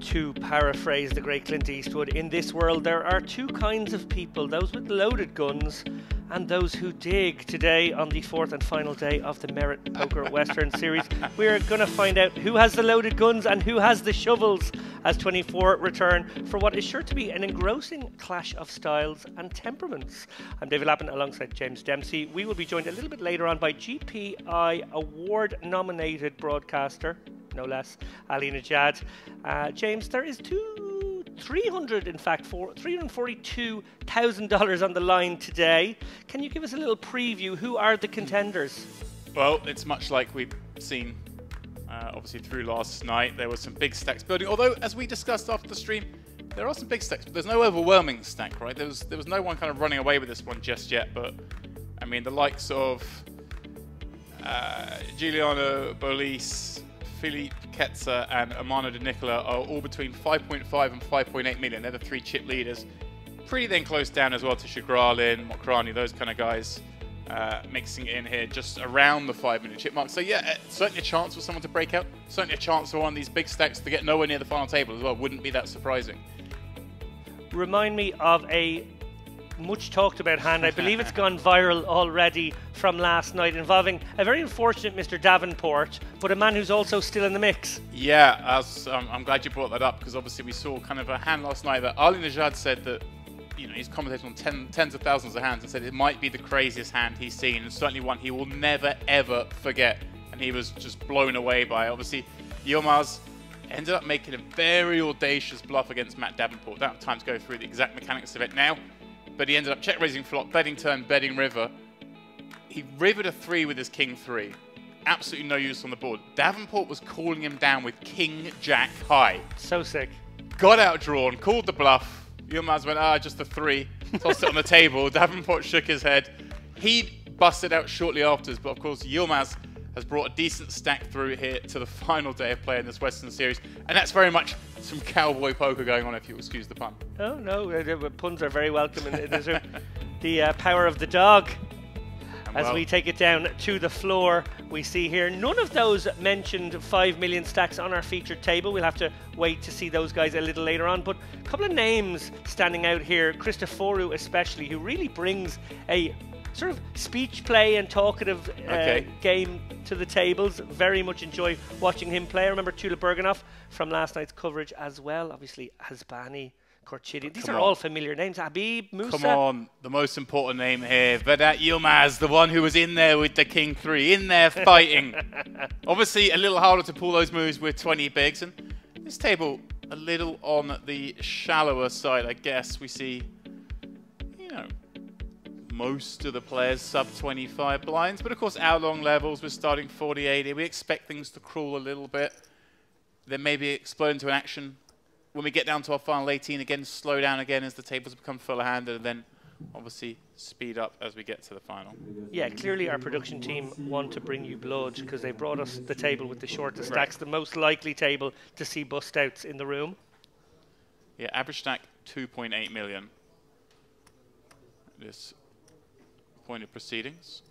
To paraphrase the great Clint Eastwood, in this world there are two kinds of people, those with loaded guns and those who dig. Today, on the fourth and final day of the Merit Poker Western Series, we're going to find out who has the loaded guns and who has the shovels as 24 return for what is sure to be an engrossing clash of styles and temperaments. I'm David Lappin alongside James Dempsey. We will be joined a little bit later on by GPI award-nominated broadcaster, no less, Ali Najad. James, there is $342,000 on the line today. Can you give us a little preview? Who are the contenders? Well, it's much like we've seen, obviously, through last night. There were some big stacks building. Although, as we discussed after the stream, there are some big stacks, but there's no overwhelming stack, right? There was no one kind of running away with this one just yet. But I mean, the likes of Giuliano Bolis, Philippe Ketzer and Amano De Nicola are all between 5.5 and 5.8 million. They're the three chip leaders. Pretty then close down as well to Shagralin, Mokrani, those kind of guys mixing it in here just around the 5 million chip mark. So yeah, certainly a chance for someone to break out. Certainly a chance for one of these big stacks to get nowhere near the final table as well. Wouldn't be that surprising. Remind me of a much talked about hand. I believe it's gone viral already from last night, involving a very unfortunate Mr. Davenport, but a man who's also still in the mix. Yeah, I'm glad you brought that up, because obviously we saw kind of a hand last night that Ali Najad said that, you know, he's commentated on tens of thousands of hands and said it might be the craziest hand he's seen, and certainly one he will never ever forget. And he was just blown away by it. Obviously, Yilmaz ended up making a very audacious bluff against Matt Davenport. Don't have time to go through the exact mechanics of it now. But he ended up check raising flop, betting turn, betting river. He rivered a 3 with his king 3. Absolutely no use on the board. Davenport was calling him down with king jack high. So sick. Got outdrawn, called the bluff. Yilmaz went, just a 3. Tossed it on the table. Davenport shook his head. He busted out shortly afterwards, but of course Yilmaz has brought a decent stack through here to the final day of play in this Western Series. And that's very much some cowboy poker going on, if you excuse the pun. Oh, no, puns are very welcome in this room. The power of the dog. As we take it down to the floor, we see here none of those mentioned 5 million stacks on our featured table. We'll have to wait to see those guys a little later on. But a couple of names standing out here, Christoforu especially, who really brings a sort of speech play and talkative game to the tables. Very much enjoy watching him play. I remember Tula Bergenov from last night's coverage as well. Obviously, Hasbani, Korchidi. These are all familiar names. Habib, Musa. Come on, the most important name here. Vedat Yilmaz, the one who was in there with the King 3, in there fighting. Obviously, a little harder to pull those moves with 20 bigs. And this table, a little on the shallower side, I guess. We see, you know, most of the players sub 25 blinds. But of course, our long levels, we're starting 40-80. We expect things to crawl a little bit. Then maybe explode into an action. When we get down to our final 18, again, slow down again as the tables become fuller-handed, and then obviously speed up as we get to the final. Yeah, clearly our production team want to bring you blood, because they brought us the table with the shortest stacks, the most likely table to see bust-outs in the room. Yeah, average stack 2.8 million. This point of proceedings.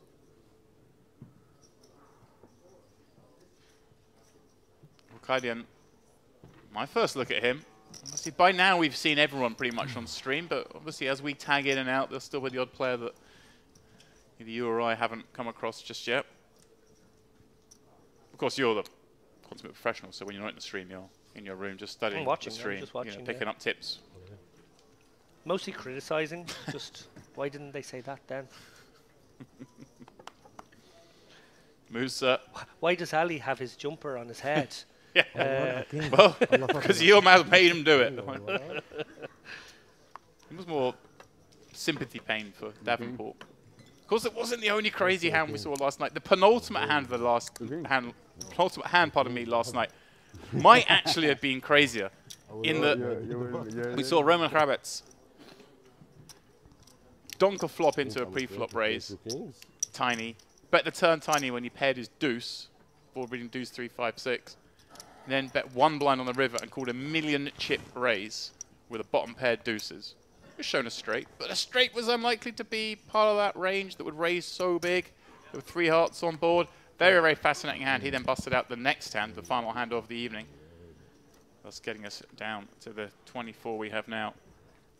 Rukadian, my first look at him. Obviously, by now we've seen everyone pretty much on stream, but obviously as we tag in and out, there's still the odd player that either you or I haven't come across just yet. Of course, you're the consummate professional, so when you're not in the stream, you're in your room just studying the stream, just watching, picking up tips. Mostly criticising, just why didn't they say that then? Musa. Why does Ali have his jumper on his head? Yeah, well, because Yilmaz made him do it. It was more sympathy pain for Davenport. Of course, it wasn't the only crazy hand we saw last night. The penultimate hand of the last last night might actually have been crazier. In that we saw Roman Hrabets donk a flop into a pre-flop raise, tiny. Bet the turn tiny when he paired his deuce, board reading deuce 3, 5, 6. Then bet 1 blind on the river and called a 1,000,000 chip raise with a bottom paired deuces. It was shown a straight, but a straight was unlikely to be part of that range that would raise so big. There were 3 hearts on board. Very, very fascinating hand. He then busted out the next hand, the final hand of the evening. That's getting us down to the 24 we have now.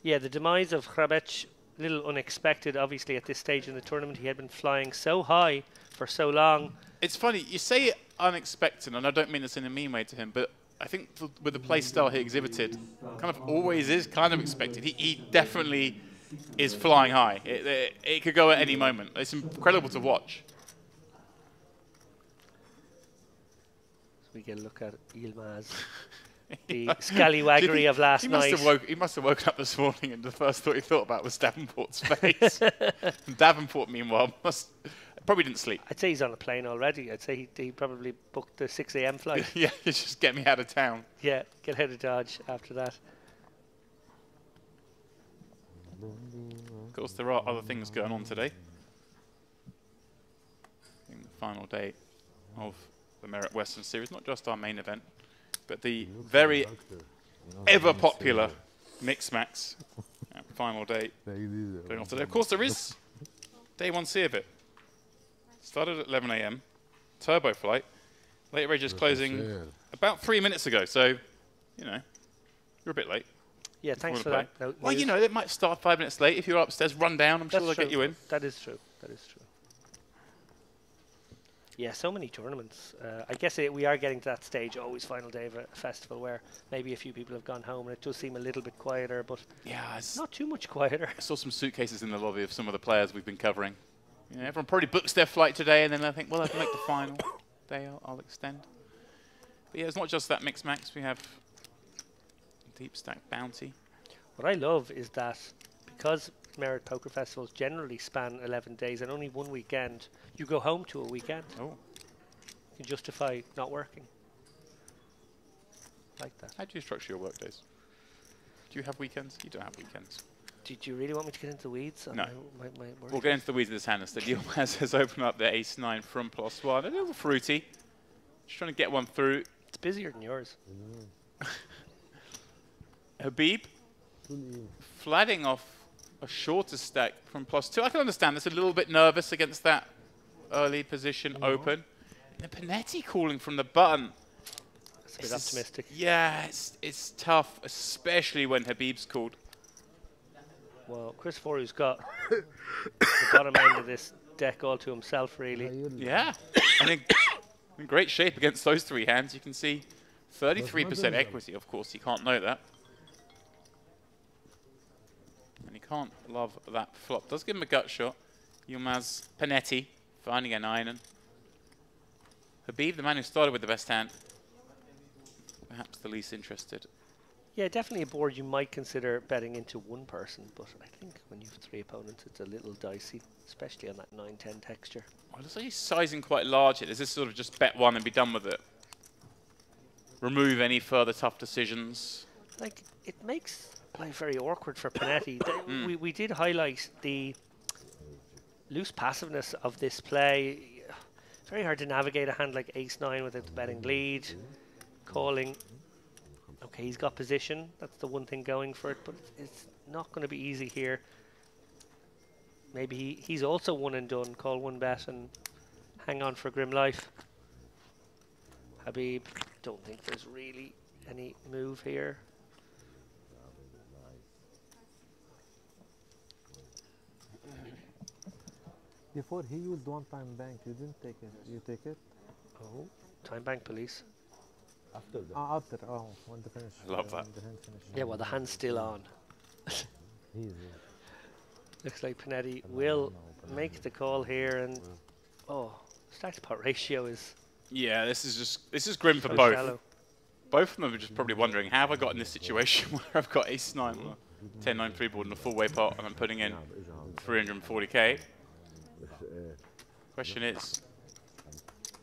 Yeah, the demise of Hrabec, a little unexpected, obviously, at this stage in the tournament. He had been flying so high for so long. It's funny, you say unexpected, and I don't mean this in a mean way to him, but I think with the play style he exhibited, kind of always is kind of expected. He definitely is flying high. It could go at any moment. It's incredible to watch. So we get a look at Yilmaz, the scallywaggery of last night. He must have woken up this morning and the first thought he thought about was Davenport's face. And Davenport, meanwhile, probably didn't sleep. I'd say he's on a plane already. I'd say he probably booked the 6 a.m. flight. Yeah, just get me out of town. Yeah, get out of Dodge after that. Of course, there are other things going on today. I think the final day of the Merit Western Series, not just our main event, but the very ever-popular Mix Max final day going off today. Of course, there is day 1C of it. Started at 11 a.m. Turbo flight. Late Rages closing about 3 minutes ago, so, you know, you're a bit late. Yeah, thanks for that. Well, you know, it might start 5 minutes late. If you're upstairs, run down. I'm sure they'll get you in. That is true. That is true. Yeah, so many tournaments. I guess we are getting to that stage, always final day of a festival, where maybe a few people have gone home and it does seem a little bit quieter, but yeah, it's not too much quieter. I saw some suitcases in the lobby of some of the players we've been covering. You know, everyone probably books their flight today and then they think, well, I can make the final day, I'll extend. But yeah, it's not just that Mix Max. We have Deep Stack Bounty. What I love is that because Merit Poker Festivals generally span 11 days and only one weekend, you go home to a weekend. Oh. You justify not working. Like that. How do you structure your work days? Do you have weekends? You don't have weekends. Do you really want me to get into the weeds? No. My We'll get into the weeds of this hand instead. Yilmaz has opened up the ace-9 from +1. A little fruity. Just trying to get one through. It's busier than yours. Habib flatting off a shorter stack from +2. I can understand this, a little bit nervous against that early position open. And Panetti calling from the button. That's a bit optimistic. Yeah, it's tough, especially when Habib's called. Well, Chris Foru's got the bottom end of this deck all to himself, really. Yeah, I think in great shape against those three hands. You can see 33% equity, of course, you can't know that. And you can't love that flop. Does give him a gut shot. Yilmaz Panetti finding a 9. And Habib, the man who started with the best hand, perhaps the least interested. Yeah, definitely a board you might consider betting into one person, but I think when you have 3 opponents, it's a little dicey, especially on that 9-10 texture. Well, it looks like he's sizing quite large. Is this sort of just bet one and be done with it? Remove any further tough decisions? Like, it makes life very awkward for Panetti. We did highlight the loose passiveness of this play. It's very hard to navigate a hand like ace-9 without the betting lead. Calling. Okay, he's got position. That's the one thing going for it, but it's not going to be easy here. Maybe he's also one and done. Call one bet and hang on for grim life. Habib, don't think there's really any move here. Before he used one-time bank, you didn't take it. You take it? Oh, time bank police. After that. After, when the finish. I love that. Yeah, well, the hand's still on. Looks like Panetti will make the call here, and stack to pot ratio is. Yeah, this is grim for so both. shallow. Both of them are just probably wondering, how have I got in this situation where I've got ace-9, 10-9 3 board and a full-way pot, and I'm putting in 340k. Question is,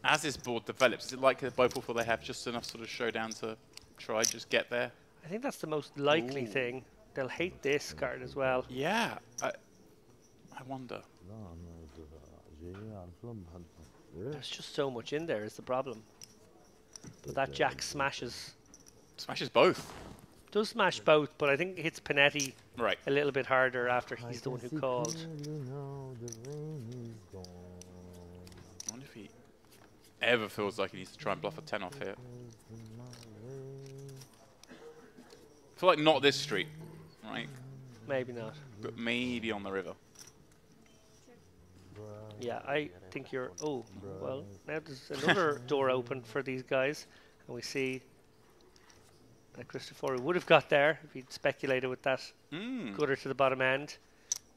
as this board develops, is it likely that both will feel they have just enough sort of showdown to try just get there? I think that's the most likely thing. They'll hate this card as well. Yeah, I wonder. There's just so much in there is the problem. But that jack smashes. Smashes both. Does smash both, but I think it hits Panetti Right. a little bit harder after he's the one who called. I wonder if he ever feels like he needs to try and bluff a 10 off here. I feel like not this street, right? Maybe not. But maybe on the river. Yeah, I think you're... Oh, well, now there's another door open for these guys. And we see that Christopher would have got there if he'd speculated with that gutter to the bottom end.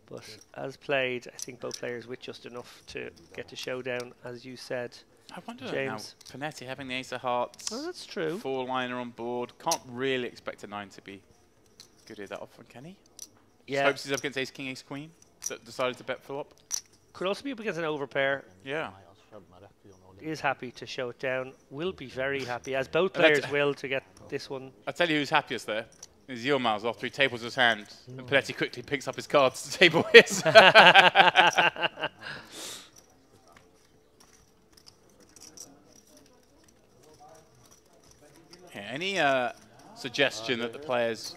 But as played, I think both players with just enough to get to showdown, as you said. I wonder James. now, Panetti having the ace of hearts. Oh, that's true. 4-liner on board. Can't really expect a 9 to be good here that often, can he? Yeah. Just hopes he's up against ace, king, ace, queen. That decided to bet flop. Could also be up against an overpair. Yeah. Is happy to show it down. Will be very happy, as both players will, to get this one. I'll tell you who's happiest there. Is Yilmaz after he tables his hand. And Panetti quickly picks up his cards to table his. Any suggestion that the players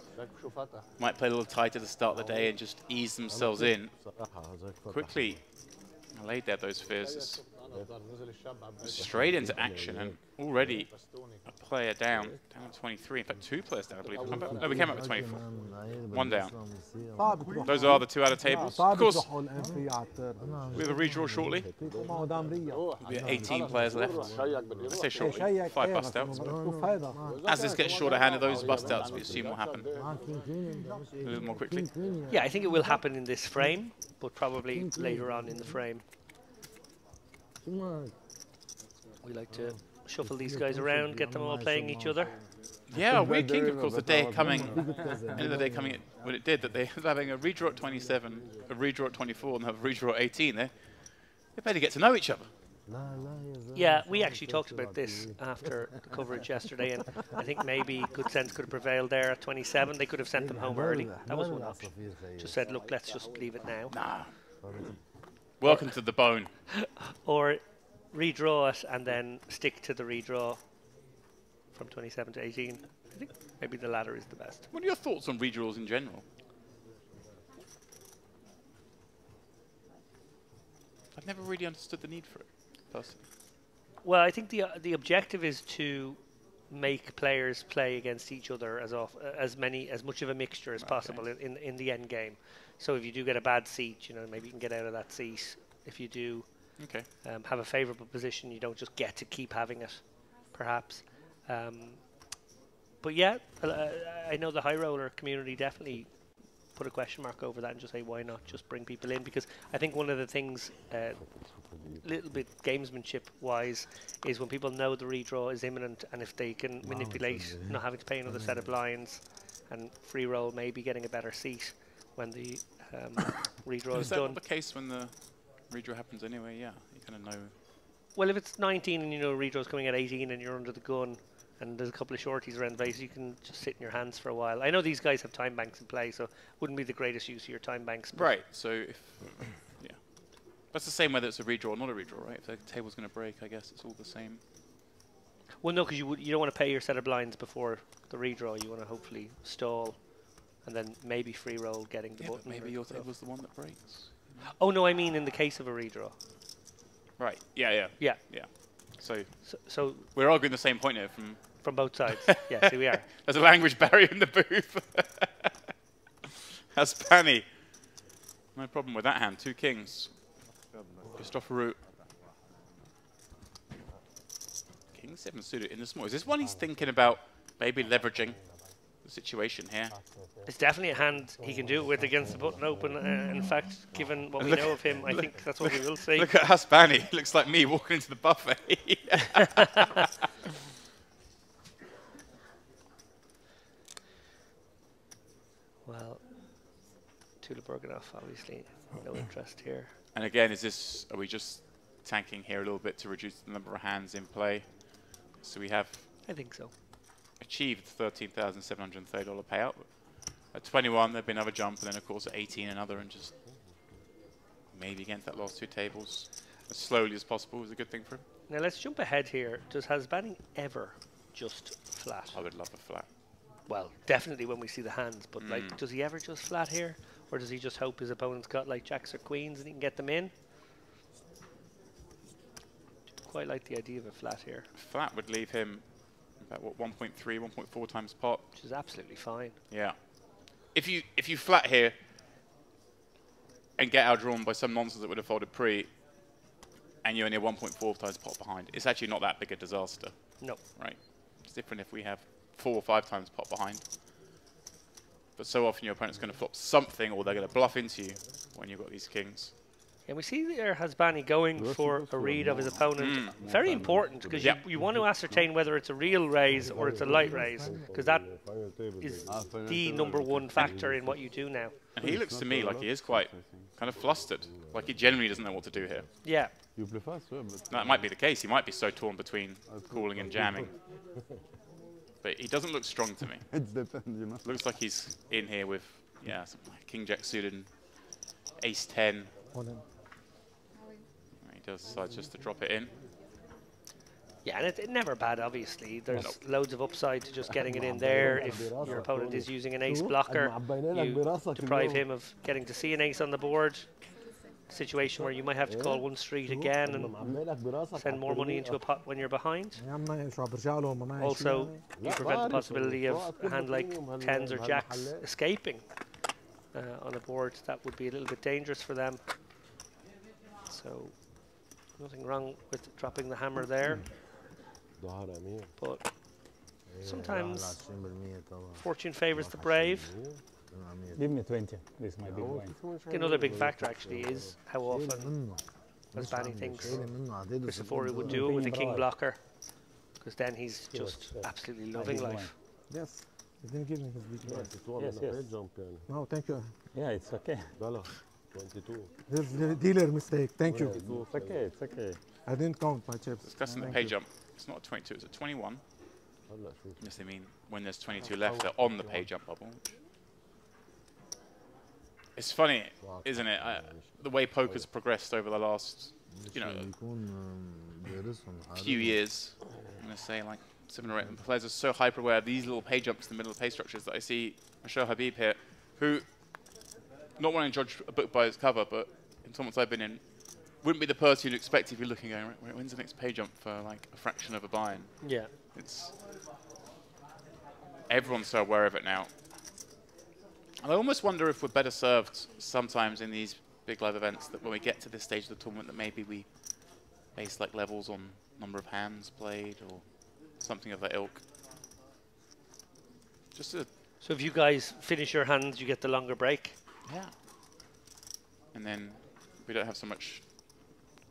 might play a little tighter to start the day and just ease themselves in? Quickly laid there those fears. Straight into action, and already a player down 23. In fact, 2 players down, I believe. No, we came up with 24. 1 down. Those are the 2 out of tables. Of course, we have a redraw shortly. We have 18 players left. I say shortly, 5 bust outs. But as this gets shorter handed, those bust outs we assume will happen a little more quickly. Yeah, I think it will happen in this frame, but probably later on in the frame. We like to shuffle these guys around, get them all playing each other. Yeah, we think, of course, the day coming, end of the day coming when it did, that they're having a redraw at 27, a redraw at 24, and have a redraw at 18. They better get to know each other. Yeah, we actually talked about this after the coverage yesterday, and I think maybe good sense could have prevailed there at 27. They could have sent them home early. That was one option. Just said, look, let's just leave it now. Nah. Welcome to the bone. Or redraw it and then stick to the redraw from 27 to 18. I think maybe the latter is the best. What are your thoughts on redraws in general? I've never really understood the need for it, personally. Well, I think the objective is to make players play against each other as much of a mixture as possible in the end game. So if you do get a bad seat, you know, maybe you can get out of that seat. If you do have a favourable position, you don't just get to keep having it, perhaps. But yeah, I know the high roller community definitely put a question mark over that and just say, why not just bring people in? Because I think one of the things, little bit gamesmanship wise, is when people know the redraw is imminent, and if they can manipulate not having to pay another set of blinds and free roll, maybe getting a better seat when the redraw is done. Is that the case when the redraw happens anyway? Yeah, you kind of know. Well, if it's 19 and you know redraw's coming at 18 and you're under the gun and there's a couple of shorties around the base, you can just sit in your hands for a while. I know these guys have time banks in play, so wouldn't be the greatest use of your time banks. Right, so if, yeah. That's the same whether it's a redraw or not a redraw, right? If the table's going to break, I guess it's all the same. Well, no, because you don't want to pay your set of blinds before the redraw. You want to hopefully stall and then maybe free roll getting the button. But maybe your table's the one that breaks. Oh, no, I mean in the case of a redraw. Right, yeah. So we're arguing the same point here from both sides. Yeah, see, we are. There's a language barrier in the booth. That's Panny. No problem with that hand. 2 kings. Christopher Root. King 7 suited in the small. Is this one he's thinking about maybe leveraging the situation here? It's definitely a hand he can do it with against the button open. In fact, given what we know of him, I think that's what we will see. Look at Hasbani. Looks like me walking into the buffet. Well, Tula Burganov, obviously, no interest here. And again, are we just tanking here a little bit to reduce the number of hands in play? So we have... I think so. Achieved $13,730 payout. At 21, there'd be another jump, and then of course at 18 another, and just maybe against that last 2 tables as slowly as possible is a good thing for him. Now let's jump ahead here. Has Banning ever just flat? I would love a flat. Well, definitely when we see the hands, but like, does he ever just flat here, or does he just hope his opponent's got like jacks or queens and he can get them in? Quite like the idea of a flat here. Flat would leave him. At what, 1.3, 1.4 times pot? Which is absolutely fine. Yeah. If you flat here and get outdrawn by some nonsense that would have folded pre, and you're only 1.4 times pot behind, it's actually not that big a disaster. No. Right. It's different if we have 4 or 5 times pot behind. But so often your opponent's going to flop something, or they're going to bluff into you when you've got these kings. And we see there Hasbani going for a read of his opponent. Very important, because you want to ascertain whether it's a real raise or it's a light raise, because that is the #1 factor in what you do now. And he looks to me like he is quite kind of flustered, like he genuinely doesn't know what to do here. Yeah. That might be the case. He might be so torn between calling and jamming. But he doesn't look strong to me. Looks like he's in here with, yeah, like King Jack suited and Ace 10. He does decide just to drop it in. Yeah, and it's never bad, obviously. There's loads of upside to just getting it in there. If your opponent is using an ace blocker, you deprive him of getting to see an ace on the board. Situation where you might have to call one street again and send more money into a pot when you're behind. Also, you prevent the possibility of a hand like 10s or jacks escaping on a board. That would be a little bit dangerous for them. So, nothing wrong with dropping the hammer there. But sometimes fortune favors the brave. Give me 20. This might be the win. Another big factor actually is how often Hasbani thinks Christopher would do it with a king blocker, because then he's just absolutely loving life. Yes. He didn't give me his weakness. Yes. No, thank you. Yeah, it's okay. 22. This is a dealer mistake. Thank you. It's okay, it's okay. I didn't count my chips. Discussing the pay jump. It's not a 22, it's a 21. Yes, I mean, when there's 22 left, they're on the pay jump bubble. It's funny, isn't it? The way poker's progressed over the last, few years. I'm going to say like 7 or 8. The players are so hyper-aware of these little pay jumps in the middle of pay structures that I see Michelle Habib here, who, not wanting to judge a book by its cover, but in tournaments I've been in, wouldn't be the person you'd expect if you're looking going, when's the next pay jump for like a fraction of a buy-in? Yeah. Everyone's so aware of it now. And I almost wonder if we're better served sometimes in these big live events, that when we get to this stage of the tournament, that maybe we base like levels on number of hands played or something of that ilk. So if you guys finish your hands, you get the longer break. Yeah. And then we don't have so much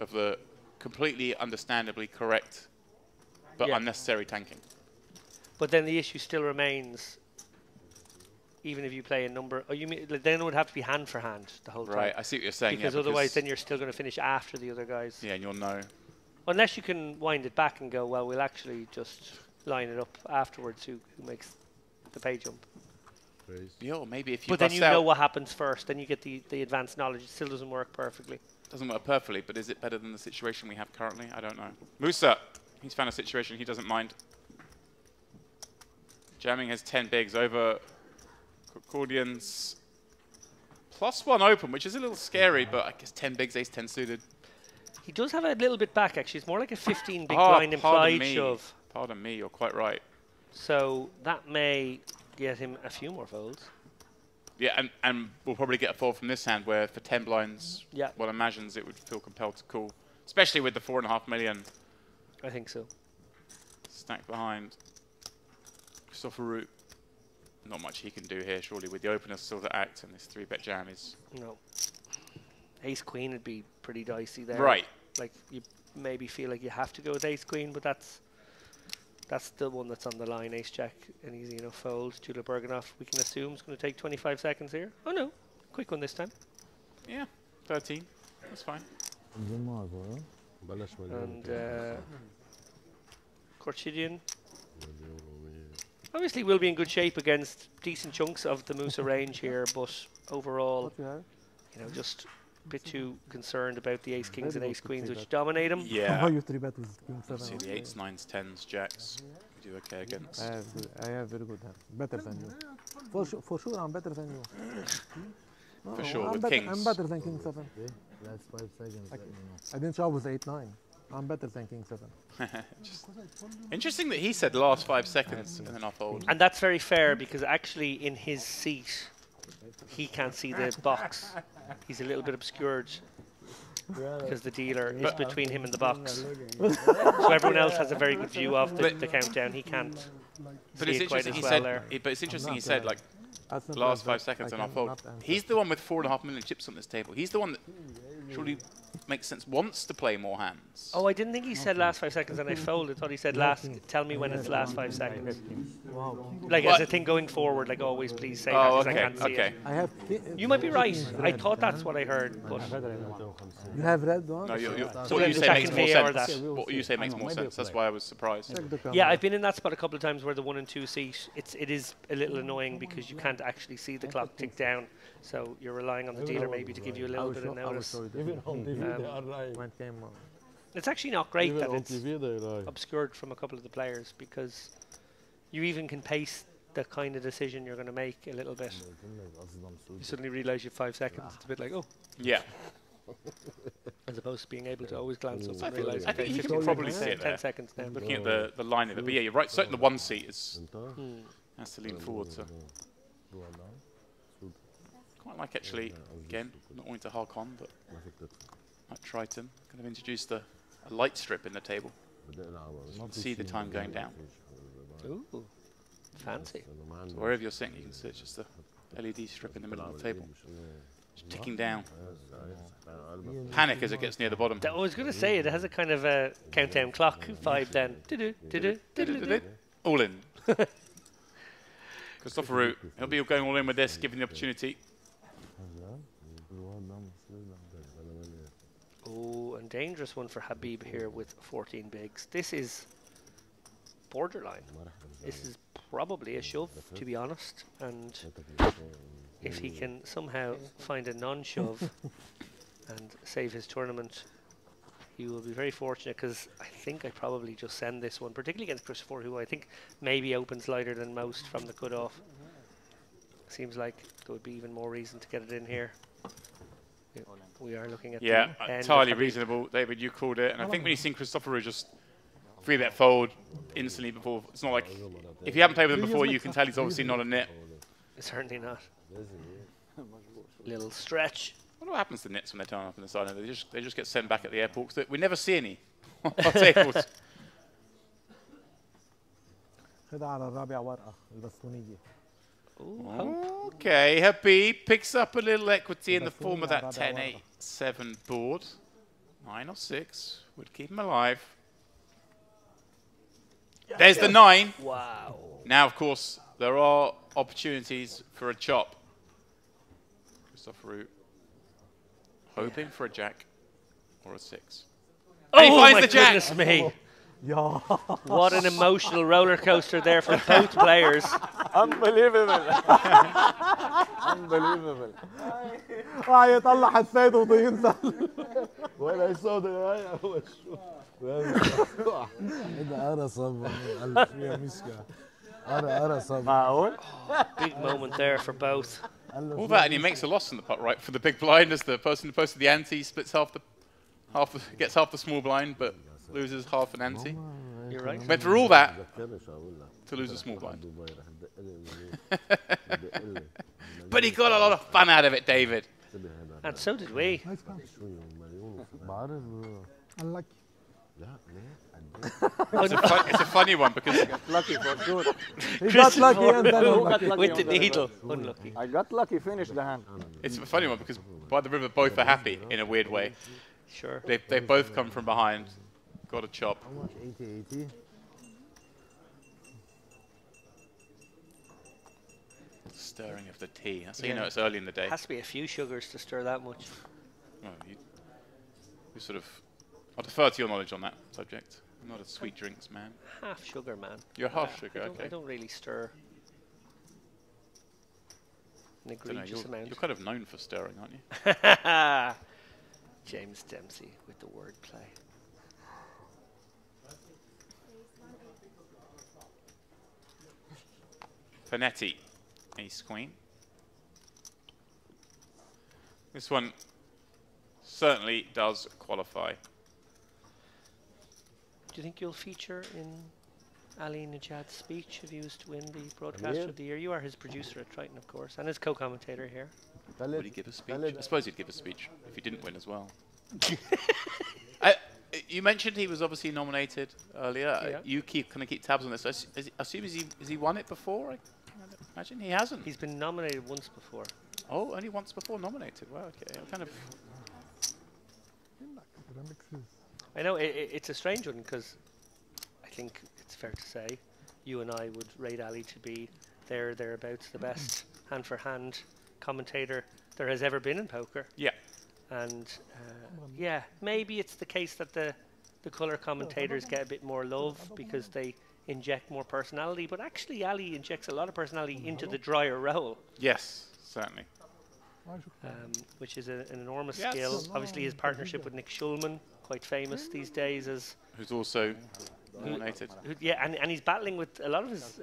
of the completely understandably correct but unnecessary tanking. But then the issue still remains, even if you play a number, then it would have to be hand for hand the whole time. Right, I see what you're saying. Because otherwise then you're still going to finish after the other guys. Yeah, and you'll know. Unless you can wind it back and go, well, we'll actually just line it up afterwards who makes the pay jump. Yeah, or maybe if you but then you know what happens first, then you get the advanced knowledge. It still doesn't work perfectly. Doesn't work perfectly, but is it better than the situation we have currently? I don't know. Musa, he's found a situation he doesn't mind. Jamming has 10 bigs over Cordian's +1 open, which is a little scary, but I guess 10 bigs, ace 10 suited. He does have a little bit back, actually. It's more like a 15 big blind implied shove. Pardon me, you're quite right. So that may get him a few more folds. Yeah, and we'll probably get a fold from this hand where for 10 blinds, one imagines it would feel compelled to call. Especially with the 4.5 million. I think so. Stacked behind. Christopher Root. Not much he can do here, surely, with the opener still to act, and this 3-bet jam is... No. Ace-queen would be pretty dicey there. Right. Like, you maybe feel like you have to go with ace-queen, but that's the one that's on the line. Ace-jack, an easy enough fold. Julia Berganoff, we can assume, is going to take 25 seconds here. Oh, no. Quick one this time. Yeah, 13. That's fine. And Corchidian. Obviously, we'll be in good shape against decent chunks of the Musa range here, but overall, just a bit too concerned about the ace-kings and ace-queens, which dominate him. Yeah. You 3-bet with king 7. See the 8s, 9s, 10s, jacks. We do okay against. I have very good hand. Better than you. For sure, I'm better than you. For sure, with kings. I'm better than king 7. Last 5 seconds. I didn't shove with 8-9. I'm better than King 7. Interesting that he said last 5 seconds and then I'll fold. And that's very fair because actually in his seat, he can't see the box. He's a little bit obscured because the dealer is between him and the box. So everyone else has a very good view of the countdown. He can't. But it's interesting he said. But it's interesting he said like last 5 seconds and I'll fold. He's the one with 4.5 million chips on this table. He's the one that surely makes sense. Wants to play more hands. Oh, I didn't think he said last 5 seconds and I folded. I thought he said last. Tell me when it's last 5 seconds. Like as a thing going forward, like always, please say that because I can't see it. I have. You might be right. I thought that's what I heard, but You have red one? No, So what you the say makes second more VAR sense. What you say makes more sense. That's why I was surprised. yeah, I've been in that spot a couple of times where the 1 and 2 seat, it is a little annoying because you can't actually see the clock tick down. So you're relying on the dealer maybe to give you a little bit of notice. It's actually not great that it's obscured from a couple of the players because you even can pace the kind of decision you're going to make a little bit. You suddenly realise you have 5 seconds. It's a bit like, oh. Yeah. As opposed to being able to always glance up and realise. I think you can probably see it 10 there. seconds now. Looking at the line of it. But yeah, you're right. Certainly the 1 seat has to lean forward. So. Quite like actually, again, not wanting to hark on, but like Triton, kind of introduced a light strip in the table. You can see the time going down. Ooh, fancy. So wherever you're sitting, you can see it's just a LED strip in the middle of the table. Just ticking down. Panic as it gets near the bottom. I was going to say, it has a kind of a countdown clock vibe then. All in. Christopher Root, he'll be going all in with this, given the opportunity. Oh, and dangerous one for Habib here with 14 bigs. This is borderline. This is probably a shove, to be honest. And if he can somehow find a non-shove and save his tournament, he will be very fortunate because I think I probably just send this one, particularly against Christopher, who I think maybe opens lighter than most from the cutoff. Seems like there would be even more reason to get it in here. We are looking at entirely reasonable. David, you called it. And I think when you've seen Christopher just 3-bet fold instantly before, it's not like, if you haven't played with him before, you can tell he's obviously not a nit. Certainly not. Little stretch. I wonder what happens to nits when they turn up in the side. They just get sent back at the airport because we never see any on our tables. Okay, Habib picks up a little equity in the form of that 10-8-7 board. 9 or 6 would keep him alive. There's the 9. Wow. Now, of course, there are opportunities for a chop. Christopher Root hoping for a jack or a 6. And he finds the jack. Goodness me. What an emotional roller coaster there for both players. Unbelievable. Unbelievable. يطلع حسيت وينزل ولا يسود يا وشو هذا قرصب ألف فيها مسكة قرصب معقول Big moment there for both. All that, and he makes a loss in the pot, right? For the big blind, as the person who posted the ante splits gets half the small blind, but loses half an ante. You're right. Went through all that to lose a small blind. But he got a lot of fun out of it, David. And so did we. It's a funny one because lucky for sure. He got lucky and then unlucky. With the needle. Unlucky. I got lucky, finished the hand. it's a funny one because by the river both are happy in a weird way. Sure. They both come from behind, got a chop. How much? 80. Stirring of the tea. That's how you know it's early in the day. Has to be a few sugars to stir that much. Well, you sort of. I'll defer to your knowledge on that subject. I'm not a sweet drinks man. Half sugar, man. You're half sugar, I don't really stir an egregious amount. You're kind of known for stirring, aren't you? James Dempsey with the wordplay. Panetti, ace queen. This one certainly does qualify. Do you think you'll feature in Ali Najad's speech if he was to win the Broadcaster of the Year? You are his producer at Triton, of course, and his co-commentator here. Would he give a speech? I suppose he'd give a speech if he didn't win as well. You mentioned he was obviously nominated earlier. Yeah. You kind of keep tabs on this. I assume has he won it before? I imagine he hasn't. He's been nominated once before. Oh, only once before nominated. Wow, okay. I'm kind of. I know it's a strange one because I think it's fair to say you and I would rate Ali to be thereabouts the best hand-for-hand commentator there has ever been in poker. Yeah. And yeah, maybe it's the case that the colour commentators get a bit more love because they inject more personality, but actually Ali injects a lot of personality into the drier role. Yes, certainly. Which is an enormous skill. Obviously his partnership with Nick Schulman, quite famous these days as... Who's also nominated. Yeah, and he's battling with a lot of his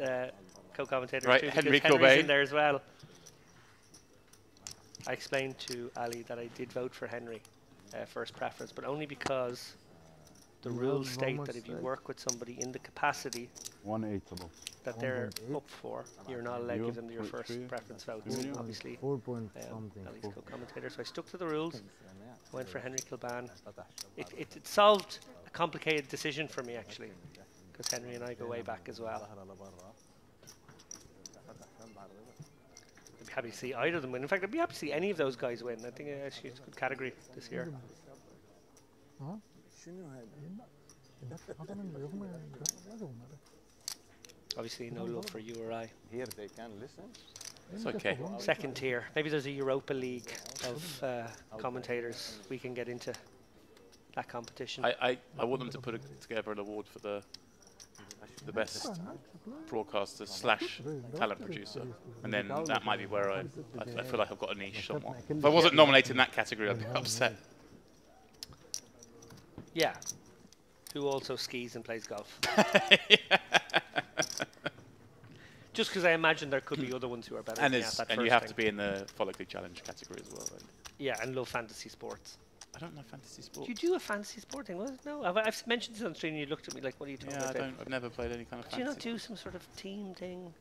co-commentators right, too. Henry Henry's in there as well. I explained to Ali that I did vote for Henry first preference, but only because the rules state that if you work with somebody in the capacity 1-8 that they're up for, you're not allowed to give them your first preference vote. So obviously, 4 point something. Ali's co-commentator. So I stuck to the rules. I went for Henry Kilban. It solved a complicated decision for me actually, because Henry and I go way back as well. I'd be happy to see either of them win. In fact, I'd be happy to see any of those guys win. I think actually it's a good category this year. Obviously, no love for you or I. Here they can listen. It's okay. Second tier. Maybe there's a Europa League of commentators. We can get into that competition. I want them to put together an award for the best broadcaster / talent producer, and then that might be where I feel like I've got a niche somewhat. If I wasn't nominated in that category, I'd be upset. Yeah. Who also skis and plays golf. Just because I imagine there could be other ones who are better And, than me at that and first you have thing. to be in the Follically Challenge category as well, right? Yeah, and love fantasy sports. I don't know fantasy sports. You do a fantasy sport thing, was it? No, I've mentioned this on stream and you looked at me like, what are you talking about? I've never played any kind of Do you fantasy. not do some sort of team thing?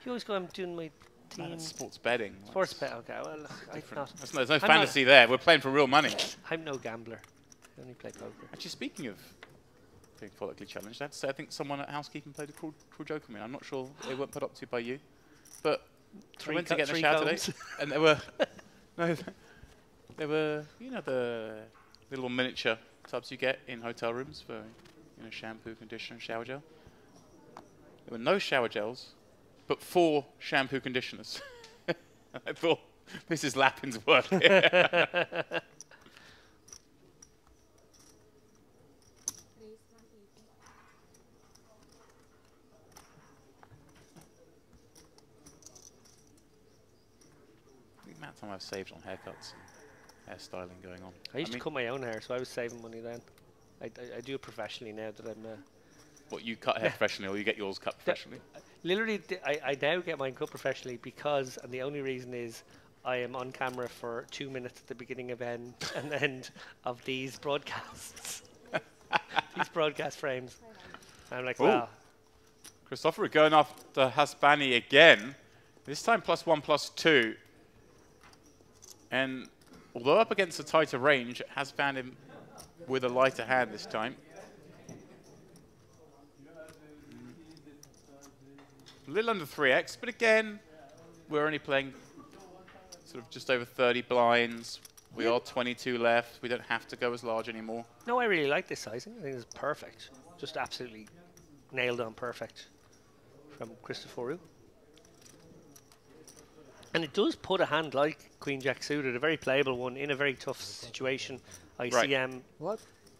You always go, I'm doing my No, team. that's sports betting. Sports bet, okay. Well, I'm not. There's no I'm fantasy there. We're playing for real money. I'm no gambler. I only play poker. Actually, speaking of being Follically Challenged, I have to say I think someone at housekeeping played a cruel joke on me. I'm not sure they weren't put up to by you, but I went to get in the shower today, and there were the little miniature tubs you get in hotel rooms for shampoo, conditioner, shower gel. There were no shower gels, but 4 shampoo conditioners. I thought, this is Lappin's work here. The amount of time I've saved on haircuts and hairstyling going on. I used to cut my own hair, so I was saving money then. I do it professionally now that I'm... What, you cut hair professionally or you get yours cut professionally? Literally, I now get mine cut professionally because, and the only reason is, I am on camera for 2 minutes at the beginning of and end of these broadcasts. These broadcast frames. I'm like, Ooh. wow. Christopher going after Hasbani again. This time +1/+2. And although up against a tighter range, it has found him with a lighter hand this time. A little under 3x, but again, we're only playing sort of just over 30 blinds. We are 22 left. We don't have to go as large anymore. No, I really like this sizing. I think it's perfect. Just absolutely nailed on perfect from Christopheru. And it does put a hand like Queen Jack suited, a very playable one, in a very tough situation. ICM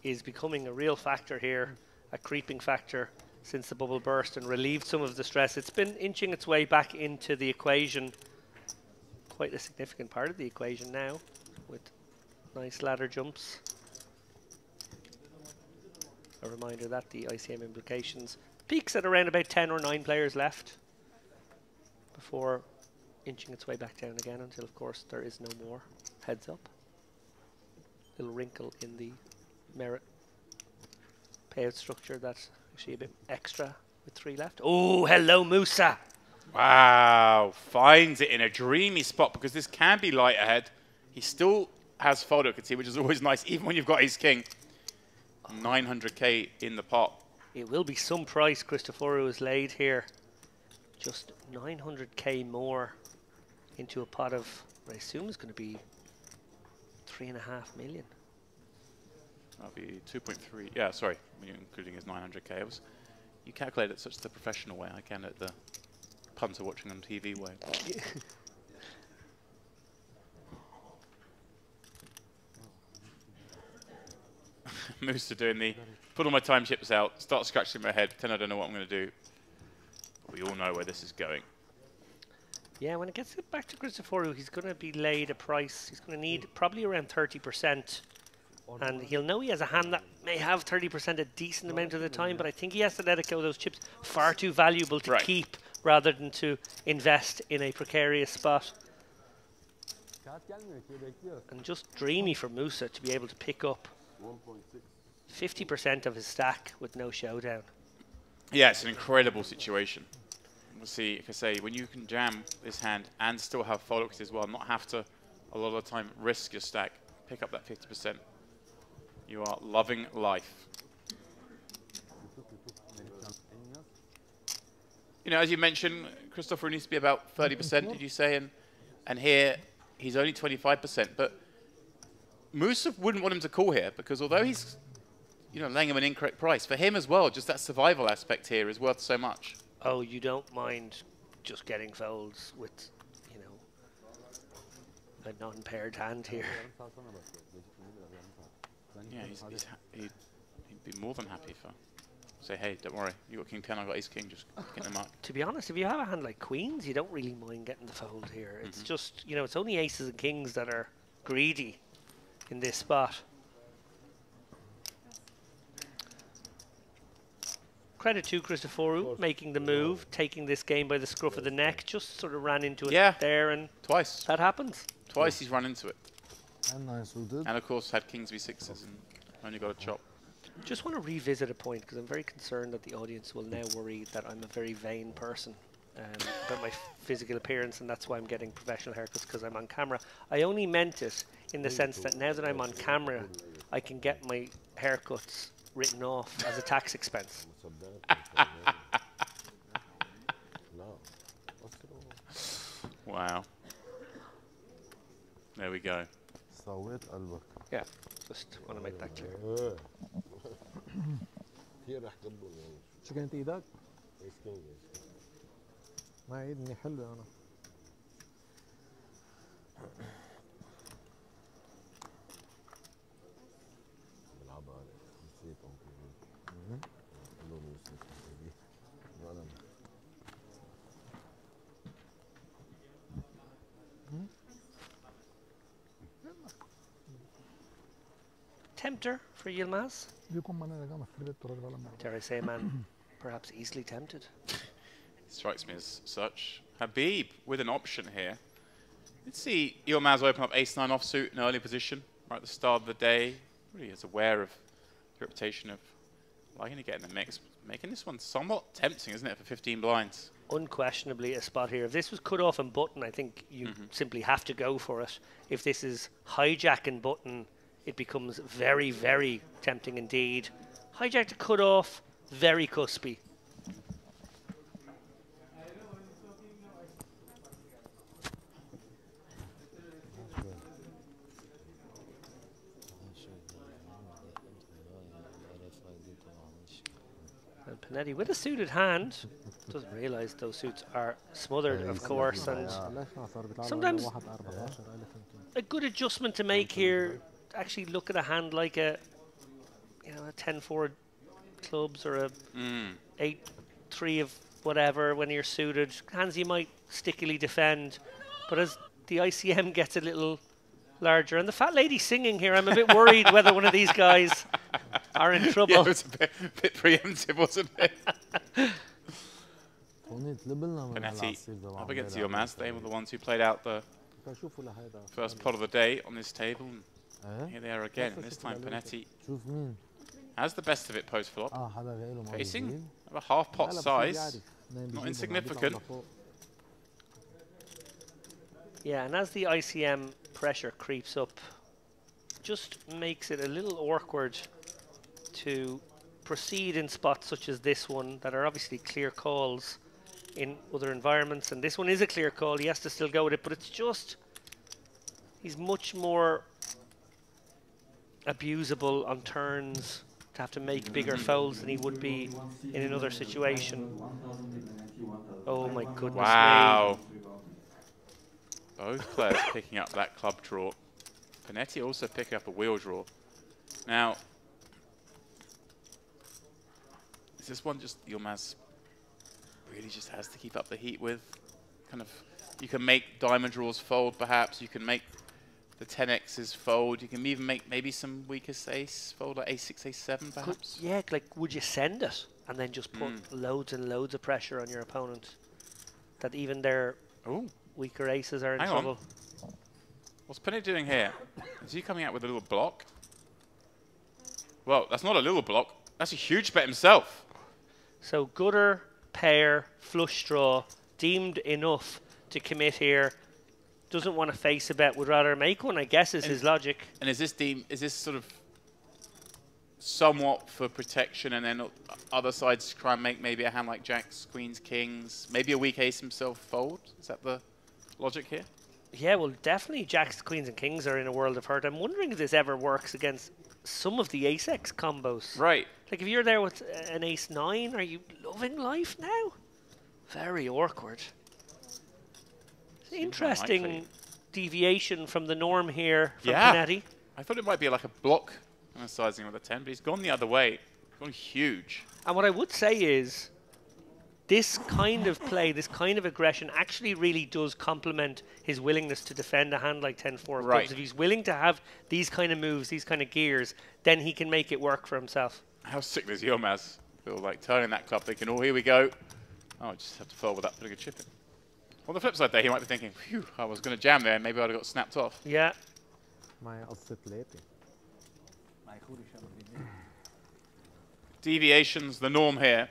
is becoming a real factor here, a creeping factor since the bubble burst and relieved some of the stress. It's been inching its way back into the equation, quite a significant part of the equation now, with nice ladder jumps. A reminder that the ICM implications peaks at around about 10 or 9 players left before inching its way back down again until, of course, there is no more. Heads up. Little wrinkle in the merit. payout structure that's actually a bit extra with 3 left. Oh, hello, Musa. Wow, finds it in a dreamy spot because this can be light ahead. He still has fold equity, which is always nice, even when you've got ace king. 900k in the pot. It will be some price Christoforu has laid here. Just 900k more into a pot of what I assume is going to be 3.5 million. That'll be 2.3. Yeah, sorry, when you're including his 900k. It was, you calculate it such the professional way. I can at the punter watching on TV way. Moose are doing the put all my time chips out, start scratching my head, pretend I don't know what I'm going to do. We all know where this is going. Yeah, when it gets back to Christoforu, he's going to be laid a price. He's going to need probably around 30%. And he'll know he has a hand that may have 30% a decent amount of the time, but I think he has to let it go. Those chips far too valuable to keep rather than to invest in a precarious spot. And just dreamy for Musa to be able to pick up 50% of his stack with no showdown. Yeah, it's an incredible situation. We'll see, if I say, when you can jam this hand and still have fold equity as well, not have to, a lot of the time, risk your stack, pick up that 50%. You are loving life. You know, as you mentioned, Christopher needs to be about 30%, did you say? And here, he's only 25%. But Musa wouldn't want him to call here, because although he's, you know, laying him an incorrect price, for him as well, just that survival aspect here is worth so much. Oh, you don't mind just getting folds with, you know, a non-paired hand here. Yeah, he'd be more than happy for. Say, hey, don't worry, you got king 10, I got ace king, just get them up. To be honest, if you have a hand like queens, you don't really mind getting the fold here. It's just, you know, it's only aces and kings that are greedy in this spot. Credit to Christoforu making the move, taking this game by the scruff of the neck, just sort of ran into it there, and twice. That happens. Twice he's run into it. And nice suited. And of course had kings v6s and only got a chop. Just want to revisit a point because I'm very concerned that the audience will now worry that I'm a very vain person about my physical appearance, and that's why I'm getting professional haircuts because I'm on camera. I only meant it in the sense that now that I'm on camera, I can get my haircuts written off as a tax expense. Wow. There we go. Yeah, just want to make that clear. شو كانت ايدك؟ ما ايدني حلوة انا. Tempter for Yilmaz. Dare I say, man, perhaps easily tempted. It strikes me as such. Habib with an option here. Let's see Yilmaz open up ace-9 offsuit in early position right at the start of the day. Really is aware of the reputation of liking to get in the mix. Making this one somewhat tempting, isn't it, for 15 blinds? Unquestionably a spot here. If this was cut off and button, I think you simply have to go for it. If this is hijack and button, it becomes very, very tempting indeed. Hijack to cut off, very cuspy. And Panetti with a suited hand doesn't realise those suits are smothered, of course, and sometimes a good adjustment to make here. Actually look at a hand like a, you know, a 10-4 clubs or a 8-3 of whatever when you're suited. Hands you might stickily defend, but as the ICM gets a little larger, and the fat lady singing here, I'm a bit worried whether one of these guys are in trouble. Yeah, it was a bit preemptive, wasn't it? Panetti up against Yilmaz. They were the ones who played out the first pot of the day on this table. Here they are again, and this time Panetti Has the best of it post flop. هذا جاي له Facing موجودين. a half pot لا، بس size. عارف. نايم Not بيجيبهم، insignificant. بيطلع لفوق. Yeah, and as the ICM pressure creeps up, just makes it a little awkward to proceed in spots such as this one that are obviously clear calls in other environments, and this one is a clear call. He has to still go with it, but it's just he's much more abusable on turns to have to make bigger folds than he would be in another situation. Oh my goodness Wow. Both players picking up that club draw. Panetti also picking up a wheel draw. Now, is this one just Yilmaz really just has to keep up the heat with? Kind of, you can make diamond draws fold perhaps, you can make the 10x's fold, you can even make maybe some weakest ace fold, like a6, a7 perhaps? Yeah, like would you send it and then just put loads and loads of pressure on your opponent that even their weaker aces are in trouble? What's Panetti doing here? Is he coming out with a little block? Well, that's not a little block, that's a huge bet himself. So gutter, pair, flush draw, deemed enough to commit here. Doesn't want to face a bet, would rather make one, I guess is his logic. And is this sort of somewhat for protection, and then other sides try and make maybe a hand like jacks, queens, kings, maybe a weak ace himself fold? Is that the logic here? Yeah, well, definitely jacks, queens, and kings are in a world of hurt. I'm wondering if this ever works against some of the ace-x combos. Right. Like if you're there with an ace-9, are you loving life now? Very awkward. It's an interesting unlikely. deviation from the norm here from Yeah. Panetti. I thought it might be like a block sizing with a 10, but he's gone the other way. Gone huge. And what I would say is, this kind of play, this kind of aggression actually really does complement his willingness to defend a hand like 10-4 of Right. clubs. If he's willing to have these kind of moves, these kind of gears, then he can make it work for himself. How sick does Yilmaz feel like turning that club thinking, oh, here we go. Oh, I just have to fold with that pretty good chip in. On the flip side there, he might be thinking, phew, I was going to jam there and maybe I'd have got snapped off. Yeah. معي قصة ليتي. Deviations, the norm here.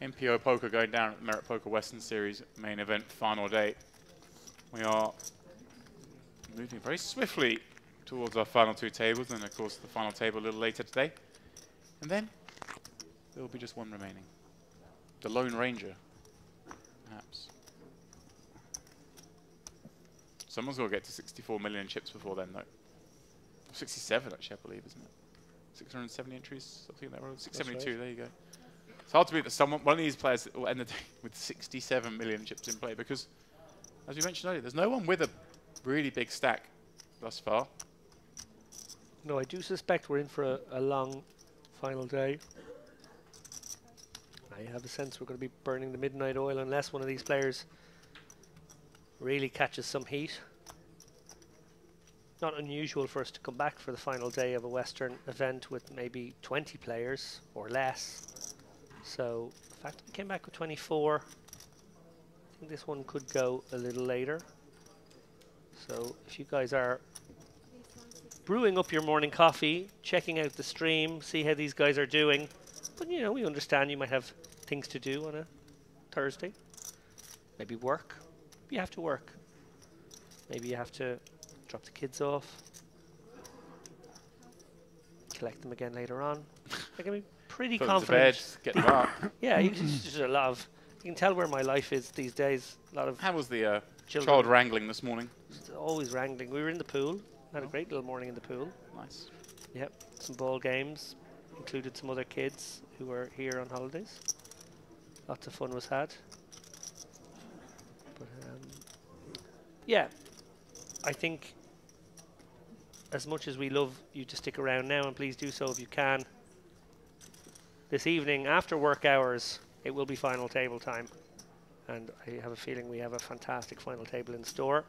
MPO Poker going down at the Merit Poker Western Series main event final day. We are moving very swiftly towards our final two tables, and of course the final table a little later today. And then there will be just one remaining. The Lone Ranger, perhaps. Someone's got to get to 64 million chips before then, though. 67, actually, I believe, isn't it? 670 entries, something like that. 672, there you go. It's hard to believe that one of these players will end the day with 67 million chips in play, because, as we mentioned earlier, there's no one with a really big stack thus far. No, I do suspect we're in for a long final day. I have a sense we're going to be burning the midnight oil unless one of these players really catches some heat. Not unusual for us to come back for the final day of a Western event with maybe 20 players or less. So the fact that we came back with 24, I think this one could go a little later. So if you guys are brewing up your morning coffee, checking out the stream, see how these guys are doing, but you know, we understand you might have things to do on a Thursday. Maybe work. You have to work. Maybe you have to drop the kids off, collect them again later on. I can be pretty Put them to confident. bed, get them up. Yeah, it's just a lot of, you can tell where my life is these days. A lot of How was the children. child wrangling this morning? Just always wrangling. We were in the pool. Had a great little morning in the pool. Nice. Yep, some ball games. Included some other kids who were here on holidays. Lots of fun was had. But yeah, I think as much as we love you to stick around now, and please do so if you can, this evening after work hours it will be final table time, and I have a feeling we have a fantastic final table in store.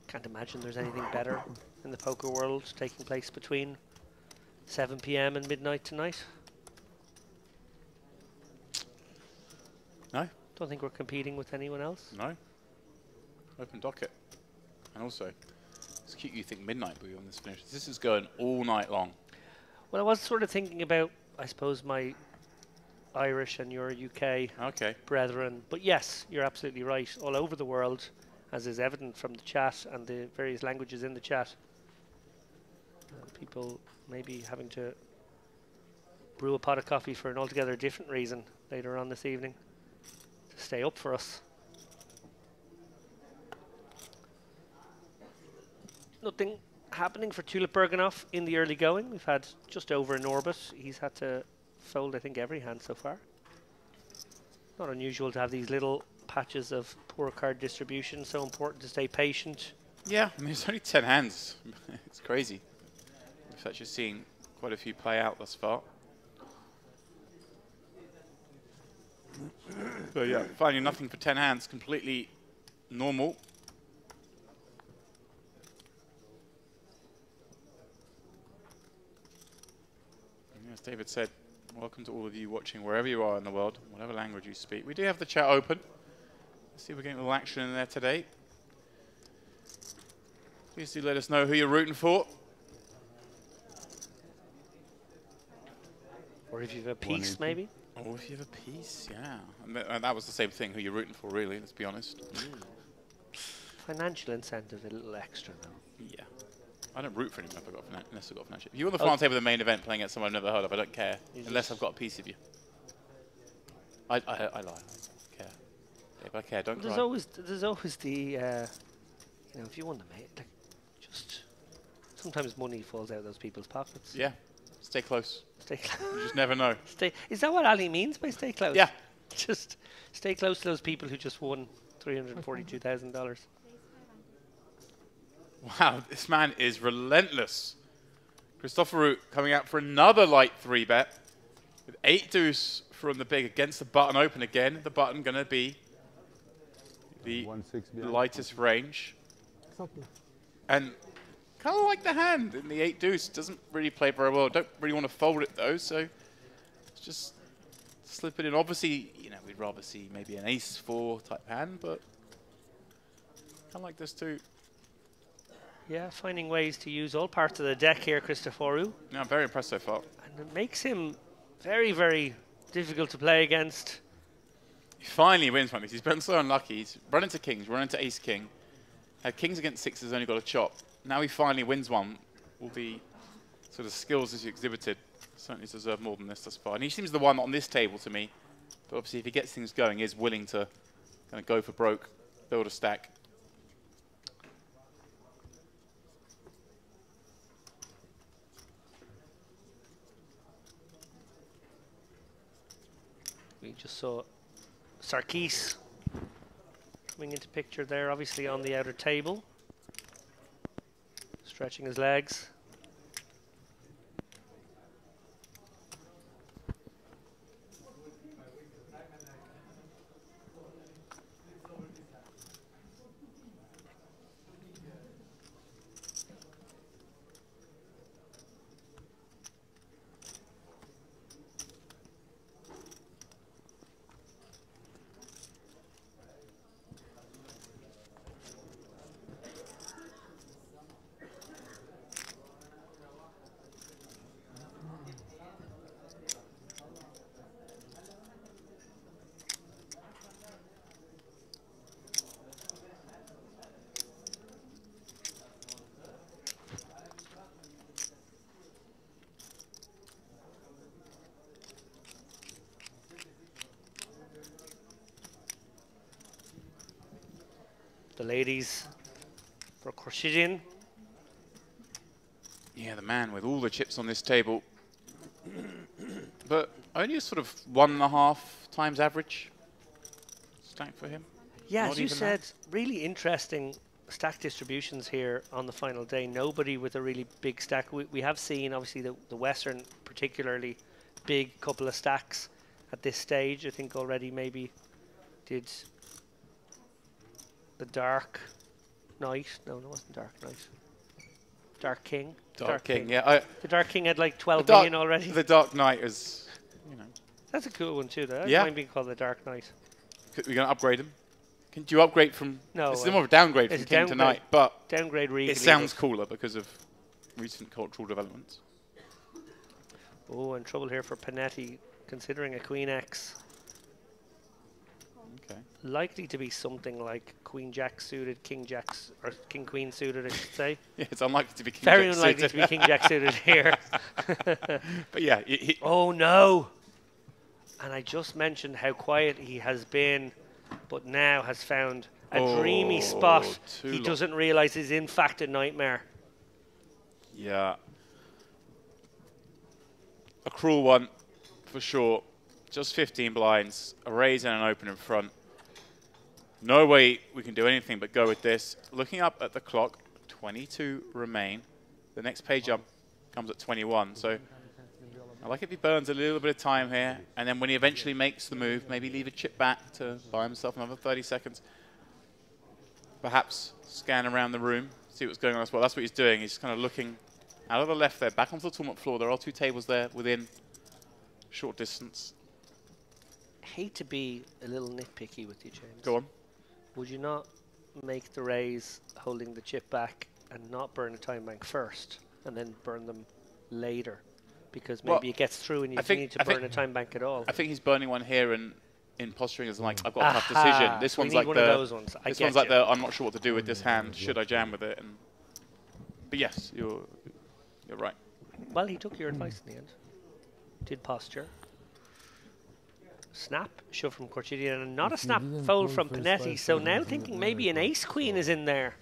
Can't imagine there's anything better in the poker world taking place between 7 p.m. and midnight tonight. No? Don't think we're competing with anyone else. No? open docket. And also, it's cute you think midnight will be on this finish. This is going all night long. Well, I was sort of thinking about, I suppose, my Irish and your UK brethren. But yes, you're absolutely right. All over the world, as is evident from the chat and the various languages in the chat. People maybe having to brew a pot of coffee for an altogether different reason later on this evening to stay up for us. Nothing happening for Tulip Berganoff in the early going. We've had just over an orbit. He's had to fold, I think, every hand so far. Not unusual to have these little patches of poor card distribution. So important to stay patient. Yeah, I mean, it's only 10 hands. It's crazy. We've actually seen quite a few play out thus far. So yeah, finding nothing for 10 hands, completely normal. And as David said, welcome to all of you watching wherever you are in the world, whatever language you speak. We do have the chat open. Let's see if we're getting a little action in there today. Please do let us know who you're rooting for. Or if you have a piece, maybe. Or if you have a piece, yeah. And that was the same thing, who you're rooting for, really, let's be honest. Financial incentive, a little extra, though. Yeah. I don't root for anyone unless I've got financial. If you're on the final table of the main event playing at someone I've never heard of, I don't care. Unless I've got a piece of you. I lie. I care. Yeah, but I care. Don't cry. There's always the, you know, if you want the mate, like, just sometimes money falls out of those people's pockets. Yeah. Stay close. Stay close. You just never know. Is that what Ali means by stay close? Yeah. Just stay close to those people who just won $342,000. Wow, this man is relentless. Christopher coming out for another light 3-bet with 8 deuce from the big against the button open again. The button going to be the lightest range. And kind of like the hand in the 8 deuce. Doesn't really play very well. Don't really want to fold it though, so let's just slip it in. Obviously, you know, we'd rather see maybe an ace 4 type hand, but kind of like this too. Yeah, finding ways to use all parts of the deck here, Christoforou. Yeah, I'm very impressed so far. And it makes him very, very difficult to play against. He finally wins one of these. He's been so unlucky. He's run into kings, run into ace king. Had kings against sixes, only got a chop. Now he finally wins one. All the sort of skills as he exhibited certainly deserve more than this thus far. And he seems the one on this table to me. But obviously, if he gets things going, he is willing to kind of go for broke, build a stack. We just saw Sarkis coming into picture there, obviously on the outer table, stretching his legs. The ladies for Khurshidin. Yeah, the man with all the chips on this table. But only a sort of 1.5 times average stack for him. Yeah, Not as you even said, that. really interesting stack distributions here on the final day. Nobody with a really big stack. We have seen, obviously, the Western particularly big couple of stacks at this stage. I think already maybe did the Dark Knight. No, it wasn't Dark Knight. Dark King. Dark King, yeah. The Dark King had like 12 million already. The Dark Knight is, you know. That's a cool one too, though. I Yeah. don't mind being called the Dark Knight. We're going to upgrade him. Do you upgrade from... No, it's more of a downgrade it's from King to downgrade. Knight, but Downgrade really. it sounds cooler because of recent cultural developments. Oh, and trouble here for Panetti, considering a Queen X. Okay. Likely to be something like Queen Jack suited, King Jack's, or King Queen suited, I should say. Yeah, it's unlikely to be King Very Jack unlikely suited. to be King Jack suited here. But yeah, Oh no! And I just mentioned how quiet he has been, but now has found a dreamy spot. He doesn't realise is in fact a nightmare. yeah. A cruel one, for sure. Just 15 blinds, a raise and an open in front. No way we can do anything but go with this. Looking up at the clock, 22 remain. The next page up comes at 21, so I like if he burns a little bit of time here, and then when he eventually makes the move, maybe leave a chip back to buy himself another 30 seconds. Perhaps scan around the room, see what's going on as well. That's what he's doing. He's kind of looking out of the left there, back onto the tournament floor. There are 2 tables there within short distance. Hate to be a little nitpicky with you, James. Go on. Would you not make the raise holding the chip back and not burn a time bank first and then burn them later? Because maybe it gets through and you don't need to burn a time bank at all. I think he's burning one here and in posturing as like, I've got a tough decision. This one's like one of those ones. This one's like the, I'm not sure what to do with this hand. Should I jam with it? And but yes, you're right. Well, he took your advice in the end. Did posture. Snap, shove from Corchidian, and not a snap fold from Panetti. So now thinking maybe an ace-queen is in there.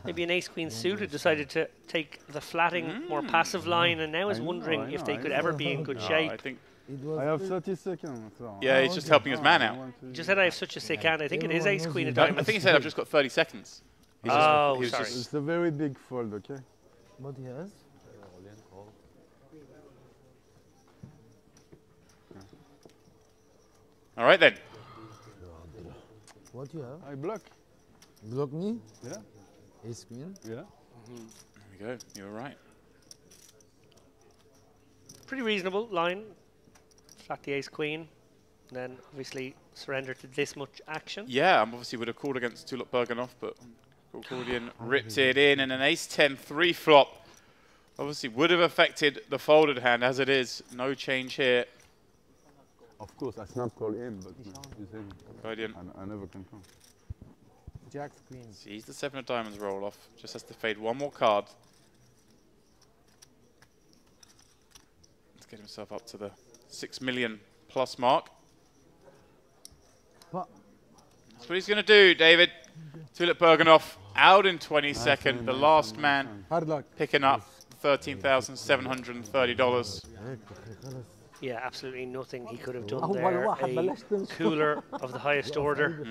Maybe an ace-queen suited decided to take the flatting, more passive line, and now is wondering if they could ever be in good shape. I think I have 30 seconds. So yeah, he's just helping his man out. He just said I have such a sick hand. I think it is ace-queen of diamonds. I think he said I've just got 30 seconds. Oh, he was sorry. it's a very big fold, okay? What he has? All right then. What you have? I block. Block me? Yeah. Ace queen? Yeah. There we go. You were right. Pretty reasonable line. Flat the ace-queen. Then obviously surrender to this much action. Yeah, I obviously would have called against Tulip Bergenhoff, but Cordian ripped it in, and an ace-10 3-flop obviously would have affected the folded hand. As it is, no change here. Of course, I snap call him, but he's him. Guardian. I never can come. Jack's queen. Sees the 7 of diamonds roll off. Just has to fade one more card. Let's get himself up to the 6 million plus mark. What? That's what he's going to do, David. Tulip Bergenhoff out in 22nd. The last man Hard luck. picking up $13,730. Yeah, absolutely nothing he could have done there. A cooler of the highest order.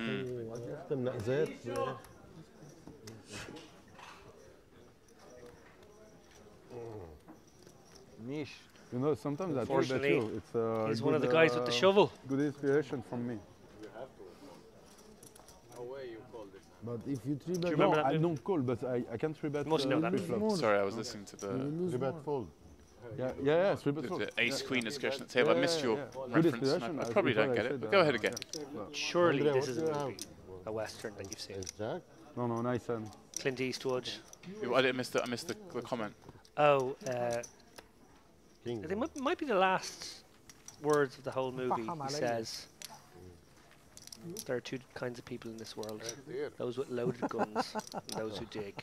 Niche. You know, sometimes I think that Unfortunately, it's he's one of the guys with the shovel. Good inspiration from me. But if you three bet, remember No, that I move? don't call, but I can 3-bet. Must know that. pre-flop. Sorry, I was listening to the 3-bet fold. Yeah, 3-bet fold. ace-queen discussion at the table. I missed your Good reference. inspiration. I probably don't get it, but go ahead again. Surely this is a movie, a western that you've seen. No, nice hand. Clint Eastwood. I didn't miss the comment. Oh, they might be the last words of the whole movie. He says, there are 2 kinds of people in this world. Those with loaded guns and those who dig.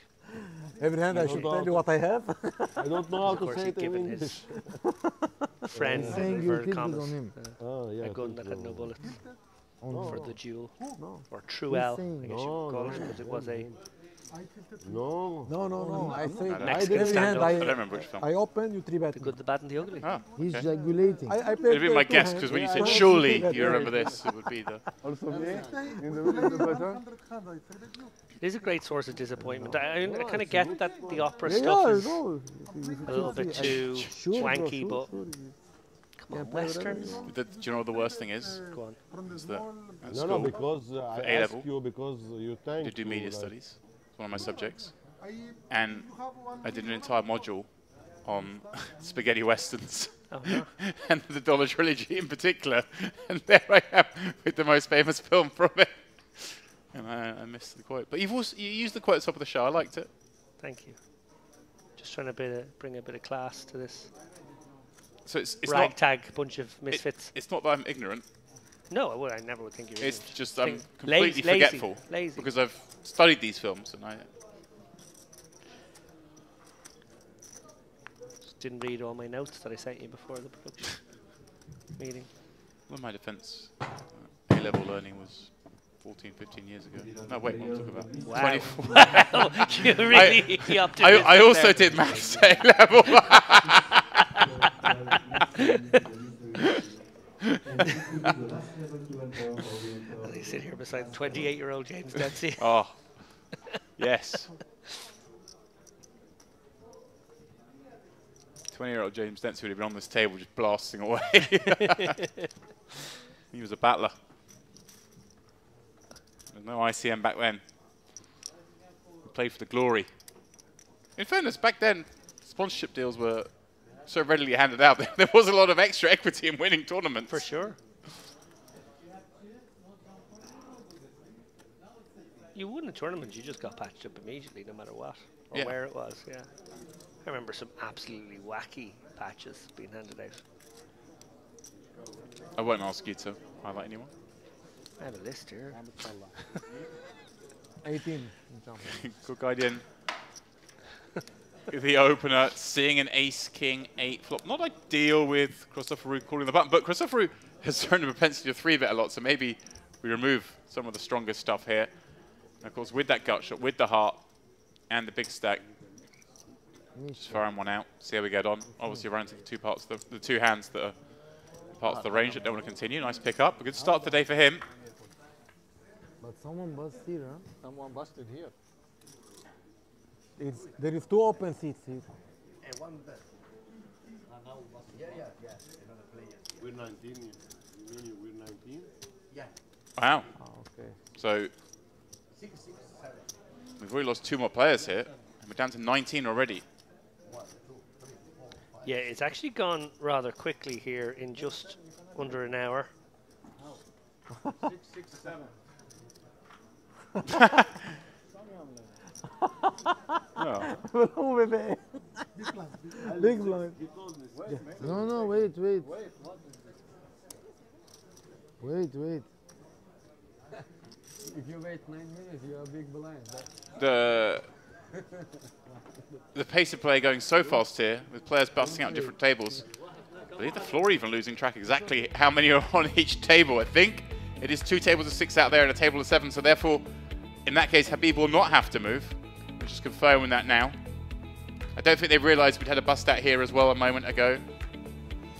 every hand I should tell you what I have. I don't know how Of to course, say he'd it in given English. his friend, Saying you inverted killed commas, on him. Oh, yeah, a gun that had no bullets for the duel. Or true L, I guess you would call it, because it was a... No. No. I say Mexican every hand standoff. I don't I remember which film. open, you three bet. The good, the bad, and the ugly. Oh, He's okay. regulating. I It'd be my guess, because when you said surely you remember this, it would be the... Also me, in the middle of the button. It is a great source of disappointment. I kind of get that the opera stuff is a little bit too swanky, but come on, westerns. Do you know what the worst thing is? Go on. Is that at No, school, because I A-level, asked you because you I thank did do you, media like- studies. It's one of my subjects. And I did an entire module on spaghetti westerns. Oh, no. And the Dollar Trilogy in particular. And there I am with the most famous film from it. And I missed the quote. But you used the quote at the top of the show. I liked it. Thank you. Just trying to bring a bit of class to this So it's ragtag bunch of misfits. It's not that I'm ignorant. No, I never would think you're. It's ignorant. just I'm completely forgetful because I've studied these films and I just didn't read all my notes that I sent you before the production meeting. well, my defence A-level learning was 14, 15 years ago. No, wait, what am I talking about? Wow. 24. Wow, you're really optimistic. I also there. did maths A-level. And they sit here beside 28-year-old James Dempsey. Oh, yes. 20-year-old James Dempsey would have been on this table just blasting away. He was a battler. There's no ICM back then. He played for the glory. In fairness, back then, sponsorship deals were so readily handed out. There was a lot of extra equity in winning tournaments. For sure. You won a tournament, you just got patched up immediately, no matter what, or Yeah. where it was, yeah. I remember some absolutely wacky patches being handed out. I won't ask you to highlight anyone. I have a list here. 18. Good guardian. The opener, seeing an ace-king 8 flop. Not ideal with Christopher calling the button, but Christopher has shown a propensity to 3-bet a lot, so maybe we remove some of the strongest stuff here. And of course, with that gut shot, with the heart, and the big stack, just firing one out, see how we get on. Obviously, we're into the two parts, the two hands that are parts of the range that don't want to continue. Nice pick up. A good start today for him. But someone busted here, huh? Someone busted here. There is 2 open seats here. And one bet. Yeah. Another player. We're 19. Meaning we're 19. Yeah. Wow. Oh, okay. So 6, 7. we've already lost 2 more players here, and we're down to 19 already. 1, 2, 3, 4, 5. Yeah, it's actually gone rather quickly here in just under an hour. 6, 7. No, baby. Big blind. No, wait. Wait. If you wait 9 minutes, you are big blind. The pace of play going so fast here, with players busting out different tables. I believe the floor even losing track exactly how many are on each table. I think it is 2 tables of 6 out there and a table of 7, so therefore, in that case, Habib will not have to move. We're just confirming that now. I don't think they realised we'd had a bust out here as well a moment ago.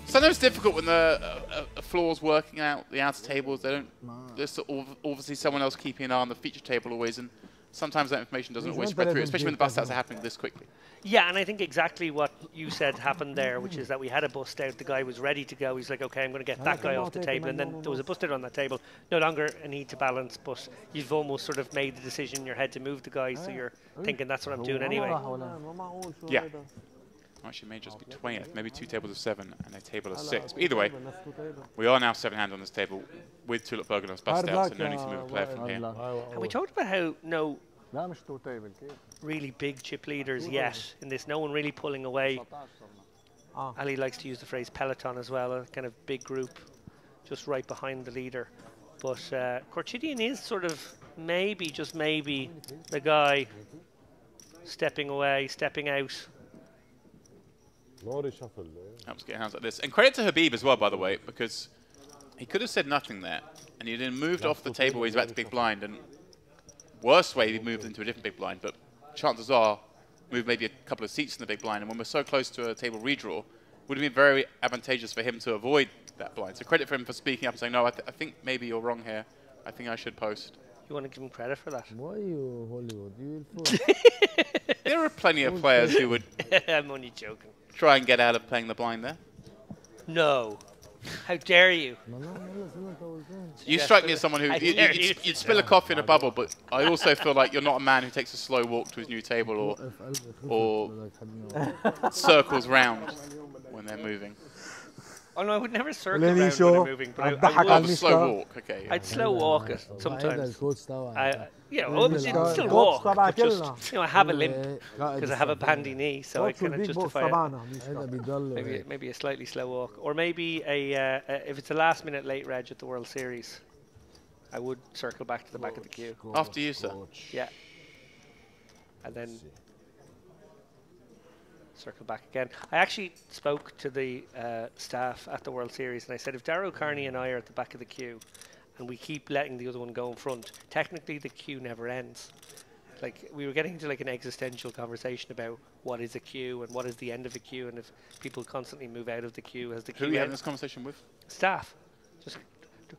Sometimes it's difficult when the floor's working out the outer tables. They don't. There's obviously someone else keeping an eye on the feature table always, and sometimes that information doesn't always spread through, especially when the bust outs are happening this quickly. Yeah, and I think exactly what you said happened there, which is that we had a bust out. The guy was ready to go. He's like, okay, I'm going to get that guy off the table. And then there was a bust out on that table. No longer a need to balance, but you've almost sort of made the decision in your head to move the guy, so you're thinking that's what I'm doing anyway. Yeah. Actually, may just be 20. Maybe 2 tables of 7 and a table of 6. But either way, we are now 7-hand on this table with Tulip Bergen's bust out, so no need to move a player from here. And we talked about how no really big chip leaders yet in this. No one really pulling away. Ali likes to use the phrase peloton as well, a kind of big group just right behind the leader. But Korchidian is sort of maybe, just maybe, the guy stepping away, stepping out. No reshuffle. Helps get hands like this. And credit to Habib as well, by the way, because he could have said nothing there, and he then moved off the table where he's about to big blind, and worst way he moved into a different big blind, but chances are move maybe a couple of seats in the big blind, and when we're so close to a table redraw, would have been very advantageous for him to avoid that blind. So credit for him for speaking up and saying, no, I think maybe you're wrong here. I think I should post. You want to give him credit for that? Why you Hollywood? You will fall. There are plenty of players who would I'm only joking. try and get out of playing the blind there. No. How dare you? You strike me as someone who you'd spill a coffee in a bubble, but I also feel like you're not a man who takes a slow walk to his new table or circles round when they're moving. Oh no, I would never circle Lenny around show. when I'm moving, but I الضحك Oh, على would. the slow المشتاق. walk. Okay. I'd slow walk it هيدا sometimes. الكوتش تبعي. Yeah, obviously الكوتش still الكوتش walk, تبع but just, كلنا. you know, I have a limp because I have a bandy knee, so I كوتش kind of البيج بوس justify it. تبعنا هيدا مشتاق. بيضل Maybe a slightly slow walk, or maybe if it's a last minute late reg at the World Series, I would circle back to the back of the queue. After you, sir. Yeah, and then circle back again. I actually spoke to the staff at the World Series, and I said if Darrow Carney and I are at the back of the queue, and we keep letting the other one go in front, technically the queue never ends. Like, we were getting into like an existential conversation about what is a queue and what is the end of a queue, and if people constantly move out of the queue as the Who queue are you having ends. this conversation with? Staff. Just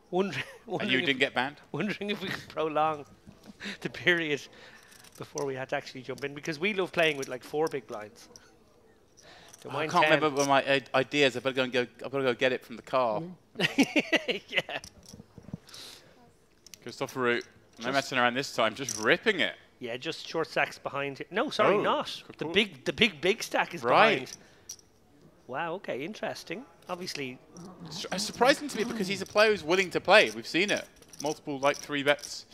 wondering, And you didn't get banned? wondering if we could prolong the period before we had to actually jump in, because we love playing with like 4 big blinds. Don't I mind can't 10. remember what my ideas. I've got to go get it from the car. Yeah. Christopher Root, no messing around this time, just ripping it. Yeah, just short stacks behind it. No, sorry, Oh, not. The cool. big stack is Right. behind. Wow, okay, interesting. Obviously, It's surprising to me because he's a player who's willing to play. We've seen it. Multiple, like, 3 bets.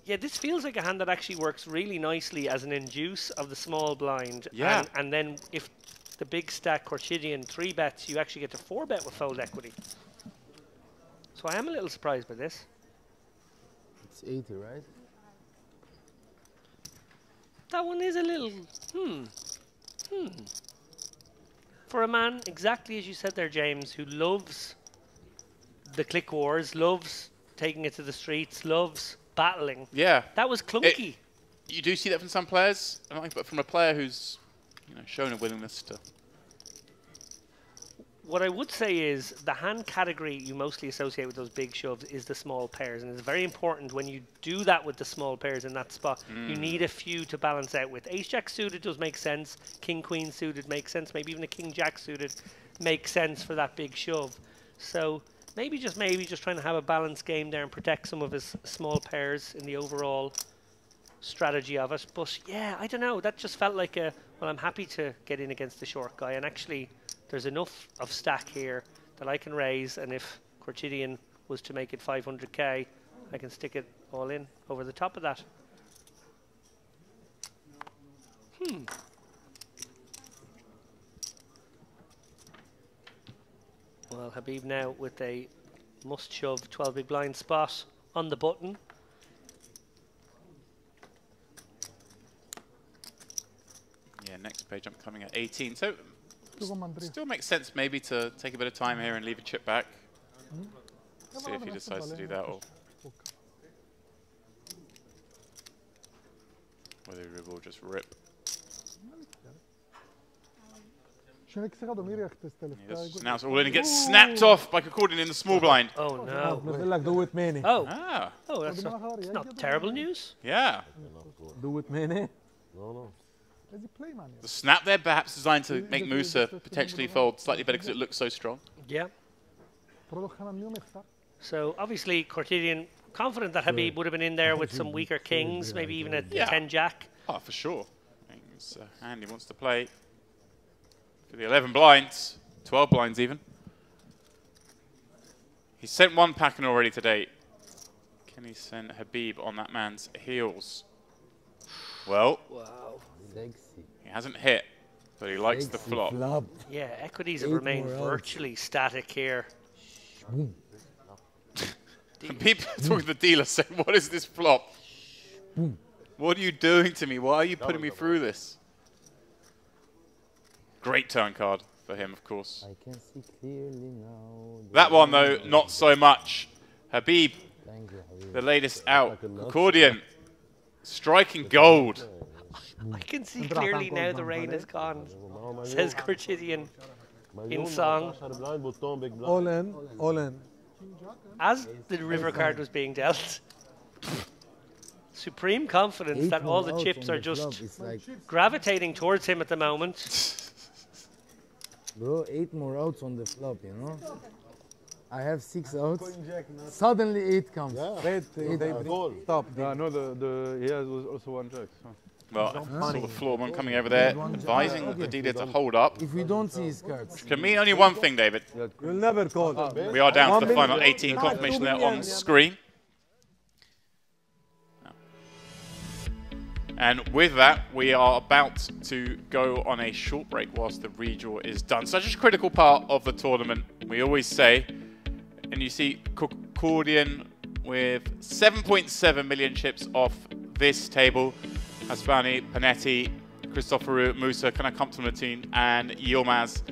yeah, this feels like a hand that actually works really nicely as an induce of the small blind. Yeah. And then if the big stack Corchidian 3 bets, you actually get to 4 bet with fold equity. So I am a little surprised by this. It's 80, right? That one is a little, For a man, exactly as you said there, James, who loves the click wars, loves taking it to the streets, loves battling. Yeah. That was clunky. You do see that from some players, but from a player who's shown a willingness to. What I would say is the hand category you mostly associate with those big shoves is the small pairs, and it's very important when you do that with the small pairs in that spot. You need a few to balance out with. Ace-Jack suited does make sense, King-Queen suited makes sense, maybe even a King-Jack suited makes sense for that big shove. So maybe just trying to have a balanced game there and protect some of his small pairs in the overall strategy of it. But yeah, I don't know, that just felt like well, I'm happy to get in against the short guy, and actually there's enough of stack here that I can raise, and if Corchidian was to make it 500k, I can stick it all in over the top of that. Well, Habib now with a must shove 12 big blind spot on the button. Yeah, next page I'm coming at 18. So still makes sense maybe to take a bit of time here and leave a chip back. See if he decides to do that, or whether he will just rip. He just now it's all in and gets snapped off by Concordian in the small blind. Oh no. بنزل لك do it many. Oh, Ah, that's not terrible news. yeah. Do it many. The snap there perhaps designed to make Musa potentially fold slightly better because it looks so strong. Yeah. So obviously Corchidian confident that Habib would have been in there with some weaker kings, maybe even a Yeah. 10 jack. Oh, for sure. It's a hand he wants to play. For the 11 blinds, 12 blinds even. He's sent 1 pack-in already to date. Can he send Habib on that man's heels? Well, Wow. Sexy. he hasn't hit, but he likes the flop. Flop. Yeah, equities have 8 remained more outs. virtually static here. And people talking to the dealer saying, what is this flop? What are you doing to me? Why are you putting me through this? Great turn card for him, of course. I can see clearly now. That one, though, not so much. Habib, Thank you, Habib. the latest out. Accordion, striking gold. I can see clearly now the rain is gone, says Corchidian in song, All in, all in. as the river card was being dealt. Supreme confidence 8 that all more the outs chips on are the flop. just It's like, gravitating towards him at the moment. bro, 8 more outs on the flop, you know? I have 6 outs. Suddenly 8 comes. Wait, Eight they out. stop. No, he has also 1 jack. So. Well, I saw the floorman coming over there, advising the dealer to hold up. If we don't see his cards. Can mean only one thing, David. You'll never call. We are down to the final 18 confirmation there on screen. And with that, we are about to go on a short break whilst the redraw is done. Such a critical part of the tournament, we always say. And you see Cordian with 7.7 million chips off this table. Hasbani, Panetti, Christoforou, Musa, kind of comfortable team, and Yilmaz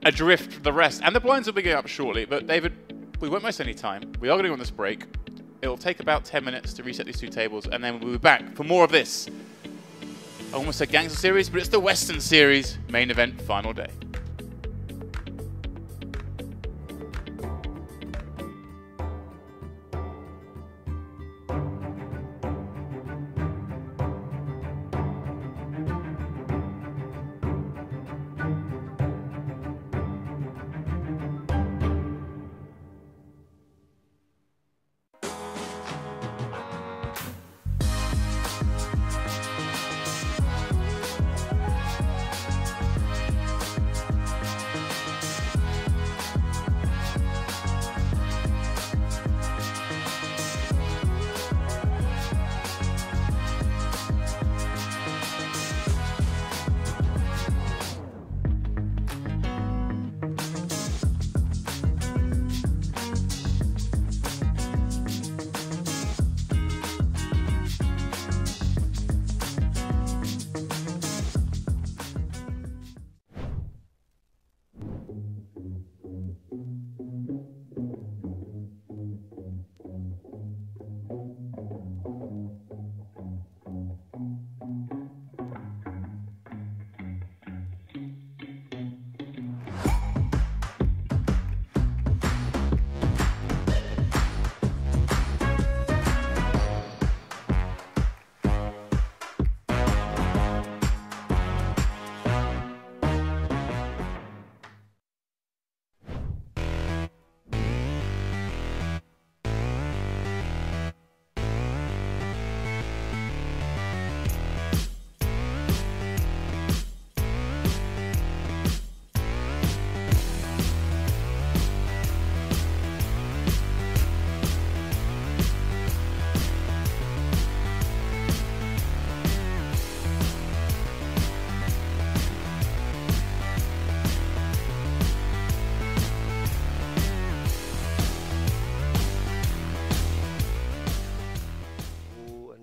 adrift from the rest. And the blinds will be going up shortly, but David, we won't waste any time. We are going to go on this break. It'll take about 10 minutes to reset these two tables, and then we'll be back for more of this. I almost said Gangster Series, but it's the Western Series main event final day.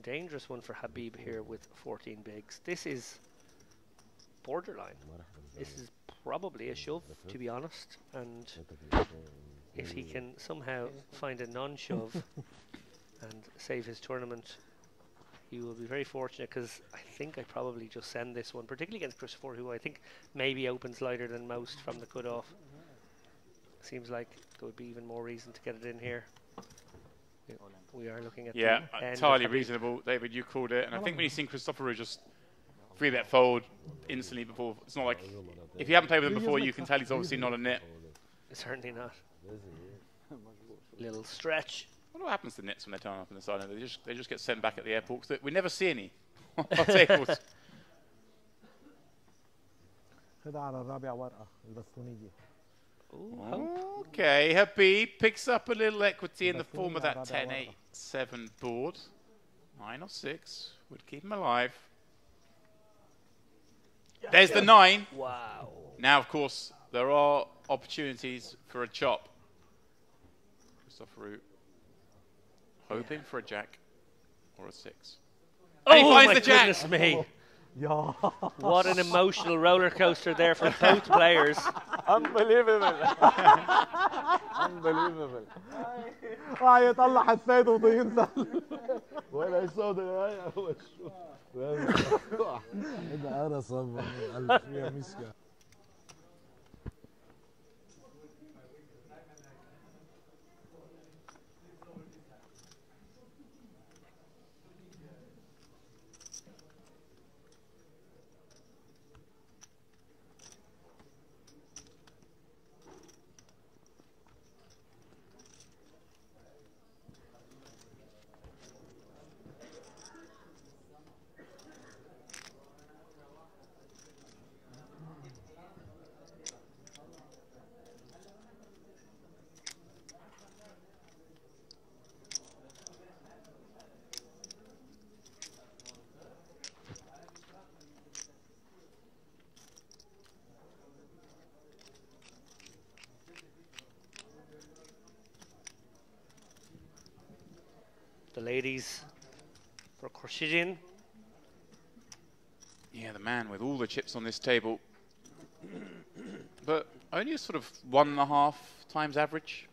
Dangerous one for Habib here with 14 bigs. This is borderline. This is probably a shove, to be honest. And if he can somehow find a non-shove and save his tournament, he will be very fortunate, because I think I probably just send this one, particularly against Christopher, who I think maybe opens lighter than most from the cutoff. Seems like there would be even more reason to get it in here. We are looking at entirely reasonable. David, you called it, and I think when you've seen Christopherou just free that fold instantly before, it's not like, if you haven't played with him before, you can tell he's obviously not a nit. Certainly not. Little stretch. I wonder what happens to nits when they turn up in this island. They just get sent back at the airport, because we never see any on our tables. Okay, Habib picks up a little equity in the form of that 10-8-7 board. 9 or 6 would keep him alive. There's the 9. Wow. Now, of course, there are opportunities for a chop. Christopherou hoping for a jack or a 6. Oh, and he finds my the jack. Goodness me. What an emotional roller coaster there for both players. Unbelievable. Unbelievable. يطلع حسيت وينزل. ولا يصوت يا هو شو. هذا أنا صبر فيها مشكلة. the ladies for Khurshidin. Yeah, the man with all the chips on this table. But only a sort of 1.5 times average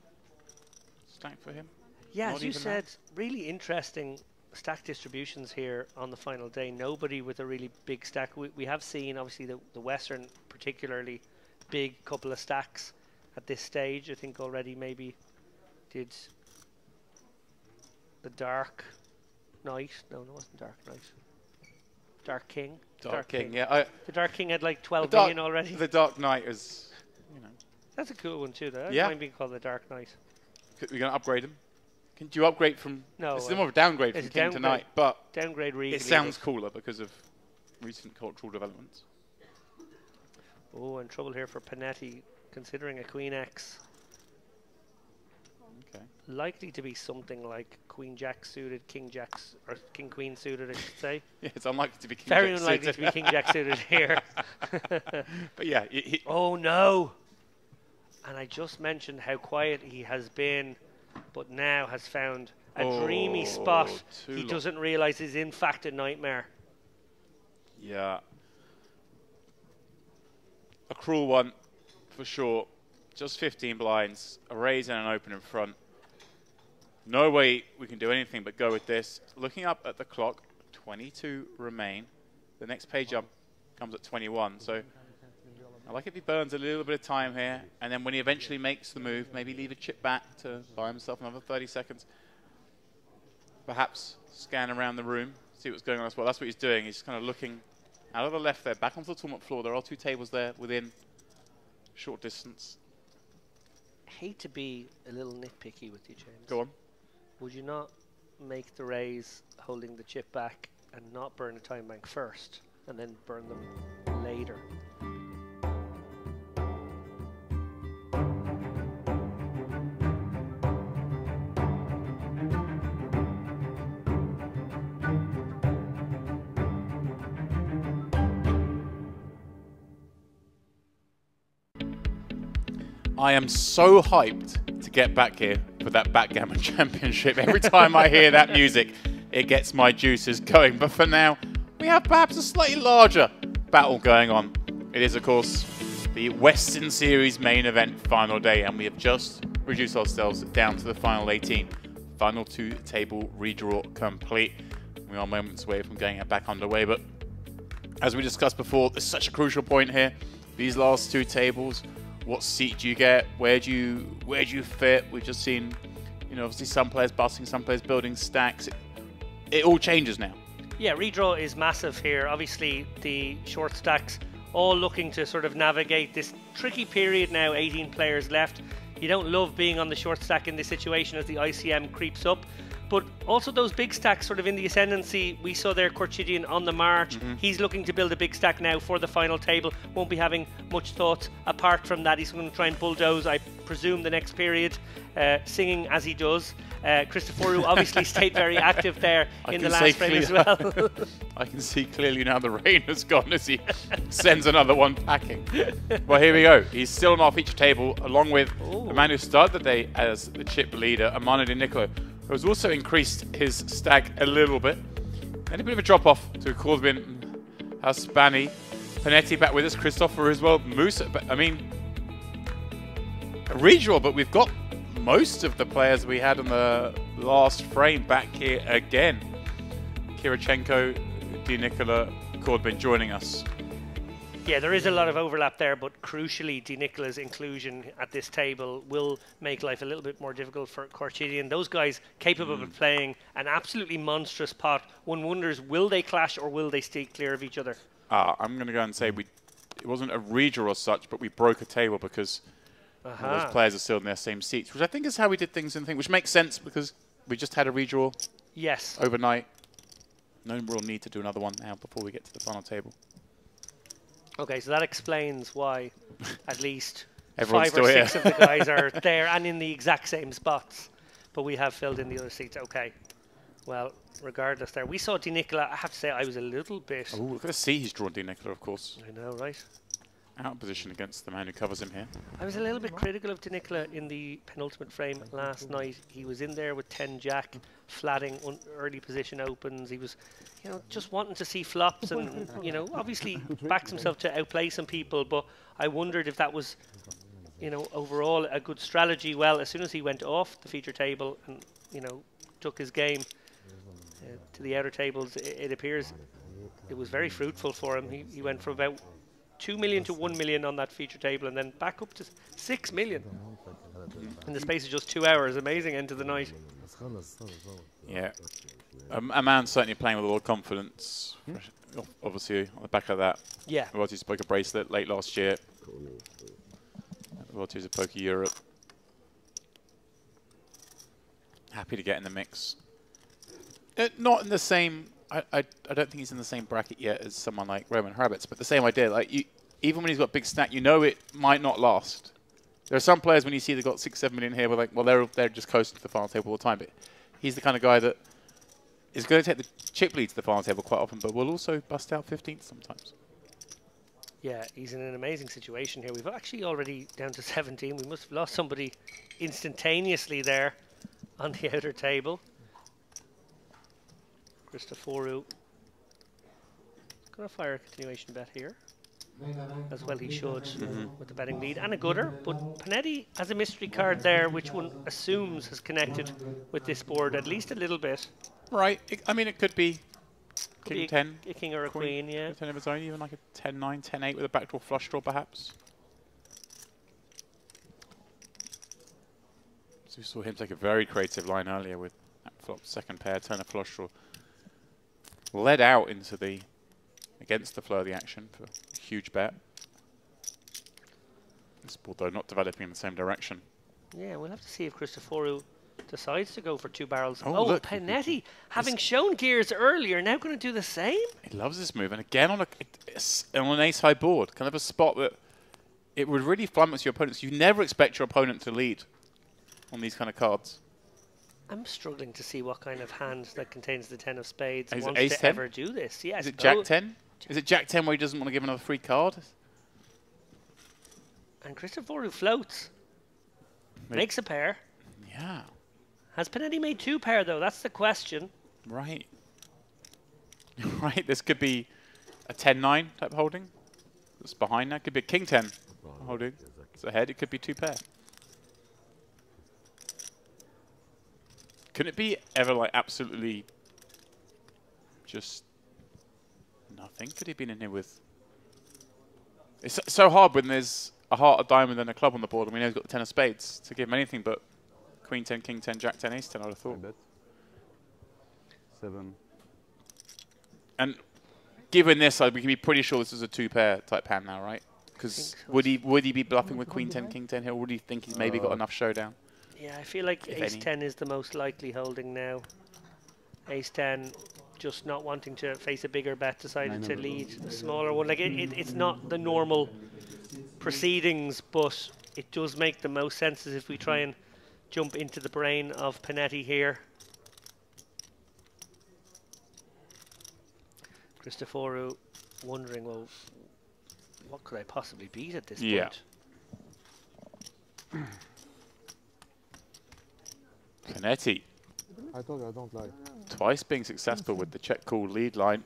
stack for him. Yeah, Not as you even said, that. really interesting stack distributions here on the final day. Nobody with a really big stack. We have seen, obviously, the Western particularly big couple of stacks at this stage. I think already maybe did the Dark Knight. No, it wasn't Dark Knight. Dark King. Dark King, yeah. The Dark King had like 12 Dark- million already. The Dark Knight is, you know. That's a cool one too, though. I Yeah. don't mind being called the Dark Knight. We're going to upgrade him. Do you upgrade from... No. It's more of a downgrade it's from a King to downgrade. Knight, but Downgrade Regal. it sounds cooler because of recent cultural developments. Oh, and trouble here for Panetti, considering a Queen X. Okay. Likely to be something like Queen Jack suited, King Jack's, or King Queen suited, I should say. Yeah, it's unlikely to be King Very Jack unlikely suited. to be King Jack suited here. But yeah, Oh no! And I just mentioned how quiet he has been, but now has found a dreamy spot too he long. doesn't realise is in fact a nightmare. Yeah. A cruel one, for sure. Just 15 blinds, a raise and an open in front. No way we can do anything but go with this. Looking up at the clock, 22 remain. The next page up comes at 21. So I like if he burns a little bit of time here, and then when he eventually makes the move, maybe leave a chip back to buy himself another 30 seconds. Perhaps scan around the room, see what's going on as well. That's what he's doing. He's kind of looking out of the left there, back onto the tournament floor. There are 2 tables there within short distance. Hate to be a little nitpicky with you, James. Go on. Would you not make the raise holding the chip back and not burn a time bank first and then burn them later? I am so hyped to get back here for that backgammon championship. Every time I hear that music, it gets my juices going. But for now, we have perhaps a slightly larger battle going on. It is, of course, the Western Series main event final day, and we have just reduced ourselves down to the final 18. Final 2 table redraw complete. We are moments away from getting it back underway, but as we discussed before, there's such a crucial point here. These last 2 tables. What seat do you get? Where do you fit? We've just seen, you know, obviously some players busting, some players building stacks. It all changes now. Yeah, redraw is massive here. Obviously, the short stacks all looking to sort of navigate this tricky period now. 18 players left. You don't love being on the short stack in this situation as the ICM creeps up. But also those big stacks sort of in the ascendancy. We saw there Khurshidin on the march. He's looking to build a big stack now for the final table. Won't be having much thought apart from that. He's going to try and bulldoze, I presume, the next period, singing as he does. Christopheru obviously stayed very active there in the last frame as well. I can see clearly now the rain has gone as he sends another one packing. Well, here we go. He's still on off each table, along with the man who started the day as the chip leader, Amano Di Nicolo, who has also increased his stack a little bit. And a bit of a drop-off to Corbin, Haspani, Panetti back with us, Christopher as well, Musa. But, I mean, a redraw, but we've got most of the players we had in the last frame back here again. Kirichenko, Di Nicola, Corbin joining us. Yeah, there is a lot of overlap there, but crucially, Di Nicola's inclusion at this table will make life a little bit more difficult for Khurshidin. Those guys capable of playing an absolutely monstrous pot. One wonders, will they clash or will they stay clear of each other? I'm going to go and say it wasn't a redraw as such, but we broke a table because all those players are still in their same seats, which I think is how we did things in the thing, which makes sense because we just had a redraw overnight. No real need to do another one now before we get to the final table. Okay, so that explains why at least Everyone's 5 or still 6 of the guys are there and in the exact same spots, but we have filled in the other seats. Okay, well, regardless there. We saw Di Nicola, I have to say I was a little bit... Oh, look at the C he's drawn Di Nicola, of course. I know, right? out of position against the man who covers him here. I was a little bit critical of Nicola in the penultimate frame last night. He was in there with 10 jack, flatting early position opens. He was, you know, just wanting to see flops and, you know, obviously backs himself to outplay some people, but I wondered if that was, you know, overall a good strategy. Well, as soon as he went off the feature table and, you know, took his game to the outer tables, it appears it was very fruitful for him. He went from about 2 million to 1 million on that feature table and then back up to 6 million in the space of just 2 hours. Amazing end to the night. Yeah, a man certainly playing with a lot of confidence. Obviously, on the back of that, Yeah. Royalties Poker bracelet late last year. Royalties of Poker Europe. Happy to get in the mix. Not in the same. I don't think he's in the same bracket yet as someone like Roman Hrabets, but the same idea. Like even when he's got big stack, you know it might not last. There are some players when you see they've got 6, 7 million here, we're like, well, they're just coasting to the final table all the time. But he's the kind of guy that is going to take the chip lead to the final table quite often, but will also bust out 15th sometimes. Yeah, he's in an amazing situation here. We've actually already down to 17. We must have lost somebody instantaneously on the outer table. Christoforu going to fire a continuation bet here. As well he should, with the betting lead and a gutter. But Panetti has a mystery card there, which one assumes has connected with this board at least a little bit. Right. I mean, it could be King 10. A king or a queen, yeah. 10 of his own, even like a 10-9, 10-8 with a backdoor flush draw, perhaps. So we saw him take a very creative line earlier with that flop second pair, turn a flush draw. Led out into the against the flow of the action for a huge bet. This board, though, not developing in the same direction. Yeah, we'll have to see if Christoforu decides to go for 2 barrels. Oh, Oh, look. Panetti, having shown gears earlier, now going to do the same? He loves this move, and again on an ace-high board, kind of a spot that it would really flummox your opponents. You never expect your opponent to lead on these kind of cards. I'm struggling to see what kind of hand that contains the 10 of spades Is it wants ace to 10? ever do this. Yes. Is it Jack 10? Is it Jack 10 where he doesn't want to give another free card? And Christoforu floats. Makes a pair. Yeah. Has Panetti made 2 pair, though? That's the question. Right. Right, this could be a 10-9 type holding. That's behind that. Could be a King 10 holding. It's ahead. It could be 2 pair. Couldn't it be ever like absolutely just nothing? Could he have been in here with... It's so hard when there's a heart, a diamond, and a club on the board, and we know he's got the 10 of spades to give him anything but Queen 10, King 10, Jack 10, Ace 10, I would have thought. Bet. 7. And given this, we can be pretty sure this is a 2-pair type hand now, right? Because would he be bluffing with Queen 10, King 10 here, or would he think he's maybe got enough showdown? Yeah, I feel like If Ace any. 10 is the most likely holding now. Ace 10 just not wanting to face a bigger bet, decided to lead a smaller one. Like it's not the normal proceedings, but it does make the most sense as if we try and jump into the brain of Panetti here. Christoforu wondering, well, what could I possibly beat at this point? Panetti, I told you I don't like. twice being successful with the check call lead line.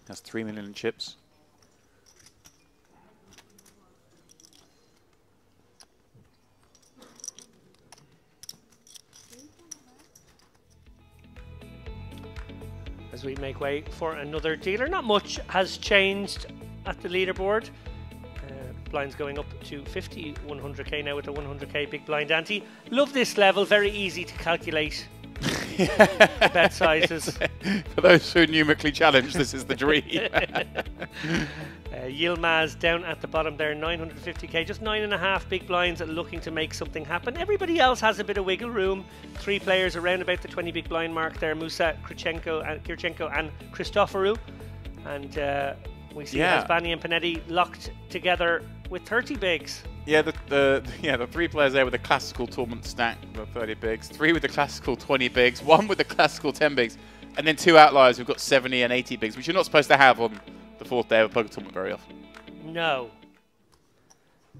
Has 3 million in chips. As we make way for another dealer. Not much has changed at the leaderboard. Blinds going up to 50, 100k now with the 100k big blind ante. Love this level, very easy to calculate the bet sizes. For those who are numerically challenged, this is the dream. Yilmaz down at the bottom there, 950k, just 9.5 big blinds looking to make something happen. Everybody else has a bit of wiggle room. 3 players around about the 20 big blind mark there, Musa, Kirchenko and Christoforu. And we see Hasbani and Panetti locked together with 30 bigs. Yeah, the 3 players there with the classical tournament stack, the 30 bigs, 3 with the classical 20 bigs, 1 with the classical 10 bigs, and then 2 outliers who've got 70 and 80 bigs, which you're not supposed to have on the 4th day of a poker tournament very often. No.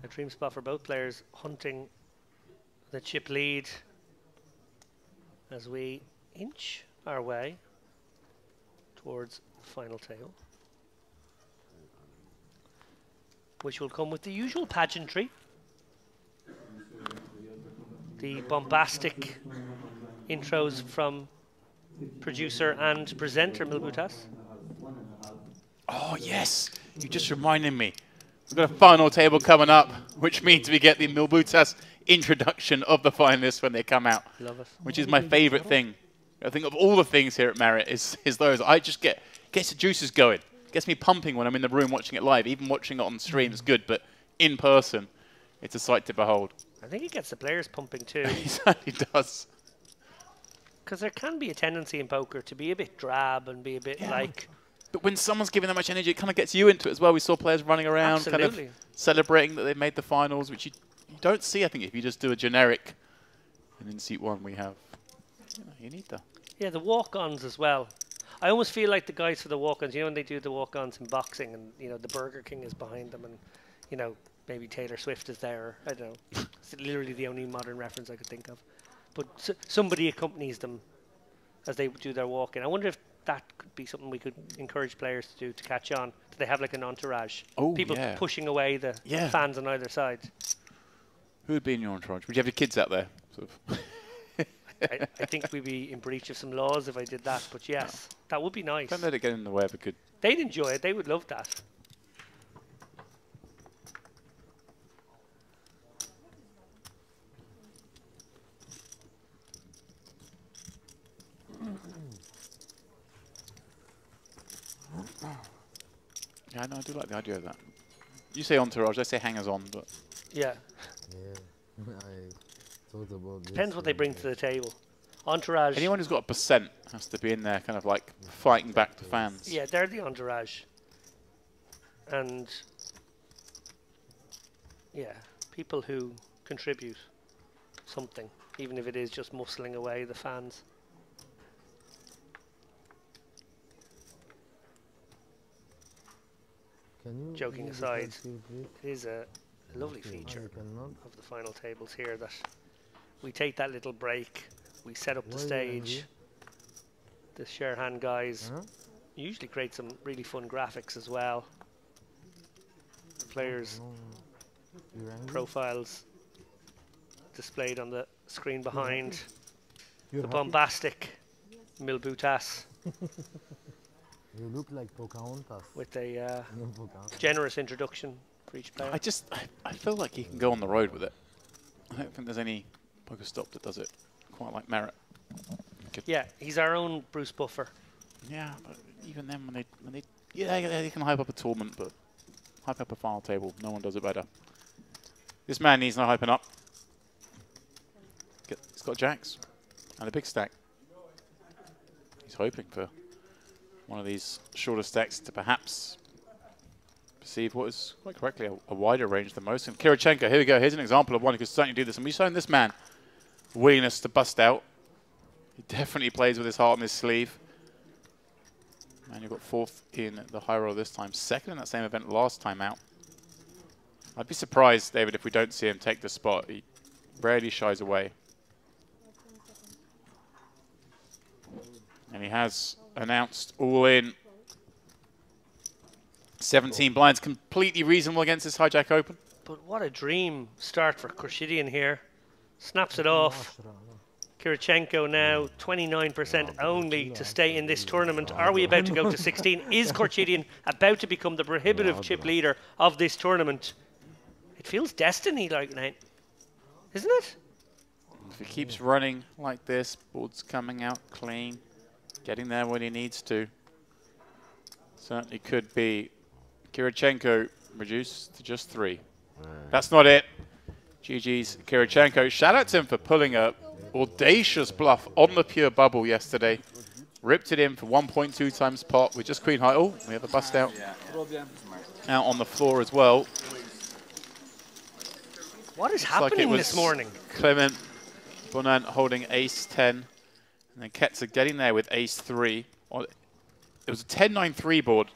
A dream spot for both players hunting the chip lead as we inch our way towards the final table, which will come with the usual pageantry. The bombastic intros from producer and presenter Milbutas. Oh, yes. You just reminded me. We've got a final table coming up, which means we get the Milbutas introduction of the finalists when they come out. Love it. Which is my favorite thing. I think of all the things here at Merit is those. I just gets the juices going. Gets me pumping when I'm in the room watching it live. Even watching it on stream is good, but in person, it's a sight to behold. I think it gets the players pumping too. He certainly does. Because there can be a tendency in poker to be a bit drab and be a bit like... But when someone's giving that much energy, it kind of gets you into it as well. We saw players running around, kind of celebrating that they made the finals, which you don't see, I think, if you just do a generic. And in seat 1 we have... You need that. Yeah, the walk-ons as well. I almost feel like the guys for the walk-ons, you know, when they do the walk-ons in boxing and, you know, the Burger King is behind them and, you know, maybe Taylor Swift is there. I don't know. It's literally the only modern reference I could think of. But somebody accompanies them as they do their walk-in. I wonder if that could be something we could encourage players to do to catch on. Do they have like an entourage? Oh, people pushing away the fans on either side. Who would be in your entourage? Would you have your kids out there? Sort of? I think we'd be in breach of some laws if I did that, but yes, that would be nice. Don't let it get in the way of a good... They'd enjoy it. They would love that. Yeah, no, I do like the idea of that. You say entourage, I say hangers-on, but... Yeah. Yeah, I thought about this. Depends what they bring to the table. Entourage. Anyone who's got a percent has to be in there kind of like fighting back the fans. Yeah, they're the entourage. And, yeah, people who contribute something, even if it is just muscling away the fans. Joking aside, it is a lovely feature of the final tables here that we take that little break, we set up the stage, the share hand guys usually create some really fun graphics as well. The players' profiles displayed on the screen behind. The bombastic Milbutas. You look like Pocahontas. With a generous introduction for each player. I feel like he can go on the road with it. I don't think there's any poker stop that does it quite like Merit. Yeah, he's our own Bruce Buffer. Yeah, but even then when they they can hype up a tournament, but hype up a final table, no one does it better. This man needs no hyping up. He's got jacks and a big stack. He's hoping for one of these shorter stacks to perhaps perceive what is quite correctly a wider range than most. And Kirichenko, here we go. Here's an example of one who could certainly do this. And we've shown this man willingness to bust out. He definitely plays with his heart on his sleeve. And you got 4th in the high roll this time. 2nd in that same event last time out. I'd be surprised, David, if we don't see him take the spot. He rarely shies away. And he has announced all in. 17 blinds, completely reasonable against this hijack open. But what a dream start for Khurshidyan here. Snaps it off. Kirichenko now 29% only to stay in this tournament. Are we about to go to 16? Is Khurshidyan about to become the prohibitive chip leader of this tournament? It feels destiny-like now, isn't it? If he keeps running like this, board's coming out clean, getting there when he needs to. Certainly could be. Kirichenko reduced to just 3. That's not it. GG's Kirichenko. Shout out to him for pulling a audacious bluff on the pure bubble yesterday. Ripped it in for 1.2 times pot with just queen high. Oh, we have a bust out. Out on the floor as well. What is happening this morning? Clement Bonan holding ace-10. And then Ketzer getting there with ace-3. It was a 10-9-3 board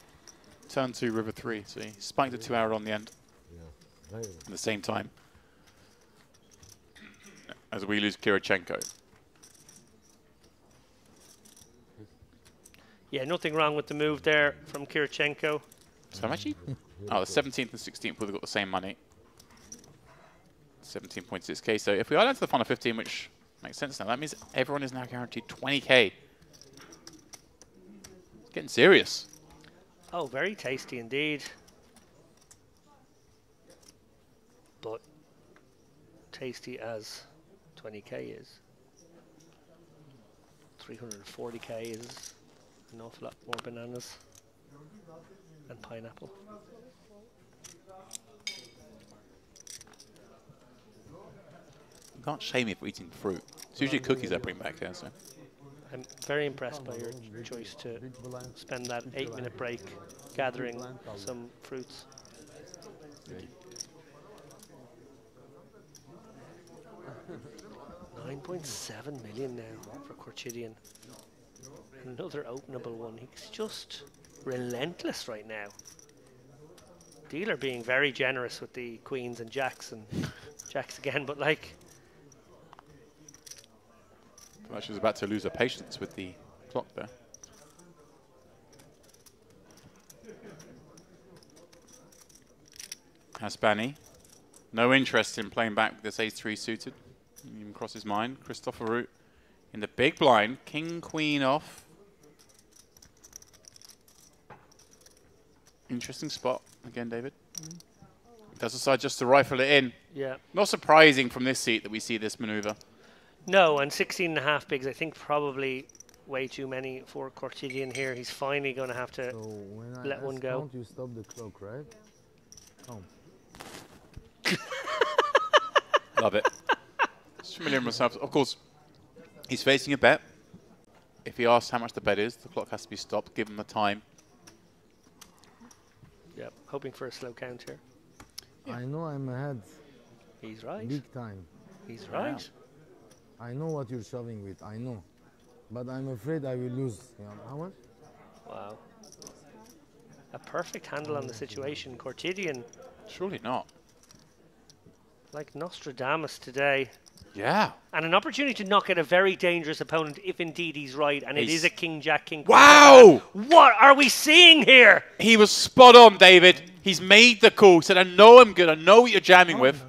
turn 2, river 3. So he spiked the 2-hour on the end Yeah. Very at the same time as we lose Kirichenko. Yeah, nothing wrong with the move there from Kirichenko. So I'm actually... Oh, the 17th and 16th would have got the same money. 17.6k. So if we are down to the final 15, which makes sense now, that means everyone is now guaranteed 20k. It's getting serious. Oh, very tasty indeed. But tasty as 20k is. 340k is an awful lot more bananas and pineapple. You can't shame me for eating fruit. It's usually cookies I bring back here, so. I'm very impressed by your choice to spend that 8-minute break gathering some fruits. 9.7 million now for Corchidian. Another openable one. He's just relentless right now. Dealer being very generous with the queens and jacks again, but like... I thought she was about to lose her patience with the clock there. Haspani. No interest in playing back with this ace-3 suited. Didn't even cross his mind. Christopher Root in the big blind. King, queen off. Interesting spot again, David. Does decide just to rifle it in. Yeah. Not surprising from this seat that we see this maneuver. No, and 16.5 bigs, I think probably way too many for Corchidian here. He's finally going to have to when I let one go. Count, you stop the clock, right? Count. Love it. Just familiar with myself. Of course, he's facing a bet. If he asks how much the bet is, the clock has to be stopped. Give him the time. Yep, hoping for a slow count here. Yeah. I know I'm ahead. He's right. Big time. He's right. I know what you're shoving with. I know. But I'm afraid I will lose. You know, how much? Wow. A perfect handle on the situation. Corchidian. Surely not. Like Nostradamus today. Yeah. And an opportunity to knock out a very dangerous opponent if indeed he's right. And it is a king-jack, king. Wow! What are we seeing here? He was spot on, David. He's made the call. Said, I know I'm good. I know what you're jamming with.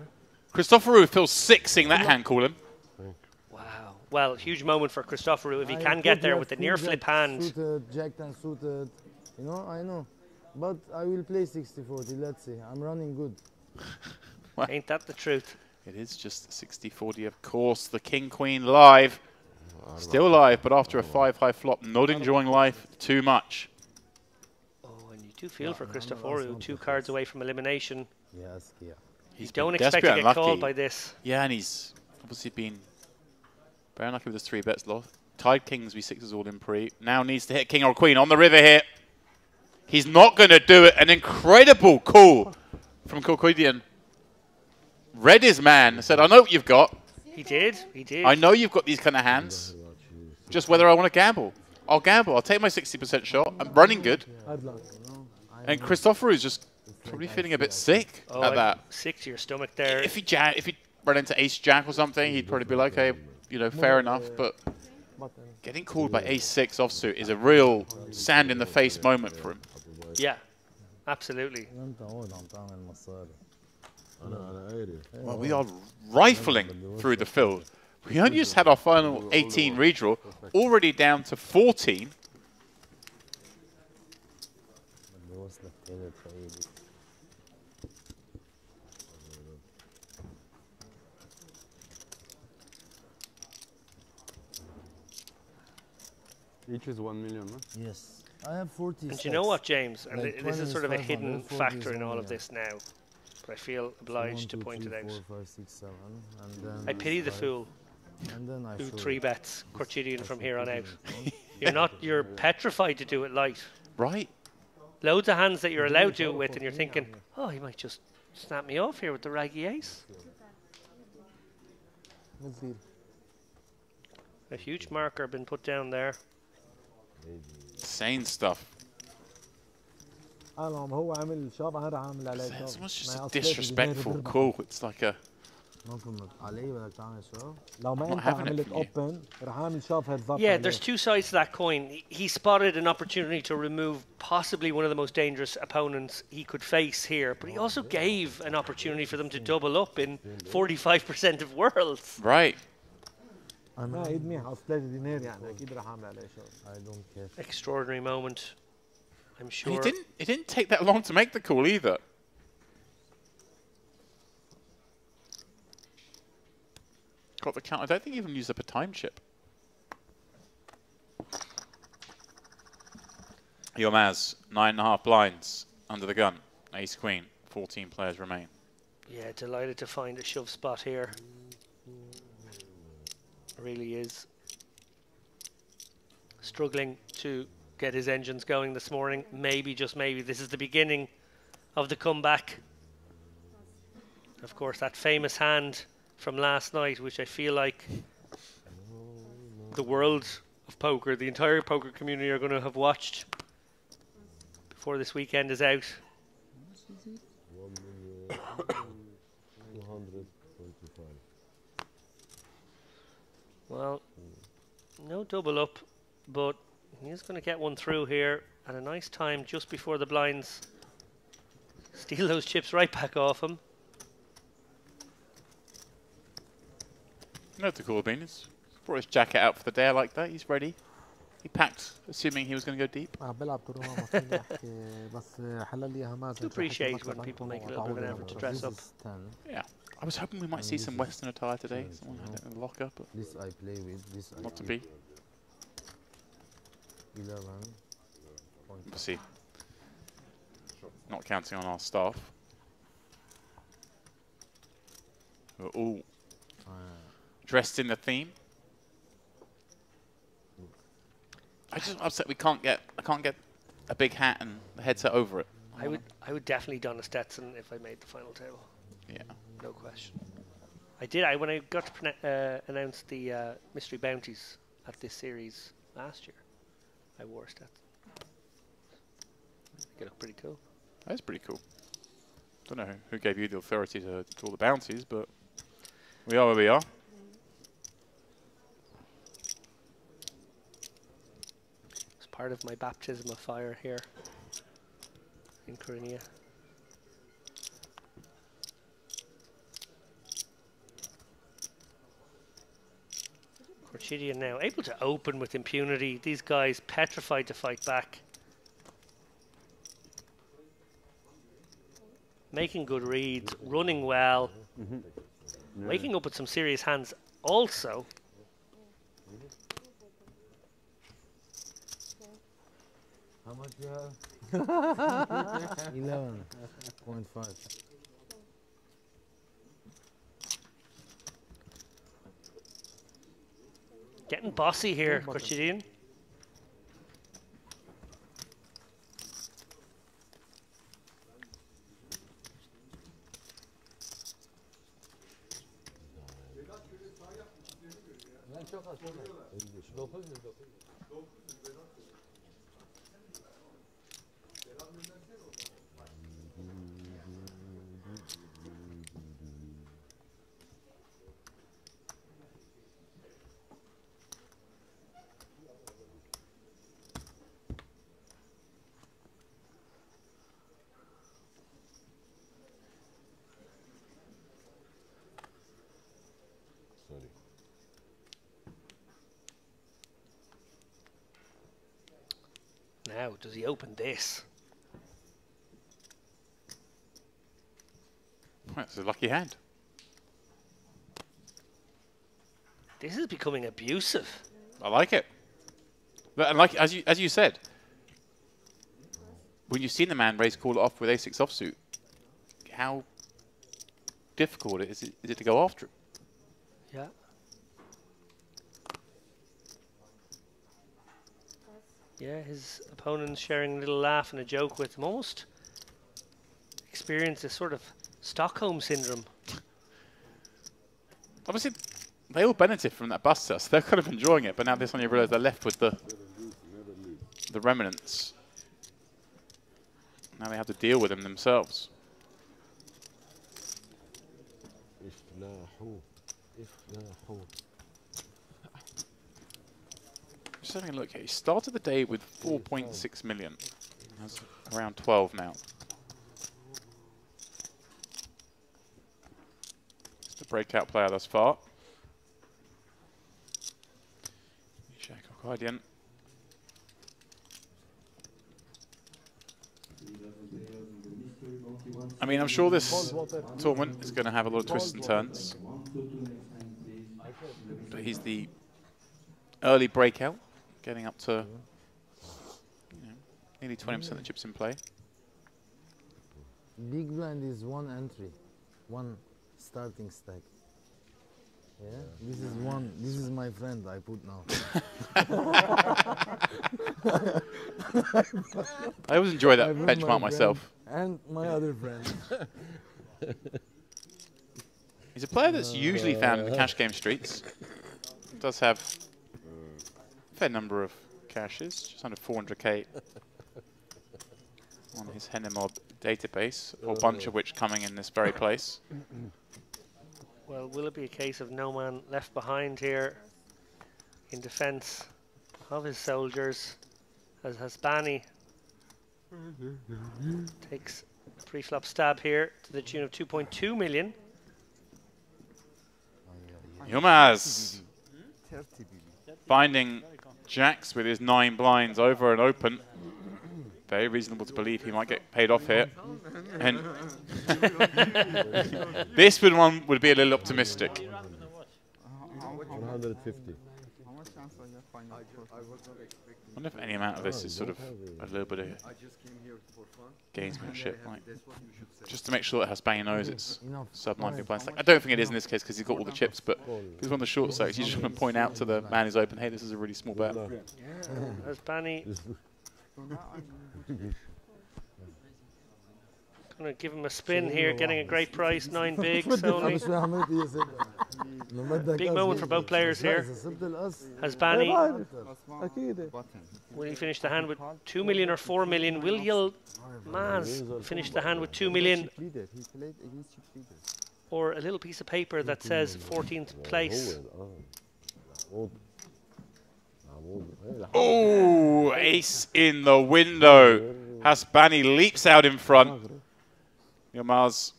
Christopher feels sick seeing that hand call him. Wow. Well, huge moment for Christopher if he can get there with the near flip hand. Suited, jack 10 suited. You know, I know. But I will play 60-40. Let's see. I'm running good. Well, ain't that the truth? It is just 60-40, of course. The king-queen live. Still live, but after a 5-high flop, not enjoying life too much. Oh, and you do feel for Christopher, 2 cards away from elimination. Yes, yeah. He's don't expect to get called by this. Yeah, and he's obviously been very unlucky with his 3 bets lost. Tied kings, v6s all in pre. Now needs to hit king or queen on the river here. He's not going to do it. An incredible call from Corchidian. Read his man, said, I know what you've got. He did, he did. I know you've got these kind of hands. Just whether I want to gamble. I'll gamble. I'll take my 60% shot. I'm running good. And Christopher is just probably feeling a bit sick at that. Sick to your stomach there. If he ran into ace-jack or something, he'd probably be like, hey, you know, fair enough. But getting called by ace-6 offsuit is a real sand-in-the-face moment for him. Yeah, absolutely. Well, we are rifling through the field. We only just had our final 18 redraw, already down to 14. Each is 1 million, huh? Yes. I have 40 And you know what, James? And like this is sort of a 500, hidden 40 factor in is all only, of this now. But I feel obliged to point it out. 4, 5, 6, 7, and then I pity the fool and then I who show 3 it. bets Corchidian from here on out. Yeah. You're petrified to do it light. Right. Loads of hands that you're allowed to do it with, and you're thinking, oh, he might just snap me off here with the raggy ace. A huge marker been put down there. Insane stuff. انا ما هو عامل شاب انا راح اعمل عليه It's شاب. almost just ما a أصليت disrespectful الجماهير call. It's like a... ممكن علي بدك تعمل شو؟ لو ما I'm not انت having it عملت from you. اوبن راح اعمل شاب هيدز اب. Yeah, there's two sides to that coin. He spotted an opportunity to remove possibly one of the most dangerous opponents he could face here, but he also gave an opportunity for them to double up in 45% of worlds. Right. ما ايد منيح اصليت دينار يعني اكيد راح اعمل عليه شاب. I don't care. Extraordinary moment, I'm And sure. it didn't take that long to make the call either. Got the count. I don't think he even used up a time chip. Yilmaz, 9.5 blinds under the gun. Ace queen. 14 players remain. Yeah, delighted to find a shove spot here. Really is. Struggling to get his engines going this morning. Maybe, just maybe, this is the beginning of the comeback. Of course, that famous hand from last night, which I feel like the world of poker, the entire poker community are going to have watched before this weekend is out. 1,225. Well, no double up, but he's going to get one through here at a nice time just before the blinds steal those chips right back off him. No, the cool bean. He's brought his jacket out for the day. I like that. He's ready. He packed, assuming he was going to go deep. بلعب تورنمنت مصري احكي بس حلل لي هماز. Do appreciate when people make a little bit of an effort to dress up. Yeah. I was hoping we might see some Western attire today. Someone had it in the locker, but This I play with. This I not to keep. be. 11. We'll see. Not counting on our staff. We're all dressed in the theme. I just upset I can't get a big hat and the headset over it. I would definitely don a Stetson if I made the final table. Yeah. No question. I did. When I got to announce the mystery bounties at this series last year, I wore a Stetson. They look pretty cool. That is pretty cool. Don't know who gave you the authority to do all the bounties, but we are where we are. It's part of my baptism of fire here in Crimea. Corchidian now able to open with impunity. These guys petrified to fight back. Making good reads, running well. Waking up with some serious hands also. How much you have? 11.5. Getting bossy here, Corchidian. Sorry. Now, does he open this? That's a lucky hand. This is becoming abusive. I like it. But and like as you said, when you've seen the man raise call it off with a6 offsuit, how difficult is it to go after him? Yeah. Yeah, his opponent's sharing a little laugh and a joke with him. Almost experience a sort of Stockholm syndrome. Obviously, they all benefit from that bust test. They're kind of enjoying it, but now they suddenly realise they're left with the remnants. Now they have to deal with them themselves. Just having a look here. He started the day with 4.6 million. That's around 12 now. It's the breakout player thus far. Guardian. I mean, I'm sure this tournament is going to have a lot of twists and turns. But he's the early breakout, getting up to nearly 20% of the chips in play. Big blind is one entry, one starting stack. Yeah, this is one. This is my friend I put now. I always enjoy that benchmark myself. And my other friend. He's a player that's usually found in the cash game streets. Does have a fair number of caches, just under 400k on his Hennemob database, a bunch of which coming in this very place. Well, will it be a case of no man left behind here in defence of his soldiers as Hasbani takes a pre-flop stab here to the tune of 2.2 million. Yilmaz finding jacks with his 9 blinds over and open. Very reasonable to believe he might get paid off here. And this one would be a little optimistic. 150. I wonder if any amount of this is sort of a little bit of gamesmanship, like just to make sure that Hasbani knows it's sub 9 big blinds. Like, I don't think it is in this case because he's got all the chips, but he's on the short stacks. You just want to point out to the man who's open, hey, this is a really small bet. Hasbani gonna give him a spin here, getting a great price, 9 bigs only. Big moment for both players here. Hasbani, will he finish the hand with 2 million or 4 million? Will Yilmaz finish the hand with 2 million? Or a little piece of paper that says 14th place? Oh, ace in the window. Hasbani leaps out in front. Yilmaz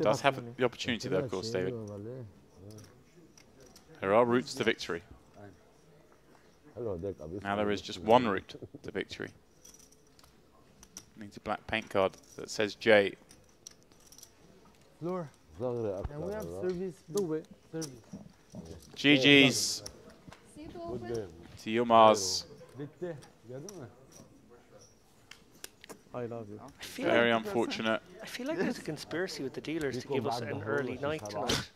does have the opportunity though, of course, David. There are routes to victory. Now there is just one route to victory. Needs a black paint card that says J. Floor. And we have service. Service. GG's to Yilmaz. I love you. Very unfortunate. I feel like there's a conspiracy with the dealers to give us an early night tonight.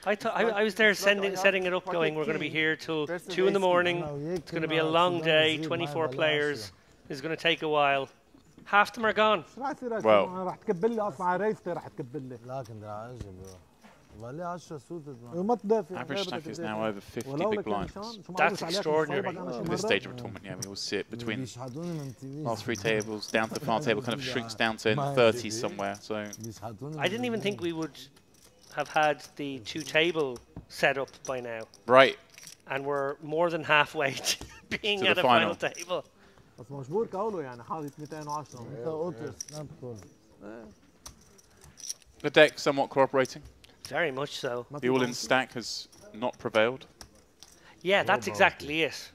I was there setting it up going, we're going to be here till 2 in the morning. It's going to be a long day, 24 players. It's going to take a while. Half them are gone. Well, average stack is now over 50 big blinds. That's extraordinary. At this stage of a tournament, yeah, we will see it between last 3 tables, down to the final table, kind of shrinks down to in the 30s somewhere. So I didn't even think we would have had the 2-table set up by now. Right. And we're more than halfway to being to at a final table. The deck somewhat cooperating. Very much so. The all-in stack has not prevailed. Yeah, that's exactly it.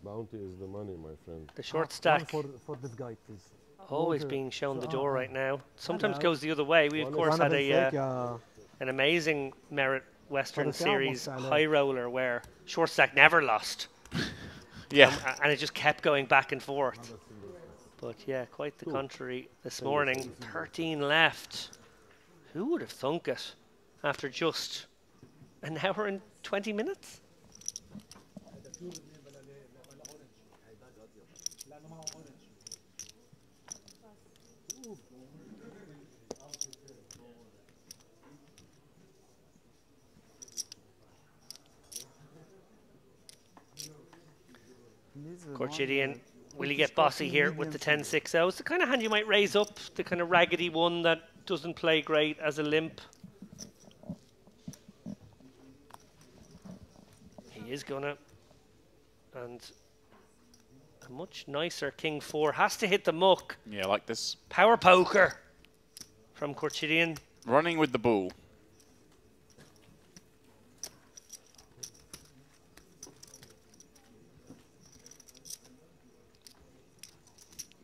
Bounty is the money, my friend. The short stack For this guy, please. always being shown the door right now. Sometimes goes the other way. We of course had an amazing Merit Western Series high roller where short stack never lost. Yeah. And it just kept going back and forth. But yeah, quite the contrary this morning. 13 left. Who would have thunk it after just an hour and 20 minutes? Korchidian Will he get bossy here with the 10-6? It's the kind of hand you might raise up, the kind of raggedy one that doesn't play great as a limp. He is gonna, and a much nicer King 4 has to hit the muck. Yeah, I like this. Power poker from Korchidian. Running with the bull.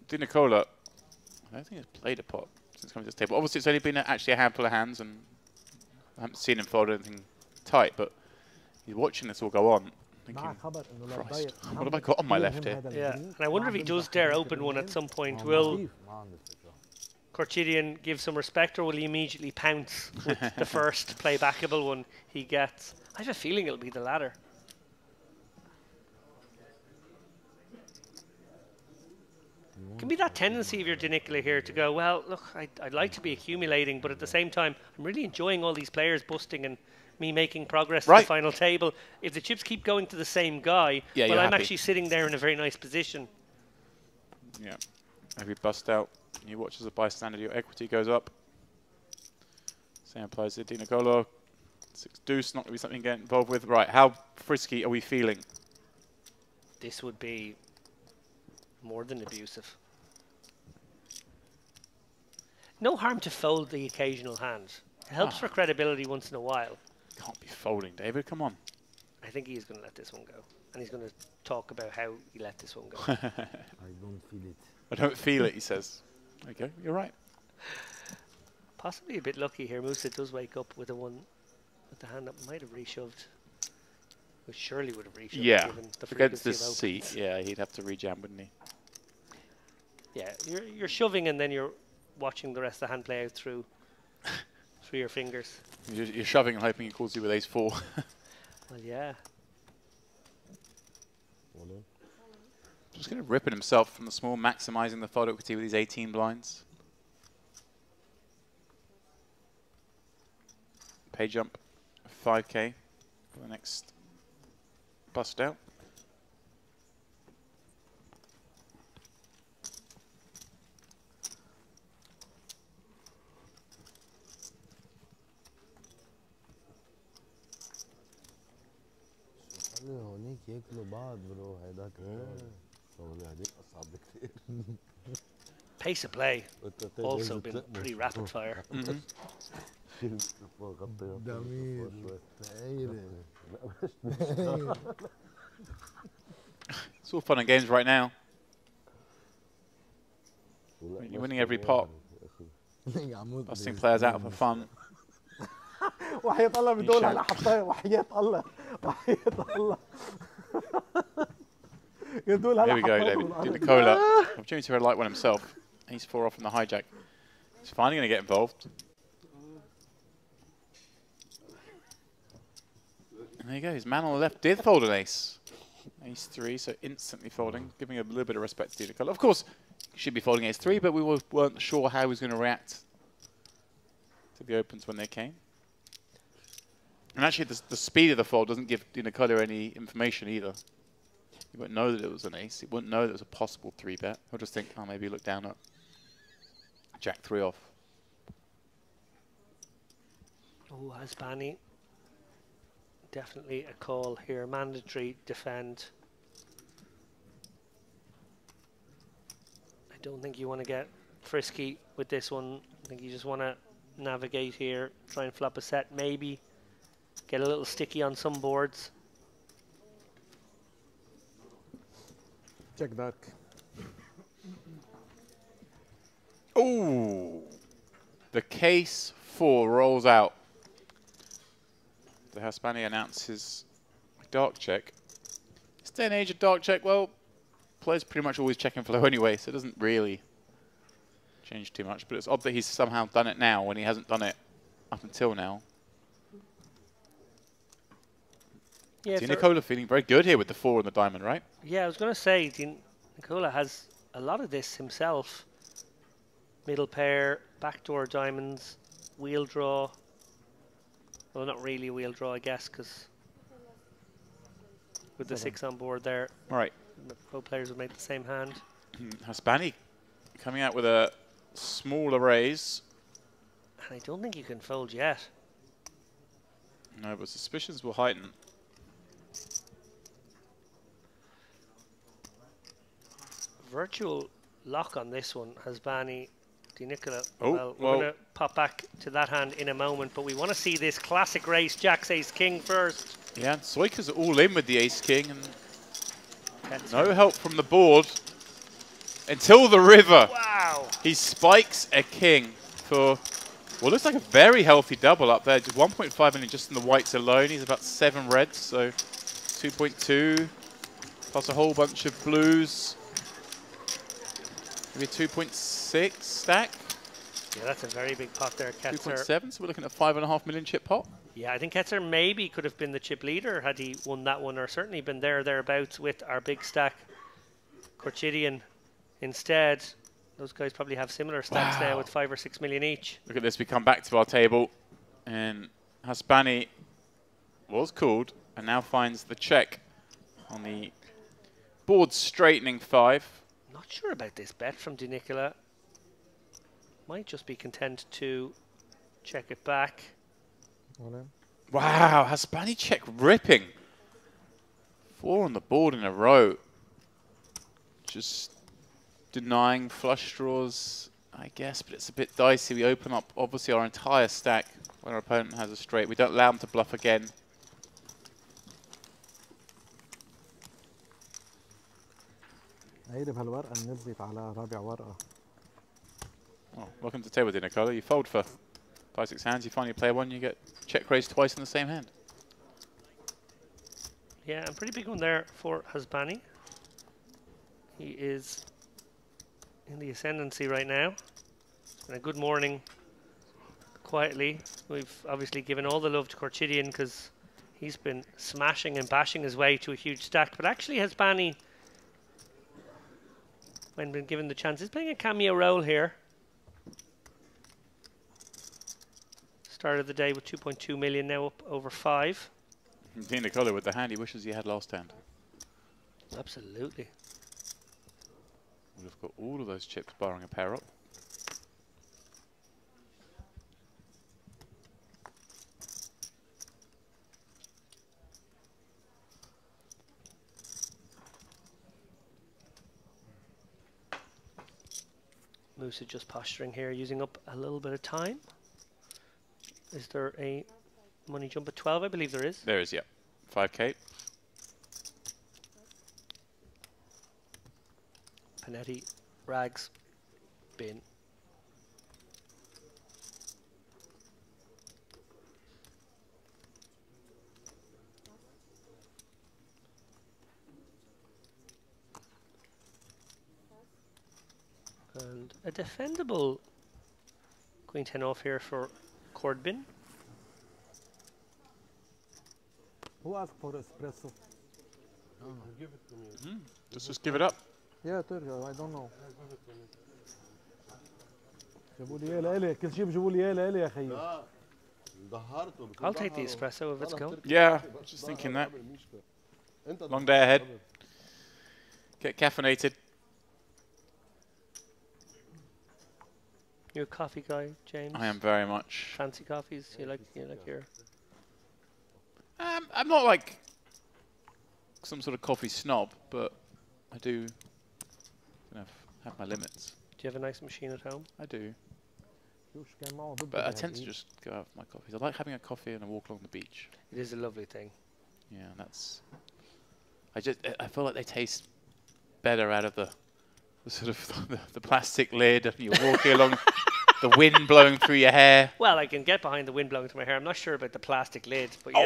Di Nicola, I don't think he's played a pot since coming to this table. Obviously, it's only been actually a handful of hands, and I haven't seen him fold anything tight, but he's watching this all go on. Thinking, Christ, what have I got on my left here? Yeah, and I wonder if he does dare open one at some point. Will Korchidian give some respect, or will he immediately pounce with the first playbackable one he gets? I have a feeling it'll be the latter. Can be that tendency of your Di Nicola here to go, well, look, I'd like to be accumulating, but at the same time, I'm really enjoying all these players busting and me making progress to the final table. If the chips keep going to the same guy, well, I'm actually sitting there in a very nice position. Yeah. If you bust out, you watch as a bystander, your equity goes up. Same applies to Di Nicola. 6 deuce, not going to be something to get involved with. Right, how frisky are we feeling? This would be more than abusive. No harm to fold the occasional hand. It helps for credibility once in a while. Can't be folding, David. Come on. I think he's going to let this one go. And he's going to talk about how he let this one go. I don't feel it. I don't feel it, he says. Okay, you're right. Possibly a bit lucky here. Musa does wake up with the hand that might have reshoved. Which surely would have reshoved. Yeah, given the against frequency this of opens. seat, yeah, he'd have to rejam, wouldn't he? Yeah, you're shoving and then you're watching the rest of the hand play out through your fingers. You're shoving and hoping he calls you with ace 4. Well, yeah. Just going to rip it himself from the small, maximising the fold equity with these 18 blinds. Pay jump, 5k for the next bust out. هونيك ياكلوا بعض برو هيداك هذيك اصعب بكثير. Pace of play also been pretty rapid fire. ضمير It's all fun and games right now. You're winning every pot. Busting players out for fun. وحياة الله بدول هلا حطها وحياة الله وحياة الله يدول هلا Here we go, David. Di Nicola. Opportunity for a light one himself. Ace 4 off from the hijack. He's finally going to get involved. And there you go. His man on the left did fold an ace. Ace 3, so instantly folding, giving a little bit of respect to Di Nicola. Of course, he should be folding ace 3, but we weren't sure how he was going to react to the opens when they came. And actually, the speed of the fold doesn't give Di Nicola any information either. He won't know that it was an ace. He wouldn't know that it was a possible 3-bet. He'll just think, oh, maybe look down at Jack 3 off. Oh, Hasbani. Definitely a call here. Mandatory defend. I don't think you want to get frisky with this one. I think you just want to navigate here, try and flop a set, maybe get a little sticky on some boards. Check dark. Ooh! The case 4 rolls out. The Hispani announces dark check. This day and age of dark check, well, players pretty much always checking flow anyway, so it doesn't really change too much. But it's odd that he's somehow done it now when he hasn't done it up until now. Yeah, Di Nicola feeling very good here with the 4 and the diamond, right? Yeah, I was going to say, Di Nicola has a lot of this himself. Middle pair, backdoor diamonds, wheel draw. Well, not really a wheel draw, I guess, because with the 6 on board there. All right, Both players would make the same hand. Haspani coming out with a smaller raise. And I don't think you can fold yet. No, but suspicions will heighten. Virtual lock on this one, Hasbani, Di Nicola. Oh, Well, we're going to pop back to that hand in a moment, but we want to see this classic race, Jacks Ace King first. Yeah, Soika's all in with the Ace King, and That's no help from the board until the river. Wow. He spikes a king for what looks like a very healthy double up there. Just 1.5 million just in the whites alone. He's about 7 reds, so 2.2 plus a whole bunch of blues. Maybe a 2.6 stack. Yeah, that's a very big pot there, Ketzer. 2.7, so we're looking at 5.5 million chip pot. Yeah, I think Ketzer maybe could have been the chip leader had he won that one, or certainly been thereabouts with our big stack. Corchidian instead. Those guys probably have similar stacks now with 5 or 6 million each. Look at this, we come back to our table, and Haspani was called and now finds the check on the board straightening 5. Not sure about this bet from Di Nicola. Might just be content to check it back. Wow, Haspani check ripping. 4 on the board in a row. Just denying flush draws, I guess, but it's a bit dicey. We open up, obviously, our entire stack when our opponent has a straight. We don't allow him to bluff again. هيقلب هالورقة نزلت على رابع ورقة. Oh, welcome to the table, Di Nicola. You fold for 5-6 hands, you finally play one, you get check raised twice in the same hand. Yeah, a pretty big one there for Hasbani. He is in the ascendancy right now. It's been a good morning, quietly. We've obviously given all the love to Corchidian because he's been smashing and bashing his way to a huge stack. But actually, Hasbani, when been given the chance, is playing a cameo role here. Started the day with 2.2 million, now up over 5. Di Nicola with the hand he wishes he had last hand. Absolutely. We've got all of those chips barring a pair up. Musa just posturing here, using up a little bit of time. Is there a money jump at 12? I believe there is. There is, yeah. 5k. Panetti, Rags, Bin. And a defendable Queen 10 off here for Cordbin. Who asked for espresso? Let's just give it up. Yeah, I don't know. جابوا لي اياه لإلي، كل شيء بجيبوا لي اياه لإلي يا خيي. I'll take the espresso if it's going. Yeah, just thinking that. Long day ahead. Get caffeinated. You're a coffee guy, James? I am very much. Fancy coffees? You like your... I'm not like some sort of coffee snob, but I do have my limits. Do you have a nice machine at home? I do. But I tend to just go out for my coffees. I like having a coffee and a walk along the beach. It is a lovely thing. Yeah, and that's... I feel like they taste better out of the sort of the plastic lid, and you're walking along, the wind blowing through your hair. Well, I can get behind the wind blowing through my hair. I'm not sure about the plastic lid, but yeah. I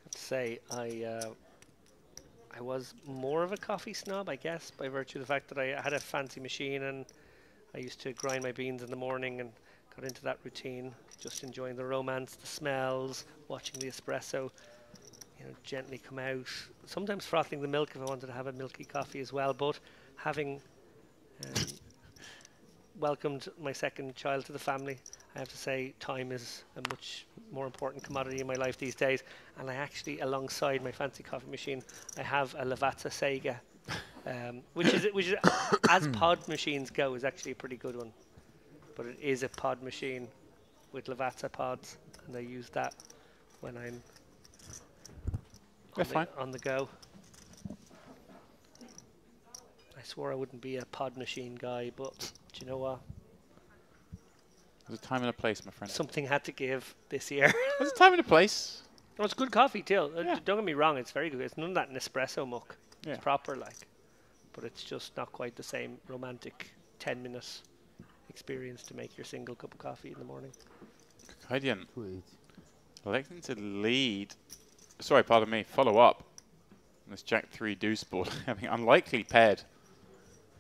have to say, I was more of a coffee snob, I guess, by virtue of the fact that I had a fancy machine and I used to grind my beans in the morning and got into that routine, just enjoying the romance, the smells, watching the espresso, gently come out. Sometimes frothing the milk if I wanted to have a milky coffee as well. But having welcomed my second child to the family, I have to say time is a much more important commodity in my life these days. And I actually, alongside my fancy coffee machine, I have a Lavazza Sega, which is as pod machines go, is actually a pretty good one. But it is a pod machine with Lavazza pods, and I use that when I'm on the go. I swore I wouldn't be a pod machine guy, but do you know what? There's a time and a place, my friend. Something had to give this year. There's a time and a place. Oh, it's good coffee too. Yeah. Don't get me wrong, it's very good. It's none of that Nespresso muck. Yeah. It's proper, like. But it's just not quite the same romantic 10-minute experience to make your single cup of coffee in the morning. Kaidian 280. electing to lead. Sorry, pardon me. Follow up on this Jack 3 deuce board. Having unlikely paired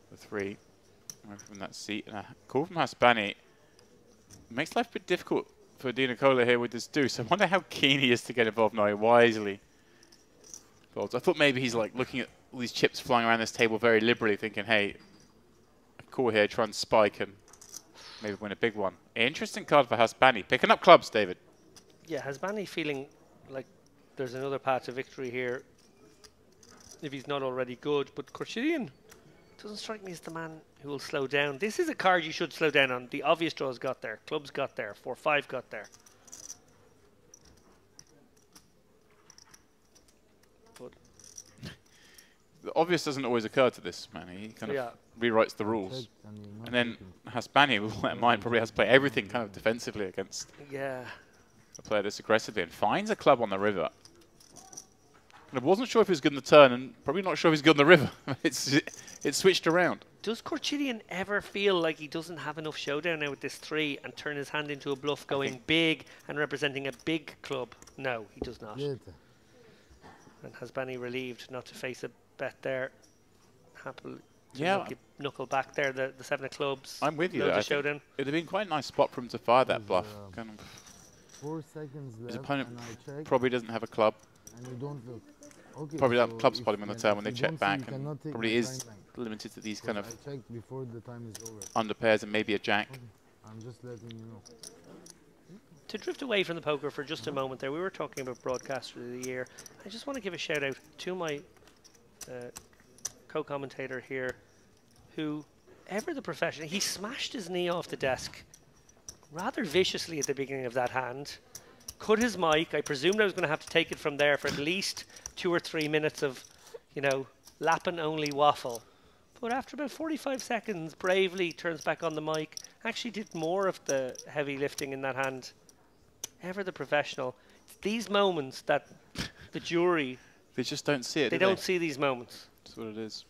the 3 from that seat. And a call from Haspani makes life a bit difficult for Di Nicola here with this deuce. I wonder how keen he is to get involved now. He wisely folds. I thought maybe he's like looking at all these chips flying around this table very liberally, thinking, hey, a call here, try and spike and maybe win a big one. Interesting card for Haspani. Picking up clubs, David. Yeah, Haspani feeling like there's another path to victory here if he's not already good. But Khurshidyan doesn't strike me as the man who will slow down. This is a card you should slow down on. The obvious draws got there. Clubs got there. 4-5 got there. But The obvious doesn't always occur to this man. He kind of rewrites the rules. And then Haspani, with all that in mind, probably has to play everything kind of defensively against a player this aggressively and finds a club on the river. And I wasn't sure if he was good in the turn and probably not sure if he's good in the river. It's switched around. does Khurshidyan ever feel like he doesn't have enough showdown now with this 3 and turn his hand into a bluff going big and representing a big club? No, he does not. And Haspani relieved not to face a bet there. Happily knuckle back there, the 7 of clubs. I'm with you there. there. It would have been quite a nice spot for him to fire that bluff. Kind of 4 seconds left. His opponent and I check, probably doesn't have a club. and you don't look. Okay, Probably so that club spot him on the turn when they if you check don't see, back, you and cannot take probably my is time bank, limited to these kind of I checked before the time is over. under pairs and maybe a jack. I'm just letting you know. To drift away from the poker for just a moment there, we were talking about broadcaster of the year. I just want to give a shout out to my co-commentator here, who, ever the professional, he smashed his knee off the desk rather viciously at the beginning of that hand, cut his mic. I presumed I was going to have to take it from there for at least 2 or 3 minutes of, you know, lapping only waffle. But after about 45 seconds, bravely turns back on the mic, actually did more of the heavy lifting in that hand. Ever the professional. It's these moments that the jury, They just don't see it. they don't see these moments. That's what it is.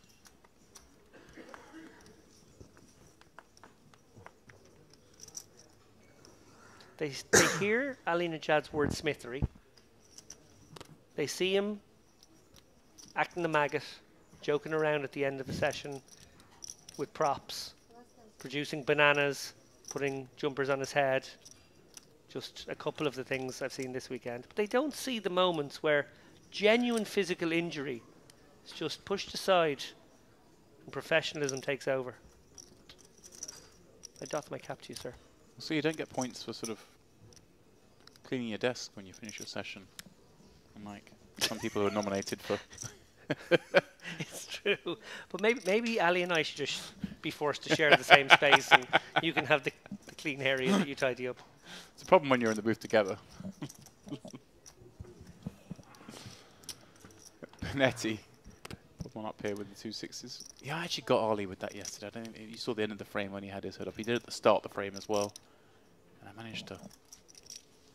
They hear Ali Najad's wordsmithery. They see him acting the maggot, joking around at the end of a session with props, producing bananas, putting jumpers on his head. Just a couple of the things I've seen this weekend. But they don't see the moments where genuine physical injury is just pushed aside and professionalism takes over. I doff my cap to you, sir. So you don't get points for sort of cleaning your desk when you finish your session. Unlike some people who are nominated for. It's true. But maybe Ali and I should just be forced to share the same space, and you can have the clean area that you tidy up. It's a problem when you're in the booth together. Panetti. Put one up here with the 2 6s. Yeah, I actually got Ali with that yesterday. I don't know, you saw the end of the frame when he had his hood up. He did at the start of the frame as well. And I managed to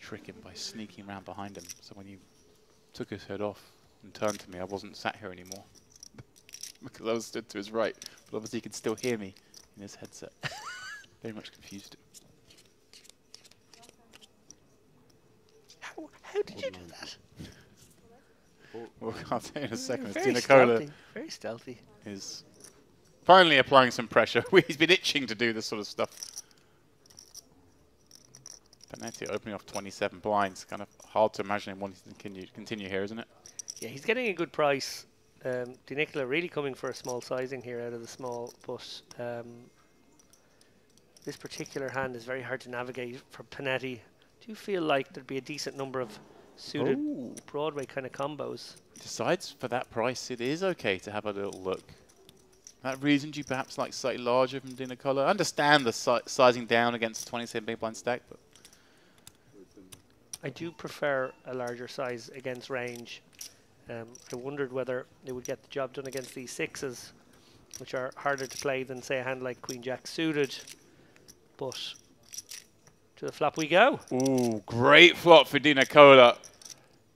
trick him by sneaking around behind him. So when he took his hood off and turned to me, I wasn't sat here anymore. Because I was stood to his right. But obviously he could still hear me in his headset. Very much confused him. How did you do that? Well, I'll tell you in a second. Very Di Nicola stealthy. Very stealthy. is finally applying some pressure. He's been itching to do this sort of stuff. Panetti opening off 27 blinds. Kind of hard to imagine him wanting to continue here, isn't it? Yeah, he's getting a good price. Di Nicola really coming for a small sizing here out of the small, but this particular hand is very hard to navigate for Panetti. do feel like there'd be a decent number of suited Broadway kind of combos. Decides for that price, it is okay to have a little look. That reason you perhaps like slightly larger from Dina Color. I understand the sizing down against 27 big blind stack, but I do prefer a larger size against range. I wondered whether they would get the job done against these sixes, which are harder to play than, say, a hand like Queen Jack suited. But to the flop we go. ooh, great flop for Dina Cola.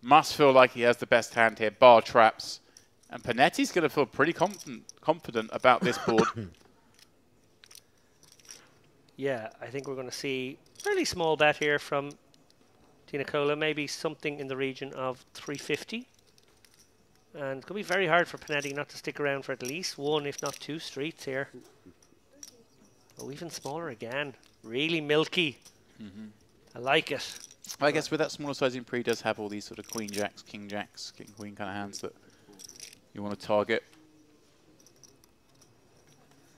Must feel like he has the best hand here, bar traps. And Panetti's going to feel pretty confident about this board. Yeah, I think we're going to see a fairly small bet here from Dina Cola, maybe something in the region of 350. And it's going to be very hard for Panetti not to stick around for at least one, if not two streets here. Oh, even smaller again. Really milky. I like it. I guess with that smaller sizing pre, does have all these sort of queen jacks, king queen kind of hands that you want to target.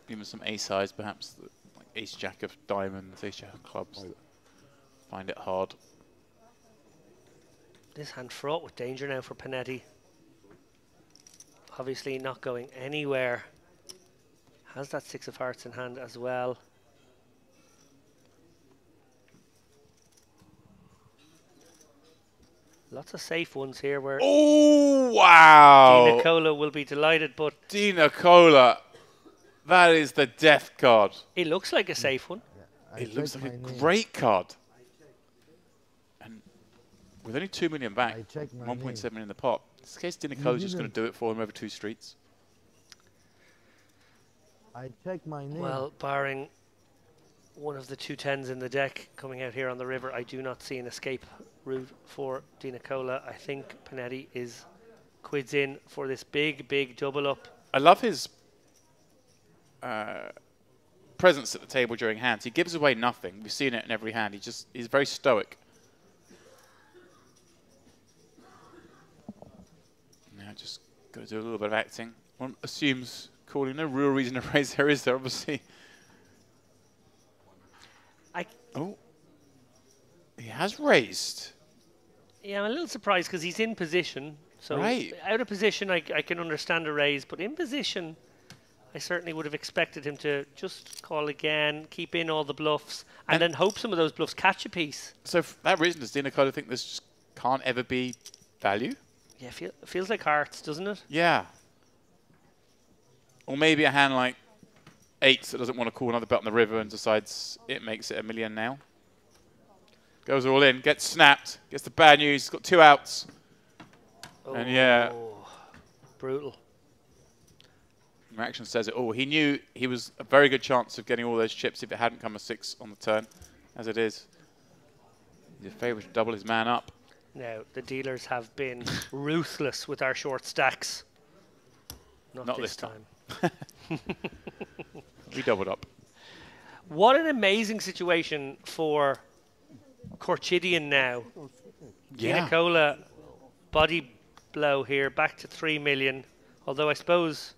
Even some ace size, perhaps, like ace jack of diamonds, ace jack of clubs. Find it hard. This hand fraught with danger now for Panetti. Obviously not going anywhere. Has that six of hearts in hand as well. Lots of safe ones here where Oh, wow! Dina Cola will be delighted, but Dina Cola. That is the death card. it looks like a safe one. It looks like a great card. And with only 2 million back, I checked my 1.7 in the pot, in this case, Dina Cola's just going to do it for him over 2 streets. I checked my name. Well, barring one of the two tens in the deck coming out here on the river, I do not see an escape route for Dina Cola. I think Panetti is quids in for this big, big double up. I love his presence at the table during hands. He gives away nothing. We've seen it in every hand. He's very stoic. Now just got to do a little bit of acting. One assumes calling. No real reason to raise there, is there, obviously. Oh. He has raised. Yeah, I'm a little surprised because he's in position. So out of position, I can understand a raise, but in position, I certainly would have expected him to just call again, keep in all the bluffs, and then hope some of those bluffs catch a piece. So for that reason, does Dina Cola think this just can't ever be value? Yeah, feels like hearts, doesn't it? Yeah. Or maybe a hand like eights that doesn't want to call another bet on the river and decides it makes it $1 million now. Goes all in, gets snapped, gets the bad news, got 2 outs. Oh, and yeah. Brutal. Reaction says it all. He knew he was a very good chance of getting all those chips if it hadn't come a 6 on the turn, as it is. He's a favourite to double his man up. Now, the dealers have been ruthless with our short stacks. Not this time. We doubled up. What an amazing situation for Corchidian now. Dina Cola, body blow here, back to 3 million. Although I suppose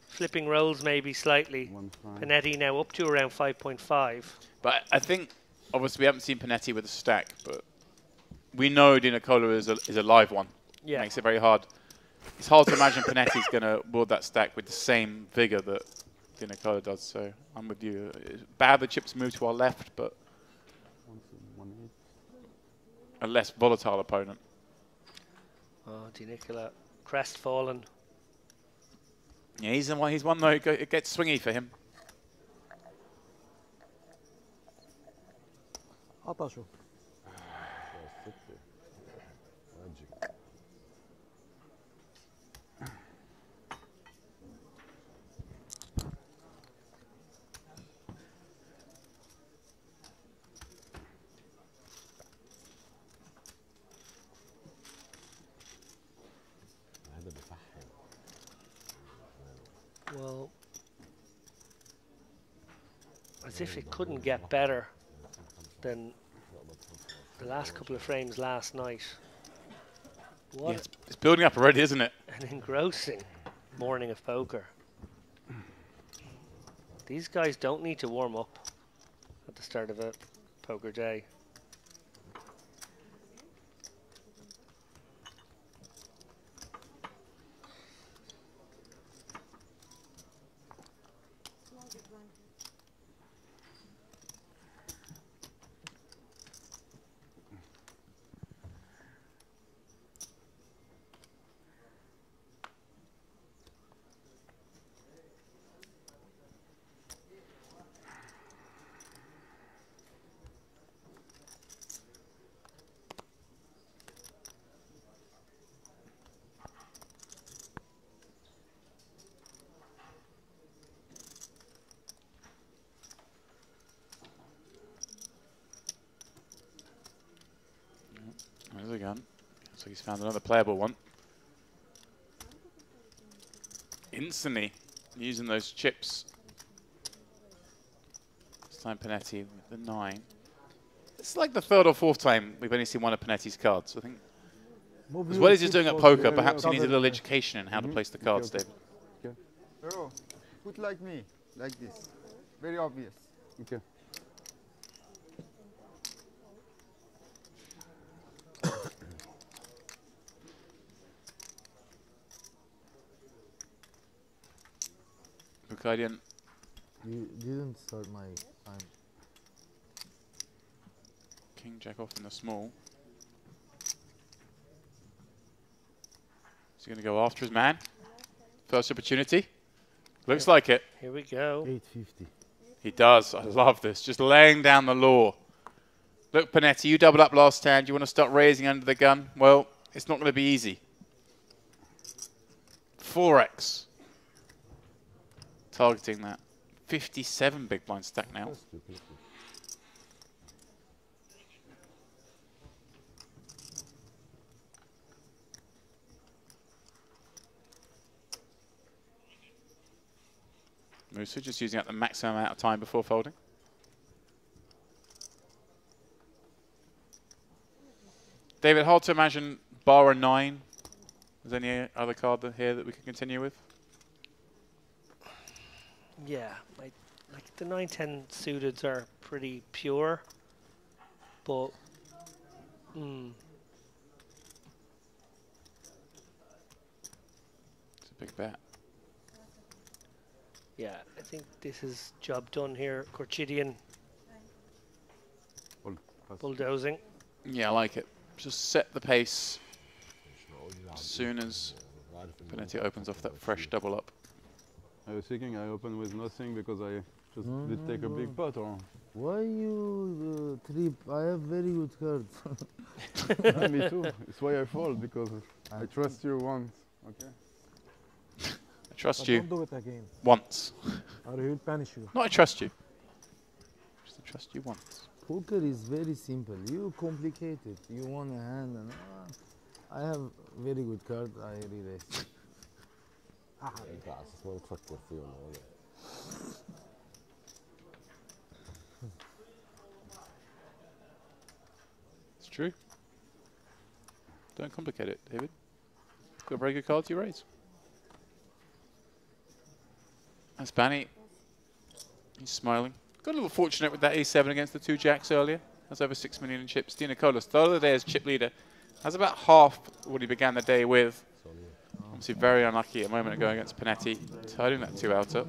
flipping rolls maybe slightly. Panetti now up to around 5.5. But I think, obviously, we haven't seen Panetti with a stack, but we know Dina Cola is a live one. Yeah. Makes it very hard. It's hard to imagine Panetti's going to wield that stack with the same vigor that Dina Cola does. So I'm with you. It's bad the chips move to our left, but a less volatile opponent. Oh, Dina Cola, crestfallen. Yeah, he's one though. It gets swingy for him. عطشوا. Well, as if it couldn't get better than the last couple of frames last night. What it's building up already, isn't it? an engrossing morning of poker. These guys don't need to warm up at the start of a poker day. gun. So he's found another playable one. Instantly using those chips. This time Panetti with the 9. It's like the third or fourth time we've only seen one of Panetti's cards. I think as well as he's doing at poker, perhaps he needs a little education in how to place the cards, David. Bro, put like me, like this. Very obvious. Okay. Bukadian. You didn't start my time. King Jack off in the small. Is he going to go after his man? First opportunity. Looks like it. Here we go. 850. He does. I love this. Just laying down the law. Look, Panetti, you doubled up last hand. You want to start raising under the gun? Well, it's not going to be easy. 4x. Targeting that. 57 big blind stack now. Musa just using up the maximum amount of time before folding. David, hard to imagine bar a 9. Is there any other card here that we can continue with? Yeah, like the 9-10 suiteds are pretty pure, but It's a big bet. yeah, I think this is job done here. Korchidian bulldozing. Yeah, I like it. Just set the pace as soon as Panetti opens off that fresh double up. I was thinking I opened with nothing because I just did take a big pot, or Why you trip? I have very good cards. me too. It's why I fold, because I trust you once. Okay. I trust But you don't do it again, once. or he will punish you. Not I trust you. Just I trust you once. Poker is very simple. You complicate it. You want a hand, and I have very good card. I realize. انت على اساس ما بتفكر فيهم هون. It's true. Don't complicate it, David. Got a very good card to raise. That's Banny. He's smiling. Got a little fortunate with that A7 against the 2 jacks earlier. Has over 6 million in chips. Dina Kolos, start of the day as chip leader, has about half what he began the day with. Obviously very unlucky a moment ago against Panetti, tidying that 2 outer.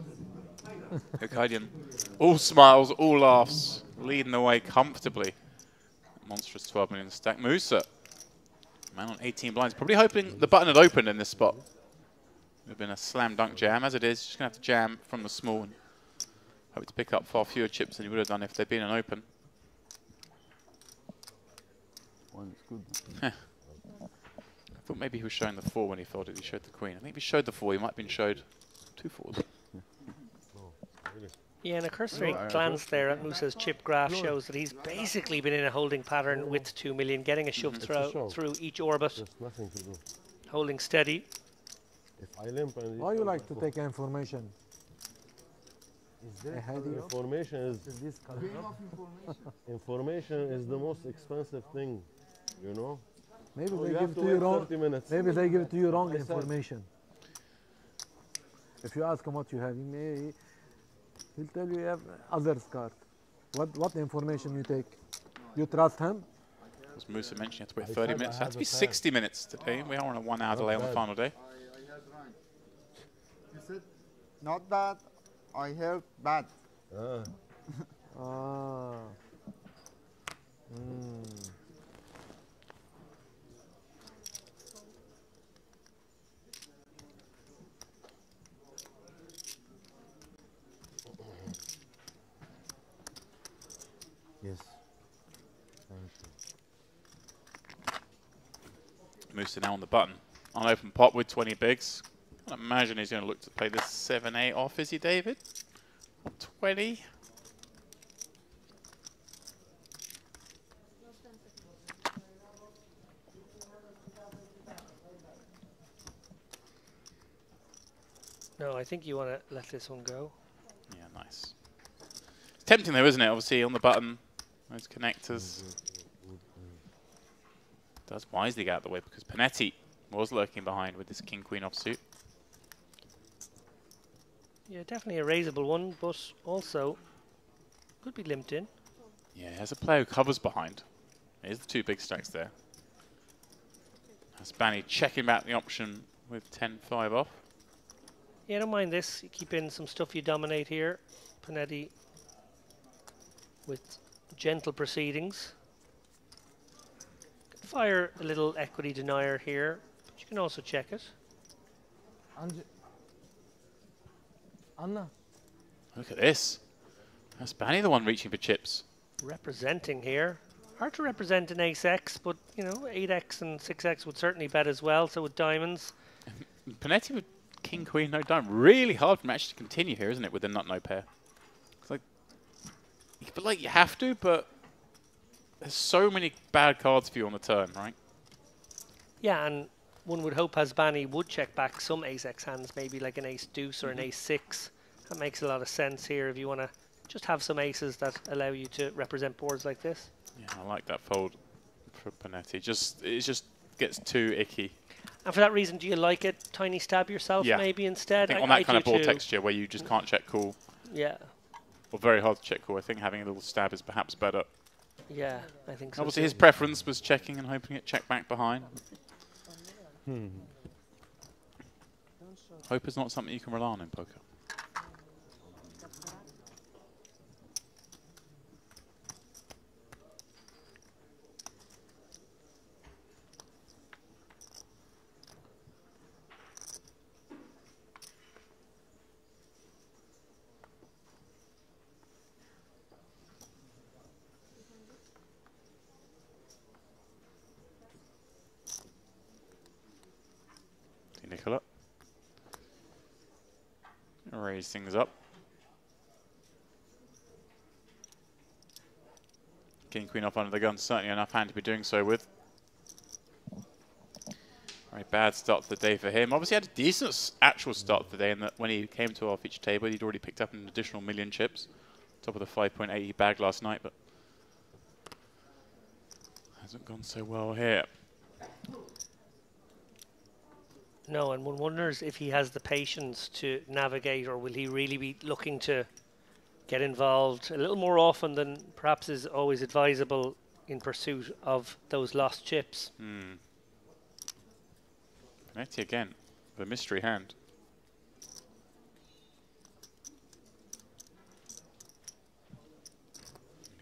Okadian, all smiles, all laughs, leading the way comfortably. Monstrous 12 million stack. Musa, man on 18 blinds, probably hoping the button had opened in this spot. Would have been a slam dunk jam. As it is, just going to have to jam from the small and hope to pick up far fewer chips than he would have done if they'd been an open. One is good. I thought maybe he was showing the 4 when he folded. He showed the queen. I think if he showed the 4, he might have been showed 2 4s. Yeah, and a cursory glance there at Musa's chip graph shows that he's basically been in a holding pattern with 2 million, getting a shove through each orbit, There's nothing to do. holding steady. If I limp and Why you like to take information? Is there Ahead you. information is this color? information is the most expensive thing, you know. Maybe Oh, they you give have to to you wait wrong. 30 minutes. Maybe they give to you wrong I said. information. If you ask him what you have, he'll tell you have others card. What information you take? You trust him? As Musa mentioned, you have to wait 30 minutes. It had to be 60 minutes today. We are on a 1 hour delay on the final day. He said, not bad, I heard bad. Ah. Yes. Thank you. Musa now on the button. Unopen pot with 20 bigs. I imagine he's going to look to play this 7-8 off, is he, David? Or 20? No, I think you want to let this one go. Yeah, nice. It's tempting though, isn't it? Obviously on the button, those connectors. Does wisely get out of the way because Panetti was lurking behind with this king-queen offsuit. Yeah, definitely a raisable one, but also could be limped in. Yeah, as a player who covers behind, there's the two big stacks there. Spani checking back the option with 10-5 off. Yeah, don't mind this. You keep in some stuff you dominate here. Panetti with gentle proceedings. Fire a little equity denier here, but you can also check it. Anna. Look at this. That's Spani the one reaching for chips. Representing here. Hard to represent an ace-x, but, you know, 8x and 6x would certainly bet as well, so with diamonds. Panetti with king, queen, no dime. Really hard for match to continue here, isn't it, with the nut, no pair? It's like, you feel like you have to, but there's so many bad cards for you on the turn, right? Yeah, and one would hope Hasbani would check back some ace-x hands, maybe like an ace-deuce or an ace-6. That makes a lot of sense here if you want to just have some aces that allow you to represent boards like this. Yeah, I like that fold for Panetti. It just gets too icky. And for that reason, do you like it? Tiny stab yourself maybe instead? I think on that kind of board texture where you just can't check call. Yeah. Or very hard to check call, I think having a little stab is perhaps better. Yeah, I think so. Obviously his preference was checking and hoping it checked back behind. Hope is not something you can rely on in poker. Nicola. Raise things up. King, queen off under the gun, certainly enough hand to be doing so with. Very bad start to the day for him. Obviously had a decent actual start to the day in that when he came to our feature table, he'd already picked up an additional 1,000,000 chips. Top of the 5.8 he bagged last night, but hasn't gone so well here. No, and one wonders if he has the patience to navigate, or will he really be looking to get involved a little more often than perhaps is always advisable in pursuit of those lost chips. Panetti again, the mystery hand.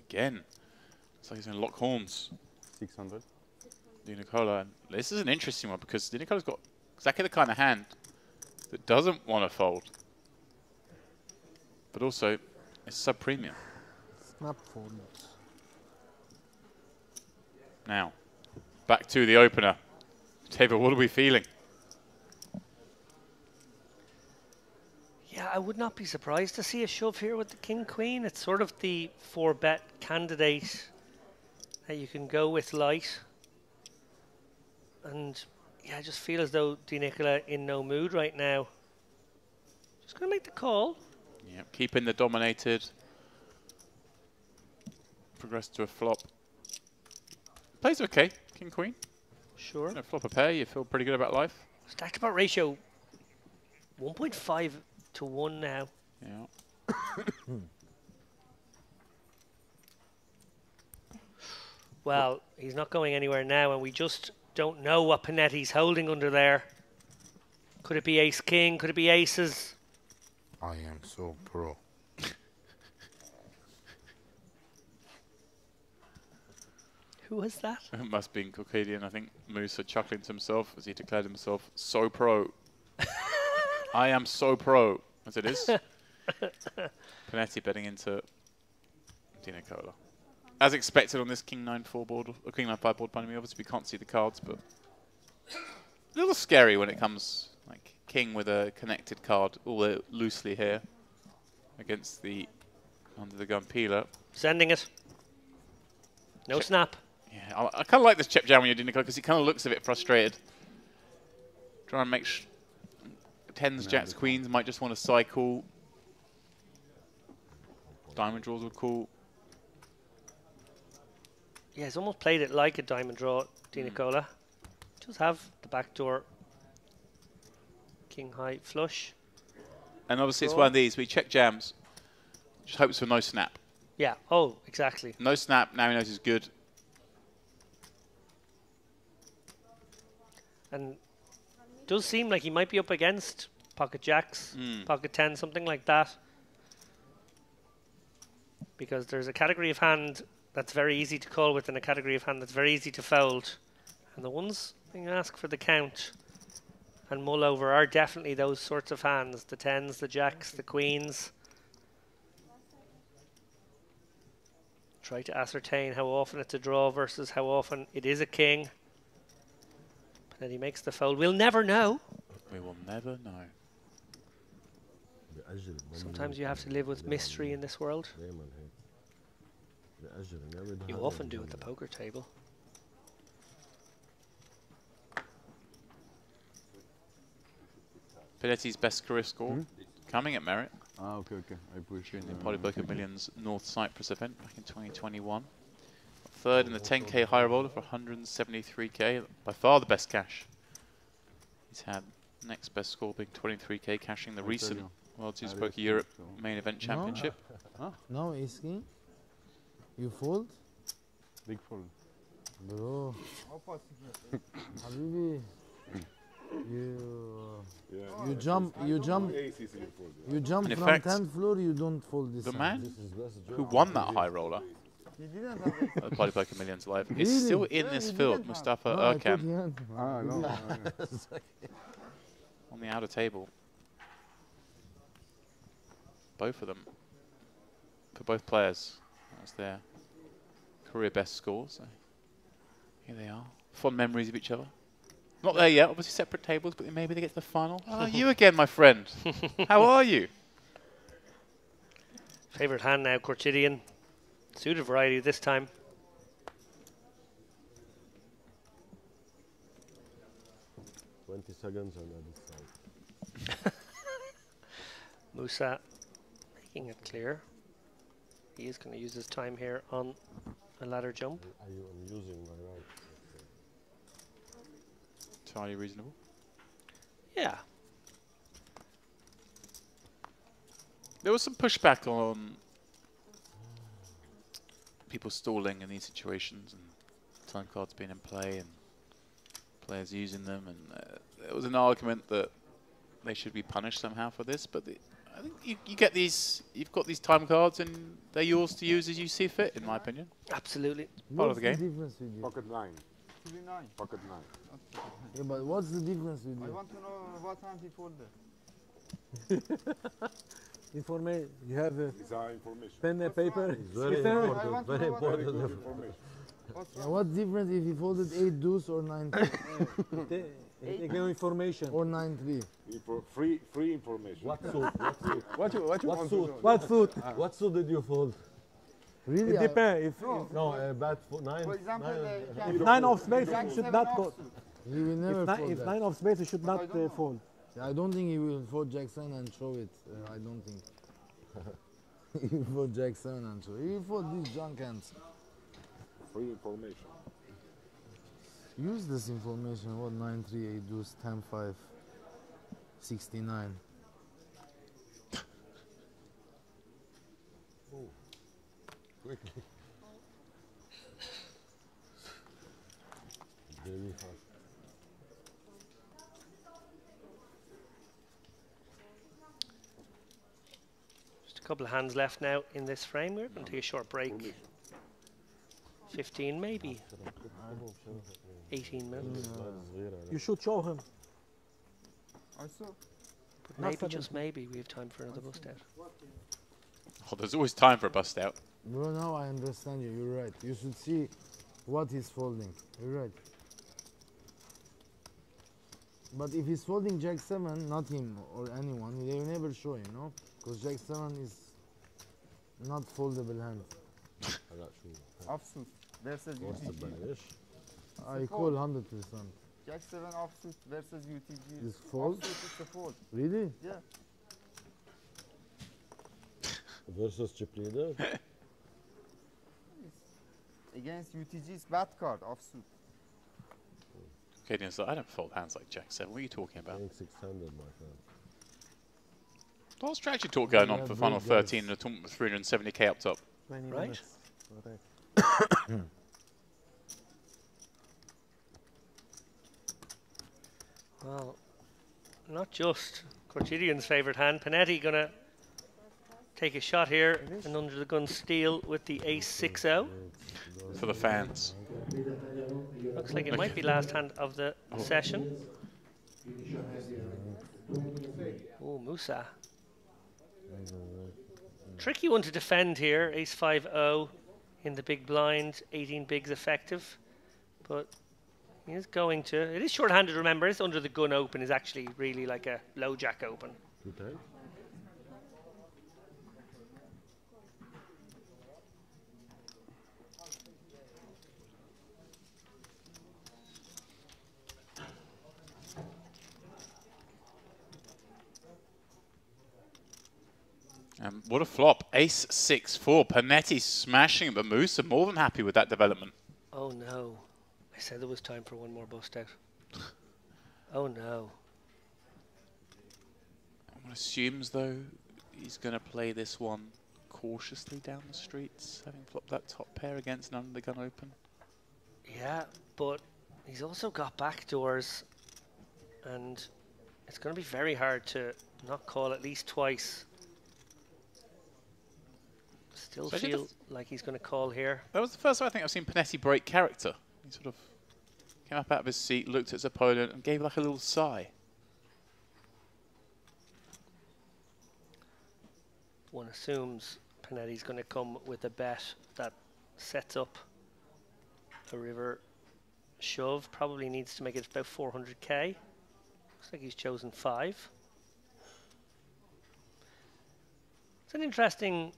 Again, it's like he's going to lock horns. 600. Di Nicola. This is an interesting one because Di Nicola's got exactly the kind of hand that doesn't want to fold, but also is sub-premium. Snap fold. Now, back to the opener. Teva, what are we feeling? Yeah, I would not be surprised to see a shove here with the king-queen. It's sort of the 4-bet candidate that you can go with light. And yeah, I just feel as though Di Nicola in no mood right now. Just going to make the call. Yep, keeping the dominated. Progress to a flop. Plays okay, king, queen. Sure. You know, flop a pair, you feel pretty good about life. Stacked about ratio 1.5 to 1 now. Yeah. Well, he's not going anywhere now, and we just don't know what Panetti's holding under there. Could it be ace-king? Could it be aces? I am so pro. Who was that? It must be in Caucasian, I think. Musa chuckling to himself as he declared himself so pro. I am so pro, as it is. Panetti betting into Di Nicola. As expected on this King 9-4 board, or King 9-5 board, pardon me. Obviously we can't see the cards, but a little scary when it comes like King with a connected card, all loosely here against the under the gun peeler. Sending it. No snap. Yeah, I kind of like this chip jam when you're doing Nicola because he kind of looks a bit frustrated. Trying to make tens, jacks, queens might just want to cycle. Diamond draws were cool. Yeah, he's almost played it like a diamond draw, Di Nicola. Does have the backdoor king high flush. And obviously it's one of these. We check jams. Just hopes for no snap. Yeah. Oh, exactly. No snap. Now he knows he's good. And does seem like he might be up against pocket jacks, pocket 10, something like that. Because there's a category of hand that's very easy to call with and a category of hand that's very easy to fold. And the ones being asked for the count and mull over are definitely those sorts of hands. The 10s, the jacks, the queens. Try to ascertain how often it's a draw versus how often it is a king. But then he makes the fold. We'll never know. We will never know. Sometimes you have to live with mystery in this world. You often do at the poker table. Pedetti's best career score coming at Merit. Ah, okay. I push. During the Polypoker Millions North Cyprus event back in 2021. Third in the 10k high roller for 173k. By far the best cash he's had. Next best score being 23k, cashing the recent World Series Poker Europe main event championship. No, ace king. You fold? Big fold. Bro. Habibi. You jump In from fact, 10th floor, you don't fold this. The man who won that high roller at the Polypoker Millions Live is still in this field, Mustafa Erkam, on the outer table. Both of them, for both players, that's their career best scores. So here they are, fond memories of each other. Not there yet, obviously separate tables, but maybe they get to the final. Ah, you again, my friend. How are you? Favorite hand now, Quotidian. Suited variety this time. Seconds on the other side. Musa making it clear. He is going to use his time here on a ladder jump. I'm using my right. Entirely reasonable. Yeah. There was some pushback on people stalling in these situations and time cards being in play and players using them, and there was an argument that they should be punished somehow for this, but I think you get these, you've got these time cards and they're yours to use as you see fit, in my opinion. Absolutely. Part of the game. Difference with you? Pocket 9. Pocket 9. Yeah, but what's the difference with I you? want to know what hand he folded. Information. You have These are information. pen and paper. Very Stephen? important. Very important. Information. Yeah, what's difference if he folded 8 deuce or 9 Take no information. or 9 3? Free information. What suit? What suit? What you What want suit? to know? What foot? What suit did you fold? Really? It depends. If No, bad foot. Nine. For example, if 9 of spades, Jack you should 7 not fold. offsuit. He will never fold If that. 9 of spades, you should not fold. I don't think he will fold Jack 7 and show it. I don't think. He will fold Jack 7 and show it. He will fold these junk hands. Free information. Use this information. What 9 3 8 deuce 10 5 69. Very fast. Just a couple of hands left now in this frame. We're going to take a short break. 15 maybe. 18 minutes. You should show him. Also, But maybe, just maybe, we have time for another bust out. Oh, there's always time for a bust out. Bro, now I understand you. You're right. You should see what he's folding. You're right. But if he's folding Jack 7, not him or anyone, they will never show, you know? Because Jack 7 is not foldable hand. offsuit versus What's the UTG. Bangladesh? I call 100%. Jack 7 offsuit versus UTG. Is fold? Offsuit, it's a fold. Really? Yeah. Versus chip leader? Against UTG's bad card, offsuit. Okay, so I don't fold hands like Jack 7. What are you talking about? Playing 600, my friend. What's strategy talk going on Yeah, for final big 13 guys. and a tournament with 370k up top? 20 Right. minutes. Correct. Well, not just Corchidian's favourite hand. Panetti going to take a shot here and under the gun steal with the ace 6-0. For the fans. Looks like it might be last hand of the session. Oh, Musa. Tricky one to defend here. Ace 5-0 in the big blind. 18 bigs effective. But he is going to. It is short-handed, remember. It's under the gun open is actually really like a low jack open. Good time. What a flop. Ace 6-4. Panetti smashing it, but Musa more than happy with that development. Oh no. I said there was time for one more bust out. Oh no. One assumes, though, he's going to play this one cautiously down the streets, having flopped that top pair against an under the gun open. Yeah, but he's also got backdoors, and it's going to be very hard to not call at least twice. Still So feel like he's going to call here. That was the first time I think I've seen Panetti break character. He sort of came up out of his seat, looked at his opponent, and gave like a little sigh. One assumes Panetti's going to come with a bet that sets up a river shove. Probably needs to make it about 400k. Looks like he's chosen 5. It's an interesting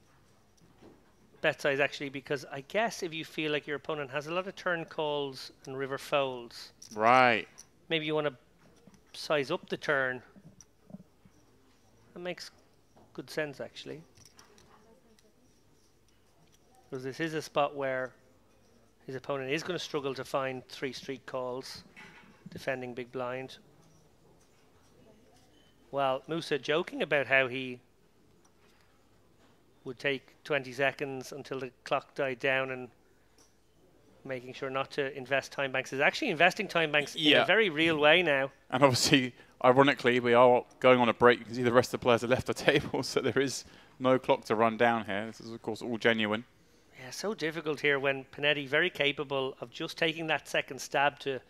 bet size actually, because I guess if you feel like your opponent has a lot of turn calls and river folds, Right. maybe you want to size up the turn. That makes good sense actually, because this is a spot where his opponent is going to struggle to find 3 street calls defending big blind. Well, Musa joking about how he would take 20 seconds until the clock died down and making sure not to invest time banks is actually investing time banks in a very real way now. And obviously, ironically, we are going on a break. You can see the rest of the players have left the table, so there is no clock to run down here. This is, of course, all genuine. Yeah, so difficult here when Panetti very capable of just taking that second stab to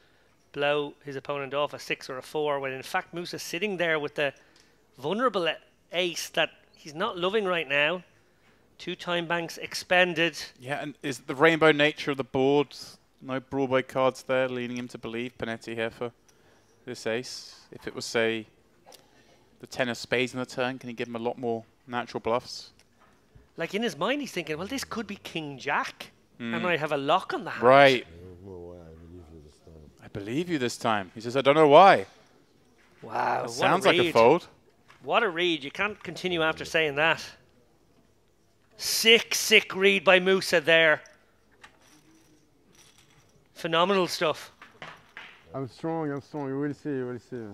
blow his opponent off a 6 or a 4, when in fact Musa's sitting there with the vulnerable ace that he's not loving right now. 2 time banks expended. Yeah, and is the rainbow nature of the board, no Broadway cards there, leading him to believe Panetti here for this ace? If it was, say, the 10 of spades in the turn, can he give him a lot more natural bluffs? Like in his mind he's thinking, well, this could be King Jack and I have a lock on the hand. Right. There's no way I believe you this time. I believe you this time. He says, I don't know why. Wow, That what sounds a like a read. fold. What a read. You can't continue after saying that. Sick read by Musa there. Phenomenal stuff. I'm strong. You will see. You will see.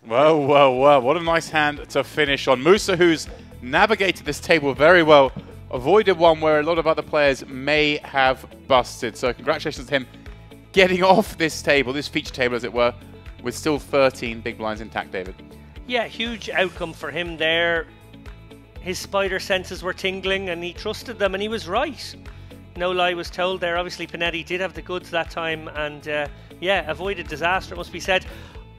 Whoa. What a nice hand to finish on. Musa, who's navigated this table very well, avoided one where a lot of other players may have busted. So congratulations to him getting off this table, this feature table as it were, with still 13 big blinds intact, David. Yeah, huge outcome for him there. His spider senses were tingling and he trusted them and he was right. No lie was told there. Obviously Panetti did have the goods that time and yeah, avoided disaster, it must be said.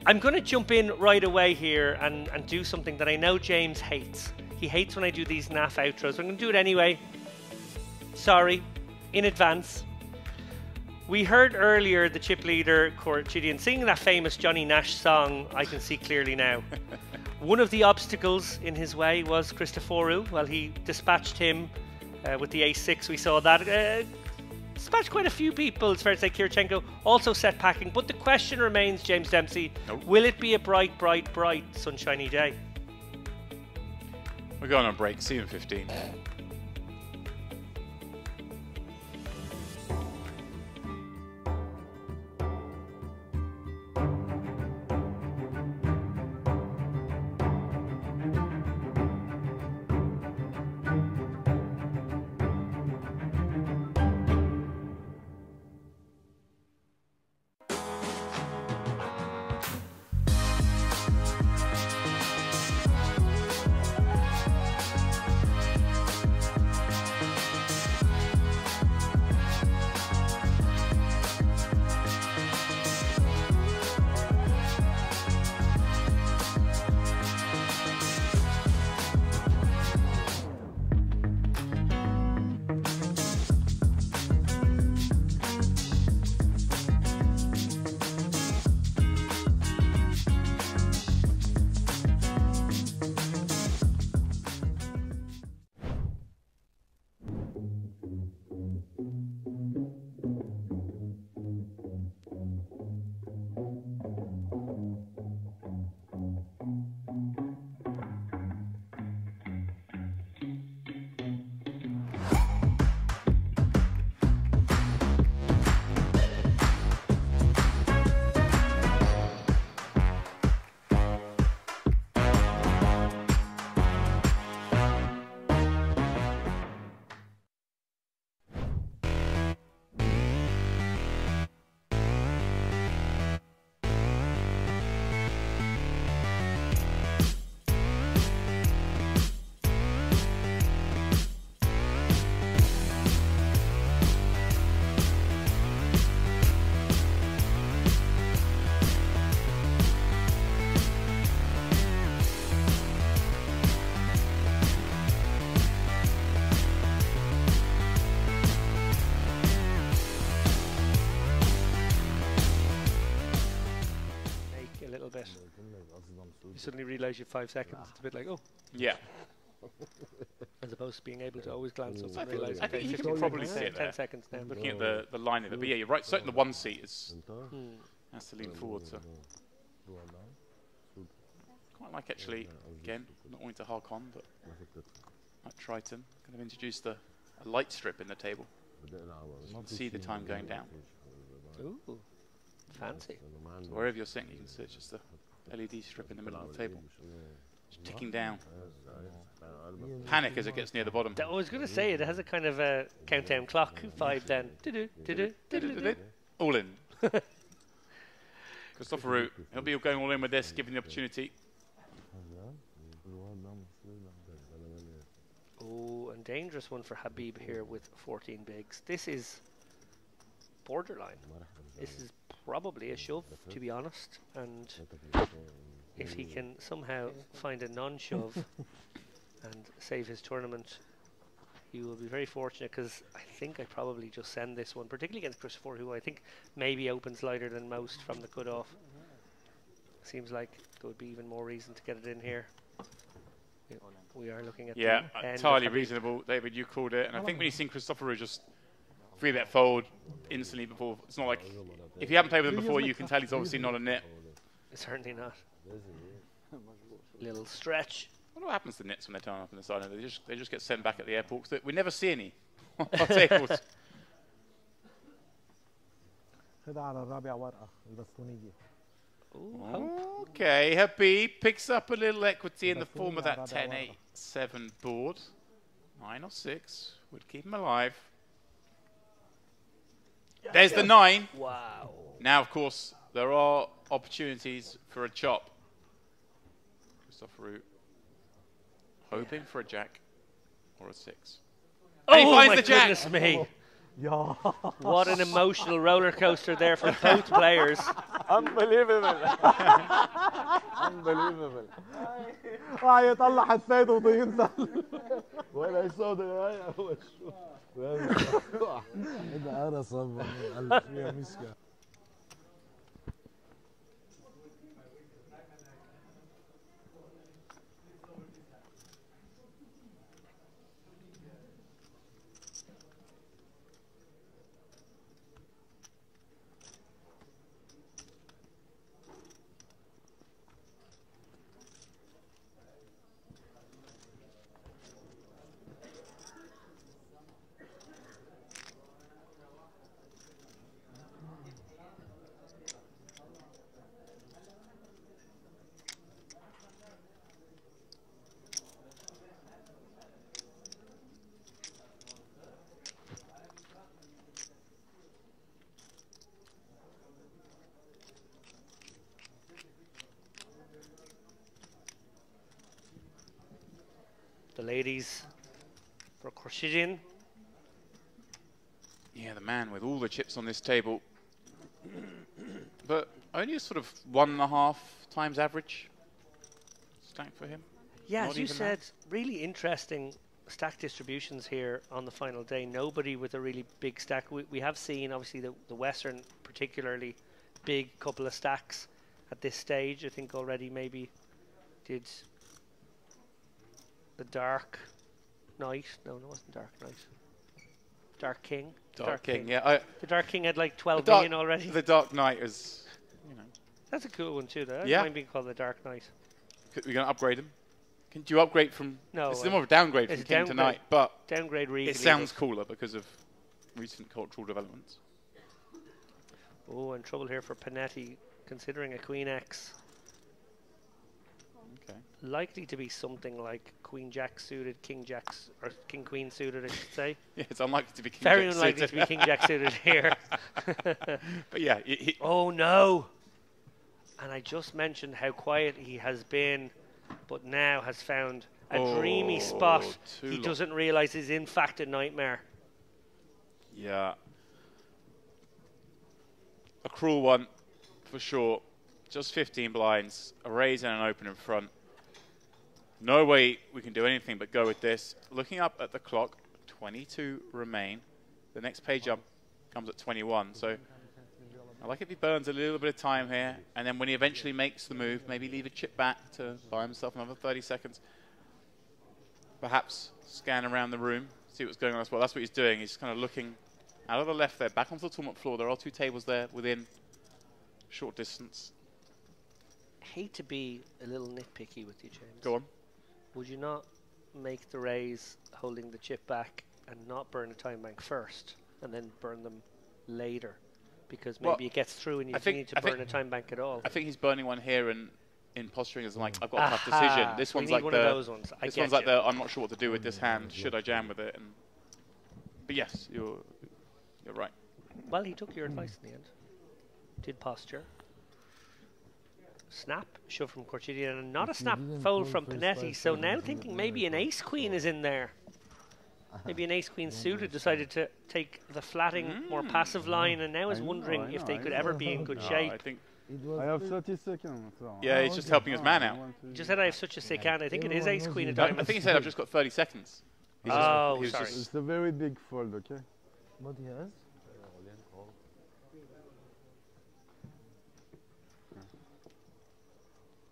I'm going to jump in right away here and do something that I know James hates. He hates when I do these naff outros. I'm going to do it anyway. Sorry, in advance. We heard earlier the chip leader, Corchidian, singing that famous Johnny Nash song, I Can See Clearly Now. One of the obstacles in his way was Christoforu. Well, he dispatched him with the ace-6. We saw that. dispatched quite a few people. It's fair to say Kirchenko also set packing. But the question remains, James Dempsey, will it be a bright, bright, bright, sunshiny day? We're going on break. See you in 15. You suddenly realise you have 5 seconds. It's a bit like, oh. Yeah. As opposed to being able to always glance up and realise, I think okay, you 15 can probably seconds, see it 10 there. seconds now. Looking at the line of it. But yeah, you're right. Certainly the one seat is has to lean forward. So. Quite like actually, again, not wanting to hark on, but like Triton, kind of introduced a light strip in the table. You can see the time going down. Ooh, fancy. So wherever you're sitting, you can see it's just a LED strip in the middle of the table. Just ticking down. Panic as it gets near the bottom. I was going to say, it has a kind of a countdown clock vibe then. All in. Christopher Root, he'll be going all in with this, given the opportunity. Oh, and dangerous one for Habib here with 14 bigs. This is borderline. This is probably a shove, to be honest. And if he can somehow find a non-shove and save his tournament, he will be very fortunate, because I think I probably just send this one, particularly against Christopher, who I think maybe opens lighter than most from the cutoff. Seems like there would be even more reason to get it in here. We are looking at entirely reasonable. David, you called it, and I think when you've seen Christopher just free bet fold instantly before, it's not like if you haven't played with him before, you can tell he's obviously not a nit. Certainly not. Little stretch. I wonder what happens to nits when they turn up in the side. They just get sent back at the airport, because we never see any on our tables. Okay, Habib picks up a little equity in the form of that 10-8-7 board. 9 or 6 would keep him alive. There's the 9. Wow. Now, of course, there are opportunities for a chop. Christopher Root hoping for a jack or a 6. Oh, and he finds my the jack. Goodness me. What an emotional roller coaster there for both players. Unbelievable. Unbelievable. يطلع حسيت وينزل. When I saw the eye, I was shocked. ده قرصة فيها مشكلة. the ladies for Khurshidin. Yeah, the man with all the chips on this table. But only a sort of 1.5 times average stack for him. Yeah, Not as you even said, that. really interesting stack distributions here on the final day. Nobody with a really big stack. We have seen, obviously, the Western particularly big couple of stacks at this stage. I think already maybe did the Dark Knight. No, it wasn't Dark Knight. Dark King. Dark King, yeah. The Dark King had like 12 Dark- million already. The Dark Knight is, you know. That's a cool one too, though. I Yeah. don't mind being called the Dark Knight. We're going to upgrade him. Do you upgrade from... No, It's more of a downgrade it's from a King to downgrade. Knight, but Downgrade Regal. it sounds cooler because of recent cultural developments. Oh, and trouble here for Panetti, considering a Queen X. Okay. Likely to be something like Queen Jack suited, King Jack's, or King Queen suited, I should say. Yeah, it's unlikely to be King Very Jack unlikely suited. to be King Jack suited here. But yeah, oh no! And I just mentioned how quiet he has been, but now has found a dreamy spot too he long. doesn't realise is in fact a nightmare. Yeah. A cruel one, for sure. Just 15 blinds, a raise and an open in front. No way we can do anything but go with this. Looking up at the clock, 22 remain. The next page up comes at 21. So I like if he burns a little bit of time here, and then when he eventually makes the move, maybe leave a chip back to buy himself another 30 seconds. Perhaps scan around the room, see what's going on as well. That's what he's doing. He's kind of looking out of the left there, back onto the tournament floor. There are 2 tables there within short distance. Hate to be a little nitpicky with you, James. Go on. Would you not make the raise holding the chip back and not burn a time bank first and then burn them later? Because maybe it gets through and you don't need to burn a time bank at all. I think he's burning one here and in posturing as like, I've got a tough decision. This one's like one of those ones. This one's like the I'm not sure what to do with this hand. Should I jam with it? And but yes, you're right. Well, he took your advice in the end. Did posture. Snap, shove from Khurshidin, and not a snap fold from Panetti. So now thinking maybe an ace queen is in there. Maybe an ace queen suited decided to take the flatting, more passive line, and now is wondering if they could ever be in good shape. I think I have 30 seconds. So yeah, he's just helping his man out. He just said I have such a sick hand. I think it is ace queen of I diamonds. think he said I've just got 30 seconds. Oh, sorry. it's a very big fold, okay? What he has?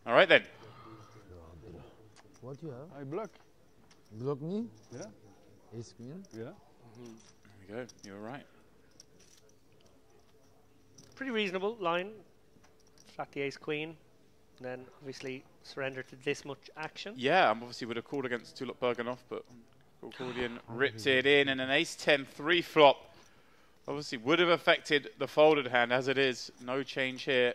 All right then. What you have? I block. Block me? Yeah. Ace queen? Yeah. There we go. You were right. Pretty reasonable line. Flat the ace queen. And then obviously surrender to this much action. Yeah, I obviously would have called against Tulip Berganoff, but Gordian ripped it in, and an ace-10 3-flop obviously would have affected the folded hand. As it is, no change here.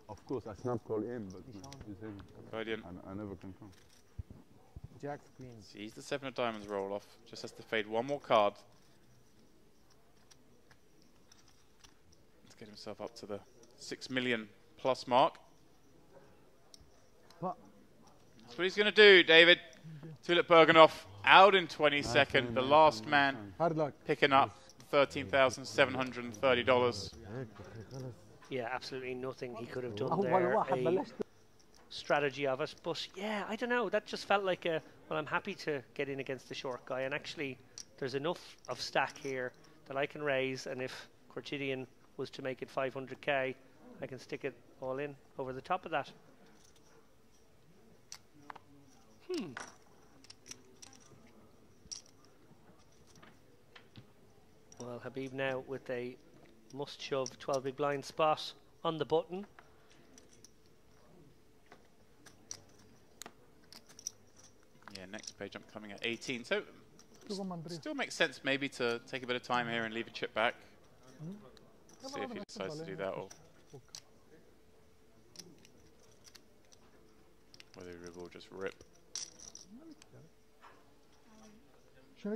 Of course, I snap call in, but he's heavy. Gordian I never can come. Jack queen. sees the 7 of diamonds roll off. Just has to fade one more card. Let's get himself up to the 6 million plus mark. That's what he's going to do, David. Tulip Berganoff out in 22nd. The last man Hard luck. picking up $13,730. Yeah, absolutely nothing he could have done there. A strategy of it. But yeah, I don't know. That just felt like a, well, I'm happy to get in against the short guy. And actually, there's enough of stack here that I can raise. And if Khurshidin was to make it 500k, I can stick it all in over the top of that. Well, Habib now with a must shove 12 big blind spot on the button. Yeah, next page I'm coming at 18. So still makes sense maybe to take a bit of time here and leave a chip back. See if he decides to do that or whether he will just rip. Yeah,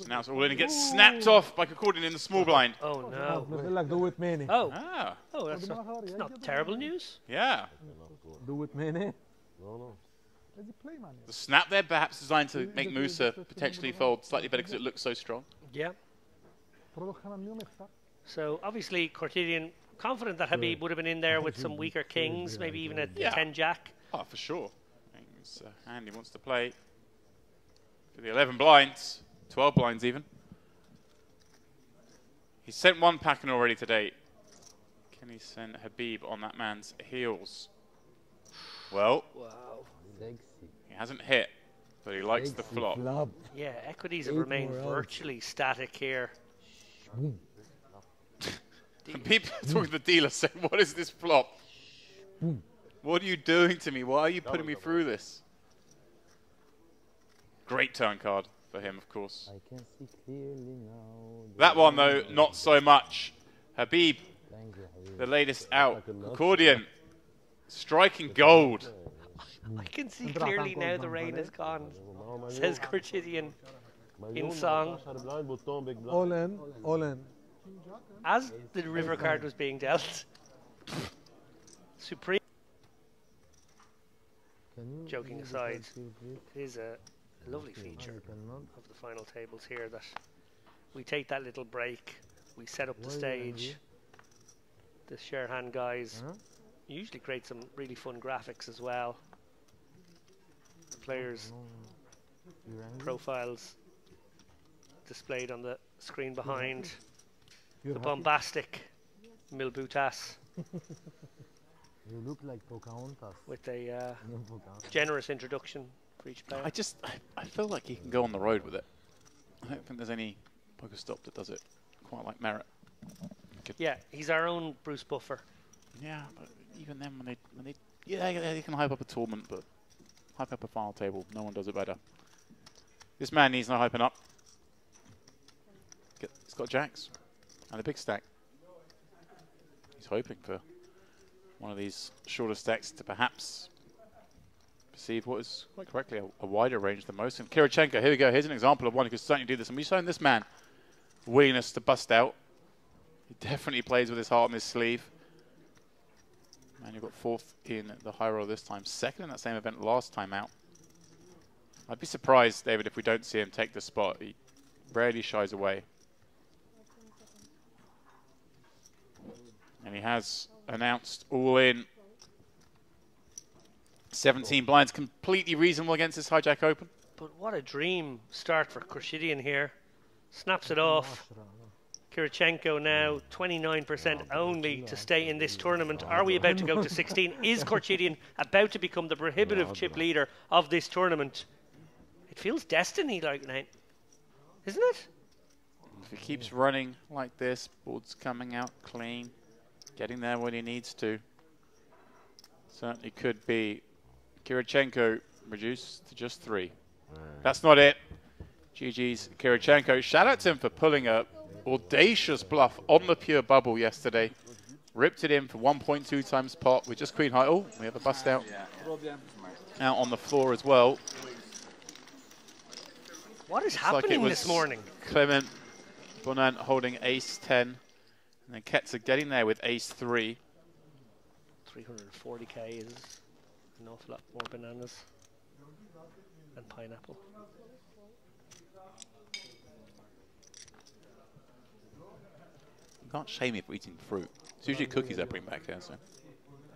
now it's all in and gets snapped off by Gordian in the small blind. Oh no. Do with many. Oh. Ah. Oh, that's not terrible news. Yeah. Do with many. No, no. The snap there perhaps designed to make Musa potentially fold slightly better because it looks so strong. Yeah. So obviously Cortidian confident that Habib would have been in there with some weaker kings, maybe even a 10 jack. Oh, for sure. It's a hand he wants to play for the 11 blinds, 12 blinds even. He's sent one pack-in already today. Can he send Habib on that man's heels? Well, he hasn't hit, but he likes the flop. Yeah, equities have remained virtually static here. People talking to the dealer saying, what is this flop? What are you doing to me? Why are you putting me through this? Great turn card for him, of course. I can see clearly now. That one, though, not so much. Habib, the latest out. Accordion, striking gold. I can see clearly now the rain is gone, says Cortidian in song. All in, all in. As the river card was being dealt, Supreme. Joking aside, it is a lovely feature of the final tables here that we take that little break, we set up the stage. The share hand guys usually create some really fun graphics as well. The players' profiles displayed on the screen behind. The bombastic Milbutas. You look like Pocahontas. With a generous introduction for each player. I feel like he can go on the road with it. I don't think there's any Pokestop that does it quite like Merit. Yeah, he's our own Bruce Buffer. Yeah, but even then when they you can hype up a tournament, but hype up a final table, no one does it better. This man needs no hyping up. He's got jacks and a big stack. He's hoping for one of these shorter stacks to perhaps perceive what is quite correctly a wider range than most. And Kirichenko, here we go. Here's an example of one who could certainly do this. And we've shown this man willingness to bust out. He definitely plays with his heart on his sleeve. Man, you got fourth in the high roll this time. Second in that same event last time out. I'd be surprised, David, if we don't see him take the spot. He rarely shies away. And he has announced all in. 17 blinds, completely reasonable against this hijack open. But what a dream start for Khurshidyan here. Snaps it off. Kirichenko now 29% only to stay in this tournament. Are we about to go to 16? Is Khurshidyan about to become the prohibitive chip leader of this tournament? It feels destiny-like now, isn't it? If he keeps running like this, board's coming out clean, getting there when he needs to. Certainly could be. Kirichenko reduced to just 3. That's not it. GG's Kirichenko. Shout out to him for pulling a audacious bluff on the pure bubble yesterday. Ripped it in for 1.2 times pot with just queen high. Oh, we have a bust out. Out on the floor as well. What is happening this morning? Clement Bonan holding ace 10. And then Ketzer getting there with ace 3. 340k is an awful lot more bananas than pineapple. You can't shame me for eating fruit. It's usually cookies I bring back here. So.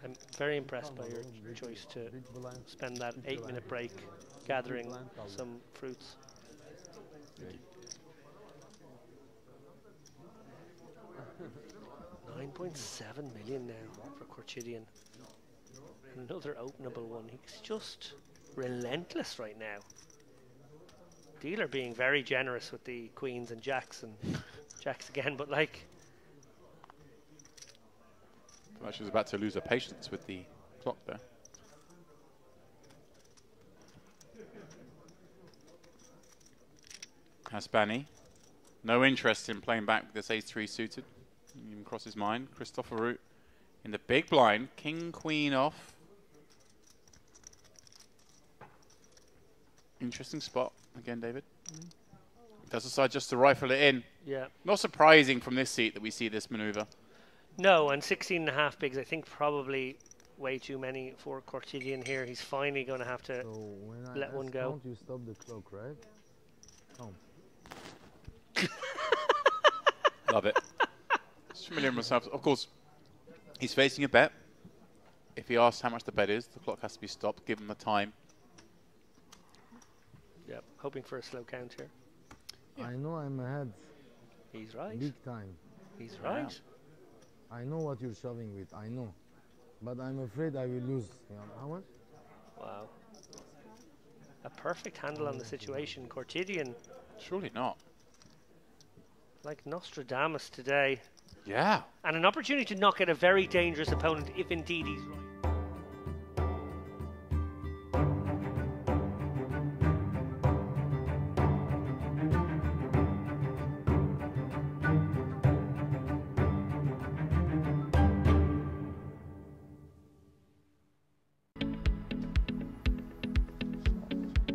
I'm very impressed by your choice to spend that 8-minute break gathering some fruits. 9.7 million now for Khurshidyan. Another openable one. He's just relentless right now. Dealer being very generous with the queens and jacks again, but like. She was about to lose her patience with the clock there. Haspani, no interest in playing back with this ace-3 suited. Didn't even cross his mind. Christopher Root in the big blind. King, queen off. Interesting spot again, David. Does decide just to rifle it in. Yeah. Not surprising from this seat that we see this maneuver. No, and 16.5 bigs, I think probably way too many for Cortidian here. He's finally going to have to So when I let one ask go. count, you stop the clock, right? Count. Love it. Just familiar with myself. Of course, he's facing a bet. If he asks how much the bet is, the clock has to be stopped. Give him the time. Yep, hoping for a slow count here. I know I'm ahead. He's right. Big time. He's right. I know what you're shoving with. I know. But I'm afraid I will lose. Yeah. How much? Wow. A perfect handle on the situation. Cortidian, Surely not. like Nostradamus today. Yeah. And an opportunity to knock out a very dangerous opponent if indeed he's right.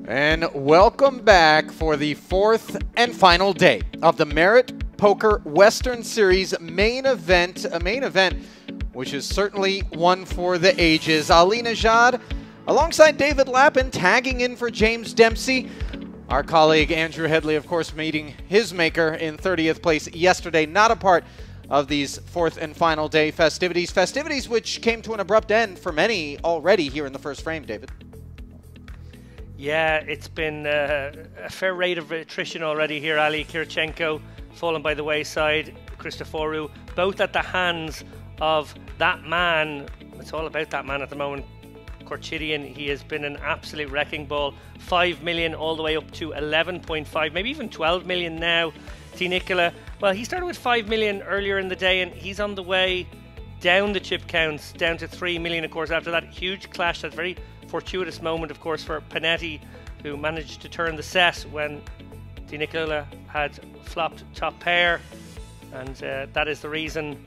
And welcome back for the fourth and final day of the Merit Poker Western Series main event. A main event which is certainly one for the ages. Ali Najad alongside David Lappin tagging in for James Dempsey. Our colleague Andrew Headley, of course, meeting his maker in 30th place yesterday. Not a part of these fourth and final day festivities. Festivities which came to an abrupt end for many already here in the first frame, David. Yeah, it's been a fair rate of attrition already here. Ali Kirchenko fallen by the wayside, Christoforou, both at the hands of that man. It's all about that man at the moment, Cortidian. He has been an absolute wrecking ball. 5 million all the way up to 11.5, maybe even 12 million now. T. Nicola, well, he started with 5 million earlier in the day, and he's on the way down the chip counts, down to 3 million, of course, after that huge clash, that very fortuitous moment, of course, for Panetti, who managed to turn the set when Di Nicola had flopped top pair, and that is the reason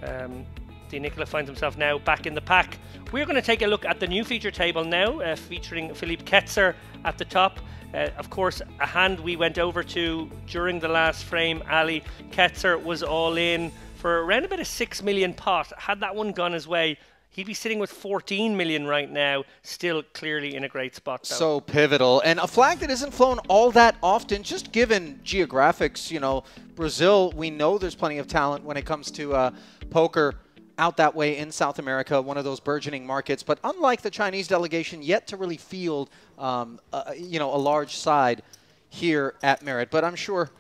Di Nicola finds himself now back in the pack. We're going to take a look at the new feature table now, featuring Philippe Ketzer at the top. Of course, a hand we went over to during the last frame, Ali. Ketzer was all in for around about a 6 million pot. Had that one gone his way, he'd be sitting with 14 million right now, still clearly in a great spot, though. So pivotal. And a flag that isn't flown all that often, just given geographics. You know, Brazil, we know there's plenty of talent when it comes to poker out that way in South America, one of those burgeoning markets. But unlike the Chinese delegation, yet to really field, you know, a large side here at Merit. But I'm sure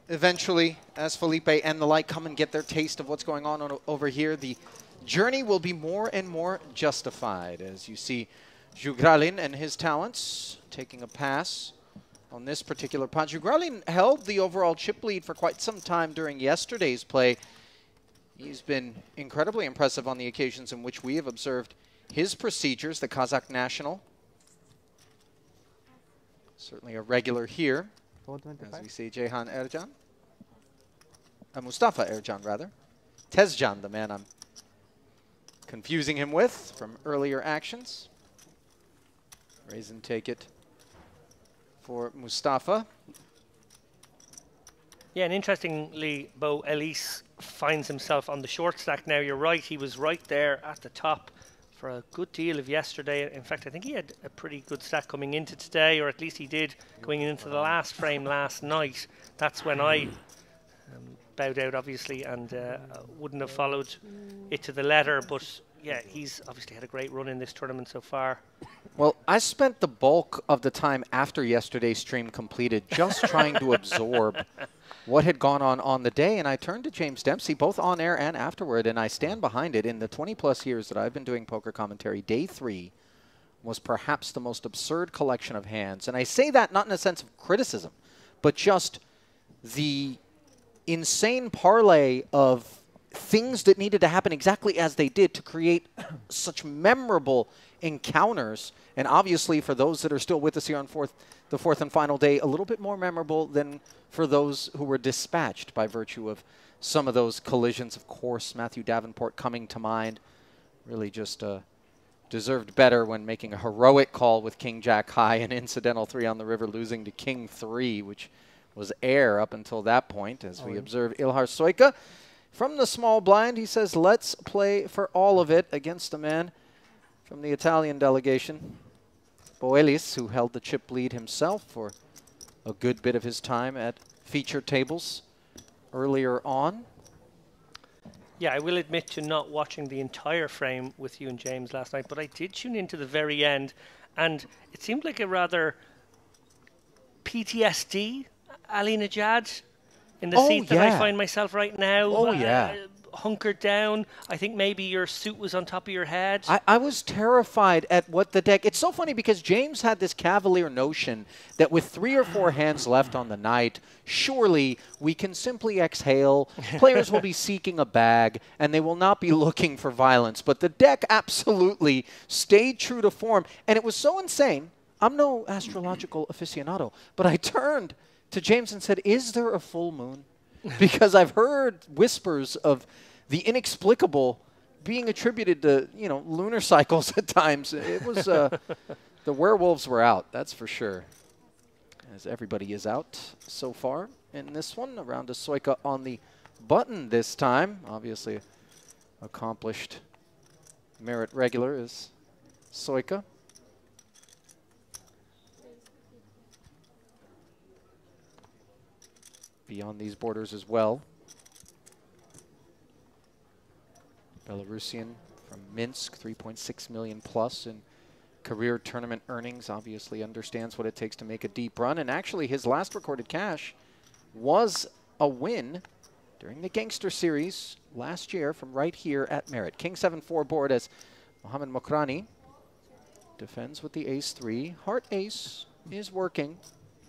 eventually, as Felipe and the like come and get their taste of what's going on over here, the journey will be more and more justified as you see Jugralin and his talents taking a pass on this particular pot. Jugralin held the overall chip lead for quite some time during yesterday's play. He's been incredibly impressive on the occasions in which we have observed his procedures, the Kazakh national. Certainly a regular here, as we see Ceyhan Ercan. Mustafa Ercan, rather. Tezcan, the man I'm confusing him with from earlier actions. Raise and take it for Mustafa. Yeah, and interestingly, Bo Elise finds himself on the short stack now. You're right, he was right there at the top for a good deal of yesterday. In fact, I think he had a pretty good stack coming into today, or at least he did going into the last frame last night. That's when I bowed out, obviously, and wouldn't have followed it to the letter. But yeah, he's obviously had a great run in this tournament so far. Well, I spent the bulk of the time after yesterday's stream completed just trying to absorb what had gone on the day, and I turned to James Dempsey both on air and afterward, and I stand behind it. In the 20-plus years that I've been doing poker commentary, day 3 was perhaps the most absurd collection of hands. And I say that not in a sense of criticism, but just the insane parlay of things that needed to happen exactly as they did to create such memorable encounters. And obviously, for those that are still with us here on the fourth and final day, a little bit more memorable than for those who were dispatched by virtue of some of those collisions. Of course, Matthew Davenport coming to mind. Really just deserved better when making a heroic call with King Jack high, and incidental 3 on the river, losing to King 3, which was air up until that point, as we observe Ilhar Soyka From the small blind, he says, let's play for all of it against a man from the Italian delegation, Boelis, who held the chip lead himself for a good bit of his time at feature tables earlier on. Yeah, I will admit to not watching the entire frame with you and James last night, but I did tune in to the very end, and it seemed like a rather PTSD Ali Najad in the seat that I find myself right now. Oh, yeah. Hunkered down. I think maybe your suit was on top of your head. I was terrified at what the deck... It's so funny because James had this cavalier notion that with 3 or 4 hands left on the night, surely we can simply exhale. Players will be seeking a bag, and they will not be looking for violence. But the deck absolutely stayed true to form, and it was so insane. I'm no astrological aficionado, but I turned to James and said, is there a full moon? Because I've heard whispers of the inexplicable being attributed to, you know, lunar cycles at times. It was, the werewolves were out, that's for sure. As everybody is out so far in this one. Around to Soika on the button this time. Obviously, accomplished merit regular is Soika. Beyond these borders as well. Belarusian from Minsk, 3.6 million plus in career tournament earnings. Obviously understands what it takes to make a deep run. And actually his last recorded cash was a win during the Gangster Series last year from right here at Merit. King 7-4 board as Mohamed Mokrani defends with the ace-3. Heart ace is working.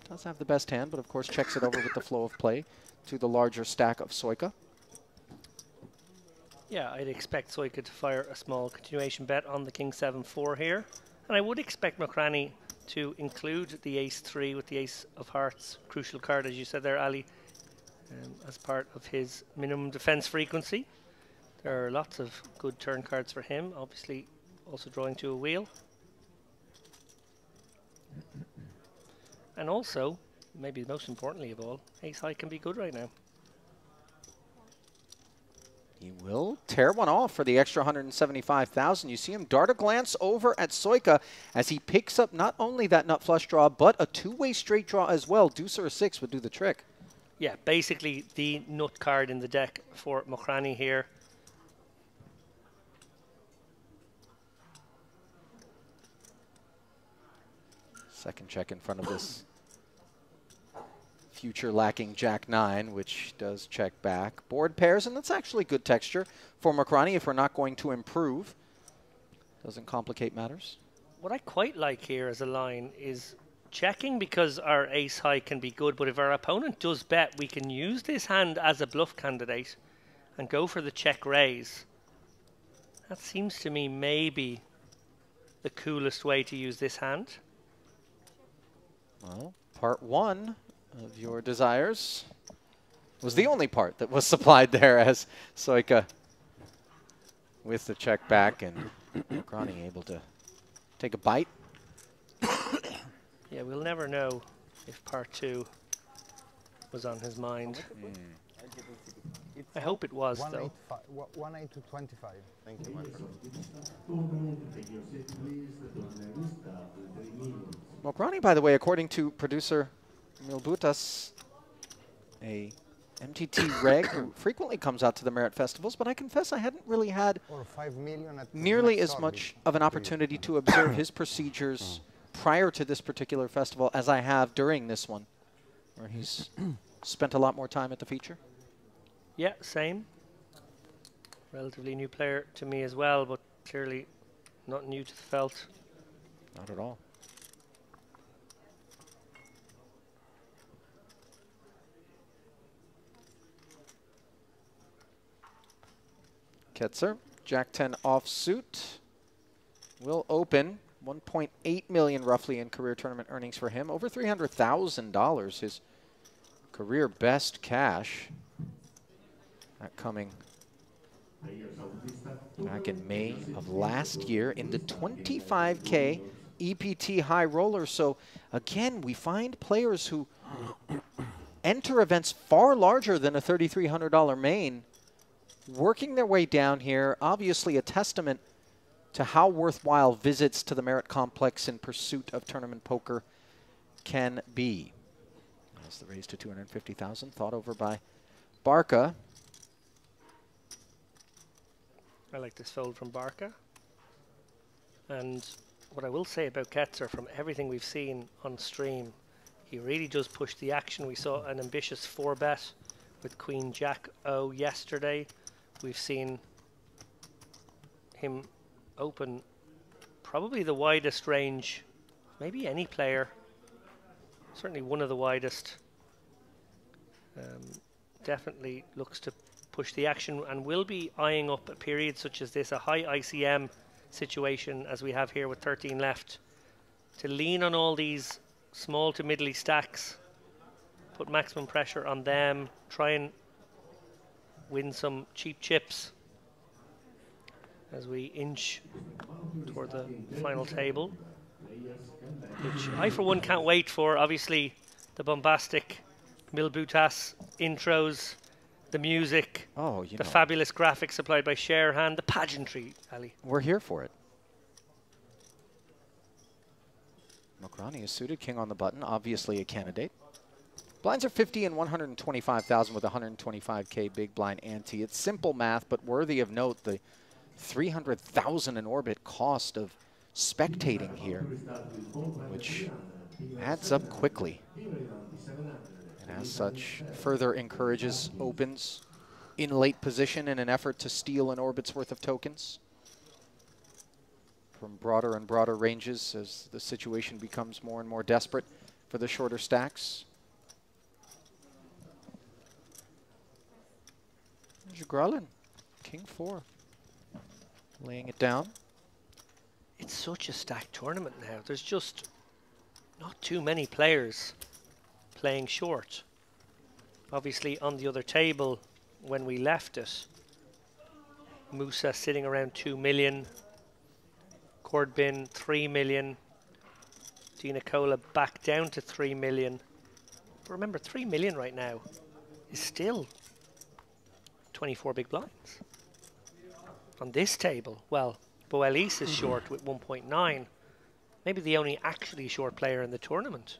Does have the best hand, but of course checks it over with the flow of play to the larger stack of Soika. Yeah, I'd expect Soika to fire a small continuation bet on the King 7-4 here. And I would expect Mokrani to include the ace-3 with the ace of hearts, crucial card, as you said there, Ali, as part of his minimum defense frequency. There are lots of good turn cards for him, obviously also drawing to a wheel. And also, maybe most importantly of all, ace high can be good right now. He will tear one off for the extra 175,000. You see him dart a glance over at Soika as he picks up not only that nut flush draw, but a two-way straight draw as well. Deuce or a 6 would do the trick. Yeah, basically the nut card in the deck for Mokrani here. Second check in front of this future lacking Jack-9, which does check back. Board pairs, and that's actually good texture for Mokrani if we're not going to improve. Doesn't complicate matters. What I quite like here as a line is checking, because our ace high can be good, but if our opponent does bet, we can use this hand as a bluff candidate and go for the check raise. That seems to me maybe the coolest way to use this hand. Well, part 1 of your desires was the only part that was supplied there, as Soika with the check back and Mokrani able to take a bite. Yeah, we'll never know if part 2 was on his mind. I hope it was, though. 1-8 to 25. Thank you, Michael. Mokrani, by the way, according to producer Milbutas, a MTT reg who frequently comes out to the Merit Festivals, but I confess I hadn't really had Or 5 million at nearly as much of an opportunity to observe his procedures prior to this particular festival as I have during this one, where he's spent a lot more time at the feature. Yeah, same. Relatively new player to me as well, but clearly not new to the felt. Not at all. Ketzer, Jack-10 offsuit, will open. 1.8 million roughly in career tournament earnings for him. Over $300,000, his career best cash. That coming back in May of last year in the 25K EPT high roller. So again, we find players who enter events far larger than a $3,300 main working their way down here. Obviously a testament to how worthwhile visits to the Merit Complex in pursuit of tournament poker can be. That's the raise to 250,000, thought over by Barca. I like this fold from Barca. And what I will say about Ketzer, from everything we've seen on stream, he really does push the action. We saw an ambitious 4-bet with Queen Jack O yesterday. We've seen him open probably the widest range, maybe any player, certainly one of the widest. Definitely looks to push the action and will be eyeing up a period such as this, a high ICM situation as we have here with 13 left, to lean on all these small to middly stacks, put maximum pressure on them, try and win some cheap chips as we inch toward the final table, which I for one can't wait for. Obviously the bombastic Milbutas intros, the music, the fabulous graphics supplied by Sharehan, the pageantry, Ali. We're here for it. Mokrani is suited, king on the button, obviously a candidate. Blinds are 50 and 125,000 with 125K big blind ante. It's simple math, but worthy of note, the 300,000 in orbit cost of spectating here, which adds up quickly. And as such, further encourages opens in late position in an effort to steal an orbit's worth of tokens from broader and broader ranges as the situation becomes more and more desperate for the shorter stacks. There's Gralin, king 4, laying it down. It's such a stacked tournament now. There's just not too many players playing short. Obviously on the other table when we left it, Musa sitting around 2 million, Cordbin 3 million, Dina Cola back down to 3 million. But remember, 3 million right now is still 24 big blinds. On this table, well, Boelis is short with 1.9. Maybe the only actually short player in the tournament.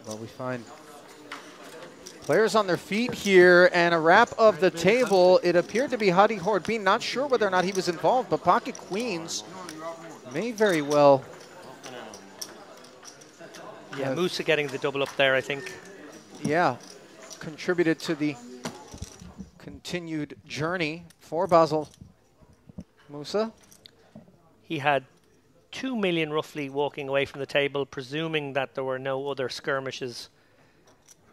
Well, we find players on their feet here, and a wrap of the table. It appeared to be Hadi Hordbin. Not sure whether or not he was involved, but pocket queens may very well. Yeah, Musa getting the double up there, I think. Yeah, contributed to the continued journey for Basil Musa. He had 2 million roughly walking away from the table, presuming that there were no other skirmishes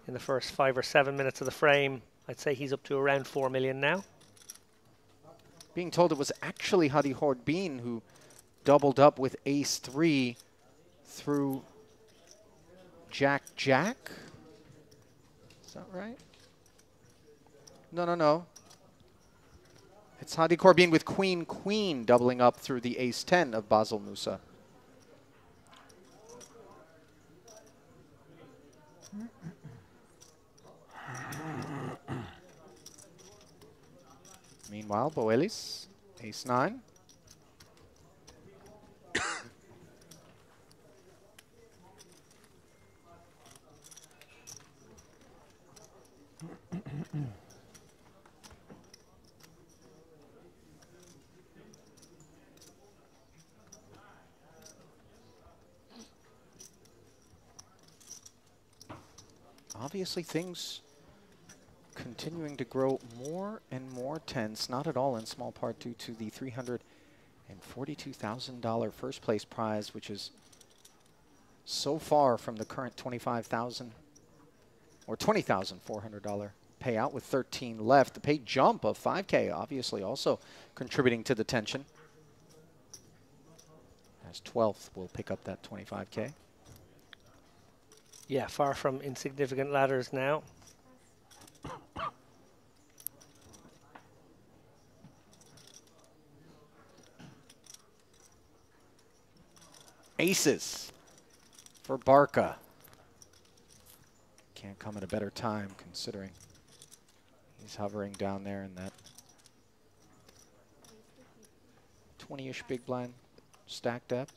in the first 5 or 7 minutes of the frame. I'd say he's up to around 4 million now. Being told it was actually Hadi Hordbin who doubled up with ace-3 through Jack-Jack. Is that right? No. It's Hadi Hordbin with Queen-Queen doubling up through the ace-10 of Basil Musa. Meanwhile, Boelis, ace-9. Obviously, things continuing to grow more and more tense, not at all in small part due to the $342,000 first place prize, which is so far from the current $25,000 or $20,400 payout with 13 left. The pay jump of 5K obviously also contributing to the tension, as 12th will pick up that 25K. Yeah, far from insignificant ladders now. Aces for Barca. Can't come at a better time considering He's hovering down there in that 20-ish big blind stack depth.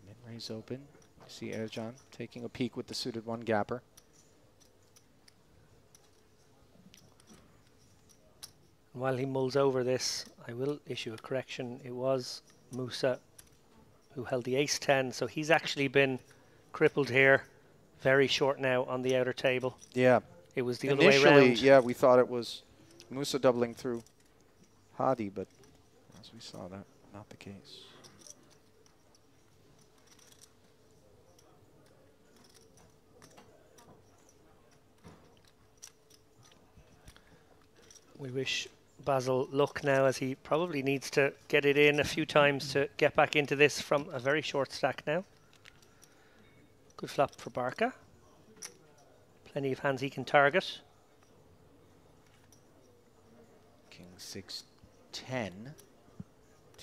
Mid-raise open. You see Ercan taking a peek with the suited one gapper. While he mulls over this, I will issue a correction. It was Musa who held the ace-10, so he's actually been crippled here. Very short now on the outer table. Yeah. It was the other way around. Yeah, we thought it was Musa doubling through Hadi, but as we saw, that not the case. We wish Basil luck now, as he probably needs to get it in a few times to get back into this from a very short stack now. Good flop for Barca. Plenty of hands he can target. King 6-10.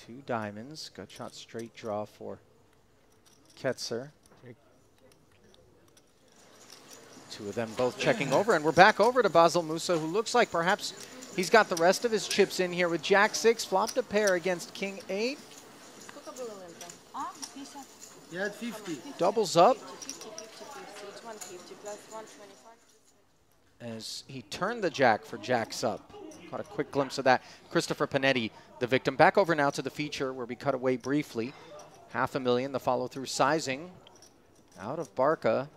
2 diamonds. Gut shot straight draw for Ketzer. Two of them both checking over, and we're back over to Basil Musa, who looks like perhaps he's got the rest of his chips in here with Jack 6, flopped a pair against King 8. You had 50. Doubles up. As he turned the jack for jacks up. Caught a quick glimpse of that. Christopher Panetti, the victim. Back over now to the feature where we cut away briefly. $500,000, the follow-through sizing. Out of Barca.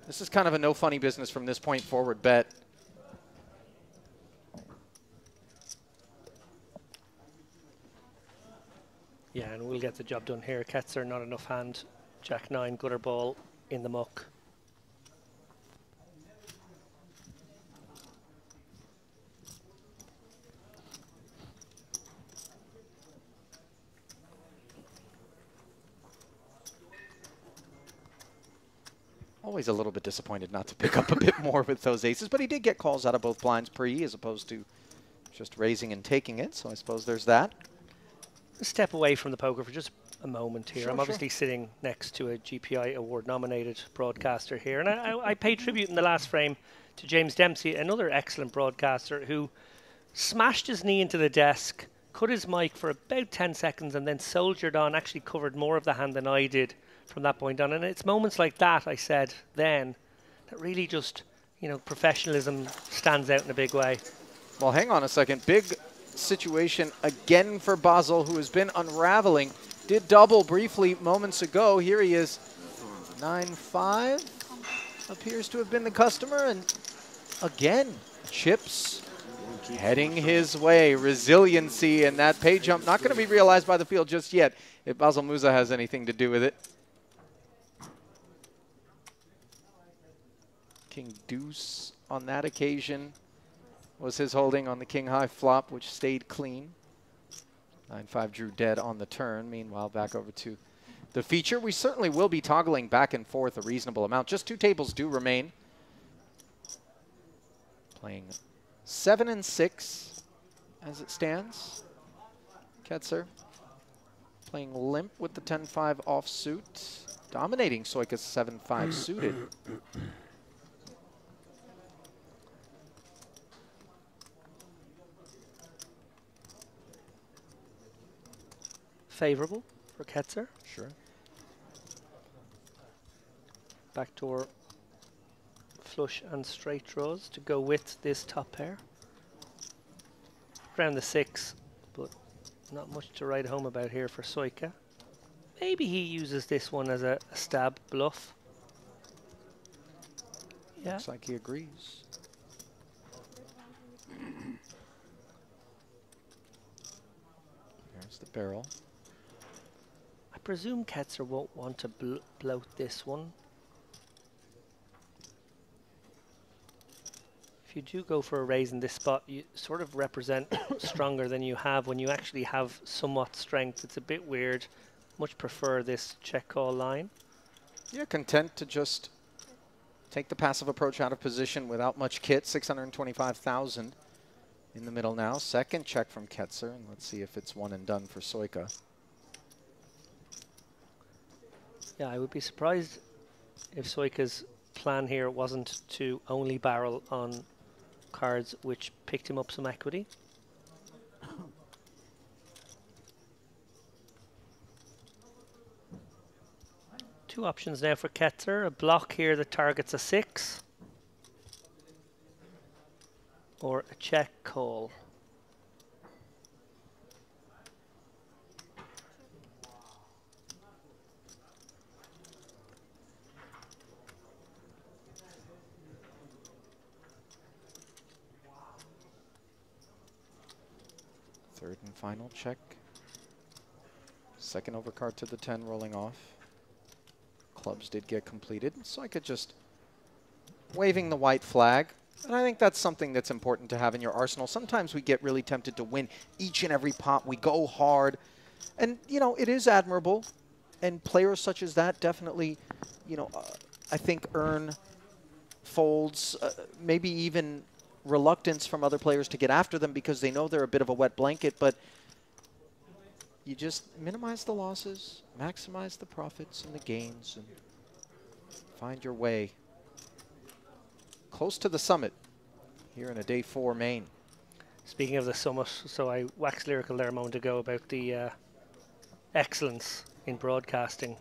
This is kind of a no funny business from this point forward bet. Yeah, and we'll get the job done here. Ketzer, not enough hand. Jack 9, gutter ball in the muck. Always a little bit disappointed not to pick up a bit more with those aces, but he did get calls out of both blinds pre as opposed to just raising and taking it, so I suppose there's that. Step away from the poker for just a moment here. Sure, I'm obviously sitting next to a GPI award nominated broadcaster here, and I pay tribute in the last frame to James Dempsey, another excellent broadcaster who smashed his knee into the desk, cut his mic for about 10 seconds and then soldiered on, actually covered more of the hand than I did from that point on. And it's moments like that, I said then, that really just, you know, professionalism stands out in a big way. Well, hang on a second. Big situation again for Basil, who has been unraveling. Did double briefly moments ago. Here he is, 9-5. Appears to have been the customer, and again, chips heading his way. Resiliency, and that pay jump not going to be realized by the field just yet if Basil Musa has anything to do with it. King deuce on that occasion was his holding on the king high flop, which stayed clean. 9-5 drew dead on the turn. Meanwhile, back over to the feature. We certainly will be toggling back and forth a reasonable amount. Just 2 tables do remain. Playing 7 and 6 as it stands. Ketzer playing limp with the 10-5 offsuit. Dominating Soika's 7-5 suited. Favorable for Ketzer. Sure. Backdoor flush and straight draws to go with this top pair. Around the 6, but not much to write home about here for Soika. Maybe he uses this one as a stab bluff. Yeah. Looks like he agrees. There's the barrel. I presume Ketzer won't want to bloat this one. If you do go for a raise in this spot, you sort of represent stronger than you have when you actually have somewhat strength. It's a bit weird. Much prefer this check call line. Yeah, content to just take the passive approach out of position without much kit. 625,000 in the middle now. Second check from Ketzer, and let's see if it's one and done for Soika. Yeah, I would be surprised if Soika's plan here wasn't to only barrel on cards which picked him up some equity. Two options now for Ketzer. A block here that targets a 6. Or a check call. Third and final check. Second overcard to the 10 rolling off. Clubs did get completed, so I could just waving the white flag. And I think that's something that's important to have in your arsenal. Sometimes we get really tempted to win each and every pot. We go hard. And, you know, it is admirable. And players such as that definitely, you know, I think earn folds, maybe even reluctance from other players to get after them because they know they're a bit of a wet blanket. But you just minimize the losses, maximize the profits and the gains, and find your way close to the summit here in a day 4 main. Speaking of the summit, so I waxed lyrical there a moment ago about the excellence in broadcasting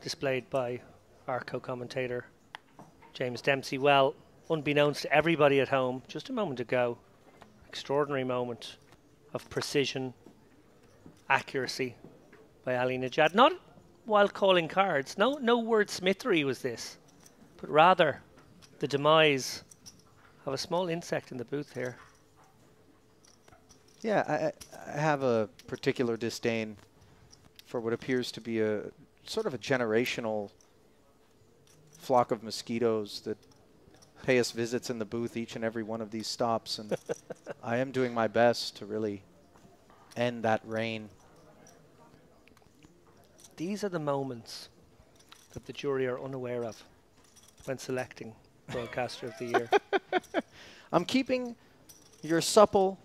displayed by our co-commentator James Dempsey. Well, unbeknownst to everybody at home, just a moment ago, extraordinary moment of precision, accuracy by Ali Najad. Not while calling cards, no wordsmithery was this, but rather the demise of a small insect in the booth here. Yeah, I have a particular disdain for what appears to be a sort of a generational flock of mosquitoes that pay us visits in the booth each and every one of these stops, and I am doing my best to really end that reign. These are the moments that the jury are unaware of when selecting Broadcaster of the Year. I'm keeping your supple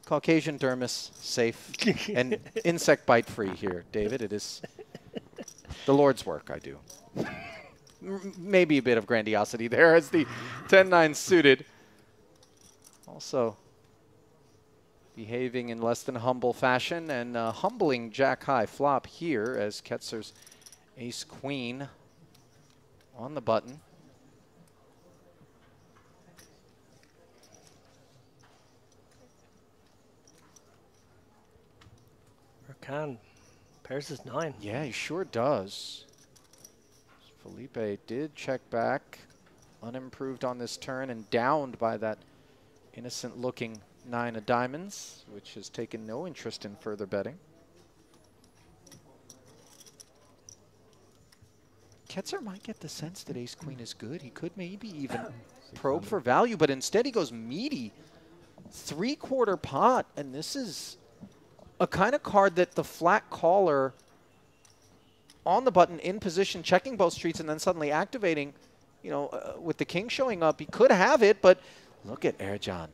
Caucasian dermis safe and insect bite free here, David. It is the Lord's work I do. Maybe a bit of grandiosity there as the 10-9 suited. Also behaving in less than humble fashion and humbling Jack High flop here as Ketzer's Ace Queen on the button. Can. Pairs is 9. Yeah, he sure does. Felipe did check back, unimproved on this turn and downed by that innocent-looking 9 of diamonds, which has taken no interest in further betting. Ketzer might get the sense that Ace-Queen is good. He could maybe even probe for value, but instead he goes meaty. 3/4 pot, and this is a kind of card that the flat caller on the button in position, checking both streets and then suddenly activating, you know, with the king showing up, he could have it, but look at Ercan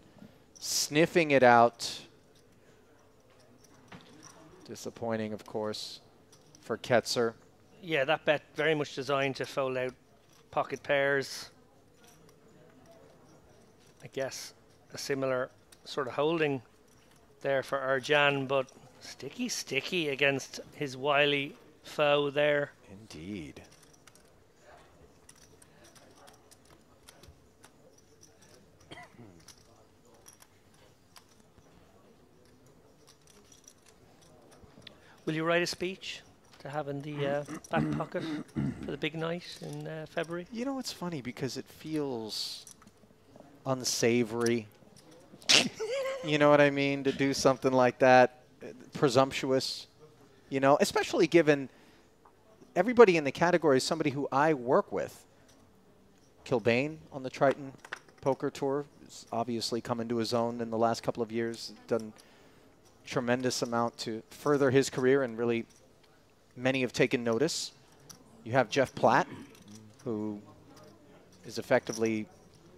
sniffing it out. Disappointing, of course, for Ketzer. Yeah, that bet very much designed to fold out pocket pairs. I guess a similar sort of holding there for Ercan, but sticky against his wily foe there. Indeed. Will you write a speech to have in the back pocket for the big night in February? You know, it's funny because it feels unsavory. You know what I mean? To do something like that, presumptuous, you know, especially given everybody in the category is somebody who I work with. Kilbane on the Triton Poker Tour has obviously come into his own in the last couple of years, done tremendous amount to further his career, and really many have taken notice. You have Jeff Platt, who is effectively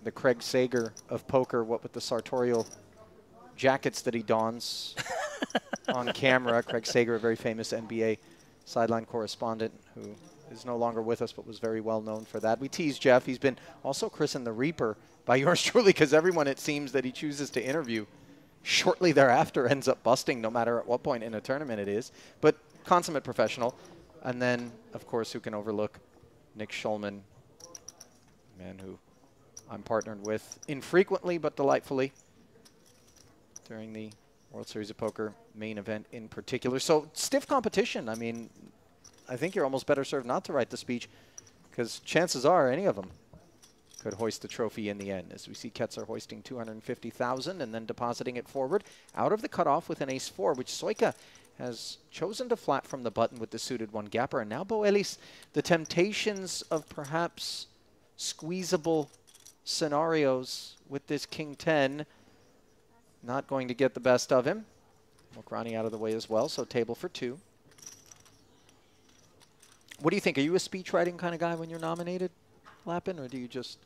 the Craig Sager of poker, what with the sartorial jackets that he dons on camera. Craig Sager, a very famous NBA sideline correspondent who is no longer with us, but was very well known for that. We tease Jeff. He's been also christened the Reaper by yours truly, because everyone, it seems, that he chooses to interview shortly thereafter ends up busting, no matter at what point in a tournament it is. But consummate professional. And then, of course, who can overlook Nick Schulman, man who I'm partnered with infrequently but delightfully during the World Series of Poker main event in particular. So stiff competition. I mean, I think you're almost better served not to write the speech, because chances are any of them could hoist the trophy in the end, as we see Ketzer hoisting 250,000 and then depositing it forward out of the cutoff with an ace-4, which Soika has chosen to flat from the button with the suited one gapper. And now Boelis, the temptations of perhaps squeezable scenarios with this King 10 not going to get the best of him. Mokrani out of the way as well, so table for 2. What do you think? Are you a speech writing kind of guy when you're nominated, Lappin, or do you just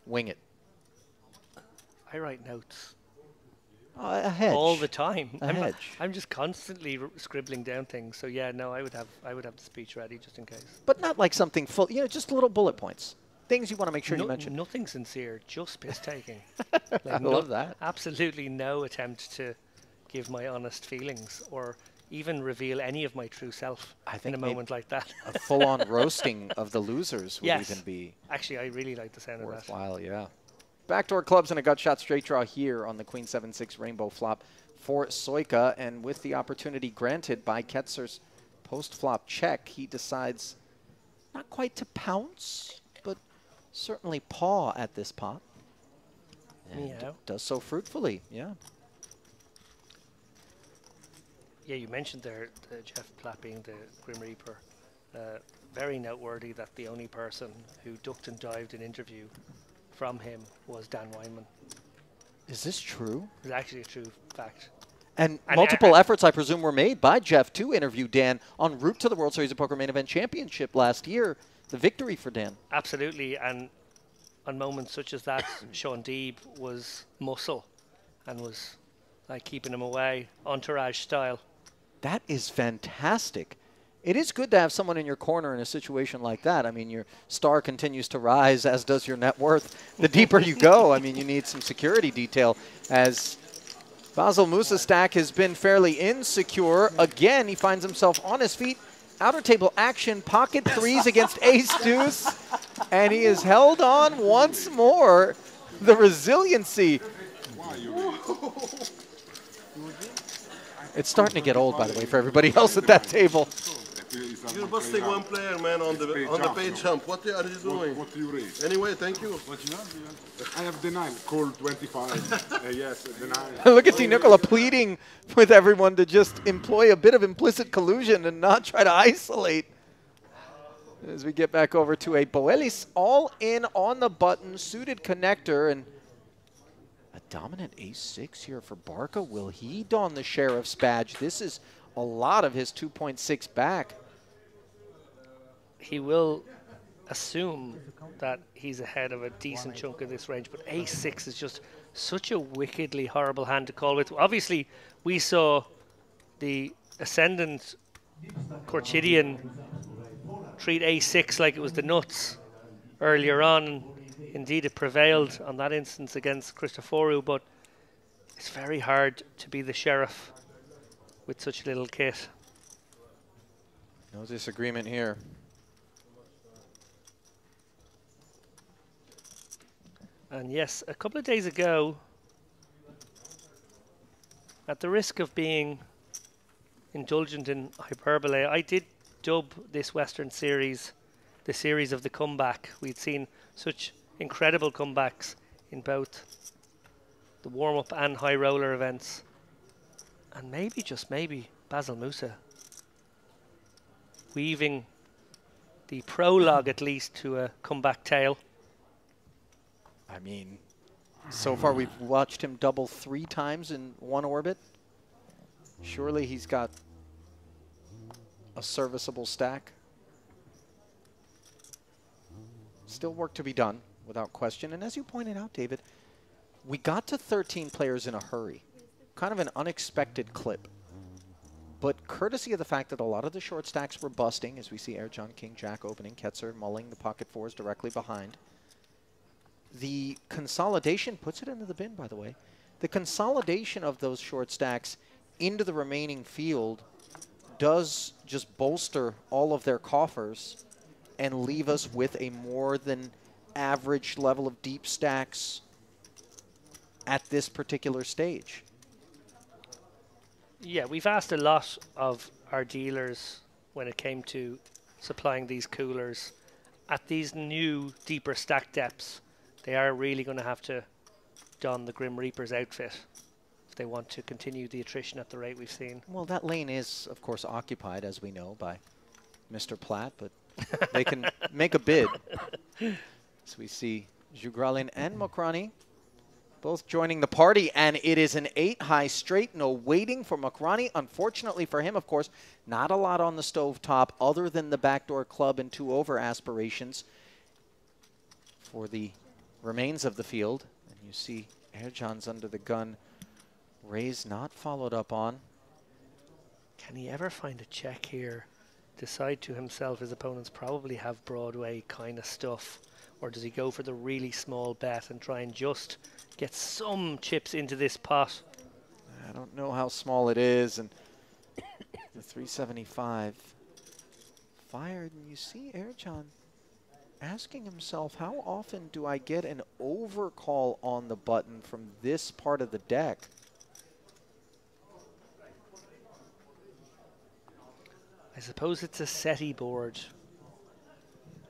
wing it? I write notes. A hedge. All the time. Hedge. I'm just constantly scribbling down things. So yeah, no, I would have the speech ready just in case. But not like something full, you know, just little bullet points. Things you want to make sure you mention. Nothing sincere, just piss taking. I love that. Absolutely no attempt to give my honest feelings or even reveal any of my true self in a moment like that. A full-on roasting of the losers would even be actually, I really like the sound worthwhile, of that. Yeah. Backdoor clubs and a gut shot straight draw here on the Queen 7-6 rainbow flop for Soika, and with the opportunity granted by Ketzer's post-flop check, he decides not quite to pounce, but certainly paw at this pot. And does so fruitfully, yeah. Yeah, you mentioned there Jeff Platt being the Grim Reaper. Very noteworthy that the only person who ducked and dived an interview from him was Dan Weinman. Is this true? It's actually a true fact. And multiple efforts, I presume, were made by Jeff to interview Dan en route to the World Series of Poker Main Event Championship last year. The victory for Dan. Absolutely, and on moments such as that, Sean Deeb was muscle and was like keeping him away, entourage style. That is fantastic. It is good to have someone in your corner in a situation like that. I mean, your star continues to rise, as does your net worth. The deeper you go, I mean, you need some security detail. As Basil Musa's stack has been fairly insecure. Again, he finds himself on his feet. Outer table action, pocket threes against ace-deuce. And he is held on once more. The resiliency. It's starting to get old, by the way, for everybody else at that table. You're busting one player, man, on the page jump. What are you doing? What do you raise? Anyway, thank you. What you have? I have denied. Call 25. Yes, denied. Look at T. Nicola pleading with everyone to just employ a bit of implicit collusion and not try to isolate. As we get back over to a Boelis all in on the button, suited connector, and a dominant ace-6 here for Barca. Will he don the sheriff's badge? This is a lot of his 2.6 back. He will assume that he's ahead of a decent chunk of this range, but ace-6 is just such a wickedly horrible hand to call with. Obviously, we saw the ascendant Corchidian treat ace-6 like it was the nuts earlier on. Indeed, it prevailed on that instance against Christoforou, but it's very hard to be the sheriff with such little kit. No disagreement here. And yes, a couple of days ago, at the risk of being indulgent in hyperbole, I did dub this Western Series the series of the comeback. We'd seen such incredible comebacks in both the warm-up and high roller events. And maybe, just maybe, Basil Musa weaving the prologue at least to a comeback tale. I mean, so far we've watched him double 3 times in one orbit. Surely he's got a serviceable stack. Still work to be done, without question. And as you pointed out, David, we got to 13 players in a hurry. Kind of an unexpected clip. But courtesy of the fact that a lot of the short stacks were busting, as we see Air John, King, Jack opening, Ketzer mulling the pocket fours directly behind. The consolidation puts it into the bin, by the way. The consolidation of those short stacks into the remaining field does just bolster all of their coffers and leave us with a more than average level of deep stacks at this particular stage. Yeah, we've asked a lot of our dealers when it came to supplying these coolers. At these new, deeper stack depths, they are really going to have to don the Grim Reaper's outfit if they want to continue the attrition at the rate we've seen. Well, that lane is, of course, occupied, as we know, by Mr. Platt, but they can make a bid. So we see Jugralin and Mokrani both joining the party, and it is an 8-high straight. No waiting for Mokrani. Unfortunately for him, of course, not a lot on the stovetop other than the backdoor club and 2-over aspirations for the remains of the field. And you see Ercan's under the gun. Raise not followed up on. Can he ever find a check here? Decide to himself his opponents probably have Broadway kind of stuff. Or does he go for the really small bet and try and just get some chips into this pot? I don't know how small it is. And the 375 fired. And you see Ercan asking himself, how often do I get an overcall on the button from this part of the deck? I suppose it's a SETI board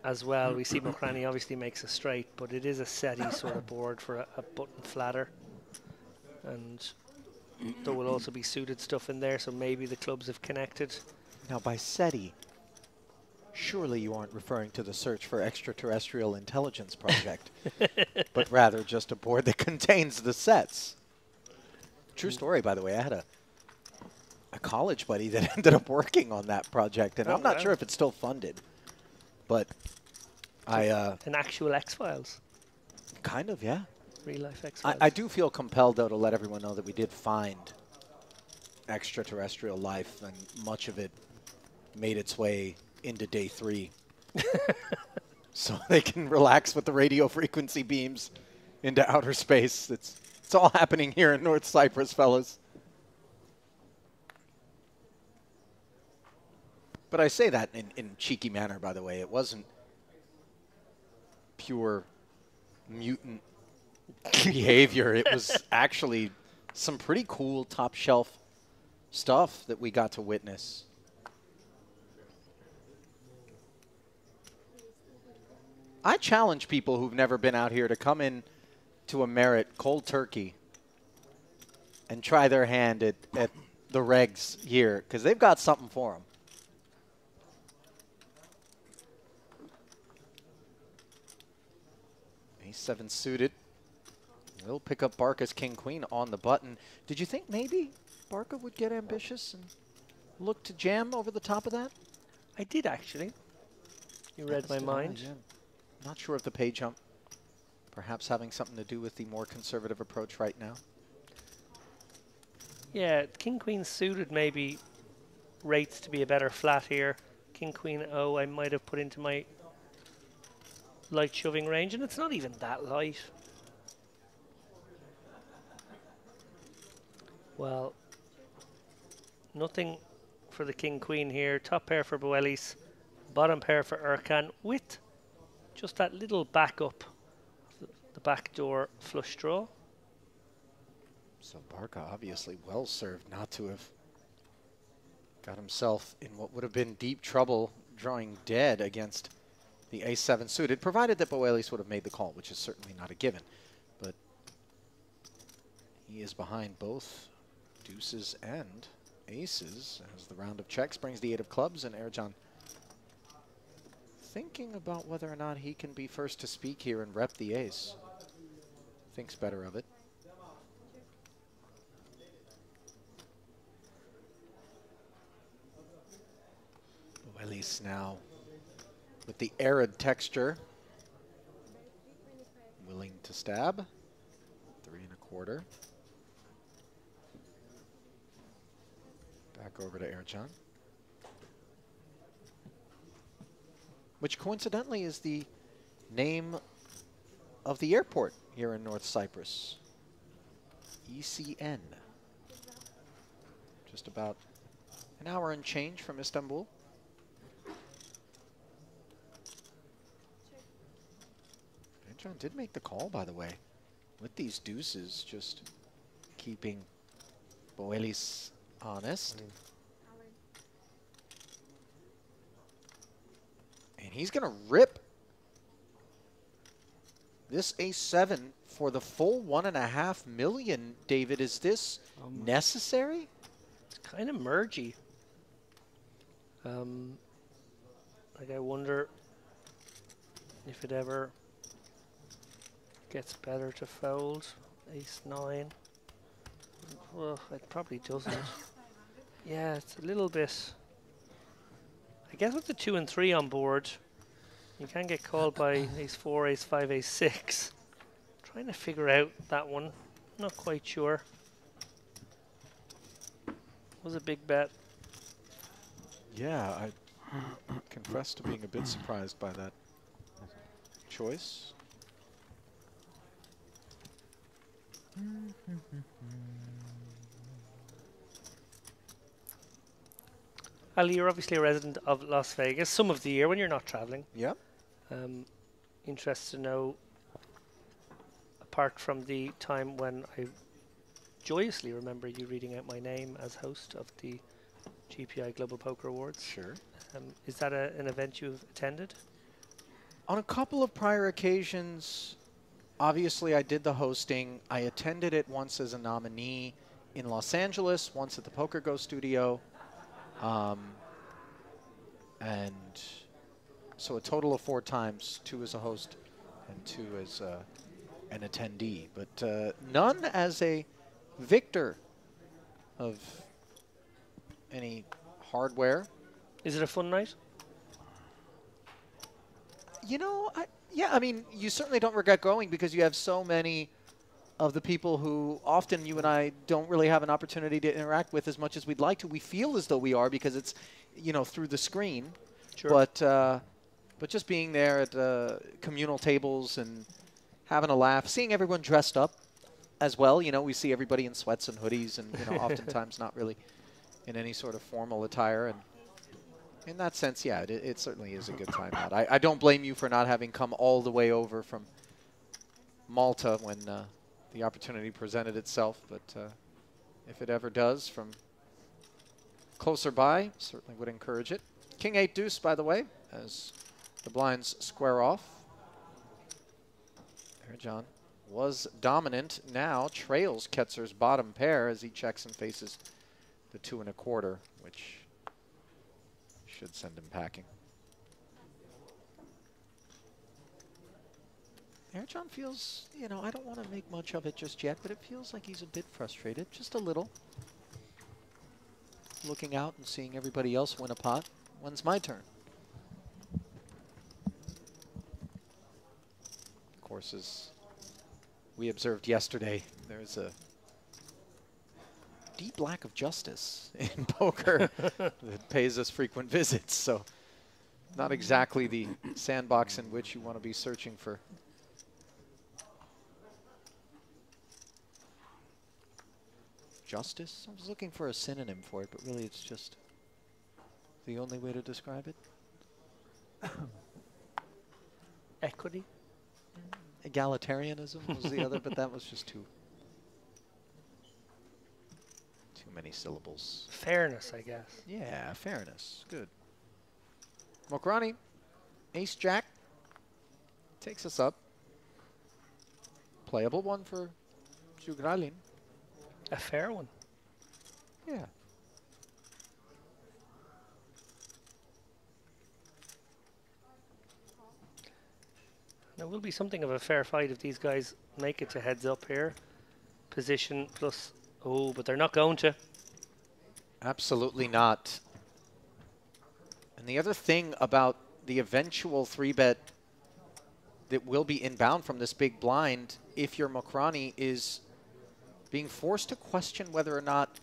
as well. We see Mokrani obviously makes a straight, but it is a SETI sort of board for a button flatter. And there will also be suited stuff in there, so maybe the clubs have connected. Now by SETI, surely you aren't referring to the Search for Extraterrestrial Intelligence project, but rather just a board that contains the sets. True story, by the way. I had a college buddy that ended up working on that project, and I'm not sure if it's still funded, but an actual X-Files. Kind of, yeah. Real life X-Files. I do feel compelled, though, to let everyone know that we did find extraterrestrial life, and much of it made its way into day 3. So they can relax with the radio frequency beams into outer space. It's all happening here in North Cyprus, fellas. But I say that in cheeky manner, by the way. It wasn't pure mutant behavior. It was actually some pretty cool top shelf stuff that we got to witness. I challenge people who've never been out here to come in to a Merit cold turkey and try their hand at the regs here, because they've got something for them. Ace-7 suited. Will pick up Barca's King-Queen on the button. Did you think maybe Barca would get ambitious and look to jam over the top of that? I did, actually. You read my mind. Yeah. Not sure of the pay jump. Perhaps having something to do with the more conservative approach right now. Yeah, King-Queen suited maybe rates to be a better flat here. King-Queen I might have put into my light shoving range, and it's not even that light. Well, nothing for the King-Queen here. Top pair for Boelis, bottom pair for Ercan, with just that little backup, the backdoor flush draw. So Barca obviously well served not to have got himself in what would have been deep trouble drawing dead against the Ace-7 suited, provided that Boelis would have made the call, which is certainly not a given. But he is behind both deuces and aces as the round of checks brings the 8 of clubs, and Ercan thinking about whether or not he can be first to speak here and rep the ace. Thinks better of it. Boelis now with the arid texture, willing to stab. 3 1/4. Back over to Ercan. Which coincidentally is the name of the airport here in North Cyprus. ECN. Just about an hour and change from Istanbul. Ercan did make the call, by the way, with these deuces, just keeping Boelis honest. And he's going to rip this A7 for the full 1.5 million. David, is this necessary? It's kind of mergy. Like, I wonder if it ever gets better to fold. Ace 9. Well, it probably doesn't. Yeah, it's a little bit. I guess with the 2 and 3 on board, you can get called by Ace 4, Ace 5, Ace 6. Trying to figure out that one. Not quite sure. Was a big bet. Yeah, I confess to being a bit surprised by that choice. Ali, you're obviously a resident of Las Vegas some of the year when you're not traveling. Yep. Interested to know, apart from the time when I joyously remember you reading out my name as host of the GPI Global Poker Awards. Sure. Is that an event you've attended? On a couple of prior occasions, obviously I did the hosting. I attended it once as a nominee in Los Angeles, once at the Poker Go studio. And so a total of 4 times, 2 as a host and 2 as an attendee, but none as a victor of any hardware. Is it a fun night? You know, yeah, I mean, you certainly don't regret going because you have so many of the people who often you and I don't really have an opportunity to interact with as much as we'd like to. We feel as though we are because it's, you know, through the screen. Sure. But just being there at communal tables and having a laugh, seeing everyone dressed up as well. You know, we see everybody in sweats and hoodies and, you know, oftentimes not really in any sort of formal attire. And in that sense, yeah, it certainly is a good time out. I don't blame you for not having come all the way over from Malta when the opportunity presented itself. But if it ever does from closer by, certainly would encourage it. King 8 deuce, by the way, as the blinds square off. There, John was dominant. Now trails Ketzer's bottom pair as he checks and faces the 2 1/4, which should send him packing. Ercan feels, you know, I don't want to make much of it just yet, but it feels like he's a bit frustrated, just a little. Looking out and seeing everybody else win a pot. When's my turn? Of course, as we observed yesterday, there's a deep lack of justice in poker that pays us frequent visits. So not exactly the sandbox in which you want to be searching for justice. I was looking for a synonym for it, but really it's just the only way to describe it. Equity? Egalitarianism was the other, but that was just too many syllables. Fairness, I guess. Yeah, fairness. Good. Mokrani, ace jack, takes us up. Playable one for Jugralin. A fair one. Yeah. There will be something of a fair fight if these guys make it to heads up here. Position plus, oh, but they're not going to. Absolutely not. And the other thing about the eventual 3-bet that will be inbound from this big blind, if you're Mokrani, is being forced to question whether or not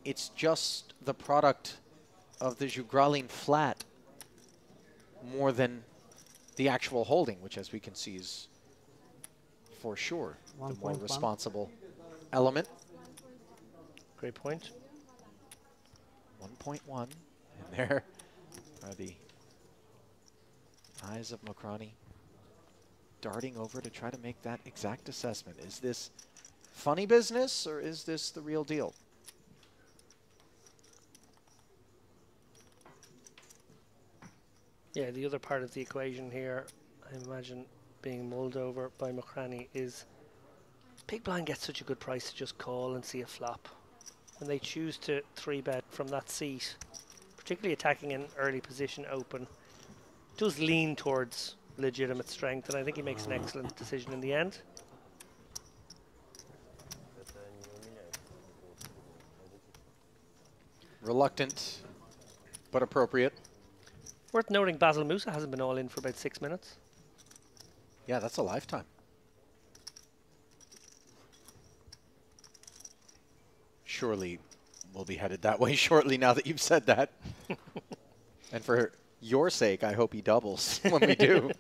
it's just the product of the Jugralin flat more than the actual holding, which as we can see is for sure the more 1.1. responsible element. Great point. 1.1, and there are the eyes of Mokrani darting over to try to make that exact assessment. Is this funny business or is this the real deal? Yeah, the other part of the equation here, I imagine, being mulled over by Mokrani is big blind gets such a good price to just call and see a flop. When they choose to 3-bet from that seat, particularly attacking an early position open, does lean towards legitimate strength, and I think he makes an excellent decision in the end. Reluctant, but appropriate. Worth noting, Basil Musa hasn't been all in for about 6 minutes. Yeah, that's a lifetime. Surely we'll be headed that way shortly now that you've said that. And for your sake, I hope he doubles when we do.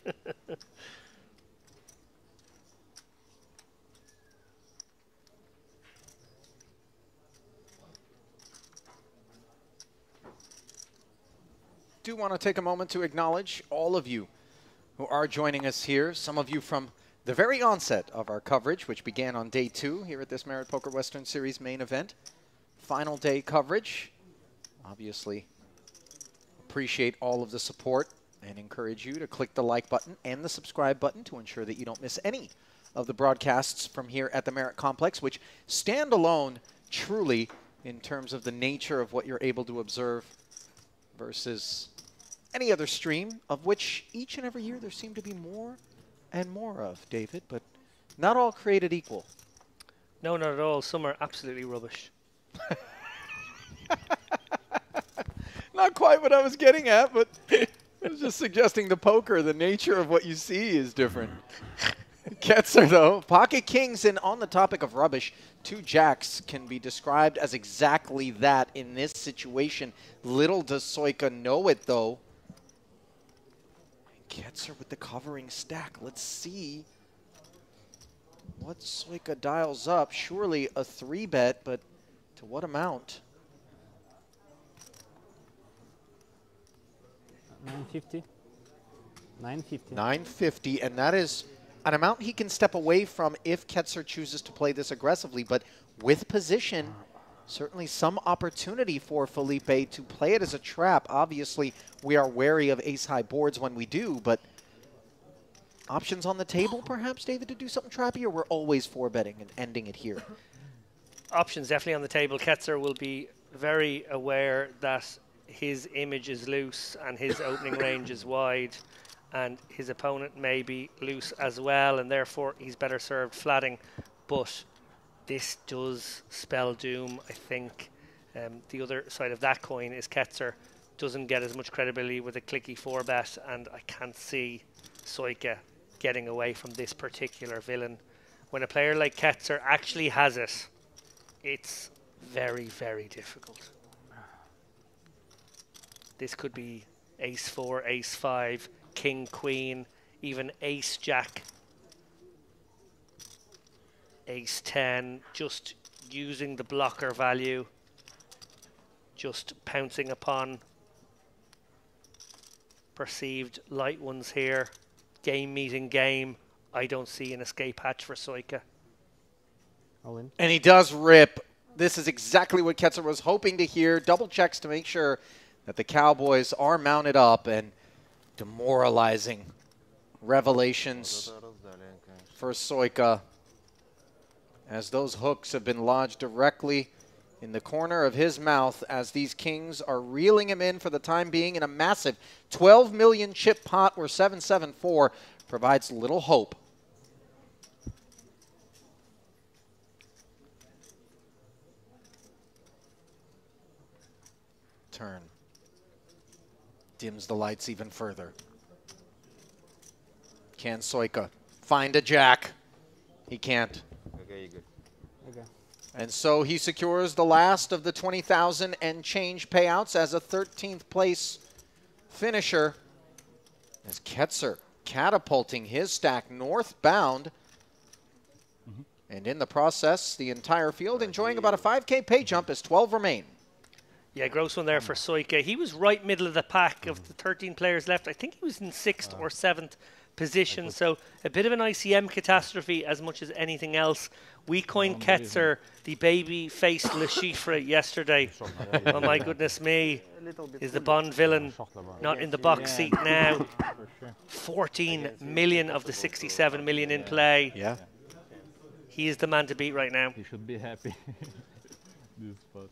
Do want to take a moment to acknowledge all of you who are joining us here. Some of you from the very onset of our coverage, which began on day 2 here at this Merit Poker Western Series main event. Final day coverage. Obviously, appreciate all of the support and encourage you to click the like button and the subscribe button to ensure that you don't miss any of the broadcasts from here at the Merit Complex, which stand alone truly in terms of the nature of what you're able to observe versus any other stream, of which each and every year there seem to be more and more of, David, but not all created equal. No, not at all. Some are absolutely rubbish. Not quite what I was getting at, but I was just suggesting the poker, the nature of what you see is different. Ketzer, though, pocket kings, and on the topic of rubbish, 2 jacks can be described as exactly that in this situation. Little does Soika know it, though. Ketzer with the covering stack. Let's see what Soika dials up. Surely a 3-bet, but to what amount? 950. 950. 950, and that is an amount he can step away from if Ketzer chooses to play this aggressively, but with position, certainly some opportunity for Felipe to play it as a trap. Obviously, we are wary of ace-high boards when we do, but options on the table, perhaps, David, to do something trappy, or we're always 4-betting and ending it here? Options definitely on the table. Ketzer will be very aware that his image is loose and his opening range is wide, and his opponent may be loose as well, and therefore he's better served flatting. But this does spell doom, I think. The other side of that coin is Ketzer doesn't get as much credibility with a clicky 4-bet, and I can't see Soika getting away from this particular villain. When a player like Ketzer actually has it, it's very, very difficult. This could be ace-4, ace-5, king-queen, even ace-jack, ace-10, just using the blocker value, just pouncing upon perceived light ones here. Game meeting game. I don't see an escape hatch for Soika. All in. And he does rip. This is exactly what Ketzer was hoping to hear. Double checks to make sure that the Cowboys are mounted up, and demoralizing revelations for Soika as those hooks have been lodged directly in the corner of his mouth as these kings are reeling him in for the time being in a massive 12 million chip pot where 774 provides little hope. Turn. Dims the lights even further. Can Soika find a jack? He can't. Okay, you're good. Okay. And so he secures the last of the 20,000 and change payouts as a 13th place finisher. As Ketzer catapulting his stack northbound. And in the process, the entire field enjoying about a 5K pay jump as 12 remain. Yeah, gross one there for Soika. He was right middle of the pack of the 13 players left. I think he was in 6th or 7th position. So a bit of an ICM catastrophe as much as anything else. We coined Ketzer the baby-faced Le Chiffre yesterday. Oh my goodness me. Is the Bond villain not in the box seat now? 14 million of the 67 million in play. Yeah. He is the man to beat right now. He should be happy. This spot.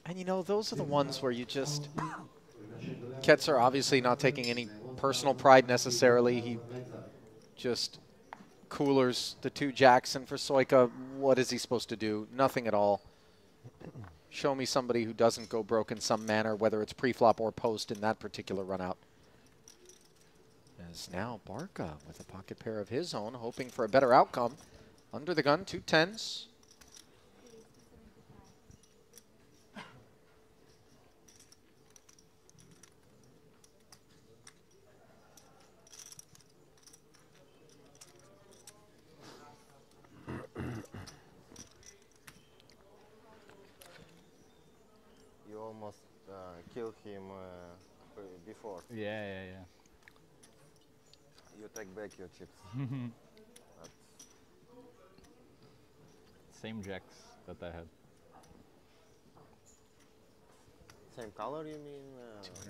And you know, those are the ones where you just... Ketzer obviously not taking any personal pride necessarily. He just coolers the 2 jacks, and for Soika, what is he supposed to do? Nothing at all. Show me somebody who doesn't go broke in some manner, whether it's pre-flop or post in that particular run-out. As now Barca with a pocket pair of his own, hoping for a better outcome. Under the gun, 2 10s. You almost killed him before. Yeah. You take back your chips. Same jacks that I had. Same color, you mean?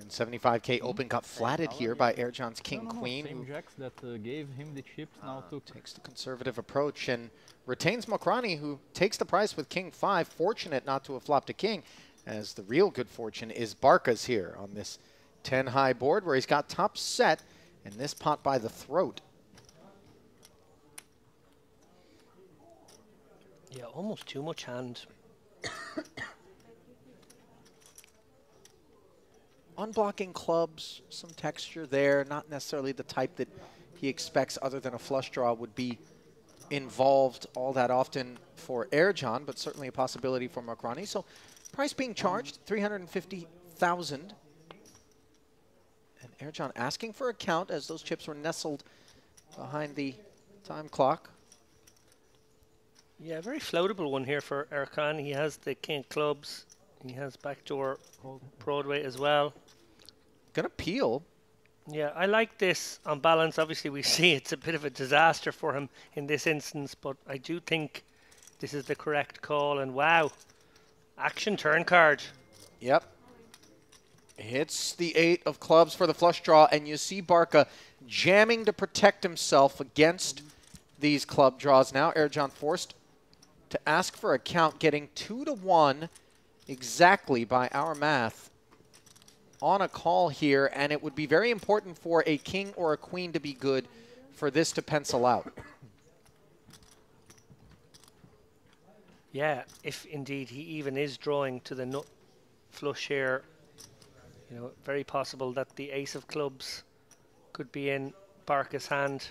275K open cut flatted here by Ercan's King Queen. Same jacks that gave him the chips now takes the conservative approach and retains Mokrani, who takes the price with King 5. Fortunate not to have flopped a king, as the real good fortune is Barca's here on this 10 high board where he's got top set and this pot by the throat. Yeah, almost too much hand. Unblocking clubs, some texture there, not necessarily the type that he expects other than a flush draw would be involved all that often for Ercan, but certainly a possibility for Mokrani. So price being charged, 350,000. And Ercan asking for a count as those chips were nestled behind the time clock. Yeah, very floatable one here for Ercan. He has the king of clubs. He has backdoor Broadway as well. Gonna peel. Yeah, I like this on balance. Obviously, we see it's a bit of a disaster for him in this instance, but I do think this is the correct call. And wow, action turn card. Yep. Hits the 8 of clubs for the flush draw, and you see Barca jamming to protect himself against these club draws. Now Ercan forced to ask for a count, getting 2-1 exactly by our math on a call here, and it would be very important for a king or a queen to be good for this to pencil out. Yeah, if indeed he even is drawing to the nut flush here, you know, very possible that the ace of clubs could be in Barca's hand,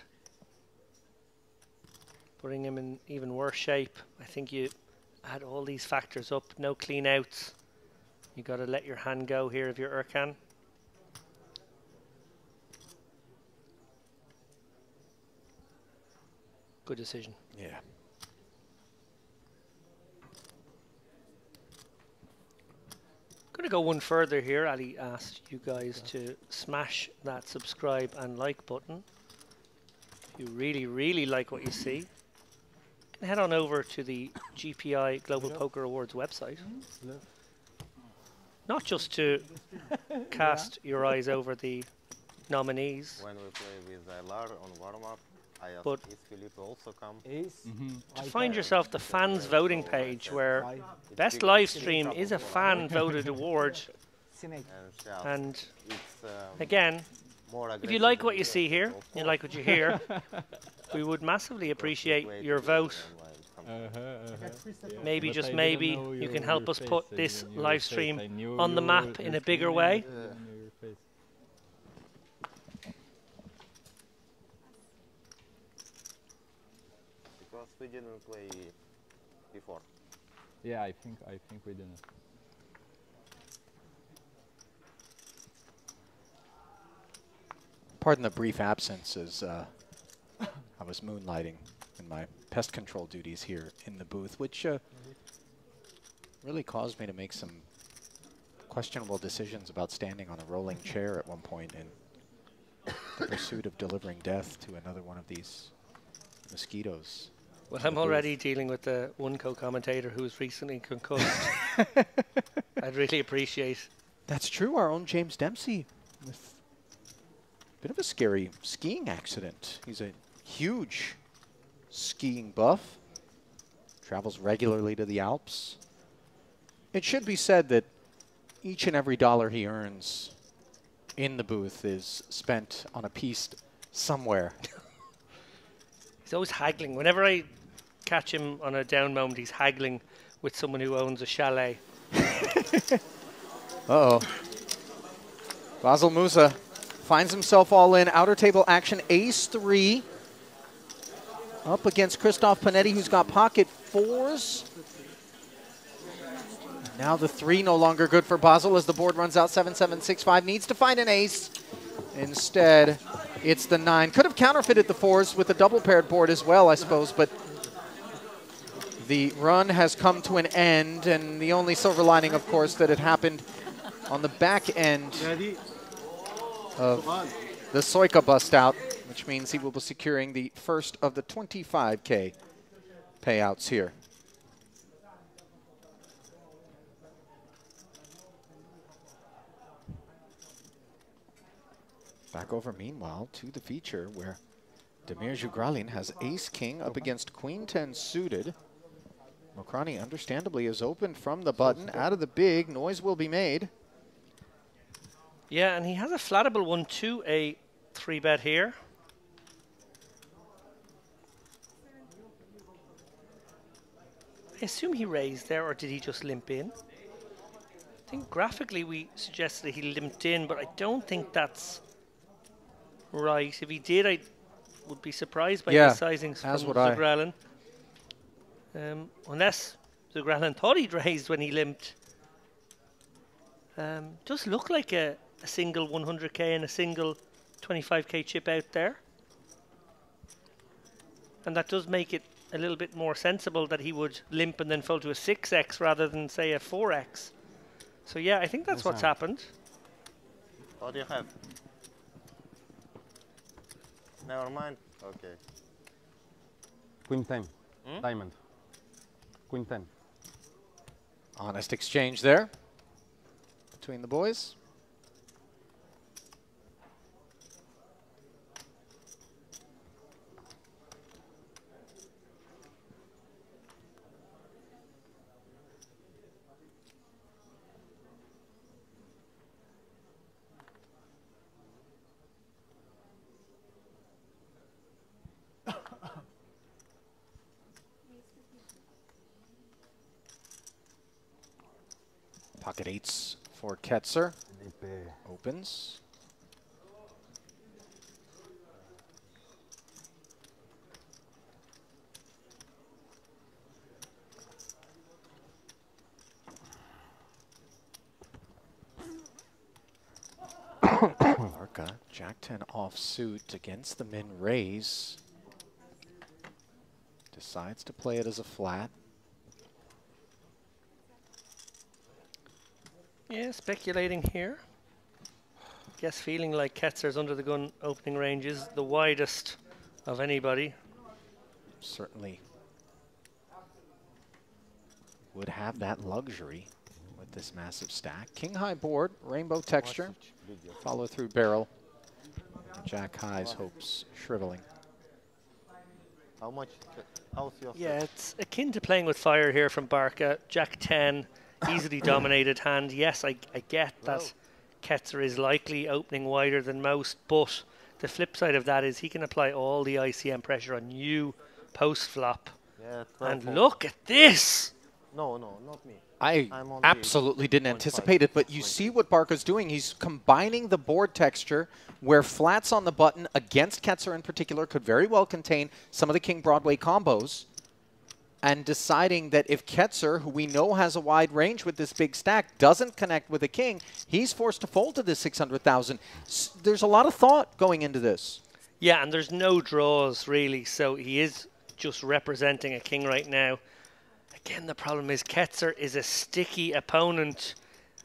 putting him in even worse shape. I think you add all these factors up, no clean outs. You got to let your hand go here if you're Ercan. Good decision. Yeah. Going to go one further here. Ali asked you guys to smash that subscribe and like button. If you really, really like what you see, you can head on over to the GPI Global Poker Awards website. Not just to cast your eyes over the nominees. When we play with LR on warm-up, I asked, but is Felipe also come? to find yourself the fans voting page where best live stream is a fan voted award. And again, if you like what you see here, you like what you hear, we would massively appreciate your vote. Maybe, just maybe, you can help us put this live stream on the map in a bigger way. Because we didn't play before. Yeah, I think we didn't. Pardon the brief absence as I was moonlighting in my pest control duties here in the booth, which really caused me to make some questionable decisions about standing on a rolling chair at one point in the pursuit of delivering death to another one of these mosquitoes. Well, I'm already dealing with the one co-commentator who was recently concussed. I'd really appreciate. That's true. Our own James Dempsey with a bit of a scary skiing accident. He's a huge skiing buff. Travels regularly to the Alps. It should be said that each and every dollar he earns in the booth is spent on a piece somewhere. He's always haggling. Whenever I catch him on a down moment, he's haggling with someone who owns a chalet. Uh-oh. Basel Musa finds himself all in. Outer table action, ace-3. Up against Christoph Panetti, who's got pocket fours. Now the 3 no longer good for Basel as the board runs out. 7-7, 6-5. Needs to find an ace. Instead, it's the 9. Could have counterfeited the 4s with a double-paired board as well, I suppose, but the run has come to an end, and the only silver lining, of course, that it happened on the back end of the Soika bust out, which means he will be securing the first of the 25K payouts here. Back over, meanwhile, to the feature where Damir Jugralin has ace-king up against queen-10 suited. Mokrani, understandably, is open from the button. Out of the big, noise will be made. Yeah, and he has a flattable one to a 3-bet here. I assume he raised there, or did he just limp in? I think graphically we suggested he limped in, but I don't think that's right. If he did, I would be surprised by his sizings from Zugralin. Unless Zugralin thought he'd raised when he limped. Does look like a single 100k and a single 25k chip out there. And that does make it a little bit more sensible that he would limp and then fold to a 6x rather than, say, a 4x. So, yeah, I think that's what's happened. What do you have? Never mind. Okay. Queen 10. Diamond. Queen 10. Honest exchange there between the boys. Pocket 8s for Ketzer. Opens. Larka, Jack 10 offsuit against the min raise. Decides to play it as a flat. Yeah, speculating here. Guess feeling like Ketzer's under the gun opening range is the widest of anybody. Certainly would have that luxury with this massive stack. King high board, rainbow texture, follow through barrel. Jack high's hopes shriveling. How much? How's your Yeah, it's akin to playing with fire here from Barca. Jack 10. Easily dominated hand. Yes, I get that Ketzer is likely opening wider than most, but the flip side of that is he can apply all the ICM pressure on you post-flop. Yeah, and look at this! No, not me. I absolutely didn't anticipate it, but you see what Barca's doing. He's combining the board texture where flats on the button against Ketzer in particular could very well contain some of the King Broadway combos. and deciding that if Ketzer, who we know has a wide range with this big stack, doesn't connect with a king, he's forced to fold to this 600,000. There's a lot of thought going into this. Yeah, and there's no draws, really, so he is just representing a king right now. Again, the problem is Ketzer is a sticky opponent,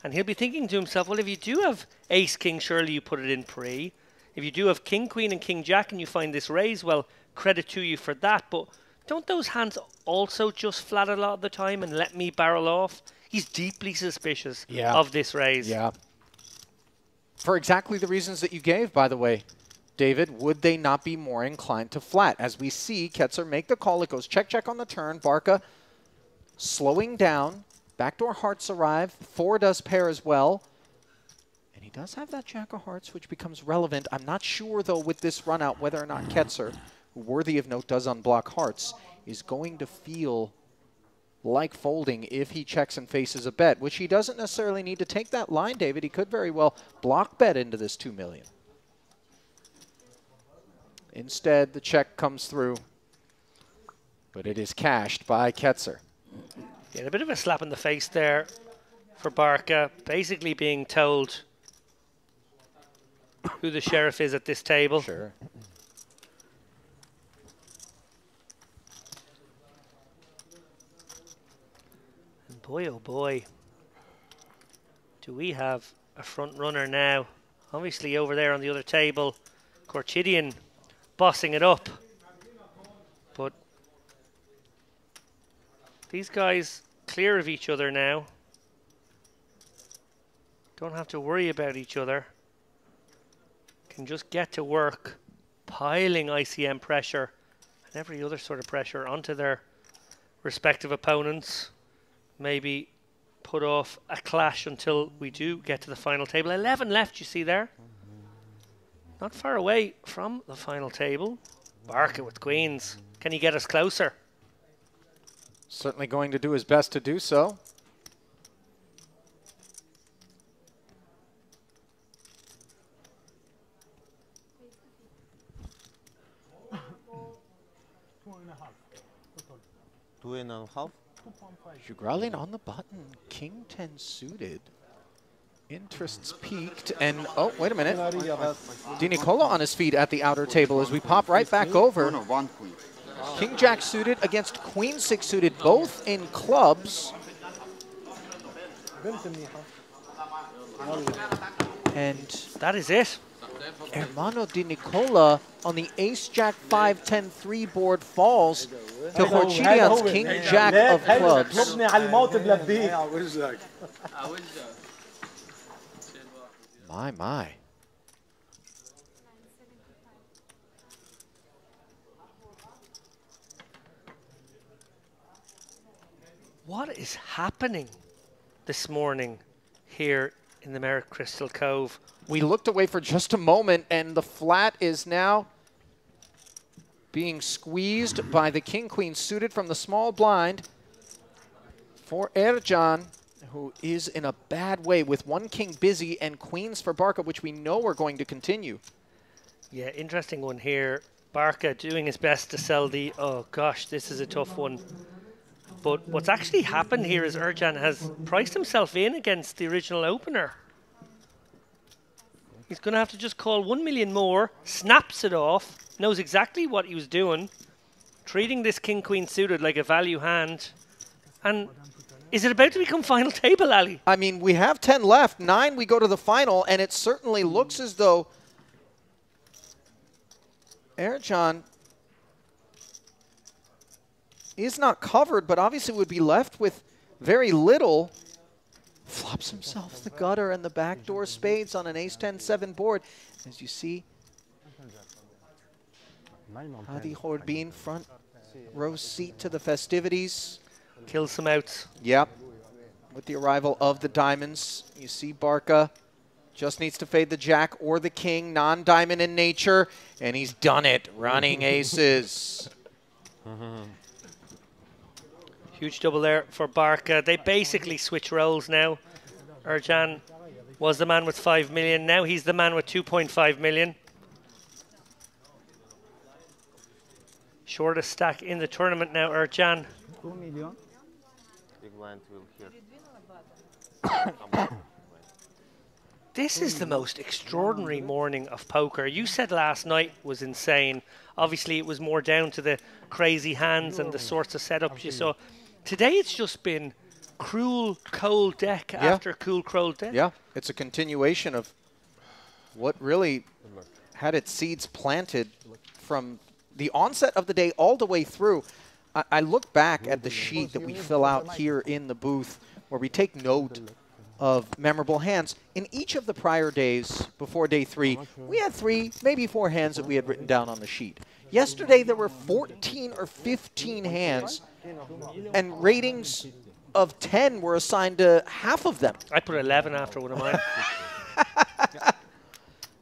and he'll be thinking to himself, well, if you do have ace-king, surely you put it in pre. If you do have king-queen and king-jack and you find this raise, well, credit to you for that, but don't those hands also just flat a lot of the time and let me barrel off? He's deeply suspicious of this raise. Yeah. For exactly the reasons that you gave, by the way, David, would they not be more inclined to flat? As we see Ketzer make the call, it goes check, check on the turn. Barca slowing down. Backdoor hearts arrive. 4 does pair as well. And he does have that jack of hearts, which becomes relevant. I'm not sure, though, with this run out, whether or not Ketzer, who worthy of note does unblock hearts, is going to feel like folding if he checks and faces a bet, which he doesn't necessarily need to take that line, David. He could very well block bet into this 2 million. Instead, the check comes through, but it is cashed by Ketzer. Yeah, a bit of a slap in the face there for Barca, basically being told who the sheriff is at this table. Sure. And boy, oh boy, do we have a front runner now. Obviously over there on the other table, Korchidian bossing it up. But these guys clear of each other now. Don't have to worry about each other. Can just get to work piling ICM pressure and every other sort of pressure onto their respective opponents. Maybe put off a clash until we do get to the final table. 11 left, you see there. Not far away from the final table. Barca with queens. Can he get us closer? Certainly going to do his best to do so. Two and a half. Jugralin on the button. King 10 suited. Interests peaked, and oh, wait a minute. Di Nicola on his feet at the outer table as we pop right back over. King Jack suited against Queen 6 suited, both in clubs. And that is it. Hermano Di Nicola on the Ace Jack 5 10 3 board falls to Korchidian's King Jack of clubs. My. What is happening this morning here in the Merrick Crystal Cove? We looked away for just a moment, and the flat is now being squeezed by the King-Queen suited from the small blind for Ercan, who is in a bad way with 1 king busy and queens for Barca, which we know are going to continue. Yeah, interesting one here. Barca doing his best to sell the, oh gosh, this is a tough one. But what's actually happened here is Ercan has priced himself in against the original opener. He's going to have to just call 1 million more, snaps it off, knows exactly what he was doing, treating this king-queen suited like a value hand. And is it about to become final table, Ali? I mean, we have 10 left, 9 we go to the final, and it certainly looks as though Ercan is not covered, but obviously would be left with very little. Flops himself the gutter and the backdoor spades on an ace-10-7 board. As you see, Hadi Horbin, front row seat to the festivities. Kills some outs. Yep. With the arrival of the diamonds, you see Barca just needs to fade the jack or the king, non-diamond in nature, and he's done it, running aces. Huge double there for Barca. They basically switch roles now. Ercan was the man with 5 million. Now he's the man with 2.5 million. Shortest stack in the tournament now, Ercan. 2 million. Big blind will hear. This is the most extraordinary morning of poker. You said last night was insane. Obviously, it was more down to the crazy hands and the sorts of setups you saw. Today, it's just been cruel, cold deck after cool, cold deck. Yeah, it's a continuation of what really had its seeds planted from the onset of the day all the way through. I look back at the sheet that we fill out here in the booth where we take note of memorable hands. In each of the prior days before day 3, we had 3, maybe 4 hands that we had written down on the sheet. Yesterday, there were 14 or 15 hands, and ratings of 10 were assigned to half of them. I put 11 after one of mine.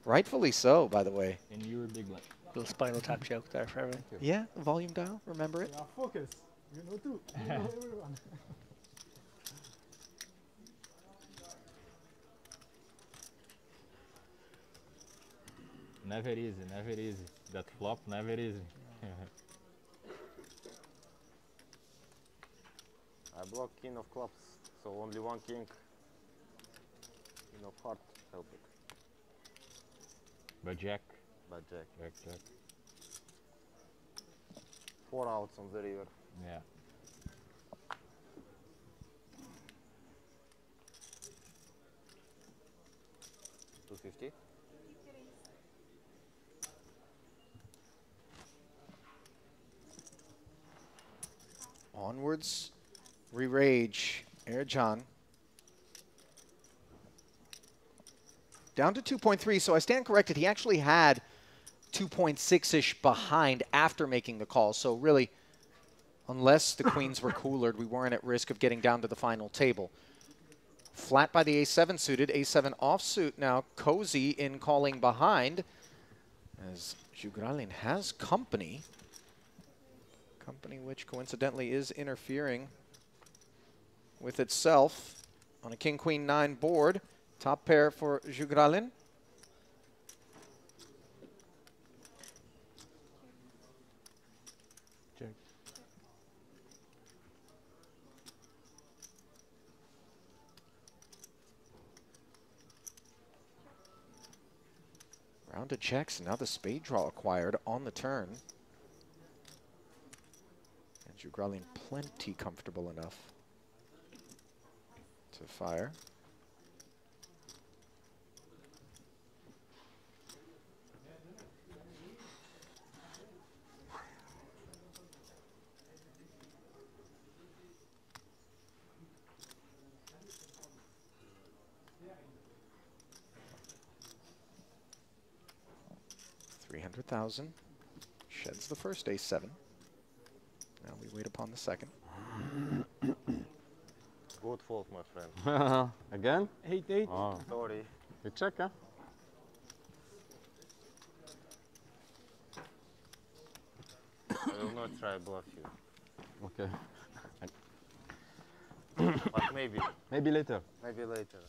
Rightfully so, by the way. And you were big blind. Little Spinal Tap joke there for everyone. Yeah, volume dial, remember it? Yeah, focus. You know too. You know everyone. Never easy, never easy. That flop, never easy. I block king of clubs, so only one king. King of heart, help it. But jack. But jack. Jack, jack. 4 outs on the river. Yeah. $250. Onwards, re-rage, Ercan. Down to 2.3, so I stand corrected. He actually had 2.6-ish behind after making the call. So really, unless the queens were coolered, we weren't at risk of getting down to the final table. Flat by the A7 suited, A7 offsuit now. Cozy in calling behind as Jugralin has company. Company which coincidentally is interfering with itself on a king-queen-9 board. Top pair for Jugralin. Check. Round of checks, now the spade draw acquired on the turn. And Jugralin plenty comfortable enough to fire. $300,000. Sheds the first A7. Now we wait upon the second. Good fault, my friend. Again? 8-8. Oh. Sorry. You check, huh? I will not try bluff you. Okay. But maybe. Maybe later. Maybe later.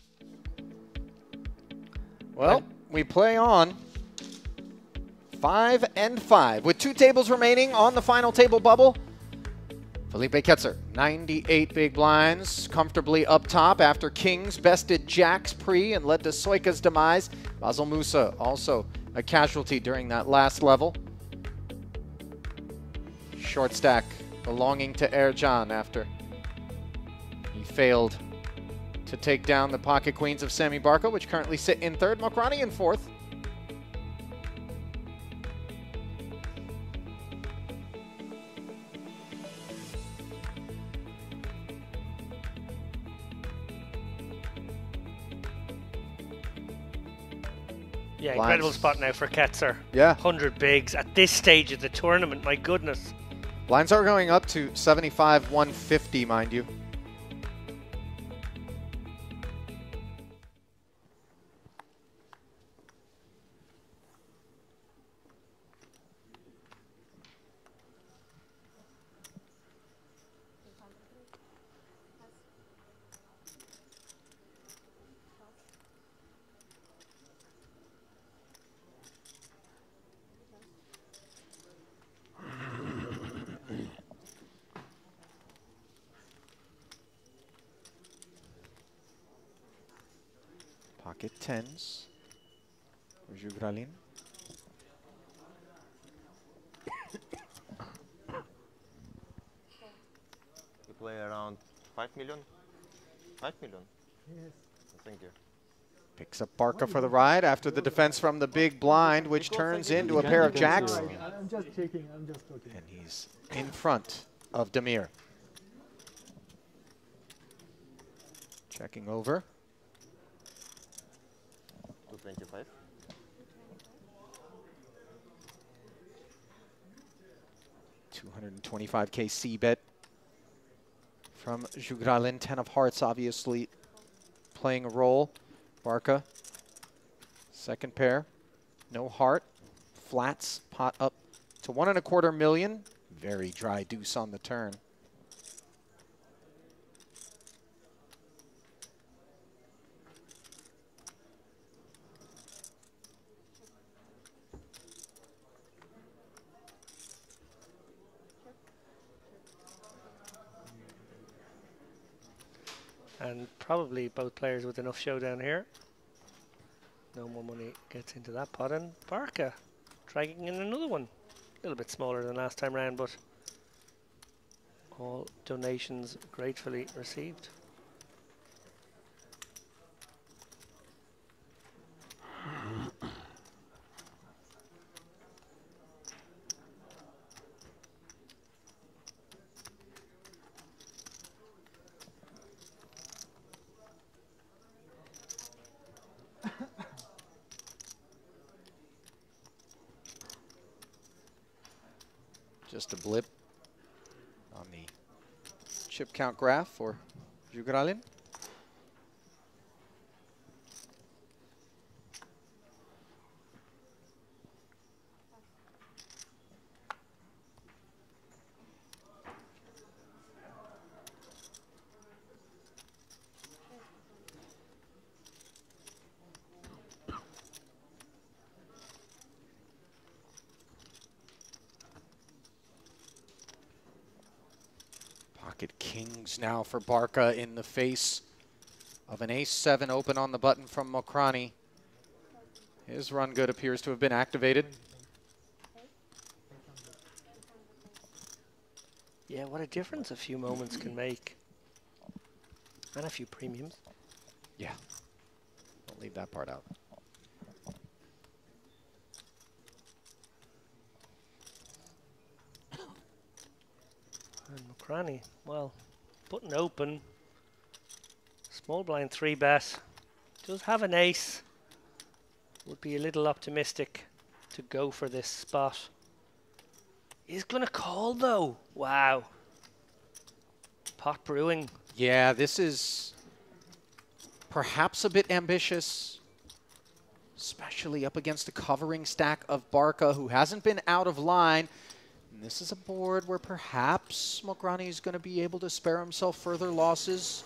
Well, we play on 5 and 5 with 2 tables remaining on the final table bubble. Felipe Ketzer, 98 big blinds, comfortably up top after Kings bested Jacks pre and led to Soika's demise. Basil Musa also a casualty during that last level. Short stack belonging to Ercan after he failed to take down the pocket queens of Sami Barco, which currently sit in third, Mokrani in fourth. Yeah, incredible spot now for Ketzer. Yeah. 100 bigs at this stage of the tournament, my goodness. Blinds are going up to 75, 150, mind you. Pocket tens for Jugralin. You play around 5 million? 5 million? Yes. Thank you. Picks up Barca for the ride after the defense from the big blind, which turns into a pair of jacks. I'm just checking. I'm just talking. And he's in front of Damir. Checking over. 225. $225K C bet from Jugralin. 10 of hearts, obviously playing a role. Barca, second pair, no heart. Flats, pot up to 1.25 million. Very dry deuce on the turn. And probably both players with enough showdown here. No more money gets into that pot. And Barca dragging in another one. A little bit smaller than last time round, but all donations gratefully received. Just a blip on the chip count graph for Jugralin. Pocket kings now for Barca in the face of an ace-7 open on the button from Mokrani. His run good appears to have been activated. Yeah, what a difference a few moments can make. And a few premiums. Yeah. Don't leave that part out. And Mokrani, well, button open. Small blind 3-bet. Does have an ace. Would be a little optimistic to go for this spot. He's going to call though. Wow. Pot brewing. Yeah, this is perhaps a bit ambitious, especially up against a covering stack of Barca, who hasn't been out of line. And this is a board where perhaps Mokrani is going to be able to spare himself further losses.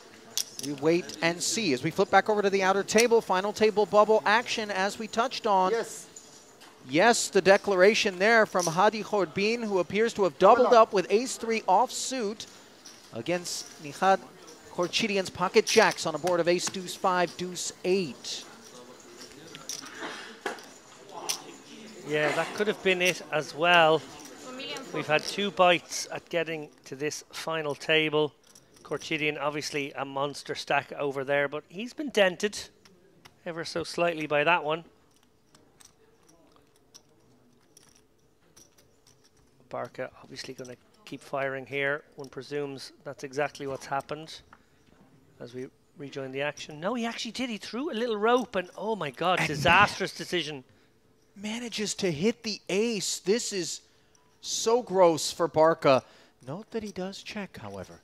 We wait and see. As we flip back over to the outer table, final table bubble action as we touched on. Yes. Yes, the declaration there from Hadi Khorbin, who appears to have doubled up with ace-3 offsuit against Nihad Khorchidian's pocket jacks on a board of ace-deuce-5, deuce-8. Yeah, that could have been it as well. We've had 2 bites at getting to this final table. Khorchidian, obviously a monster stack over there, but he's been dented ever so slightly by that one. Barca obviously going to keep firing here. One presumes that's exactly what's happened as we rejoin the action. No, he actually did. He threw a little rope and oh my God, and disastrous decision. Manages to hit the ace. This is so gross for Barca. Note that he does check, however,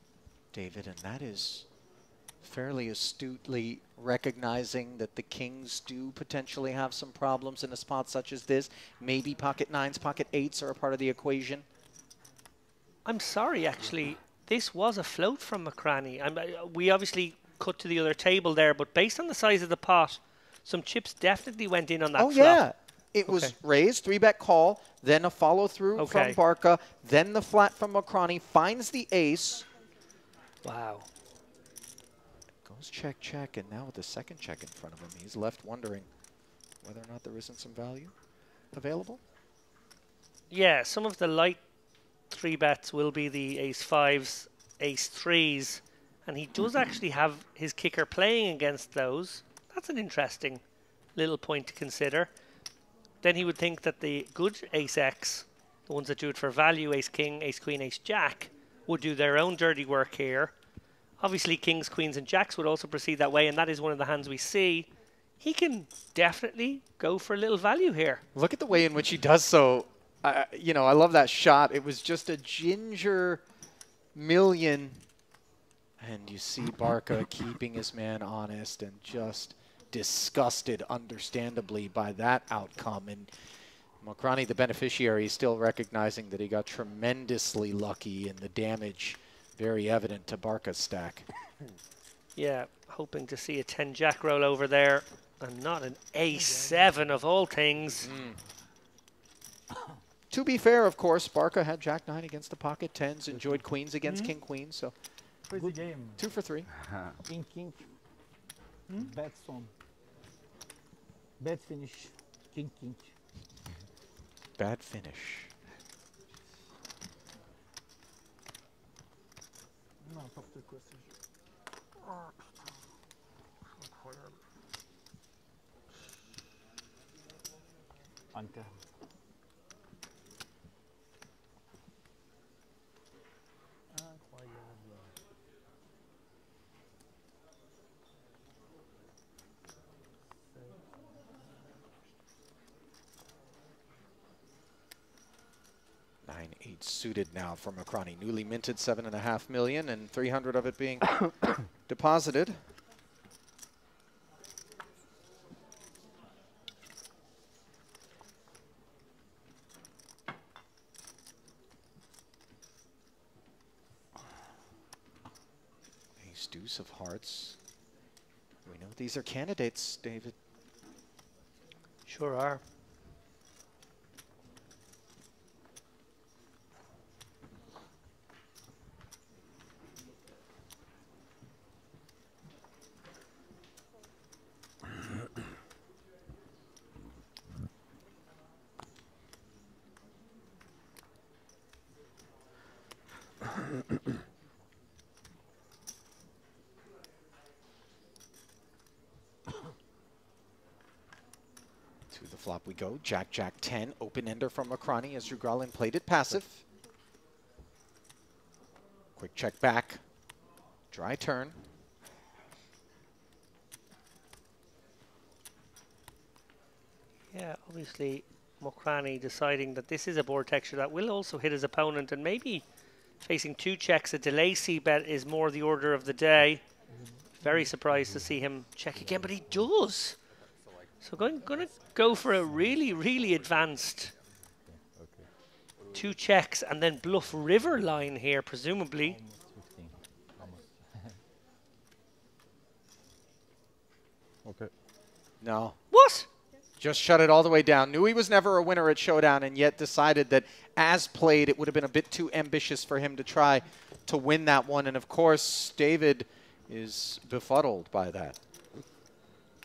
David, and that is fairly astutely recognizing that the kings do potentially have some problems in a spot such as this. Maybe pocket 9s, pocket 8s are a part of the equation. I'm sorry, actually. This was a float from Mokrani. We obviously cut to the other table there, but based on the size of the pot, some chips definitely went in on that flop. Yeah. It was raised, 3-bet call, then a follow-through from Barca, then the flat from Mokrani, finds the ace. Wow. Goes check, check, and now with the second check in front of him, he's left wondering whether or not there isn't some value available. Yeah, some of the light 3-bets will be the ace-5s, ace-3s, and he does actually have his kicker playing against those. That's an interesting little point to consider. Then he would think that the good ace-X, the ones that do it for value, ace-king, ace-queen, ace-jack, would do their own dirty work here. Obviously, kings, queens, and jacks would also proceed that way, and that is one of the hands we see. He can definitely go for a little value here. Look at the way in which he does so. You know, I love that shot. It was just a ginger million. And you see Barca keeping his man honest and just disgusted, understandably, by that outcome. And Mokrani, the beneficiary, is still recognizing that he got tremendously lucky and the damage very evident to Barca's stack. Yeah, hoping to see a 10-jack roll over there and not an ace-7 of all things. To be fair, of course, Barca had jack-9 against the pocket 10s, enjoyed queens against king-queen, so Crazy game. 2 for 3. King, king. Bad song. Bad finish. King, king. Bad finish. Non, n'importe quoi ce jeu. Oh putain. Incroyable. Anka. Incroyable. Nine, 8 suited now for Mokrani. Newly minted 7.5 million and 300 of it being deposited. Ace deuce of hearts. We know these are candidates, David. Sure are. To the flop we go. Jack, Jack 10. Open ender from Mokrani as Jugralin played it passive. Quick check back. Dry turn. Yeah, obviously Mokrani deciding that this is a board texture that will also hit his opponent, and maybe facing 2 checks, a delay c-bet is more the order of the day. Very surprised to see him check again, but he does. So going to go for a really, really advanced 2 checks and then bluff river line here, presumably. Okay. No. What? Just shut it all the way down. Knew he was never a winner at Showdown and yet decided that as played it would have been a bit too ambitious for him to try to win that one. And of course, David is befuddled by that.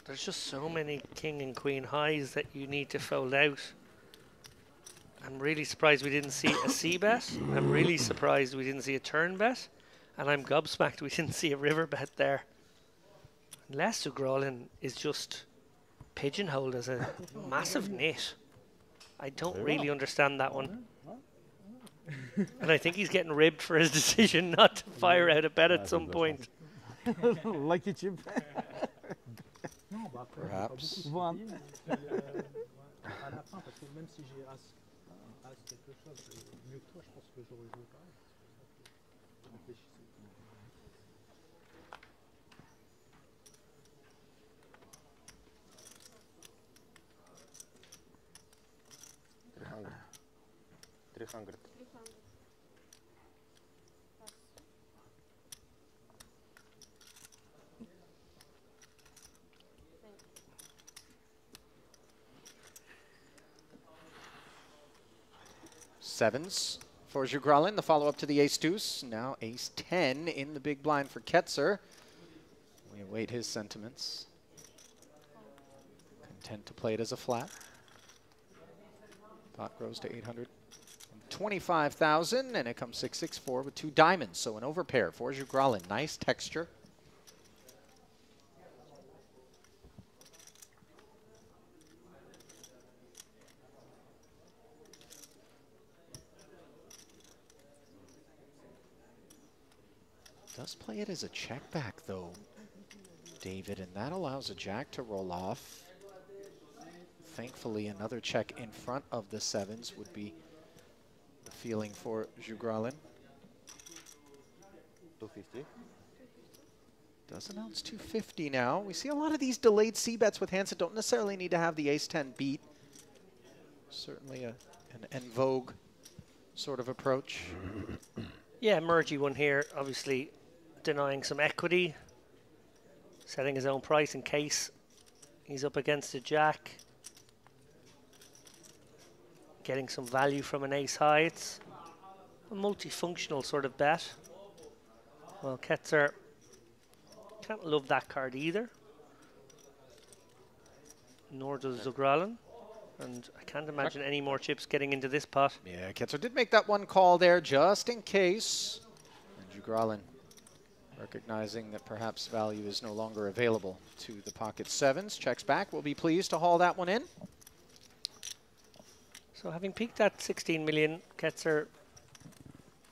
There's just so many king and queen highs that you need to fold out. I'm really surprised we didn't see a c-bet. I'm really surprised we didn't see a turn bet. And I'm gobsmacked we didn't see a river bet there. Unless Ugralin is just pigeonholed as a massive nit. I don't really understand that one. And I think he's getting ribbed for his decision not to fire out a bet at some point. Lucky chip. Perhaps. $300. Sevens for Jugralin, the follow-up to the ace-deuce. Now ace-10 in the big blind for Ketzer. We await his sentiments. Content to play it as a flat. Pot grows to 825,000, and it comes 664 with 2 diamonds. So an overpair for Jugralin. Nice texture. Does play it as a check back though, David, and that allows a jack to roll off. Thankfully, another check in front of the 7s would be the feeling for Jugralin. 250. Does announce 250 now. We see a lot of these delayed C-bets with hands that don't necessarily need to have the ace-10 beat. Certainly an en vogue sort of approach. Yeah, Mergy one here, obviously denying some equity, setting his own price in case he's up against a jack. Getting some value from an ace high. It's a multifunctional sort of bet. Well, Ketzer can't love that card either. Nor does Jugralin. And I can't imagine any more chips getting into this pot. Yeah, Ketzer did make that one call there just in case. And Jugralin recognizing that perhaps value is no longer available to the pocket 7s. Checks back. Will be pleased to haul that one in. So having peaked at 16 million, Ketzer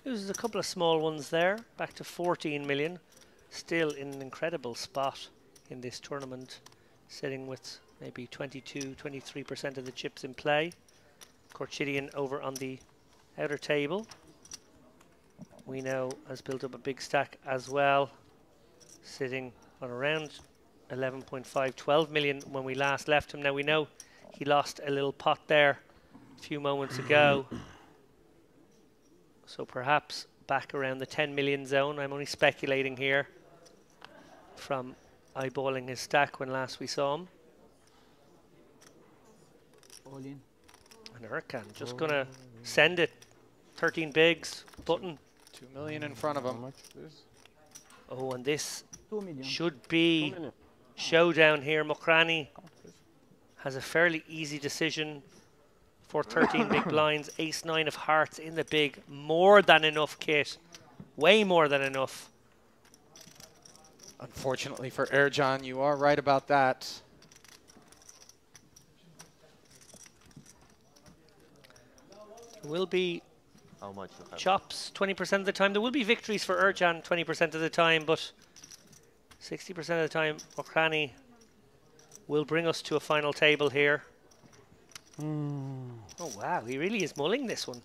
uses a couple of small ones there, back to 14 million. Still in an incredible spot in this tournament, sitting with maybe 22, 23% of the chips in play. Korchidian over on the outer table. We know has built up a big stack as well, sitting on around 11.5, 12 million when we last left him. Now we know he lost a little pot there a few moments ago. So perhaps back around the 10 million zone. I'm only speculating here from eyeballing his stack when last we saw him. All in. And Erkan just gonna send it. 13 bigs, button. 2 million in front of him. Oh, and this 2 million. should be showdown here. Mokrani has a fairly easy decision for 13 big blinds. Ace-9 of hearts in the big. More than enough, Kit. Way more than enough. Unfortunately for Ercan, you are right about that. There will be how much you have? Chops 20% of the time. There will be victories for Ercan 20% of the time, but 60% of the time, Mokrani will bring us to a final table here. Oh, wow. He really is mulling this one.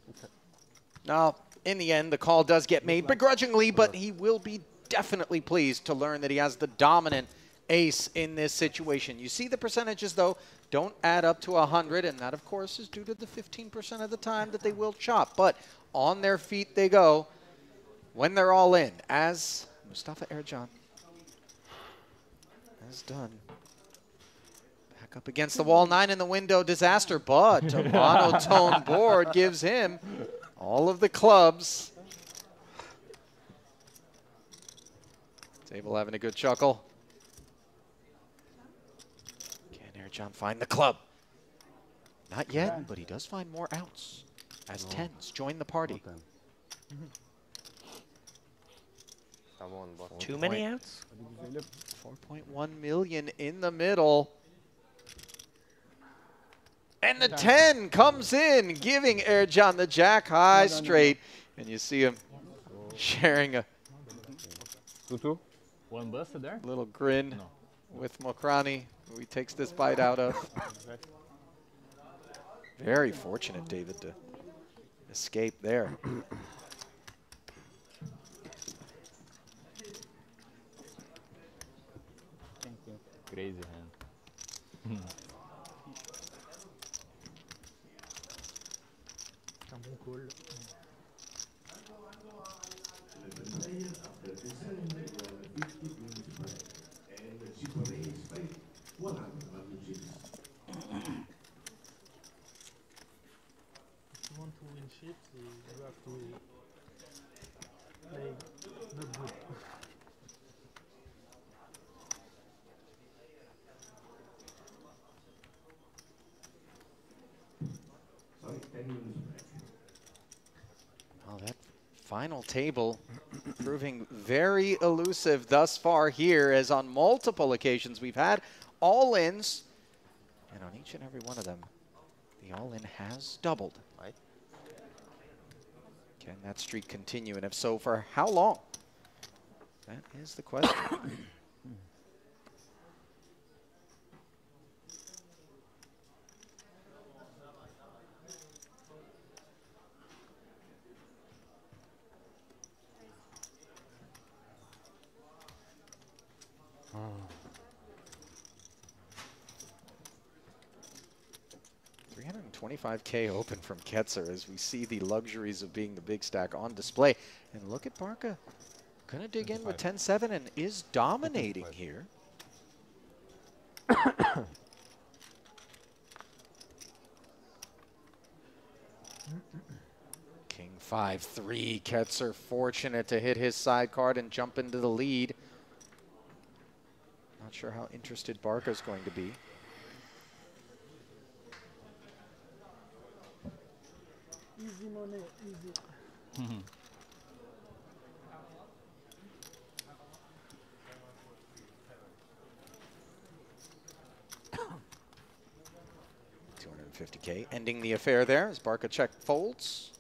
Now, in the end, the call does get made begrudgingly, but he will be definitely pleased to learn that he has the dominant ace in this situation. You see the percentages, though, don't add up to 100, and that, of course, is due to the 15% of the time that they will chop. But on their feet they go when they're all in, as Mustafa Ercan has done. Back up against the wall, 9 in the window, disaster, but a monotone board gives him all of the clubs. Table having a good chuckle. Can Ercan find the club? Not yet, but he does find more outs as 10s join the party. Too many outs? 4.1 million in the middle. And the 10 comes in, giving Ercan the jack high straight. And you see him sharing a one busted there? little grin with Mokrani, who he takes this bite out of. Very fortunate, David, to escape there. Crazy hand. Un bon call. If you want to win chips, you have to play not good. Well, that final table proving very elusive thus far here, as on multiple occasions we've had all-ins, and on each and every one of them, the all-in has doubled. Right. Can that streak continue, and if so, for how long? That is the question. $325K open from Ketzer as we see the luxuries of being the big stack on display. And look at Barca. Gonna dig in with 10-7 and is dominating here. King 5-3. Ketzer fortunate to hit his side card and jump into the lead. Not sure how interested Barca's going to be. Easy money, easy. $250K ending the affair there as Barca check folds.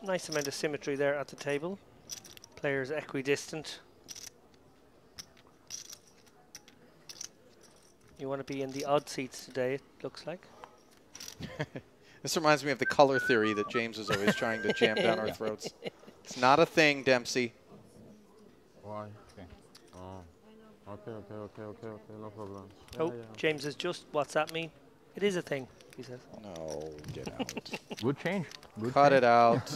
Nice amount of symmetry there at the table. Players equidistant. You want to be in the odd seats today, it looks like. This reminds me of the color theory that James was always trying to jam down our throats. It's not a thing, Dempsey. Why? Okay. Oh. Okay, no problem. Oh, James has just WhatsApped me. It is a thing, he says. No, get out. Good change. Good Cut change. it out.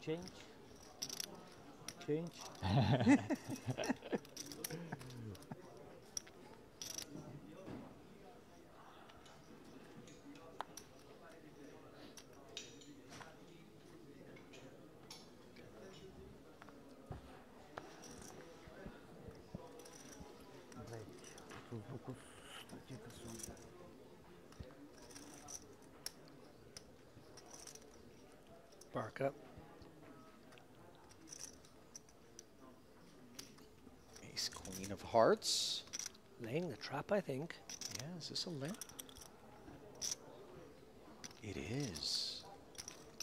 Change. Barca. Ace, Queen of Hearts. Laying the trap, I think. Yeah, is this a limp? It is.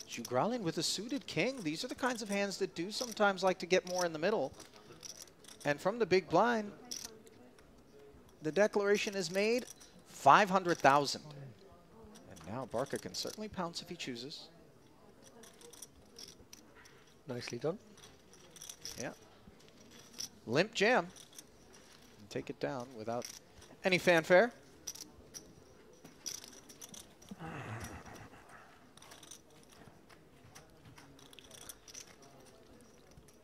Jugralin with a suited king. These are the kinds of hands that do sometimes like to get more in the middle. And from the big blind, the declaration is made, 500,000. And now Barca can certainly pounce if he chooses. Nicely done. Yeah. Limp jam. And take it down without any fanfare.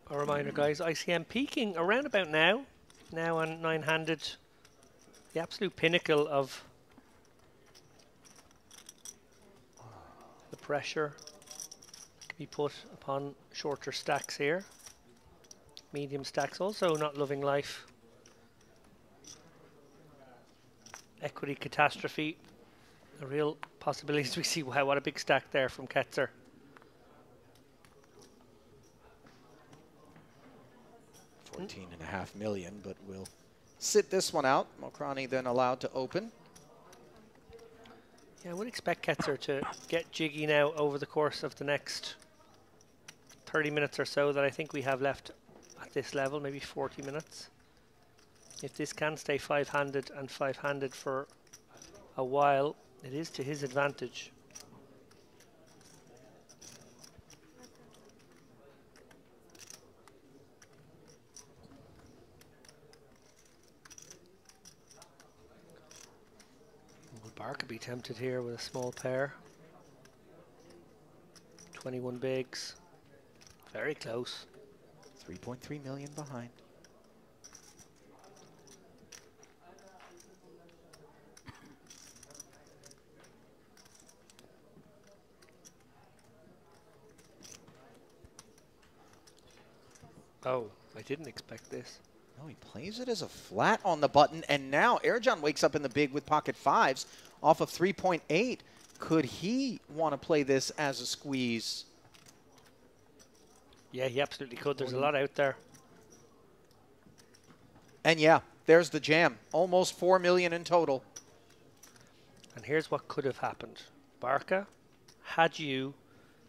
A reminder, guys, ICM peaking around about now. Now on 9-handed. The absolute pinnacle of the pressure can be put upon shorter stacks here. Medium stacks also not loving life. Equity catastrophe. The real possibilities we see. Wow, what a big stack there from Ketzer. $14.5 million, but we'll sit this one out. Mokrani then allowed to open. Yeah, I would expect Ketzer to get jiggy now over the course of the next 30 minutes or so that I think we have left at this level, maybe 40 minutes. If this can stay five-handed and five-handed for a while, it is to his advantage. Will Barca be tempted here with a small pair? 21 bigs. Very close. 3.3 million behind. Oh, I didn't expect this. No, he plays it as a flat on the button, and now Erjan wakes up in the big with pocket fives off of 3.8. Could he want to play this as a squeeze? Yeah, he absolutely could. There's a lot out there. And yeah, there's the jam. Almost 4 million in total. And here's what could have happened. Barca, had you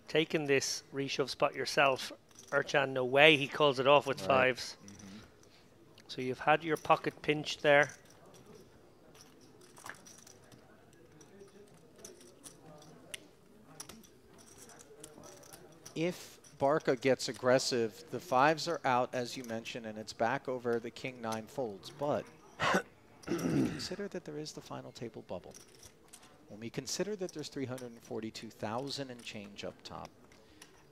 taken this reshove spot yourself, Ercan, no way he calls it off with fives. So you've had your pocket pinched there. If Barca gets aggressive, the fives are out, as you mentioned, and it's back over the king nine folds. But when we consider that there is the final table bubble, when we consider that there's 342,000 and change up top,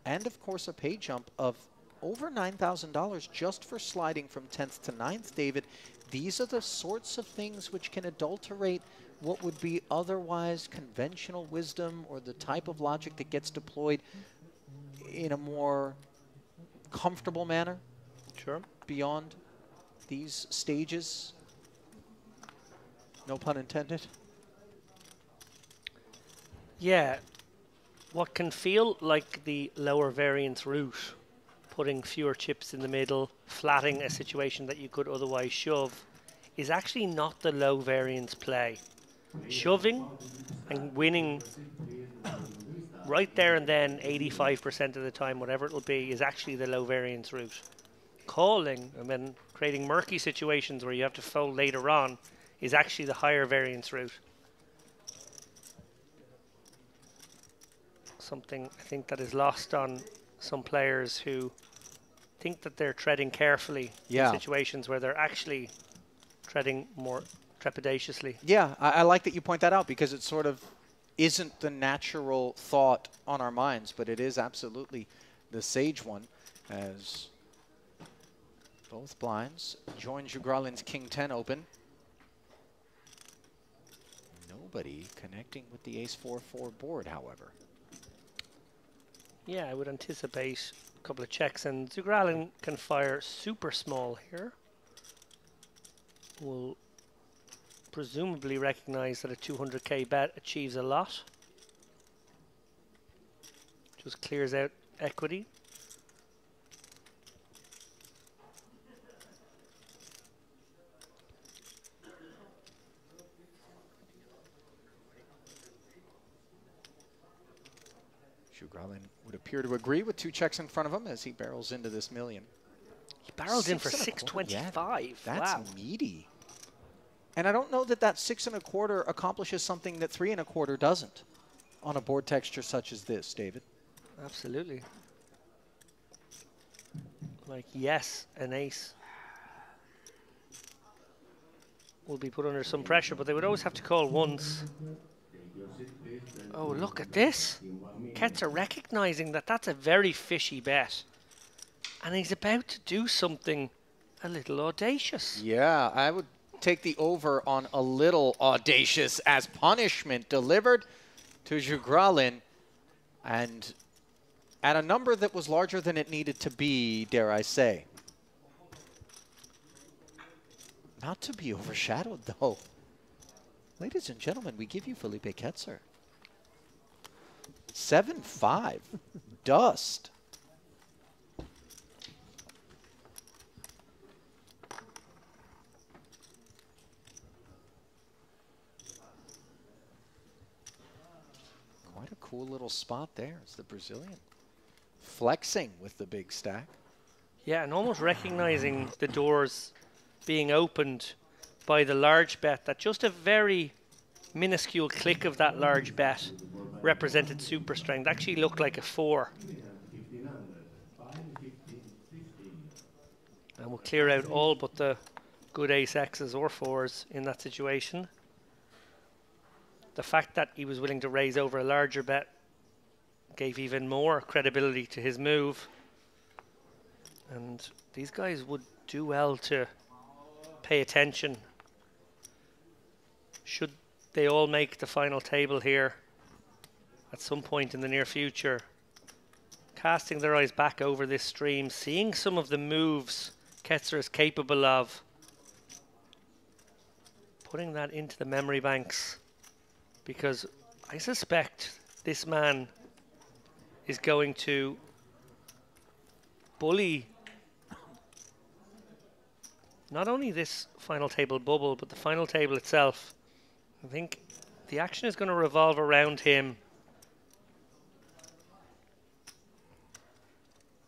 and of course a pay jump of over $9,000 just for sliding from 10th to 9th, David, these are the sorts of things which can adulterate what would be otherwise conventional wisdom or the type of logic that gets deployed in a more comfortable manner. Sure. Beyond these stages. No pun intended. Yeah. What can feel like the lower variance route, putting fewer chips in the middle, flatting a situation that you could otherwise shove, is actually not the low variance play. Shoving and winning right there and then 85% of the time, whatever it'll be, is actually the low variance route. Calling and then creating murky situations where you have to fold later on is actually the higher variance route. Something I think that is lost on some players who think that they're treading carefully in situations where they're actually treading more trepidatiously. Yeah, I like that you point that out because it sort of isn't the natural thought on our minds, but it is absolutely the sage one as both blinds join Jugralin's King 10 open. Nobody connecting with the Ace 4-4 board, however. Yeah, I would anticipate a couple of checks, and Zugralin can fire super small here. Will presumably recognize that a 200k bet achieves a lot. Just clears out equity. Jugralin would appear to agree with two checks in front of him as he barrels into this million. He barrels in for 625. Yeah, that's wow. meaty. And I don't know that that 6 1/4 accomplishes something that 3 1/4 doesn't on a board texture such as this, David. Absolutely. Like, yes, an ace will be put under some pressure, but they would always have to call once. Oh, look at this. Ketzer recognizing that that's a very fishy bet. And he's about to do something a little audacious. Yeah, I would take the over on a little audacious as punishment delivered to Jugralin, and at a number that was larger than it needed to be, dare I say. Not to be overshadowed, though. Ladies and gentlemen, we give you Felipe Ketzer. 7-5. Dust. Quite a cool little spot there. It's the Brazilian flexing with the big stack. Yeah, and almost recognizing the doors being opened by the large bet, that just a very minuscule click of that large bet represented super strength. Actually looked like a 4. And we'll clear out all but the good ace X's or 4s in that situation. The fact that he was willing to raise over a larger bet gave even more credibility to his move. And these guys would do well to pay attention. Should they all make the final table here at some point in the near future, casting their eyes back over this stream, seeing some of the moves Ketzer is capable of, putting that into the memory banks, because I suspect this man is going to bully not only this final table bubble, but the final table itself. I think the action is going to revolve around him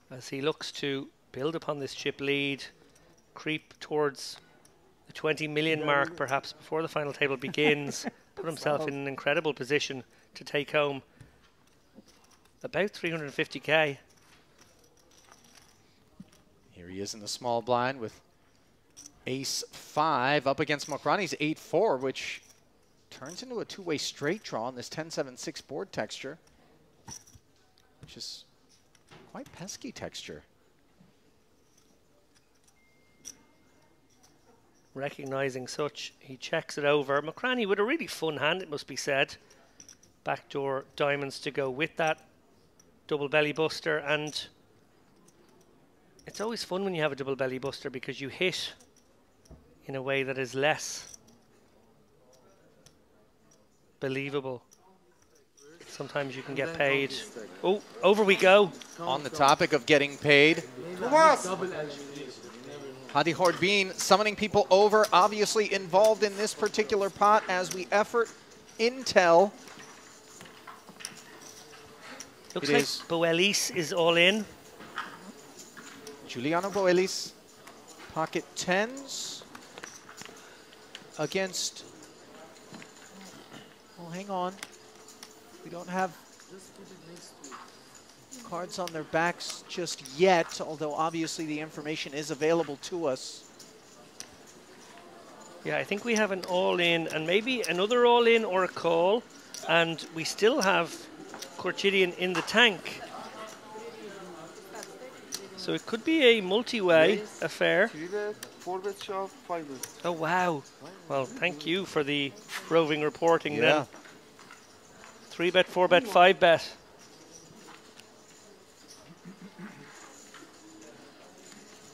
as he looks to build upon this chip lead, creep towards the 20 million mark perhaps before the final table begins, put himself in an incredible position to take home about 350k. Here he is in the small blind with ace-5 up against Mokrani's 8-4, which turns into a two-way straight draw on this 10-7-6 board texture, which is quite pesky texture. Recognizing such, he checks it over. Mokrani with a really fun hand, it must be said. Backdoor diamonds to go with that double belly buster, and it's always fun when you have a double belly buster because you hit in a way that is less believable. Sometimes you can get paid. Oh, over we go. On the topic of getting paid, Hadi Hordbin summoning people over, obviously involved in this particular pot as we effort intel. Looks like Boelis is all in. Giuliano Boelis, pocket 10s against, well, hang on. We don't have cards on their backs just yet, although obviously the information is available to us. Yeah, I think we have an all-in and maybe another all-in or a call, and we still have Korchidian in the tank. So it could be a multi-way affair. 3-bet, 4-bet shove, 5-bet. Oh, wow. Well, thank you for the roving reporting then. 3-bet, 4-bet, 5-bet.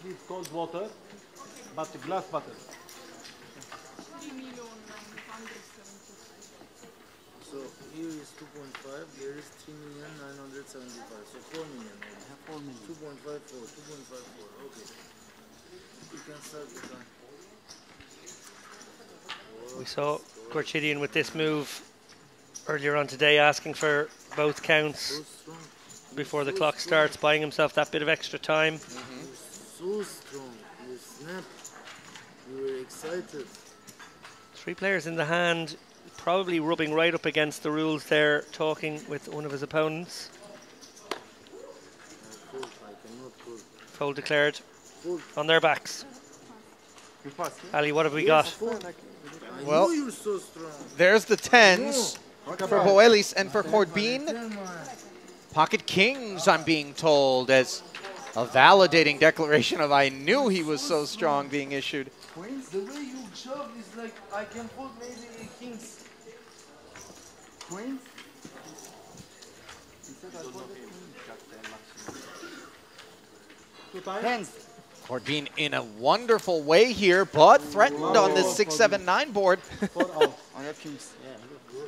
Please cold water, but glass bottle. So here is 2.5, there is 3,975,000, so 4 million. 4 million. 2.54, 2.54, okay. You can start the time. We saw Korchidian with this move earlier on today, asking for both counts before the clock starts, buying himself that bit of extra time. So strong, you snapped, you were excited. 3 players in the hand, probably rubbing right up against the rules there, talking with one of his opponents. Fold declared on their backs. Ali, what have we got? Well, there's the 10s for Boelis and for Hordbin. Pocket kings, I'm being told, as a validating declaration of I knew he was so strong being issued. Queens, the way you shove is like I can fold maybe kings. Queens? Hands. Hordbin in a wonderful way here, but threatened on this 6-7-9 board. I have kings.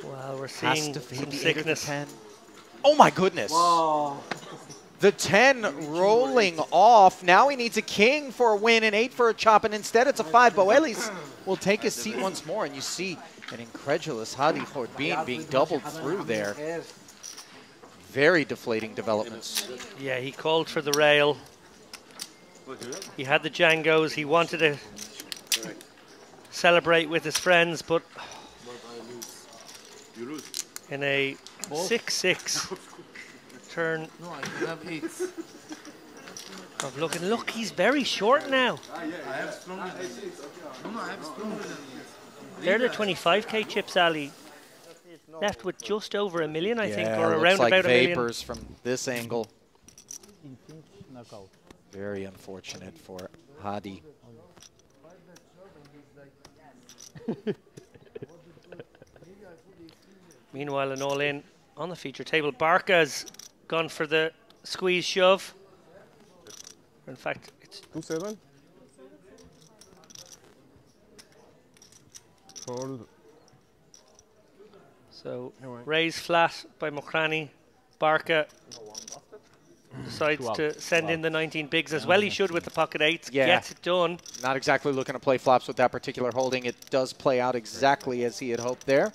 Wow, we're Has seeing to fade some the 8 or the sickness. 10. Oh my goodness. The 10 rolling off. Now he needs a king for a win, an 8 for a chop, and instead it's a 5. Boelis will take his seat once more, and you see an incredulous Hadi Hordbin being doubled through there. Very deflating developments. Yeah, he called for the rail. He had the Django's. He wanted to celebrate with his friends, but in a 6-6 turn No, I can have 8. of looking. Look, he's very short now. I have stronger than 8. No, I have stronger than 8. They're the 25k chips, Ali. Left with just over $1 million, I think, Yeah, or looks around like about $1 million. vapors from this angle. Knockout. Very unfortunate for Hadi. Meanwhile, an all-in on the feature table. Barca's gone for the squeeze shove. In fact, it's 2-7. Fold. So raised flat by Mokrani. Barca decides to send in the 19 bigs as well. He should with the pocket eights. Yeah. Gets it done. Not exactly looking to play flops with that particular holding. It does play out exactly as he had hoped there.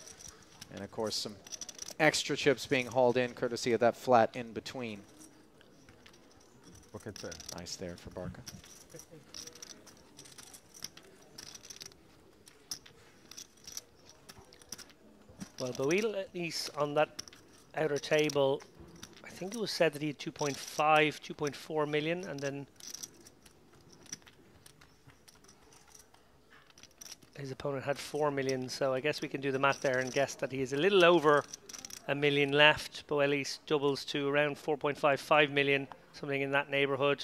And, of course, some extra chips being hauled in courtesy of that flat in between. Pocket pair. Nice there for Barca. Well, Boil, at least on that outer table, I think it was said that he had 2.5, 2.4 million, and then his opponent had 4 million, so I guess we can do the math there and guess that he is a little over a million left. Boelis doubles to around 4.55 million, something in that neighborhood.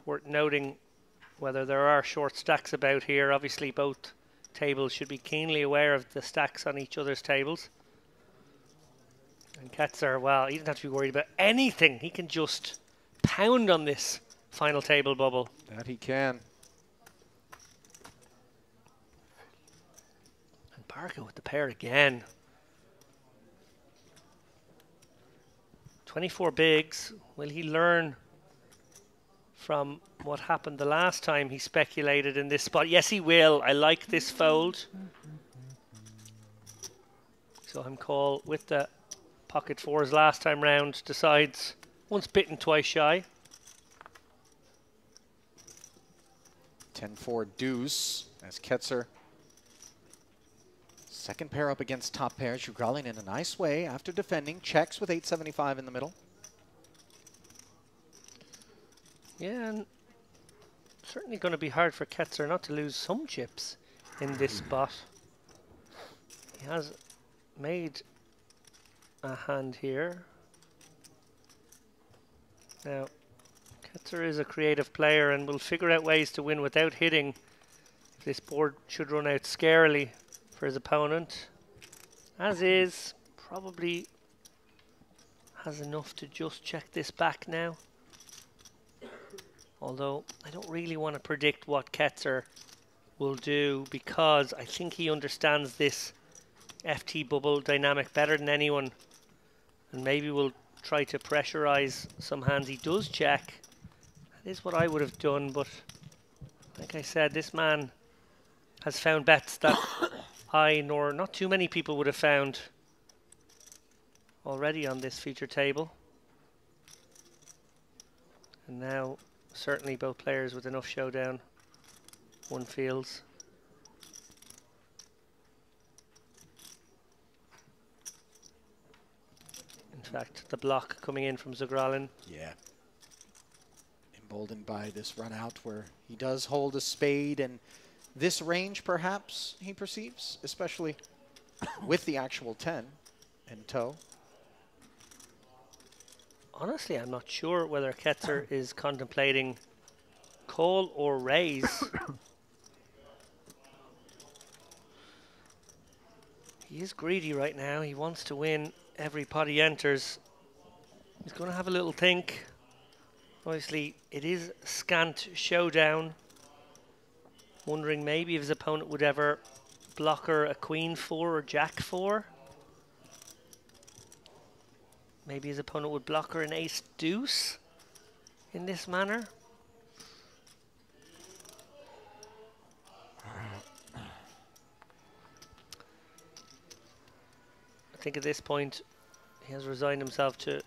Worth noting whether there are short stacks about here. Obviously, both tables should be keenly aware of the stacks on each other's tables. And Ketzer, well, he doesn't have to be worried about anything. He can just pound on this final table bubble. That he can. And Barca with the pair again. 24 bigs. Will he learn from what happened the last time he speculated in this spot? Yes, he will. I like this fold. So him call with the pocket fours last time round. Decides once bitten, twice shy. 10-4 deuce as Ketzer. Second pair up against top pair. Jugalin in a nice way after defending. Checks with 875 in the middle. Yeah, and certainly going to be hard for Ketzer not to lose some chips in this spot. He has made a hand here. Now, Ketzer is a creative player and will figure out ways to win without hitting if this board should run out scarily for his opponent. As is, probably has enough to just check this back now. Although I don't really want to predict what Ketzer will do because I think he understands this FT bubble dynamic better than anyone, and maybe will try to pressurize some hands he does check. That is what I would have done, but like I said, this man has found bets that I nor not too many people would have found already on this feature table. And now certainly both players with enough showdown, one feels. In fact, the block coming in from Zugralin. Yeah. Emboldened by this run out where he does hold a spade, and this range perhaps he perceives, especially with the actual 10 in tow. Honestly, I'm not sure whether Ketzer is contemplating call or raise. He is greedy right now. He wants to win every pot he enters. He's going to have a little think. Obviously, it is scant showdown. Wondering maybe if his opponent would ever blocker a queen 4 or jack 4. Maybe his opponent would block her an ace deuce in this manner. I think at this point he has resigned himself to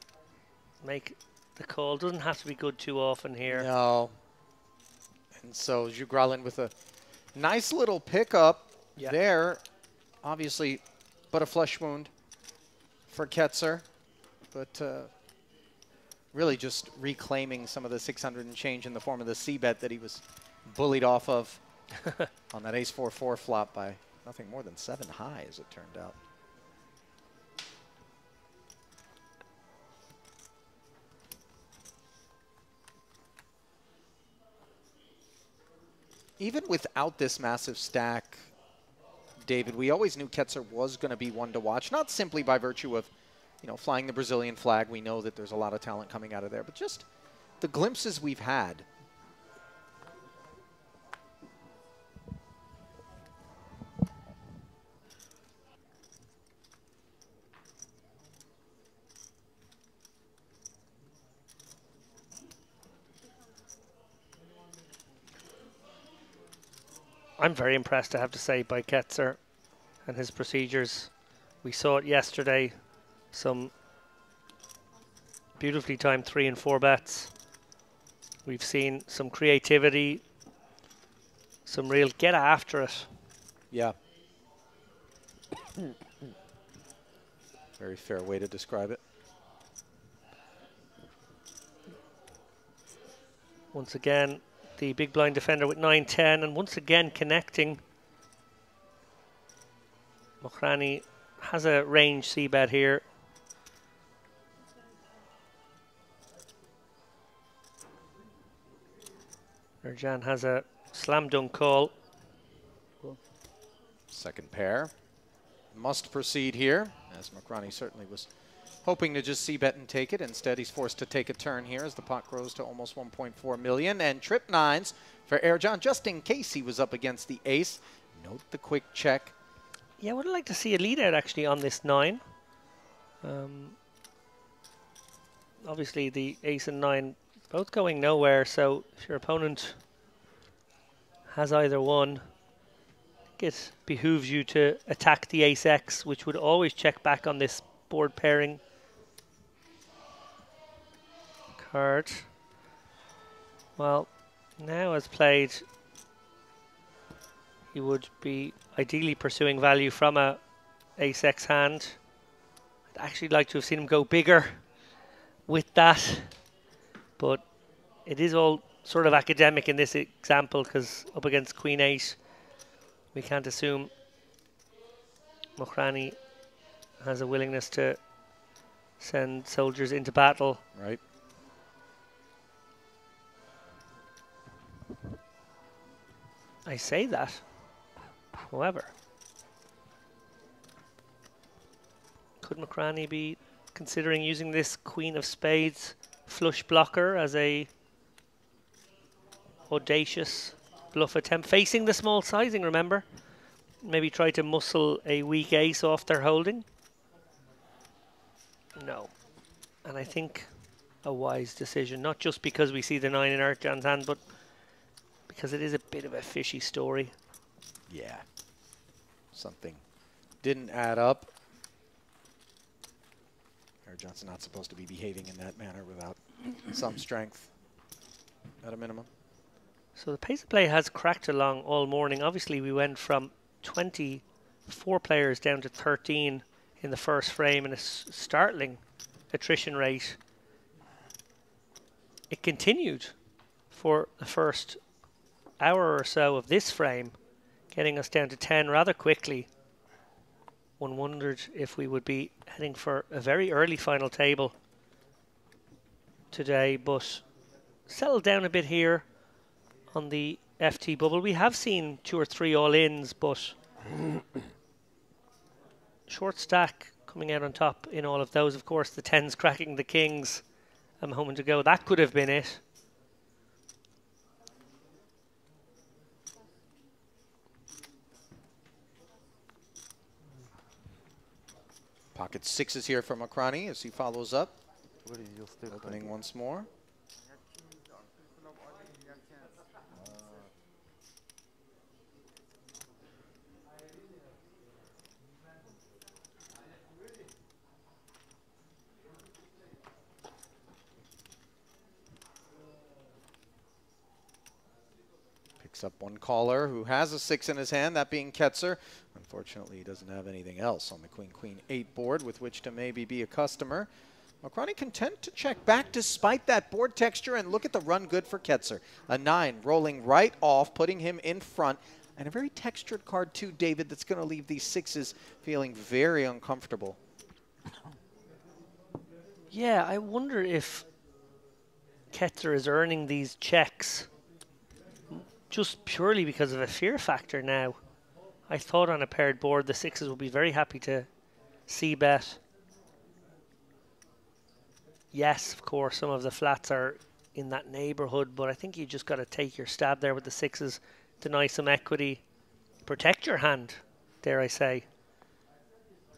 make the call. Doesn't have to be good too often here. No. And so Jugralin with a nice little pickup there. Obviously, but a flesh wound for Ketzer. But really just reclaiming some of the 600 and change in the form of the C-bet that he was bullied off of on that ace 4-4 flop by nothing more than 7 high, as it turned out. even without this massive stack, David, we always knew Ketzer was going to be one to watch, not simply by virtue of, you know, flying the Brazilian flag. We know that there's a lot of talent coming out of there, but just the glimpses we've had. I'm very impressed, I have to say, by Ketzer and his procedures. We saw it yesterday, some beautifully timed 3 and 4 bets. We've seen some creativity, some real get after it. Yeah. Very fair way to describe it. Once again, the big blind defender with 9-10, and once again connecting. Mokhrani has a range c-bet here. Ercan has a slam dunk call. Second pair. Must proceed here, as Mokhrani certainly was hoping to just c-bet and take it. Instead, he's forced to take a turn here as the pot grows to almost 1.4 million. And trip nines for Ercan, just in case he was up against the ace. Note the quick check. Yeah, I would like to see a lead out actually on this 9. Obviously, the ace and 9 both going nowhere, so if your opponent has either one, it behooves you to attack the ace-x, which would always check back on this board pairing card. Well, now as played, he would be ideally pursuing value from a ace-x hand. I'd actually like to have seen him go bigger with that, but it is all sort of academic in this example because up against Queen 8, we can't assume Mokhrani has a willingness to send soldiers into battle. Right. I say that, however, could Mokhrani be considering using this Queen of Spades flush blocker as a audacious bluff attempt, facing the small sizing, remember? Maybe try to muscle a weak ace off their holding? No. And I think a wise decision, not just because we see the 9 in Ercan's hand, but because it is a bit of a fishy story. Yeah. Something didn't add up. Ercan's not supposed to be behaving in that manner without some strength at a minimum. So the pace of play has cracked along all morning. Obviously, we went from 24 players down to 13 in the first frame and a startling attrition rate. It continued for the first hour or so of this frame, getting us down to 10 rather quickly. One wondered if we would be heading for a very early final table today, but settled down a bit here on the FT bubble. We have seen 2 or 3 all-ins, but short stack coming out on top in all of those. Of course, the 10s cracking the kings a moment ago. That could have been it. Pocket sixes here for Mokhrani as he follows up. Opening once more. Picks up one caller who has a 6 in his hand, that being Ketzer. Unfortunately, he doesn't have anything else on the Queen 8 board with which to maybe be a customer. Mokhrani content to check back despite that board texture, and look at the run good for Ketzer. A 9 rolling right off, putting him in front. And a very textured card too, David, that's going to leave these 6s feeling very uncomfortable. Yeah, I wonder if Ketzer is earning these checks just purely because of a fear factor now. I thought on a paired board the sixes would be very happy to c-bet. Yes, of course, some of the flats are in that neighbourhood, but I think you just got to take your stab there with the sixes, deny some equity, protect your hand, dare I say.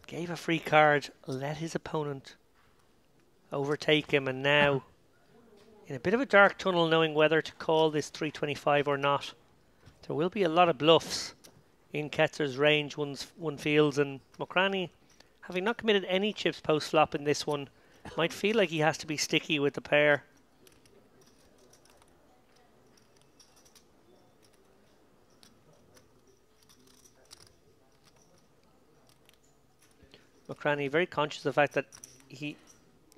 Gave a free card, let his opponent overtake him, and now in a bit of a dark tunnel knowing whether to call this 325 or not. There will be a lot of bluffs in Ketzer's range, one feels, and Mokrani, having not committed any chips post-flop in this one, might feel like he has to be sticky with the pair. Mokrani very conscious of the fact that he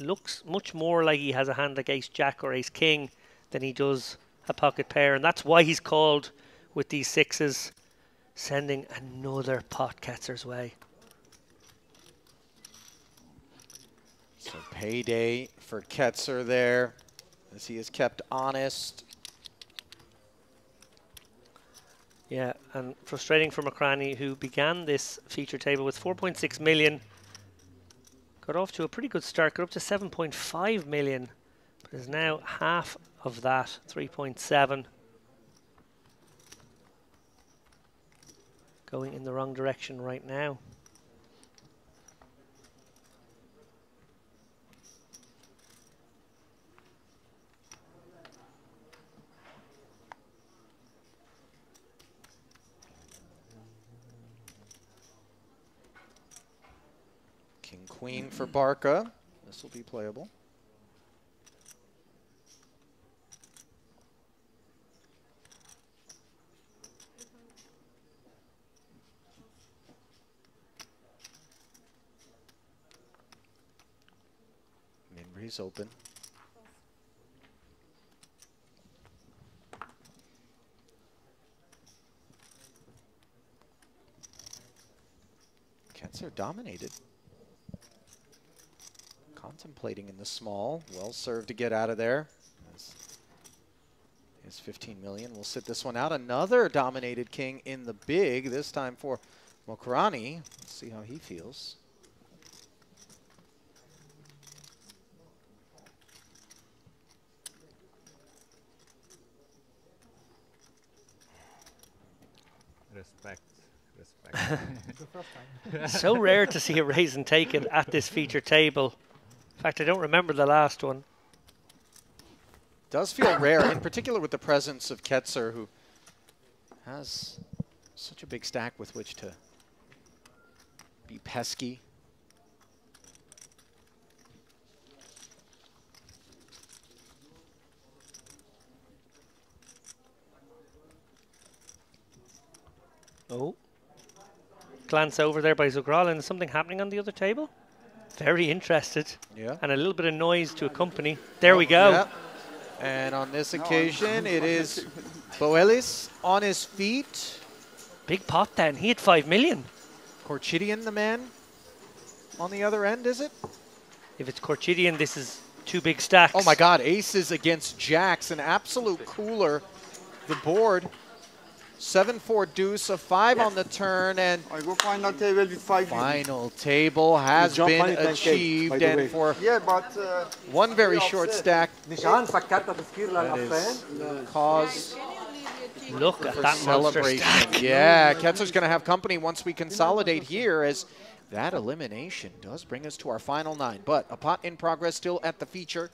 looks much more like he has a hand like ace-jack or ace-king than he does a pocket pair, and that's why he's called with these sixes, sending another pot Ketzer's way. So payday for Ketzer there, as he is kept honest. Yeah, and frustrating for Mokrani, who began this feature table with 4.6 million. Got off to a pretty good start, got up to 7.5 million, but is now half of that, 3.7. Going in the wrong direction right now. King Queen for Barca. This will be playable. Min-raise open. Ketzer dominated. Contemplating in the small. Well served to get out of there. His 15 million. We'll sit this one out. Another dominated king in the big, this time for Mokrani. Let's see how he feels. Respect. So rare to see a raise and take it at this feature table. In fact, I don't remember the last one. Does feel rare, in particular with the presence of Ketzer, who has such a big stack with which to be pesky. Oh. Glance over there by Zugralin. Is something happening on the other table? Very interested. Yeah. And a little bit of noise to accompany. There we go. Yeah. And on this occasion, it is Boelis on his feet. Big pot then. He had 5 million. Korchidian, the man on the other end, is it? If it's Korchidian, this is 2 big stacks. Oh my God, aces against jacks, an absolute cooler. The board. 7-4 deuce, a 5 on the turn, and I go final table with 5. Final table has been achieved, and for one very short stack, that is cause Look at for that celebration. Yeah, Ketzer's going to have company once we consolidate here, as that elimination does bring us to our final 9. But a pot in progress still at the feature,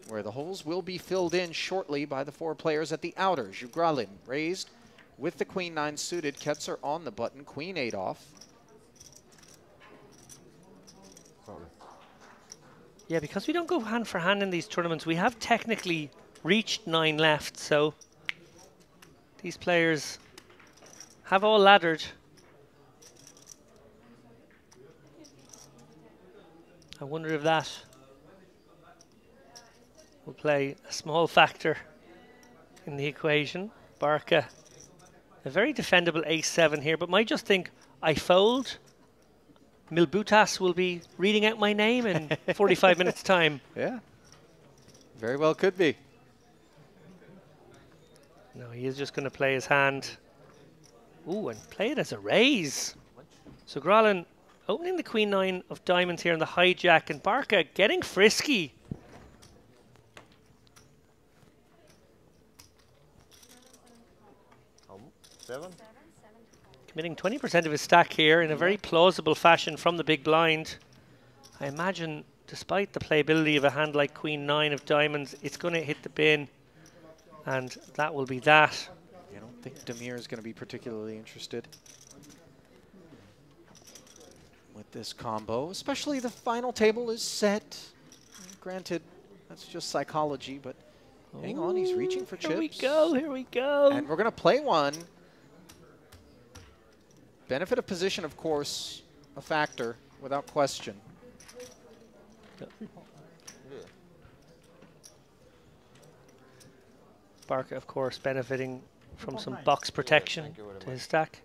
where the holes will be filled in shortly by the 4 players at the outer. Zugralin raised with the Queen 9 suited, Ketzer on the button, Queen 8 off. Yeah, because we don't go hand for hand in these tournaments, we have technically reached 9 left, so these players have all laddered. I wonder if that will play a small factor in the equation. Barca, a very defendable ace-7 here, but might just think, I fold. Milbutas will be reading out my name in 45 minutes' time. Yeah, very well could be. No, he is just going to play his hand. Ooh, and play it as a raise. So Grolin opening the queen nine of diamonds here in the hijack, and Barca getting frisky. Seven? Committing 20% of his stack here in a very plausible fashion from the big blind. I imagine, despite the playability of a hand like queen nine of diamonds, it's going to hit the bin, and that will be that. I don't think Demir is going to be particularly interested with this combo, especially the final table is set. Granted, that's just psychology, but hang on, he's reaching for chips. Here we go, here we go. And we're going to play one. Benefit of position, of course, a factor, without question. Barca, of course, benefiting from some box protection to his stack.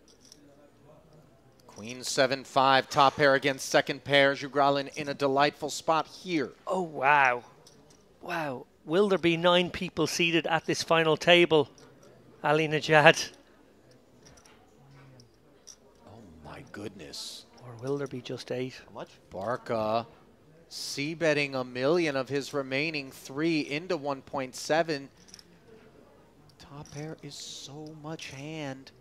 Queen 7-5, top pair against second pair. Jugralin in a delightful spot here. Oh, wow. Wow. Will there be 9 people seated at this final table? Ali Najad. My goodness. Or will there be just 8? How much? Barca c-betting $1 million of his remaining 3 into 1.7. Top pair is so much hand.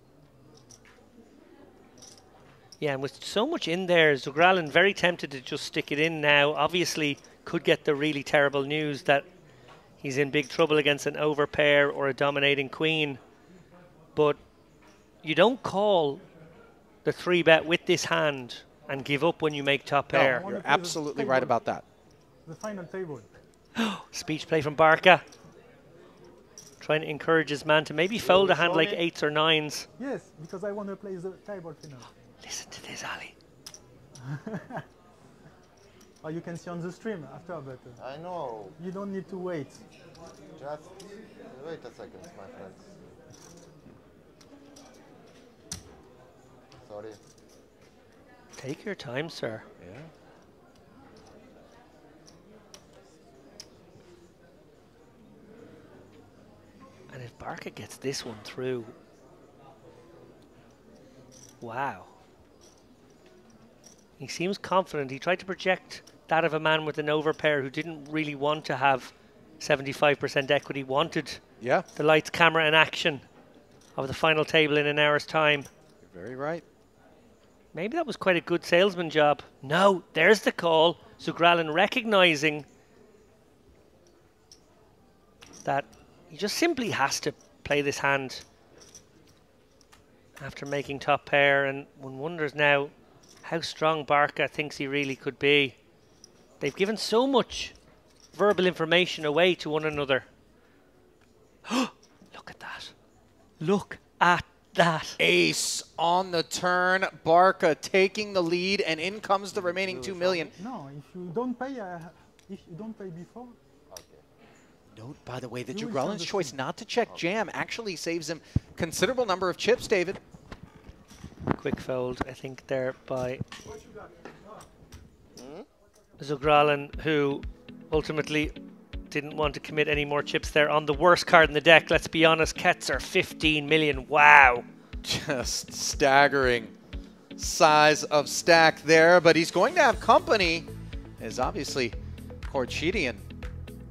Yeah, and with so much in there, Zugralin very tempted to just stick it in now. Obviously, could get the really terrible news that he's in big trouble against an overpair or a dominating queen. But you don't call the 3-bet with this hand and give up when you make top pair. No, you're absolutely right about that. The final table. Speech play from Barca. Trying to encourage his man to maybe fold a hand like 8s or 9s. Yes, because I want to play the table final. Listen to this, Ali. Oh, you can see on the stream after, but I know. You don't need to wait. Just wait a second, my friends. Sorry. Take your time, sir. Yeah. And if Barca gets this one through, wow. He seems confident. He tried to project that of a man with an overpair who didn't really want to have 75% equity, wanted the lights, camera and action of the final table in an hour's time. You're very right. Maybe that was quite a good salesman job. No, there's the call. Zugralin recognizing that he just simply has to play this hand after making top pair, and one wonders now how strong Barca thinks he really could be. They've given so much verbal information away to one another. Look at that. Look at that. Ace on the turn. Barca taking the lead, and in comes the remaining 2 million. No, if you don't pay before. Note, by the way, that Jugralin's choice not to check jam actually saves him considerable number of chips, David. Quick fold, I think, there by Zugralin, who ultimately didn't want to commit any more chips there on the worst card in the deck. Let's be honest, Ketzer, 15 million. Wow. Just staggering size of stack there, but he's going to have company, as obviously Korchitian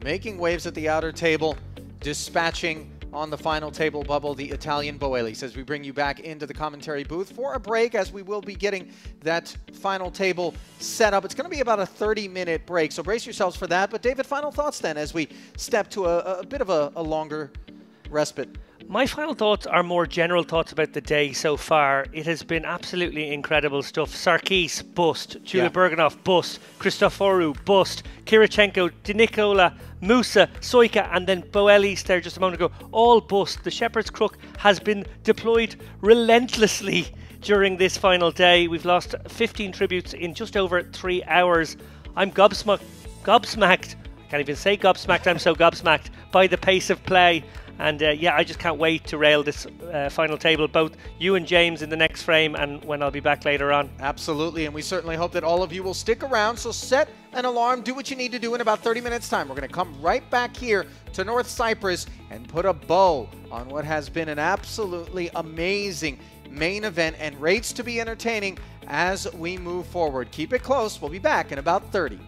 making waves at the outer table, dispatching on the final table bubble the Italian Boelis, as we bring you back into the commentary booth for a break, as we will be getting that final table set up. It's going to be about a 30-minute break, so brace yourselves for that. But David, final thoughts then as we step to a bit of a longer respite. My final thoughts are more general thoughts about the day so far. It has been absolutely incredible stuff. Sarkis, bust. Julia Bergenhoff, bust. Christoforu, bust. Kirichenko, Denicola, Musa, Soika, and then Boelis there just a moment ago. All bust. The Shepherd's Crook has been deployed relentlessly during this final day. We've lost 15 tributes in just over 3 hours. I'm gobsmacked. I can't even say gobsmacked, I'm so gobsmacked by the pace of play. And yeah, I just can't wait to rail this final table, both you and James in the next frame and when I'll be back later on. Absolutely, and we certainly hope that all of you will stick around. So set an alarm, do what you need to do in about 30 minutes time. We're going to come right back here to North Cyprus and put a bow on what has been an absolutely amazing main event, and rates to be entertaining as we move forward. Keep it close. We'll be back in about 30.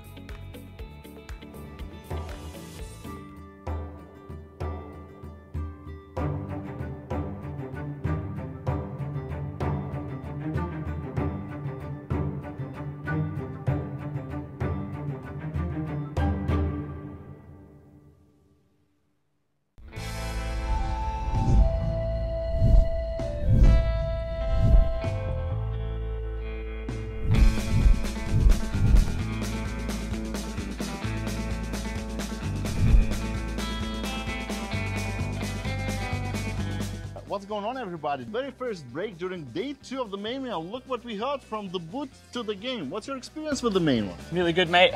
What's going on, everybody? Very first break during day 2 of the main one. Look what we heard from the boot to the game. What's your experience with the main one? Really good, mate.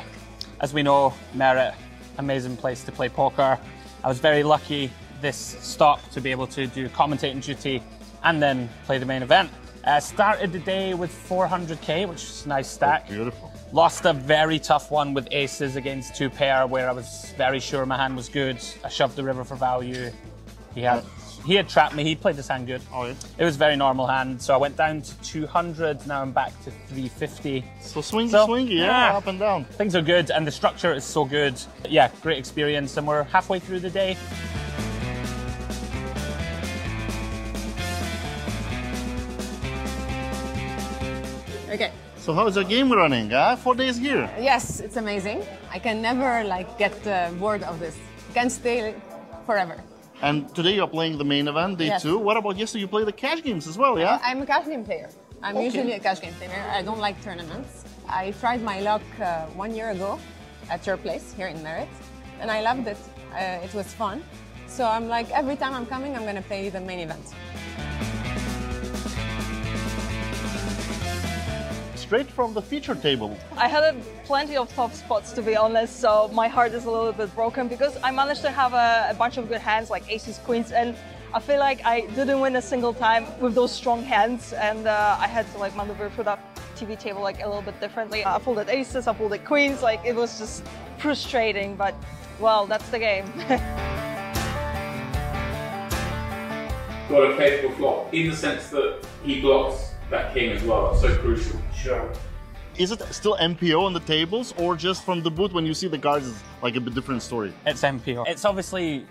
As we know, Merit, amazing place to play poker. I was very lucky this stop to be able to do commentating duty and then play the main event. Started the day with 400k, which is a nice stack. Oh, beautiful. Lost a very tough one with aces against 2 pair where I was very sure my hand was good. I shoved the river for value. He had trapped me, he played his hand good. Oh, yeah. It was a very normal hand, so I went down to 200, now I'm back to 350. So swingy, yeah, up and down. Things are good, and the structure is so good. Yeah, great experience, and we're halfway through the day. Okay. So how is your game running? 4 days here. Yes, it's amazing. I can never get bored of this. Can stay forever. And today you're playing the main event, day Yes. 2. What about yesterday? You play the cash games as well, yeah? I'm a cash game player. I'm Okay. usually a cash game player. I don't like tournaments. I tried my luck 1 year ago at your place here in Merit, and I loved it. It was fun. So I'm like, every time I'm coming, I'm going to play the main event. Straight from the feature table. I had plenty of tough spots, to be honest, so my heart is a little bit broken because I managed to have a bunch of good hands like aces, queens, and I feel like I didn't win a single time with those strong hands, and I had to maneuver through that TV table a little bit differently. I folded aces, I folded queens, it was just frustrating, but well, that's the game. Got a faithful flop in the sense that he blocks that king as well. That's so crucial. Sure. Is it still MPO on the tables, or just from the boot when you see the cards is a bit different story? It's MPO. It's obviously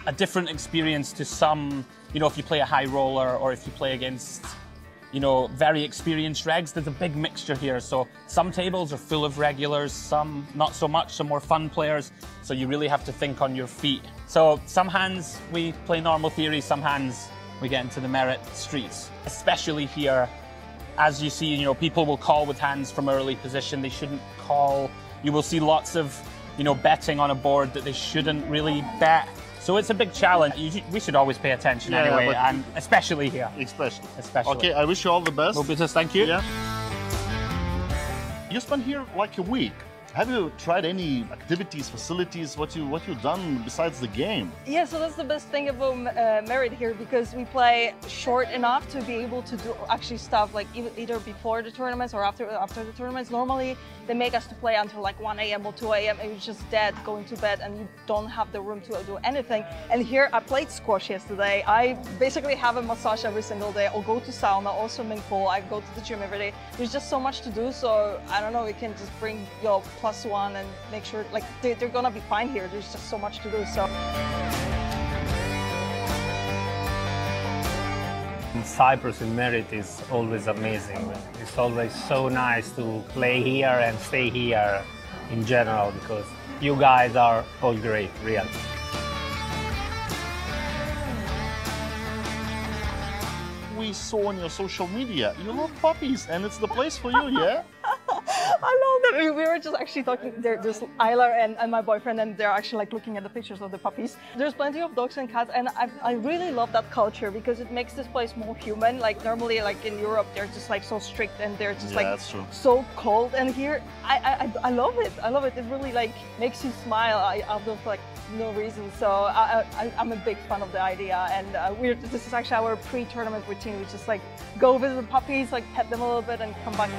a different experience to some, if you play a high roller or if you play against, very experienced regs, there's a big mixture here. So some tables are full of regulars, some not so much, some more fun players. So you really have to think on your feet. So some hands we play normal theory, some hands we get into the Merit streets, especially here. As you see, people will call with hands from early position. They shouldn't call. You will see lots of, betting on a board that they shouldn't really bet. So it's a big challenge. We should always pay attention anyway, and especially here. Especially. Okay, I wish you all the best. Well, business, thank you. Yeah. You spent here a week. Have you tried any activities, facilities, what you've done besides the game? Yeah, so that's the best thing about Merit here, because we play short enough to be able to do actually stuff either before the tournaments or after the tournaments. Normally they make us to play until 1 a.m. or 2 a.m. and you're just dead going to bed and you don't have the room to do anything. And here I played squash yesterday. I basically have a massage every single day. I'll go to sauna or swimming pool. I go to the gym every day. There's just so much to do, so I don't know, you can just bring your +1 and make sure they're gonna be fine here. There's just so much to do. So in Cyprus in Merit is always amazing. It's always so nice to play here and stay here in general, because you guys are all great, really. We saw on your social media, you love puppies and it's the place for you, yeah? I love them. We were just actually talking. There's Isla and my boyfriend, and they're actually like looking at the pictures of the puppies. There's plenty of dogs and cats, and I really love that culture because it makes this place more human. Like normally, like in Europe, they're just like so strict and they're just like so cold. And here, I love it. I love it. It really like makes you smile out of like no reason. So I'm a big fan of the idea, and this is actually our pre-tournament routine. We just like go visit the puppies, like pet them a little bit, and come back.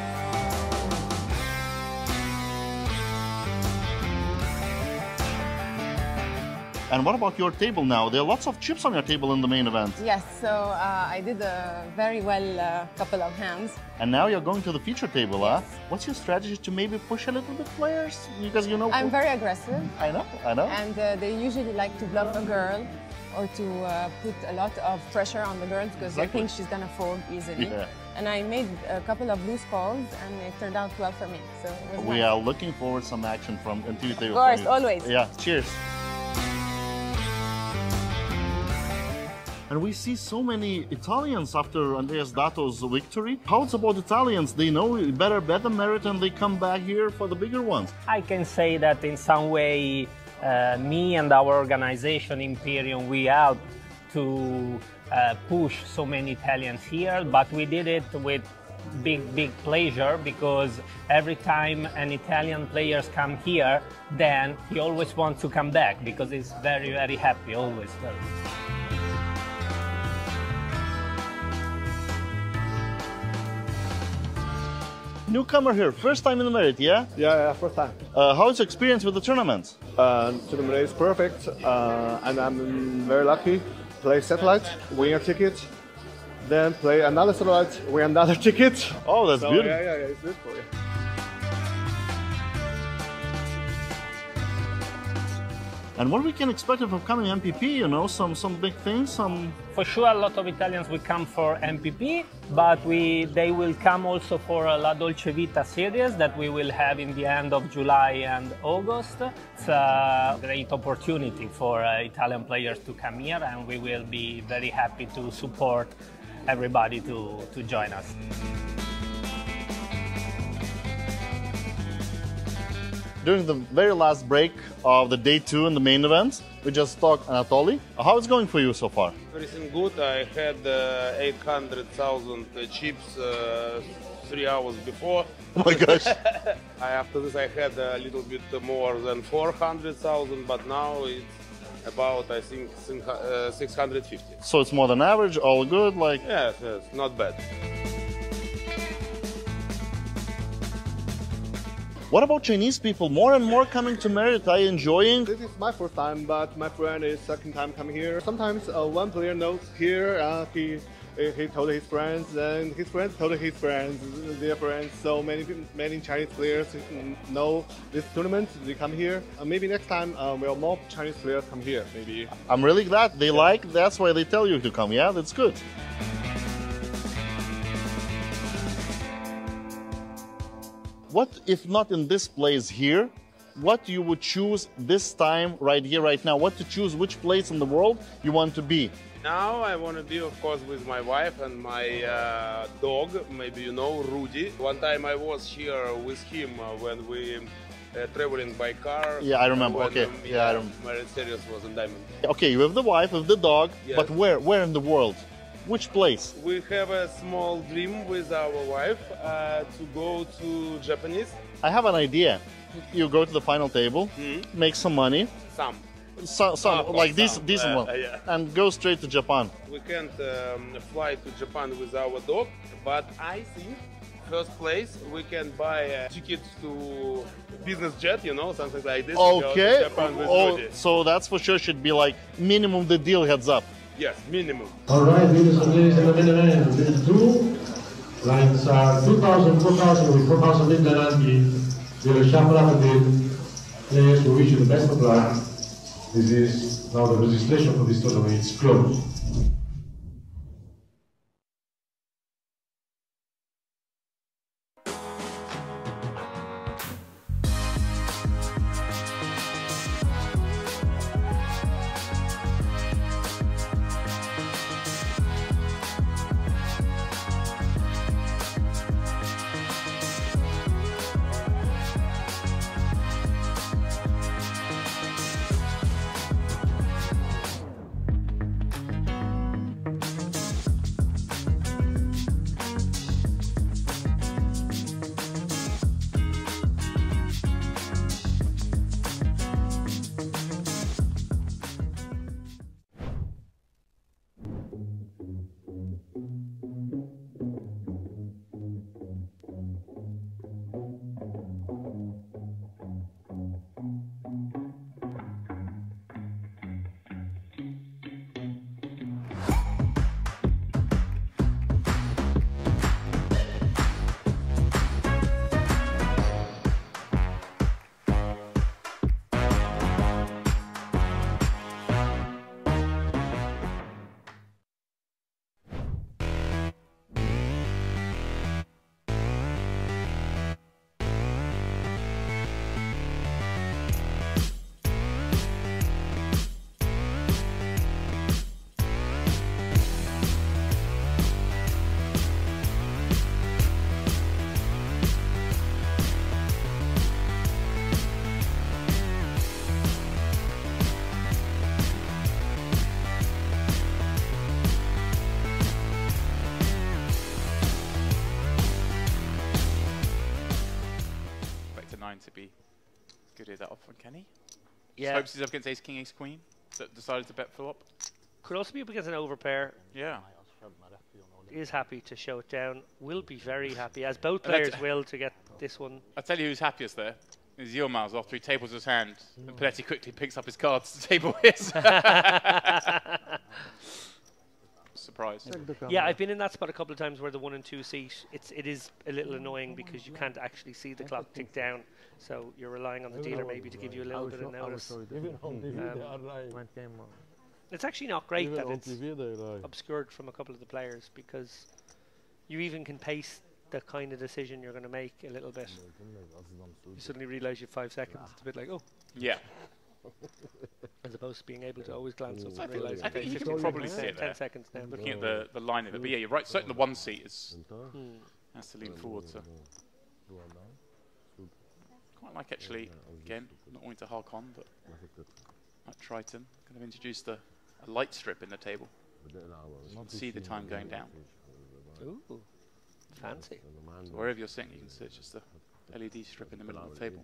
And what about your table now? There are lots of chips on your table in the main event. Yes, so I did a very well couple of hands. And now you're going to the feature table, huh? What's your strategy to maybe push a little bit players? Because you know... I'm very aggressive. I know, I know. And they usually like to block a girl or to put a lot of pressure on the girls because they think she's gonna fold easily. Yeah. And I made a couple of loose calls and it turned out well for me. So it was we nice. are looking forward to some action from Intuitive. Of course, always. Yeah, cheers. And we see so many Italians after Andreas Dato's victory. How it's about Italians? They know better Merit and they come back here for the bigger ones. I can say that in some way, me and our organization Imperium, we helped to push so many Italians here, but we did it with big pleasure because every time an Italian players come here, then he always wants to come back because he's very happy, always. Newcomer here, first time in the Merit, yeah? Yeah, first time. How's your experience with the tournament? Tournament is perfect, and I'm very lucky. Play satellite, win a ticket, then play another satellite, win another ticket. Oh, that's beautiful. Yeah, it's beautiful. Yeah. And what we can expect of upcoming MPP, you know, some big things, some... For sure, a lot of Italians will come for MPP, but they will come also for La Dolce Vita series that we will have in the end of July and August. It's a great opportunity for Italian players to come here, and we will be very happy to support everybody to join us. During the very last break of the day 2 in the main event, we just talked Anatoly. How is it going for you so far? Everything good. I had 800,000 chips 3 hours before. Oh my gosh. After this I had a little bit more than 400,000, but now it's about, I think, 650. So it's more than average, all good? Like? Yes, not bad. What about Chinese people? More and more coming to Merit. Are you enjoying? This is my first time, but my friend is second time coming here. Sometimes one player knows here, he told his friends, and his friends told his friends, their friends. So many Chinese players know this tournament. They come here. Maybe next time will more Chinese players come here. Maybe. I'm really glad they like. That's why they tell you to come. Yeah, that's good. What if not in this place here? What you would choose this time, right here, right now? What to choose? Which place in the world you want to be? Now I want to be, of course, with my wife and my dog. Maybe you know Rudy. One time I was here with him when we traveling by car. Yeah, I remember. Okay. Yeah, I remember. Merit series was in Diamond. Okay, you have the wife, with the dog, yes. But where? Where in the world? Which place? We have a small dream with our wife to go to Japanese. I have an idea. You go to the final table, make some money. Some like decent one, yeah. And go straight to Japan. We can't fly to Japan with our dog, but I think first place we can buy tickets to business jet, you know, something like this. Okay. Japan with Rudy. So that's for sure should be like minimum the deal heads up. Yes, minimum. All right, ladies and ladies, in the main event, division 2, lines are 2,000, 4,000 with 4,000 liter and we will shuffle up a bit. Players, we wish you the best of luck. This is now the registration for this tournament is closed. to be good at that often, can he? Yeah. Hopes he's up against ace king, ace queen that decided to bet flop. Could also be up against an overpair. Yeah. Is happy to show it down. Will be very happy, as both players will, to get this one. I'll tell you who's happiest there. Is Yilmaz after he tables his hand and Paletti quickly picks up his cards to table his. Surprise. Yeah, I've been in that spot a couple of times where the 1 and 2 seat, it is a little annoying because you can't actually see the clock tick down. So you're relying on the dealer maybe to give you a little bit of notice. It's actually not great that it's obscured from a couple of the players because you even can pace the kind of decision you're going to make a little bit. You suddenly realise you have 5 seconds. It's a bit like, oh. Yeah. As opposed to being able to always glance up I and think, realise, I think okay, you can probably see it 10 seconds now. Looking at the line of it. But yeah, you're right. Certainly the 1 seat is has to lean forward. So. Quite like actually, again, not wanting to hark on, but at Triton, kind of introduced a light strip in the table. You can see the time going down. Ooh, fancy. So wherever you're sitting, you can see it's just a LED strip in the middle of the table.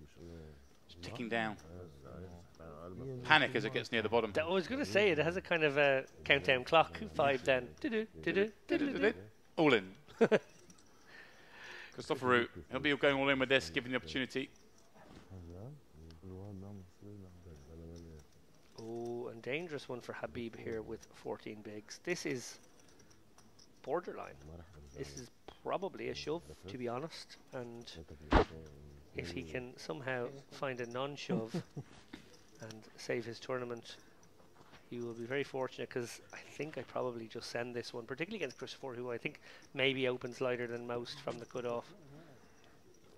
Just ticking down. Panic as it gets near the bottom. I was going to say, it has a kind of a countdown clock. 5 then. All in. Christopher Root, he'll be going all in with this, given the opportunity. Oh, and dangerous one for Habib here with 14 bigs. This is borderline. This is probably a shove, to be honest. And if he can somehow find a non-shove and save his tournament, he will be very fortunate, because I think I probably just send this one, particularly against Christopher, who I think maybe opens lighter than most from the cutoff.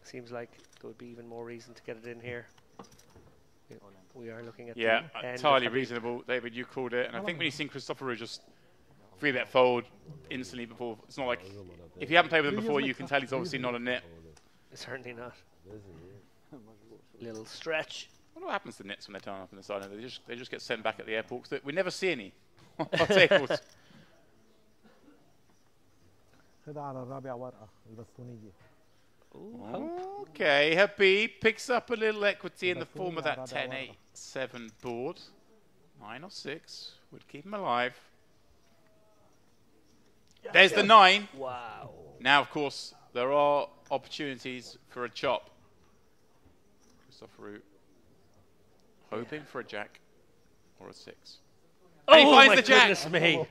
Seems like there would be even more reason to get it in here. We are looking at entirely reasonable. David, you called it, and I think when you've seen Christopher just 3-bet fold instantly before, it's not like if you haven't played with him before, you can tell he's obviously not a nit. Certainly not. Little stretch. I wonder what happens to nits when they turn up in the side. They just get sent back at the airport because we never see any on our tables. Okay, Habib picks up a little equity in the form of that 10-8-7 board. 9 or 6 would keep him alive. There's the 9. Wow. Now, of course, there are opportunities for a chop. Christopher Root hoping for a jack or a 6. Oh, and he finds my the jack. Goodness me.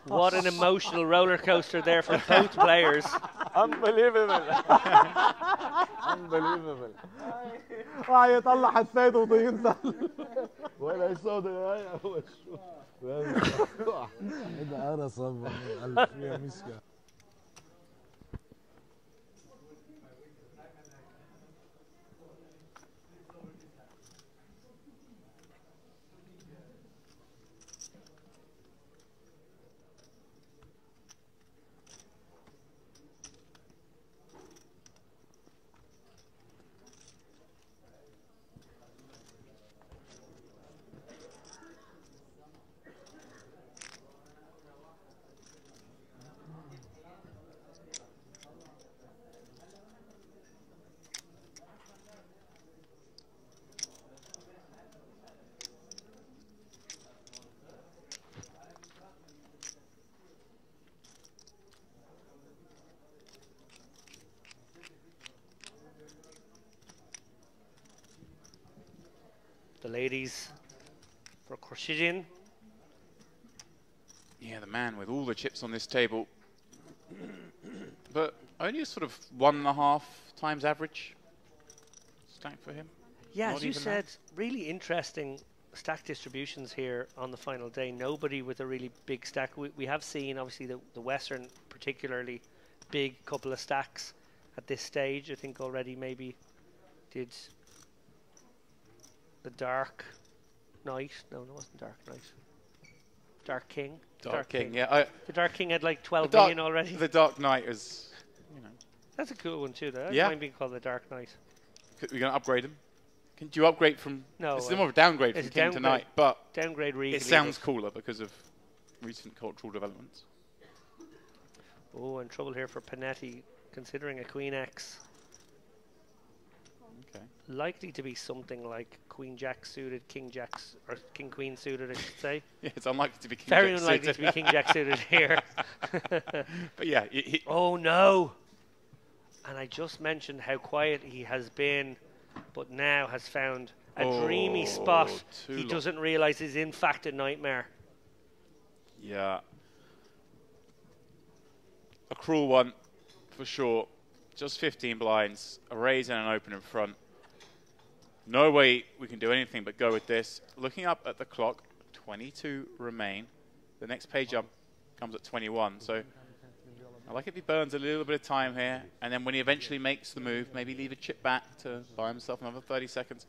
What an emotional roller coaster there for both players. Unbelievable. Unbelievable. يطلع حسيت وينزل ولا يسود يا هو شو هذا انا صبر فيها مشكله. The ladies for Khurshidin. Yeah, the man with all the chips on this table. But only a sort of 1.5 times average stack for him. Yeah, Not as you even said, that. really interesting stack distributions here on the final day. Nobody with a really big stack. We have seen, obviously, the Western particularly big couple of stacks at this stage. I think already maybe did the Dark Knight. No, it wasn't Dark Knight. Dark King. Dark King, yeah. The Dark King had like 12 million already. The Dark Knight is, you know. That's a cool one too, though. Yeah. I mind being called the Dark Knight. We're going to upgrade him. Do you upgrade from... No. It's more of a downgrade from King to Knight, but downgrade it sounds cooler because of recent cultural developments. Oh, and trouble here for Panetti, considering a Queen X. Okay. Likely to be something like Queen Jack suited, King Jack's, or King Queen suited, I should say. Yeah, it's unlikely to be King Very Jack unlikely suited. to be King Jack suited here. But yeah. Oh no! And I just mentioned how quiet he has been, but now has found a dreamy spot he doesn't realise is in fact a nightmare. Yeah. A cruel one, for sure. Just 15 blinds, a raise and an open in front. No way we can do anything but go with this. Looking up at the clock, 22 remain. The next page up comes at 21, so I like if he burns a little bit of time here, and then when he eventually makes the move, maybe leave a chip back to buy himself another 30 seconds.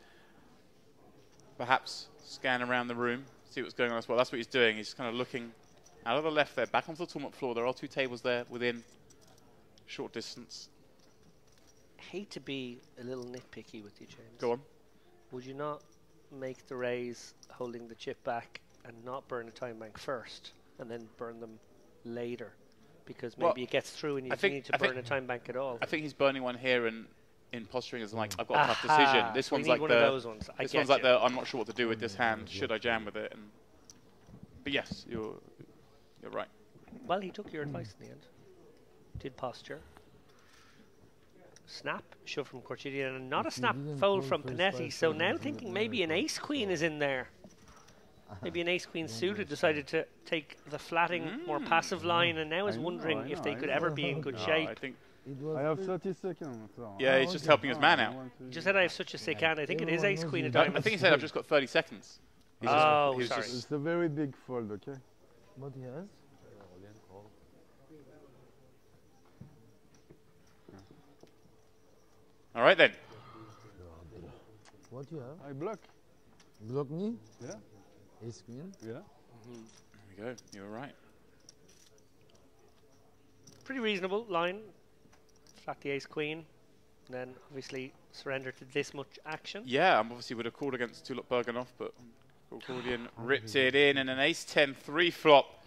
Perhaps scan around the room, see what's going on as well. That's what he's doing. He's kind of looking out of the left there, back onto the tournament floor. There are 2 tables there within short distance. Hate to be a little nitpicky with you, James. Go on. Would you not make the raise holding the chip back and not burn a time bank first, and then burn them later? Because maybe it gets through and you don't need to burn a time bank at all. I think he's burning one here and in posturing as like, I've got a tough decision. This one's like one of those ones. This one's like the I'm not sure what to do with this hand. Should I jam with it? And but yes, you're right. Well, he took your advice in the end. Did posture. Snap, shove from Corchidian, and not a snap fold from Panetti. So now thinking maybe an ace queen is in there. Maybe an ace queen suited decided to take the flatting, more passive line, and now is wondering if they could ever be in good shape. I think I have 30 seconds. So yeah, he's just helping his man out. He just said I have such a sick hand. I think it is ace queen of diamonds. I think he said I've just got 30 seconds. He's sorry. It's a very big fold, okay? What he has? All right then. What you have? I block. Block me? Yeah. Ace queen? Yeah. There we go. You're right. Pretty reasonable line. Flat the ace queen. And then obviously surrender to this much action. Yeah, obviously would have called against Tulip Berganoff, but Cordian ripped it in, and an ace-10 3-flop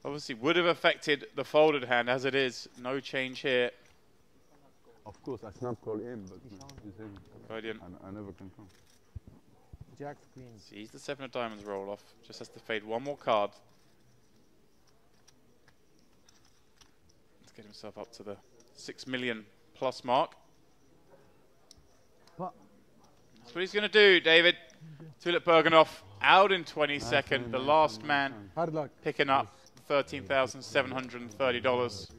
obviously would have affected the folded hand as it is. No change here. Of course, I snap call in, but Cordian. I never can come. Jack queen. Sees the 7 of diamonds roll off. Just has to fade one more card. Let's get himself up to the 6 million plus mark. That's what he's going to do, David. Tulip Berganoff out in 22nd. The last man picking up $13,730.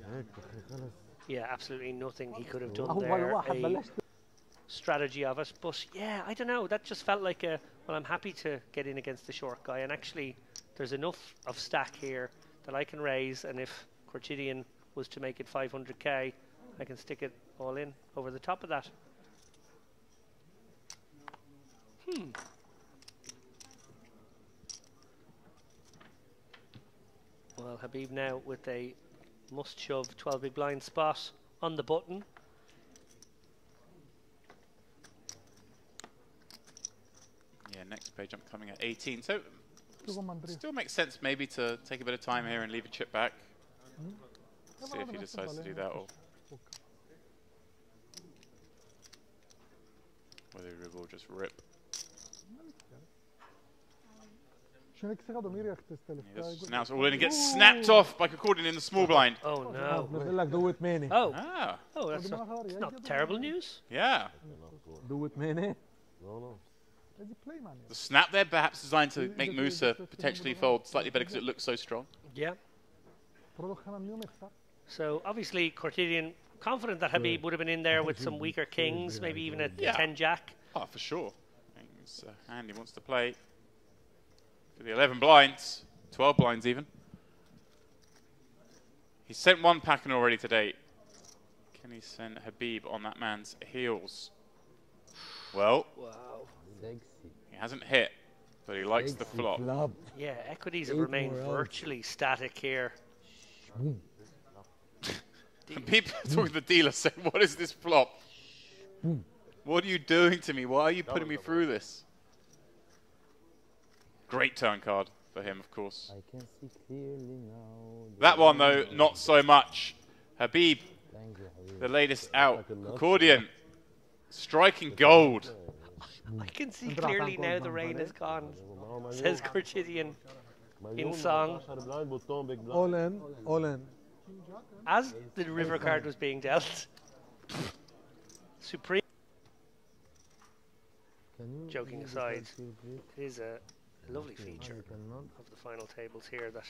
Yeah, absolutely nothing he could have done there. A strategy of it. But yeah, I don't know. That just felt like a, well, I'm happy to get in against the short guy. And actually, there's enough of stack here that I can raise. And if Corchidian was to make it 500k, I can stick it all in over the top of that. Well, Habib now with a must shove 12 big blind spot on the button. Yeah, next page I'm coming at 18. So still makes sense maybe to take a bit of time here and leave a chip back. See if he decides to do that or whether he will just rip. Now it's all in and gets snapped off by Cordian in the small blind. Oh no. Do it many. Oh. Ah. Oh, that's not terrible news. Yeah. Do it many. No. The snap there perhaps designed to make Musa potentially fold slightly better because it looks so strong. Yeah. So obviously Cortidian confident that Habib would have been in there with some weaker kings, maybe even a 10 jack. Oh, for sure. It's a hand he wants to play. For the 11 blinds, 12 blinds even. He's sent one pack in already today. Can he send Habib on that man's heels? Well, he hasn't hit, but he likes the flop. Yeah, equities have remained virtually static here. People talking to the dealer saying, what is this flop? What are you doing to me? Why are you putting me through this? Great turn card for him, of course. I can see clearly now. That one, though, not so much. Habib, the latest out. Cordian Striking gold. I can see clearly now the rain is gone, says Corchidian in song. All in, all in. As the river card was being dealt, Supreme. Joking aside, it is a lovely feature of the final tables here that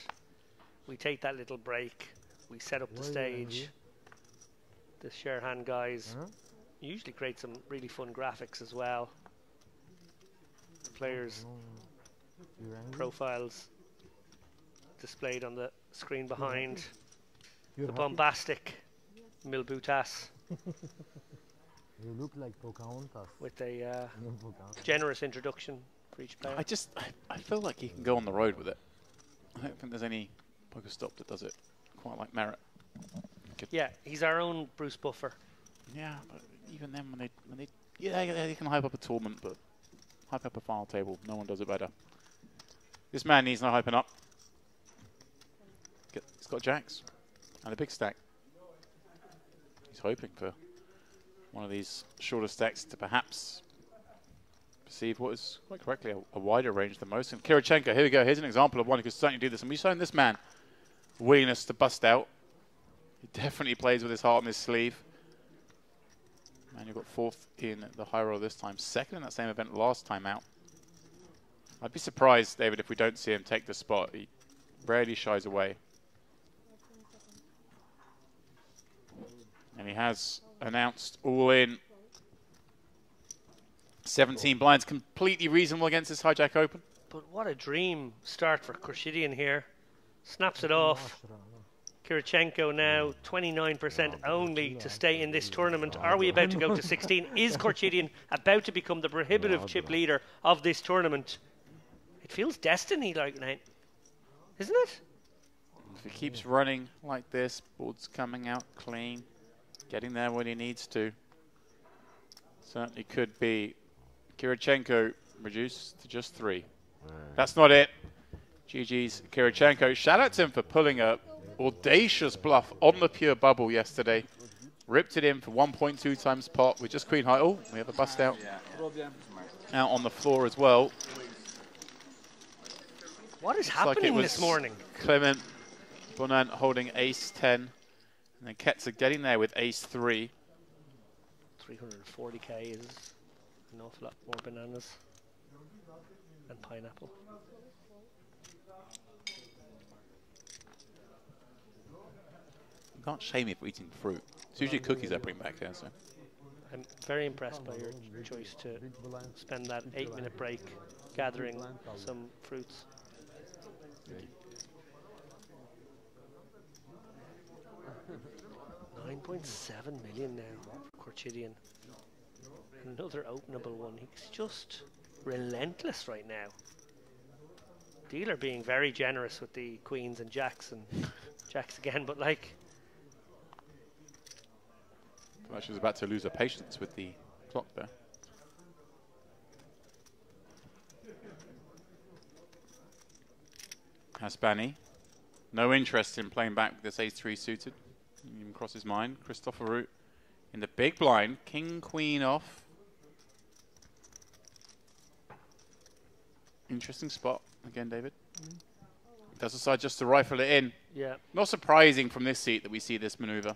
we take that little break, we set up the stage. The share hand guys usually create some really fun graphics as well. The players' profiles displayed on the screen behind. The bombastic Milbutas. You look like Pocahontas. With a generous introduction for each player. I feel like he can go on the road with it. I don't think there's any poker stop that does it quite like Merit. Yeah, he's our own Bruce Buffer. Yeah, but even then, when they they can hype up a tournament, but hype up a final table, no one does it better. This man needs no hyping up. He's got jacks and a big stack. He's hoping for one of these shorter stacks to perhaps perceive what is quite correctly a wider range than most. And Kirichenko, here we go. Here's an example of one who could certainly do this. And we've shown this man willingness to bust out. He definitely plays with his heart on his sleeve. Man, you got fourth in the high roll this time. Second in that same event last time out. I'd be surprised, David, if we don't see him take the spot. He rarely shies away. And he has announced all in. 17 blinds, completely reasonable against this hijack open. But what a dream start for Khurshidyan here. Snaps it off. Kirichenko now 29% only to stay in this tournament. Are we about to go to 16? Is Khurshidyan about to become the prohibitive chip leader of this tournament? It feels destiny-like now, isn't it? If he keeps running like this, board's coming out clean, getting there when he needs to. Certainly could be. Kirichenko reduced to just 3. That's not it. GG's Kirichenko. Shout out to him for pulling a audacious bluff on the pure bubble yesterday. Ripped it in for 1.2 times pot with just queen high. Oh, we have a bust out. Out on the floor as well. What is happening this morning? Clement Bonan holding ace 10. And then Ketzer getting there with ace 3. 340k is an awful lot more bananas and pineapple. You can't shame me for eating fruit. It's usually cookies I bring back here, so. I'm very impressed by your choice to spend that 8-minute break gathering some fruits. 9.7 million now for Khurshidyan. Another openable one. He's just relentless right now. Dealer being very generous with the queens and jacks again, but like. Well, she was about to lose her patience with the clock there. Haspani, no interest in playing back with this ace-3 suited. Didn't even cross his mind. Christopher Root in the big blind. King, queen off. Interesting spot again, David. Does decide just to rifle it in. Yeah. Not surprising from this seat that we see this maneuver.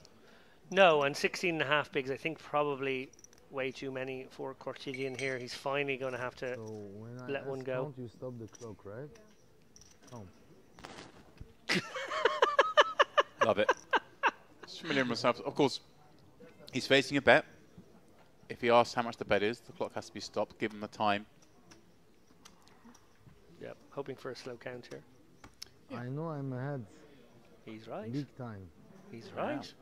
No, and 16.5 bigs, I think probably way too many for Khurshidyan here. He's finally going to have to let one go. Count, you stop the clock, right? Count. Love it. Just familiar with myself. Of course, he's facing a bet. If he asks how much the bet is, the clock has to be stopped. Give him the time. Yep, hoping for a slow count here. I know I'm ahead. He's right. Big time. He's right.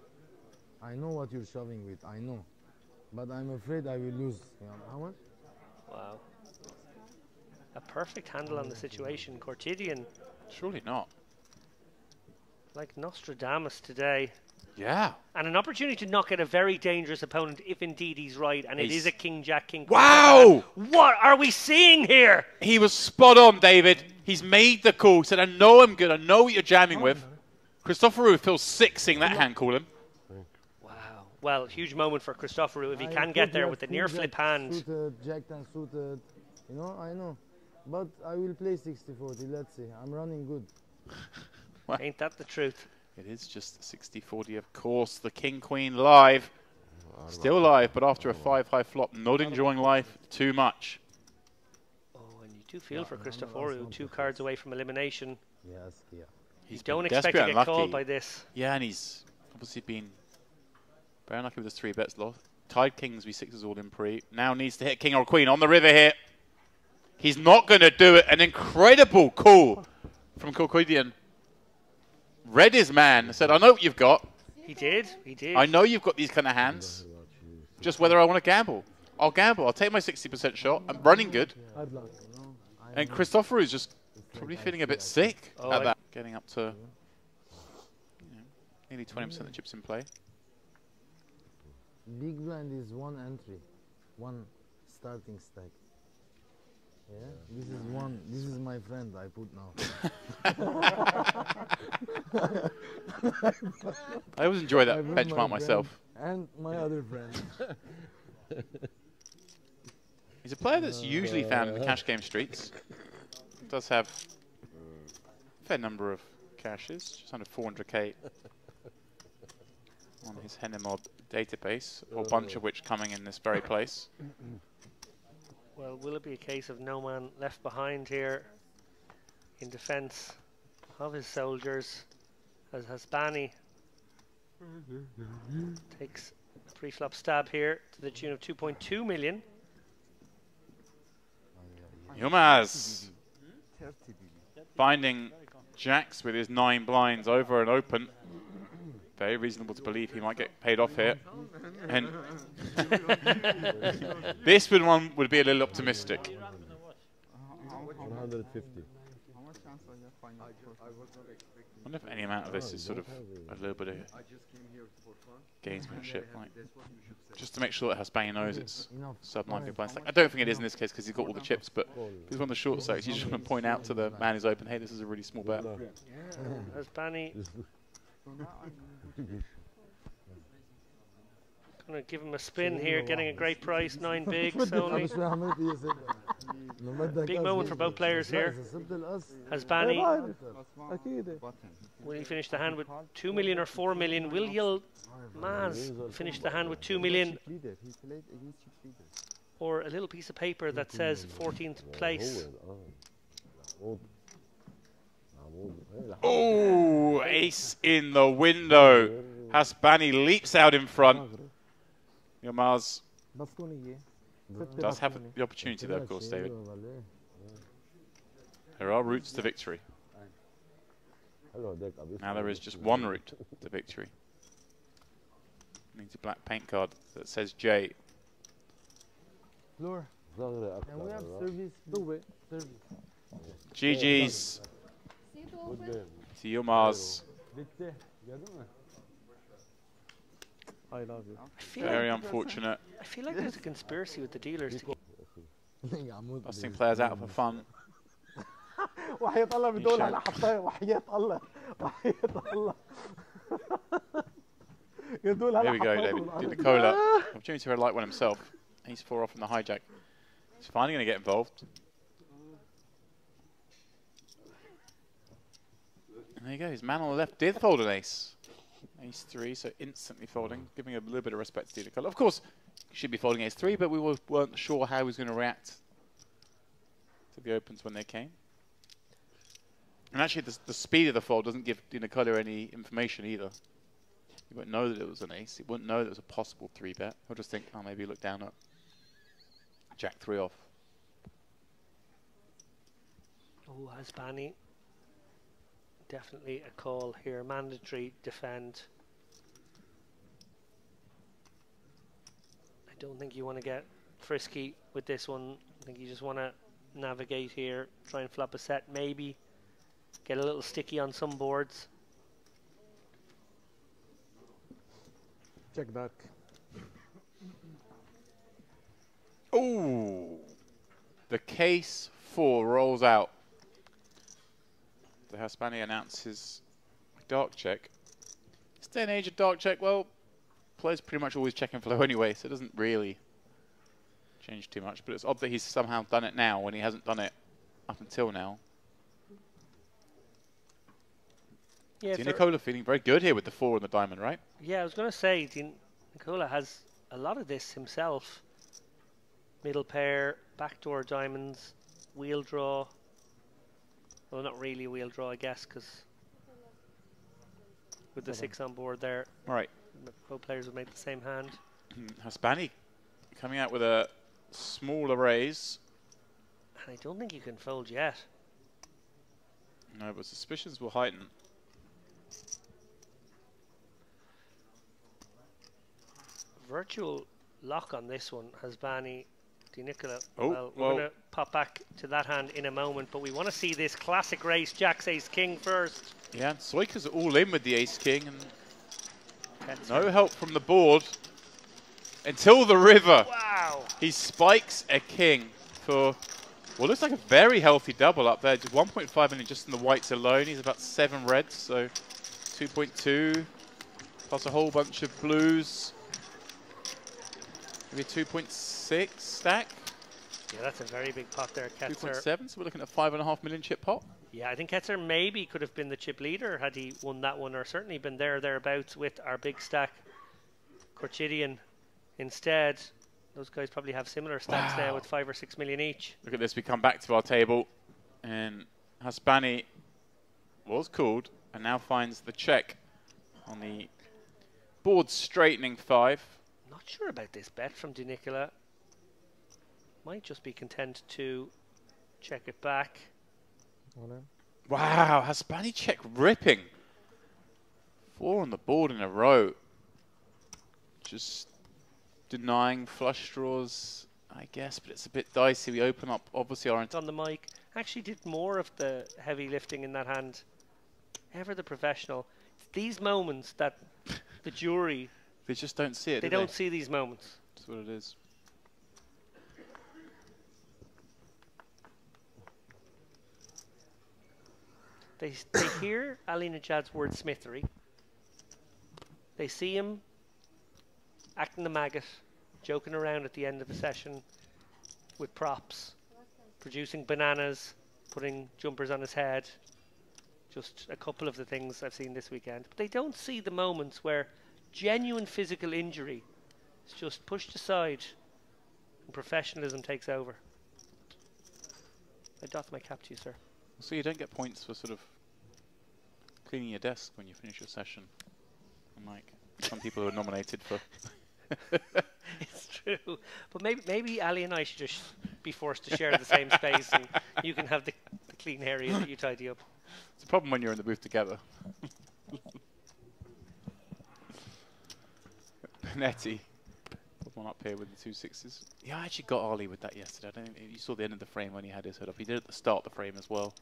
I know what you're shoving with. I know. But I'm afraid I will lose. How much? Wow. A perfect handle on the situation. Khurshidyan. Surely not. Like Nostradamus today. Yeah. And an opportunity to knock out a very dangerous opponent if indeed he's right. And it is a king, jack, king. Wow! What are we seeing here? He was spot on, David. He's made the call. Said, I know I'm good. I know what you're jamming with. Christopher Rue feels sick seeing that hand call him. Wow. Well, huge moment for Christopheru if he I can thought get you there have with the two near flip jacks hand. Suited, jacked and suited. You know, I know. But I will play 60-40. Let's see. I'm running good. Ain't that the truth? It is just 60-40, of course. The King-Queen live. Still live, but after a 5-high flop, not enjoying life too much. Oh, and you do feel for Christopheru, 2 cards away from elimination. Yes, yeah. You don't expect to get called by this. Yeah, and he's obviously been very unlucky with his 3 bets lost. Tied kings, v6s all in pre. Now needs to hit king or queen on the river here. He's not going to do it. An incredible call from Corquidian. Read his man, said, I know what you've got. He did, he did. I know you've got these kind of hands. Just whether I want to gamble. I'll gamble. I'll take my 60% shot. I'm running good. And Christopheru's just probably feeling a bit sick at that. Getting up to nearly 20% of the chips in play. Big blind is 1 entry, 1 starting stack. Yeah, this is one. This is my friend I put now. I always enjoy that benchmark myself. And my other friend. He's a player that's usually found in the cash game streets. Does have a fair number of cashes, just under 400k on his Hennemod database, a bunch of which coming in this very place. Well, will it be a case of no man left behind here in defence of his soldiers as Hasbani takes a pre-flop stab here to the tune of 2.2 million. Yilmaz finding jacks with his 9 blinds over and open. Very reasonable to believe he might get paid off here. And this one would be a little optimistic. 150. I wonder if any amount of this is sort of a little bit of gamesmanship, like just to make sure that Hasbani knows it's sub-9 big blind stack. I don't think it is in this case because he's got all the chips, but if he's one of the short stacks, you just want to point out to the man who's open, hey, this is a really small bet. Hasbani gonna give him a spin here, getting a great price, 9 bigs only. Big moment for both players here. Hasbani, will he finish the hand with 2 million or 4 million? Will Yilmaz finish the hand with 2 million? Or a little piece of paper that says 14th place? Oh, ace in the window. Hasbani leaps out in front. Yilmaz does have the opportunity there, of course, David. There are routes to victory. Now there is just one route to victory. Needs a black paint card that says J. Floor. And we have service. Service. GG's to Yilmaz. I love you. Very unfortunate. I feel like there's a conspiracy with the dealers. Busting players out for fun. وحياة الله بدول على حطايا وحياة الله وحياة الله يدول على Here we go, David. Nicola, opportunity to light one himself. He's 4 off in the hijack. He's finally going to get involved. And there you go. His man on the left did fold an ace. Ace 3, so instantly folding, giving a little bit of respect to Nicola. Of course, he should be folding ace 3, but we weren't sure how he was going to react to the opens when they came. And actually, the speed of the fold doesn't give Nicola any information either. He won't know that it was an ace. He wouldn't know that it was a possible 3-bet. He'll just think, oh, maybe look down at Jack 3 off. Oh, Hasbani. Definitely a call here. Mandatory defend. I don't think you want to get frisky with this one. I think you just want to navigate here, try and flop a set, maybe get a little sticky on some boards. Check back. Ooh, the case 4 rolls out. The Hasbani announces dark check. This day and age of dark check, well, player's pretty much always checking flow anyway, so it doesn't really change too much. But it's odd that he's somehow done it now when he hasn't done it up until now. Yeah, Nicola feeling very good here with the 4 and the diamond, right? Yeah, I was going to say, Nicola has a lot of this himself. Middle pair, backdoor diamonds, wheel draw. Well, not really a wheel draw, I guess, because with the 6 on board there, right, both players would make the same hand. Haspani coming out with a smaller raise. And I don't think you can fold yet. No, but suspicions will heighten. Virtual lock on this one, Hasbani, Di Nicola. Oh, well, we're going to pop back to that hand in a moment, but we want to see this classic race, Jack's Ace King first. Yeah, and Soika's all in with the Ace King, and no help from the board until the river. Wow! He spikes a king for what looks like a very healthy double up there. Just 1.5 million just in the whites alone. He's about 7 reds, so 2.2 plus a whole bunch of blues. Maybe a 2.6 stack. Yeah, that's a very big pot there, Ketzer. 2.7, so we're looking at a 5.5 million chip pot. Yeah, I think Ketzer maybe could have been the chip leader had he won that one, or certainly been thereabouts with our big stack, Korchidian. Instead, those guys probably have similar stacks now with 5 or 6 million each. Look at this, we come back to our table, and Haspani was called, and now finds the check on the board straightening 5. Not sure about this bet from Di Nicola. Might just be content to check it back. Wow, Haspani check ripping. 4 on the board in a row. Just denying flush draws, I guess, but it's a bit dicey. We open up, obviously, our... On the mic. Actually did more of the heavy lifting in that hand. Ever the professional. It's these moments that the jury... They just don't see it, They don't see these moments. That's what it is. They hear Ali Najad's wordsmithery. They see him acting the maggot, joking around at the end of a session with props, producing bananas, putting jumpers on his head. Just a couple of the things I've seen this weekend. But they don't see the moments where genuine physical injury is just pushed aside and professionalism takes over. I doff my cap to you, sir. So you don't get points for sort of cleaning your desk when you finish your session. Unlike some people who are nominated for... It's true. But maybe Ali and I should just be forced to share the same space, and you can have the clean area that you tidy up. It's a problem when you're in the booth together. Panetti. Put one up here with the 2 6s. Yeah, I actually got Ali with that yesterday. I don't think you saw the end of the frame when he had his hood up. He did it at the start of the frame as well.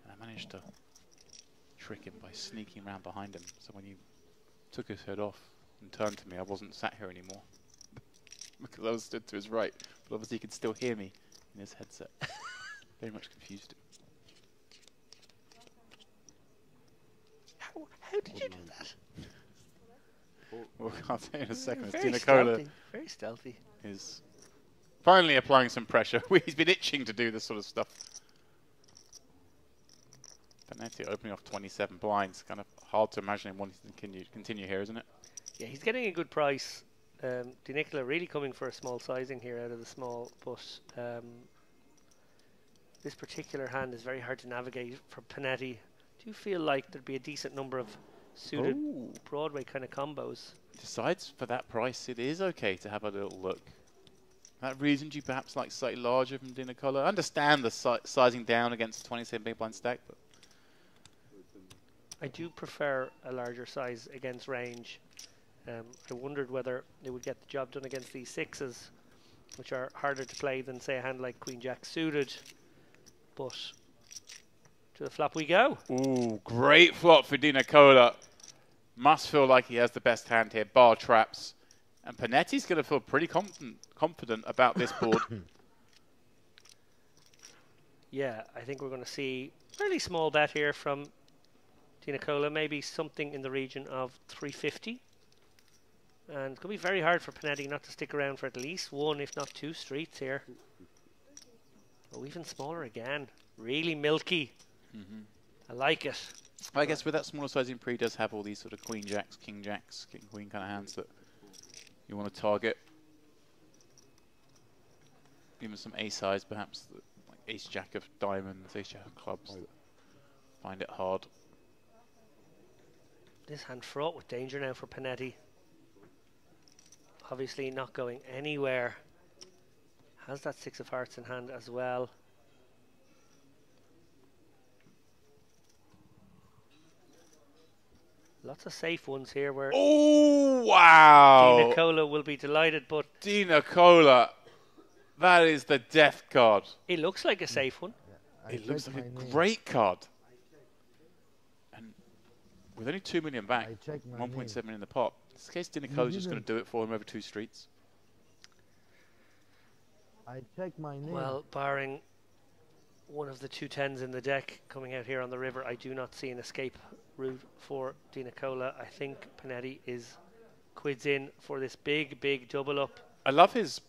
And I managed to trick him by sneaking around behind him. So when he took his hood off and turned to me, I wasn't sat here anymore. Because I was stood to his right. But obviously he could still hear me in his headset. Very much confused him. How did you do that? Well, I'll tell you in a second. Very Nicola stealthy. Very stealthy. Is finally applying some pressure. He's been itching to do this sort of stuff. Panetti opening off 27 blinds. Kind of hard to imagine him wanting to continue here, isn't it? Yeah, he's getting a good price. Di Nicola really coming for a small sizing here out of the small, but this particular hand is very hard to navigate for Panetti. Do you feel like there'd be a decent number of suited Broadway kind of combos? Decides for that price it is okay to have a little look. That reason do you perhaps like slightly larger from Di Nicola? I understand the sizing down against a 27 big blind stack, but I do prefer a larger size against range. I wondered whether they would get the job done against these 6s, which are harder to play than, say, a hand like Queen Jack suited. But to the flop we go. Ooh, great flop for Di Nicola. Must feel like he has the best hand here, bar traps. And Panetti's going to feel pretty confident about this board. Yeah, I think we're going to see a fairly small bet here from Di Nicola, maybe something in the region of 350. And it's going to be very hard for Panetti not to stick around for at least one, if not two streets here. Oh, even smaller again. Really milky. I like it. I guess with that smaller sizing pre, does have all these sort of queen jacks, king queen kind of hands that you want to target. Even some ace size, perhaps, like ace jack of diamonds, ace jack of clubs. Find it hard. This hand fraught with danger now for Panetti. Obviously not going anywhere. Has that 6 of hearts in hand as well. Lots of safe ones here where oh wow! Di Nicola will be delighted, but Di Nicola, that is the death card. It looks like a safe one. It looks like a great card. And with only 2 million back, 1.7 in the pot. In this case, Di Nicola's just going to do it for him over 2 streets. I check my name. Well, barring one of the 2 10s in the deck coming out here on the river, I do not see an escape route for Di Nicola. I think Panetti is quids in for this big double up. I love his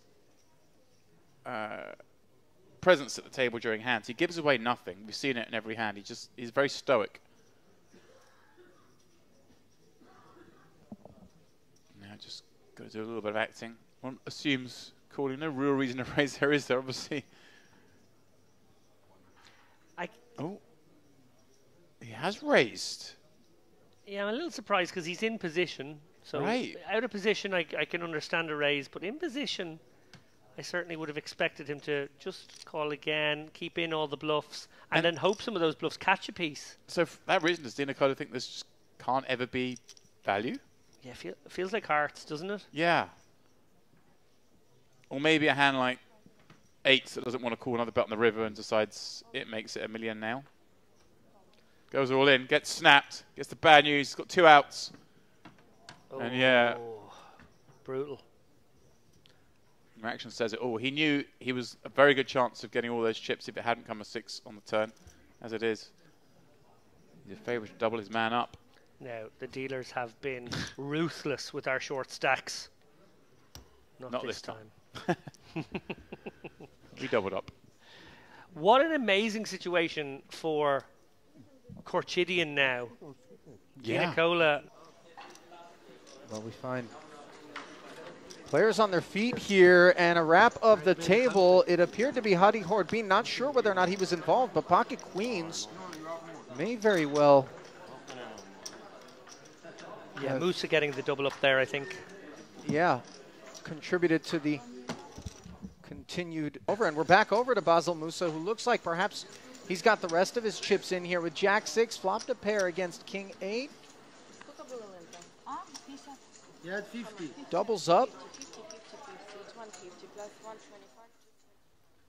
presence at the table during hands. He gives away nothing. We've seen it in every hand. He's very stoic. Now just got to do a little bit of acting. One assumes calling. No real reason to raise there, is there? Obviously. Oh, he has raised. Yeah, I'm a little surprised because he's in position. So out of position, I can understand a raise, but in position, I certainly would have expected him to just call again, keep in all the bluffs, and then hope some of those bluffs catch a piece. So for that reason, does Di Nicola think this just can't ever be value? Yeah, feels like hearts, doesn't it? Yeah. Or maybe a hand like 8s that doesn't want to call another bet on the river and decides it makes it $1 million now. Goes all in, gets snapped, gets the bad news, he's got 2 outs. Oh, and yeah. Brutal. Reaction says it all. He knew he was a very good chance of getting all those chips if it hadn't come a 6 on the turn, as it is. He's a favourite to double his man up. Now, the dealers have been ruthless with our short stacks. Not this time. We doubled up. What an amazing situation for Corchidian now. Yeah. Di Nicola. Well, we find players on their feet here and a wrap of the table. It appeared to be Hadi Horbin. Not sure whether or not he was involved, but pocket queens may very well. Yeah, Musa getting the double up there, I think. Yeah, contributed to the continued over. And we're back over to Basel Musa, who looks like perhaps he's got the rest of his chips in here with Jack 6, flopped a pair against King 8. Yeah, 50. Doubles up.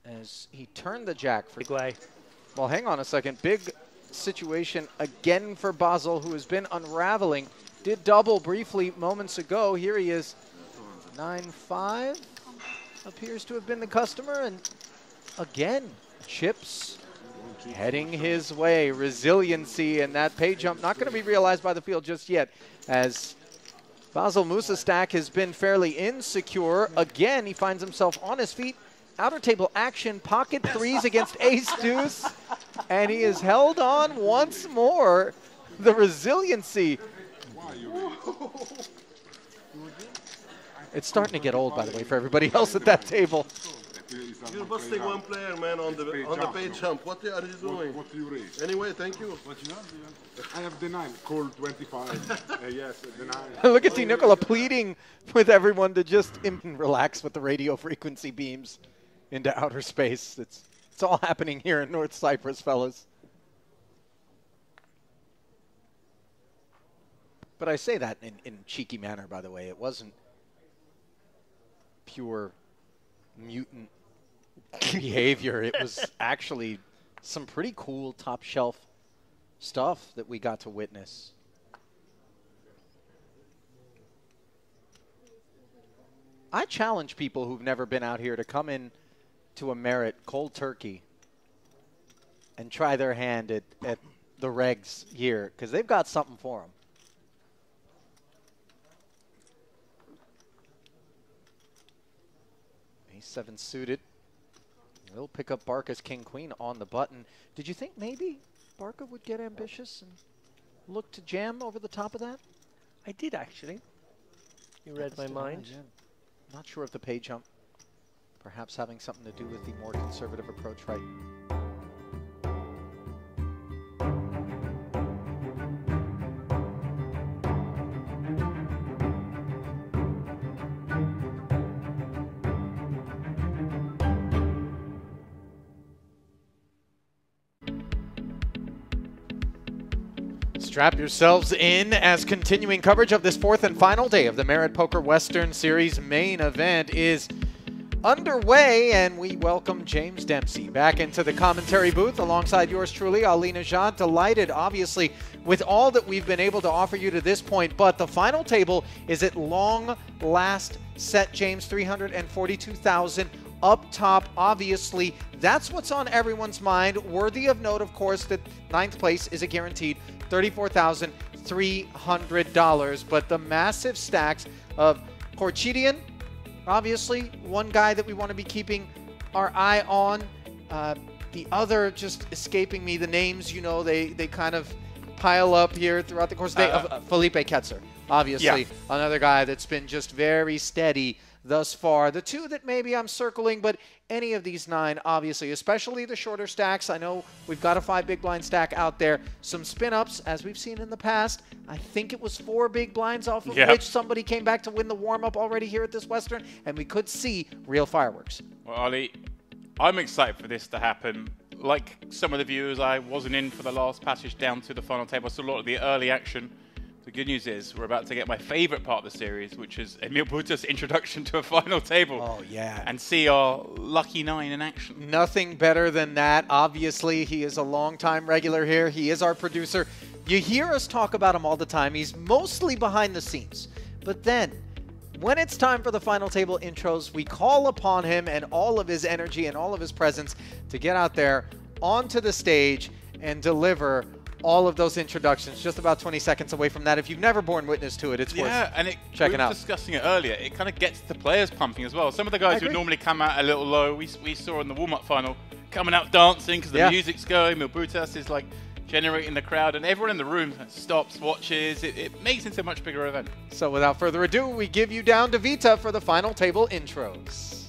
As he turned the Jack for Guay. Well, hang on a second. Big situation again for Basel, who has been unraveling. Did double briefly moments ago. Here he is. 9-5 appears to have been the customer. And again, chips heading his way. Resiliency and that pay jump not going to be realized by the field just yet, as Basel Musa's stack has been fairly insecure. Again, he finds himself on his feet. Outer table action, pocket 3s against ace deuce. And he is held on once more. The resiliency. It's starting to get old, by the way, for everybody else at that table. You're busting one player, man, on the pay jump. What are you doing? What do you raise? Anyway, thank you. What you have? I have denied. Call 25. Yes, denied. Look at Di Nicola pleading with everyone to just relax with the radio frequency beams into outer space. It's all happening here in North Cyprus, fellas. But I say that in a cheeky manner, by the way. It wasn't pure mutant behavior. It was actually some pretty cool top shelf stuff that we got to witness. I challenge people who've never been out here to come in to a Merit cold turkey and try their hand at the regs here, because they've got something for them. Ace-7 suited. We'll pick up Barca's King-Queen on the button. Did you think maybe Barca would get ambitious and look to jam over the top of that? I did, actually. You read my mind. Yeah. Not sure if the pay jump perhaps having something to do with the more conservative approach, right? Strap yourselves in as continuing coverage of this fourth and final day of the Merit Poker Western Series main event is underway, and we welcome James Dempsey back into the commentary booth alongside yours truly, Ali Najad. Delighted, obviously, with all that we've been able to offer you to this point, but the final table is at long last set, James, 342,000 up top. Obviously, that's what's on everyone's mind. Worthy of note, of course, that 9th place is a guaranteed $34,300, but the massive stacks of Korchidian, obviously, one guy that we want to be keeping our eye on. The other, just escaping me, the names, you know, they kind of pile up here throughout the course of the day. Felipe Ketzer, obviously, another guy that's been just very steady thus far. The two that maybe I'm circling, but any of these 9, obviously, especially the shorter stacks. I know we've got a 5 big blind stack out there. Some spin-ups, as we've seen in the past. I think it was 4 big blinds off of which somebody came back to win the warm-up already here at this Western, and we could see real fireworks. Well, Ali, I'm excited for this to happen. Like some of the viewers, I wasn't in for the last passage down to the final table. I saw a lot of the early action. The good news is we're about to get my favorite part of the series, which is Emil Buta's introduction to a final table. Oh, yeah. And see our lucky 9 in action. Nothing better than that. Obviously, he is a longtime regular here. He is our producer. You hear us talk about him all the time. He's mostly behind the scenes. But then, when it's time for the final table intros, we call upon him and all of his energy and all of his presence to get out there onto the stage and deliver all of those introductions. Just about 20 seconds away from that. If you've never borne witness to it, it's worth checking out. We were discussing it earlier. It kind of gets the players pumping as well. Some of the guys who normally come out a little low, we saw in the warm-up final, coming out dancing because the music's going. Milbutas is like generating the crowd, and everyone in the room stops, watches. It makes it a much bigger event. So without further ado, we give you down to Vita for the final table intros.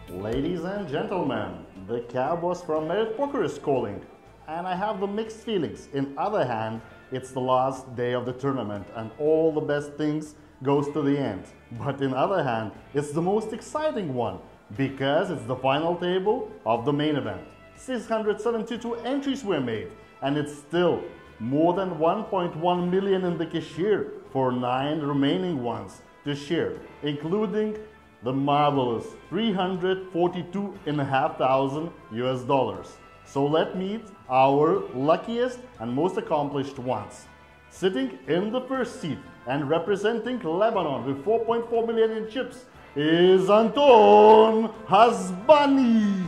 Ladies and gentlemen, the Cowboys from Merit Poker is calling. And I have the mixed feelings. In other hand, it's the last day of the tournament and all the best things goes to the end. But in other hand, it's the most exciting one because it's the final table of the main event. 672 entries were made, and it's still more than 1.1 million in the cashier for 9 remaining ones to share, including the marvelous $342,500 US. So let's meet our luckiest and most accomplished ones. Sitting in the first seat and representing Lebanon with 4.4 million in chips is Anton Hasbani.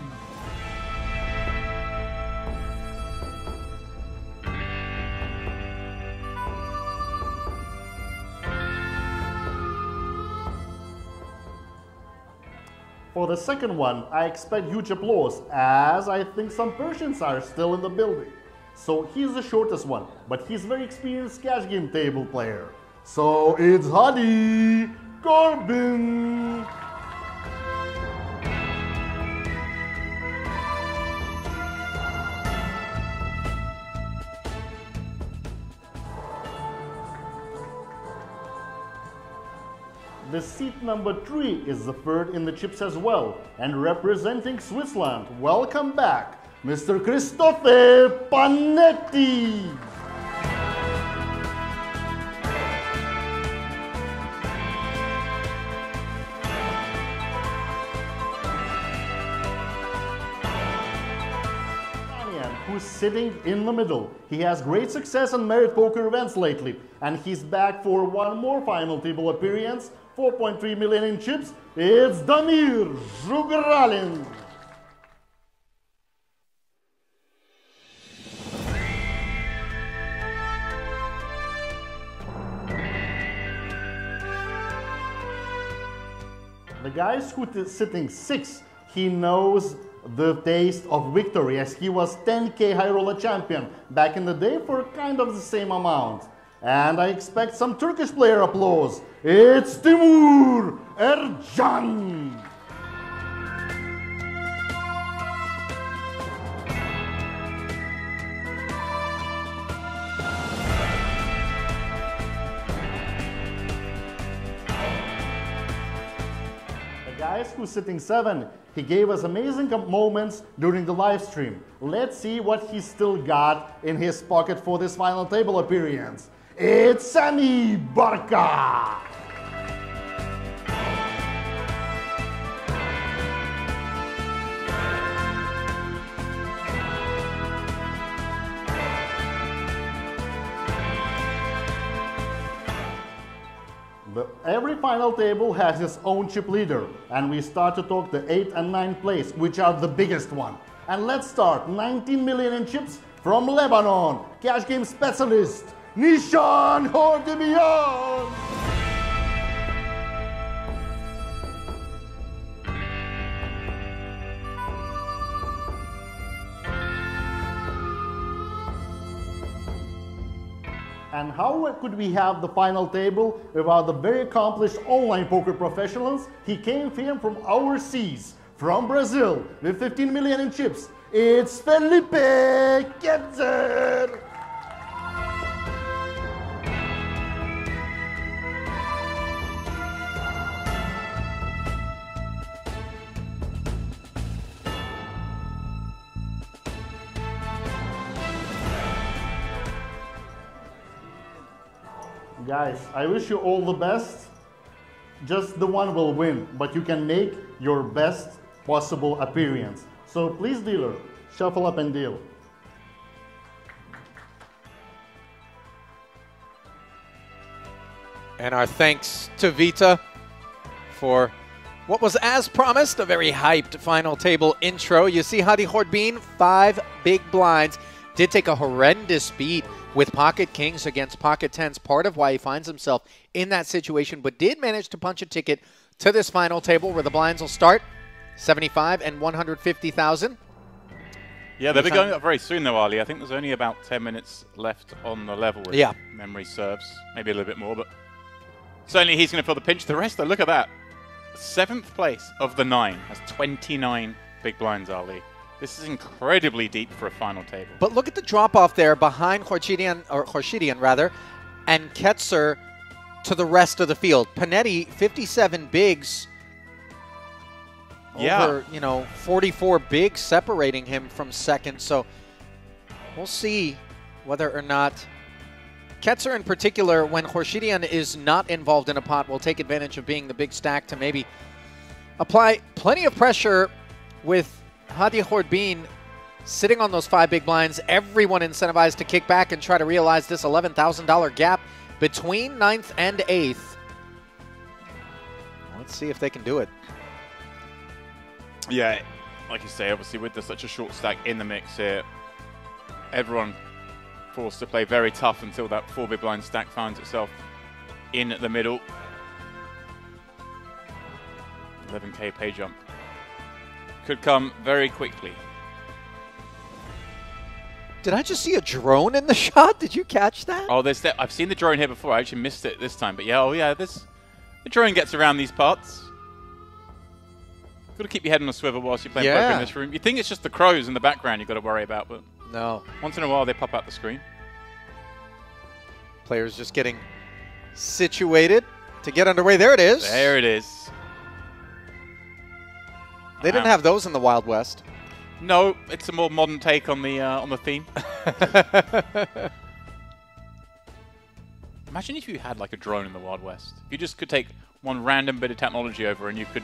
For the second one, I expect huge applause, as I think some Persians are still in the building. So he's the shortest one, but he's a very experienced cash game table player. So it's Hadi Corbin. The seat number 3 is the third in the chips as well, and representing Switzerland, welcome back, Mr. Christophe Panetti. Who's sitting in the middle. He has great success in Merit Poker events lately, and he's back for one more final table appearance. 4.3 million in chips. It's Damir Zhugralin. The guys who is sitting 6, he knows the taste of victory, as he was 10K High Roller champion back in the day for kind of the same amount. And I expect some Turkish player applause. It's Timur Ercan. Guys who's sitting 7, he gave us amazing moments during the live stream. Let's see what he still got in his pocket for this final table appearance. It's Sami Barka! Every final table has its own chip leader, and we start to talk the 8th and 9th place, which are the biggest one. And let's start 19 million in chips from Lebanon, cash game specialist, Nishan Hordemian. And how could we have the final table without the very accomplished online poker professionals? He came from overseas, from Brazil, with 15 million in chips. It's Felipe Ketzer! Guys, I wish you all the best. Just the one will win, but you can make your best possible appearance. So please, dealer, shuffle up and deal. And our thanks to Vita for what was, as promised, a very hyped final table intro. You see Hadi Horbin, 5 big blinds. Did take a horrendous beat with pocket kings against pocket tens, part of why he finds himself in that situation, but did manage to punch a ticket to this final table where the blinds will start 75 and 150,000. Yeah, they'll be going up very soon though, Ali. I think there's only about 10 minutes left on the level if memory serves. Maybe a little bit more, but certainly he's going to feel the pinch. The rest, though, look at that. 7th place of the 9 has 29 big blinds, Ali. This is incredibly deep for a final table. But look at the drop-off there behind Khorshidian, and Ketzer to the rest of the field. Panetti, 57 bigs. Over, 44 bigs separating him from second. So we'll see whether or not Ketzer in particular, when Khorshidian is not involved in a pot, will take advantage of being the big stack to maybe apply plenty of pressure with Hadi Horbin sitting on those 5 big blinds. Everyone incentivized to kick back and try to realize this $11,000 gap between 9th and 8th. Let's see if they can do it. Yeah, like you say, obviously with such a short stack in the mix here, everyone forced to play very tough until that 4 big blind stack finds itself in the middle. 11K pay jump could come very quickly. Did I just see a drone in the shot? Did you catch that? Oh, I've seen the drone here before. I actually missed it this time. But yeah, the drone gets around these parts. Got to keep your head on a swivel whilst you're playing poker in this room. You think it's just the crows in the background you've got to worry about, but no. Once in a while they pop out the screen. Players just getting situated to get underway. There it is. There it is. They didn't have those in the Wild West. No, it's a more modern take on the theme. Imagine if you had like a drone in the Wild West. If you just could take one random bit of technology over and you could...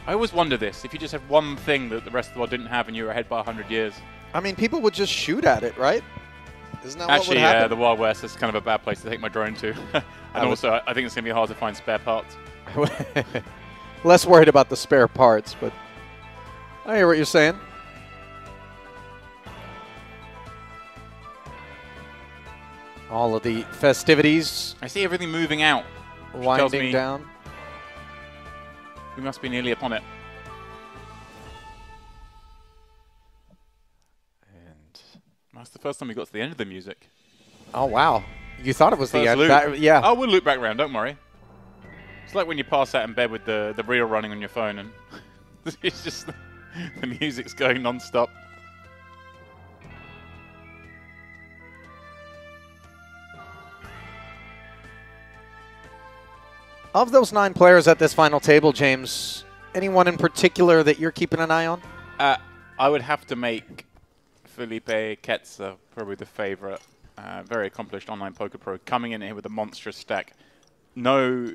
I always wonder this, if you just had one thing that the rest of the world didn't have and you were ahead by 100 years. I mean, people would just shoot at it, right? Isn't that Actually, what would happen? The Wild West is kind of a bad place to take my drone to. And also, I think it's going to be hard to find spare parts. Less worried about the spare parts, but I hear what you're saying. All of the festivities. I see everything moving out. Winding down. We must be nearly upon it. And that's the first time we got to the end of the music. Oh, wow. You thought it was the First end. loop. Yeah. Oh, we'll loop back round, don't worry. It's like when you pass out in bed with the reel running on your phone and it's just the music's going non-stop. Of those 9 players at this final table, James, anyone in particular that you're keeping an eye on? I would have to make Felipe Ketzer probably the favorite. Very accomplished online poker pro, coming in here with a monstrous stack. No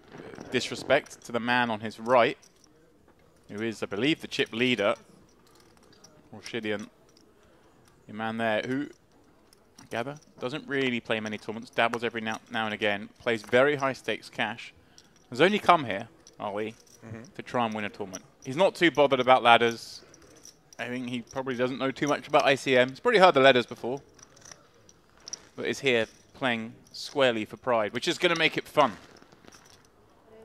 disrespect to the man on his right, who is, I believe, the chip leader, Rorshidian. Your man there, who, I gather, doesn't really play many tournaments, dabbles every now and again, plays very high stakes cash. Has only come here, Ali, to try and win a tournament. He's not too bothered about ladders. I think he probably doesn't know too much about ICM. He's probably heard the ladders before, but is here playing squarely for pride, which is going to make it fun.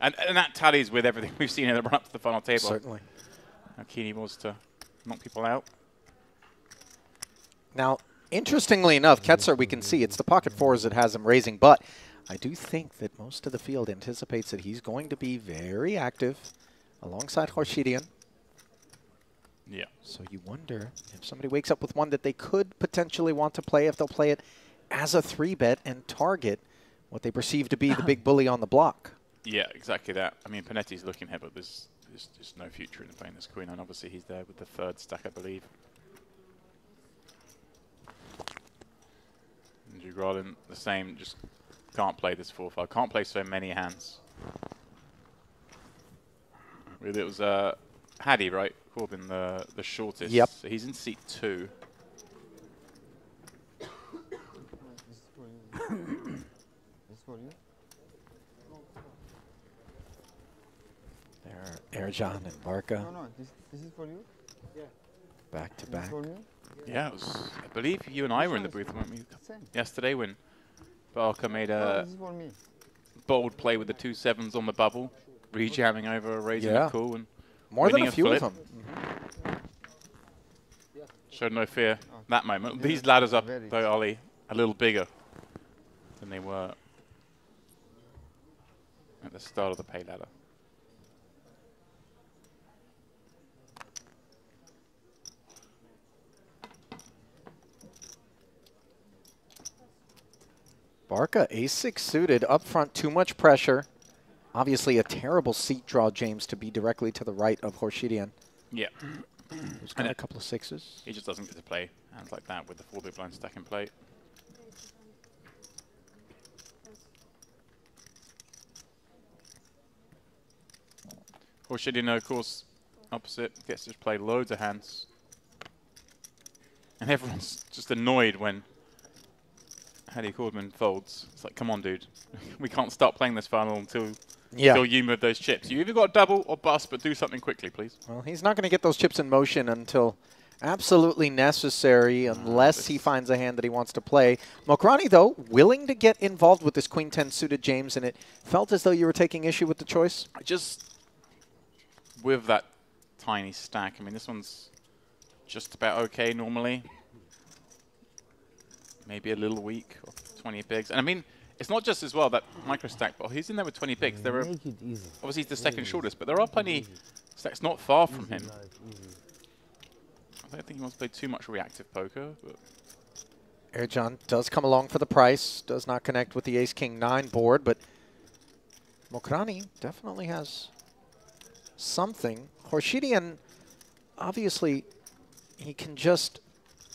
And that tallies with everything we've seen in the run-up to the final table. Certainly. How keen he was to knock people out. Now, interestingly enough, Ketzer, we can see, it's the pocket fours that has him raising, but I do think that most of the field anticipates that he's going to be very active alongside Rorshidian. Yeah. So you wonder if somebody wakes up with one that they could potentially want to play, if they'll play it as a 3-bet and target what they perceive to be the big bully on the block. Yeah, exactly that. I mean, Panetti's looking here, but there's just no future in playing this queen, and obviously he's there with the 3rd stack, I believe. And Dugralin, the same, just can't play this 4-5, can't play so many hands. It was Haddy, right? Corbin, the shortest. Yep. So he's in seat 2. There, Erjan and Barca. No, this is for you. Yeah. Back to back. Yeah, it was, I believe you and I were in the booth, weren't we? Yesterday when Barca made a bold play with the 2 7s on the bubble, rejamming over, raising a call, and more than a few flip. of them. Showed no fear that moment. These ladders up, though, Ollie, a little bigger than they were at the start of the pay ladder. Barca, ace-6 suited, up front, too much pressure. Obviously a terrible seat draw, James, to be directly to the right of Rorshidian. Yeah. He's got a couple of 6s. He just doesn't get to play hands like that with the 4 big blind stack in play. Rorshidian, of course, opposite, gets to play loads of hands. And everyone's just annoyed when Haddy Cordman folds. It's like, come on, dude. We can't start playing this final until you move those chips. You either got double or bust, but do something quickly, please. Well, he's not going to get those chips in motion until absolutely necessary, unless he finds a hand that he wants to play. Mokrani, though, willing to get involved with this Queen 10 suited, James, and it felt as though you were taking issue with the choice. Just with that tiny stack, I mean, this one's just about okay normally. Maybe a little weak, 20 bigs. And I mean, it's not just as well that micro stack, but he's in there with 20 bigs. There are obviously he's the second shortest, but there are plenty stacks not far from him. I don't think he wants to play too much reactive poker. But Erjan does come along for the price, does not connect with the Ace-King-9 board, but Mokrani definitely has something. Rorshidian, obviously, he can just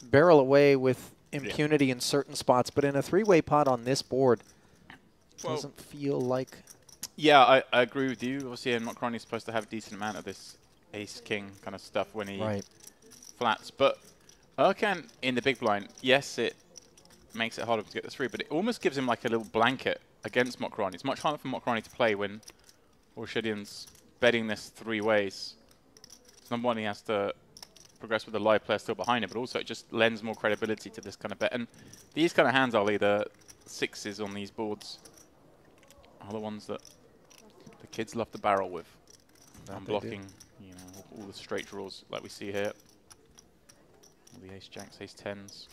barrel away with impunity in certain spots, but in a 3-way pot on this board, doesn't feel like... Yeah, I agree with you. Obviously, and Mokrani's supposed to have a decent amount of this ace-king kind of stuff when he flats. But Erkan in the big blind, yes, it makes it harder to get the 3, but it almost gives him like a little blanket against Mokrani. It's much harder for Mokrani to play when Rorshidian's betting this 3 ways. So number one, he has to progress with the live player still behind him, but also it just lends more credibility to this kind of bet. And these kind of hands, Ali, the 6s on these boards, are the ones that the kids love to barrel with. unblocking, you know, all the straight draws like we see here. All the ace jacks, ace tens.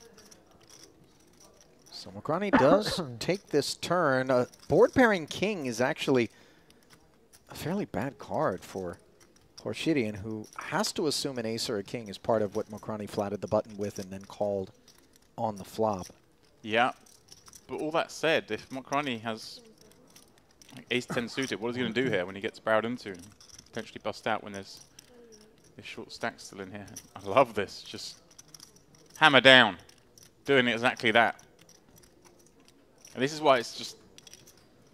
So Mokrani does take this turn. Board pairing king is actually a fairly bad card for Horshidian, who has to assume an ace or a king is part of what Mokrani flatted the button with and then called on the flop. Yeah, but all that said, if Mokrani has like ace-10 suited, what is he going to do here when he gets barreled into and potentially bust out when there's this short stack still in here? I love this. Just hammer down, doing exactly that. And this is why it's just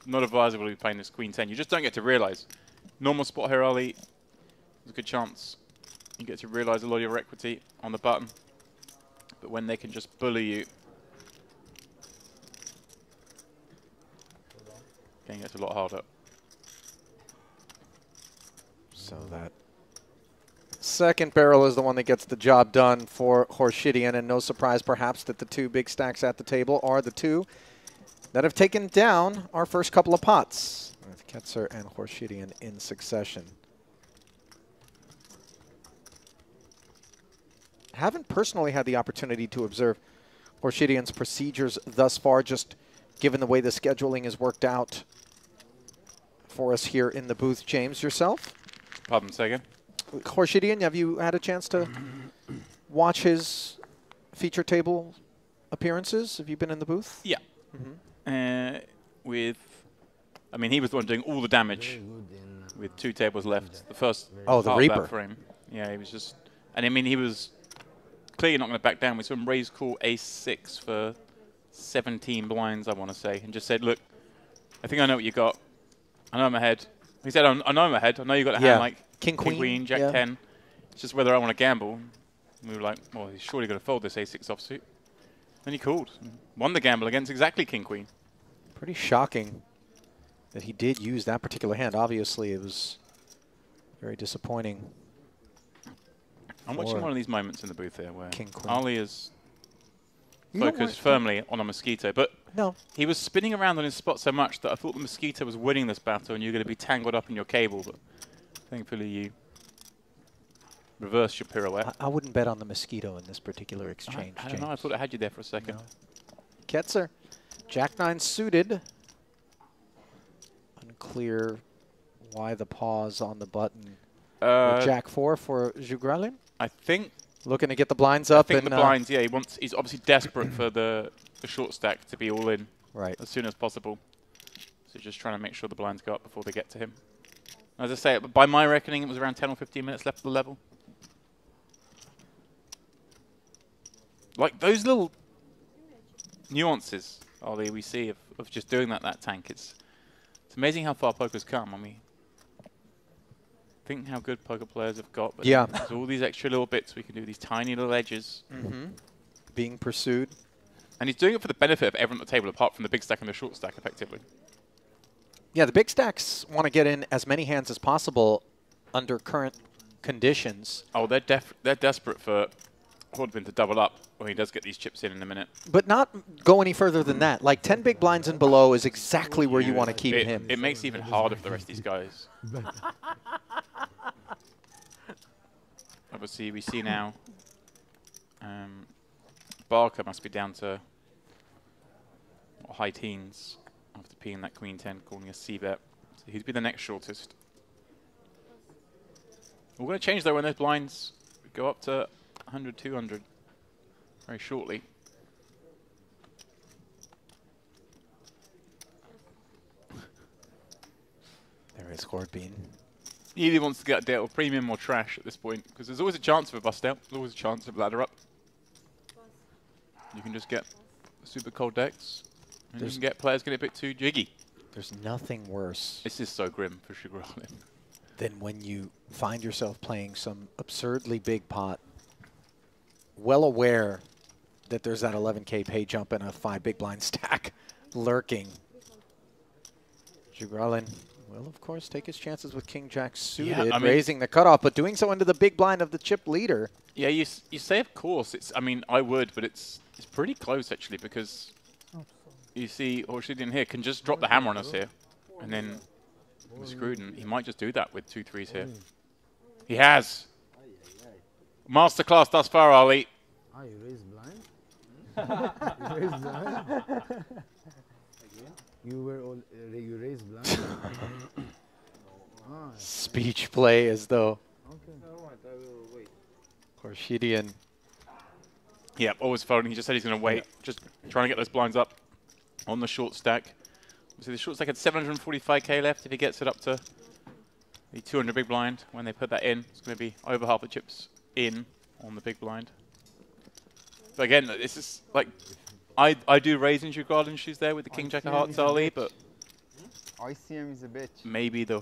not advisable to be playing this queen 10. You just don't get to realize. Normal spot here, Ali, there's a good chance you get to realize a lot of your equity on the button. But when they can just bully you, game gets a lot harder. So that second barrel is the one that gets the job done for Horshidian, and no surprise perhaps that the two big stacks at the table are the two that have taken down our first couple of pots, with Ketzer and Horshidian in succession. Haven't personally had the opportunity to observe Horshidian's procedures thus far, just given the way the scheduling is worked out for us here in the booth. James, yourself? Pardon, say again? Horshidian, have you had a chance to watch his feature table appearances? Have you been in the booth? Yeah. I mean, he was the one doing all the damage with 2 tables left. The first the part Reaper. of that frame. Yeah, he was just, and I mean, he was clearly not going to back down. We saw him raise call ace-6 for 17 blinds, I want to say, and just said, look, I think I know what you got. I know I'm ahead. He said, I know I'm ahead. I know you got a hand like King, Queen, Jack 10. It's just whether I want to gamble. And we were like, well, he's surely going to fold this ace-6 offsuit. Then he called. Won the gamble against exactly King Queen. Pretty shocking that he did use that particular hand. Obviously, it was very disappointing. I'm watching one of these moments in the booth here where King Queen. Ali is focused firmly on a mosquito, but no, he was spinning around on his spot so much that I thought the mosquito was winning this battle and you're going to be tangled up in your cable, but thankfully you reversed your pirouette. I wouldn't bet on the mosquito in this particular exchange, I don't know, I thought I had you there for a second. No. Ketzer, Jack-9 suited. Unclear why the pause on the button. Jack-4 for Jugralin? I think. Looking to get the blinds up. I think the blinds, yeah, he's obviously desperate for the short stack to be all in as soon as possible. So just trying to make sure the blinds go up before they get to him. As I say, by my reckoning, it was around 10 or 15 minutes left of the level. Like those little nuances, Ollie, we see of just doing that tank. It's amazing how far poker's come. I mean, think how good poker players have got, but there's all these extra little bits we can do, these tiny little edges. Being pursued. And he's doing it for the benefit of everyone at the table, apart from the big stack and the short stack, effectively. Yeah, the big stacks want to get in as many hands as possible under current conditions. Oh, they're desperate for Hordvin to double up when he does get these chips in a minute. But not go any further than that. Like 10 big blinds and below is exactly where you want to keep him. It makes it even harder for the rest of these guys. Obviously, we see now Barker must be down to high teens after peeing that Queen 10, calling a C-bet. So he'd be the next shortest. We're going to change, though, when those blinds go up to 100, 200 very shortly. There is Hordbean. He either wants to get a deal premium or trash at this point, because there's always a chance of a bust out. There's always a chance of ladder up. You can just get super cold decks, and you can get players get a bit too jiggy. There's nothing worse. This is so grim for Sugarolin. Than when you find yourself playing some absurdly big pot, well aware that there's that 11K pay jump and a 5 big blind stack lurking. Jugralin will, of course, take his chances with King Jack suited, raising the cutoff, but doing so into the big blind of the chip leader. Yeah, you say of course. I mean, I would, but it's pretty close, actually, because you see Horshidian here can just drop the hammer on us here, and then We're screwed, and he might just do that with 2 3s here. He has. Masterclass thus far, Ali. Ah, you raised blind? You raised blind? You raised blind? Ah. Speech play as though Khorshidian. Yeah, always folding. He just said he's going to wait. Just trying to get those blinds up on the short stack. So the short stack had 745k left. If he gets it up to the 200 big blind, when they put that in, it's going to be over half the chips in on the big blind. But again, this is like, I do raise into your garden shoes there with the King Jack of Hearts, Ali, but ICM is a bitch. maybe the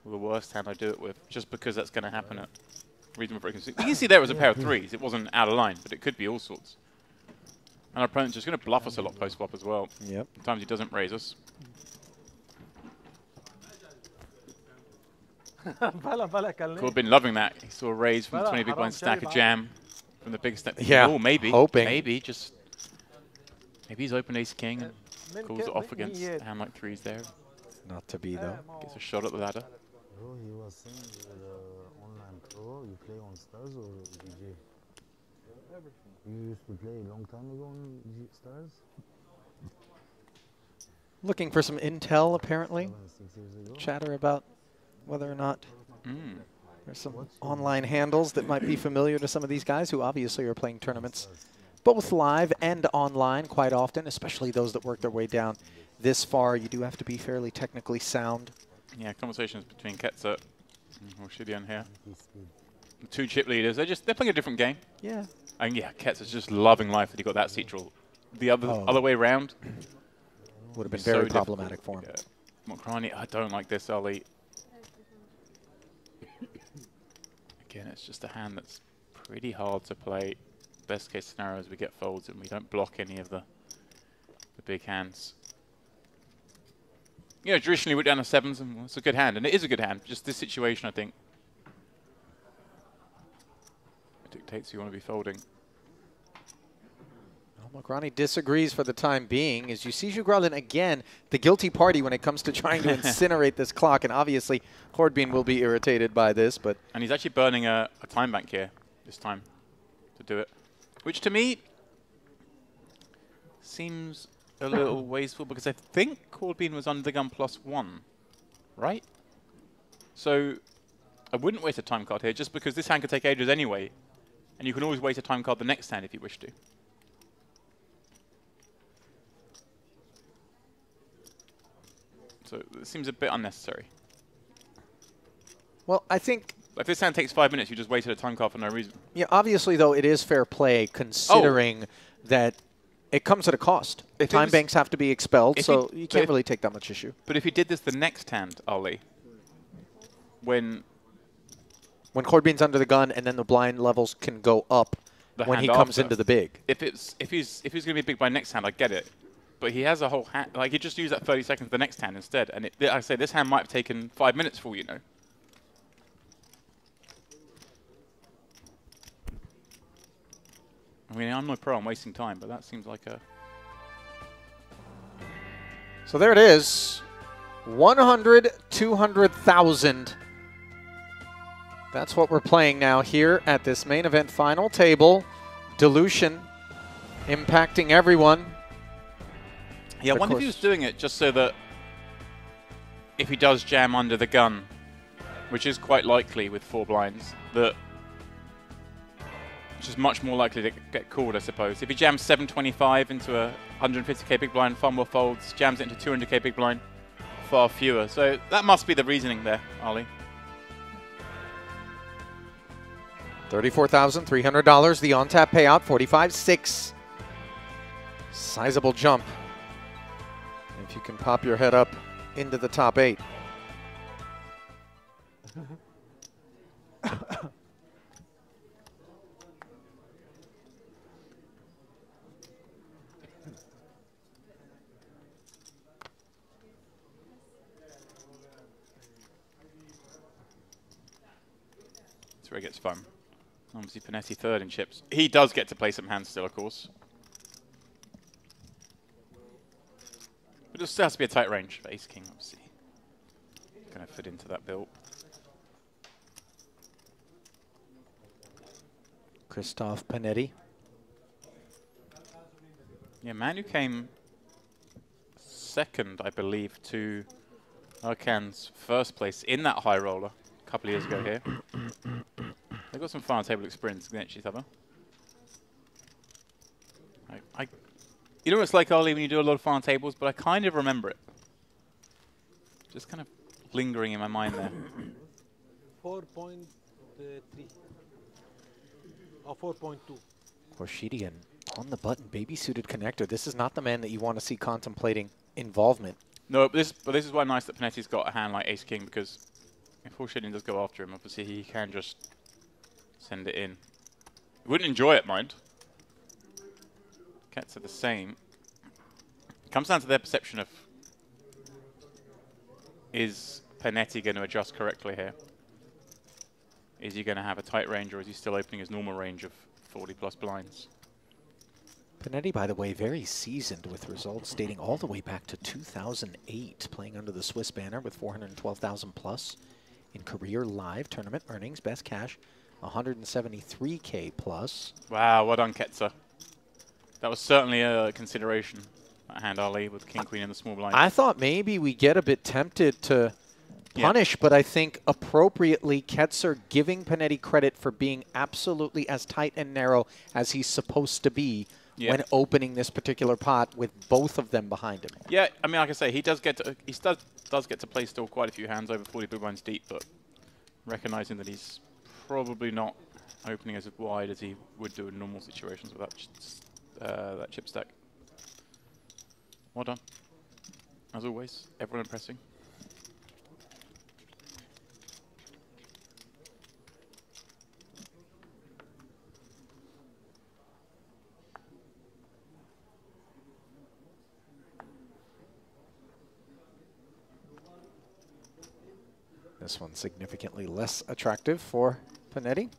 worst hand I do it with, just because that's going to happen at reasonable frequency. You can see there was a pair of 3s. It wasn't out of line, but it could be all sorts. And our opponent's just going to bluff us a lot post-flop as well. Yep. Sometimes he doesn't raise us. Could have been loving that. He saw a raise from the 20 big blind stack, a jam from the big stack. Yeah, Oh, maybe. hoping. Maybe he's open ace king and calls it off against a hand like 3s there. Not to be, though. Gets a shot at the ladder. Bro, he was saying online pro, you play on Stars or DJ? You used to play a long time ago on Stars? Looking for some intel, apparently. 6 years ago. Chatter about whether or not there's some online handles that might be familiar to some of these guys who obviously are playing tournaments, both live and online quite often, especially those that work their way down this far. You do have to be fairly technically sound. Yeah, conversations between Ketzer and Khorshidian here. The 2 chip leaders, they're playing a different game. Yeah. And yeah, Ketzer's just loving life that he got that seat draw. The other way around would have been very problematic for him. Yeah. Mokrani, I don't like this, Ali. Again, it's just a hand that's pretty hard to play. Best case scenario is we get folds and we don't block any of the big hands. You know, traditionally we're down to 7s, and it's a good hand, and it is a good hand. Just this situation, I think, it dictates you want to be folding. Well, Mokrani disagrees for the time being. As you see Jugralin again, the guilty party when it comes to trying to incinerate this clock, and obviously Hordbean will be irritated by this. But and he's actually burning a time bank here this time to do it, which to me seems a little wasteful, because I think Hordbean was under the gun +1, right? So I wouldn't waste a time card here, just because this hand could take ages anyway, and you can always waste a time card the next hand if you wish to. So it seems a bit unnecessary. Well, I think if this hand takes 5 minutes, you just wasted a time card for no reason. Yeah, obviously, though, it is fair play considering that it comes at a cost. Time banks have to be expelled, so you can't really take that much issue. But if you did this the next hand, Ali, when Hordbean's under the gun and then the blind levels can go up when he comes into the big. If he's going to be big by next hand, I get it. But he has a whole hand. Like, he just used that 30 seconds the next hand instead. And like I say, this hand might have taken 5 minutes for all you know. I mean, I'm no pro on wasting time, but that seems like a... So there it is. 100, 200,000. That's what we're playing now here at this main event final table. Dilution impacting everyone. Yeah, I wonder if he was doing it just so that if he does jam under the gun, which is quite likely with 4 blinds, that which is much more likely to get called, I suppose. If he jams 725 into a 150k big blind, far more folds, jams it into 200k big blind, far fewer. So that must be the reasoning there, Ali. $34,300, the on-tap payout, 45.6. Sizable jump. If you can pop your head up into the top 8. That's where it gets fun. Obviously, Panetti third in chips. He does get to play some hands still, of course. But there still has to be a tight range for ace king, obviously. Going to fit into that build. Christoph Panetti. Yeah, man who came second, I believe, to Arcan's first place in that high roller a couple of years ago here. They've got some final table experience against each other. You know what it's like, Ollie, when you do a lot of final tables, but I kind of remember it. Just kind of lingering in my mind there. 4.3 or 4.2. Korshidian on the button, baby-suited connector. This is not the man that you want to see contemplating involvement. No, but this is why nice that Panetti's got a hand like ace king, because if Korshidian does go after him, obviously he can just send it in. He wouldn't enjoy it, mind. Cats are the same. It comes down to their perception of, is Panetti going to adjust correctly here? Is he going to have a tight range, or is he still opening his normal range of 40+ blinds? Panetti, by the way, very seasoned with results dating all the way back to 2008, playing under the Swiss banner with 412,000 plus in career live tournament earnings, best cash 173K plus. Wow, well done, Ketzer. That was certainly a consideration, that hand Ali with king queen in the small blind. I thought maybe we get a bit tempted to punish, but I think appropriately Ketzer giving Panetti credit for being absolutely as tight and narrow as he's supposed to be when opening this particular pot with both of them behind him. Yeah, I mean, like I say, he does get to play still quite a few hands over 40 big blinds deep, but recognizing that he's probably not opening as wide as he would do in normal situations with that chip stack. Well done. As always, everyone impressing. This one significantly less attractive for Panetti.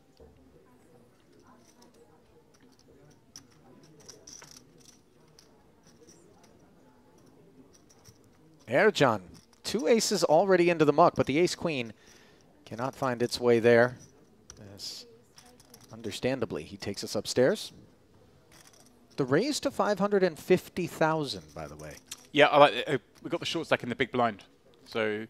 Ercan, 2 aces already into the muck, but the ace-queen cannot find its way there. As understandably, he takes us upstairs. The raise to 550,000, by the way. Yeah, I like we got the short stack in the big blind. So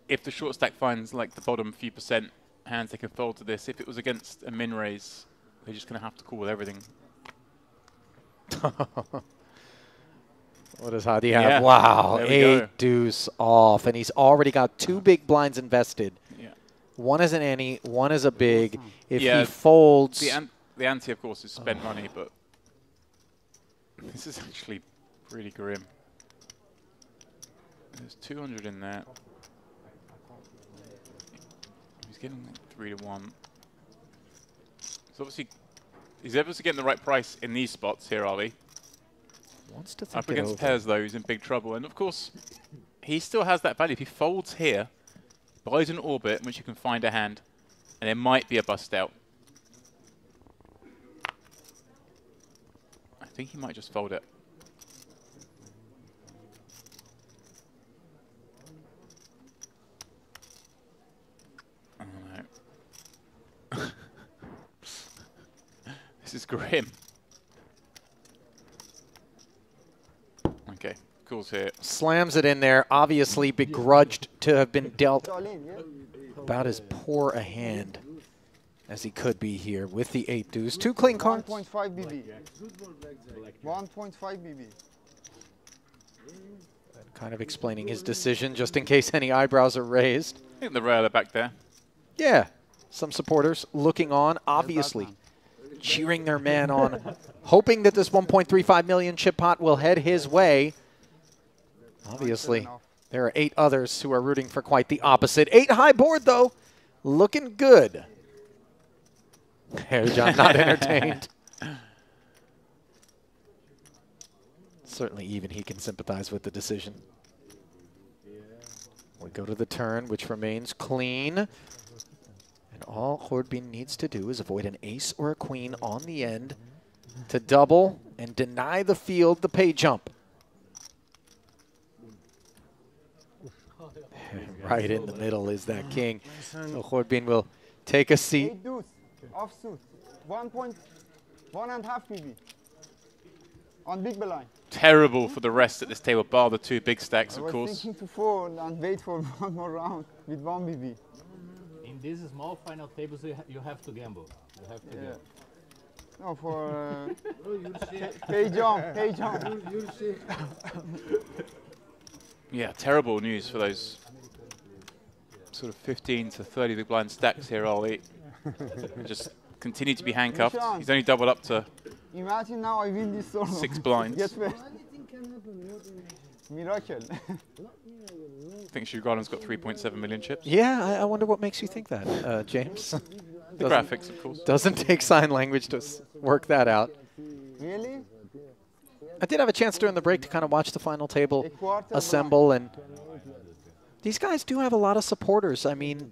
if the short stack finds like the bottom few percent hands, they can fold to this. If it was against a min raise, they're just going to have to call with everything. What does Hadi have? Wow, 8 deuce off, and he's already got 2 big blinds invested. Yeah. One is an ante, one is a big. If yeah, he folds... The ante, of course, is spent money, but this is actually pretty grim. There's 200 in there. He's getting 3 to 1. So obviously, he's obviously getting the right price in these spots here, Ali. Wants to think Up against pairs, though, he's in big trouble. And of course, he still has that value. If he folds here, buys an orbit in which you can find a hand, and there might be a bust out. I think he might just fold it. Oh no. This is grim. Okay, calls here. Slams it in there, obviously begrudged to have been dealt about as poor a hand as he could be here with the 8 deuce. 2 clean cards. 1.5 BB. 1.5 BB. Kind of explaining his decision just in case any eyebrows are raised. I think the railer back there. Yeah, some supporters looking on, obviously cheering their man on, hoping that this 1.35 million chip pot will head his way. Obviously, there are 8 others who are rooting for quite the opposite. 8 high board, though, looking good. John not entertained. Certainly even he can sympathize with the decision. We go to the turn, which remains clean. And all Horbin needs to do is avoid an ace or a queen on the end to double and deny the field the pay jump. Right in the middle is that king. So Khorbin will take a seat. 8 deuce, offsuit, 1.5 PB on big blind. Terrible for the rest at this table, bar the 2 big stacks, of I was course. thinking to fold and wait for one more round with 1 BB. In these small final tables, you have to gamble. You have to gamble. No, for pay jump. Yeah, terrible news for those sort of 15 to 30 big blind stacks here, Ollie. Just continue to be handcuffed. He's only doubled up to Imagine now I win this solo. 6 blinds. Get first. Miracle. I think Shugarden's got 3.7 million chips. Yeah, I wonder what makes you think that, James. The graphics, of course. Doesn't take sign language to work that out. Really? I did have a chance during the break to kind of watch the final table assemble, and these guys do have a lot of supporters. I mean,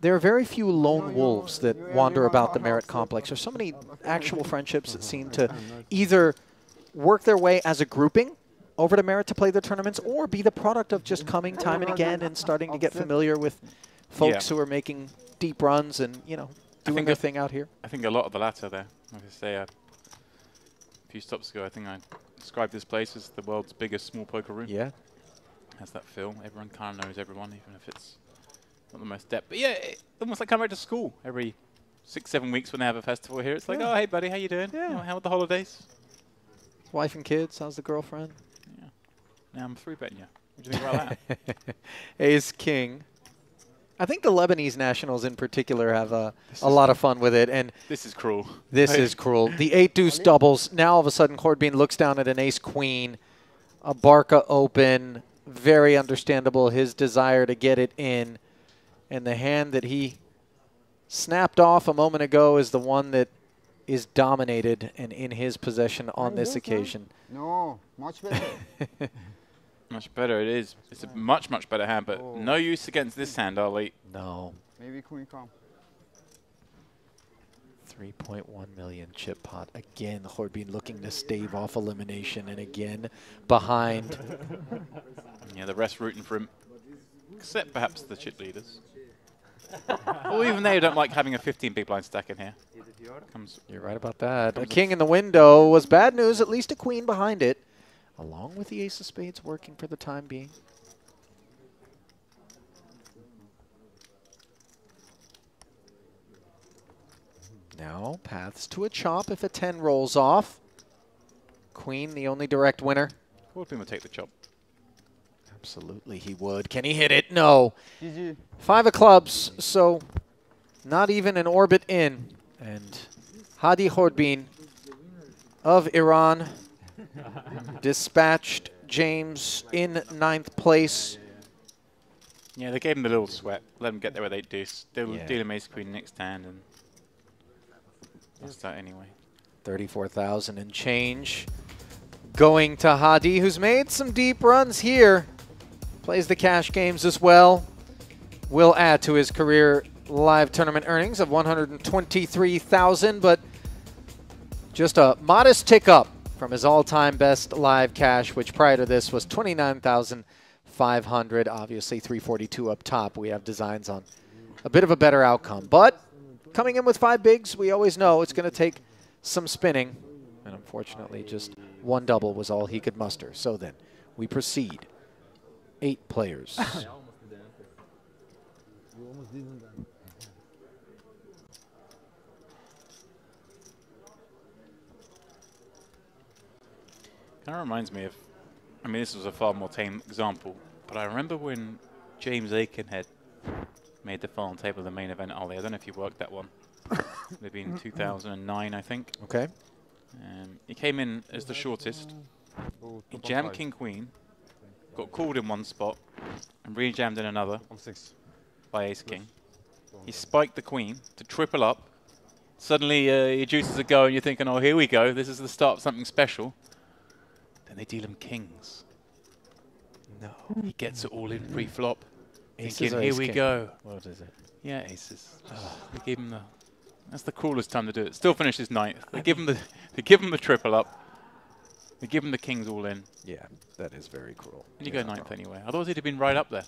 there are very few lone wolves that wander about the Merit Complex. There's so many actual friendships that seem to either work their way as a grouping over to Merit to play their tournaments, or be the product of just coming time and again and starting to get familiar with folks who are making deep runs and, you know, doing their thing out here. I think a lot of the latter there. Like I say, a few stops ago, I think I described this place as the world's biggest small poker room. Yeah. Has that feel. Everyone kind of knows everyone, even if it's not the most depth. But yeah, almost like coming back to school every 6-7 weeks when they have a festival here. It's like, oh, hey, buddy, how you doing? Yeah. Oh, how are the holidays? Wife and kids, how's the girlfriend? Yeah. Now I'm 3-betting you. What do you think about that? Ace King. I think the Lebanese nationals in particular have a lot of fun with it. And this is cruel. This is cruel. The 8 deuce doubles. Now all of a sudden Khorbin looks down at an ace queen, a Barca open. Very understandable, his desire to get it in. And the hand that he snapped off a moment ago is the one that is dominated and in his possession on this occasion. No, much better. Much better it is. It's a much, much better hand, but no use against this hand, Ollie. No. Maybe queen come. 3.1 million chip pot. Again, Khorbin looking to stave off elimination, and again behind. Yeah, the rest rooting for him, except perhaps the chip leaders. Or even they don't like having a 15 big blind stack in here. You're right about that. A king in the window was bad news, at least a queen behind it, along with the ace of spades working for the time being. Now, paths to a chop if a 10 rolls off. Queen, the only direct winner. Khorbin would take the chop. Absolutely he would. Can he hit it? No. GG. 5 of clubs, so not even an orbit in. And Hadi Khorbin of Iran dispatched James in 9th place. Yeah, they gave him the little sweat. Let him get there with 8 deuce. They'll deal him ace queen next hand, and that's that anyway. 34,000 and change going to Hadi, who's made some deep runs here. Plays the cash games as well. Will add to his career live tournament earnings of 123,000, but just a modest tick up from his all-time best live cash, which prior to this was 29,500. Obviously 342 up top. We have designs on a bit of a better outcome, but coming in with 5 bigs, we always know it's going to take some spinning, and unfortunately just 1 double was all he could muster. So then we proceed. 8 players. Kind of reminds me of, I mean, this was a far more tame example, but I remember when James Aiken had made the final table of the main event, Ollie. I don't know if you worked that one. Maybe in 2009, I think. Okay. He came in as the shortest. He jammed King Queen, got called in one spot, and re-jammed in another by Ace King. He spiked the Queen to triple up. Suddenly he juices a go, and you're thinking, oh, here we go. This is the start of something special. Then they deal him kings. No. He gets it all in pre-flop. Aces Thinking, or here ace we king? go. What is it? Yeah, aces. They gave him the. That's the cruelest time to do it. Still finishes 9th. They give him the. They give him the triple up. They give him the kings all in. Yeah, that is very cruel. And you go 9th anyway. Otherwise, he'd have been right up there.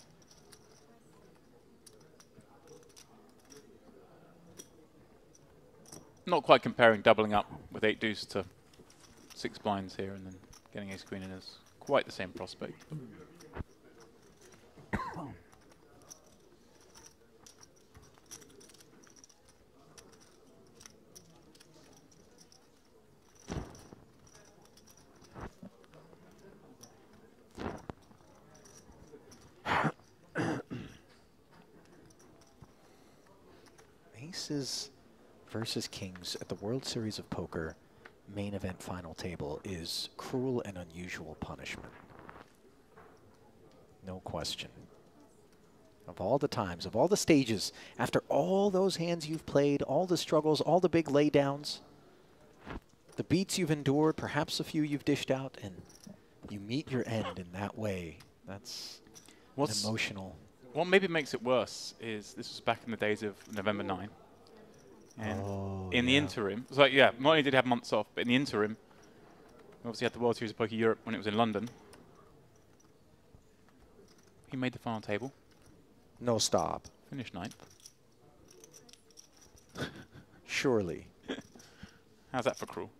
Not quite comparing doubling up with 8 deuce to 6 blinds here and then getting ace queen in is quite the same prospect. Aces versus kings at the World Series of Poker main event final table is cruel and unusual punishment. No question. Of all the times, of all the stages, after all those hands you've played, all the struggles, all the big laydowns, the beats you've endured, perhaps a few you've dished out, and you meet your end in that way. That's emotional. What maybe makes it worse is this was back in the days of November 9. And in the interim, it's like, yeah, not only did he have months off, but in the interim, we obviously had the World Series of Poker Europe when it was in London. He made the final table. No stop. Finished 9th. Surely. How's that for cruel?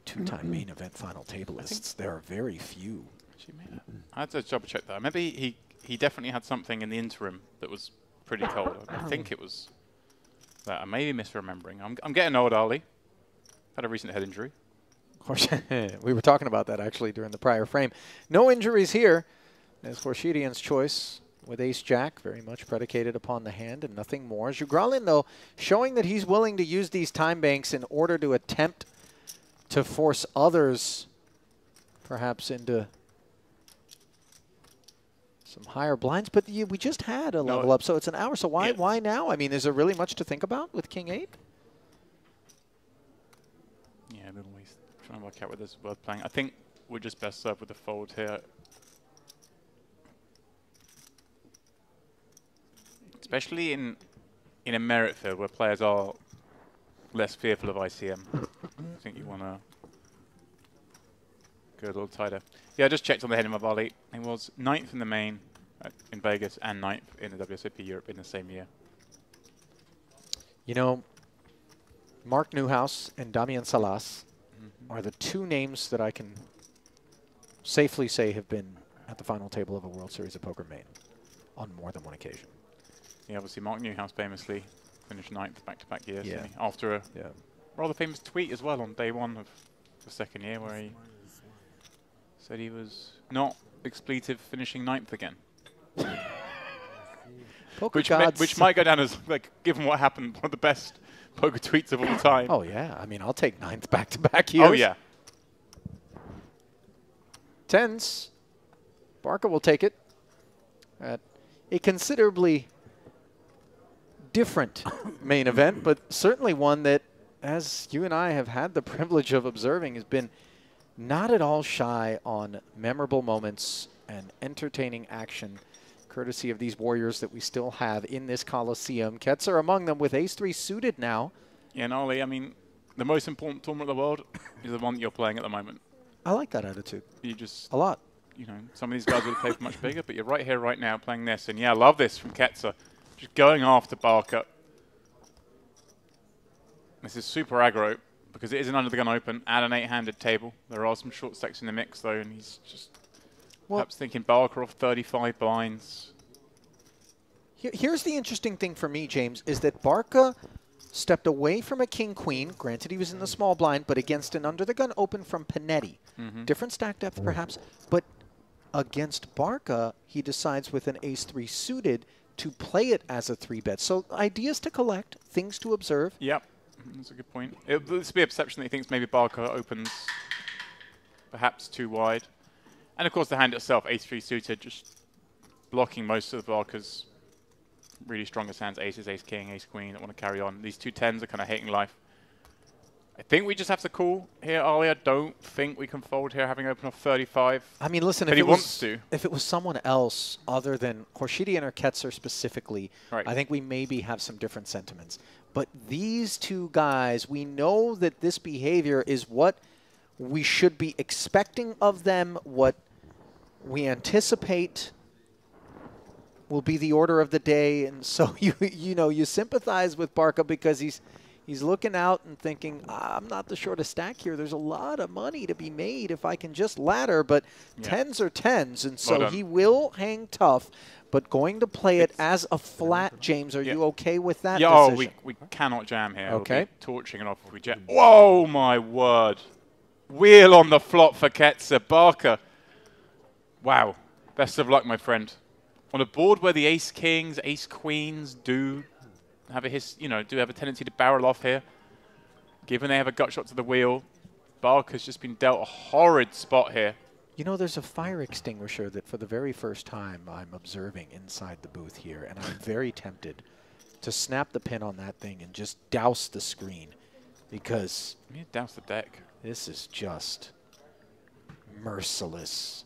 Two-time main event final tablists. There are very few. I had to double check that. Maybe he definitely had something in the interim that was pretty cold. I think it was that. I may be misremembering. I'm getting old, Ali. Had a recent head injury. We were talking about that actually during the prior frame. No injuries here. As Khorshidyan's choice with ace-jack, very much predicated upon the hand and nothing more. Zhugralin, though, showing that he's willing to use these time banks in order to attempt to force others perhaps into some higher blinds. But we just had a level up, so it's an hour. So why now? I mean, is there really much to think about with King 8? Yeah, a little ways. Trying to work out whether it's worth playing. I think we're just best served with the fold here. Especially in a merit field where players are less fearful of ICM. I think you want to go a little tighter. Yeah, I just checked on the head of my volley. He was 9th in the main in Vegas and 9th in the WSOP Europe in the same year. You know, Mark Newhouse and Damian Salas are the two names that I can safely say have been at the final table of a World Series of Poker main on more than one occasion. Yeah, obviously Mark Newhouse famously finished 9th back-to-back years Yeah. after a rather famous tweet as well on day 1 of the second year where he said he was not expletive finishing 9th again. Which might go down as, like, given what happened, one of the best poker tweets of all time. Oh, yeah. I mean, I'll take 9th back-to-back years. Oh, yeah. 10s. Barca will take it at a considerably different main event, but certainly one that, as you and I have had the privilege of observing, has been not at all shy on memorable moments and entertaining action, courtesy of these warriors that we still have in this Coliseum. Ketzer among them with ace-3 suited now. Yeah, and Ollie, I mean, the most important tournament in the world is the one that you're playing at the moment. I like that attitude. You just... A lot. You know, some of these guys would have played for much bigger, but you're right here, right now, playing this. And yeah, I love this from Ketzer. Just going after Barca. This is super aggro because it is an under-the-gun open at an 8-handed table. There are some short stacks in the mix, though, and he's just perhaps thinking Barca off 35 blinds. Here's the interesting thing for me, James, is that Barca stepped away from a king-queen. Granted, he was in the small blind, but against an under-the-gun open from Panetti. Different stack depth, perhaps, but against Barca, he decides with an ace-3 suited to play it as a 3-bet. So ideas to collect, things to observe. Yep, that's a good point. This would be a perception that he thinks maybe Barca opens perhaps too wide. And of course the hand itself, ace-3 suited, just blocking most of Barca's really strongest hands, aces, ace-king, ace-queen, that want to carry on. These two 10s are kind of hating life. I think we just have to call here, Ali. I don't think we can fold here, having open off 35. I mean, listen, if it was someone else other than Khorshidyan or Ketzer specifically, I think we maybe have some different sentiments. But these two guys, we know that this behavior is what we should be expecting of them, what we anticipate will be the order of the day. And so you sympathize with Barca because he's looking out and thinking, I'm not the shortest stack here. There's a lot of money to be made if I can just ladder, but tens are tens, and so he will hang tough. But going to play it as a flat, James, are you okay with that decision? We cannot jam here. Okay. We'll be torching it off if we jam. Whoa, my word. Wheel on the flop for Ketzer. Barca. Wow. Best of luck, my friend. On a board where the ace kings, ace queens do have a tendency to barrel off here, given they have a gut shot to the wheel, Barca's just been dealt a horrid spot here. You know, there's a fire extinguisher that for the very first time I'm observing inside the booth here, and I'm very tempted to snap the pin on that thing and just douse the screen, because douse the deck. This is just merciless.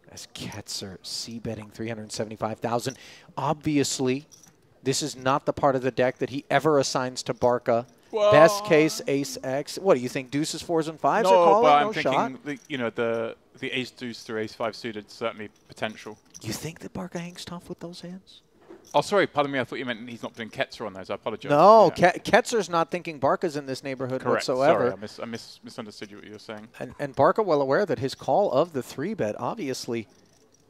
As Ketzer c-betting 375,000. Obviously, this is not the part of the deck that he ever assigns to Barca. Whoa. Best case, ace X. What do you think? Deuces, fours, and fives are calling? But no I'm thinking, the ace deuce through ace five suited certainly potential. You think that Barca hangs tough with those hands? Oh, sorry, pardon me. I thought you meant he's not putting Ketzer on those. I apologize. No, Ketzer's not thinking Barca's in this neighborhood whatsoever. Sorry, I misunderstood what you were saying. And Barca well aware that his call of the 3-bet obviously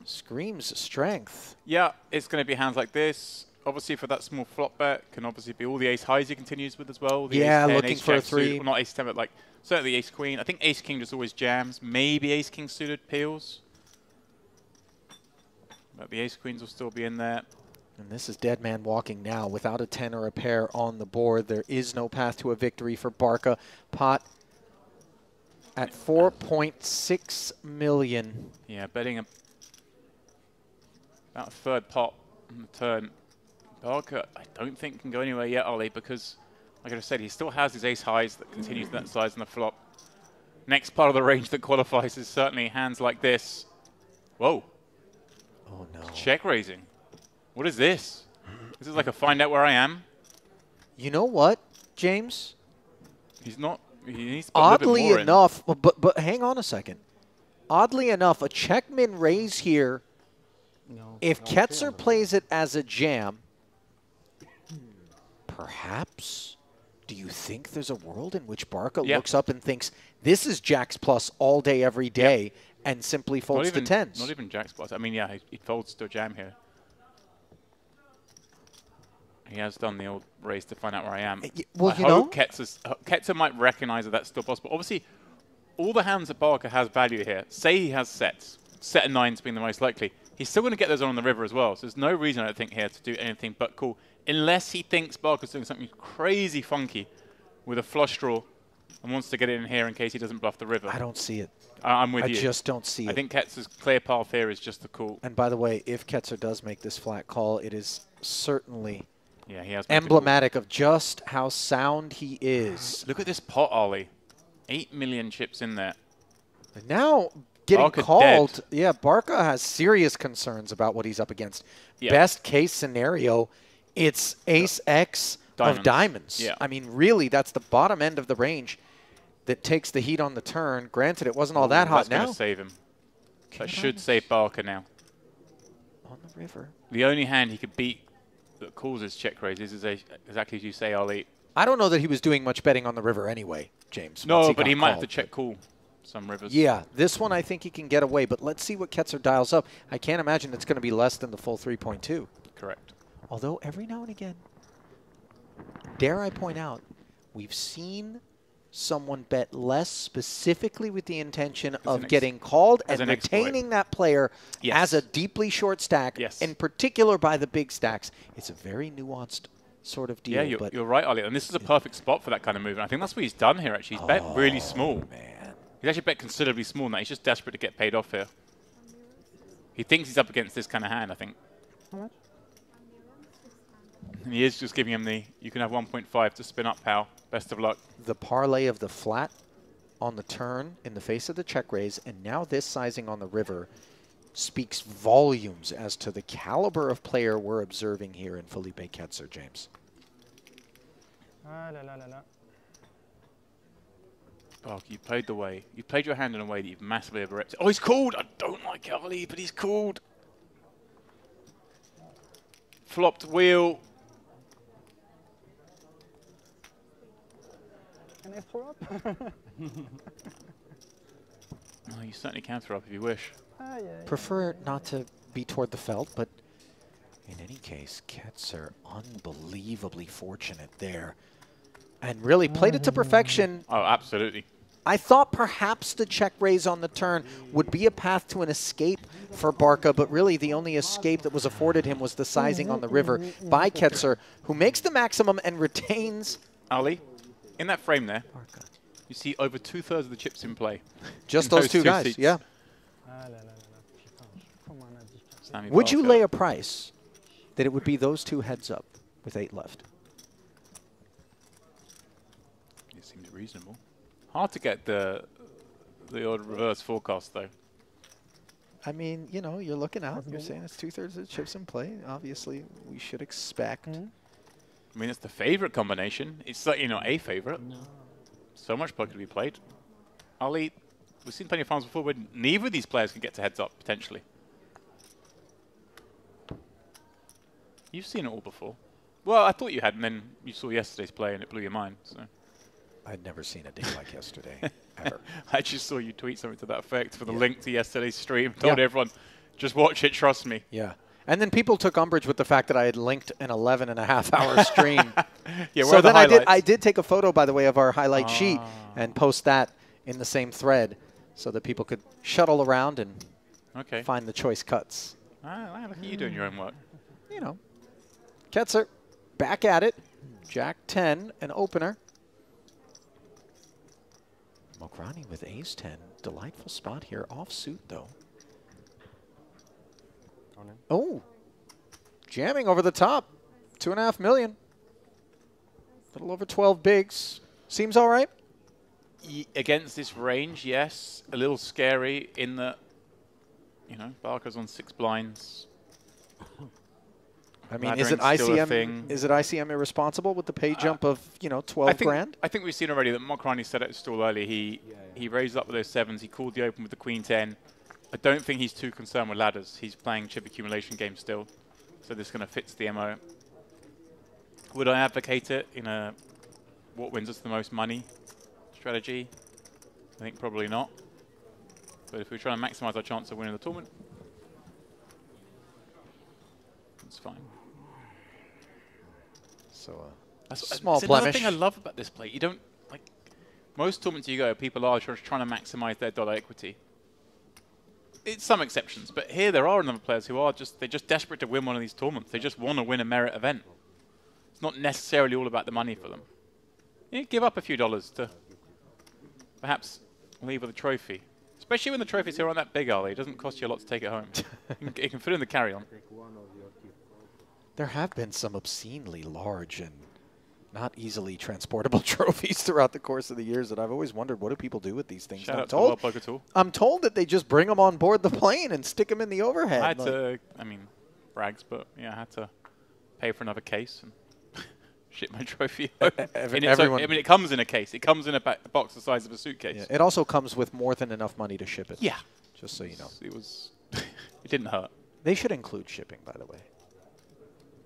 screams strength. Yeah, it's going to be hands like this. Obviously, for that small flop bet, can obviously be all the ace highs he continues with as well. The yeah, ace 10, looking ace for a jack 3. Suited, well, not ace 10, but like certainly ace queen. I think ace king just always jams. Maybe ace king suited peels. But the ace queens will still be in there. And this is dead man walking now without a 10 or a pair on the board. There is no path to a victory for Barca. Pot at 4.6 million. Yeah, betting about a third pot on the turn. Barca, I don't think can go anywhere yet, Ollie, because, like I said, he still has his ace highs that continues that size on the flop. Next part of the range that qualifies is certainly hands like this. Whoa. Oh, no. Check raising. What is this? This is like a find out where I am. You know what, James? He's not. He needs to put a little bit Oddly more enough, but hang on a second. Oddly enough, a check-min raise here, if Ketzer plays it as a jam, perhaps, do you think there's a world in which Barca looks up and thinks, this is Jacks plus all day, every day, and simply folds to tens? Not even Jacks plus. I mean, yeah, he folds to a jam here. He has done the old race to find out where I am. Well, I hope Ketzer might recognize that that's still possible. Obviously, all the hands that Barca has value here. Say he has sets, set of nines being the most likely. He's still going to get those on the river as well. So there's no reason, I don't think, here to do anything but call. Unless he thinks Barca's doing something crazy funky with a flush draw and wants to get it in here in case he doesn't bluff the river. I don't see it. I'm with you. I just don't see it. I think Ketzer's clear path here is just the call. And by the way, if Ketzer does make this flat call, it is certainly he has emblematic of just how sound he is. Look at this pot, Ollie. 8 million chips in there. And now getting Barca called. dead. Yeah, Barca has serious concerns about what he's up against. Yeah. Best case scenario, it's ace X of diamonds. Yeah. I mean, really, that's the bottom end of the range that takes the heat on the turn. Granted, it wasn't all that hot now. That's going to save him. That should save Barca now. On the river. The only hand he could beat that causes check raises is exactly as you say, Ollie. I don't know that he was doing much betting on the river anyway, James. No, but he might have to check call some rivers. Yeah, this one I think he can get away, but let's see what Ketzer dials up. I can't imagine it's going to be less than the full 3.2. Correct. Although every now and again, dare I point out, we've seen someone bet less specifically with the intention of getting called and retaining that player as a deeply short stack, in particular by the big stacks. It's a very nuanced sort of deal. Yeah, you're right, Ollie. And this is a perfect spot for that kind of move. And I think that's what he's done here, actually. He's bet really small. Man. He's actually bet considerably small now. He's just desperate to get paid off here. He thinks he's up against this kind of hand, I think. How much? And he is just giving him the, you can have 1.5 to spin up, pal. Best of luck. The parlay of the flat on the turn in the face of the check raise, and now this sizing on the river speaks volumes as to the caliber of player we're observing here in Felipe Ketzer, James. Oh, you played the way. You played your hand in a way that you've massively overreacted. Oh, he's called! I don't like Ollie, but he's called. flopped wheel. Can I throw up? Oh, you certainly can throw up if you wish. Prefer not to be toward the felt, but in any case, Ketzer unbelievably fortunate there. And really played it to perfection. Oh, absolutely. I thought perhaps the check raise on the turn would be a path to an escape for Barca, but really the only escape that was afforded him was the sizing on the river by Ketzer, who makes the maximum and retains. Ali, in that frame there, you see over 2/3 of the chips in play. Just those two guys, seats. yeah. Would you lay a price that it would be those two heads up with 8 left? It seems reasonable. Hard to get the odd reverse forecast, though. I mean, you know, you're looking out. You're saying it's 2/3 of the chips in play. Obviously, we should expect. I mean, it's the favorite combination. It's certainly not a favorite. No. So much poker to be played. Ali, we've seen plenty of farms before where neither of these players can get to heads up, potentially. You've seen it all before. Well, I thought you had, and then you saw yesterday's play and it blew your mind. So I'd never seen a day like yesterday, ever. I just saw you tweet something to that effect for the link to yesterday's stream. Told everyone, just watch it, trust me. Yeah. And then people took umbrage with the fact that I had linked an 11.5-hour stream. Yeah, so then I did take a photo, by the way, of our highlight sheet and post that in the same thread so that people could shuttle around and find the choice cuts. Look at you doing your own work. You know. Ketzer back at it. Jack 10, an opener. Mokrani with ace 10. Delightful spot here. Offsuit, though. Oh. Jamming over the top. 2.5 million. A little over 12 bigs. Seems all right. Against this range, yes. A little scary in that, you know, Barker's on 6 blinds. I mean, is it ICM? Is it ICM irresponsible with the pay jump of 12 grand? I think we've seen already that Mokrani set it stall early. He raised up with those 7s. He called the open with the Queen 10. I don't think he's too concerned with ladders. He's playing chip accumulation games still, so this kind of fits the MO. Would I advocate it in a what wins us the most money strategy? I think probably not. But if we're trying to maximize our chance of winning the tournament, it's fine. So that's small another blemish. thing I love about this play. You don't like most tournaments you go. People are just trying to maximize their dollar equity. It's some exceptions, but here there are a number of players who are they're just desperate to win one of these tournaments. They just want to win a merit event. It's not necessarily all about the money for them. You give up a few dollars to perhaps leave with a trophy. Especially when the trophies here aren't that big, Ali. It doesn't cost you a lot to take it home. You can fit in the carry-on. There have been some obscenely large and not easily transportable trophies throughout the course of the years that I've always wondered, what do people do with these things? Shout out to World Poker Tour. I'm told that they just bring them on board the plane and stick them in the overhead. I had to, I mean, brags, but yeah, I had to pay for another case and ship my trophy home. I mean, it comes in a case. It comes in a box the size of a suitcase. Yeah, it also comes with more than enough money to ship it. Yeah. Just so you know. It was, it didn't hurt. They should include shipping, by the way.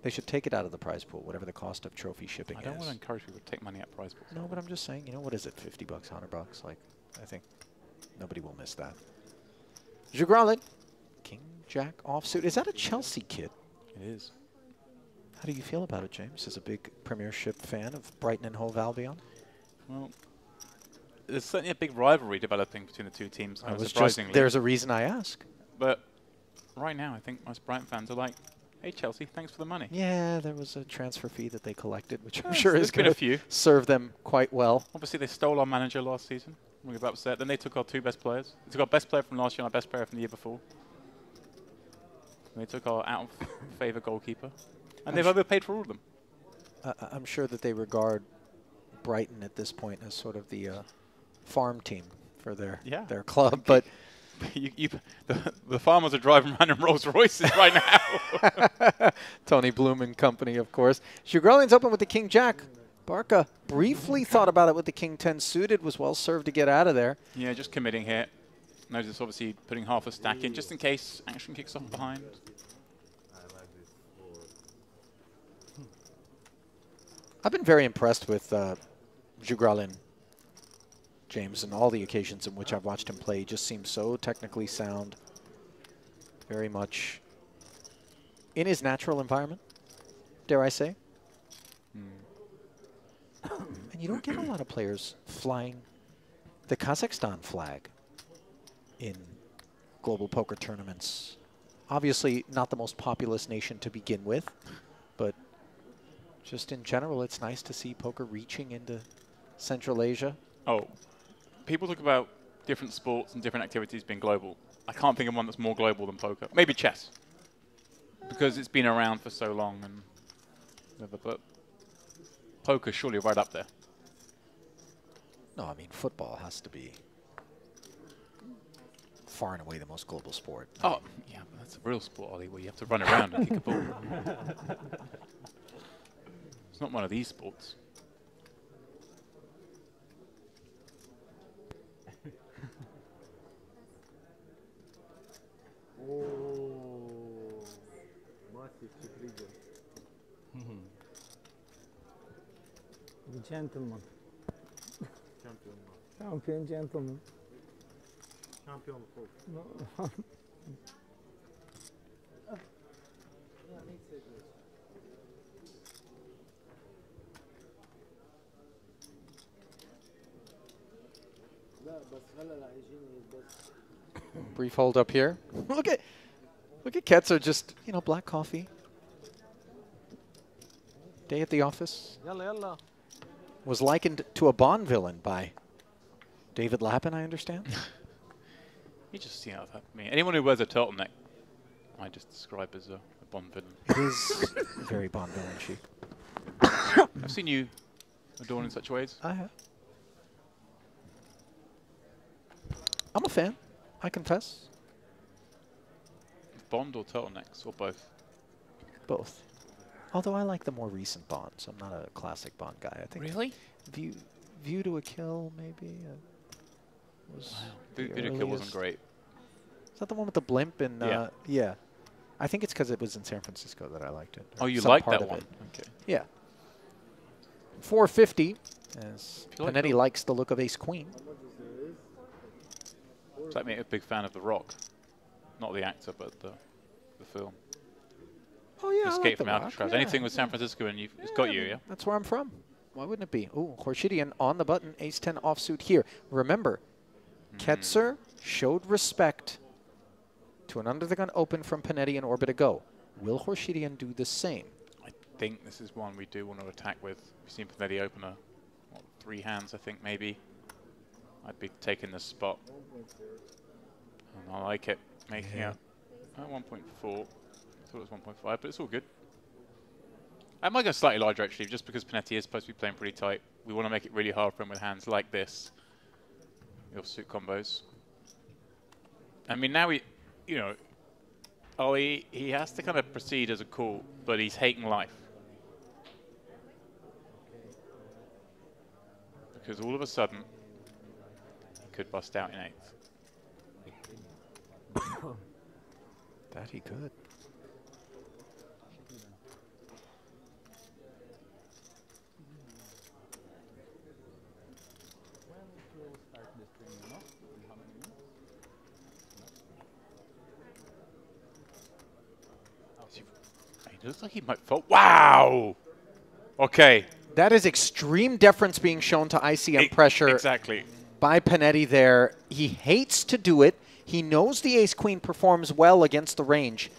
They should take it out of the prize pool, whatever the cost of trophy shipping is. I don't want to encourage people to take money out of prize pools. No, but I'm just saying, you know, what is it, $50, $100? Like, I think nobody will miss that. Jugralin, King Jack offsuit. Is that a Chelsea kit? It is. How do you feel about it, James, as a big Premiership fan of Brighton and Hove Albion? Well, there's certainly a big rivalry developing between the two teams, surprisingly. There's a reason I ask. But right now, I think most Brighton fans are like, hey, Chelsea, thanks for the money. Yeah, there was a transfer fee that they collected, which I'm sure is going to serve them quite well. Obviously, they stole our manager last season. We were upset. Then they took our 2 best players. They took our best player from last year and our best player from the year before. And they took our out-of-favour goalkeeper. And they've overpaid for all of them. I'm sure that they regard Brighton at this point as sort of the farm team for their club, but the farmers are driving around in Rolls Royces right now. Tony Bloom and company, of course. Jugralian's open with the King Jack. Barca briefly thought about it with the King 10 suited, was well served to get out of there. Yeah, just committing here. Notice obviously putting half a stack in just in case action kicks off behind. I've been very impressed with Jugralin, James, and all the occasions in which I've watched him play. He just seems so technically sound, very much in his natural environment, dare I say. And you don't get a lot of players flying the Kazakhstan flag in global poker tournaments. Obviously not the most populous nation to begin with, but just in general, it's nice to see poker reaching into Central Asia. Oh, people talk about different sports and different activities being global. I can't think of one that's more global than poker. Maybe chess, because it's been around for so long, and but poker's surely right up there. No, I mean, football has to be far and away the most global sport. Oh, yeah, but that's a real sport, Ollie, where you have to run around and kick a ball. It's not one of these sports. Oh, massive chip leader. The gentleman. Champion gentleman. Champion Cove. No. Brief hold up here. look at Ketzer, just, you know, black coffee. Day at the office. Yalla, yalla. Was likened to a Bond villain by David Lappin, I understand. You just, you know, I mean, anyone who wears a turtleneck, I just describe as a Bond villain. It is very Bond villain-chic. I've seen you adorn in such ways. I have. I'm a fan, I confess. Bond or turtlenecks, or both? Both. Although I like the more recent Bonds. I'm not a classic Bond guy. I think Really? View to a Kill, maybe. Was View to Kill wasn't great. Is that the one with the blimp? And Yeah. Yeah. I think it's because it was in San Francisco that I liked it. Oh, you Some liked part that of one? it. Okay. Yeah. 450, as If you like Panetti the- likes the look of Ace-Queen. Does that mean you're a big fan of The Rock? Not the actor, but the film. Oh, yeah, I Escape like from The Rock, Alcatraz. yeah. Anything with San Francisco and it's got you, yeah? That's where I'm from. Why wouldn't it be? Ooh, Khorshidian on the button, Ace-10 offsuit here. Remember, Ketzer showed respect to an under-the-gun open from Panetti and Orbit a go. Will Khorshidian do the same? I think this is one we do want to attack with. We've seen Panetti open a, what, 3 hands, I think, maybe. I'd be taking this spot. And I like it. Making it at 1.4. I thought it was 1.5, but it's all good. I might go slightly larger, actually, just because Panetti is supposed to be playing pretty tight. We want to make it really hard for him with hands like this. The offsuit combos. I mean, now you know, he has to kind of proceed as a call, but he's hating life. Because all of a sudden, he could bust out in 8th. That he could. It looks like he might fold. Wow! Okay. That is extreme deference being shown to ICM pressure. Exactly. By Panetti there. He hates to do it. He knows the ace-queen performs well against the range,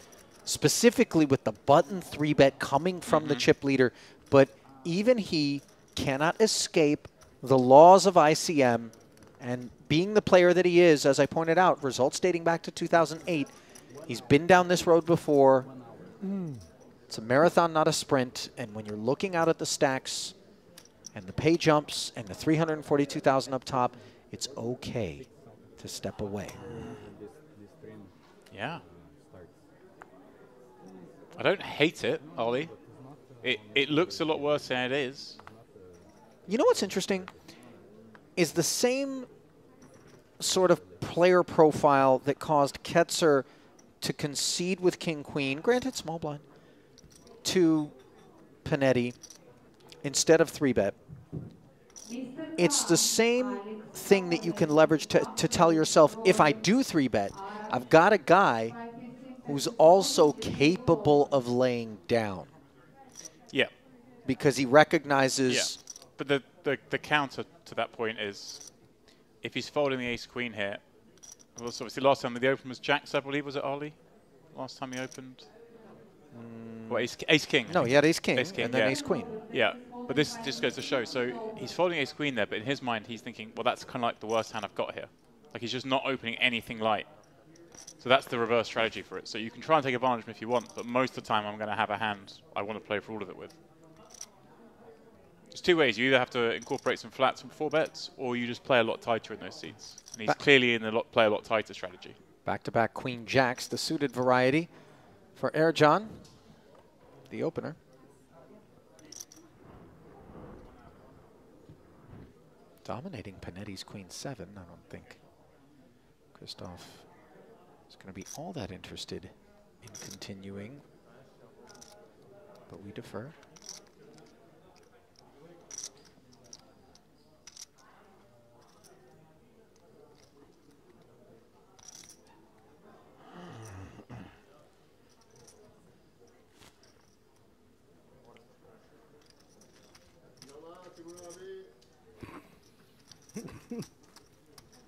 specifically with the button 3-bet coming from the chip leader, but even he cannot escape the laws of ICM, and being the player that he is, as I pointed out, results dating back to 2008, he's been down this road before. It's a marathon, not a sprint, and when you're looking out at the stacks and the pay jumps and the 342,000 up top, it's okay to step away. Yeah. I don't hate it, Ollie. It looks a lot worse than it is. You know what's interesting is the same sort of player profile that caused Ketzer to concede with King-Queen, granted small blind, to Panetti, instead of 3-bet, it's the same thing that you can leverage to tell yourself, if I do 3-bet, I've got a guy who's also capable of laying down. Yeah. Because he recognizes... Yeah. But the counter to that point is, if he's folding the ace-queen here, well, so obviously last time the open was jacks, I believe, was it Ollie? Last time he opened? Well, ace-king. No, he had ace-king and then yeah. ace-queen. Yeah, but this just goes to show. So he's folding ace-queen there, but in his mind he's thinking, well, that's kind of like the worst hand I've got here. Like he's just not opening anything light. So that's the reverse strategy for it. So you can try and take advantage of him if you want, but most of the time I'm going to have a hand I want to play for all of it with. There's two ways. You either have to incorporate some flats and 4-bets, or you just play a lot tighter in those seats. And he's clearly in the play a lot tighter strategy. Back-to-back queen jacks, the suited variety for Ercan, the opener. Dominating Panetti's queen 7. I don't think Christoph is going to be all that interested in continuing, but we defer.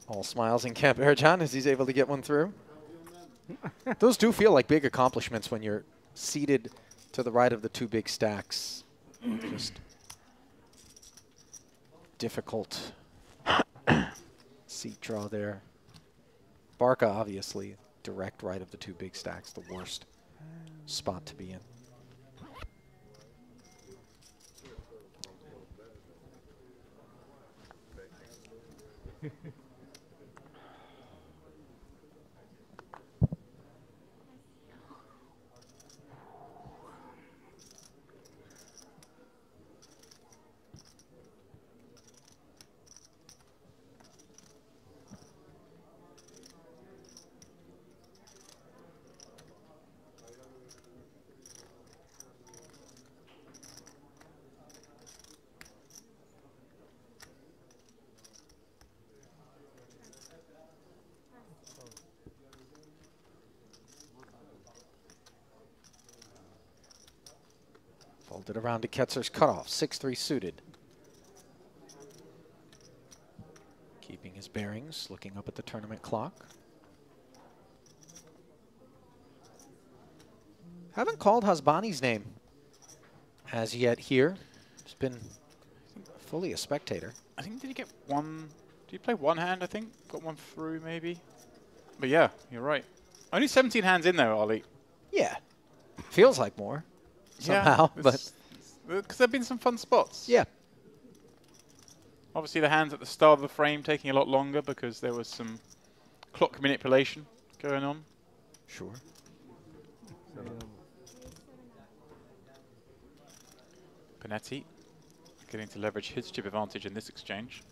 All smiles in Camp Ercan as he's able to get one through. Those do feel like big accomplishments when you're seated to the right of the two big stacks. Just difficult seat draw there. Barca, obviously, direct right of the two big stacks, the worst spot to be in. Folded around to Ketzer's cutoff, 6-3 suited. Keeping his bearings, looking up at the tournament clock. Haven't called Hasbani's name as yet here. He's been fully a spectator. I think, did he get one? Did he play one hand, I think? Got one through, maybe? But yeah, you're right. Only 17 hands in there, Ollie. Yeah. Feels like more. Somehow, yeah, but... Because there have been some fun spots. Yeah. Obviously the hands at the start of the frame taking a lot longer because there was some clock manipulation going on. Sure. Panetti getting to leverage his chip advantage in this exchange.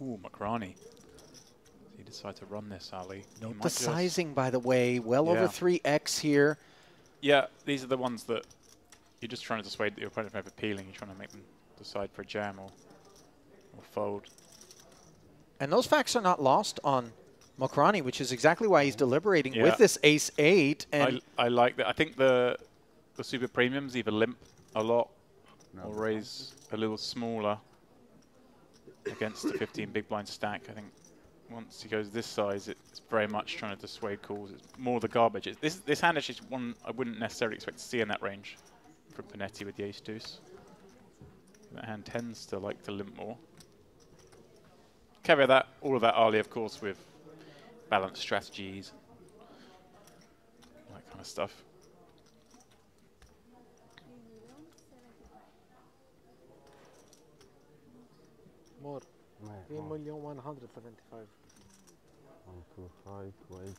Ooh, Makrani. He decided to run this, Ali. Note the sizing, by the way, well over 3x here. Yeah, these are the ones that you're just trying to dissuade your opponent from ever peeling. You're trying to make them decide for a jam or fold. And those facts are not lost on Makrani, which is exactly why he's deliberating with this ace-8. And I like that. I think the super premiums either limp a lot or raise a little smaller against the 15 big blind stack. I think once he goes this size, it's very much trying to dissuade calls. It's more the garbage. This hand actually is one I wouldn't necessarily expect to see in that range from Panetti with the ace deuce. That hand tends to like to limp more. Caveat that, all of that, Ali, of course, with balanced strategies, that kind of stuff. More. 3,175,000. 2, 5, 2, 8.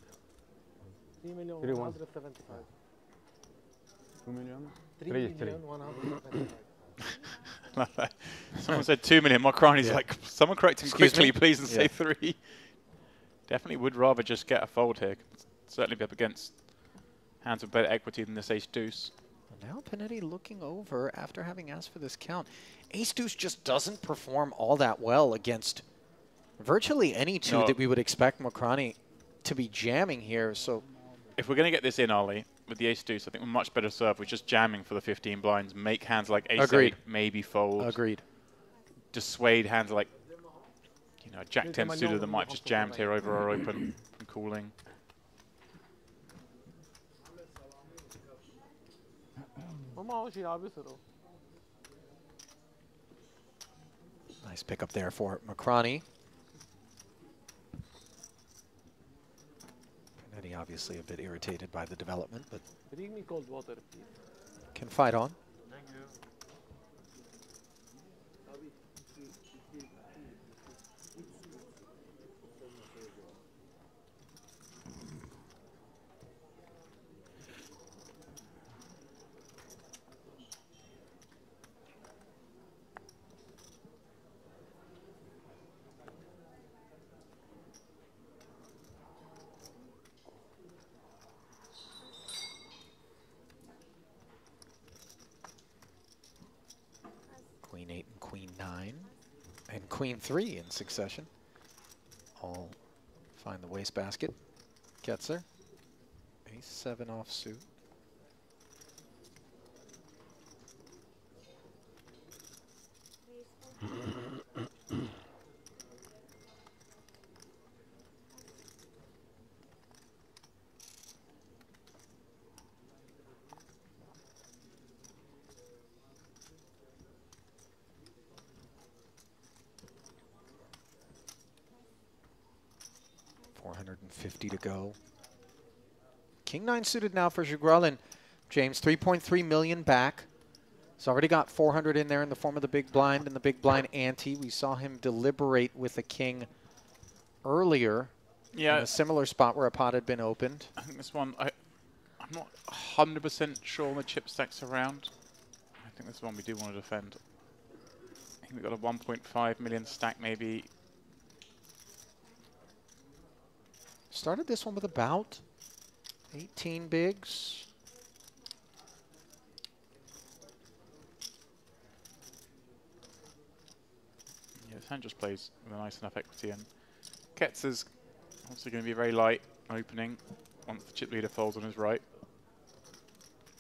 3 million 3, 1. 175. 2 million? 3 million 175. Someone said 2 million. My crony's Yeah. like, someone correct him Excuse quickly, me? please, and Yeah. say 3. Definitely would rather just get a fold here. Certainly be up against hands with better equity than this ace deuce. Now Panetti looking over after having asked for this count. Ace deuce just doesn't perform all that well against virtually any two No. that we would expect Macrani to be jamming here. So If we're going to get this in, Ollie, with the ace deuce, I think we're much better served with just jamming for the 15 blinds. Make hands like ace Agreed. 8 maybe fold. Agreed. Dissuade hands like, you know, jack 10 suited that might have just jammed here over our open from calling. nice pickup there for Macrani. Panetti obviously a bit irritated by the development, but Bring me cold water, please. can fight on. Thank you. 8 and Queen 9 and Queen 3 in succession. All find the wastebasket. Gets her. Ace 7 offsuit. $450 to go. King 9 suited now for Jugralin. James, 3.3 million back. He's already got 400 in there in the form of the big blind and the big blind ante. We saw him deliberate with a king earlier. Yeah. In a similar spot where a pot had been opened. I think this one, I'm not 100% sure on the chip stacks around. I think this one we do want to defend. I think we've got a 1.5 million stack maybe. Started this one with about 18 bigs. Yeah, this hand just plays with a nice enough equity, and Ketzer's also going to be very light opening once the chip leader folds on his right.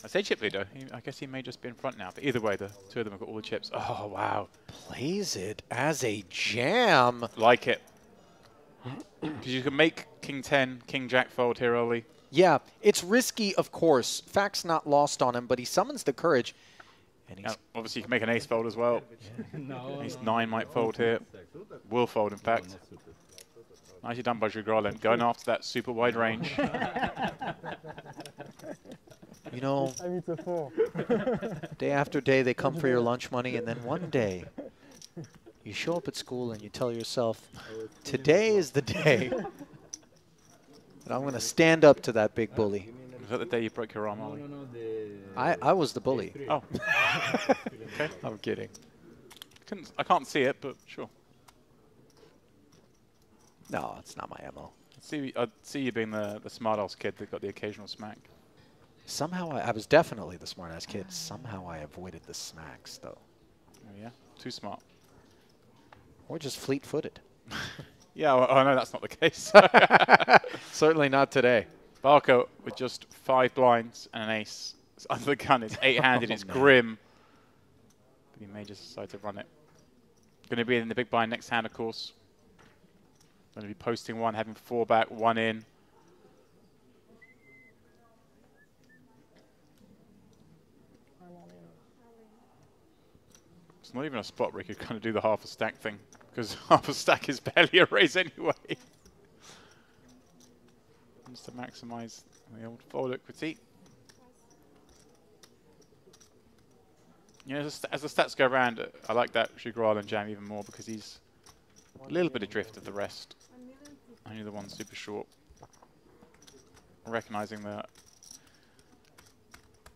I say chip leader, I guess he may just be in front now, but either way, the two of them have got all the chips. Oh, wow. Plays it as a jam. Like it. Because you can make King 10, King Jack fold here early. Yeah, it's risky, of course. Fact's not lost on him, but he summons the courage. And he's Obviously, you can make an ace fold as well. Ace 9 might fold here. Will fold, in fact. Nicely done by Jugralin, going after that super wide range. You know, it's a 4. day after day they come for your lunch money, and then one day you show up at school and you tell yourself, today is the day that I'm going to stand up to that big bully. Was that the day you broke your arm, Ollie? I was the bully. Oh. Okay. I'm kidding. I can't see it, but sure. No, it's not my MO. I'd see you being the smart ass kid that got the occasional smack. Somehow I was definitely the smart-ass kid. Somehow I avoided the smacks, though. Oh, yeah? Too smart. Or just fleet-footed. Yeah, well, I know that's not the case. Certainly not today. Barco with just 5 blinds and an ace. It's under the gun. It's 8-handed. It's grim. But he may just decide to run it. Going to be in the big blind next hand, of course. Going to be posting 1, having 4 back, 1 in. It's not even a spot where you could kind of do the half a stack thing, because half a stack is barely a raise anyway. Just to maximize the old fold equity. You know, as the stats go around, I like that Jugralin jam even more because he's a little bit adrift of the rest. Only the one super short. Recognizing the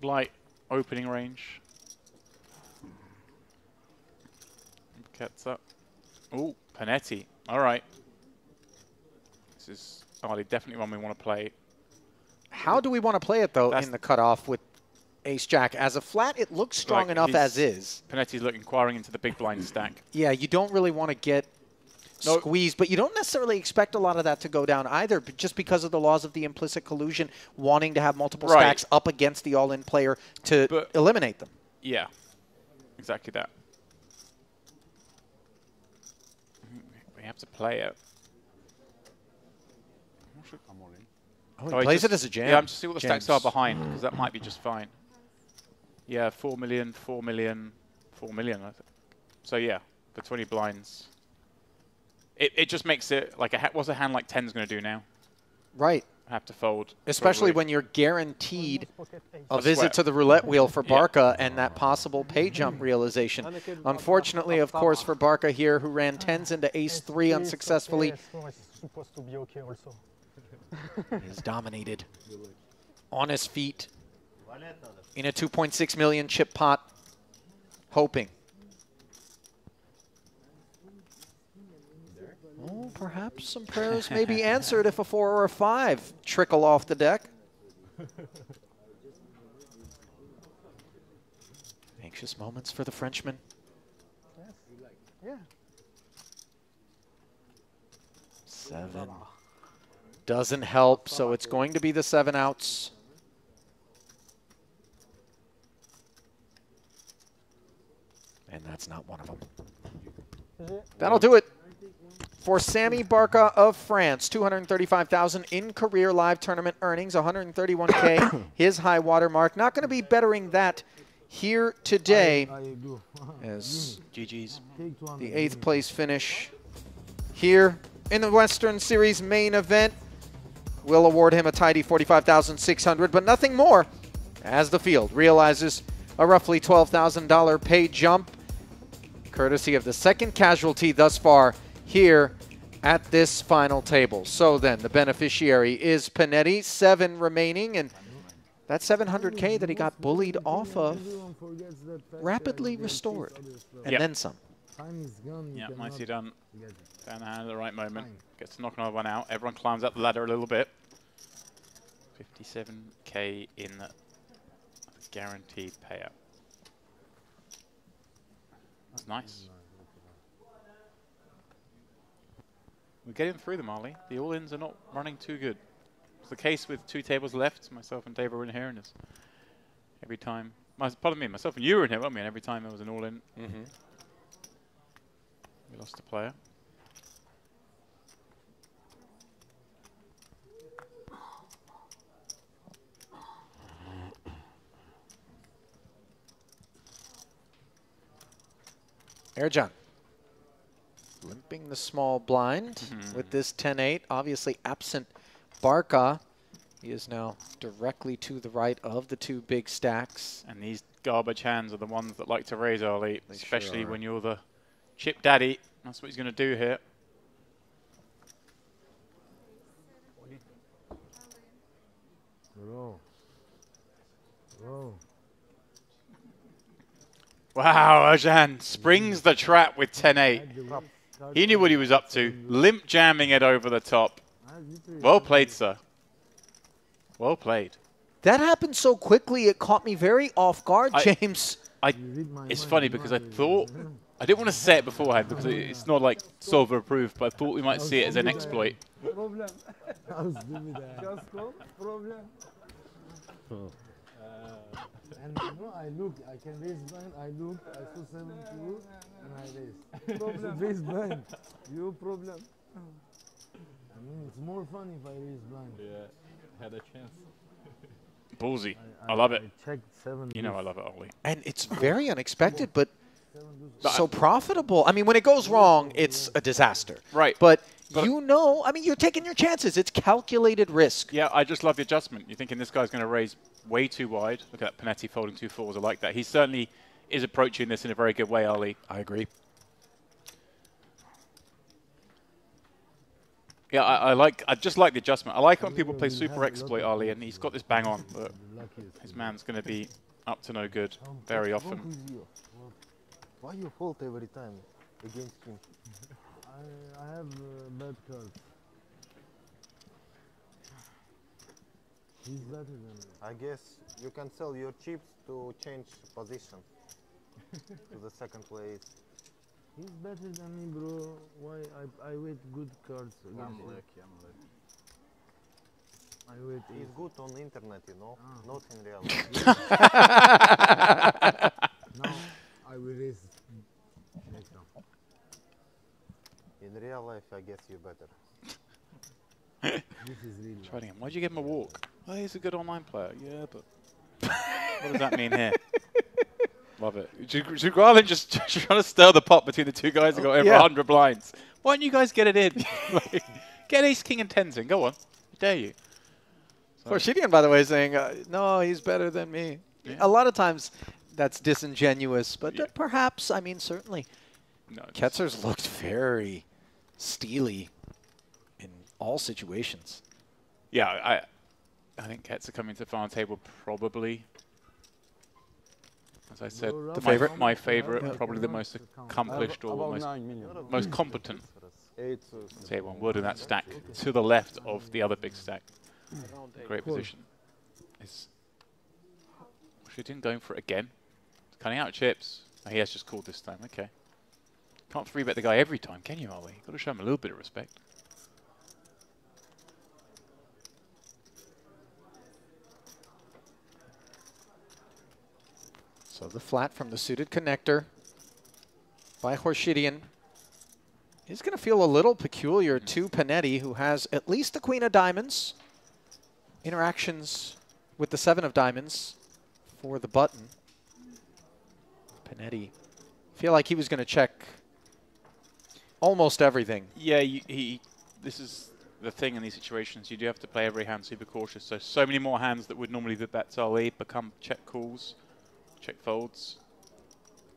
light opening range. Gets up. Oh, Panetti. All right. This is definitely one we want to play. How do we want to play it, though, in the cutoff with ace-jack? As a flat, it looks strong enough as is. Panetti's inquiring into the big blind stack. Yeah, you don't really want to get squeezed, but you don't necessarily expect a lot of that to go down either, but just because of the laws of the implicit collusion, wanting to have multiple stacks up against the all-in player to eliminate them. Yeah, exactly that. We have to play it. Oh, he plays it as a jam. Yeah, I'm just seeing what the stacks are behind, because that might be just fine. Yeah, 4 million, 4 million, 4 million, I think. So yeah, the 20 blinds. It just makes it like what's a hand like 10's going to do now? Right. Have to fold. Especially when you're guaranteed a visit to the roulette wheel for Barca and that possible pay jump realization. Unfortunately, of course, for Barca here, who ran 10s into ace-3 unsuccessfully, is dominated on his feet in a 2.6 million chip pot, hoping. Oh, perhaps some prayers may be answered if a 4 or a 5 trickle off the deck. Anxious moments for the Frenchman. Yeah. 7. Doesn't help, so it's going to be the 7 outs. And that's not one of them. That'll do it for Sammy Barca of France. 235,000 in career live tournament earnings, 131K, his high water mark. Not going to be bettering that here today as GG's the 8th place finish here in the Western Series main event. We'll award him a tidy 45,600, but nothing more as the field realizes a roughly $12,000 pay jump, courtesy of the second casualty thus far here at this final table. So then the beneficiary is Panetti, 7 remaining, and that 700K that he got bullied off of rapidly restored, and then some. Yeah, nicely done. Down the hand at the right moment. Gets to knock another one out. Everyone climbs up the ladder a little bit. 57K in the guaranteed payout. That's nice. We're getting through them, Ollie. The all-ins are not running too good. It's the case with 2 tables left. Myself and Dave are in here, and it's every time. Pardon me, myself and you were in here, weren't we? And every time there was an all-in, we lost a player. Ercan limping the small blind with this 10-8. Obviously absent Barca. He is now directly to the right of the 2 big stacks. And these garbage hands are the ones that like to raise early, especially when you're the chip daddy. That's what he's going to do here. Wow, Ercan springs the trap with 10-8. He knew what he was up to, limp jamming it over the top. Well played, sir. Well played. That happened so quickly, it caught me very off guard, James. It's funny because I thought, I didn't want to say it beforehand because it's not like solver approved, but I thought we might see it as an exploit. Problem. And no, I look, I can raise blind, I look, I saw 7-2, and I raise. Problem. Raise blind. You problem. I mean, it's more fun if I raise blind. Yeah, had a chance. Ballsy. I love it. I checked 7. You know I love it, Ollie. And it's very unexpected, but so profitable. I mean, when it goes wrong, it's a disaster. Right. But you know, I mean, you're taking your chances. It's calculated risk. Yeah, I just love the adjustment. You're thinking this guy's going to raise way too wide. Look at that Panetti folding 2 4s. I like that. He certainly is approaching this in a very good way, Ali. I agree. Yeah, I just like the adjustment. I like when people play Super Exploit, Ali, and he's got this bang on, but his man's going to be up to no good very often. Why you fault every time against him? I have bad cards. He's better than me. I guess you can sell your chips to change position to the second place. He's better than me, bro. Why I wait good cards against him. I wait. He's good on the internet, you know, not in real life. Now I will raise next round. In real life, I guess you better. This is really. Trading him. Why'd you give him a walk? Oh, he's a good online player. Yeah, but what does that mean here? Love it. Rather than just trying to stir the pot between the two guys who got over 100 blinds, why don't you guys get it in? Like, get ace, king, and tens in. Go on. I dare you. Khorshidyan, by the way, saying, no, he's better than me. Yeah. A lot of times that's disingenuous, but perhaps, I mean, certainly. No, Ketzer's looked very steely in all situations. Yeah, I think Ketzer coming to the final table probably, as I said, my favorite, probably the most accomplished or most competent table. And word in that stack to the left of the other big stack. Great position. Is Khorshidyan going for it again? Cutting out chips. Oh, he has just called this time. Okay. Can't 3-bet the guy every time, can you, Ollie? Got to show him a little bit of respect. So the flat from the suited connector by Khorshidyan is going to feel a little peculiar to Panetti, who has at least the queen of diamonds. Interactions with the 7 of diamonds for the button. Panetti feel like he was going to check almost everything. Yeah, this is the thing in these situations. You do have to play every hand super cautious. So many more hands that would normally be bets Ali become check calls, check folds.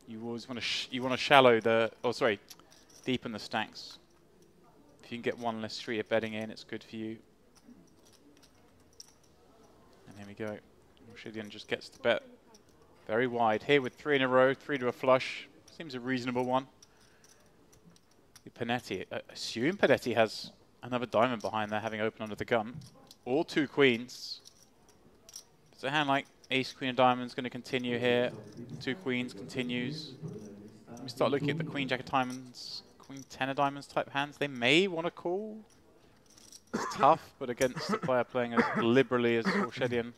You always want to shallow the, deepen the stacks. If you can get one less street of betting in, it's good for you. And here we go. Khorshidyan just gets the bet very wide here with 3 in a row, 3 to a flush. Seems a reasonable one. Panetti, assume Panetti has another diamond behind there, having opened under the gun. All 2 queens. It's a hand like ace, queen of diamonds going to continue here. 2 queens continues. Let me start looking at the queen, jack of diamonds, queen, 10 of diamonds type hands. They may want to call. It's tough, but against the player playing as liberally as Khorshidyan,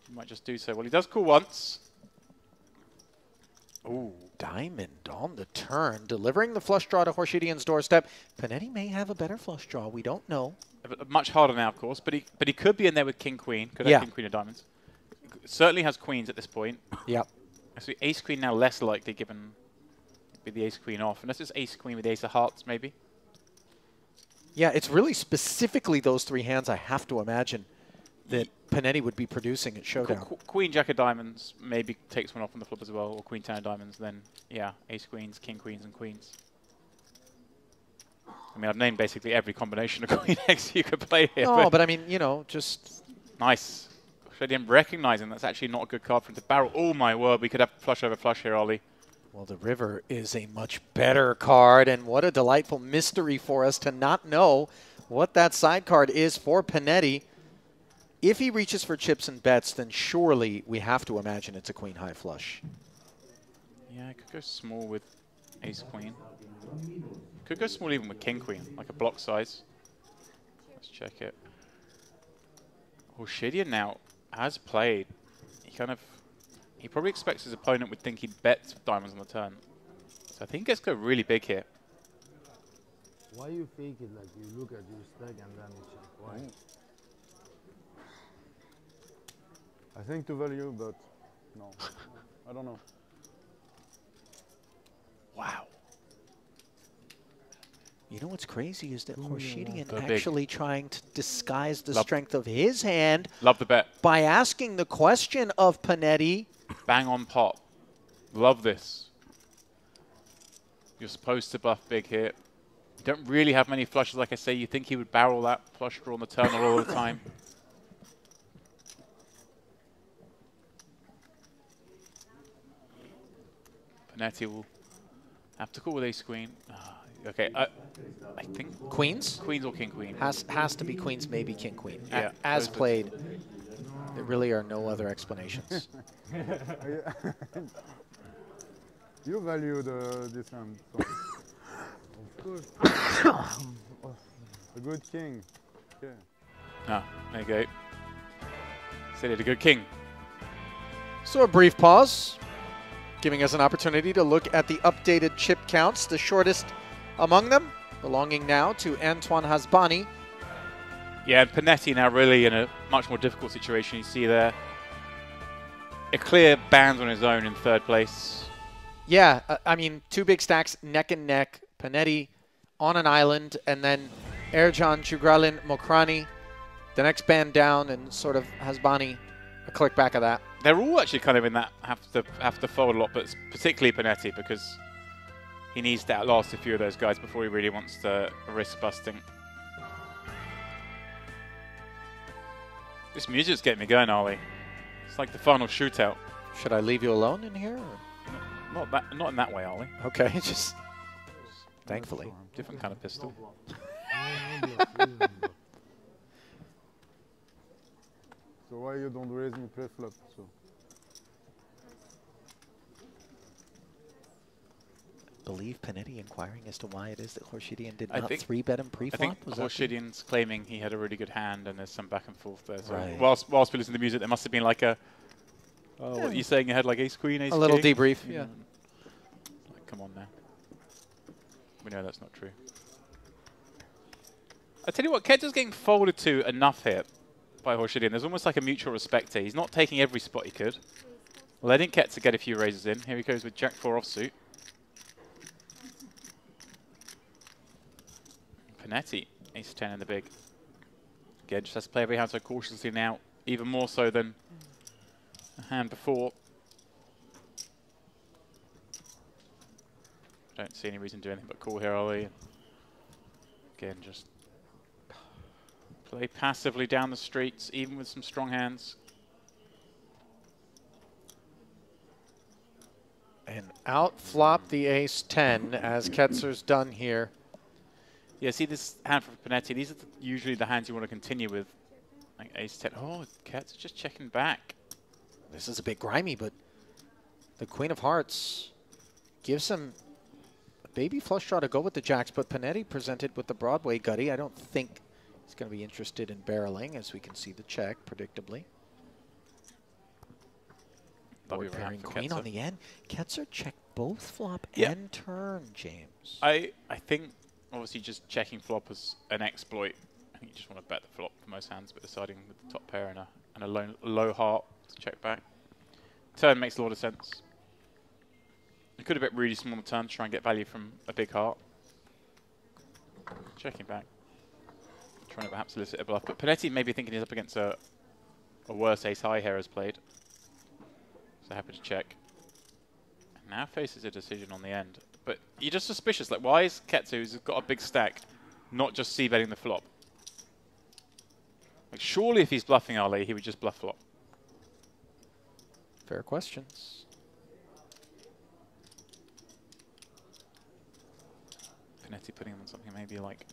he might just do so. Well, he does call once. Ooh, diamond on the turn, delivering the flush draw to Khorshidyan's doorstep. Panetti may have a better flush draw. We don't know. Much harder now, of course, but he could be in there with king queen. Could have king queen of diamonds. Certainly has queens at this point. Yep. So ace queen now less likely, given with the ace queen off, unless it's ace queen with the ace of hearts, maybe. Yeah, it's really specifically those 3 hands, I have to imagine, that Panetti would be producing at Showdown. Queen, jack of diamonds maybe takes one off on the flop as well, or queen, 10 of diamonds, then, yeah, ace queens, king queens, and queens. I mean, I've named basically every combination of queen X you could play here. No, but I mean, you know, just... Nice. Khorshidyan recognizing that's actually not a good card for him to barrel. Oh, my word, we could have flush over flush here, Ollie. Well, the river is a much better card, and what a delightful mystery for us to not know what that side card is for Panetti. If he reaches for chips and bets, then surely we have to imagine it's a queen high flush. Yeah, I could go small with ace queen. Could go small even with king queen, like a block size. Let's check it. Khorshidyan now has played. He probably expects his opponent would think he'd bet diamonds on the turn. So I think he gets to go really big here. Why you fake it like you look at your stack and then you check? Why? I think to value, but no. I don't know. Wow. You know what's crazy is that Khorshidyan actually trying to disguise the strength of his hand. Love the bet. By asking the question of Panetti. Bang on pot. Love this. You're supposed to bluff big here. Don't really have many flushes, like I say. You think he would barrel that flush draw on the turn all the time. Panetti will have to call with ace queen. Okay, I think Queens? Queens or king queen. Has to be queens, maybe king queen. Yeah, As played, there really are no other explanations. You value this hand. So. Of course. A good king. Yeah. Ah, there you go. Said it a good king. So a brief pause, giving us an opportunity to look at the updated chip counts, the shortest among them, belonging now to Antoine Hasbani. Yeah, and Panetti now really in a much more difficult situation. You see there a clear band on his own in third place. Yeah, I mean, two big stacks neck and neck. Panetti on an island, and then Ercan Chugralin Mokrani, the next band down, and sort of Hasbani a click back of that. They're all actually kind of in that have to fold a lot, but particularly Panetti because he needs to outlast a few of those guys before he really wants to risk busting. This music's getting me going, Ollie. It's like the final shootout. Should I leave you alone in here? Not in that way, Ollie. Okay, just thankfully. Different kind of pistol. So why you don't raise me pre-flop? So. Believe Panetti inquiring as to why it is that Horshidian did I not think 3-bet him pre-flop? I think Horshidian's claiming he had a really good hand, and there's some back and forth there. So Right. whilst we listen to the music, there must have been like a. Oh, what are you saying? You had like ace queen, ace A little king? debrief, yeah. Like, come on now. We know that's not true. I tell you what, Kedger's getting folded to enough here by Horshidian. There's almost like a mutual respect here. He's not taking every spot he could. Letting Ketzer get a few raises in. Here he goes with Jack 4 offsuit. Panetti, ace 10 in the big. Again, just has to play every hand so cautiously now, even more so than the hand before. Don't see any reason to do anything but call here, Ollie. Again, just play passively down the streets, even with some strong hands. And out flop the ace 10 as Ketzer's done here. Yeah, see this hand from Panetti. These are usually the hands you want to continue with. Like ace 10. Oh, Ketzer just checking back. This is a bit grimy, but the Queen of Hearts gives him a baby flush draw to go with the jacks, but Panetti presented with the Broadway gutty. I don't think he's going to be interested in barreling, as we can see the check, predictably. Board pairing queen Ketzer. on the end. Ketzer checked both flop Yeah. and turn, James. I think obviously just checking flop was an exploit. I think you just want to bet the flop for most hands, but deciding with the top pair and a low heart to check back. Turn makes a lot of sense. You could have bet really small on the turn to try and get value from a big heart. Checking back. Trying to perhaps elicit a bluff. But Panetti may be thinking he's up against a worse ace high here has played. So happy to check. And now faces a decision on the end. But you're just suspicious. Like, why is Ketzer, who's got a big stack, not just c-betting the flop? Like, surely if he's bluffing Ali, he would just bluff flop. Fair questions. Panetti putting him on something maybe like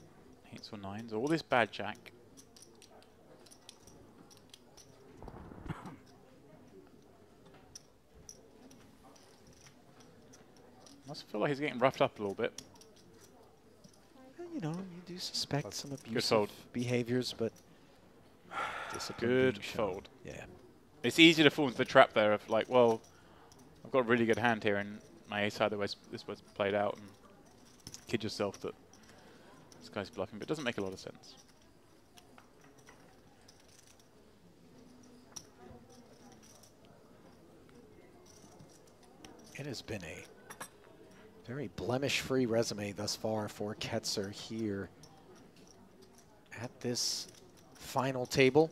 8s or 9s. All this bad jack. Must feel like he's getting roughed up a little bit. You know, you do suspect some Good abusive fold. behaviors, but discipline Good being shown. fold. Yeah. It's easy to fall into the trap there of like, well, I've got a really good hand here and my ace side this was played out, and kid yourself that this guy's bluffing, but it doesn't make a lot of sense. It has been a very blemish-free resume thus far for Ketzer here at this final table.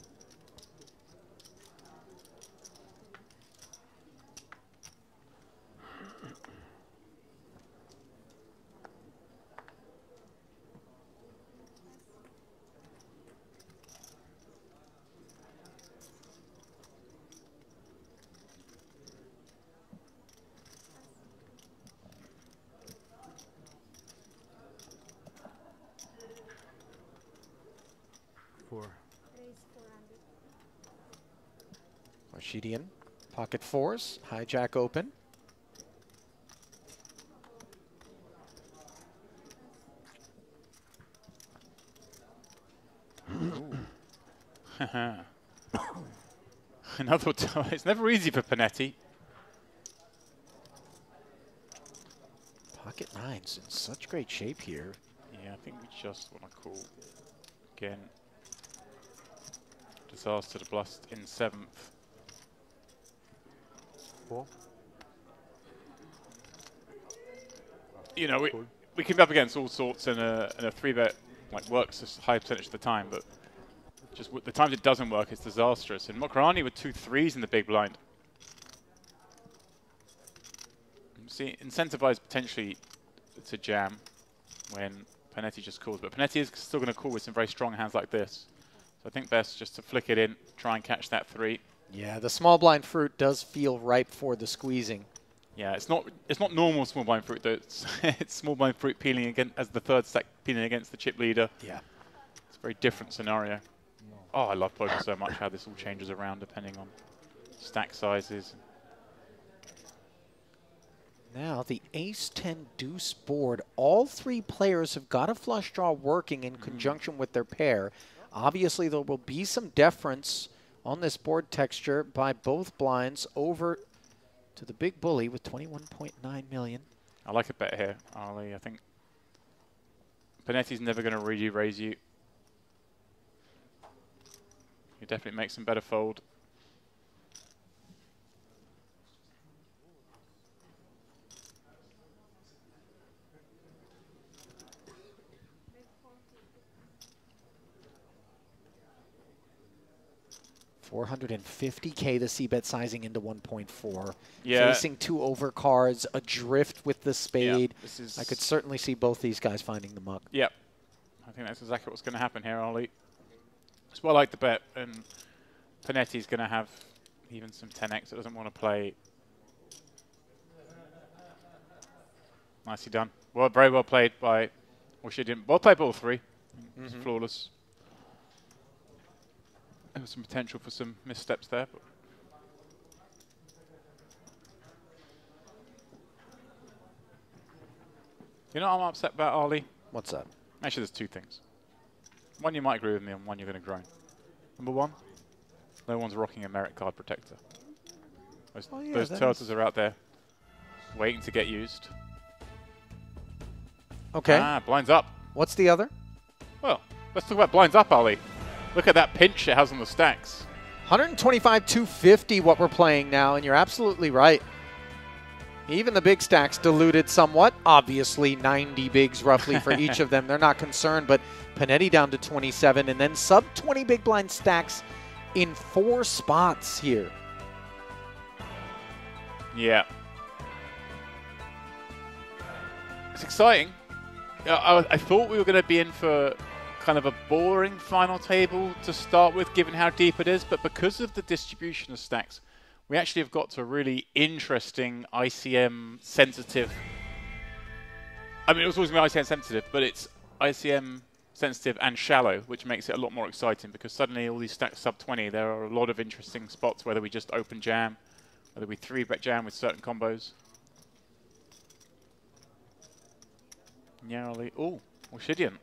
Shidian, pocket fours, hijack open. Another time. It's never easy for Panetti. Pocket nines in such great shape here. Yeah, I think we just want to call again. Disaster to Blust in 7th. You know, we can be up against all sorts, and a 3-bet like works a high percentage of the time, but just the times it doesn't work, it's disastrous. And Mokrani with 2 3s in the big blind. See, incentivized potentially to jam when Panetti just calls, but Panetti is still going to call with some very strong hands like this. So I think best just to flick it in, try and catch that 3. Yeah, the small blind fruit does feel ripe for the squeezing. Yeah, it's not normal small blind fruit though. It's small blind fruit peeling again as the 3rd stack peeling against the chip leader. Yeah, it's a very different scenario. Oh, I love poker so much. How this all changes around depending on stack sizes. Now the ace-10 deuce board. All 3 players have got a flush draw working in conjunction with their pair. Obviously, there will be some deference on this board texture by both blinds over to the big bully with 21.9 million. I like a bet here, Ali. I think Panetti's never going to really raise you. You definitely make some better fold. $450K the c-bet sizing into 1.4. Yeah. Facing 2 overcards, adrift with the spade. Yeah, this is I could certainly see both these guys finding the muck. Yep. I think that's exactly what's going to happen here, Ali. That's why I like the bet, and Panetti's going to have even some 10x that doesn't want to play. Nicely done. Well, very well played by, well, she didn't. Well played by all 3. It's flawless. There was some potential for some missteps there. But you know what I'm upset about, Ali? What's that? Actually, there's 2 things. One, you might agree with me, and one, you're going to groan. Number 1, no one's rocking a merit card protector. Those turtles are out there waiting to get used. Okay. Ah, blinds up. What's the other? Well, let's talk about blinds up, Ali. Look at that pinch it has on the stacks. 125, 250 what we're playing now, and you're absolutely right. Even the big stacks diluted somewhat. Obviously, 90 bigs roughly for each of them. They're not concerned, but Panetti down to 27, and then sub-20 big blind stacks in 4 spots here. Yeah. It's exciting. I thought we were going to be in for kind of a boring final table to start with, given how deep it is, but because of the distribution of stacks, we actually have got to a really interesting ICM sensitive. I mean, it was always going to be ICM sensitive, but it's ICM sensitive and shallow, which makes it a lot more exciting because suddenly all these stacks sub 20, there are a lot of interesting spots, whether we just open jam, whether we 3-bet jam with certain combos. Narrowly. Oh, Shidian.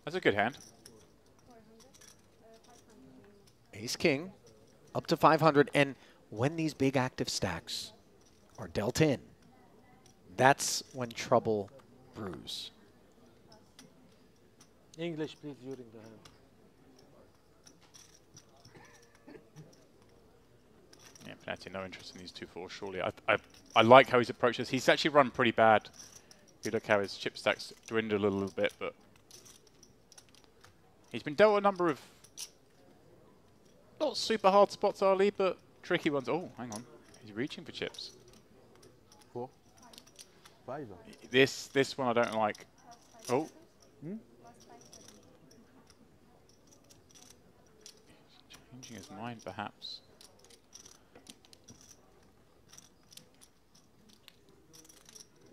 That's a good hand. Ace-king, up to 500, and when these big active stacks are dealt in, that's when trouble brews. English, please, during the hand. Yeah, Panetti, no interest in these 2-4, surely. I like how he's approached this. He's actually run pretty bad. If you look how his chip stacks dwindle a little bit, but he's been dealt a number of not super hard spots, Ali, but tricky ones. Oh, hang on. He's reaching for chips. 4, 5. This one I don't like. Oh. Changing his mind, perhaps.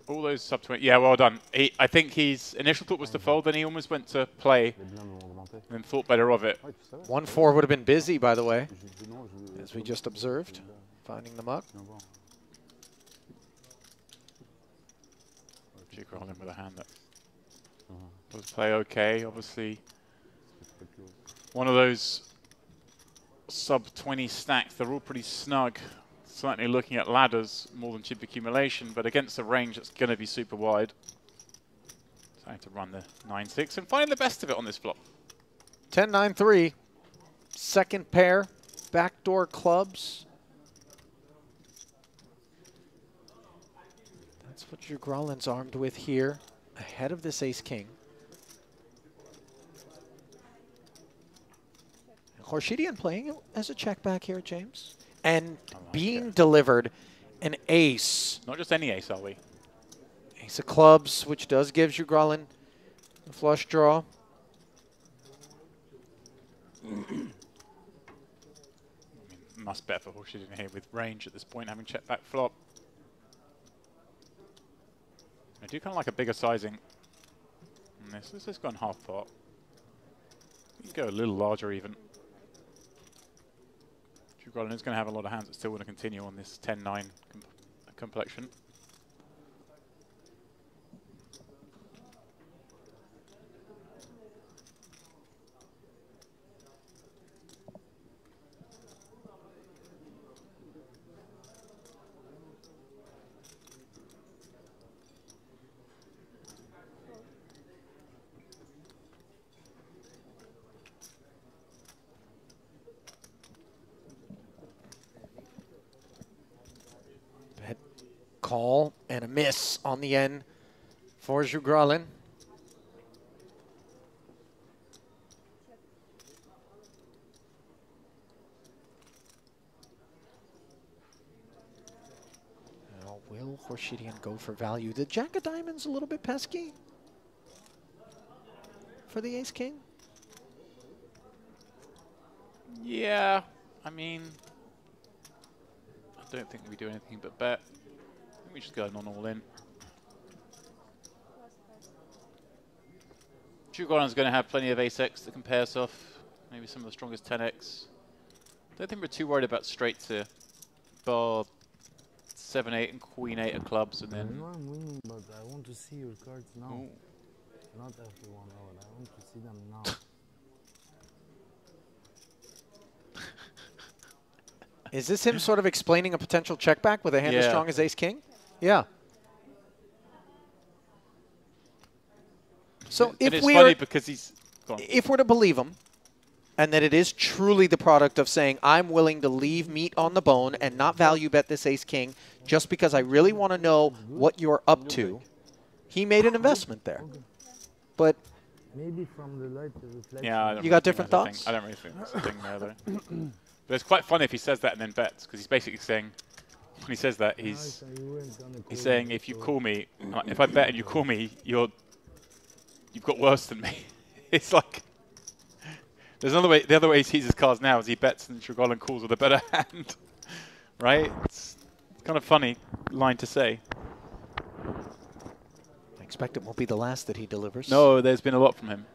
All those sub 20. Yeah, well done. I think his initial thought was to fold, then he almost went to play and then thought better of it. 1-4 would have been busy, by the way. as we just observed, finding the muck. Grolin with a hand that does play okay. Obviously, one of those sub 20 stacks. They're all pretty snug. Certainly looking at ladders more than chip accumulation, but against a range that's going to be super wide. Trying to run the 9-6 and finding the best of it on this flop. 10-9-3. Second pair, backdoor clubs. That's what your Grolin's armed with here, ahead of this ace-king. Khorshidian playing it as a check back here, James. And being delivered an ace. Not just any ace, are we? Ace of clubs, which does give you Grolin a flush draw. Must bet for Khorshidian here with range at this point, having checked back flop. I do kind of like a bigger sizing on this. This has gone half pot. You can go a little larger even. Grolin is going to have a lot of hands that still want to continue on this 10-9 complexion. Call and a miss on the end for Grolin. Now, will Khorshidian go for value? The Jack of Diamonds a little bit pesky for the ace-king? Yeah, I mean, I don't think we do anything but bet. We just go on all in. Grolin's going to have plenty of ace-x that can pair us off. Maybe some of the strongest 10x. Don't think we're too worried about straight to bar 7-8 and queen-8 of clubs, and then. I know I'm winning, but I want to see your cards now. Ooh. Not after 1 hour. I want to see them now. Is this him sort of explaining a potential check back with a hand as strong as ace-king? Yeah. So if we're to believe him, and that it is truly the product of saying, I'm willing to leave meat on the bone and not value bet this ace-king just because I really want to know what you're up to, he made an investment there. But maybe from the light reflection. Yeah, you got different thoughts? I don't really think that's a thing there, though. But it's quite funny if he says that and then bets, because he's basically saying, when he says that, he's saying, if you call me, if I bet and you call me, you've got worse than me. It's like, there's another way. The other way he sees his cards now is he bets and Grolin calls with a better hand, right? It's kind of funny line to say. I expect it won't be the last that he delivers. No, there's been a lot from him.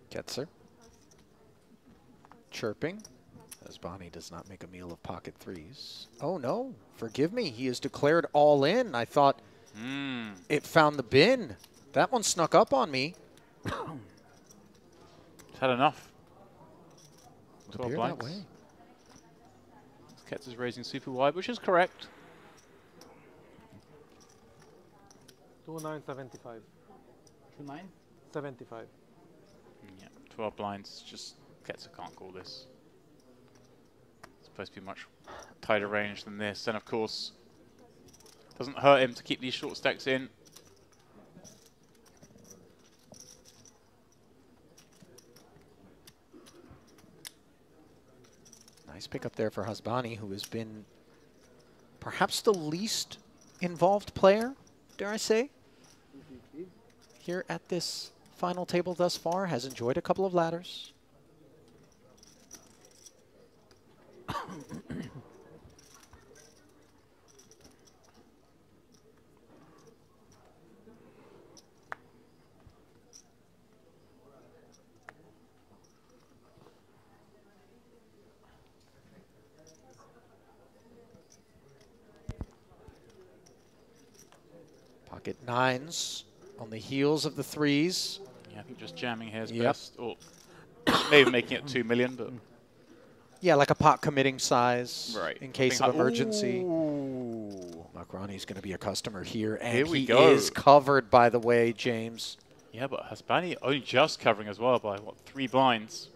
Gets her. Chirping, as Bonnie does not make a meal of pocket threes. Oh no, forgive me, he is declared all in. I thought it found the bin. That one snuck up on me. It's had enough. 12 that blanks. way. Ketz is raising super wide, which is correct. 2975. 2975. Yeah, 12 blinds. Just Ketz can't call this. It's supposed to be much tighter range than this. And of course, Doesn't hurt him to keep these short stacks in. Nice pickup there for Hasbani, who has been perhaps the least involved player, dare I say, here at this final table thus far. Has enjoyed a couple of ladders. Pocket nines on the heels of the threes. Yeah, I think just jamming here is Yep. best. Or maybe making it 2 million, but... Yeah, like a pot committing size Right. in case of emergency. Makrani's going to be a customer here, and Here we he go. is covered, by the way, James. Yeah, but Hasbani only just covering as well by, what, 3 blinds.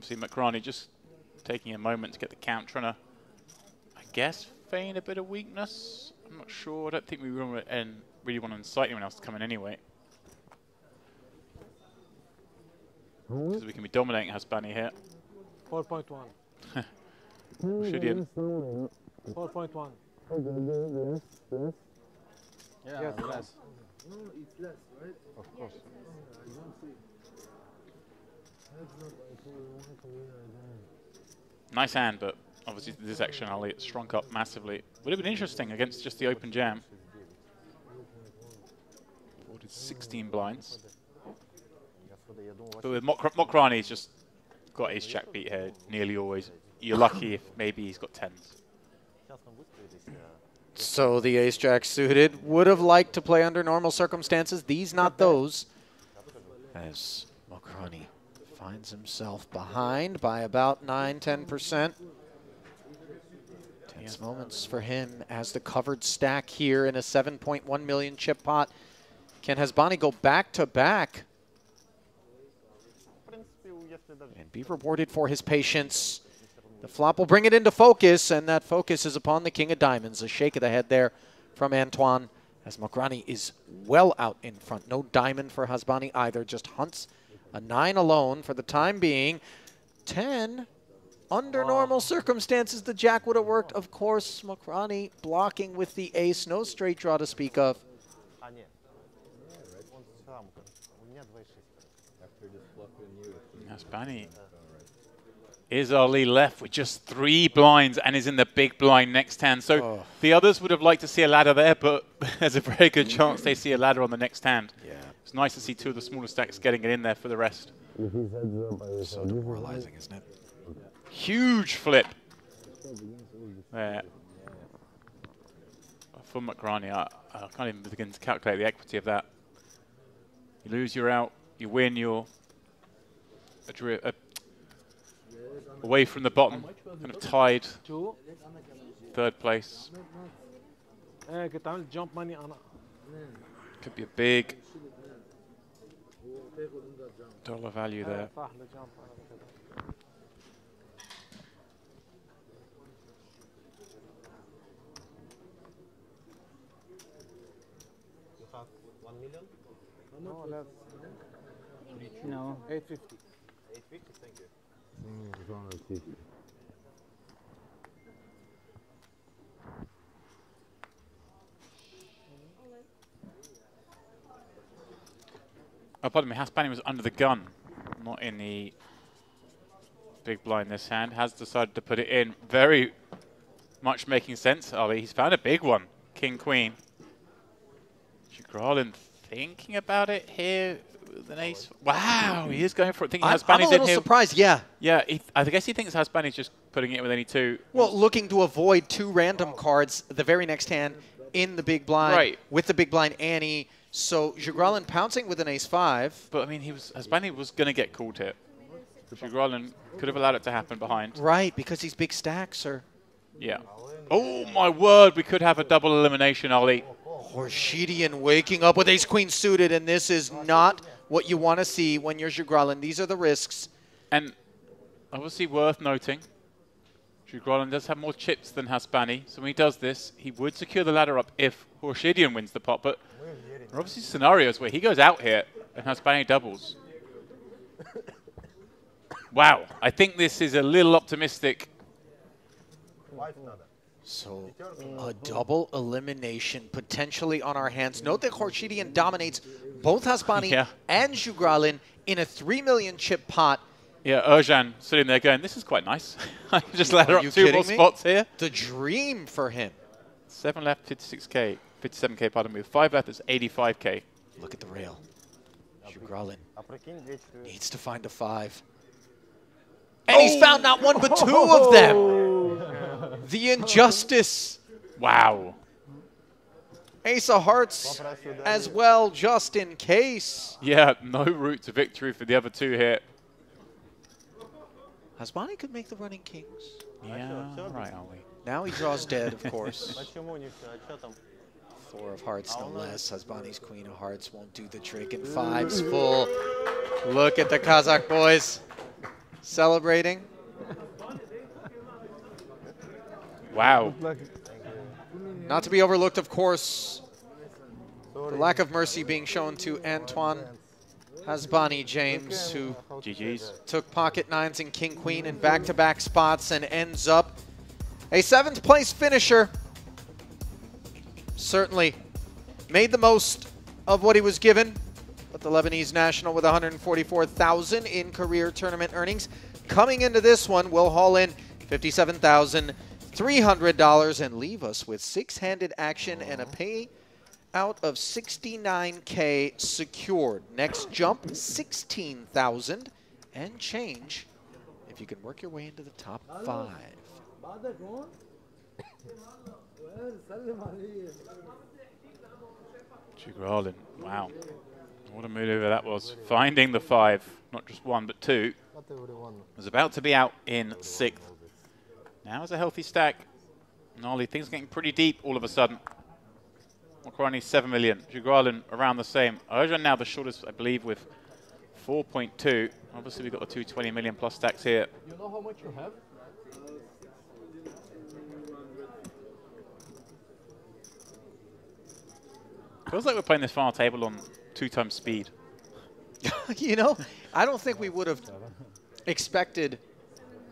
See Makrani just taking a moment to get the count, trying to, I guess, feign a bit of weakness. I'm not sure. I don't think we really want to incite anyone else to come in anyway. Because we can be dominating Hasbani here. 4.1. Shidian. 4.1. Yeah, Yes, less. less. No, it's less, right? Of course. I don't see. That's not I told you want to win, I don't. Nice hand, but obviously this action Ali it shrunk up massively. Would have been interesting against just the open jam. 16 blinds. But with Mokrani, he's just got ace jack beat here nearly always. You're lucky if maybe he's got tens. So the ace-jack suited would have liked to play under normal circumstances. These not those. As Mokrani finds himself behind by about 9–10%. Tense moments for him as the covered stack here in a 7.1 million chip pot. Can Hasbani go back-to-back and be rewarded for his patience? The flop will bring it into focus, and that focus is upon the king of diamonds. A shake of the head there from Antoine, as Mokrani is well out in front. No diamond for Hasbani either, just hunts a 9 alone for the time being. 10, under normal circumstances, the jack would have worked. Of course, Mokrani blocking with the ace, no straight draw to speak of. Hasbani is Ali left with just 3 blinds and is in the big blind next hand. So the others would have liked to see a ladder there, but there's a very good chance they see a ladder on the next hand. Yeah. It's nice to see 2 of the smaller stacks getting it in there for the rest. So demoralizing, isn't it? Huge flip there for Mokrani. I can't even begin to calculate the equity of that. You lose, you're out. You win, you're away from the bottom, kind of tied. 3rd place. Could be a big dollar value there. You have 1 million? No, less. No. 850. 850, thank you. Oh, pardon me, Hasbani was under the gun, not in the big blind this hand. Has decided to put it in. Very much making sense, Ali. He's found a big one. King, Queen. Jugralin thinking about it here with an ace. Wow, he is going for it. Thinking Hasbani's I'm a little in here. surprised, yeah. Yeah, I guess he thinks Hasbani's just putting it with any 2. Well, looking to avoid 2 random cards the very next hand in the big blind, right, with the big blind ante. So Jugralin pouncing with an ace-5. But I mean, Hasbani was going to get called here. Jugralin could have allowed it to happen behind. Right, because these big stacks are... Yeah. Oh, my word, we could have a double elimination, Ali. Horshidian waking up with ace-queen suited, and this is not what you want to see when you're Jugralin. These are the risks. And obviously worth noting, Shugralin does have more chips than Hasbani, so when he does this, he would secure the ladder up if Horshidian wins the pot, but there are obviously scenarios where he goes out here and Hasbani doubles. Wow, I think this is a little optimistic. So a double elimination potentially on our hands. Note that Horshidian dominates both Hasbani and Shugralin in a 3 million chip pot. Yeah, Erjan sitting there going, this is quite nice. I just ladder up 2 more spots here. The dream for him. 7 left, 56k, 57k, pardon me. 5 left, it's 85k. Look at the rail. Shugralin needs to find a 5. And he's found not one but 2 of them. The injustice. Wow. Ace of hearts as well, just in case. Yeah, no route to victory for the other 2 here. Hasbani could make the running kings. Yeah, right, are we? Now he draws dead, of course. 4 of hearts, no less. Hasbani's queen of hearts won't do the trick, and 5's full. Look at the Kazakh boys celebrating. Wow. Not to be overlooked, of course, the lack of mercy being shown to Antoine Hasbani James, who took pocket 9s and king queen in back-to-back spots and ends up a 7th place finisher. Certainly made the most of what he was given, but the Lebanese national with 144,000 in career tournament earnings coming into this one will haul in $57,300 and leave us with 6-handed action and a payout of 69K secured. Next jump, 16,000 and change if you can work your way into the top 5. Shugralin, wow. What a maneuver that was. Finding the 5, not just 1 but 2. Was about to be out in 6th. Now is a healthy stack. Gnarly, things getting pretty deep all of a sudden. Mokrani 7 million. Shugralin around the same. Erjan now the shortest, I believe, with 4.2. Obviously, we've got the 220 million plus stacks here. You know how much you have? Feels like we're playing this final table on 2 times speed. You know, I don't think we would have expected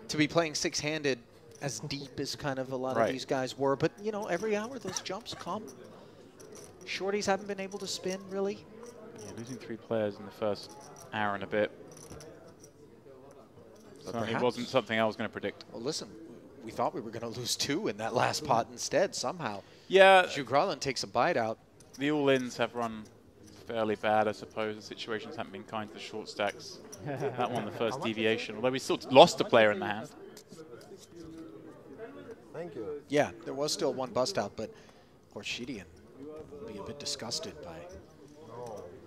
to be playing 6-handed as deep as kind of a lot of these guys were. But, you know, every hour those jumps come. Shorties haven't been able to spin, really. Yeah, losing 3 players in the first hour and a bit. Certainly wasn't something I was going to predict. Well, listen, we thought we were going to lose 2 in that last pot instead, somehow. Yeah. Shugralin takes a bite out. The all-ins have run fairly bad, I suppose. The situations haven't been kind to the short stacks. That one, the first deviation. Although we still lost a player in the hand. Thank you. Yeah, there was still 1 bust out, but Horshidian will be a bit disgusted by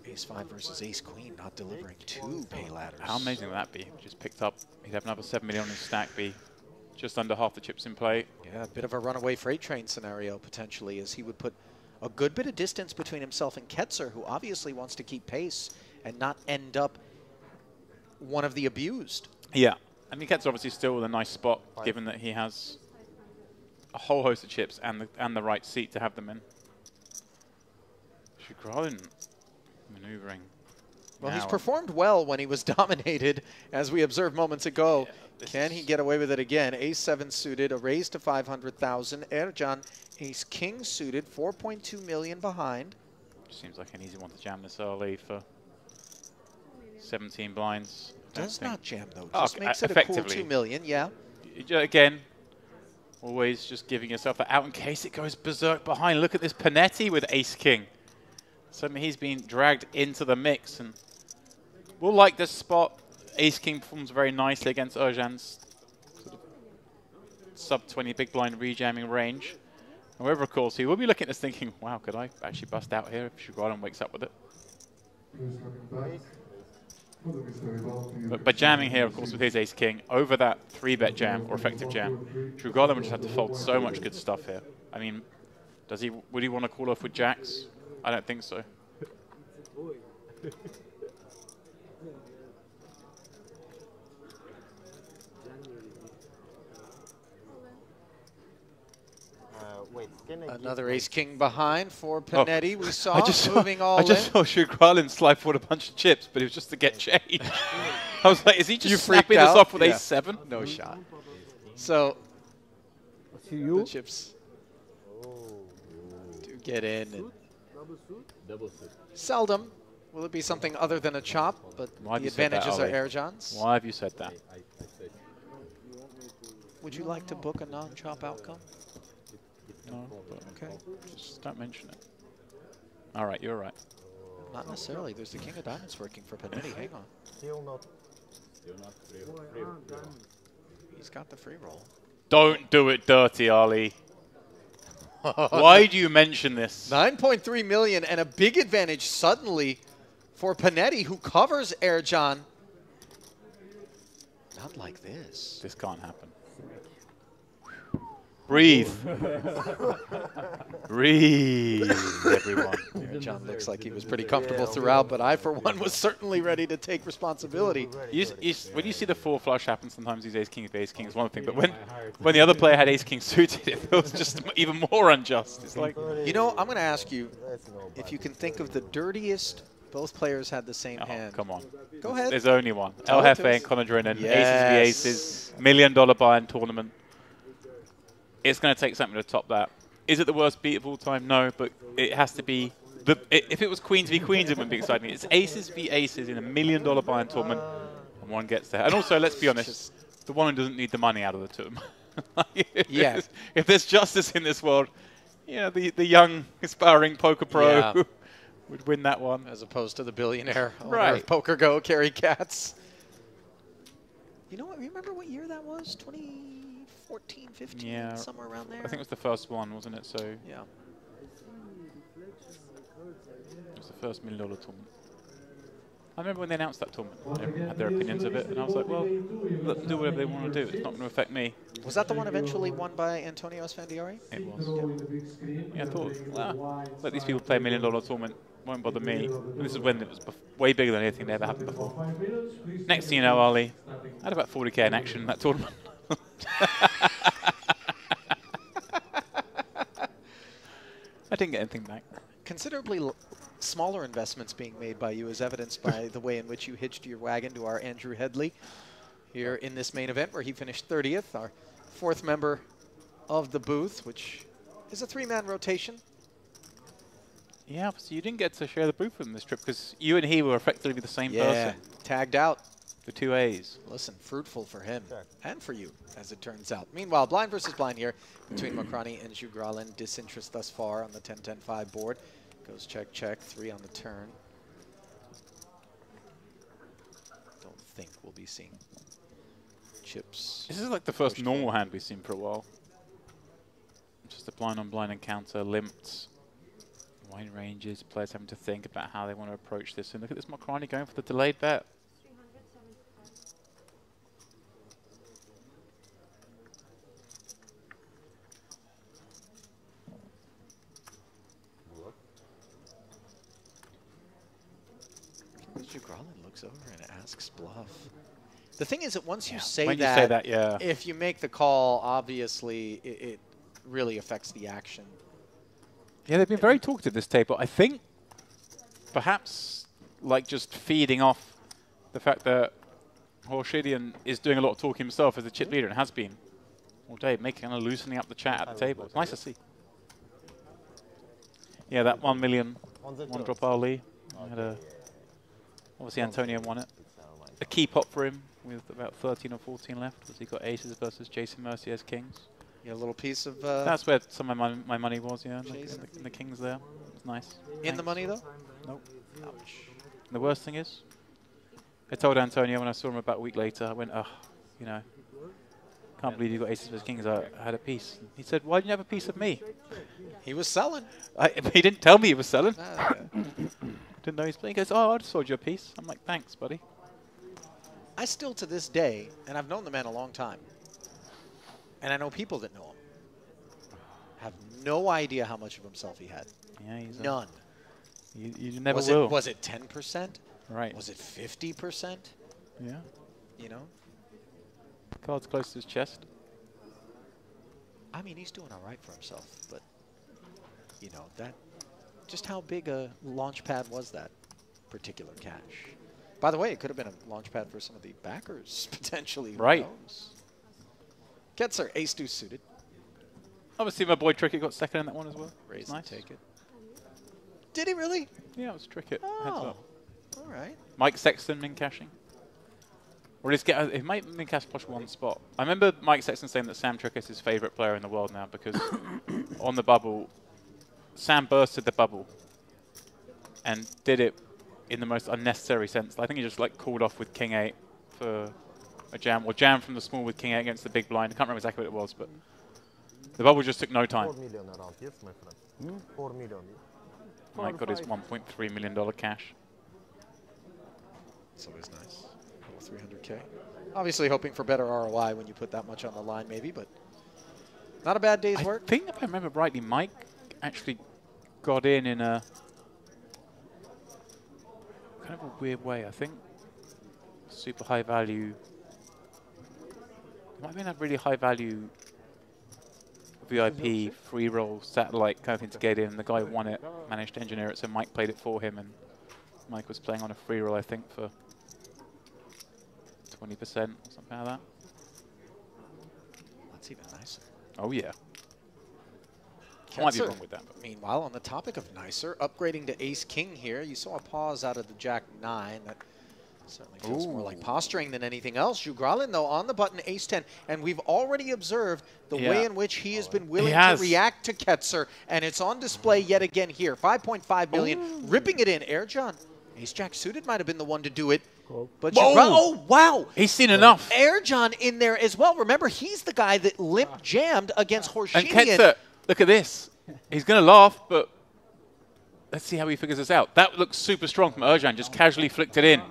Ace-5 versus Ace-Queen not delivering 2 pay ladders. How amazing would that be? Just picked up, he'd have another 7 million on his stack, be just under half the chips in play. Yeah, a bit of a runaway freight train scenario, potentially, as he would put a good bit of distance between himself and Ketzer, who obviously wants to keep pace and not end up one of the abused. Yeah. I mean, Ketzer obviously still in a nice spot, given that he has a whole host of chips and the right seat to have them in. Shugralin maneuvering. Well, he's performed well when he was dominated, as we observed moments ago. Yeah, can he get away with it again? Ace-7 suited, a raise to 500,000. Erjan, Ace-King suited, 4.2 million behind. Seems like an easy one to jam this early for 17 blinds. Does not jam, though. Just makes it a cool 2 million, yeah. Again, always just giving yourself that out in case it goes berserk behind. Look at this Panetti with Ace-King. Suddenly he's been dragged into the mix, and we'll like this spot. Ace-King performs very nicely against Erjan's sort of sub-20 big blind rejamming range. However, of course, he will be looking at this thinking, wow, could I actually bust out here if Shugralin wakes up with it? But by jamming here, of course, with his Ace-King, over that 3-bet jam, or effective jam, Shugralin would just have to fold so much good stuff here. I mean, would he want to call off with jacks? I don't think so. Wait, can I Another ace-king behind for Panetti. We saw moving all I just saw Shugralin slide forward a bunch of chips, but it was just to get change. I was like, is he just snapping this off with ace-7? No shot. So, the chips do get in. And seldom will it be something other than a chop, but the advantages are Erjan's. Why have you said that? Would you like to book a non-chop outcome? No, but okay. Just don't mention it. All right, you're right. Not necessarily. There's the king of diamonds working for Panetti. Hang on. Still not. He's got the free roll. Don't do it dirty, Ali. Why do you mention this? 9.3 million and a big advantage suddenly for Panetti, who covers Erjan. Not like this. This can't happen. Breathe. Breathe, everyone. Erjan looks like he was pretty comfortable throughout, but I, for one, was certainly ready to take responsibility. When you see the 4 flush happen, sometimes these ace-king of ace-king is one thing, but when the other player had ace-king suited, it feels just even more unjust. It's like, you know, I'm going to ask you if you can think of the dirtiest. Both players had the same hand. Come on. Go ahead. There's only one. El Jefe and Conor Drennan, aces v aces, $1 million buy-in tournament. It's going to take something to top that. Is it the worst beat of all time? No, but it has to be. If it was queens v queens, it wouldn't be exciting. It's aces v aces in $1 million buy-in tournament, and one gets there. And also, let's be honest, the one who doesn't need the money out of the two. If there's justice in this world, yeah, the young, aspiring poker pro would win that one. As opposed to the billionaire owner right. of Poker Go, Kerry Katz. You know what? Remember what year that was? 2014, 15, somewhere around there? I think it was the first one, wasn't it? So yeah. It was the first $1 million tournament. I remember when they announced that tournament, they had their opinions of it, and I was like, well, let them do whatever they want to do. It's not going to affect me. Was that the one eventually won by Antonio Esfandiari? It was. Yeah, I thought, well, let these people play $1 million tournament. Won't bother me. And this is when it was way bigger than anything that ever happened before. Next thing you know, Ali, I had about 40k in action in that tournament. I didn't get anything back. Considerably smaller investments being made by you, as evidenced by the way in which you hitched your wagon to our Andrew Headley here in this main event, where he finished 30th, our 4th member of the booth, which is a 3-man rotation. Yeah, so you didn't get to share the booth with him this trip because you and he were effectively the same person. Tagged out. The 2 A's. Listen, fruitful for him and for you, as it turns out. Meanwhile, blind versus blind here between Mokrani and Shugralin. Disinterest thus far on the 10-10-5 board. Goes check, check, 3 on the turn. Don't think we'll be seeing chips. This is like the first normal hand we've seen for a while. Just a blind on blind encounter, limped. Wide ranges, players having to think about how they want to approach this. And look at this Mokrani going for the delayed bet. Shugralin looks over and asks bluff. The thing is that once you say say that, if you make the call, obviously it really affects the action. Yeah, they've been very talkative this table. I think perhaps like just feeding off the fact that Horshidian is doing a lot of talking himself as a chip leader and has been all day, making kind of loosening up the chat at the table. It's nice to see. Yeah, that 1 million, one drop Ali. Obviously Antonio won it. A key pot for him with about 13 or 14 left because he got aces versus Jason Mercier's kings. Yeah, a little piece of... That's where some of my money was, yeah, in the kings there. It's nice. In the money, though? Nope. Ouch. And the worst thing is, I told Antonio when I saw him about a week later, I went, oh, you know, can't believe you got aces versus kings. I had a piece. He said, why didn't you have a piece of me? He was selling. He didn't tell me he was selling. Didn't know he was playing. He goes, oh, I just sold you a piece. I'm like, thanks, buddy. I still, to this day, and I've known the man a long time, and I know people that know him, have no idea how much of himself he had. Yeah, he's none. You never will. Was it 10%? Right. Was it 50%? Yeah. You know? Card's close to his chest. I mean, he's doing all right for himself, but, you know, that just how big a launch pad was that particular cash? By the way, it could have been a launch pad for some of the backers, potentially. Right. Who knows? Ketzer, ace-deuce suited. Obviously, my boy Trickett got second in that one as well. Raise nice. and take it. Did he really? Yeah, it was Trickett. Oh, Heads up. all right. Mike Sexton min cashing. Or he might min cash plus one spot. I remember Mike Sexton saying that Sam Trickett is his favourite player in the world now because on the bubble, Sam bursted the bubble and did it in the most unnecessary sense. I think he just like called off with King 8 for a jam, or jam from the small with King 8 against the big blind. I can't remember exactly what it was, but the bubble just took no time. 4 million around, yes, my friend. 4 million. Mike got his $1.3 million cash. It's always nice. 300K. Obviously hoping for better ROI when you put that much on the line maybe, but not a bad day's work. I think if I remember rightly, Mike actually got in a kind of a weird way. I think super high value. It might have been a really high value VIP free roll satellite kind of thing to get in. The guy who won it managed to engineer it, so Mike played it for him, and Mike was playing on a free roll, I think, for 20% or something like that. That's even nicer. Oh, yeah. I might be wrong with that. But. Meanwhile, on the topic of nicer, upgrading to ace-king here, you saw a pause out of the jack-9. That certainly feels more like posturing than anything else. Jugralin, though, on the button, ace-10. And we've already observed the way in which he has been willing to react to Ketzer. And it's on display yet again here. 5.5 million, ripping it in. Erjan, ace-jack suited might have been the one to do it. But oh, wow. He's seen enough. Erjan in there as well. Remember, he's the guy that limp jammed against Horshinian. And Ketzer, look at this. He's going to laugh, but let's see how he figures this out. That looks super strong from Erjan, just casually flicked it in.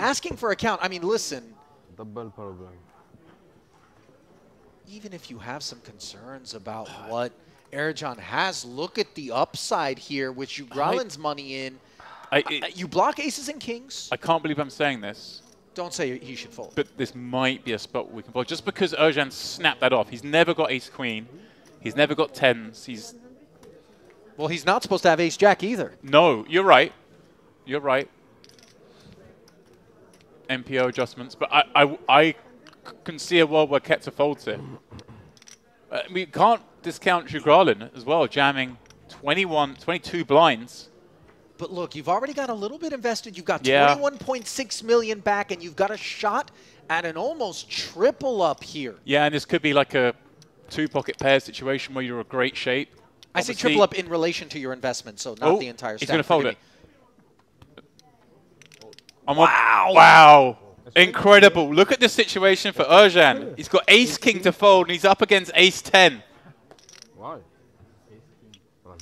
Asking for a count. I mean, listen. Double problem. Even if you have some concerns about what Erjan has, look at the upside here with Jugralin's money in. You block aces and kings. I can't believe I'm saying this. Don't say he should fold. But this might be a spot we can fold. Just because Erjan snapped that off. He's never got ace-queen. He's never got tens. Well, he's not supposed to have ace-jack either. No, you're right. You're right. MPO adjustments. But I can see a world where Ketzer folds it. We can't discount Jugralin as well, jamming 22 blinds. But look, you've already got a little bit invested. You've got 21.6 million back, and you've got a shot at an almost triple up here. Yeah, and this could be like a two-pocket pair situation where you're in great shape. I say triple up in relation to your investment, so not the entire stack. He's going to fold it. Wow. Wow. Incredible. Look at this situation for Erjan. He's got ace-king to fold, and he's up against ace-10. Why?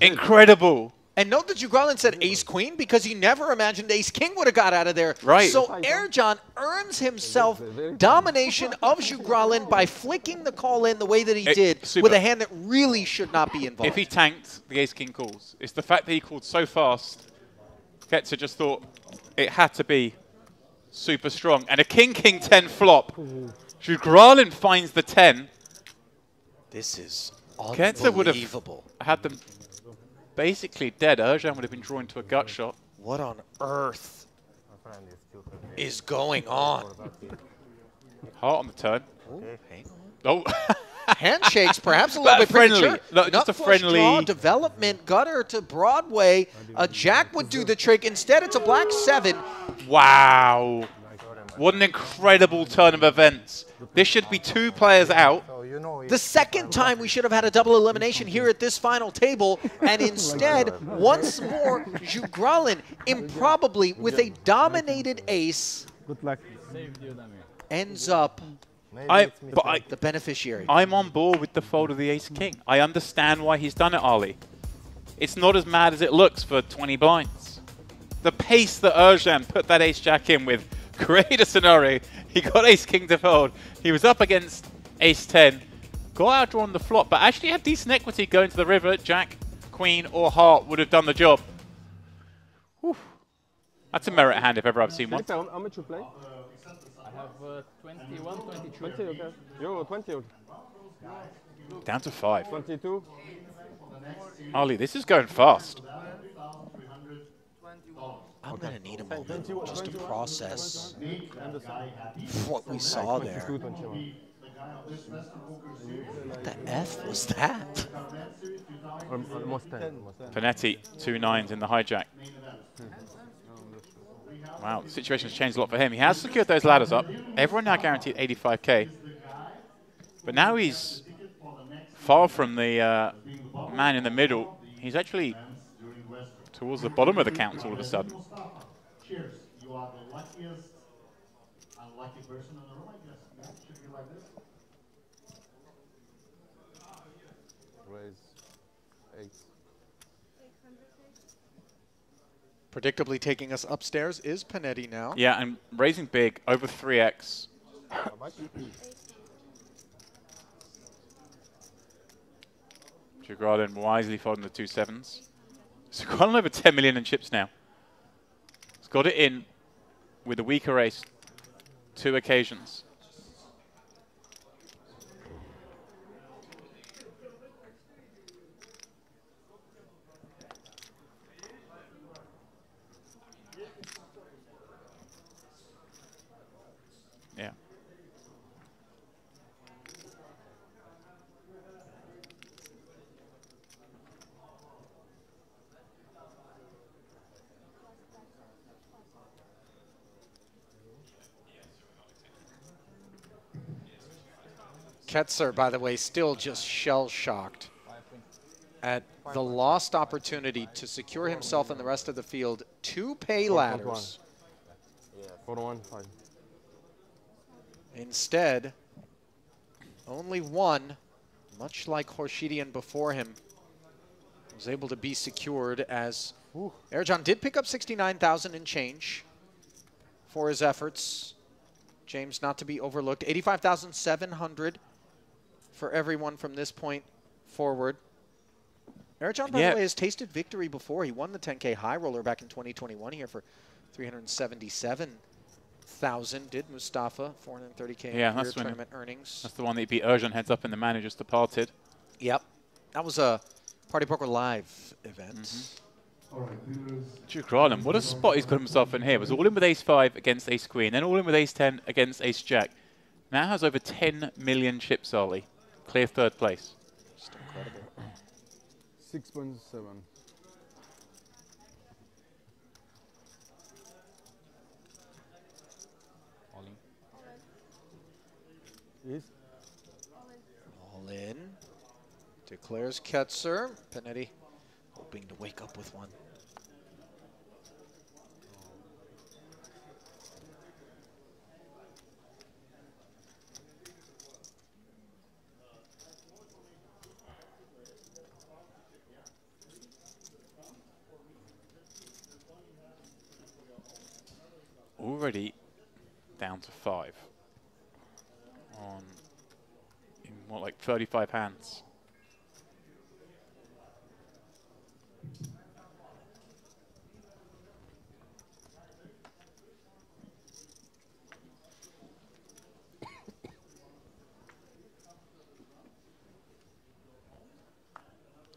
Incredible. And note that Jugralin said ace-queen because he never imagined ace-king would have got out of there. Right. So Erjan earns himself domination of Jugralin by flicking the call in the way that he did with a hand that really should not be involved. If he tanked, the ace-king calls. It's the fact that he called so fast. Ketzer just thought it had to be super strong. And a king-king-10 flop. Jugralin finds the 10. This is Ketzer would have unbelievable. had them basically dead. Erjan would have been drawn to a gut shot. What on earth is going on? Heart on the turn. Oh, hang on. Oh. Handshakes, perhaps a little bit friendly. premature. Look, just a friendly draw, development, gutter to Broadway. A jack would do the trick. Instead, it's a black 7. Wow. What an incredible turn of events. This should be 2 players out. The second time we should have had a double elimination here at this final table, and instead, once more, Jugralin, improbably with a dominated ace, Good luck. ends up the beneficiary. I'm on board with the fold of the ace-king. I understand why he's done it, Ali. It's not as mad as it looks for 20 blinds. The pace that Erjan put that ace-jack in with created a scenario. He got ace-king to fold. He was up against ace-10. Got outdrawn the flop, but actually had decent equity going to the river. Jack, queen, or heart would have done the job. Whew. That's a merit hand if ever I've seen one. How much you play? I have 21, 22. 20, okay. You're 20, okay. Down to 5. 22. Ollie, this is going fast. I'm going to need a moment just to process what we saw there. What the F was that? Almost 10. Panetti, 2 9s in the hijack. Wow, the situation's changed a lot for him. He has secured those ladders up. Everyone now guaranteed 85k. But now he's far from the man in the middle. He's actually towards the bottom of the counts all of a sudden. Cheers. You are the luckiest unlucky person in the room, I guess. Yeah, it should be like this. Raise 8. Predictably taking us upstairs is Panetti now. Yeah, and raising big over 3x. Jagradin wisely folding the 2 7s. So got over 10 million in chips now. He's got it in with a weaker ace 2 occasions. Yeah. Ketzer, by the way, still just shell-shocked at the lost opportunity to secure himself and the rest of the field 2 pay ladders. Yeah, 4-1, 5. Instead, only one, much like Horshidian before him, was able to be secured as Ercan did pick up 69,000 and change for his efforts. James not to be overlooked. 85,700 for everyone from this point forward. Ercan, by the way, has tasted victory before. He won the 10K high roller back in 2021 here for 377,000. Did Mustafa, 430K that's tournament earnings. That's the one that he beat Ercan heads up in the managers departed. Yep. That was a Party Poker Live event. Jagradin, what a spot he's got himself in here. It was all in with ace-5 against ace-queen, then all in with ace-10 against ace-jack. Now has over 10 million chips, Ollie. Clear 3rd place. Just incredible. 6.7. Is all in. Declares Ketzer. Panetti hoping to wake up with one. Already down to 5 on in what, like 35 hands.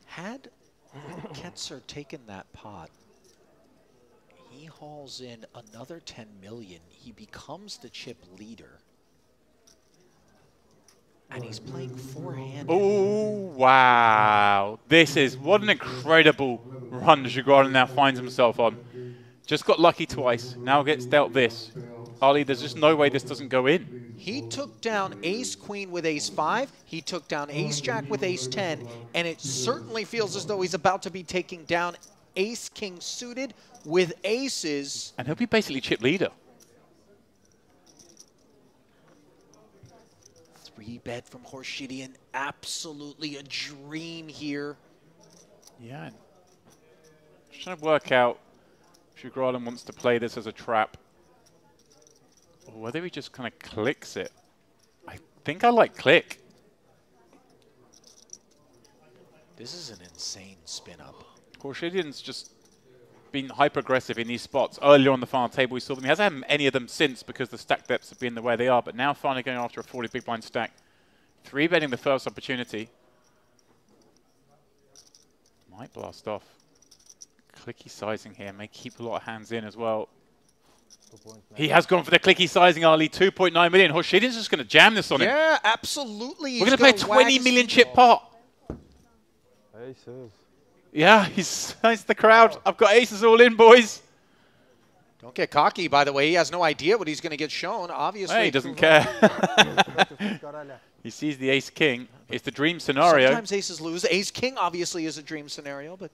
Had Ketzer taken that pot, he hauls in another 10 million. He becomes the chip leader. And he's playing forehand. Oh, wow. This is, what an incredible run Jagradin now finds himself on. Just got lucky twice, now gets dealt this. Ollie, there's just no way this doesn't go in. He took down ace-queen with ace-5, he took down ace-jack with ace-10, and it certainly feels as though he's about to be taking down ace-king suited with aces. And he'll be basically chip leader. 3-bet from Horshidian, absolutely a dream here. Yeah. Just trying to work out if Jagradin wants to play this as a trap, or whether he just kind of clicks it. I think I like click. This is an insane spin-up. Horshidian's just been hyper-aggressive in these spots. Earlier on the final table, we saw them. He hasn't had any of them since because the stack depths have been the way they are, but now finally going after a 40 big blind stack. 3-betting the first opportunity. Might blast off. Clicky sizing here. May keep a lot of hands in as well. He has gone for the clicky sizing, Ali. 2.9 million. Horshidian's just going to jam this on him. Yeah, absolutely. We're going to play a 20 million chip pot. Aces. Yeah, he's the crowd. I've got aces all in, boys. Don't get cocky, by the way. He has no idea what he's going to get shown, obviously. Hey, he doesn't care. He sees the ace-king. It's the dream scenario. Sometimes aces lose. Ace-king obviously is a dream scenario, but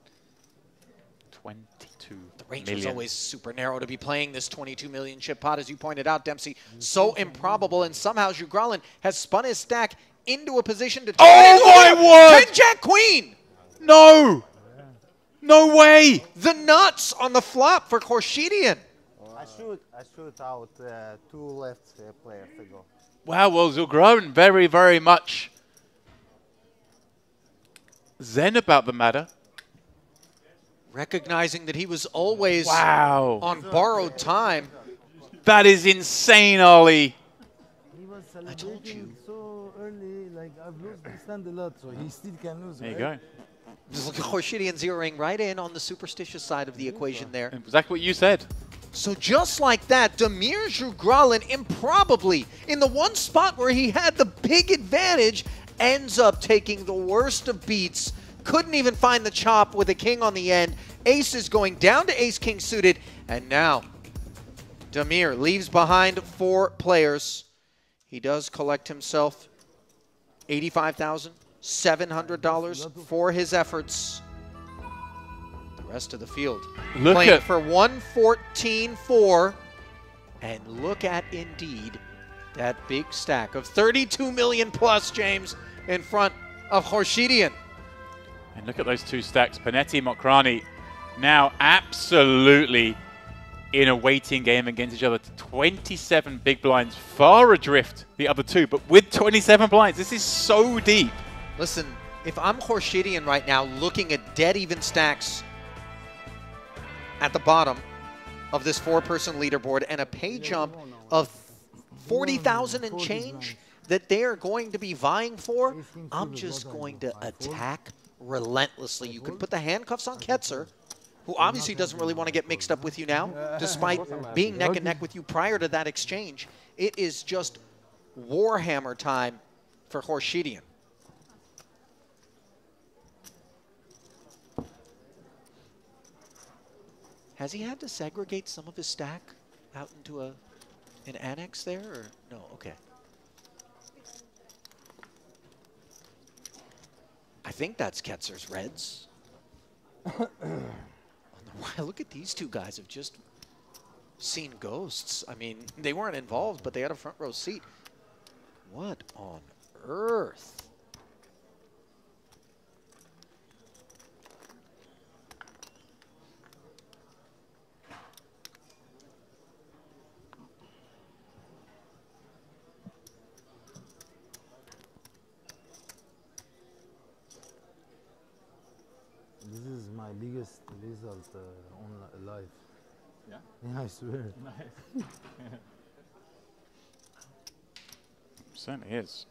22 the range million. was always super narrow to be playing this 22 million chip pot, as you pointed out, Dempsey. So improbable, and somehow Jugralin has spun his stack into a position to... Oh, my word! 10 Jack Queen! No! No way! The nuts on the flop for Horshidian. I shoot out 2 left players ago. Wow, well, Zugralin very, very much zen about the matter. Recognizing that he was always on borrowed time. That is insane, Ali. He was celebrating so early, like I've lost the stand a lot, so he still can lose. There you right? go. Just look at Horshidian zeroing right in on the superstitious side of the equation there. Exactly what you said. So just like that, Damir Jugralin improbably, in the one spot where he had the big advantage, ends up taking the worst of beats. Couldn't even find the chop with a king on the end. Ace is going down to ace-king suited, and now Damir leaves behind 4 players. He does collect himself $85,700 for his efforts. The rest of the field playing for 114.4, and look at indeed that big stack of 32 million plus, James, in front of Horshidian. And look at those 2 stacks. Panetti, Mokrani, now absolutely in a waiting game against each other. 27 big blinds, far adrift the other 2, but with 27 blinds, this is so deep. Listen, if I'm Horshidian right now looking at dead even stacks at the bottom of this 4-person leaderboard and a pay jump of 40,000 and change that they are going to be vying for, I'm just going to attack relentlessly. You can put the handcuffs on Ketzer, who obviously doesn't really want to get mixed up with you now, despite being neck and neck with you prior to that exchange. It is just Warhammer time for Horshidian. Has he had to segregate some of his stack out into an annex there, or no? Okay. I think that's Ketzer's reds. Look at these 2 guys have just seen ghosts. I mean, they weren't involved, but they had a front row seat. What on earth? This is my biggest result on live. Yeah? Yeah, I swear. Nice. Certainly is.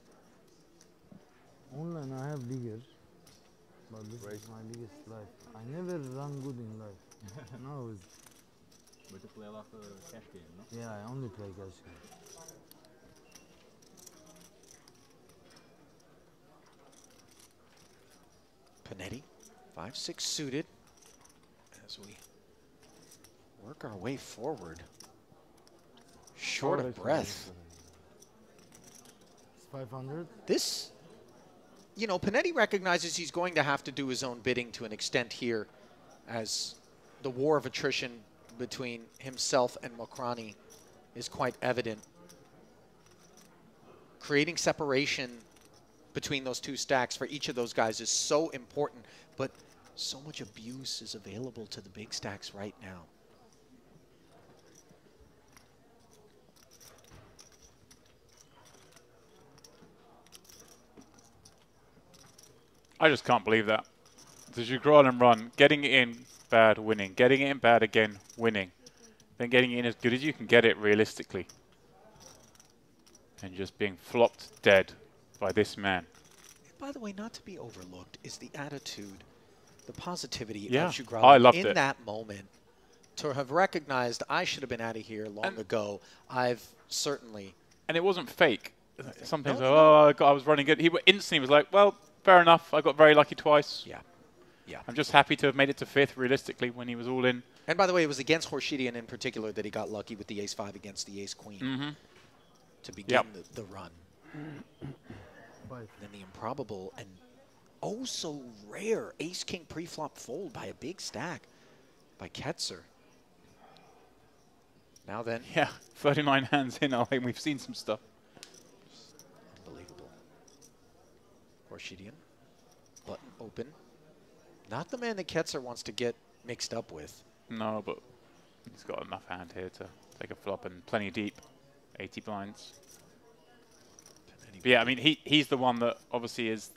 Online I have bigger, but this is my biggest live. I never run good in live. No, But you play a lot of cash game, no? yeah, I only play cash game. Panetti, 5-6 suited as we work our way forward. Short of breath. It's 500. This, you know, Panetti recognizes he's going to have to do his own bidding to an extent here, as the war of attrition between himself and Mokrani is quite evident. Creating separation between those 2 stacks for each of those guys is so important, but so much abuse is available to the big stacks right now. I just can't believe that. The Jugralin run, getting it in bad, winning. Getting it in bad again, winning. Then getting it in as good as you can get it realistically. And just being flopped dead by this man. By the way, not to be overlooked is the attitude, the positivity Yeah, of Shugrala I loved in it. that moment. To have recognized I should have been out of here long ago, I've certainly... And it wasn't fake. Sometimes, No, oh, I was running good. He instantly was like, well, fair enough. I got very lucky twice. Yeah. Yeah. I'm just happy to have made it to 5th, realistically, when he was all in. And by the way, it was against Horshidian in particular that he got lucky with the ace-5 against the ace-queen to begin the run. And then the improbable and oh so rare ace-king pre-flop fold by a big stack by Ketzer. Now then. Yeah, 39 hands in, I think we've seen some stuff. Unbelievable. Horshidian, button open. Not the man that Ketzer wants to get mixed up with. No, but he's got enough hand here to take a flop and plenty deep. 80 blinds. But yeah, I mean, he's the one that obviously is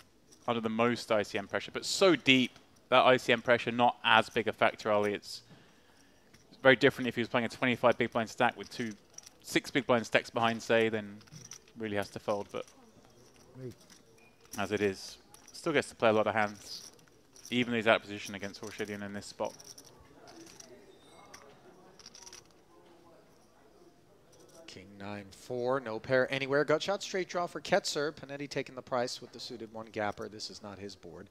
under the most ICM pressure, but so deep that ICM pressure not as big a factor, Ollie. It's very different if he was playing a 25 big blind stack with 6 big blind stacks behind, say, then really has to fold. But as it is, still gets to play a lot of hands, even though he's out of position against Horshidian in this spot. King 9-4, no pair anywhere. Gut shot, straight draw for Ketzer. Panetti taking the price with the suited one gapper. This is not his board.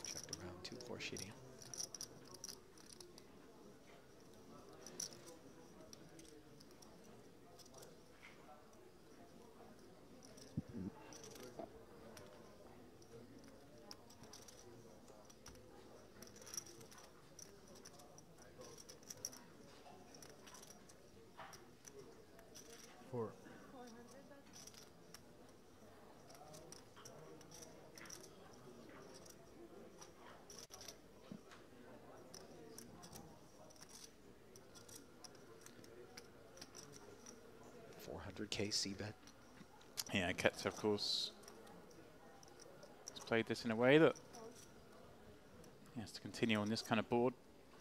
Checked around to Horshidian. $400K C-bet. Yeah, Ketzer, of course, has played this in a way that he has to continue on this kind of board.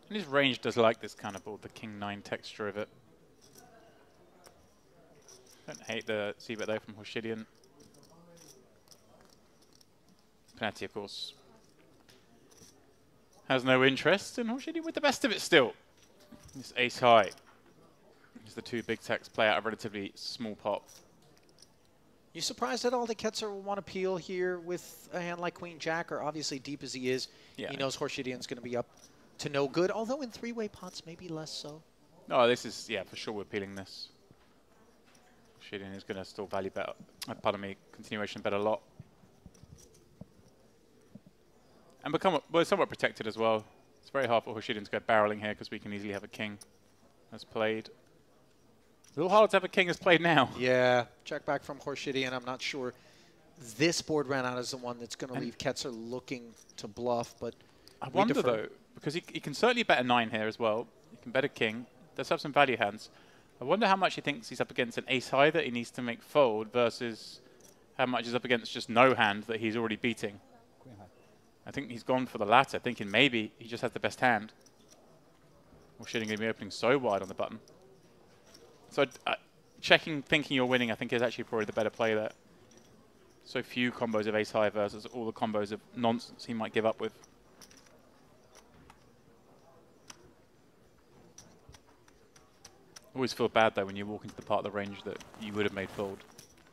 And his range does like this kind of board, the King 9 texture of it. Don't hate the C-bet though from Horshidian. Panetti, of course, has no interest in Horshidian with the best of it still. This ace high. Is the 2 big techs play out a relatively small pot. You surprised at all that Ketzer will want to peel here with a hand like Queen Jack, or obviously deep as he is, he knows Horshidian's going to be up to no good, although in 3-way pots maybe less so. No, this is, yeah, for sure we're peeling this. Horshidian is going to still value bet, pardon me, continuation bet a lot. And become, well, somewhat protected as well. It's very hard for Horshidian to go barreling here because we can easily have a king as played. A little harder to have a king as played now. Yeah, check back from Horshidian. I'm not sure this board ran out as the one that's going to leave Ketzer looking to bluff, but I wonder though, because he can certainly bet a 9 here as well. He can bet a king. Does have some value hands. I wonder how much he thinks he's up against an ace high that he needs to make fold versus how much he's up against just no hand that he's already beating. I think he's gone for the latter, thinking maybe he just has the best hand. Horshidian going to be opening so wide on the button. So checking, thinking you're winning, I think is actually probably the better play there. So few combos of ace high versus all the combos of nonsense he might give up with. Always feel bad though when you walk into the part of the range that you would have made fold.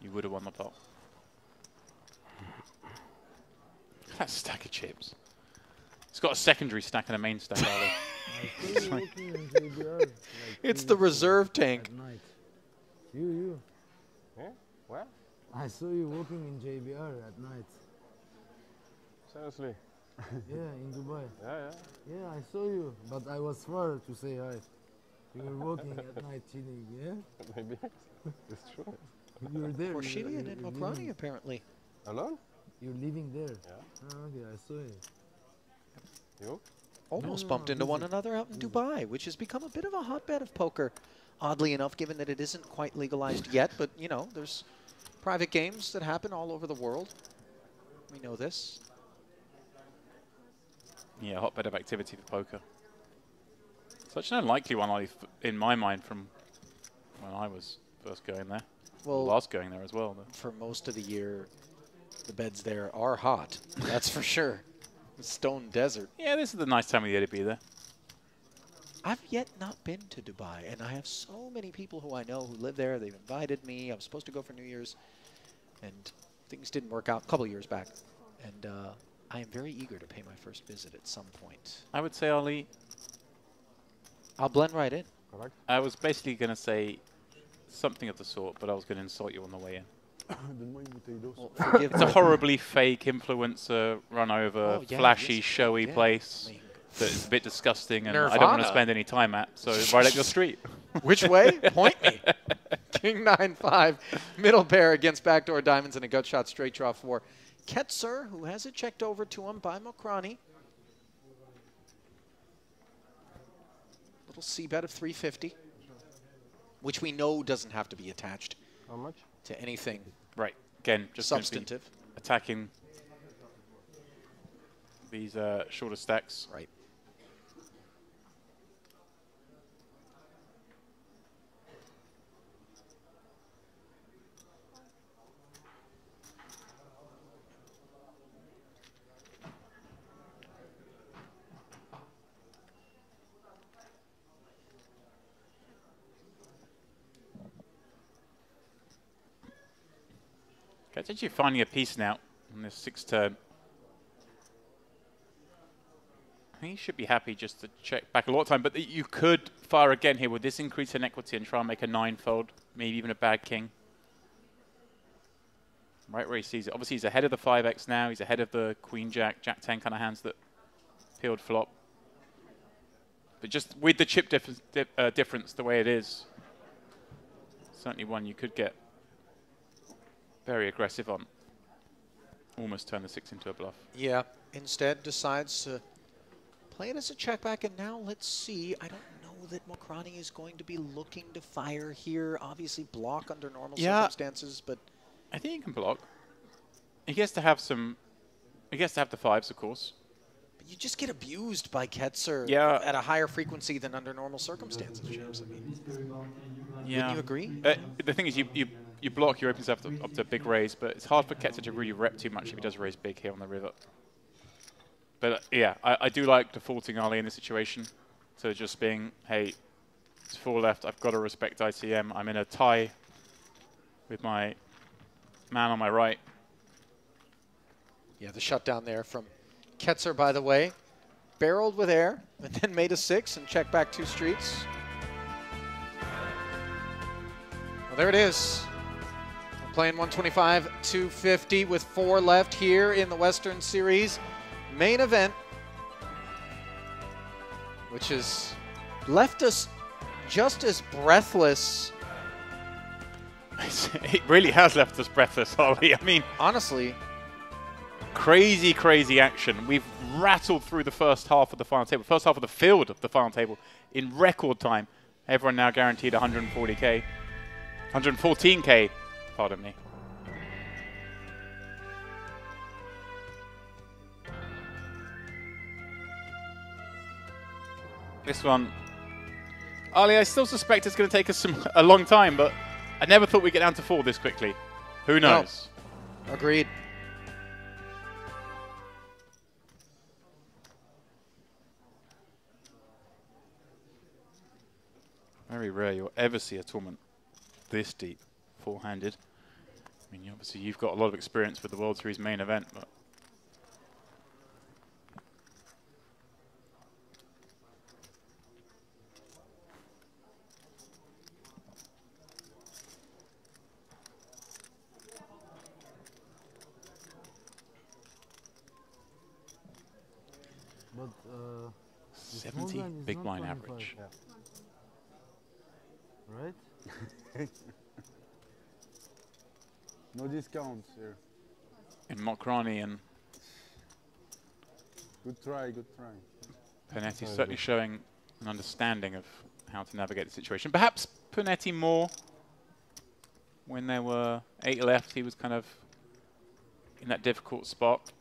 You would have won the pot. That stack of chips. It's got a secondary stack and a main stack, It's the reserve tank. You. Yeah? Where? I saw you walking in JBR at night. Seriously? Yeah, in Dubai. Yeah. Yeah, I saw you, but I was far to say hi. You were walking at night chilling, yeah? Maybe. It's true. You were there. Horshidian and Mokrani apparently. Alone? You're living there? Yeah. Oh, okay, I saw it. You? Almost bumped into one another out in Dubai, which has become a bit of a hotbed of poker, oddly enough, given that it isn't quite legalized yet. But, you know, there's private games that happen all over the world. We know this. Yeah, hotbed of activity for poker. Such an unlikely one, in my mind, from when I was first going there. Well, last going there as well. Though. For most of the year, the beds there are hot. That's for sure. Stone desert. Yeah, this is the nice time of year to be there. I've yet not been to Dubai, and I have so many people who I know who live there. They've invited me. I was supposed to go for New Year's, and things didn't work out a couple of years back. And I am very eager to pay my first visit at some point. I would say, Ali, I'll blend right in. Correct. I was basically going to say something of the sort, but I was going to insult you on the way in. Well, It's a horribly fake influencer, run over, flashy, showy place that is a bit disgusting, and I don't want to spend any time at. So right up your street. Which way? Point me. King 9-5, middle pair against backdoor diamonds and a gut shot straight draw for Ketzer, who has it checked over to him by Mokrani. Little C bet of 350, which we know doesn't have to be attached. How much? To anything. Right. Again, just substantive. Attacking these shorter stacks. Right. Okay, it's actually finding a piece now on this 6th turn. I think he should be happy just to check back a lot of time, but you could fire again here with this increase in equity and try and make a 9-fold, maybe even a bad king. Right where he sees it. Obviously, he's ahead of the 5x now. He's ahead of the queen jack, jack 10 kind of hands that peeled flop. But just with the chip difference the way it is, certainly one you could get very aggressive on. Almost turn the 6 into a bluff. Yeah, instead decides to play it as a check back, and now let's see. I don't know that Mokrani is going to be looking to fire here. Obviously block under normal circumstances, but I think he can block. He gets to have some. He gets to have the 5s, of course. But you just get abused by Ketzer Yeah. at a higher frequency than under normal circumstances, James. I mean, Yeah. wouldn't you agree? The thing is, you block, you open yourself up to a big raise, but it's hard for Ketzer to really rep too much if he does raise big here on the river. But yeah, I do like defaulting Ali in this situation to just being, hey, it's 4 left, I've got to respect ICM. I'm in a tie with my man on my right. Yeah, the shutdown there from Ketzer, by the way. Barreled with air, and then made a 6 and checked back 2 streets. Well, there it is. We're playing 125, 250 with 4 left here in the Western Series main event, which has left us just as breathless. It really has left us breathless, Ollie. I mean, honestly, crazy, crazy action. We've rattled through the first half of the final table, first half of the field of the final table in record time. Everyone now guaranteed 140k, 114k, pardon me. This one, Ali, I still suspect it's going to take us a long time, but I never thought we'd get down to 4 this quickly. Who knows? No. Agreed. Very rare you'll ever see a tournament this deep, four-handed. I mean, obviously you've got a lot of experience with the World Series main event, but But 70 big blind average. Yeah. Right? No discounts here. In Mokrani and Good try, good try. Panetti certainly showing an understanding of how to navigate the situation. Perhaps Panetti more when there were 8 left. He was kind of in that difficult spot.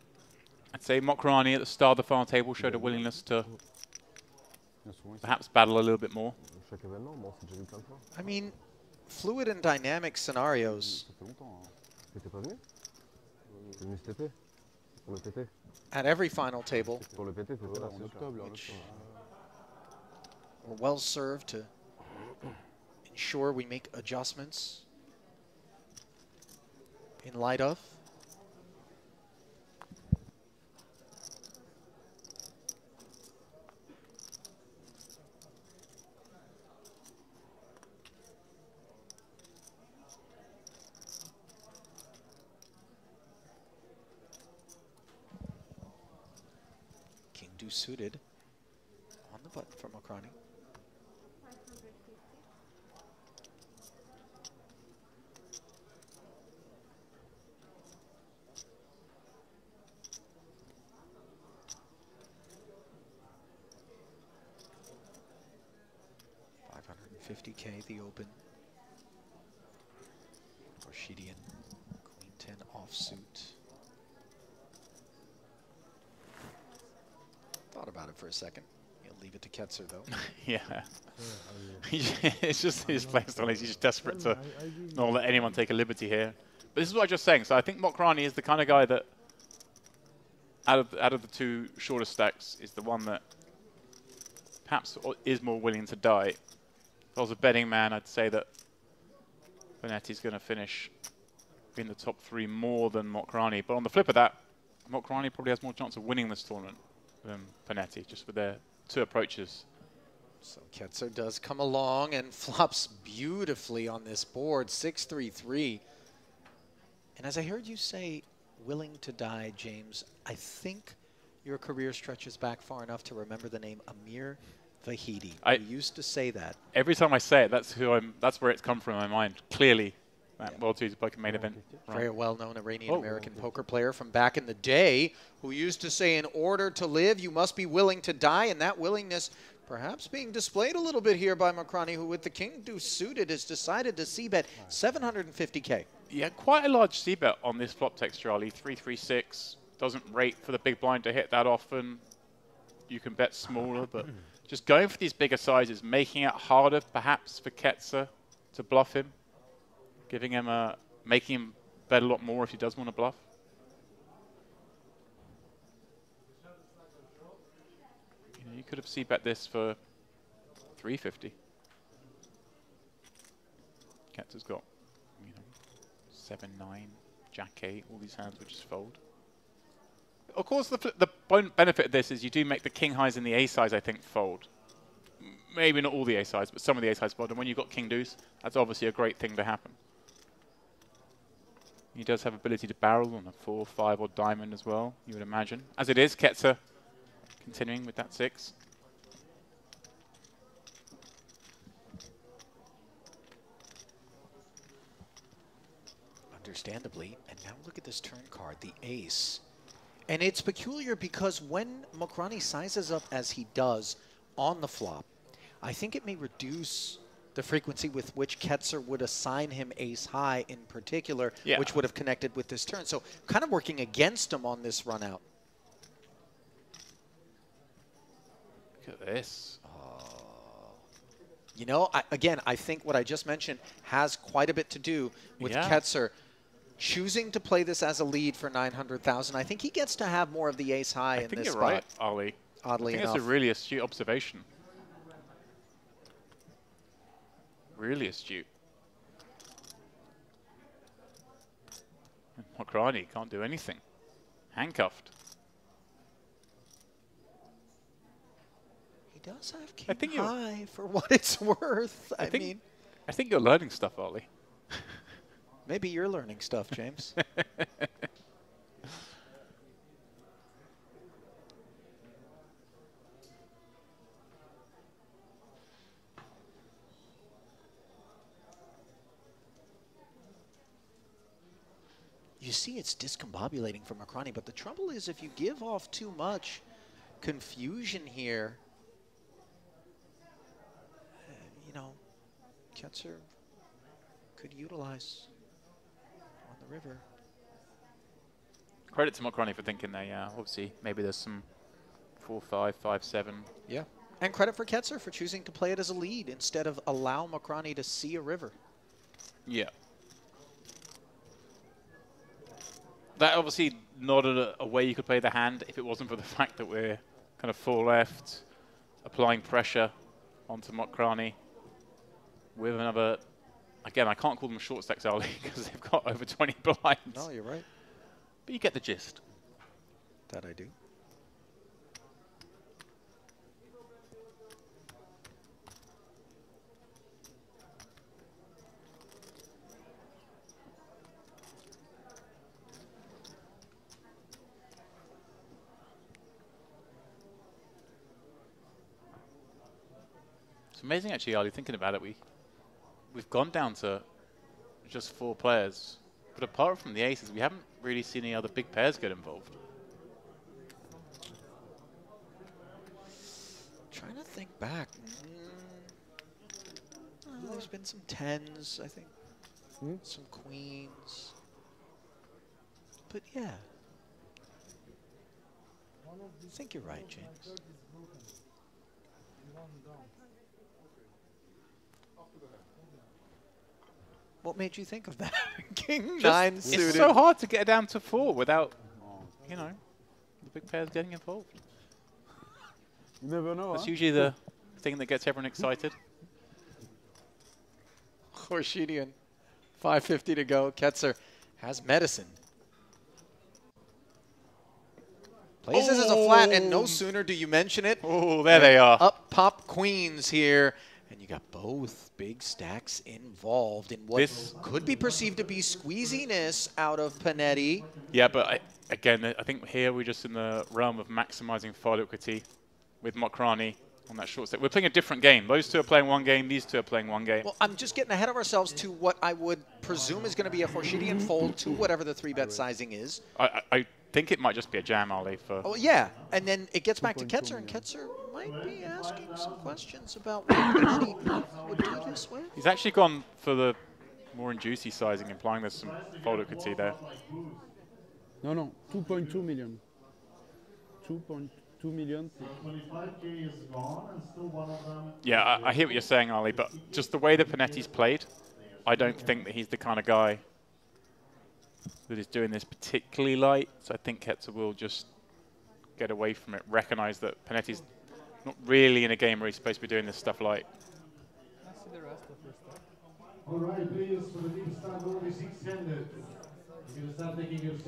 I'd say Mokrani at the start of the final table showed a willingness to perhaps battle a little bit more. I mean, fluid and dynamic scenarios. T'étais pas venu? T'es venu cet été? Pour le TT? At every final table. Pour le TT, t'étais là, c'est sûr. We're well served to ensure we make adjustments in light of. King deuce suited on the button for Mokrani. $550K the open. Orshidian, Queen 10 offsuit. Thought about it for a second. He'll leave it to Ketzer though. Yeah. It's just his playstyle. He's just desperate to not let anyone take a liberty here. But this is what I was just saying. So I think Mokrani is the kind of guy that, out of the two shorter stacks, is the one that perhaps is more willing to die. If I was a betting man, I'd say that Bonetti's going to finish in the top 3 more than Mokrani. But on the flip of that, Mokrani probably has more chance of winning this tournament than Bonetti, just with their 2 approaches. So Ketzer does come along and flops beautifully on this board, 6-3-3. And as I heard you say, willing to die, James, I think your career stretches back far enough to remember the name Amir Vahidi. You used to say that. Every time I say it, that's where it's come from in my mind. Clearly, that World Series Poker main event. Very well-known Iranian-American poker player from back in the day who used to say, in order to live, you must be willing to die, and that willingness perhaps being displayed a little bit here by Mokrani, who with the king deuce suited has decided to c-bet 750K. Yeah, quite a large c-bet on this flop text, Charlie. 3-3-6. Doesn't rate for the big blind to hit that often. You can bet smaller, but just going for these bigger sizes, making it harder perhaps for Ketzer to bluff him, giving him making him bet a lot more if he does want to bluff. You know, you could have c-bet this for 350. Ketzer's got, you know, 7-9, Jack-8, all these hands would just fold. Of course, the benefit of this is you do make the king highs and the ace highs, I think, fold. Maybe not all the ace highs, but some of the ace highs fold. And when you've got king deuce, that's obviously a great thing to happen. He does have ability to barrel on a 4, 5, or diamond as well, you would imagine. As it is, Ketzer continuing with that 6. Understandably, and now look at this turn card, the ace. And it's peculiar because when Mokrani sizes up as he does on the flop, I think it may reduce the frequency with which Ketzer would assign him ace high in particular, which would have connected with this turn. So kind of working against him on this run out. Look at this. You know, again, I think what I just mentioned has quite a bit to do with Ketzer choosing to play this as a lead for 900,000. I think he gets to have more of the ace high in this spot. Right, Ollie. Oddly enough. I think that's a really astute observation. Really astute. Mokrani can't do anything. Handcuffed. He does have king high for what it's worth. I think you're learning stuff, Ollie. Maybe you're learning stuff, James. You see it's discombobulating for Mokrani, but the trouble is if you give off too much confusion here, you know, Ketzer could utilize on the river. Credit to Mokrani for thinking there, yeah. Obviously, maybe there's some 4-5, 5-7. Yeah. And credit for Ketzer for choosing to play it as a lead instead of allow Mokrani to see a river. Yeah. That obviously not a way you could play the hand if it wasn't for the fact that we're kind of 4 left, applying pressure onto Mokrani with another. Again, I can't call them short stacks, Ali, because they've got over 20 blinds. No, you're right. But you get the gist. That I do. It's amazing, actually, Ali, thinking about it. We've gone down to just 4 players. But apart from the aces, we haven't really seen any other big pairs get involved. Trying to think back. There's been some 10s, I think. Some queens. But yeah. I think you're right, James. What made you think of that? King 9 suited. It's so hard to get down to 4 without, you know, the big pairs getting involved. You never know. That's usually the thing that gets everyone excited. Khorshidian, 5:50 to go. Ketzer has medicine. Places as a flat, and no sooner do you mention it. Oh, there they are. Up pop queens here. And you got both big stacks involved in what could be perceived to be squeeziness out of Panetti. Yeah, but again, I think here we're just in the realm of maximizing file equity with Mokrani on that short stack. We're playing a different game. Those two are playing one game. These two are playing one game. Well, I'm just getting ahead of ourselves to what I would presume is going to be a Khorshidian fold to whatever the 3-bet sizing is. I think it might just be a jam, Ali. For oh, yeah. And then it gets back to Ketzer, and Ketzer might be asking some questions about what Panetti would do this with. He's actually gone for the more juicy sizing, implying there's some fold equity there. No, 2.2 million. 2.2 million. Yeah, I hear what you're saying, Ali, but just the way that Panetti's played, I don't think that he's the kind of guy that is doing this particularly light. So I think Ketzer will just get away from it, recognize that Panetti's not really in a game where he's supposed to be doing this stuff light.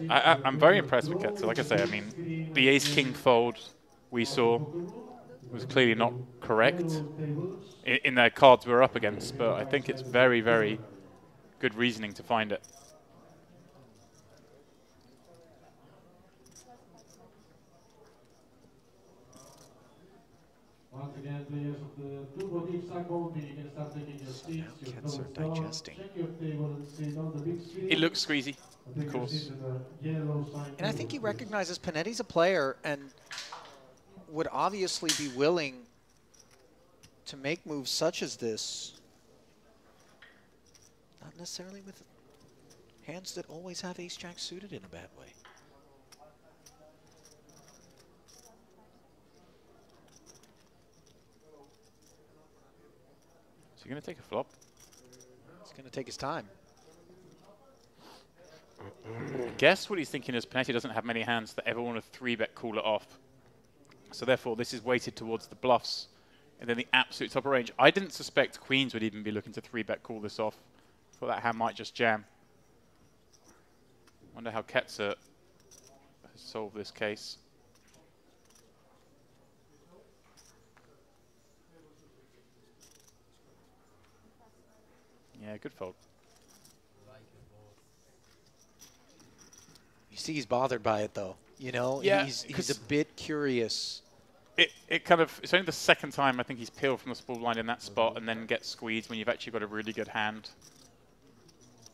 I'm very impressed with Ketzer. Like I say, I mean, the ace-king fold we saw was clearly not correct in the cards we're up against, but I think it's very, very good reasoning to find it. Once again, players of the two bodies are counting. You can start taking your seats. Cats are digesting. Check your table and sit on the big screen. It looks squeezy, of course. And I think he recognizes Panetti's a player and would obviously be willing to make moves such as this. Not necessarily with hands that always have ace-jack suited in a bad way. Is he going to take a flop? He's going to take his time. I guess what he's thinking is Panetti doesn't have many hands that ever want to 3-bet call it off. So therefore, this is weighted towards the bluffs and then the absolute top of range. I didn't suspect queens would even be looking to 3-bet call this off. Thought that hand might just jam. Wonder how Ketzer has solved this case. Yeah, good fold. You see he's bothered by it, though. You know, yeah, he's a bit curious. It's only the second time I think he's peeled from the small blind in that spot and then gets squeezed when you've actually got a really good hand.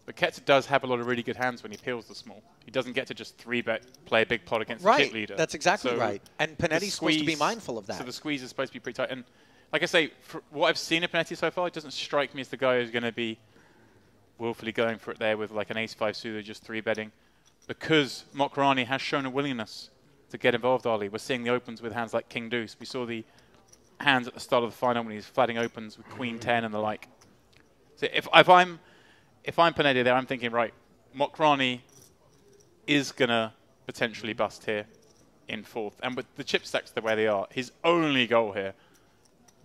But Ketzer does have a lot of really good hands when he peels the small. He doesn't get to just 3-bet, play a big pot against the chip leader. That's exactly so right. And Panetti's supposed to be mindful of that. So the squeeze is supposed to be pretty tight. And like I say, for what I've seen of Panetti so far, it doesn't strike me as the guy who's going to be willfully going for it there with like an ace-5 suited just 3-betting. Because Mokrani has shown a willingness to get involved, Ali. We're seeing the opens with hands like King Deuce. We saw the hands at the start of the final when he's flatting opens with Queen 10 and the like. So if I'm if I'm Panetti there, I'm thinking, right, Mokrani is going to potentially bust here in fourth. And with the chip stacks the way they are, his only goal here,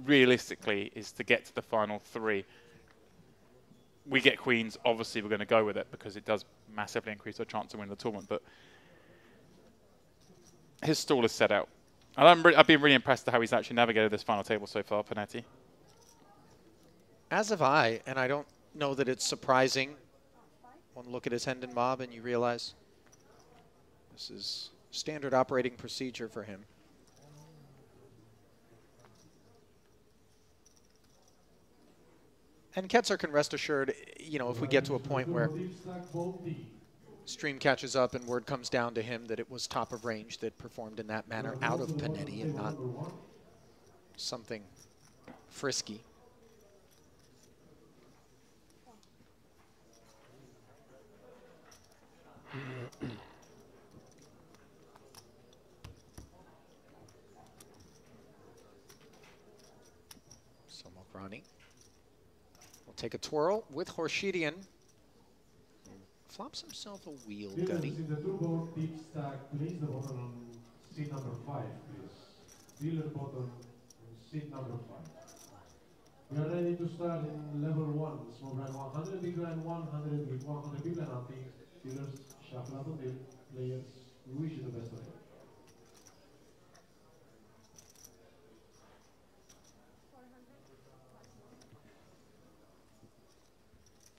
realistically, is to get to the final three. We get queens, obviously we're going to go with it because it does massively increase our chance to win the tournament. But his stall is set out. And I've been really impressed at how he's actually navigated this final table so far, Panetti. As have I, and I don't know that it's surprising. One look at his Hendon mob and you realize this is standard operating procedure for him. And Ketzer can rest assured, you know, if we get to a point where stream catches up and word comes down to him that it was top of range that performed in that manner out of Panetti and not something frisky. So Mokrani will take a twirl with Horshidian. Flops himself a wheel, Gutty. In the turbo deep stack, place the button on seat number 5, please. Dealer button on seat number 5. We are ready to start in level 1. Small blind 100, big blind 100, with 100 big blind hunting. Dealers, shuffle up the deal. Players, we wish you the best of it.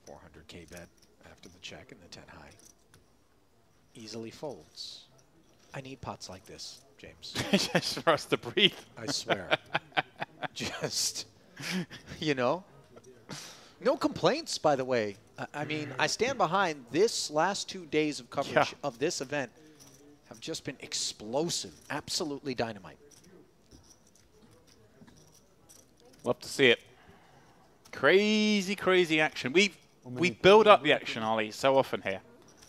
$400K bet after the check and the 10 high. Easily folds. I need pots like this, James. Just for us to breathe. I swear. Just, you know. No complaints, by the way. I mean, I stand behind this last 2 days of coverage of this event have just been explosive. Absolutely dynamite. Love to see it. Crazy, crazy action. We build up the action, Ollie, so often here.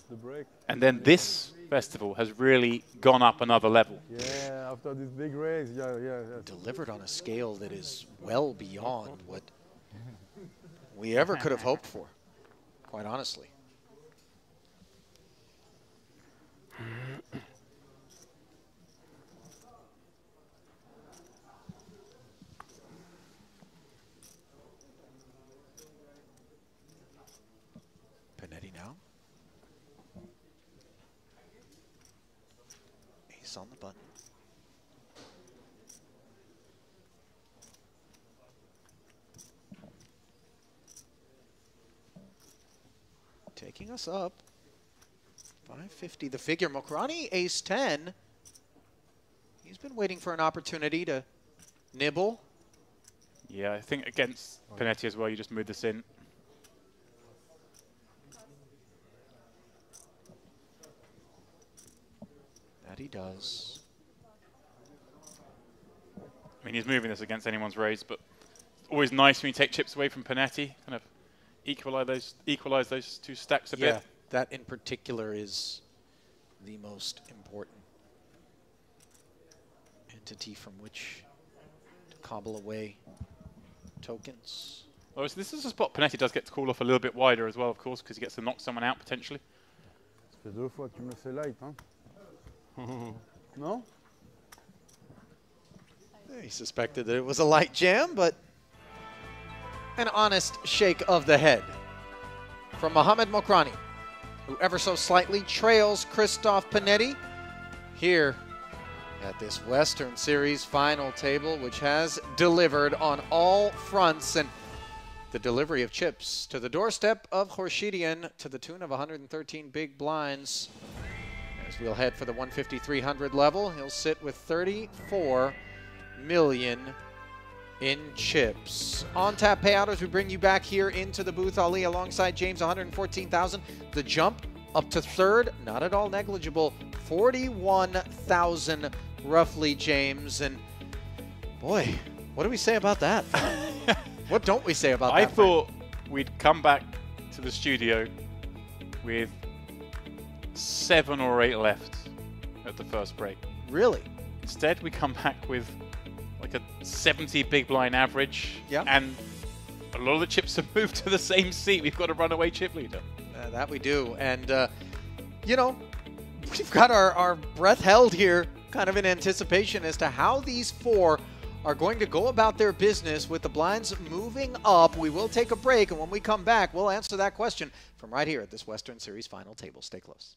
The break. And then this festival has really gone up another level. Yeah, after this big race, yeah. Delivered on a scale that is well beyond what we ever could have hoped for, quite honestly. Panetti now. Ace on the button. Taking us up. 550 the figure. Mokrani, ace 10. He's been waiting for an opportunity to nibble. Yeah, I think against Panetti as well, you just move this in. That he does. I mean, he's moving this against anyone's raise, but always nice when you take chips away from Panetti, kind of equalize those two stacks a bit. That in particular is the most important entity from which to cobble away tokens. Oh, so this is a spot Panetti does get to call off a little bit wider as well, of course, because he gets to knock someone out potentially. Ça fait 2 fois que tu me le fais light, hein? No? He suspected that it was a light jam, but an honest shake of the head from Mohamed Mokrani, who ever so slightly trails Christophe Panetti here at this Western Series final table, which has delivered on all fronts, and the delivery of chips to the doorstep of Horshidian to the tune of 113 big blinds. As we'll head for the 150-300 level, he'll sit with 34 million in chips. On tap payout as we bring you back here into the booth. Ali alongside James, 114,000. The jump up to third, not at all negligible. 41,000 roughly, James. And boy, what do we say about that? What don't we say about that? I thought we'd come back to the studio with 7 or 8 left at the first break. Really? Instead, we come back with like a 70 big blind average and A lot of the chips have moved to the same seat. We've got a runaway chip leader. That we do. And, you know, we've got our breath held here, kind of in anticipation as to how these four are going to go about their business with the blinds moving up. We will take a break, and when we come back, we'll answer that question from right here at this Western Series final table. Stay close.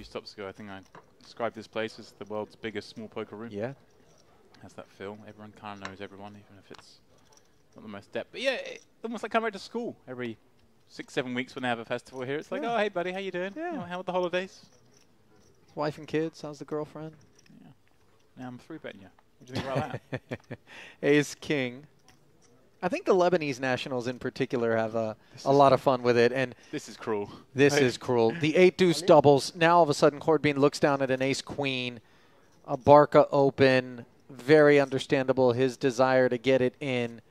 Stops ago, I think I described this place as the world's biggest small poker room. Yeah. Has that feel. Everyone kind of knows everyone, even if it's not the most depth. But yeah, almost like coming back to school every 6-7 weeks when they have a festival here. It's like, oh, hey, buddy, how you doing? Yeah. Oh, how are the holidays? Wife and kids, how's the girlfriend? Yeah. Now I'm 3-betting you. What do you think about that? Ace King. I think the Lebanese nationals in particular have a lot of fun with it. And this is cruel. This is cruel. The 8 deuce doubles. Now all of a sudden Corbin looks down at an ace queen, a Barca open. Very understandable his desire to get it in.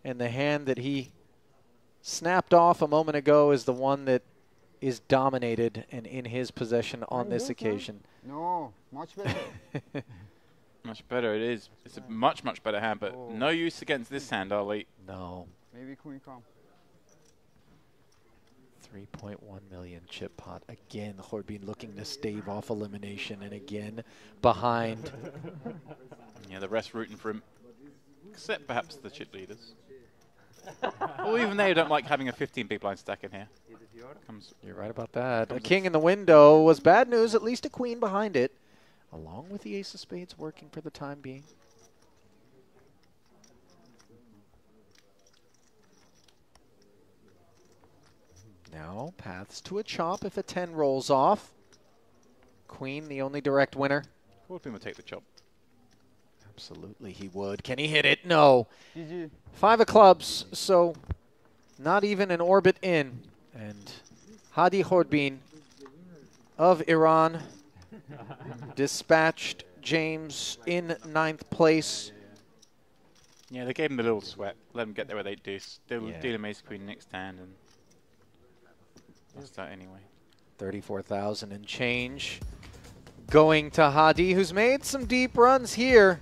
And the hand that he snapped off a moment ago is the one that is dominated and in his possession on this occasion. No, much better. Much better it is. It's a much, much better hand, but no use against this hand, Ali. No. Maybe queen come. 3.1 million chip pot. Again, Corbin looking to stave off elimination, and again behind. Yeah, the rest rooting for him, except perhaps the chip leaders. Well, even they don't like having a 15 big blind stack in here. You're right about that. A king in the window was bad news, at least a queen behind it, along with the ace of spades working for the time being. Now, paths to a chop if a 10 rolls off. Queen, the only direct winner. Corbin would take the chop. Absolutely, he would. Can he hit it? No. GG. 5 of clubs, so not even an orbit in. And Hadi Corbin of Iran dispatched James in 9th place. Yeah, they gave him the little sweat. Let him get there with 8 deuce. They'll deal him ace queen next hand, and that's that anyway. 34,000 and change going to Hadi, who's made some deep runs here.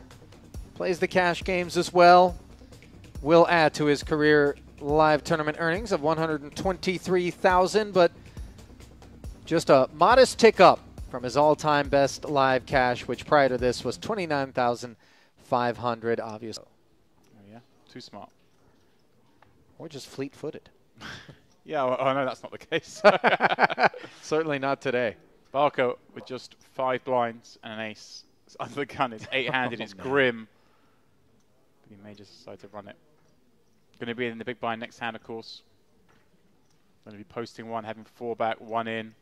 Plays the cash games as well. Will add to his career live tournament earnings of 123,000, but just a modest tick up from his all-time best live cash, which prior to this was 29,500, obviously. Oh yeah, too smart. Or just fleet-footed. Yeah, well, I know that's not the case. Certainly not today. Barco with just 5 blinds and an ace under the gun. It's 8-handed. It's grim. But he may just decide to run it. Going to be in the big blind next hand, of course. Going to be posting one, having 4 back, 1 in.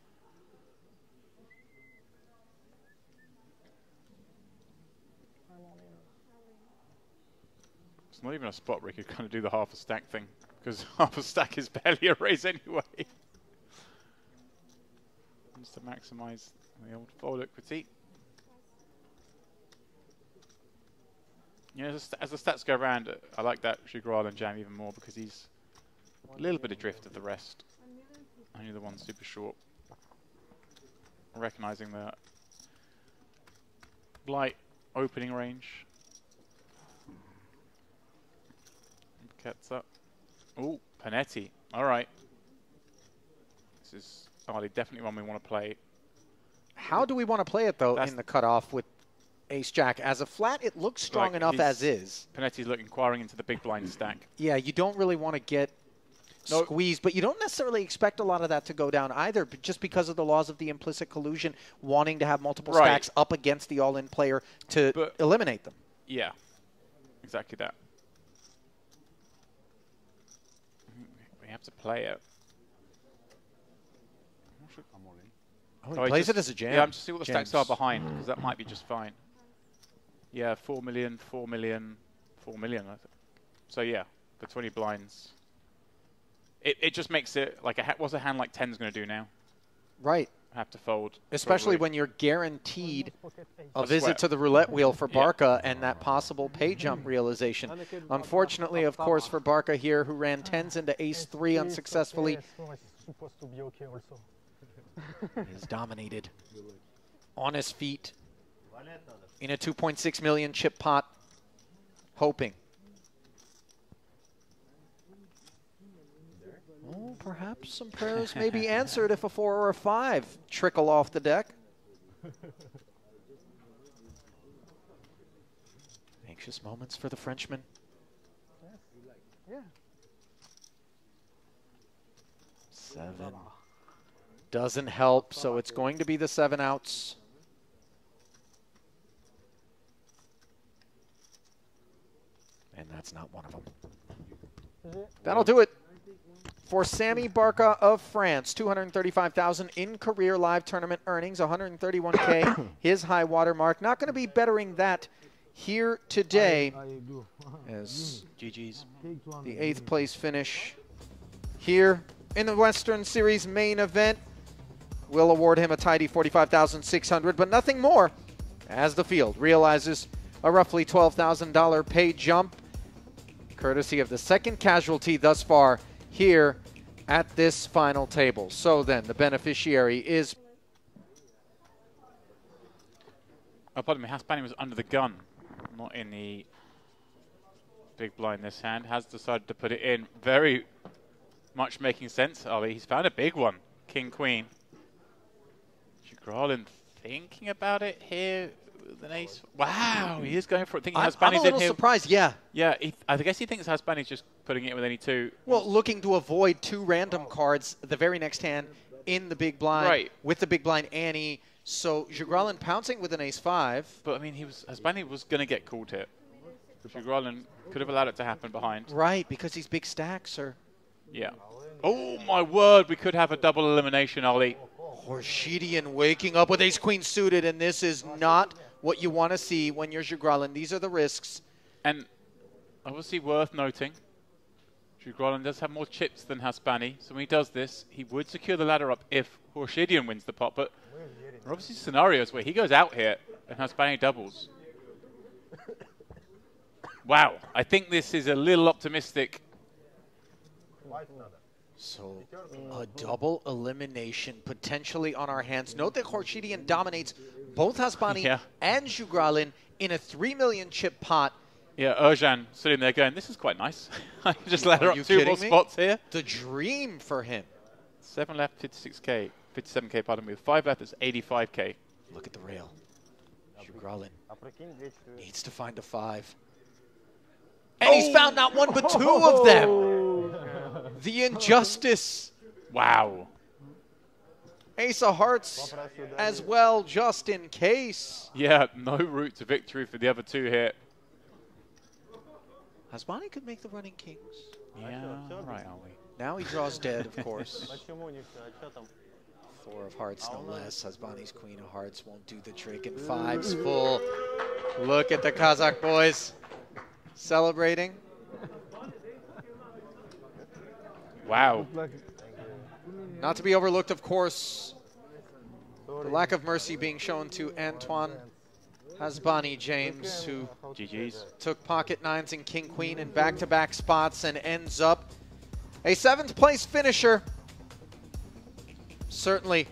It's not even a spot where he could kind of do the half a stack thing, because half a stack is barely a raise anyway. Just to maximize the old fold equity. You know, as the stats go around, I like that Shigral jam even more because he's a little bit adrift of the rest. Only the one super short. Recognizing the light opening range. Gets up. Oh, Panetti. All right. This is definitely one we want to play. How do we want to play it, though, in the cutoff with ace-jack? As a flat, it looks strong enough as is. Panetti's inquiring into the big blind stack. Yeah, you don't really want to get squeezed, but you don't necessarily expect a lot of that to go down either, but just because of the laws of the implicit collusion, wanting to have multiple stacks up against the all-in player to eliminate them. Yeah, exactly that. We have to play it. Oh, he plays it as a jam. Yeah, I'm just seeing what the stacks are behind, because that might be just fine. Yeah, 4 million, 4 million, 4 million, I think. So yeah, the 20 blinds. It just makes it like what's a hand like 10's going to do now? Right. Have to fold. Especially when you're guaranteed a visit to the roulette wheel for Barca and that possible pay jump realization. Unfortunately, of course, for Barca here, who ran 10s into ace-3 unsuccessfully, is dominated on his feet in a 2.6 million chip pot, hoping. Oh, perhaps some prayers may be answered if a 4 or a 5 trickle off the deck. Anxious moments for the Frenchman. Yeah. 7. Doesn't help, so it's going to be the 7 outs. And that's not one of them. That'll do it for Sammy Barca of France. 235,000 in career live tournament earnings, 131K, his high water mark. Not going to be bettering that here today as GG's the 8th place finish here in the Western Series main event. We'll award him a tidy 45,600, but nothing more as the field realizes a roughly $12,000 pay jump, courtesy of the second casualty thus far here at this final table. So then the beneficiary is... Oh, pardon me, Haspani was under the gun, not in the big blind this hand. Has decided to put it in. Very much making sense, Ollie. He's found a big one. King, Queen. Grolin thinking about it here with an ace. Wow, he is going for it. Thinking I'm a little surprised, yeah. Yeah, I guess he thinks Haspani's just putting it with any 2. Well, looking to avoid 2 random cards the very next hand in the big blind with the big blind ante. So Jagralin pouncing with an ace-5. But I mean, Haspani was going to get called here. Jagralin could have allowed it to happen behind. Right, because he's big stacks, or... Yeah. Oh my word, we could have a double elimination, Ollie. Horshidian waking up with ace-queen suited, and this is not what you want to see when you're Jagralin. These are the risks. And obviously worth noting, Jagralin does have more chips than Haspani, so when he does this, he would secure the ladder up if Horshidian wins the pot, but there are obviously scenarios where he goes out here and Haspani doubles. Wow, I think this is a little optimistic. So a double elimination potentially on our hands. Note that Horshidian dominates both Haspani and Jagralin in a 3 million chip pot. Yeah, Erjan sitting there going, this is quite nice. I just ladder up 2 more spots here. The dream for him. 7 left, 56K. 57K, pardon me. With 5 left, it's 85K. Look at the rail. Jagralin needs to find a 5. And he's found not one but 2 of them. The injustice. Wow. Ace of hearts as well, just in case. Yeah, no route to victory for the other two here. Hasbani could make the running kings. Yeah, right, are we? Now he draws dead, of course. 4 of hearts, no less. Hasbani's queen of hearts won't do the trick, and 5's full. Look at the Kazakh boys celebrating. Wow. Not to be overlooked, of course, the lack of mercy being shown to Antoine Hasbani James, who took pocket 9s and king queen in back-to-back spots and ends up a 7th place finisher. Certainly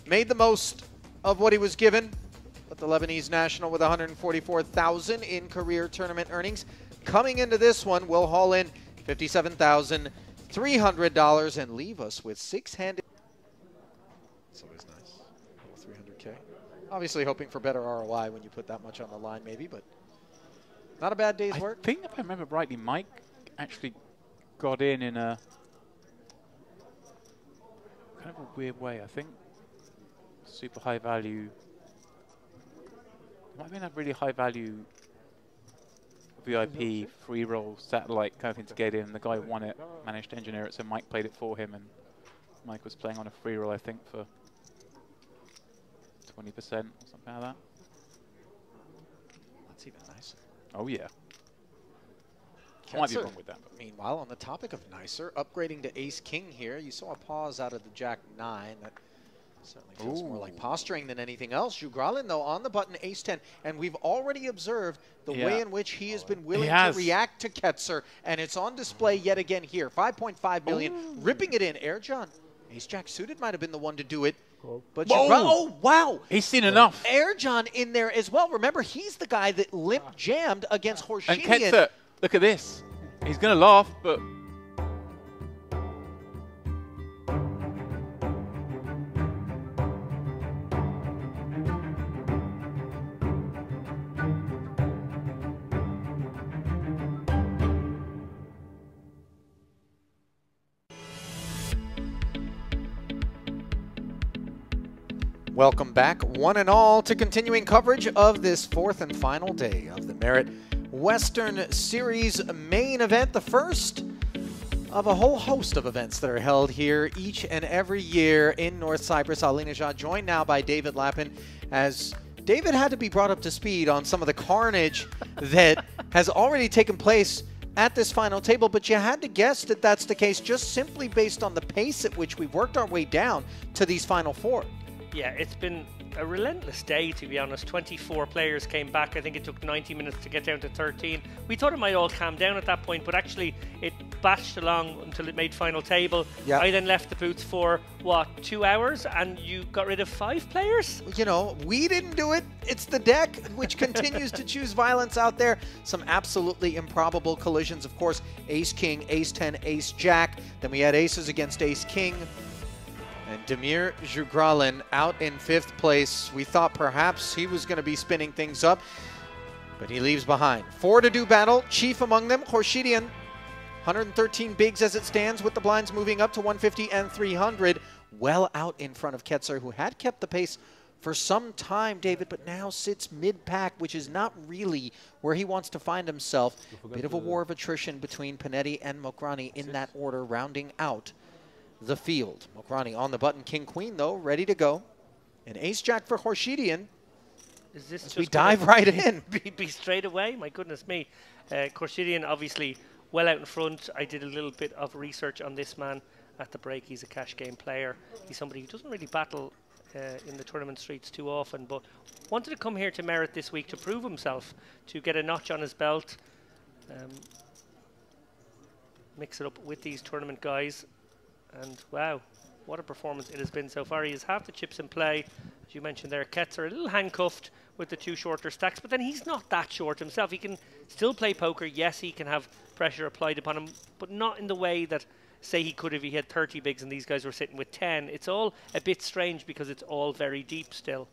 made the most of what he was given, but the Lebanese national with 144,000 in career tournament earnings. Coming into this one, will haul in $57,300 and leave us with 6-handed. It's always nice. 300K. Obviously hoping for better ROI when you put that much on the line, maybe, but not a bad day's work. I think if I remember rightly, Mike actually got in a kind of a weird way. I think super high value. Might have been a really high value VIP free roll satellite kind of thing to get in. The guy who won it managed to engineer it, so Mike played it for him, and Mike was playing on a free roll, I think, for 20% or something like that. That's even nicer. Oh yeah. I might be wrong with that. But. Meanwhile, on the topic of nicer, upgrading to ace-king here, you saw a pause out of the jack-9. That certainly feels more like posturing than anything else. Jugralin, though, on the button, ace-10. And we've already observed the way in which he has been willing to react to Ketzer. And it's on display yet again here. 5.5 million, ripping it in. Airjohn, ace-jack suited might have been the one to do it. But oh, wow. He's seen enough. Airjohn in there as well. Remember, he's the guy that limp-jammed against Horshinian. And Ketzer, look at this. He's going to laugh, but... Welcome back, one and all, to continuing coverage of this 4th and final day of the Merit Western Series main event, the first of a whole host of events that are held here each and every year in North Cyprus. Ali Najad joined now by David Lappin, as David had to be brought up to speed on some of the carnage that has already taken place at this final table, but you had to guess that that's the case just simply based on the pace at which we worked our way down to these final 4. Yeah, it's been a relentless day, to be honest. 24 players came back. I think it took 90 minutes to get down to 13. We thought it might all calm down at that point, but actually it bashed along until it made final table. Yeah. I then left the booth for, what, 2 hours, and you got rid of 5 players? You know, we didn't do it. It's the deck, which continues to choose violence out there. Some absolutely improbable collisions, of course. Ace-king, ace-10, ace-jack. Then we had aces against ace-king. And Damir Jugralin out in 5th place. We thought perhaps he was going to be spinning things up, but he leaves behind. 4 to do battle, chief among them, Khorshidian. 113 bigs as it stands, with the blinds moving up to 150 and 300. Well out in front of Ketzer, who had kept the pace for some time, David, but now sits mid-pack, which is not really where he wants to find himself. Bit of a war of attrition between Panetti and Mokrani in that order, rounding out the field. Mokrani on the button, king-queen, though, ready to go. An ace-jack for Khorshidian. Is this just we dive right in? Be straight away? My goodness me. Khorshidian, obviously, well out in front. I did a little bit of research on this man at the break. He's a cash game player. He's somebody who doesn't really battle in the tournament streets too often, but wanted to come here to Merit this week to prove himself, to get a notch on his belt, mix it up with these tournament guys. And wow, what a performance it has been so far. He has half the chips in play. As you mentioned there, Ketzer a little handcuffed with the 2 shorter stacks, but then he's not that short himself. He can still play poker. Yes, he can have pressure applied upon him, but not in the way that, say, he could if he had 30 bigs and these guys were sitting with 10. It's all a bit strange because it's all very deep still.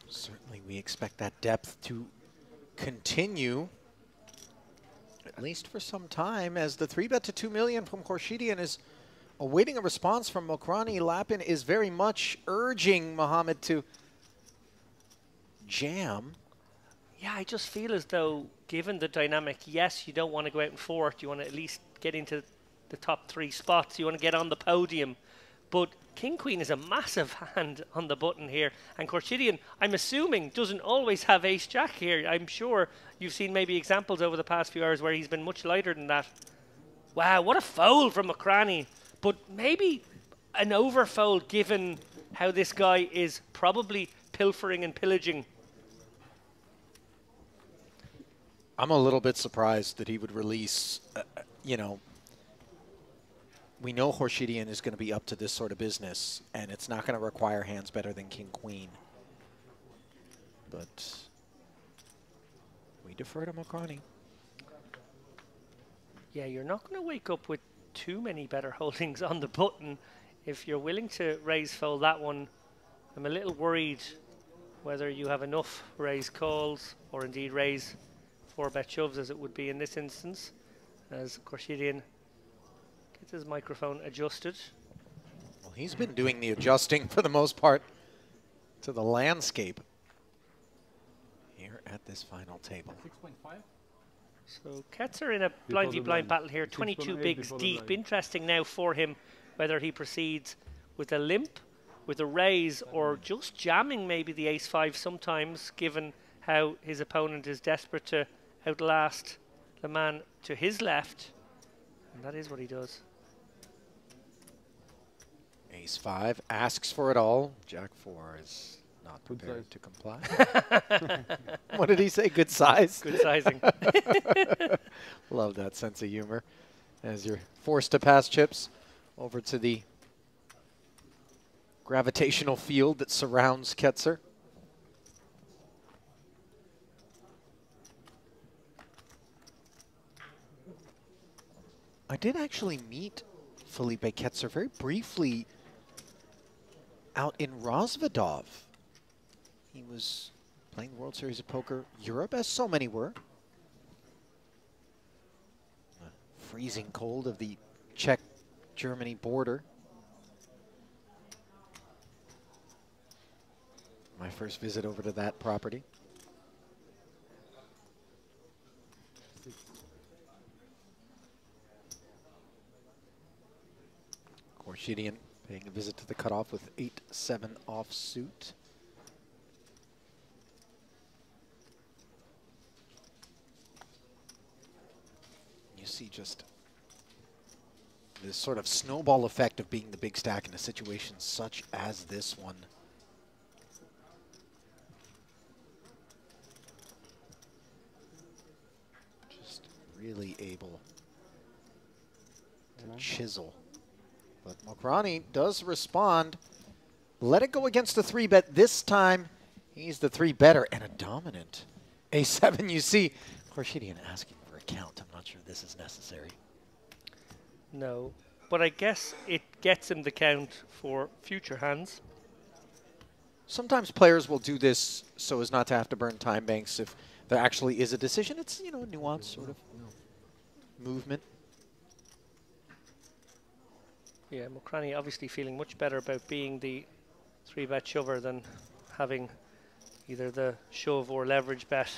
Certainly we expect that depth to continue, at least for some time, as the 3-bet to 2 million from Khorshidian is awaiting a response from Mokrani. Lapin is very much urging Mohammed to jam. Yeah, I just feel as though, given the dynamic, yes, you don't want to go out in fourth. You want to at least get into the top 3 spots. You want to get on the podium. But King Queen is a massive hand on the button here. And Korshidian, I'm assuming, doesn't always have Ace Jack here. I'm sure you've seen maybe examples over the past few hours where he's been much lighter than that. Wow, what a fold from Mokrani. But maybe an overfold given how this guy is probably pilfering and pillaging. I'm a little bit surprised that he would release, you know, we know Korshidian is going to be up to this sort of business, and it's not going to require hands better than King Queen. But we defer to Mokrani. Yeah, you're not going to wake up with too many better holdings on the button. If you're willing to raise fold that one, I'm a little worried whether you have enough raise calls or indeed raise 4-bet shoves as it would be in this instance, as Korshidian gets his microphone adjusted. Well, he's been doing the adjusting for the most part to the landscape here at this final table. 6.5. So Ketzer in a blind v blind battle here, 22 bigs deep. Interesting now for him whether he proceeds with a limp, with a raise, or just jamming maybe the ace-5 sometimes, given how his opponent is desperate to outlast the man to his left. And that is what he does. Ace-5 asks for it all. Jack-4 is not prepared to comply. What did he say? Good size? Good sizing. Love that sense of humor. As you're forced to pass chips over to the gravitational field that surrounds Ketzer. I did actually meet Felipe Ketzer very briefly out in Rosvadov. He was playing the World Series of Poker Europe, as so many were. The freezing cold of the Czech-Germany border. My first visit over to that property. Korshidian paying a visit to the cutoff with 8-7 offsuit. You see just this sort of snowball effect of being the big stack in a situation such as this one. Just really able to chisel. But Mokrani does respond. Let it go against the 3-bet. This time, he's the 3-better and a dominant A7. You see Korshidian asking for a count. I'm not sure this is necessary. No, but I guess it gets him the count for future hands. Sometimes players will do this so as not to have to burn time banks if there actually is a decision. It's, you know, a nuanced sort of movement. Yeah, Mokrani obviously feeling much better about being the 3-bet shover than having either the shove or leverage bet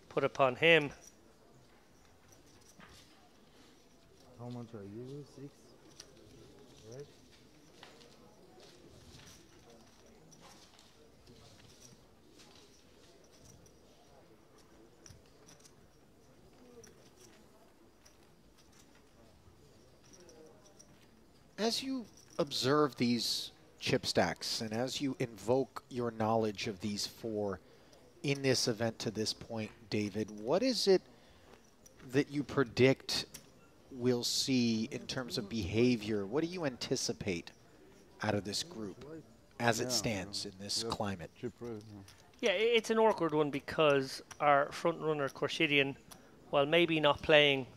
put upon him. How much are you? 6? Right? As you observe these chip stacks and as you invoke your knowledge of these 4 in this event to this point, David, what is it that you predict we'll see in terms of behavior? What do you anticipate out of this group as it stands in this climate? Yeah, it's an awkward one because our front runner, Korshidian, while maybe not playing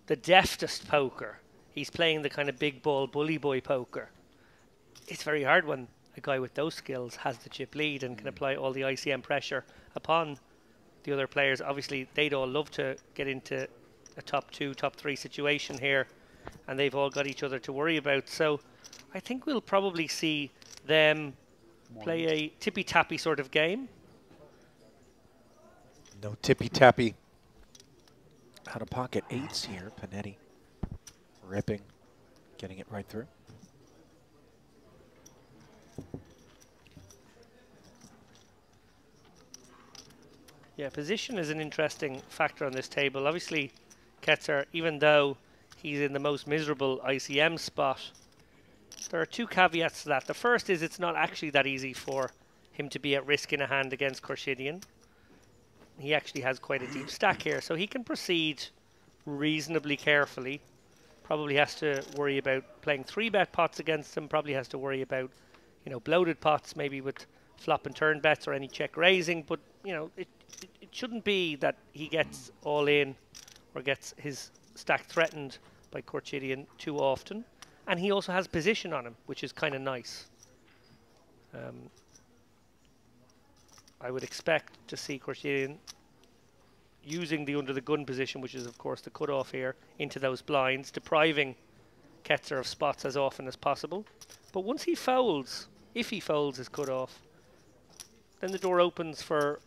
the deftest poker, he's playing the kind of big ball bully boy poker. It's very hard when a guy with those skills has the chip lead and can apply all the ICM pressure upon the other players. Obviously, they'd all love to get into a top 2, top 3 situation here. and they've all got each other to worry about. So I think we'll probably see them play a tippy-tappy sort of game. No tippy-tappy. Out of pocket eights here. Panetti ripping, getting it right through. Yeah, position is an interesting factor on this table. Obviously, Ketzer, even though he's in the most miserable ICM spot, there are two caveats to that. The first is it's not actually that easy for him to be at risk in a hand against Khorshidyan. He actually has quite a deep stack here, so he can proceed reasonably carefully. Probably has to worry about playing 3-bet pots against him, probably has to worry about, you know, bloated pots, maybe with flop and turn bets or any check raising, but, you know, it shouldn't be that he gets all in or gets his stack threatened by Khorshidyan too often. And he also has position on him, which is kind of nice. I would expect to see Khorshidyan using the under the gun position, which is of course the cutoff here, into those blinds, depriving Ketzer of spots as often as possible. But once he folds, if he folds his cutoff, then the door opens for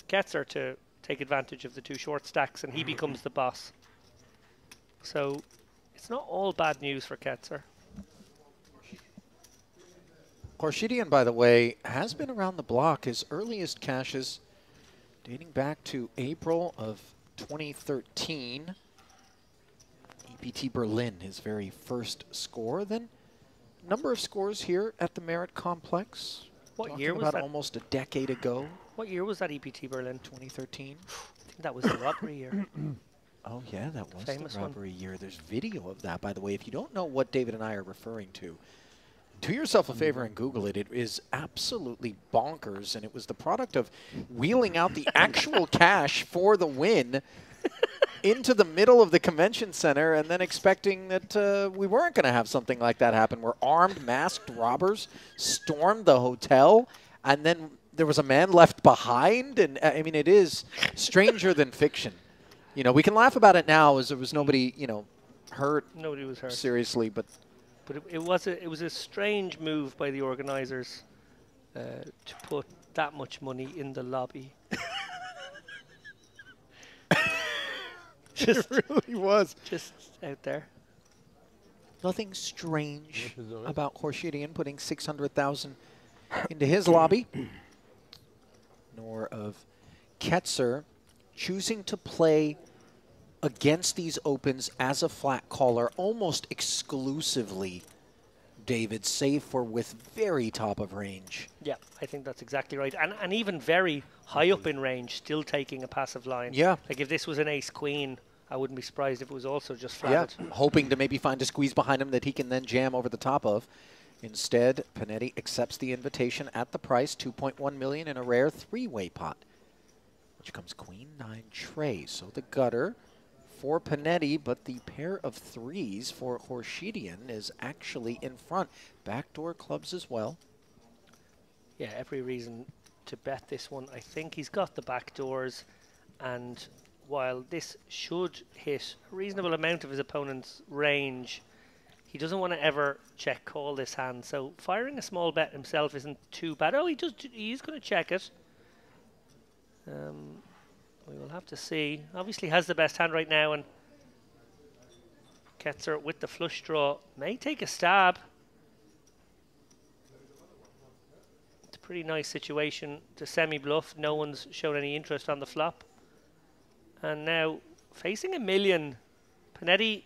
Ketzer to take advantage of the two short stacks, and he becomes the boss. So it's not all bad news for Ketzer. Khorshidyan, by the way, has been around the block. His earliest caches dating back to April of 2013. EPT Berlin, his very first score. Then number of scores here at the Merit Complex. What Talking year was about that? Almost a decade ago. What year was that EPT Berlin? 2013. I think that was the robbery year. Oh yeah, that was Famous the one. robbery year. There's video of that, by the way. If you don't know what David and I are referring to, do yourself a favor and Google it. It is absolutely bonkers, and it was the product of wheeling out the actual cash for the win into the middle of the convention center and then expecting that we weren't going to have something like that happen, where armed, masked robbers stormed the hotel, and then there was a man left behind. And I mean, it is stranger than fiction. You know, we can laugh about it now as there was nobody, you know, hurt. Nobody was hurt. Seriously, but it was a strange move by the organisers to put that much money in the lobby. It really was. Just out there. Nothing strange about Khorshidyan putting 600,000 into his lobby, nor of Ketzer choosing to play against these opens as a flat caller almost exclusively, David, save for with very top of range. Yeah, I think that's exactly right. And even very high up in range, still taking a passive line. Yeah. Like if this was an ace-queen, I wouldn't be surprised if it was also just flatted. Yeah, hoping to maybe find a squeeze behind him that he can then jam over the top of. Instead, Panetti accepts the invitation at the price, $2.1 million in a rare three-way pot, which comes queen, 9, tray. So the gutter for Panetti, but the pair of threes for Khorshidyan is actually in front. Backdoor clubs as well. Yeah, every reason to bet this one. I think he's got the back doors, and while this should hit a reasonable amount of his opponent's range, he doesn't want to ever check call this hand. So firing a small bet himself isn't too bad. Oh, he's going to check it. We will have to see. Obviously has the best hand right now, and Ketzer with the flush draw may take a stab. It's a pretty nice situation to semi-bluff. No one's shown any interest on the flop. And now facing $1 million, Panetti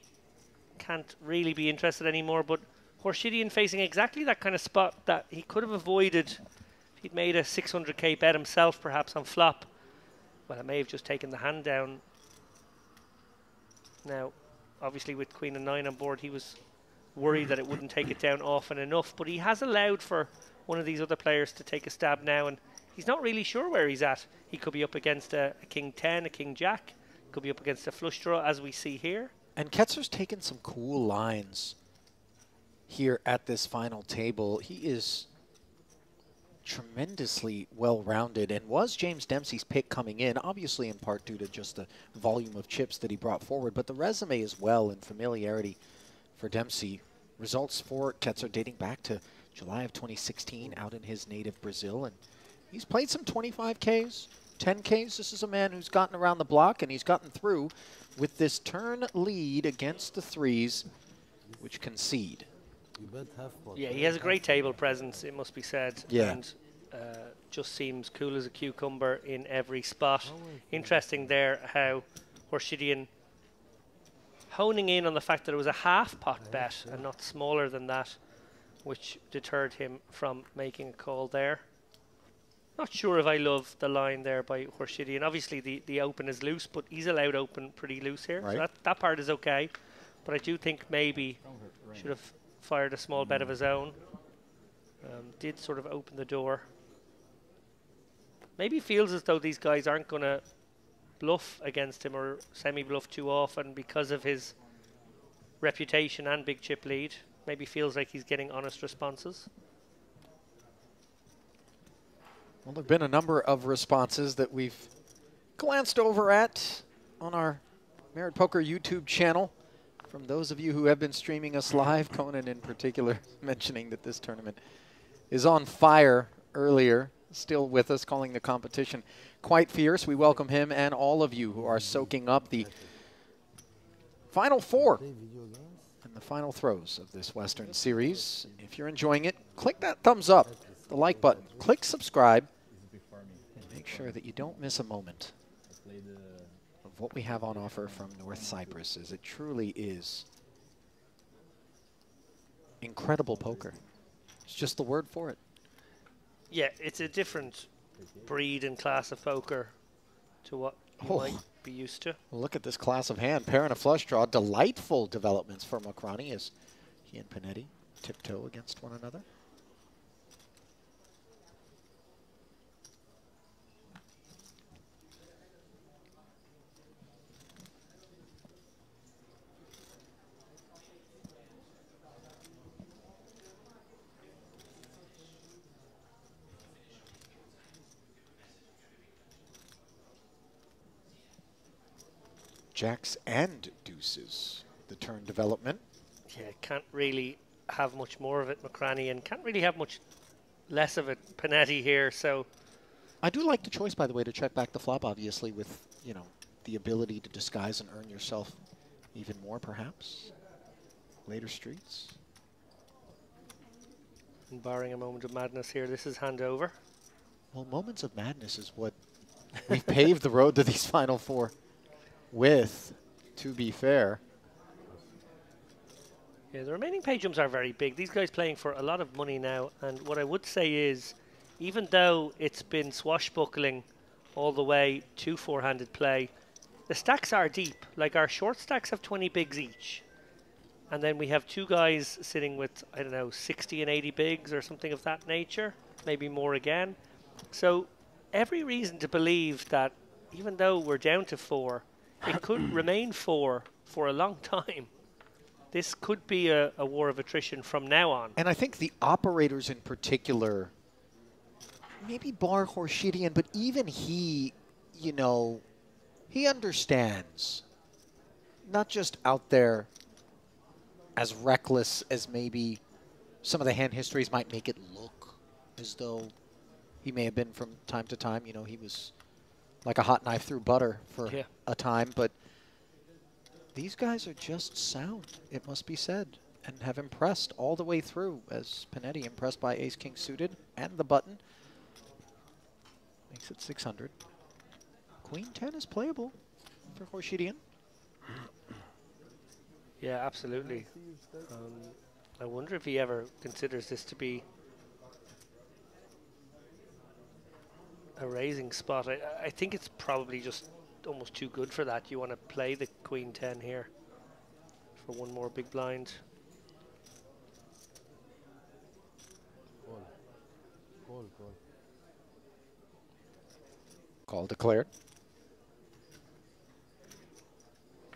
can't really be interested anymore, but Khorshidyan facing exactly that kind of spot that he could have avoided if he'd made a 600k bet himself perhaps on flop. Well, it may have just taken the hand down. Now, obviously with queen and 9 on board, he was worried that it wouldn't take it down often enough, but he has allowed for one of these other players to take a stab now, and he's not really sure where he's at. He could be up against a king 10, a king jack, could be up against a flush draw, as we see here. And Ketzer's taken some cool lines here at this final table. He is tremendously well-rounded and was James Dempsey's pick coming in, obviously in part due to just the volume of chips that he brought forward, but the resume as well and familiarity for Dempsey. Results for Ketzer dating back to July of 2016 out in his native Brazil, and he's played some 25Ks, 10Ks. This is a man who's gotten around the block, and he's gotten through with this turn lead against the threes, which concede. Yeah, he has a great table presence, it must be said. Yeah. And just seems cool as a cucumber in every spot. Interesting there how Horshidian honing in on the fact that it was a half pot bet and not smaller than that, which deterred him from making a call there. Not sure if I love the line there by Horshidian. Obviously the open is loose, but he's allowed open pretty loose here. Right. So that part is okay. But I do think maybe should have fired a small bet of his own. Did sort of open the door. Maybe feels as though these guys aren't going to bluff against him or semi-bluff too often because of his reputation and big chip lead. Maybe feels like he's getting honest responses. Well, there have been a number of responses that we've glanced over at on our Merit Poker YouTube channel. From those of you who have been streaming us live, Conan in particular mentioning that this tournament is on fire earlier, still with us, calling the competition quite fierce. We welcome him and all of you who are soaking up the Final Four and the final throws of this Western Series. If you're enjoying it, click that thumbs up, the like button, click subscribe, and make sure that you don't miss a moment of what we have on offer from North Cyprus, as it truly is incredible poker. It's just the word for it. Yeah, it's a different breed and class of poker to what you might be used to. Well, look at this class of hand. Pair and a flush draw. Delightful developments for Macrani as he and Panetti tiptoe against one another. Jacks and deuces, the turn development. Yeah, can't really have much more of it, Macrani, and can't really have much less of it, Panetti here, so. I do like the choice, by the way, to check back the flop, obviously, with, you know, the ability to disguise and earn yourself even more, perhaps. Later streets. And barring a moment of madness here, this is hand over. Well, moments of madness is what we've paved the road to these Final Four with, to be fair. Yeah, the remaining pay jumps are very big. These guys playing for a lot of money now, and what I would say is, even though it's been swashbuckling all the way to four-handed play, the stacks are deep. Like, our short stacks have 20 bigs each, and then we have two guys sitting with, I don't know, 60 and 80 bigs or something of that nature, maybe more again. So every reason to believe that even though we're down to four, it could remain four for a long time. This could be a war of attrition from now on. And I think the operators in particular, maybe bar Horshidian, but even he, you know, he understands. Not just out there as reckless as maybe some of the hand histories might make it look as though he may have been from time to time. You know, he was like a hot knife through butter for a time, but these guys are just sound, it must be said, and have impressed all the way through, as Panetti impressed by ace-king suited and the button. Makes it 600. Queen 10 is playable for Horshidian. Yeah, absolutely. I wonder if he ever considers this to be a raising spot. I think it's probably just almost too good for that. You want to play the Queen 10 here for one more big blind. Call declared.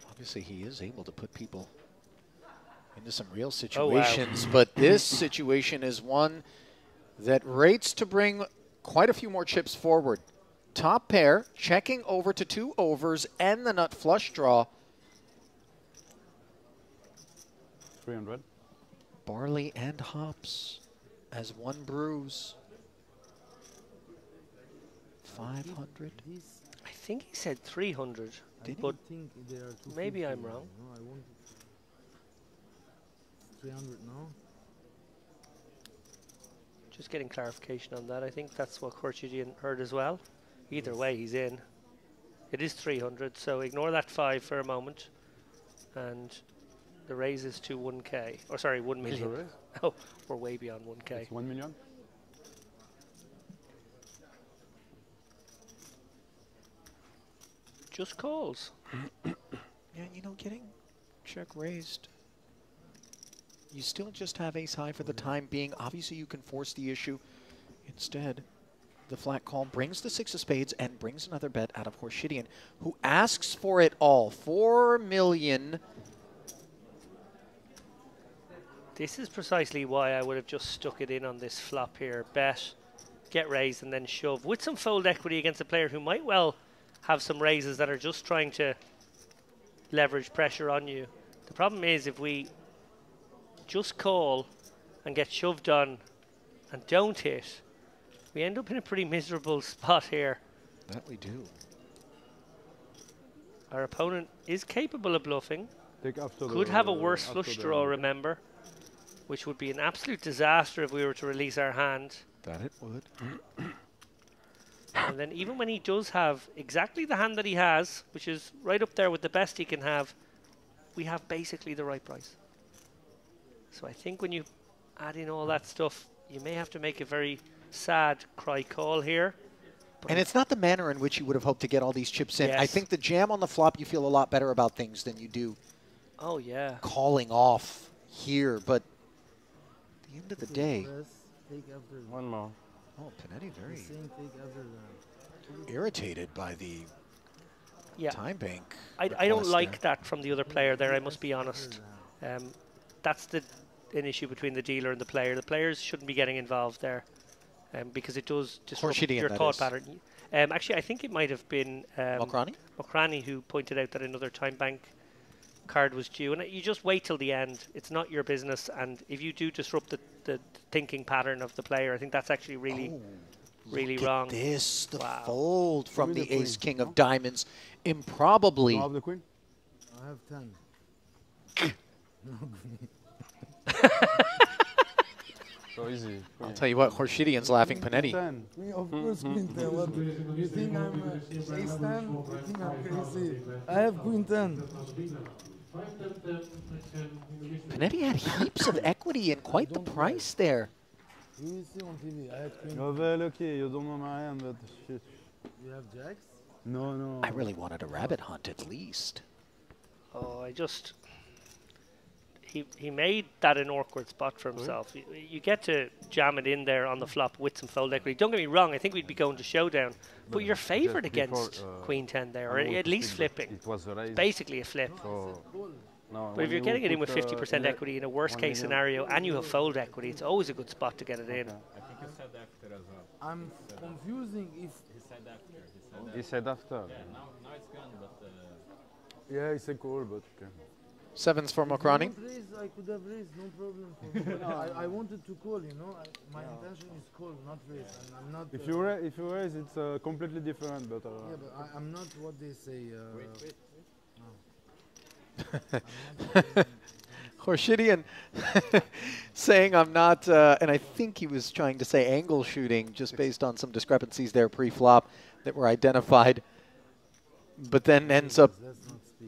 Obviously, he is able to put people into some real situations, but this situation is one that rates to bring quite a few more chips forward. Top pair, checking over to 2 overs and the nut flush draw. 300. Barley and hops as one brews. 500. I think he said 300, but think they are maybe I'm wrong. No, I want 300 now. Just getting clarification on that. I think that's what Khurshidyan heard as well. Either way, he's in. It is 300, so ignore that 5 for a moment. And the raise is to 1K. Or sorry, 1 million. Oh, we're way beyond 1K. It's 1 million. Just calls. Yeah, you know, getting check raised. You still just have ace high for the time being. Obviously, you can force the issue. Instead, the flat call brings the 6 of spades and brings another bet out of Khurshidyan, who asks for it all. 4 million. This is precisely why I would have just stuck it in on this flop here. Bet, get raised, and then shove. With some fold equity against a player who might well have some raises that are just trying to leverage pressure on you. The problem is if we just call and get shoved on and don't hit, we end up in a pretty miserable spot here. That we do. Our opponent is capable of bluffing. After Could have a worse flush draw, remember, which would be an absolute disaster if we were to release our hand. That it would. And then even when he does have exactly the hand that he has, which is right up there with the best he can have, we have basically the right price. So I think when you add in all that stuff, you may have to make a very sad cry call here. And it's not the manner in which you would have hoped to get all these chips in. Yes. I think the jam on the flop, you feel a lot better about things than you do Oh, yeah. calling off here. But at the end of the day, Take after One more. oh, Panetti very take after that. irritated by the time bank. I don't request like there. that from the other player there, I must be honest. That's an issue between the dealer and the player. The players shouldn't be getting involved there because it does disrupt Khurshidyan, your that thought is. pattern. Actually, I think it might have been Mokrani? Mokrani who pointed out that another time bank card was due. And you just wait till the end. It's not your business. And if you do disrupt the thinking pattern of the player, I think that's actually really, really Look wrong. at this, the Wow. fold from Give me the the queen. ace-king of diamonds. Improbably. You have the queen? I have 10. So easy. I'll tell you what, Khurshidyan's laughing Panetti. Me, of course, queen 10. What? You think I'm ace 10? You think I'm crazy? I have queen 10. Panetti had heaps of equity and quite the price there. You will see on TV. I had queen. You're very lucky. You don't know my hand, but shit. You have jacks? No, no. I really wanted a rabbit hunt at least. Oh, he made that an awkward spot for himself. You get to jam it in there on the flop with some fold equity. Don't get me wrong, I think we'd be going to showdown, but you're favoured against Queen 10 there, or at least flipping. It was a raise. Basically a flip. So, no, But if you're getting it in with 50% equity in a worst case scenario and you have fold equity, it's always a good spot to get it in. I think he said after as well. I'm confusing if... He said after. He said after. Yeah, now it's gone, but... Yeah, it's a call, but okay. Sevens for Mokrani. I could have raised, no problem. For me. I wanted to call, you know. My intention is call, not raise. And I'm not. If you raise, it's completely different. But yeah, but I'm not what they say. Khurshidyan saying I'm not, and I think he was trying to say angle shooting just based on some discrepancies there pre-flop that were identified, but then ends up,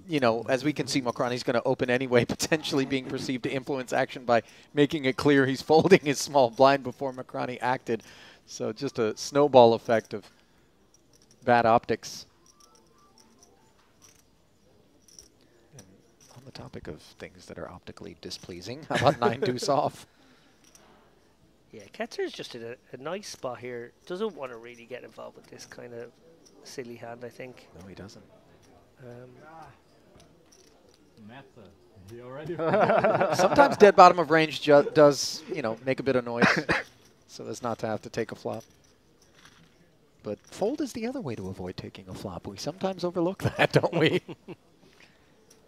you know, as we can see, Mokrani's going to open anyway, potentially being perceived to influence action by making it clear he's folding his small blind before Mokrani acted. So just a snowball effect of bad optics. And on the topic of things that are optically displeasing, how about 9 deuce off? Yeah, Ketzer's just in a nice spot here. Doesn't want to really get involved with this kind of silly hand, I think. No, he doesn't. He already Sometimes dead bottom of range does, you know, make a bit of noise. so as not to have to take a flop. But fold is the other way to avoid taking a flop. We sometimes overlook that, don't we?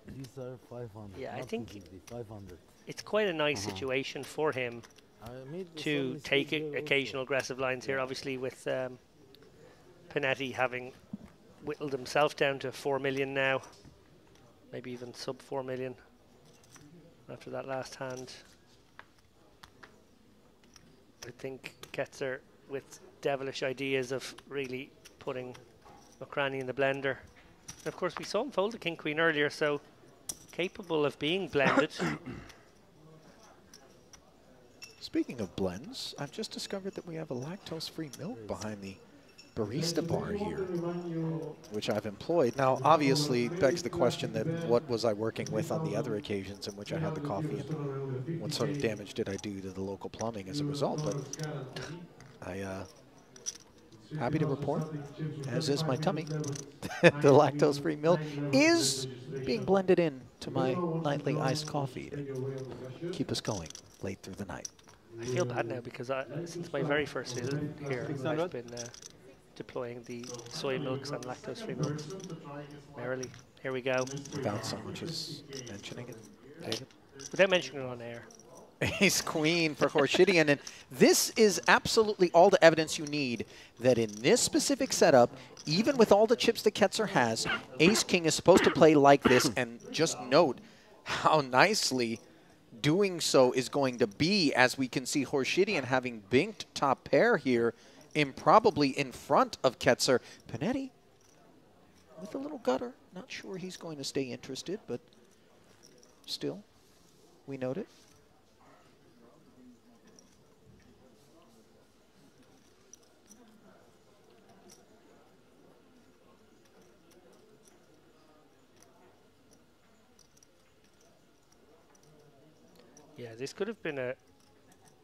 These are 500. Yeah, I not think 250, 500. it's quite a nice situation for him to take occasional aggressive lines here. Obviously, with Panetti having whittled himself down to 4 million now, maybe even sub 4 million after that last hand. I think Ketzer with devilish ideas of really putting Okrani in the blender. And of course, we saw him fold the king queen earlier, so capable of being blended. Speaking of blends, I've just discovered that we have a lactose-free milk behind the barista bar here, which I've employed. Now, obviously, begs the question that what was I working with on the other occasions in which I had the coffee, and what sort of damage did I do to the local plumbing as a result? But I happy to report, as is my tummy, the lactose-free milk is being blended in to my nightly iced coffee to keep us going late through the night. I feel bad now because since my very first visit here, I've been deploying the soy milks and lactose-free milks merrily. Here we go. Without so much as mentioning it, David? Without mentioning it on air. Ace Queen for Khorshidian, and this is absolutely all the evidence you need that in this specific setup, even with all the chips that Ketzer has, Ace King is supposed to play like this, and just note how nicely doing so is going to be, as we can see Khorshidian having binked top pair here, improbably in front of Ketzer. Panetti with a little gutter. Not sure he's going to stay interested, but still, we note it. Yeah, this could have been a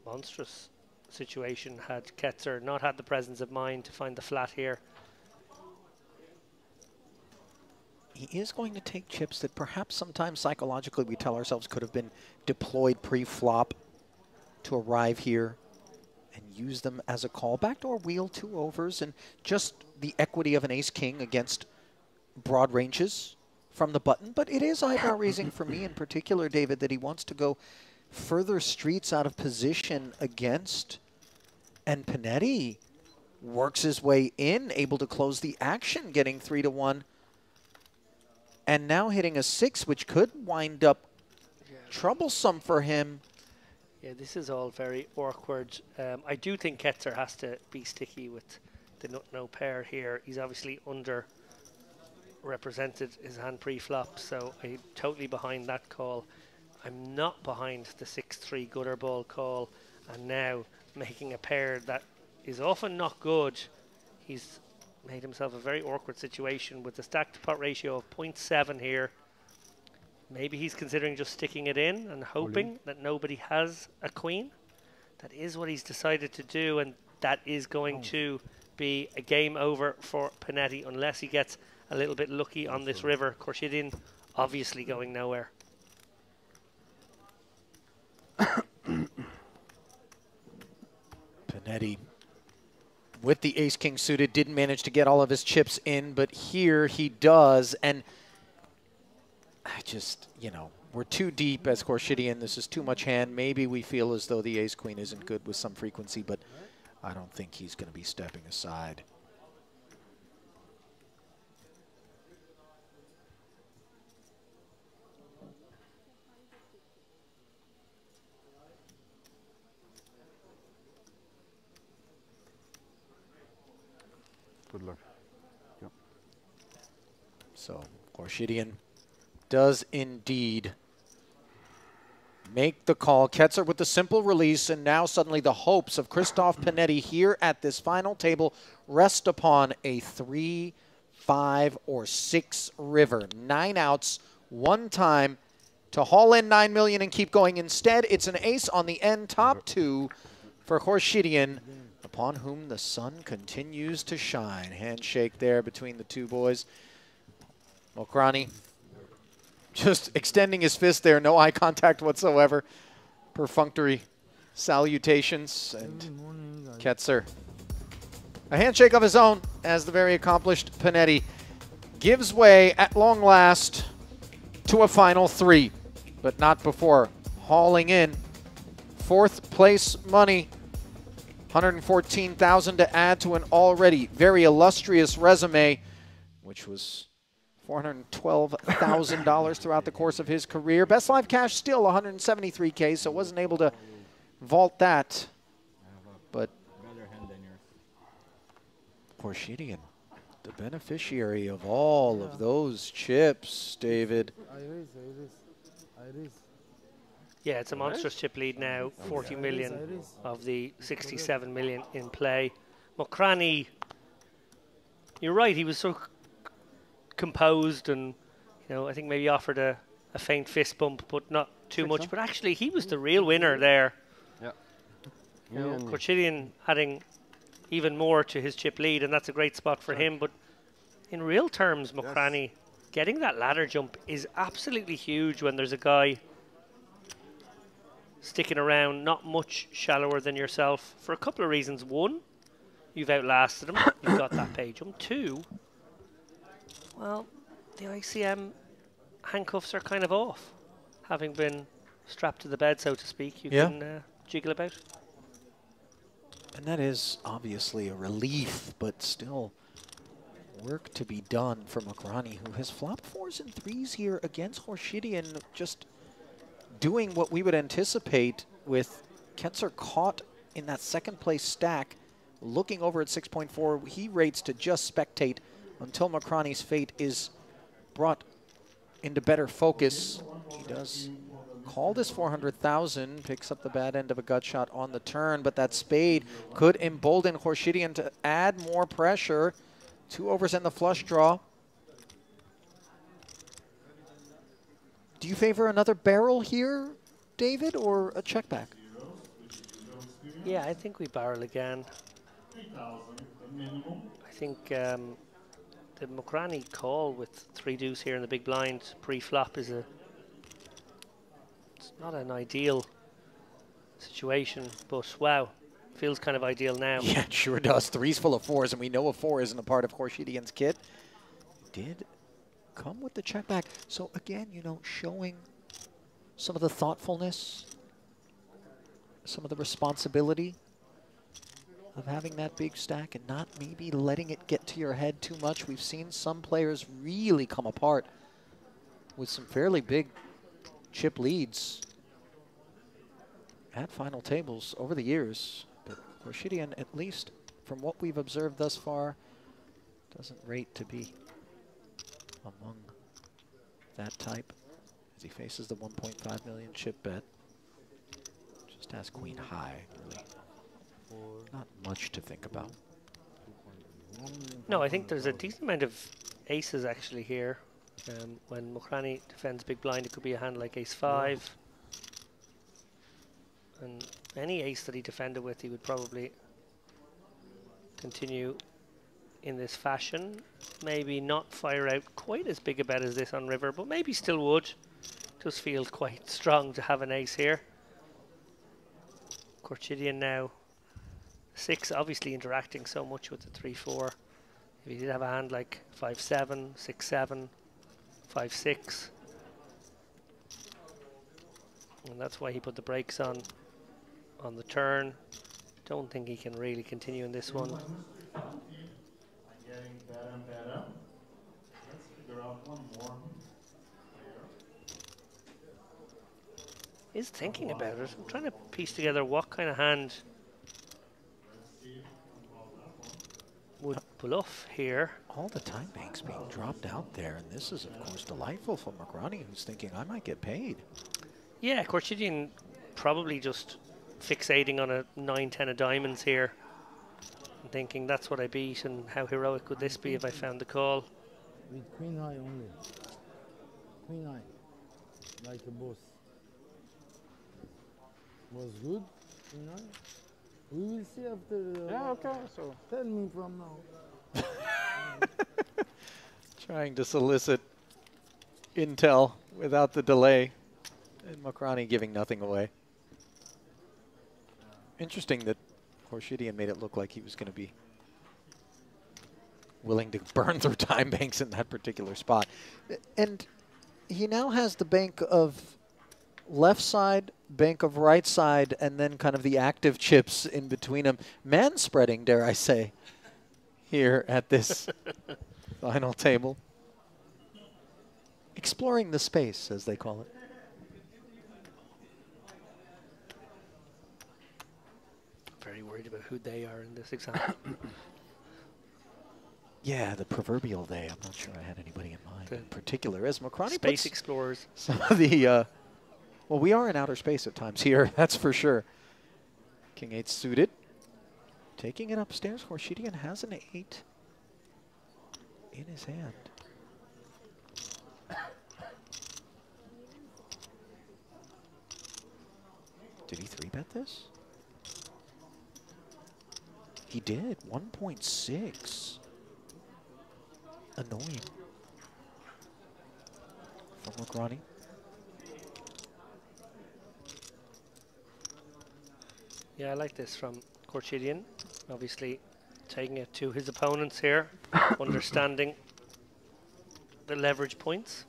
monstrous situation had Ketzer not had the presence of mind to find the flat here. He is going to take chips that perhaps sometimes psychologically we tell ourselves could have been deployed pre-flop to arrive here and use them as a call. Backdoor wheel, 2 overs, and just the equity of an ace-king against broad ranges from the button. But it is eyebrow raising for me in particular, David, that he wants to go further streets out of position against, and Panetti works his way in, able to close the action, getting 3-1, and now hitting a 6, which could wind up troublesome for him. Yeah, this is all very awkward. I do think Ketzer has to be sticky with the nut-no pair here. He's obviously under represented his hand pre-flop, so I'm totally behind that call. I'm not behind the 6-3 gutter ball call, and now making a pair that is often not good. He's made himself a very awkward situation with the stacked pot ratio of 0.7 here. Maybe he's considering just sticking it in and hoping that nobody has a queen. That is what he's decided to do, and that is going to be a game over for Panetti unless he gets a little bit lucky on this river. Khorshidian obviously going nowhere. Panetti with the ace-king suited didn't manage to get all of his chips in, but here he does. And I just, you know, we're too deep as Khorshidian. This is too much hand. Maybe we feel as though the ace-queen isn't good with some frequency, but I don't think he's going to be stepping aside. Good luck. Yep. So Khorshidian does indeed make the call. Ketzer with the simple release, and now suddenly the hopes of Christoph Panetti here at this final table rest upon a 3, 5, or 6 river. 9 outs, 1 time to haul in 9 million and keep going. Instead, it's an ace on the end, top 2 for Khorshidian, upon whom the sun continues to shine. Handshake there between the two boys. Okrani just extending his fist there, no eye contact whatsoever. Perfunctory salutations, and Ketzer. A handshake of his own as the very accomplished Panetti gives way at long last to a final 3, but not before hauling in 4th place money, $114,000 to add to an already very illustrious resume, which was $412,000 throughout the course of his career. Best live cash still $173K, so wasn't able to vault that. But Khorshidyan, the beneficiary of all of those chips, David. Yeah, it's a monstrous chip lead now, 40 million of the 67 million in play. Mokrani, you're right, he was so composed and, you know, I think maybe offered a faint fist bump, but not too much. But actually, he was the real winner there. Yeah. You know, Khorshidyan adding even more to his chip lead, and that's a great spot for him. But in real terms, Mokrani, getting that ladder jump is absolutely huge when there's a guy sticking around not much shallower than yourself for a couple of reasons. One, you've outlasted him. You've got that pay jump. Two, well, the ICM handcuffs are kind of off. Having been strapped to the bed, so to speak, you can jiggle about. And that is obviously a relief, but still work to be done for Mokrani, who has flopped 4s and 3s here against Khorshidyan, just doing what we would anticipate with Ketzer caught in that 2nd place stack, looking over at 6.4. He rates to just spectate until Mokrani's fate is brought into better focus. He does call this 400,000, picks up the bad end of a gut shot on the turn, but that spade could embolden Khorshidyan to add more pressure. 2 overs and the flush draw. Do you favor another barrel here, David, or a check back? Yeah, I think we barrel again. I think the Mokrani call with 3 deuce here in the big blind pre-flop is it's not an ideal situation, but wow, feels kind of ideal now. Yeah, it sure does. 3's full of 4s, and we know a 4 isn't a part of Khorshidyan's kit. Did come with the check back. So again, you know, showing some of the thoughtfulness, some of the responsibility of having that big stack and not maybe letting it get to your head too much. We've seen some players really come apart with some fairly big chip leads at final tables over the years. But Khorshidyan, at least from what we've observed thus far, doesn't rate to be among that type as he faces the 1.5 million chip bet. Just has queen high, really. Not much to think about. No, I think there's a decent amount of aces actually here. When Mokrani defends big blind, it could be a hand like ace-5. And any ace that he defended with, he would probably continue in this fashion. Maybe not fire out quite as big a bet as this on river, but maybe still would. Just feels quite strong to have an ace here. Khorshidyan now 6, obviously interacting so much with the 3-4. If he did have a hand like 5-7, 6-7, 5-6, and that's why he put the brakes on the turn. Don't think he can really continue in this one. Getting better and better. Let's figure out one more. He's thinking about it. I'm trying to piece together what kind of hand would bluff here. All the time banks being dropped out there, and this is of course delightful for Mokrani, who's thinking I might get paid. Yeah, Khorshidyan probably just fixating on a 9-10 of diamonds here and thinking that's what I beat, and how heroic would this be if I found the call. With queen high only. Queen high. Like a boss. Was good? Queen high? We will see after. Yeah, okay, so. Tell me from now. Trying to solicit intel without the delay, and Mokrani giving nothing away. Interesting that Khorshidian made it look like he was going to be willing to burn through time banks in that particular spot. And he now has the bank of left side, bank of right side, and then kind of the active chips in between them. Man spreading, dare I say, here at this final table. Exploring the space, as they call it. Very worried about who they are in this example. Yeah, the proverbial they. I'm not sure I had anybody in mind in particular. As Mokrani Space puts explorers. some of the, well, we are in outer space at times here, that's for sure. King 8 suited. Taking it upstairs, Khorshidian has an 8 in his hand. Did he 3-bet this? He did, 1.6. Annoying from Mokrani. Yeah, I like this from Khorshidian. Obviously taking it to his opponents here, understanding the leverage points.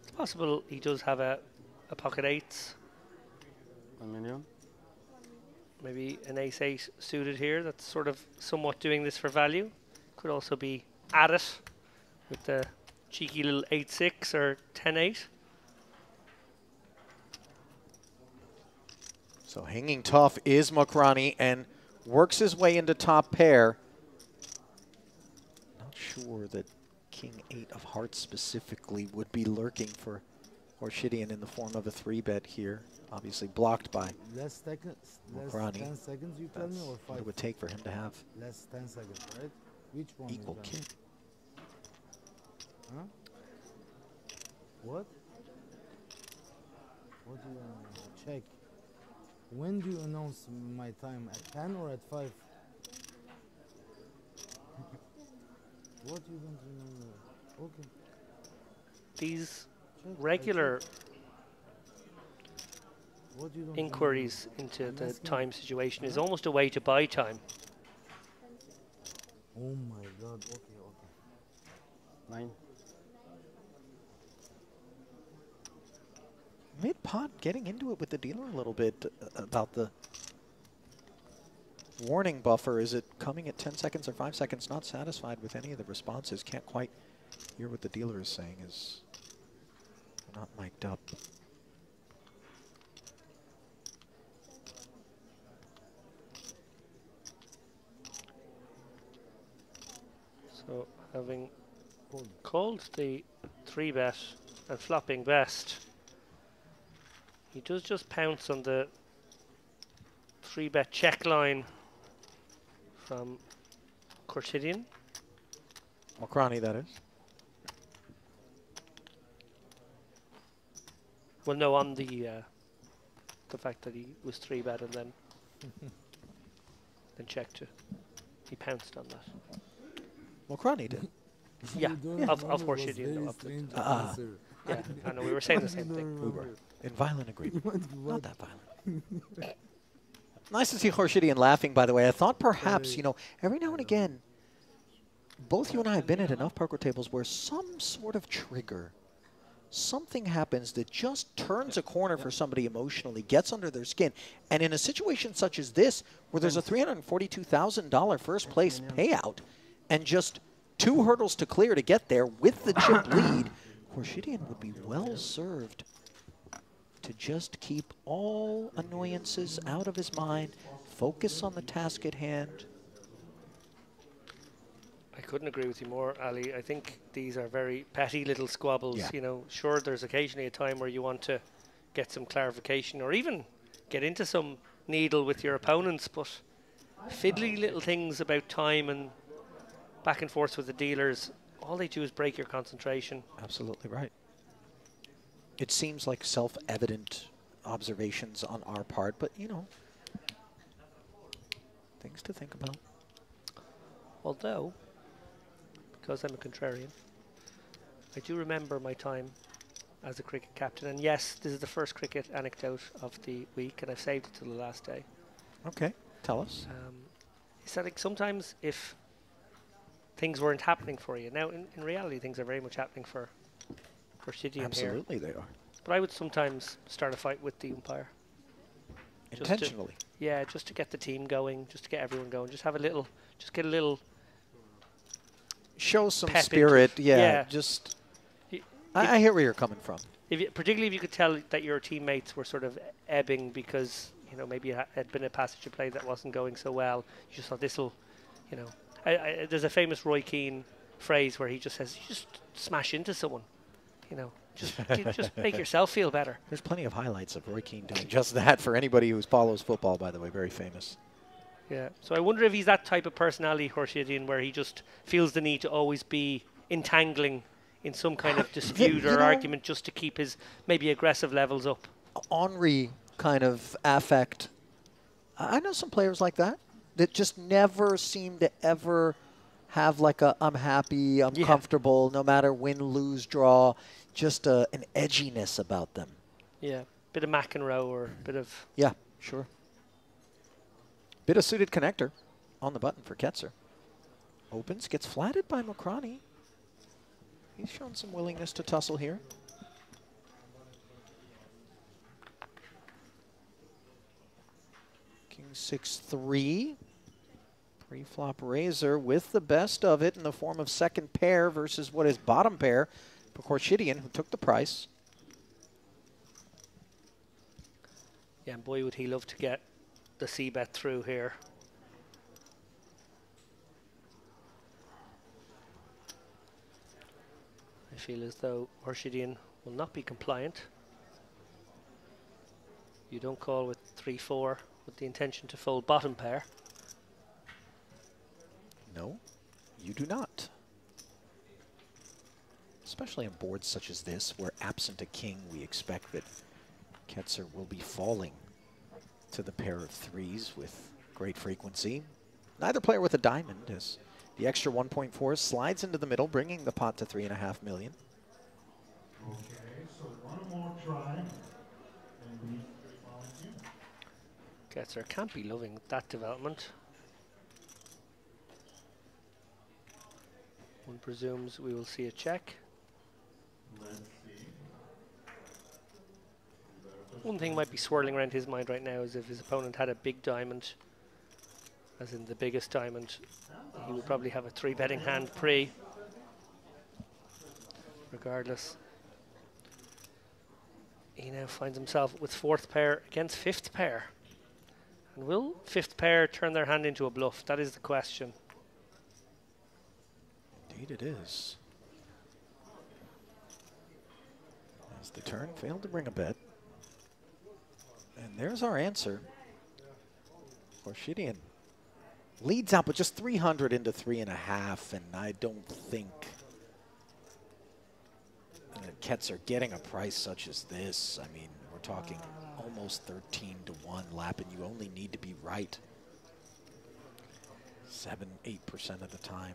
It's possible he does have a pocket 8s. 1 million. Maybe an ace-8 suited here that's sort of somewhat doing this for value. Could also be at it with the cheeky little 8-6 or 10-8. So hanging tough is Mokrani and works his way into top pair. Not sure that King 8 of hearts specifically would be lurking for Khorshidian in the form of a 3-bet here. Obviously blocked by Less 10 seconds, you tell me, or 5? What it would take for him to have Less 10 seconds, right? Which one? equal king. Huh? What? What do you check? When do you announce my time? At 10 or at 5? What you don't remember? Okay. These regular inquiries into the time situation is almost a way to buy time. Oh my god, okay. 9. Mid-pot getting into it with the dealer a little bit about the warning buffer. Is it coming at 10 seconds or 5 seconds? Not satisfied with any of the responses. Can't quite hear what the dealer is saying, is not mic'd up. So having called the 3-bet and flopping best, he does just pounce on the 3-bet check line from Khorshidian. Mokrani, that is. Well, no, on the fact that he was 3-bet and then checked to. He pounced on that. Mokrani did. Yeah, of Khorshidian. Yeah, I know, we were saying the same thing. We were in violent agreement. Not that violent. Nice to see Khorshidian laughing, by the way. I thought perhaps, you know, every now and again, both you and I have been at enough poker tables where some sort of trigger, something happens that just turns a corner for somebody emotionally, gets under their skin. And in a situation such as this, where there's a $342,000 first place payout and just 2 hurdles to clear to get there with the chip lead, Khorshidian would be well served to just keep all annoyances out of his mind, focus on the task at hand. I couldn't agree with you more, Ali. I think these are very petty little squabbles. Yeah. You know, sure, there's occasionally a time where you want to get some clarification or even get into some needle with your opponents, but fiddly little things about time and back and forth with the dealers, all they do is break your concentration. Absolutely right. It seems like self-evident observations on our part, but, you know, things to think about. Although, because I'm a contrarian, I do remember my time as a cricket captain. And yes, this is the first cricket anecdote of the week, and I've saved it till the last day. Okay, tell us. He said, like, sometimes if things weren't happening for you, now in reality things are very much happening for Shidi here. Absolutely, they are. But I would sometimes start a fight with the umpire. Intentionally. Yeah, just to get the team going, just to get everyone going, just have a little, just get a little. Show some pep spirit, into yeah. Just, I hear where you're coming from. If you, particularly if you could tell that your teammates were sort of ebbing because, you know, maybe it had been a passage of play that wasn't going so well. You just thought this'll, you know. There's a famous Roy Keane phrase where he just says, "You just smash into someone, you know, just make yourself feel better." There's plenty of highlights of Roy Keane doing just that for anybody who follows football, by the way, very famous. Yeah, so I wonder if he's that type of personality, Horshidian, where he just feels the need to always be entangling in some kind of dispute or argument just to keep his maybe aggressive levels up. Henri kind of affect. I know some players like that just never seem to ever have like a I'm happy, I'm comfortable, no matter win, lose, draw, just an edginess about them. Yeah, bit of McEnroe or a bit of... Yeah, sure. Bit of suited connector on the button for Ketzer. Opens, gets flatted by Mokrani. He's shown some willingness to tussle here. King 6-3. Pre-flop razor with the best of it in the form of second pair versus what is bottom pair for Horshidian, who took the price. Yeah, and boy would he love to get the C-bet through here. I feel as though Horshidian will not be compliant. You don't call with 3-4 with the intention to fold bottom pair. No, you do not. Especially on boards such as this, where absent a king, we expect that Ketzer will be falling to the pair of threes with great frequency. Neither player with a diamond, as the extra 1.4 slides into the middle, bringing the pot to $3.5 million. Okay, so one more try. Ketzer can't be loving that development. One presumes we will see a check. Let's see. One thing might be swirling around his mind right now is if his opponent had a big diamond, as in the biggest diamond, he would probably have a 3-betting hand pre. Regardless, he now finds himself with 4th pair against 5th pair. And will 5th pair turn their hand into a bluff? That is the question. Indeed it is. As the turn failed to bring a bet. And there's our answer. Horshidian leads out, but just 300 into 3.5, and I don't think Ketzer getting a price such as this, I mean, we're talking almost 13-1 lap, and you only need to be right 7-8% of the time.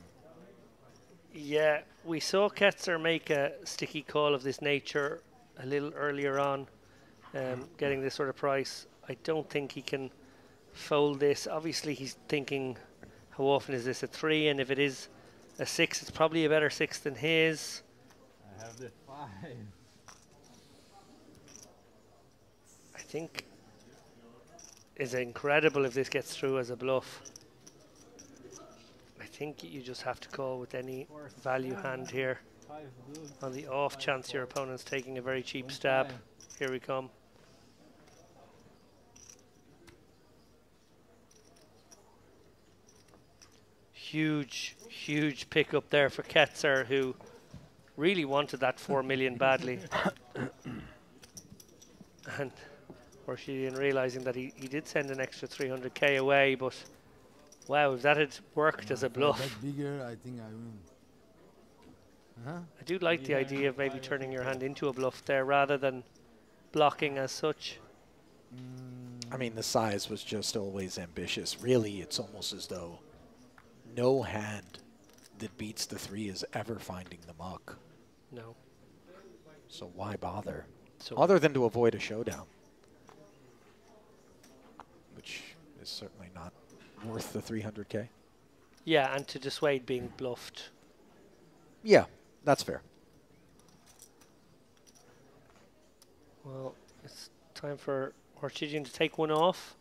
Yeah, we saw Ketzer make a sticky call of this nature a little earlier on, getting this sort of price. I don't think he can fold this. Obviously, he's thinking, how often is this a 3? And if it is a 6, it's probably a better 6 than his. I have the 5. I think it's incredible if this gets through as a bluff. I think you just have to call with any value hand here. On the off chance your opponent's taking a very cheap stab. Here we come. Huge, huge pickup there for Ketzer, who really wanted that 4 million badly. And Horshidian realizing that he did send an extra 300k away, but wow, if that had worked as a bluff. That bigger, I think I win. Huh? I do like the idea of maybe turning your hand into a bluff there rather than blocking as such. I mean, the size was just always ambitious. Really, it's almost as though no hand that beats the 3 is ever finding the muck. No. So why bother? So Other than to avoid a showdown, which is certainly not worth the 300K. Yeah, and to dissuade being bluffed. Yeah, that's fair. Well, it's time for Orchidian to take one off.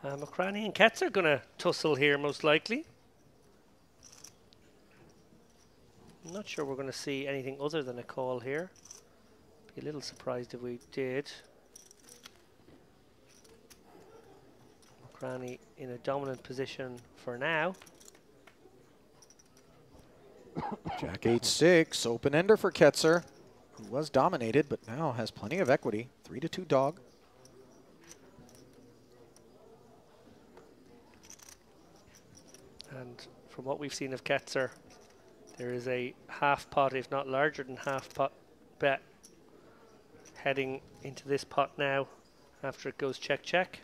Mokrani and Ketz are going to tussle here, most likely. I'm not sure we're going to see anything other than a call here. Be a little surprised if we did. Mokrani in a dominant position for now. Jack 8-6, open ender for Ketzer, who was dominated but now has plenty of equity. 3-2 dog. And from what we've seen of Ketzer, there is a half pot, if not larger than half pot, bet heading into this pot now after it goes check, check.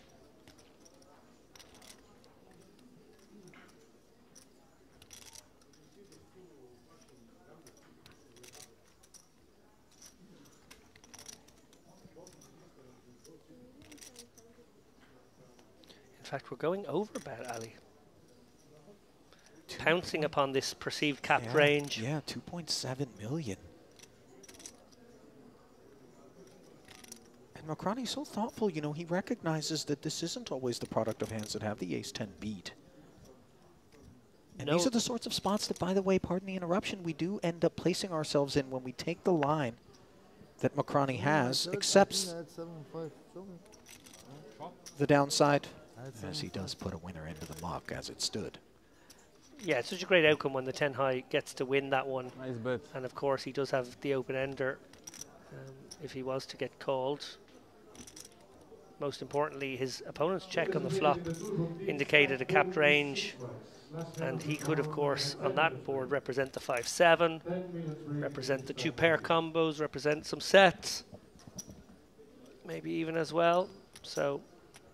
In fact, we're going over bet, Ali. Pouncing upon this perceived capped range. Yeah, 2.7 million. And Mokrani's so thoughtful, you know, he recognizes that this isn't always the product of hands that have the ace-10 beat. And these are the sorts of spots that, by the way, pardon the interruption, we do end up placing ourselves in when we take the line that Mokrani has, accepts the downside, as he does put a winner into the muck as it stood. Yeah, it's such a great outcome when the 10 high gets to win that one. Nice bet. And of course he does have the open ender if he was to get called. Most importantly, his opponent's check on the flop indicated a capped range, and he could of course on that board represent the 5-7, represent the 2 pair combos, represent some sets, maybe even as well. So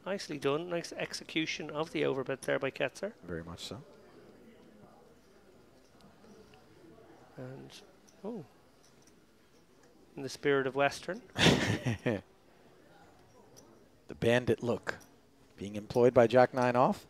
nicely done, nice execution of the overbet there by Ketzer. Very much so. And, oh, in the spirit of Western. The bandit look being employed by Jack 9 off.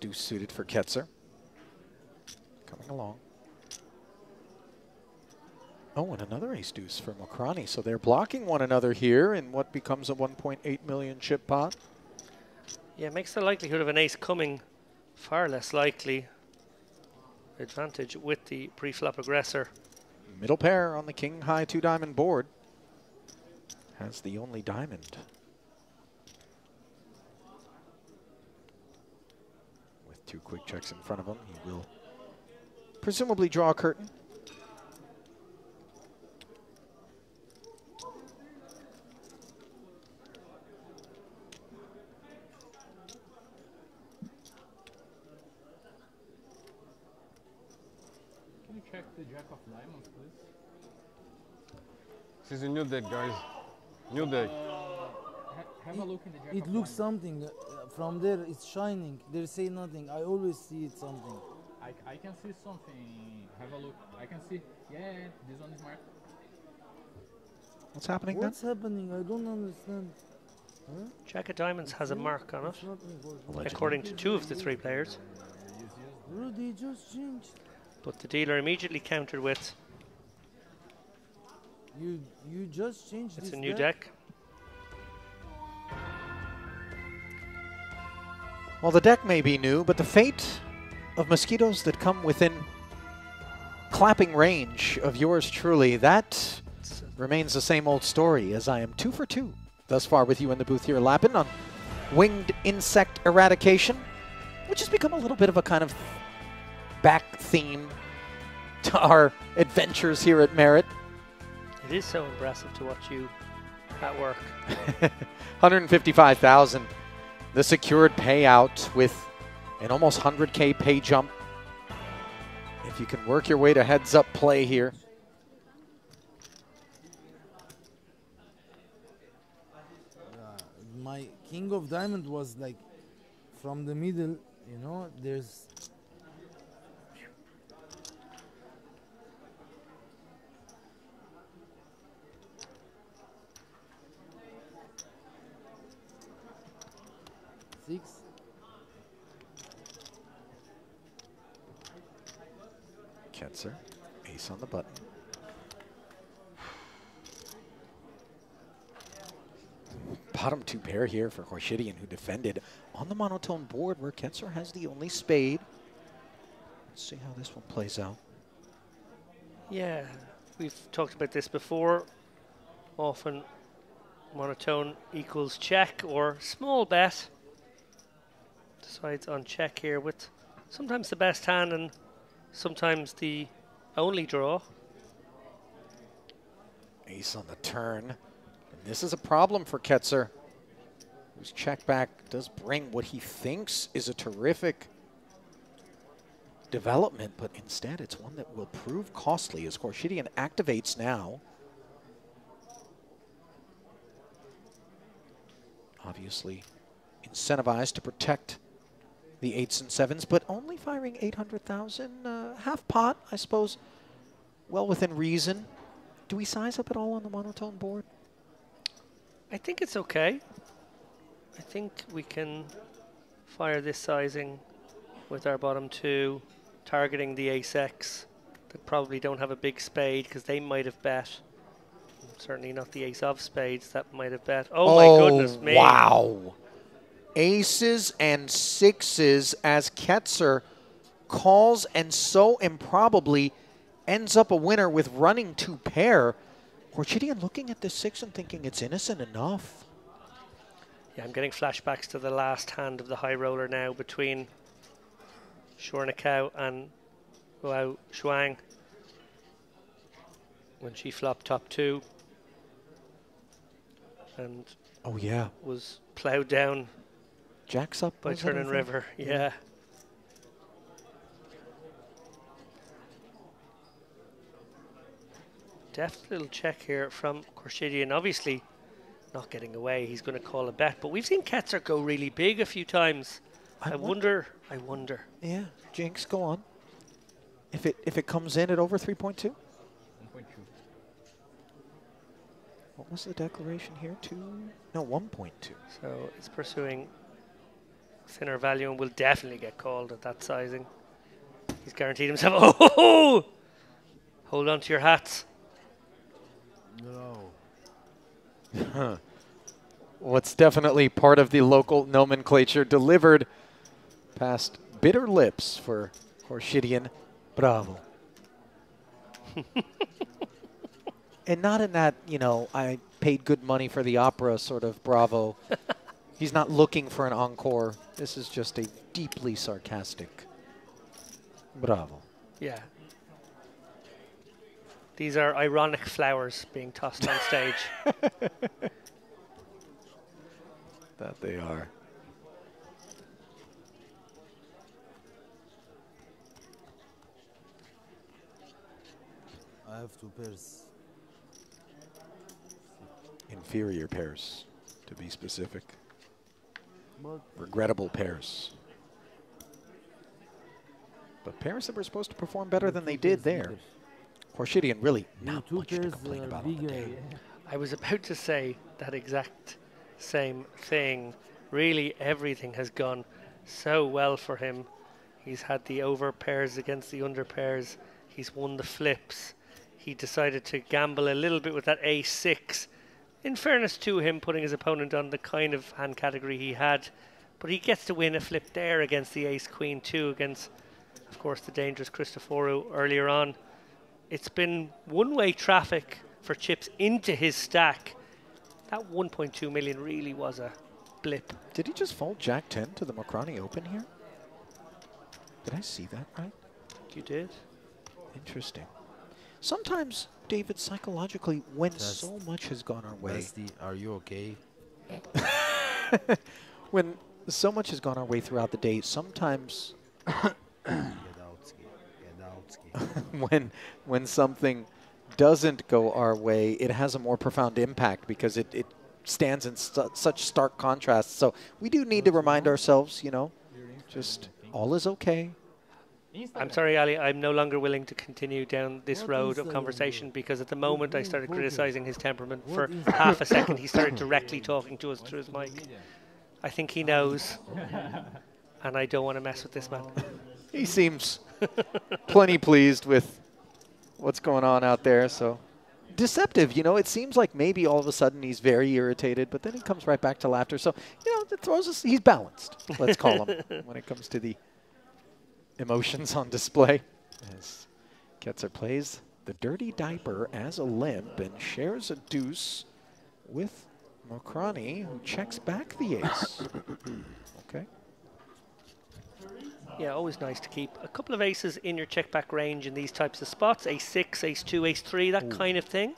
Deuce suited for Ketzer. Coming along. Oh, and another ace deuce for Mokrani. So they're blocking one another here in what becomes a 1.8 million chip pot. Yeah, it makes the likelihood of an ace coming far less likely. Advantage with the pre-flop aggressor. Middle pair on the king high 2 diamond board. Has the only diamond. With 2 quick checks in front of him, he will presumably draw a curtain. Can you check the jack of diamonds, please? This is a new deck, guys. New deck. Have a look in the jack It of looks diamonds. something from there. It's shining. They say nothing. I always see it something. I can see something. Have a look. I can see. Yeah, this one is marked. What's happening What's happening? I don't understand. Huh? Jack of diamonds has a mark on it, It's not important. according to 2 of the 3 players. Bro, they just changed. But the dealer immediately countered with, You just changed it's this a new deck. Well, the deck may be new, but the fate of mosquitoes that come within clapping range of yours truly, that remains the same old story, as I am 2 for 2 thus far with you in the booth here, Lappin, on winged insect eradication, which has become a little bit of a kind of back theme to our adventures here at Merit. It is so impressive to watch you at work. 155,000. The secured payout with an almost 100K pay jump. If you can work your way to heads-up play here. My king of diamond was like from the middle, you know, there's six. Ketzer, ace on the button. Bottom two pair here for Khorshidian, who defended on the monotone board where Ketzer has the only spade. Let's see how this one plays out. Yeah, we've talked about this before. Often monotone equals check or small bet. Decides on check here with sometimes the best hand and sometimes the only draw. Ace on the turn. And this is a problem for Ketzer, whose check back does bring what he thinks is a terrific development, but instead it's one that will prove costly as Khorshidian activates now. Obviously incentivized to protect the 8s and 7s, but only firing 800,000, half pot, I suppose, well within reason. Do we size up at all on the monotone board? I think it's okay. I think we can fire this sizing with our bottom two, targeting the ace-X. They probably don't have a big spade because they might have bet. Certainly not the ace of spades that might have bet. Oh my goodness me. Wow. Aces and sixes as Ketzer calls and so improbably ends up a winner with running two pair. Khorshidian looking at the six and thinking it's innocent enough. Yeah, I'm getting flashbacks to the last hand of the high roller now between Shornikau and Wow Shuang when she flopped top two and oh yeah, was plowed down jacks up by Turning River. Yeah. Deft little check here from Khorshidian. Obviously not getting away. He's going to call a bet. But we've seen Ketzer go really big a few times. I wonder. Yeah, Jinx, go on. If it comes in at over 3.2? 1.2. What was the declaration here? 2? No, 1.2. So it's pursuing thinner value and will definitely get called at that sizing. He's guaranteed himself. Oh! Hold on to your hats. No. What's definitely part of the local nomenclature delivered past bitter lips for Khorshidian. Bravo. And not in that, you know, I paid good money for the opera sort of bravo. He's not looking for an encore. This is just a deeply sarcastic bravo. Yeah. These are ironic flowers being tossed on stage. That they are. I have two pairs. Inferior pairs, to be specific. But regrettable pairs. But pairs that were supposed to perform better than they did there. Khorshidian really not much to complain about on the day. I was about to say that exact same thing. Really, everything has gone so well for him. He's had the over pairs against the under pairs. He's won the flips. He decided to gamble a little bit with that ace-6. In fairness to him, putting his opponent on the kind of hand category he had. But he gets to win a flip there against the ace-queen too, against, of course, the dangerous Christoforu earlier on. It's been one-way traffic for chips into his stack. That 1.2 million really was a blip. Did he just fold Jack 10 to the Mokrani Open here? Did I see that right? You did. Interesting. sometimes, David, psychologically, when so much has gone our way. Are you okay? When so much has gone our way throughout the day, sometimes when something doesn't go our way, it has a more profound impact because it stands in such stark contrast. So we do need to remind ourselves, you know, just all is okay. I'm sorry, Ali, I'm no longer willing to continue down this road of conversation because at the moment I started criticizing his temperament. For half a second, he started directly talking to us through his mic. I think he knows, and I don't want to mess with this man. He seems plenty pleased with what's going on out there, so deceptive, you know. It seems like maybe all of a sudden he's very irritated, but then he comes right back to laughter. So, you know, it throws us, he's balanced, let's call him, when it comes to the emotions on display. As Ketzer plays the dirty diaper as a limp and shares a deuce with Mokrani, who checks back the ace. Okay. Yeah, always nice to keep a couple of aces in your check-back range in these types of spots. Ace 6, ace 2, ace 3, that kind of thing.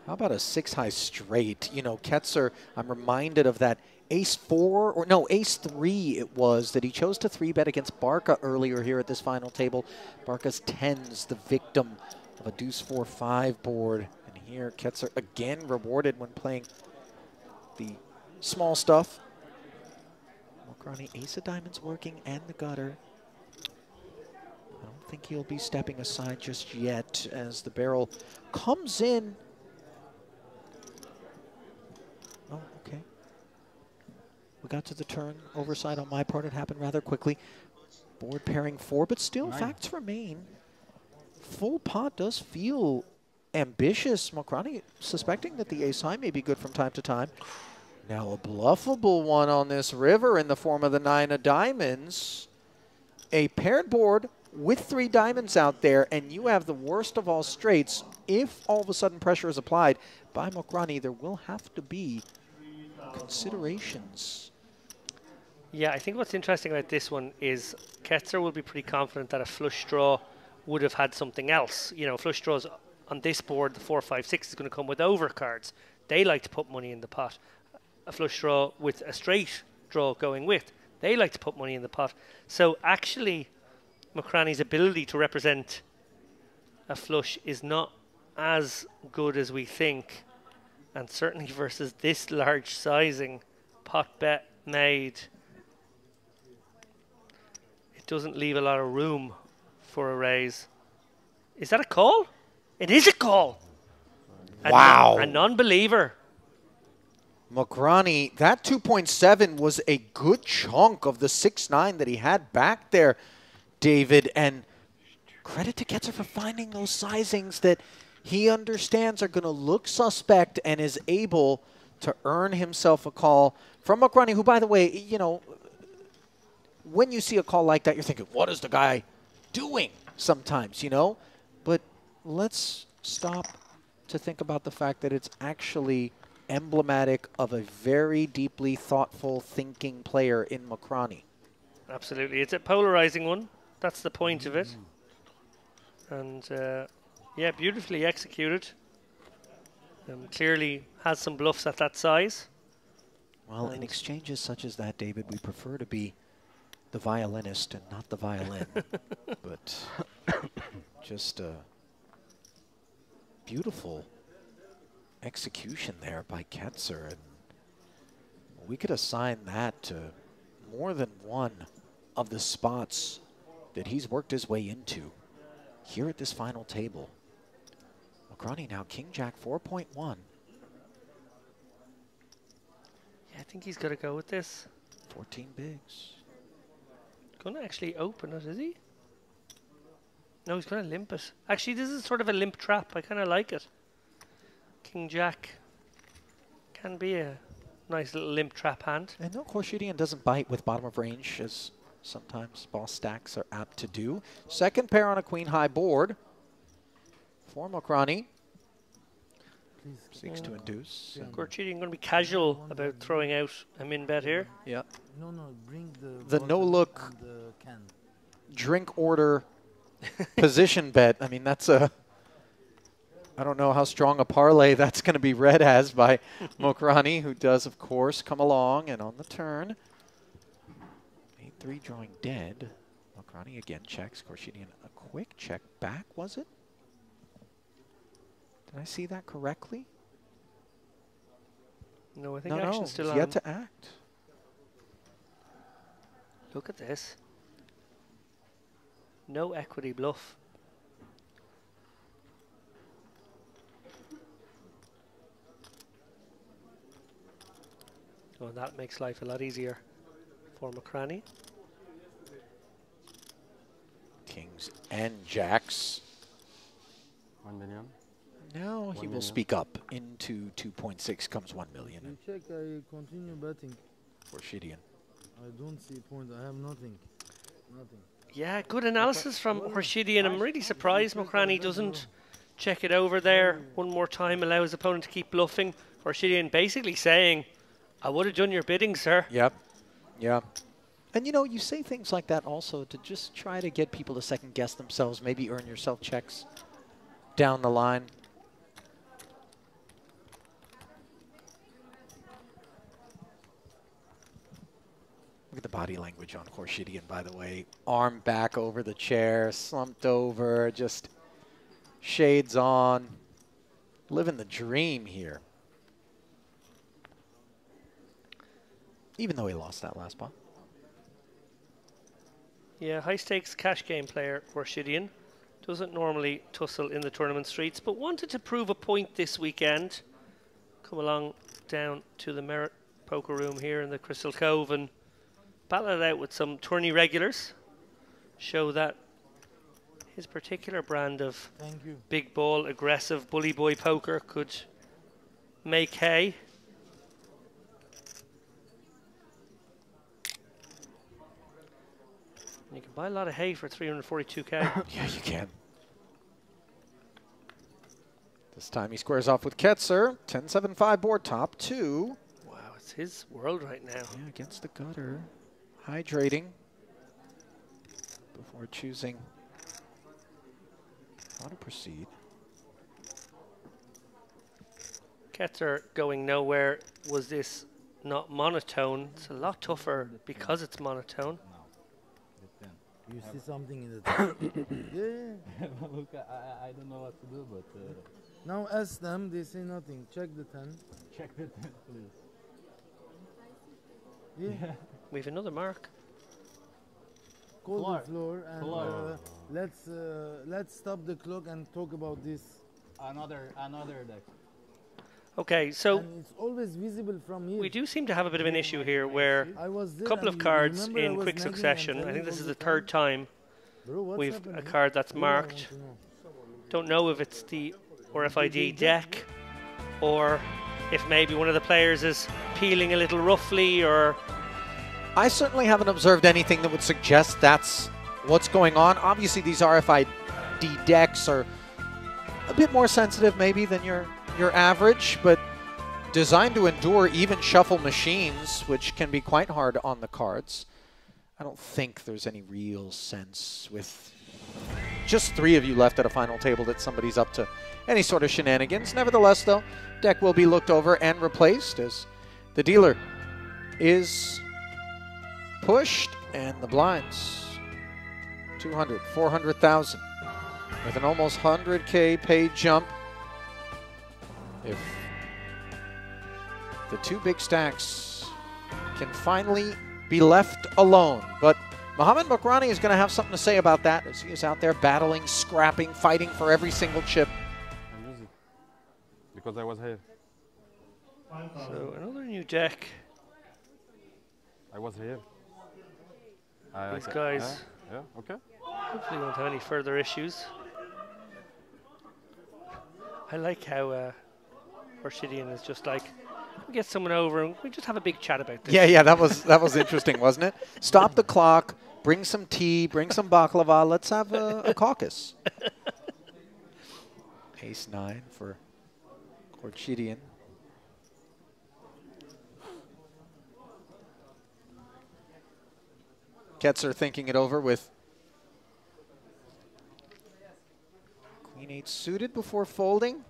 How about a 6-high straight? You know, Ketzer, I'm reminded of that ace 4, or no, ace 3 it was, that he chose to 3-bet against Barca earlier here at this final table. Barca's 10's the victim of a deuce 4-5 board. And here, Ketzer again rewarded when playing the small stuff. Mokrani, ace of diamonds working and the gutter. I don't think he'll be stepping aside just yet as the barrel comes in. Oh, okay. We got to the turn. Oversight on my part. It happened rather quickly. Board pairing 4, but still facts remain. Full pot does feel ambitious. Mokrani suspecting that the ace high may be good from time to time. Now a bluffable one on this river in the form of the 9 of diamonds. A paired board with 3 diamonds out there, and you have the worst of all straights. If all of a sudden pressure is applied by Mokrani, there will have to be considerations. Yeah, I think what's interesting about this one is Ketzer will be pretty confident that a flush draw would have had something else. You know, flush draws on this board, the 4, 5, 6 is going to come with overcards. They like to put money in the pot. A flush draw with a straight draw going with, they like to put money in the pot. So actually, Mokrani's ability to represent a flush is not as good as we think. And certainly versus this large sizing pot bet made, it doesn't leave a lot of room for a raise. Is that a call? It is a call. Wow. A non-believer. Mokrani, that 2.7 was a good chunk of the 6-9 that he had back there, David. And credit to Ketzer for finding those sizings that he understands are going to look suspect and is able to earn himself a call from Mokrani, who, by the way, you know, when you see a call like that, you're thinking, what is the guy doing sometimes, you know? But let's stop to think about the fact that it's actually emblematic of a very deeply thoughtful, thinking player in Mokrani. Absolutely. It's a polarizing one. That's the point of it. And, yeah, beautifully executed. Clearly has some bluffs at that size. Well, in exchanges such as that, David, we prefer to be the violinist and not the violin. But just a beautiful execution there by Ketzer. And we could assign that to more than one of the spots that he's worked his way into here at this final table. Mokrani now King-Jack 4.1. Yeah, I think he's got to go with this. 14 bigs. Going to actually open it, is he? No, he's going to limp it. Actually, this is sort of a limp trap. I kind of like it. King-Jack can be a nice little limp trap hand. And no, Korshidian doesn't bite with bottom of range, as sometimes boss stacks are apt to do. Second pair on a queen-high board for Mokrani. Seeks to induce. Korshidian going to be casual about throwing out a min bet here. Yeah. No, bring the no-look the can. drink order position bet. I mean, that's a I don't know how strong a parlay that's going to be read as by Mokrani, who does, of course, come along and on the turn. 8-3 drawing dead. Mokrani again checks. Khorshidyan, a quick check back, was it? Did I see that correctly? No, I think action's still he's on. yet to act. Look at this. No equity bluff. Oh, that makes life a lot easier for Mokrani. Kings and jacks. 1 million. Now he will speak up. Into 2.6 comes 1 million. You check, I continue betting. Khorshidyan. I don't see point. I have nothing. Nothing. Yeah, good analysis from Khorshidyan. I'm really surprised Mokrani doesn't check it over there one more time, allow his opponent to keep bluffing. Khorshidyan basically saying, I would have done your bidding, sir. Yep. Yeah. And, you know, you say things like that also to just try to get people to second-guess themselves, maybe earn yourself checks down the line. Look at the body language on Khorshidyan, by the way. Arm back over the chair, slumped over, just shades on. Living the dream here. Even though he lost that last pot. Yeah, high-stakes cash game player Khorshidyan. Doesn't normally tussle in the tournament streets, but wanted to prove a point this weekend. Come along down to the Merit Poker Room here in the Crystal Cove and battle it out with some tourney regulars. Show that his particular brand of big ball, aggressive bully boy poker could make hay. You can buy a lot of hay for 342k. Yeah, you can. This time he squares off with Ketzer. 10-7-5 board top 2. Wow, it's his world right now. Yeah, against the gutter. Hydrating before choosing how to proceed. Ketzer going nowhere. Was this not monotone? It's a lot tougher because it's monotone. You see something in the top. Yeah. Look, I don't know what to do, but... now ask them, they say nothing. Check the 10. Check the 10, please. Yeah. We have another mark. Call the floor and let's stop the clock and talk about this. Another deck. Okay, so and it's always visible from here. we do seem to have a bit of an issue here where a couple of cards in quick succession. I think this is the third time we've a card that's marked. Don't know if it's the RFID deck or if maybe one of the players is peeling a little roughly, or... I certainly haven't observed anything that would suggest that's what's going on. Obviously, these RFID decks are a bit more sensitive maybe than your average, but designed to endure even shuffle machines, which can be quite hard on the cards. I don't think there's any real sense with just 3 of you left at a final table that somebody's up to any sort of shenanigans. Nevertheless, though, deck will be looked over and replaced as the dealer is pushed and the blinds 200, 400,000 with an almost 100K paid jump. If the 2 big stacks can finally be left alone. But Mohamed Mokrani is going to have something to say about that as he is out there battling, scrapping, fighting for every single chip. I'm easy. Because I was here. So another new deck. I was here. These guys yeah, okay. hopefully won't have any further issues. I like how Khorshidyan is just like, we get someone over and we just have a big chat about this. Yeah, that was interesting, wasn't it? Stop the clock, bring some tea, bring some baklava, let's have a caucus. Ace-9 for Khorshidyan. Ketzer thinking it over with Queen 8 suited before folding.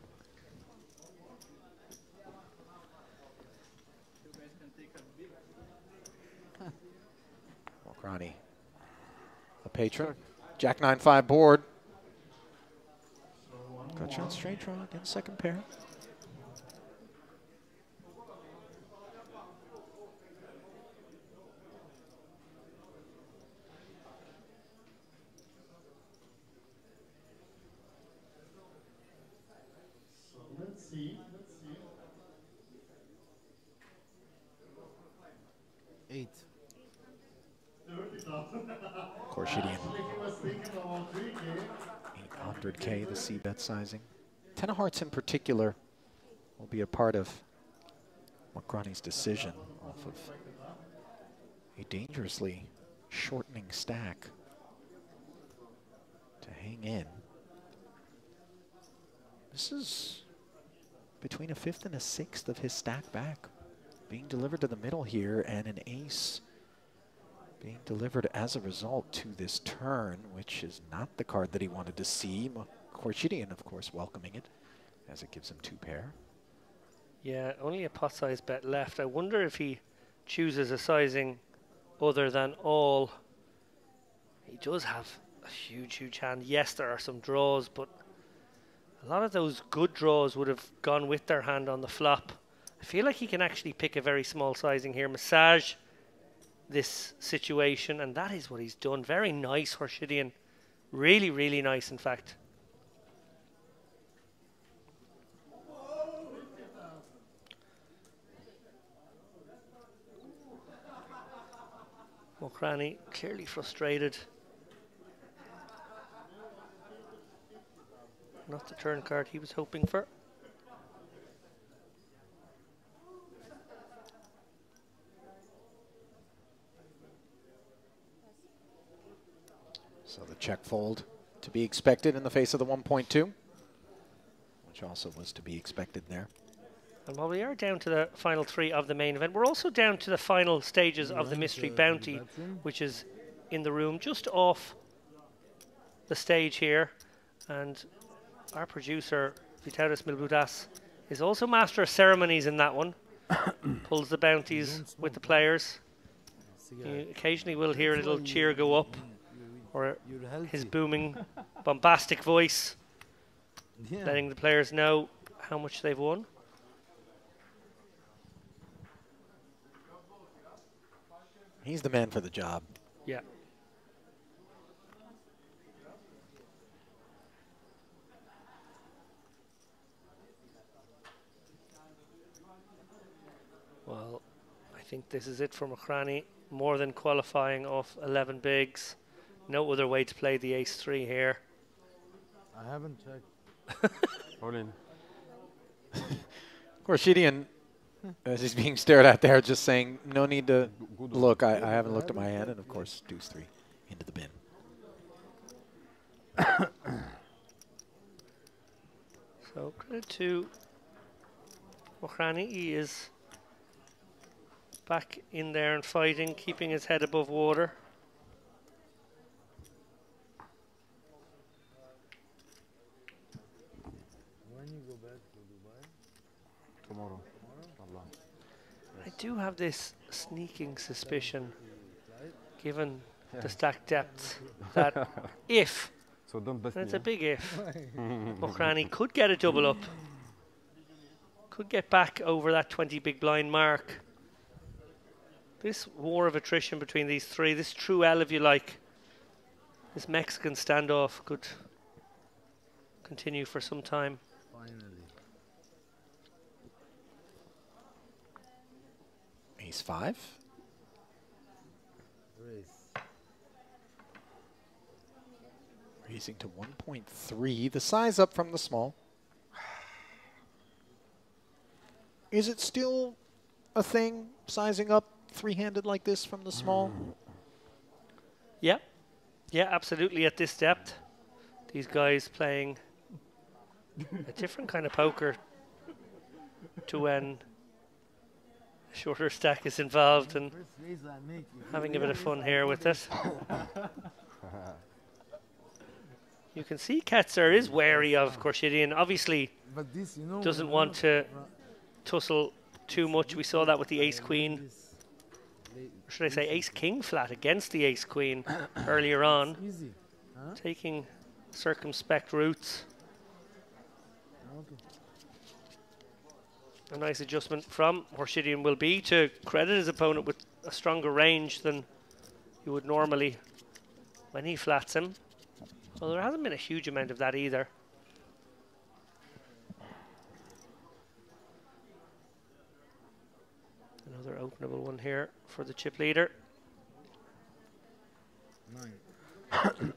Mokrani, a patron. Jack 9-5 board. Gut shot straight draw against second pair. Let's see. 8. Korshidian. 800K, the C-bet sizing. 10 of hearts in particular will be a part of Mokrani's decision off of a dangerously shortening stack to hang in. This is between a fifth and a sixth of his stack back being delivered to the middle here, and an ace being delivered as a result to this turn, which is not the card that he wanted to see. Korshidian, of course, welcoming it as it gives him 2 pair. Yeah, only a pot size bet left. I wonder if he chooses a sizing other than all. He does have a huge, huge hand. Yes, there are some draws, but a lot of those good draws would have gone with their hand on the flop. I feel like he can actually pick a very small sizing here, massage this situation, and that is what he's done. Very nice, Korshidian. Really, really nice, in fact. Mokrani clearly frustrated. Not the turn card he was hoping for. So the check fold to be expected in the face of the 1.2, which also was to be expected there. And while we are down to the final 3 of the main event, we're also down to the final stages of the Mystery Bounty, which is in the room just off the stage here. And our producer, Vitautas Milbudas, is also master of ceremonies in that one. Pulls the bounties with the players. You occasionally will hear a little cheer go up, or his booming, bombastic voice, letting the players know how much they've won. He's the man for the job. Yeah. Well, I think this is it for Mokrani. More than qualifying off 11 bigs. No other way to play the ace-3 here. I haven't checked. All in. Korshidian, as he's being stared at there, just saying, no need to look. I haven't looked at my hand. And, of course, deuce 3 into the bin. So credit to Mokrani. He is back in there and fighting, keeping his head above water. When you go back to Dubai? Tomorrow. I do have this sneaking suspicion, given the stack depth, that if, so don't bust and it's me, a big if, Mokrani could get a double up, could get back over that 20 big blind mark. This war of attrition between these 3, this true L, if you like, this Mexican standoff could continue for some time. Finally. Ace-5. Raise. Raising to 1.3. The size up from the small. Is it still a thing, sizing up three-handed like this from the small? Yeah. Yeah, absolutely at this depth. These guys playing a different kind of poker to when a shorter stack is involved, and having a bit of fun here with it. You can see Ketzer is wary of Khorshidin. Obviously, But this, you know, doesn't want to tussle too much. We saw that with the ace-queen. Or should I say ace-king flat against the ace-queen earlier on. Easy. Huh? Taking circumspect routes. Okay. A nice adjustment from Khorshidin will be to credit his opponent with a stronger range than you would normally when he flats him. Well, there hasn't been a huge amount of that either. Another openable one here for the chip leader. 9.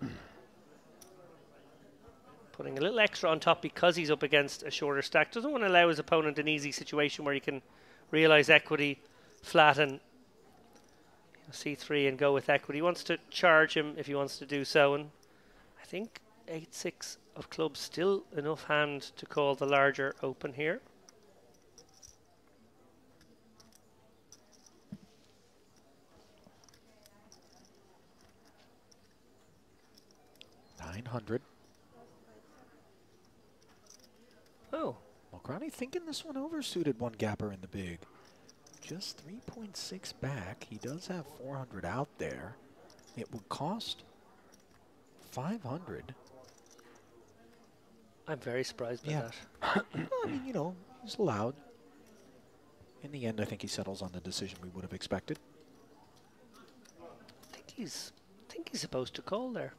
Putting a little extra on top because he's up against a shorter stack. Doesn't want to allow his opponent an easy situation where he can realize equity, flatten C3 and go with equity. He wants to charge him if he wants to do so, and I think 8-6 of clubs still enough hand to call the larger open here. $900. Oh. Mokrani thinking this one oversuited one gapper in the big. Just 3.6 back. He does have 400 out there. It would cost 500. I'm very surprised by that. Well, I mean, you know, he's allowed. In the end, I think he settles on the decision we would have expected. I think he's supposed to call there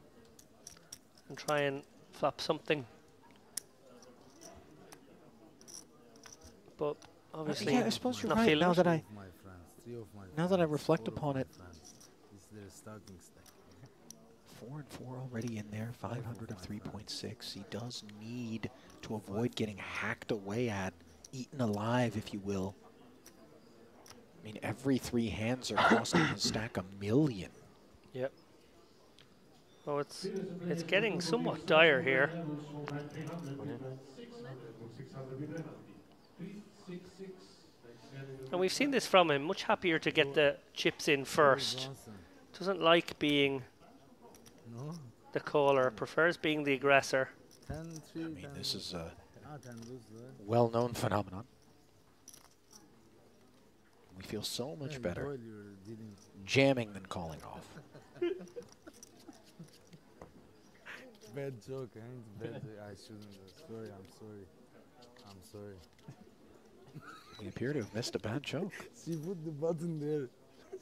and try and flop something. But obviously, yeah, I suppose you're not right. feeling Now it. that I Now that I reflect upon it, It's their starting stack. 4 and 4 already in there. 500 of 3.6. He does need to avoid getting hacked away at, eaten alive, if you will. I mean, every 3 hands are costing the stack $1 million. Yep. Oh, it's getting somewhat dire here. And we've seen this from him. Much happier to get the chips in first. Doesn't like being the caller. Prefers being the aggressor. I mean, this is a well-known phenomenon. We feel so much better jamming than calling off. Bad joke, eh? Bad joke. I shouldn't. Sorry, I'm sorry. I'm sorry. We appear to have missed a bad joke. She put the button there.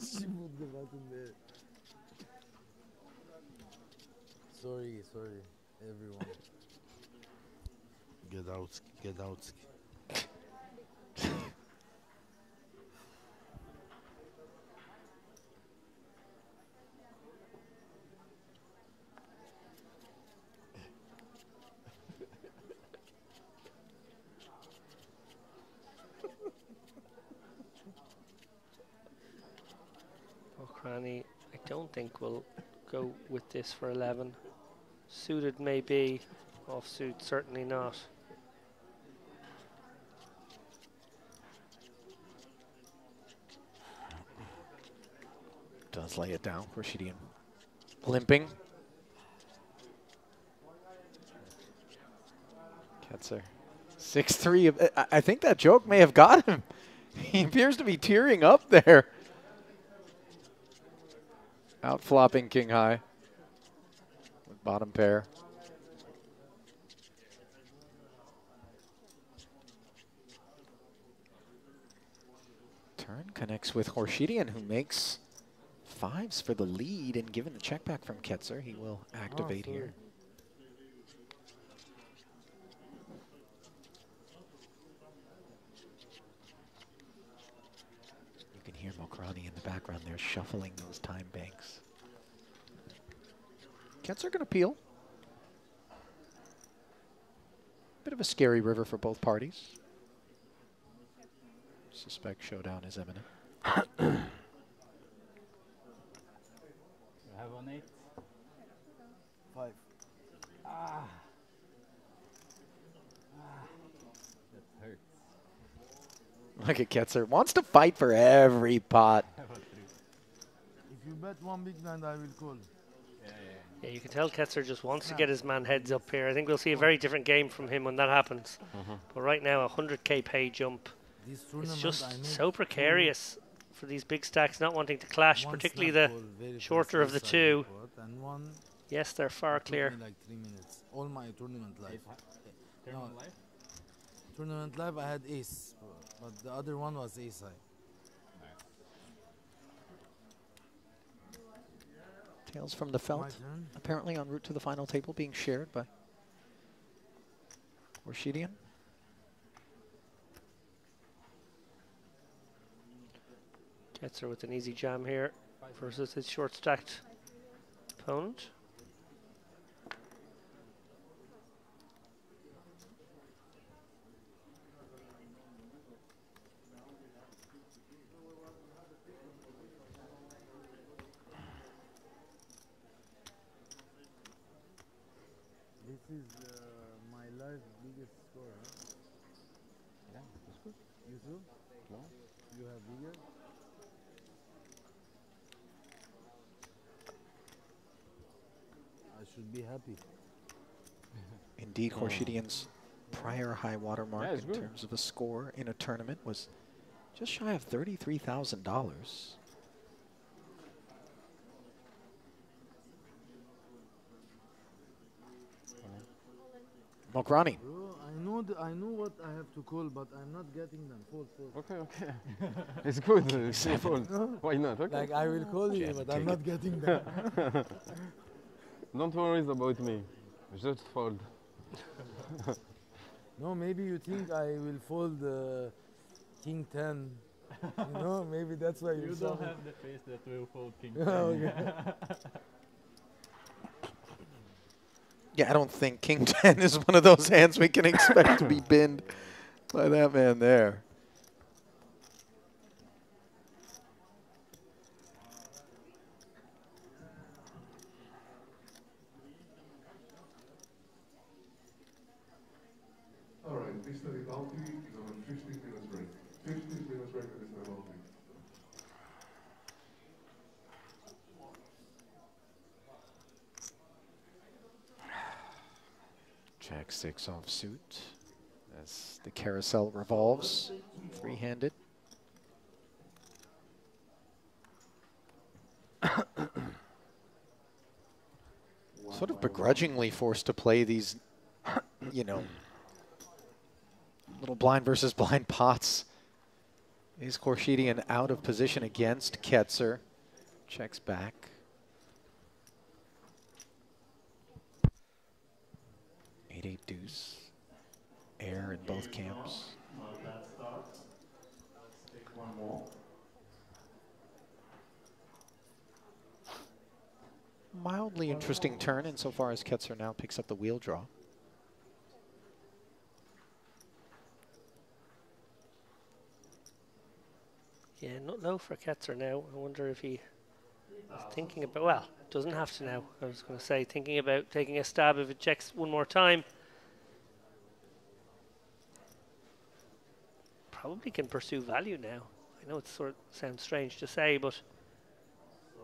She put the button there. Sorry, everyone. Get out, get out. Okrani, I don't think will go with this for 11. Suited maybe, offsuit certainly not. Does lay it down. Khorshidin limping. Ketzer. 6-3. I think that joke may have got him. He appears to be tearing up there. Out flopping king high with bottom pair. Turn connects with Khorshidin, who makes 5s for the lead, and given the check back from Ketzer, he will activate here. You can hear Mokrani in the background there shuffling those time banks. Ketzer going to peel. Bit of a scary river for both parties. Suspect showdown is imminent. You have on 8? 5. Ah. That hurts. Look at Ketzer. Wants to fight for every pot. If you bet one big blind, I will call. Yeah. Yeah, you can tell Ketzer just wants to get his man heads up here. I think we'll see a very different game from him when that happens. But right now, a 100k pay jump. It's just so precarious for these big stacks not wanting to clash, particularly the shorter of the two. Yes, they're far clear. Like 3 minutes. All my tournament life. Tournament life, I had ace, but the other one was ace high. Tails from the felt, apparently en route to the final table, being shared by Orshidian. Ketzer with an easy jam here versus his short stacked opponent. This is my life biggest score, huh? Yeah, that's good. You too? No. You have bigger? I should be happy. Indeed, Khorshidian's prior high water mark in good. terms of a score in a tournament was just shy of $33,000. Mokrani. Bro, I know what I have to call, but I'm not getting them. Fold. Okay. It's good. It's fold. Why not? Okay. Like I will call you, but I'm not getting them. Don't worry about me. Just fold. No, maybe you think I will fold King 10. You know, maybe that's why You saw don't me. have the face that will fold King 10. Okay. Yeah, I don't think King 10 is one of those hands we can expect to be binned by that man there. All right, this study bounty is on a 15 minutes break. 15 minutes break at this time bounty. Jack 6 off suit as the carousel revolves, three-handed. Sort of begrudgingly forced to play these, you know, little blind versus blind pots. Is Khorshidian out of position against Ketzer? Checks back. Eight deuce. Air in both camps. Mildly interesting turn insofar as Ketzer now picks up the wheel draw. Yeah, not low for Ketzer now. I wonder if he is thinking about, well, doesn't have to now. I was going to say, thinking about taking a stab if it checks one more time. Probably can pursue value now. I know it sort of sounds strange to say, but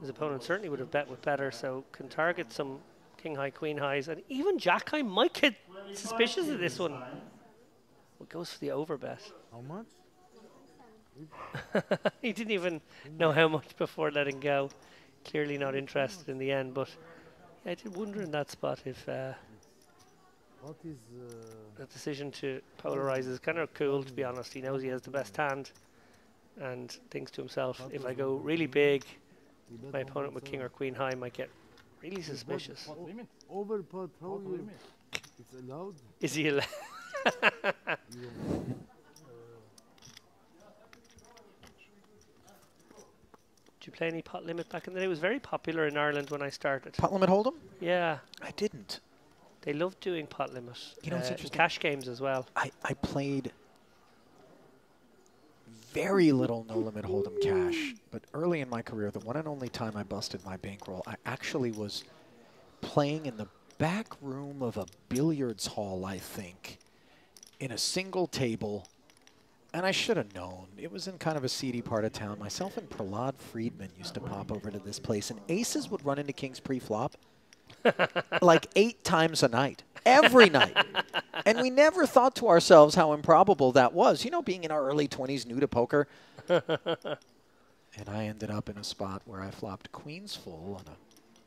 his opponent certainly would have bet with better, so can target some king high, queen highs, and even jack high might get suspicious of this one. Well, goes for the overbet. How much? He didn't even know how much before letting go. Clearly not interested in the end, but yeah, I did wonder in that spot if What is the decision to polarize is kind of cool, to be honest. He knows he has the best hand and thinks to himself, if I go really big, my opponent with king or queen high might get really suspicious. Over pot, how you? It's allowed? Is he allowed? Did you play any pot limit back in the day? It was very popular in Ireland when I started. Pot limit hold'em? Yeah. I didn't. They loved doing pot limit. You know, it's in interesting. cash games as well. I played very little no limit hold'em cash, but early in my career, the one and only time I busted my bankroll, I actually was playing in the back room of a billiards hall, I think, in a single table. And I should have known. It was in kind of a seedy part of town. Myself and Prahlad Friedman used to pop over to this place, and aces would run into kings pre-flop. like 8 times a night, every night. And we never thought to ourselves how improbable that was. You know, being in our early 20s, new to poker. And I ended up in a spot where I flopped queens full on a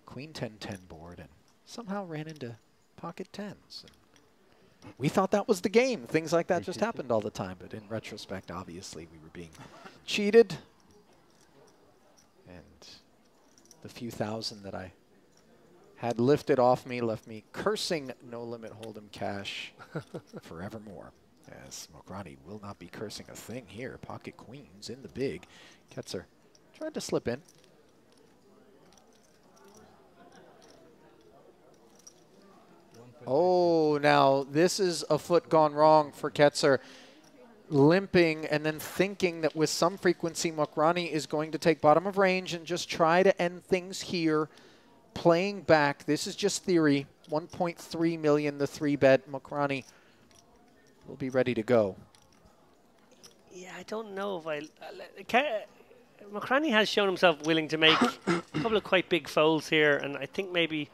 queen 10-10 board and somehow ran into pocket tens. And we thought that was the game. Things like that just happened all the time. But in retrospect, obviously, we were being cheated. And the few thousand that I had lifted off me left me cursing No Limit Hold'em cash forevermore. As Mokrani will not be cursing a thing here. Pocket queens in the big. Ketzer tried to slip in. Oh, now this is a foot gone wrong for Ketzer. Limping and then thinking that with some frequency, Mokrani is going to take bottom of range and just try to end things here. Playing back, this is just theory. 1.3 million, the 3-bet. Mokrani will be ready to go. Yeah, I don't know if Mokrani has shown himself willing to make a couple of quite big folds here, and I think maybe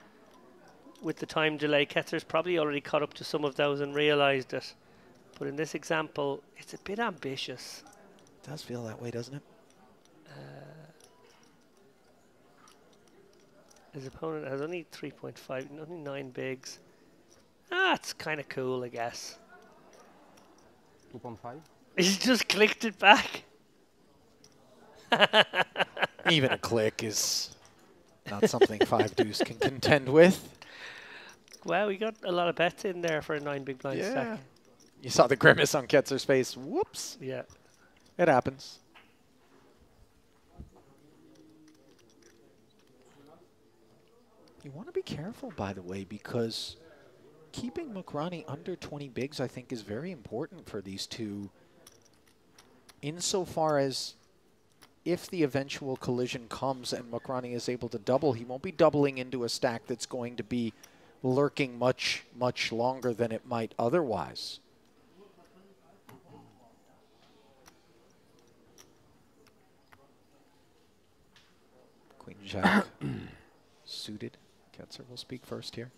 with the time delay, Ketzer's probably already caught up to some of those and realised it. But in this example, it's a bit ambitious. It does feel that way, doesn't it? His opponent has only 3.5, only 9 bigs. Ah, it's kind of cool, I guess. 2.5? He's just clicked it back. Even a click is not something 5 deuce can contend with. Wow, we got a lot of bets in there for a 9 big blind stack. You saw the grimace on Ketzer's face. Whoops. Yeah. It happens. You want to be careful, by the way, because keeping Mokrani under 20 bigs, I think, is very important for these two. Insofar as if the eventual collision comes and Mokrani is able to double, he won't be doubling into a stack that's going to be lurking much, much longer than it might otherwise. Queen Jack suited. Ketzer will speak first here.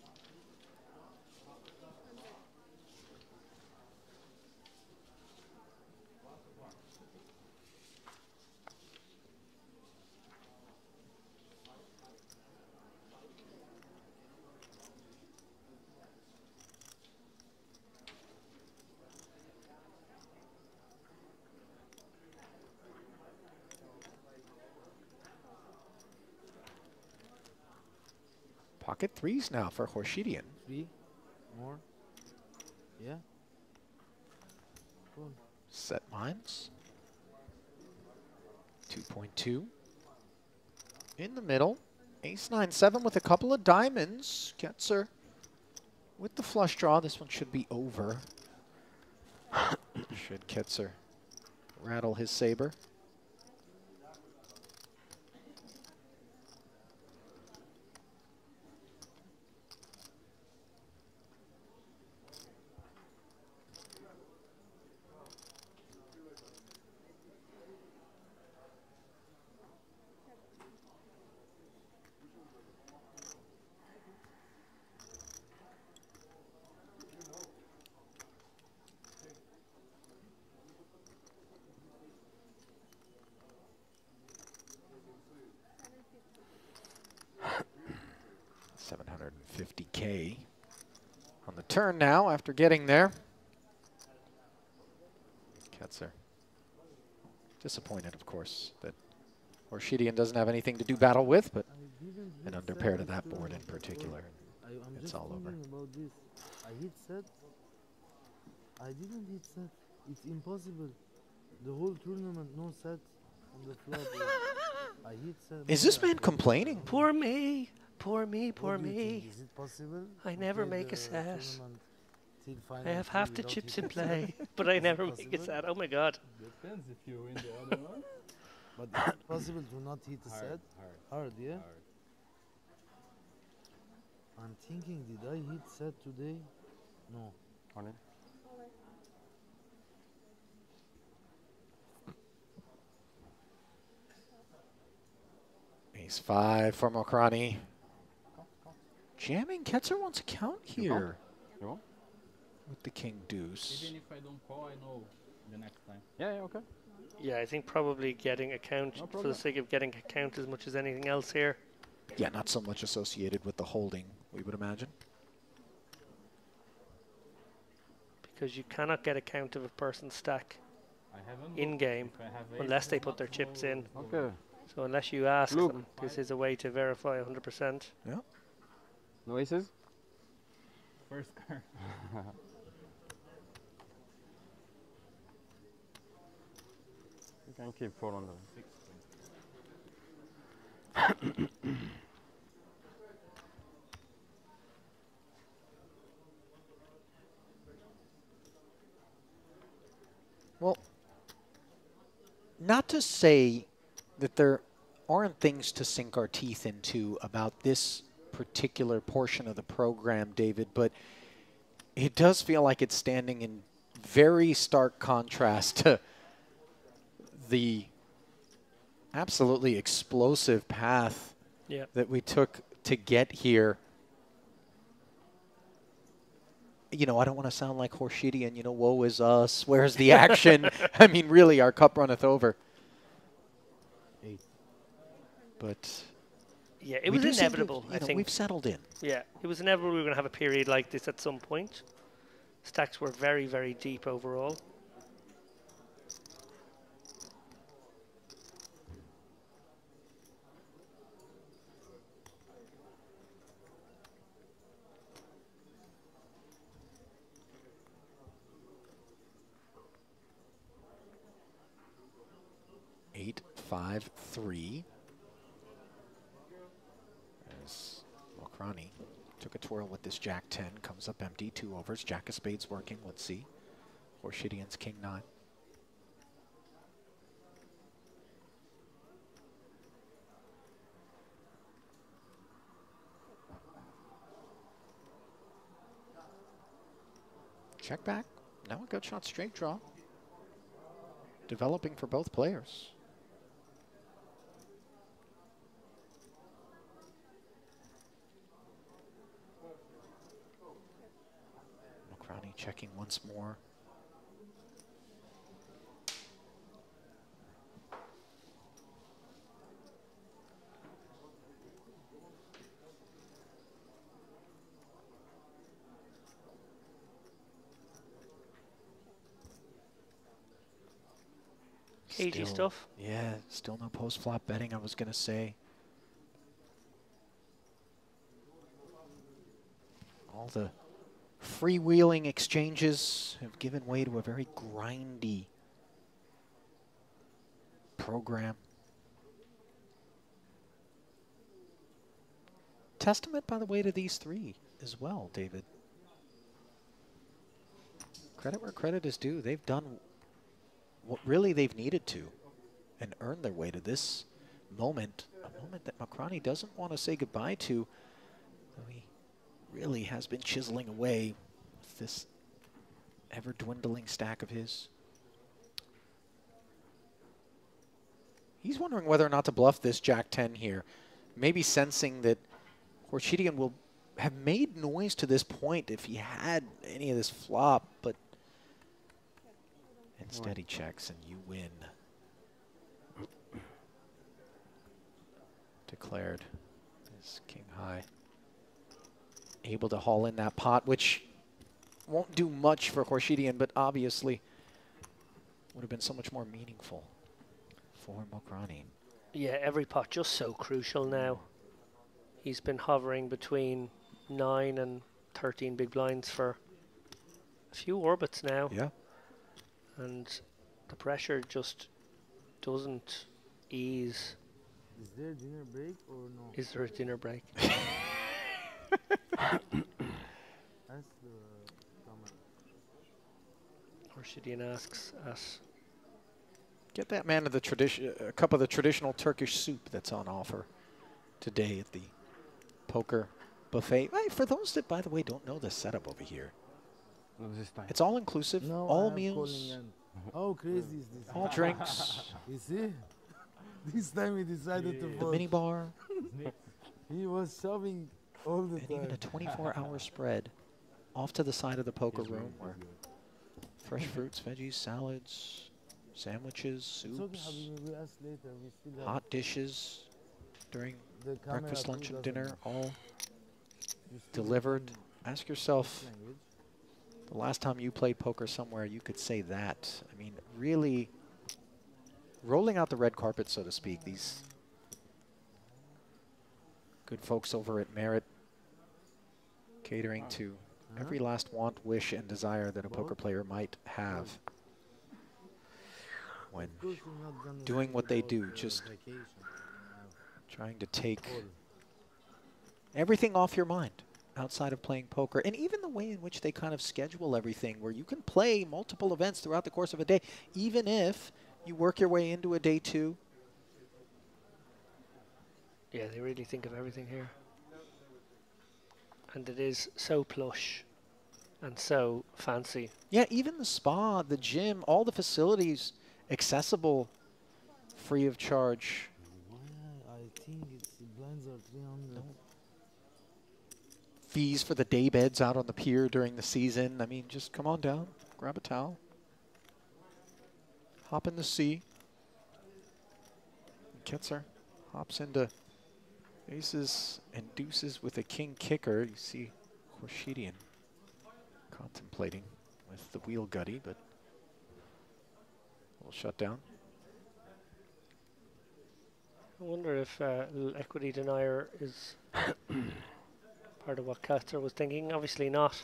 Pocket threes now for Horshidian. 3 more. Yeah. Cool. Set mines. 2.2. In the middle. Ace 9-7 with a couple of diamonds. Ketzer with the flush draw. This one should be over. Should Ketzer rattle his saber. $750K on the turn now after getting there. Ketzer disappointed, of course, that Horshidian doesn't have anything to do battle with, but an underpair to that board in particular. I'm it's just all over. About this. I hit set. I didn't hit set. It's impossible. The whole tournament, no set on the flop. I hit set. Is this man complaining? Poor me. Poor me, poor me. Is it possible? I never make a set. I have half the chips in play, but I never make a set. Oh my god. Depends if you win the other one. But is it possible to not hit a set? Hard, yeah? Hard. I'm thinking, did I hit set today? No. On it. Ace 5 for Mokrani. Jamming. Ketzer wants a count here. You want? With the king deuce. Even if I don't call, I know the next time. Yeah, yeah, okay. Yeah, I think probably getting a count for the sake of getting a count as much as anything else here. Yeah, not so much associated with the holding, we would imagine. Because you cannot get a count of a person's stack in-game unless they put their chips in. Okay. So unless you ask them, this is a way to verify 100%. Yeah. No aces? First card. You can keep 400. Well, not to say that there aren't things to sink our teeth into about this particular portion of the program, David, but it does feel like it's standing in very stark contrast to the absolutely explosive path that we took to get here. You know, I don't want to sound like Horshidian, you know, woe is us, where's the action? I mean, really, our cup runneth over. But yeah, it was inevitable, I think. We've settled in. Yeah, it was inevitable we were going to have a period like this at some point. Stacks were very, very deep overall. Eight, 5, 3. As Mokrani took a twirl with this Jack 10, comes up empty, 2 overs. Jack of spades working. Let's see. Horshidian's King 9. Check back. Now a good shot straight draw. Developing for both players. Mokrani checking once more. Cagey stuff. Yeah, still no post-flop betting, I was going to say. All the freewheeling exchanges have given way to a very grindy program. Testament, by the way, to these three as well, David. Credit where credit is due. They've done what really they've needed to and earned their way to this moment, a moment that Mokrani doesn't want to say goodbye to, though he really has been chiseling away with this ever-dwindling stack of his. He's wondering whether or not to bluff this Jack 10 here, maybe sensing that Horshidian will have made noise to this point if he had any of this flop, but instead he checks and you win. Declared as King High. Able to haul in that pot, which won't do much for Horshidian, but obviously would have been so much more meaningful for Mokrani. Yeah, every pot just so crucial now. He's been hovering between 9 and 13 big blinds for a few orbits now. Yeah. And the pressure just doesn't ease. Is there a dinner break or no? Is there a dinner break? That's the comment. Horshidian asks us. Get that man a cup of the traditional Turkish soup that's on offer today at the poker buffet. Hey, for those that, by the way, don't know the setup over here, it's all inclusive, No, all I am meals, calling in. How crazy is this? all drinks. You see? This time he decided to The vote. mini bar. He was shoving All the and even a time. 24-hour spread off to the side of the poker room where fresh fruits, veggies, salads, sandwiches, It's okay, soups, Habibi, we ask later. We still have hot dishes during the camera breakfast, too lunch, and doesn't dinner, know. all You still delivered. can Ask yourself, language. the last time you played poker somewhere, you could say that. I mean, really rolling out the red carpet, so to speak. These good folks over at Merit catering to every last want, wish, and desire that a poker player might have when doing what they do, just trying to take everything off your mind outside of playing poker, and even the way in which they kind of schedule everything, where you can play multiple events throughout the course of a day, even if you work your way into a day 2. Yeah, they really think of everything here. And it is so plush and so fancy. Yeah, even the spa, the gym, all the facilities accessible free of charge. I think it's the blinds are 300. Fees for the day beds out on the pier during the season. I mean, just come on down, grab a towel, hop in the sea. Ketzer hops into aces and deuces with a king kicker. You see Khorshidian contemplating with the wheel gutty, but we'll shut down. I wonder if little equity denier is part of what Ketzer was thinking. Obviously not.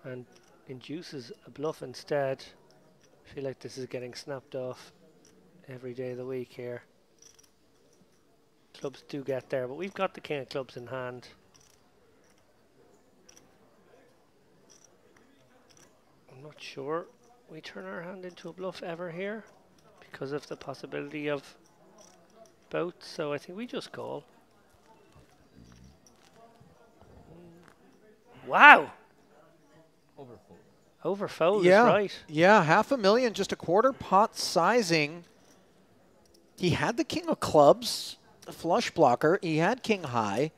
And induces a bluff instead. I feel like this is getting snapped off every day of the week here. Clubs do get there, but we've got the king of clubs in hand. I'm not sure we turn our hand into a bluff ever here because of the possibility of both, so I think we just call. Wow! Overfold is right. Yeah, $500,000, just a quarter pot sizing. He had the king of clubs, the flush blocker. He had king high.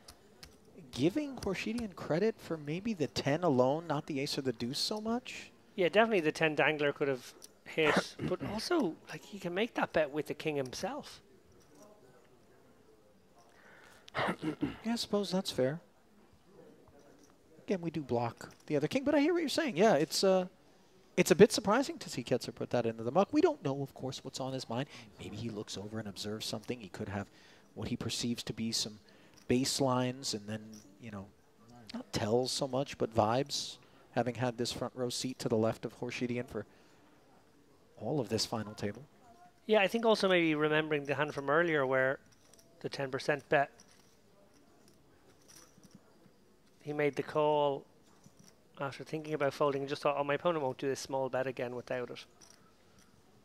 Giving Khorshidian credit for maybe the 10 alone, not the ace or the deuce so much. Yeah, definitely the 10 dangler could have hit, but also, like, he can make that bet with the king himself. Yeah, I suppose that's fair. Again, we do block the other king, but I hear what you're saying. Yeah, it's a bit surprising to see Ketzer put that into the muck. We don't know, of course, what's on his mind. Maybe he looks over and observes something. He could have what he perceives to be some baselines and then, you know, not tells so much, but vibes, having had this front row seat to the left of Khorshidian for all of this final table. Yeah, I think also maybe remembering the hand from earlier where the 10% bet, he made the call after thinking about folding and just thought, oh, my opponent won't do this small bet again without it.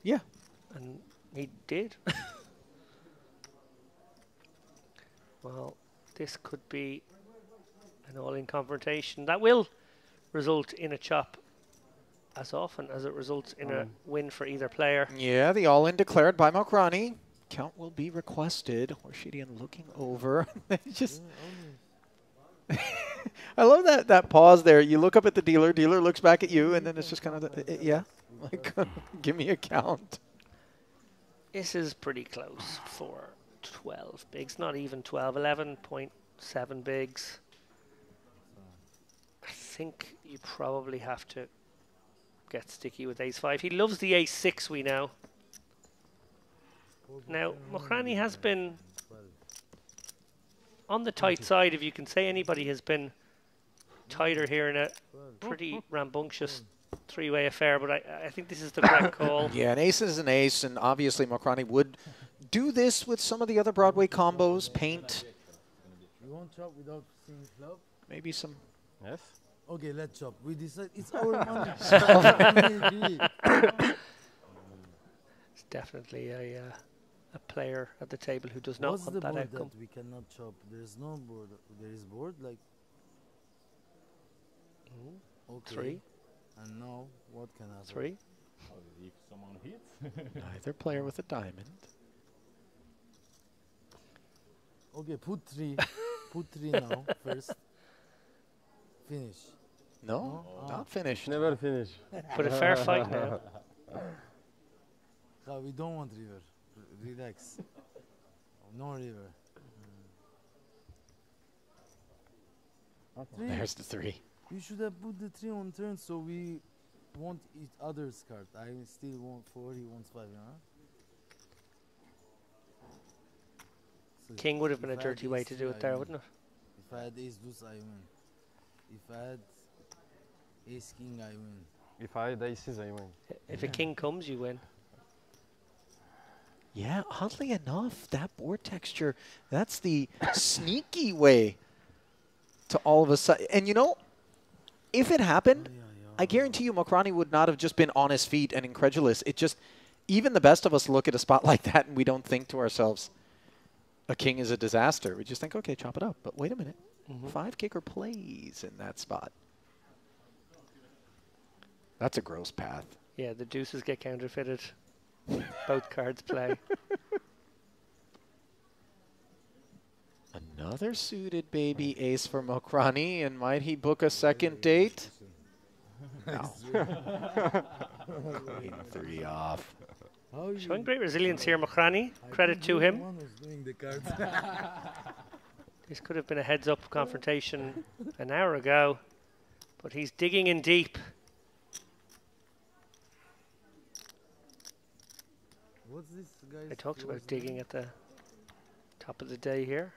Yeah. And he did. Well, this could be an all-in confrontation. That will result in a chop as often as it results in a win for either player. Yeah, the all-in declared by Mokrani. Count will be requested. Khorshidian looking over. Just... I love that pause there. You look up at the dealer looks back at you, and then it's just kind of, yeah, like, give me a count. This is pretty close for 12 bigs, not even 12, 11.7 bigs. I think you probably have to get sticky with ace-5. He loves the ace-6, we know. Now, Mokrani has been on the tight side, if you can say anybody has been tighter here in a pretty rambunctious three-way affair, but I think this is the correct call. Yeah, an ace is an ace, and obviously Mokrani would do this with some of the other Broadway combos, paint. You won't chop without seeing flop? Maybe some... Yes. Okay, let's chop. We decide. It's our money. It's definitely a player at the table who does not What's want the that board outcome. that we cannot chop? There is no board. There is board like... Okay. 3. And now, what can happen? 3. If someone hits. Neither player with a diamond. Okay, put 3. Put 3 now, first. Finish. No, not finished. Never finish. But a fair fight now. We don't want river. Relax. No river. Three. There's the 3. You should have put the 3 on turn so we want each other's card. I still want 4, he wants 5, So King would have been a if I had dirty way ace to king, do it I there, win. wouldn't it? If I had ace deuce, I win. If I had ace king, I win. If I had aces, I win. If a king comes, you win. Yeah, oddly enough, that board texture, that's the sneaky way to all of a sudden. And you know, if it happened, I guarantee you Mokrani would not have just been on his feet and incredulous. It just, even the best of us look at a spot like that and we don't think to ourselves, a king is a disaster. We just think, okay, chop it up. But wait a minute. 5 kicker plays in that spot. That's a gross path. Yeah, the deuces get counterfeited. Both cards play. Another suited baby ace for Mokrani, and might he book a second date? No. Queen 3 off. Showing great resilience here, Mokrani. Credit to him. This could have been a heads-up confrontation an hour ago, but he's digging in deep. What's this guy's I talked about close digging name? at the top of the day here.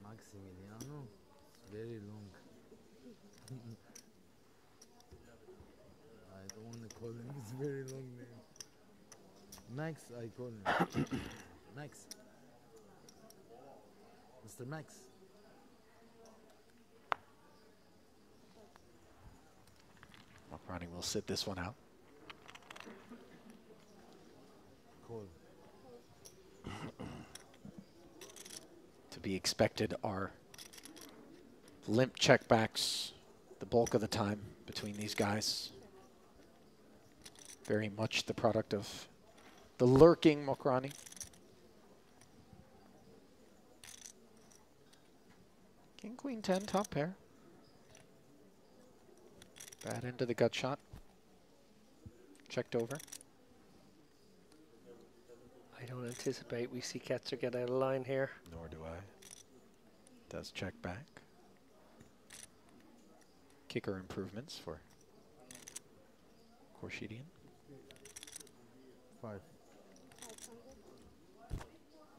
Maximiliano. It's very long. I don't want to call him. It's very long name. Max, I call him. Max. Mr. Max. Mokrani will sit this one out. Call. To be expected are limp checkbacks the bulk of the time between these guys. Very much the product of the lurking Mokrani. King, queen, 10, top pair. Bad end of the gut shot. Checked over. I don't anticipate we see Ketzer get out of line here. Nor do I. Does check back. Kicker improvements for Korshidian. 5.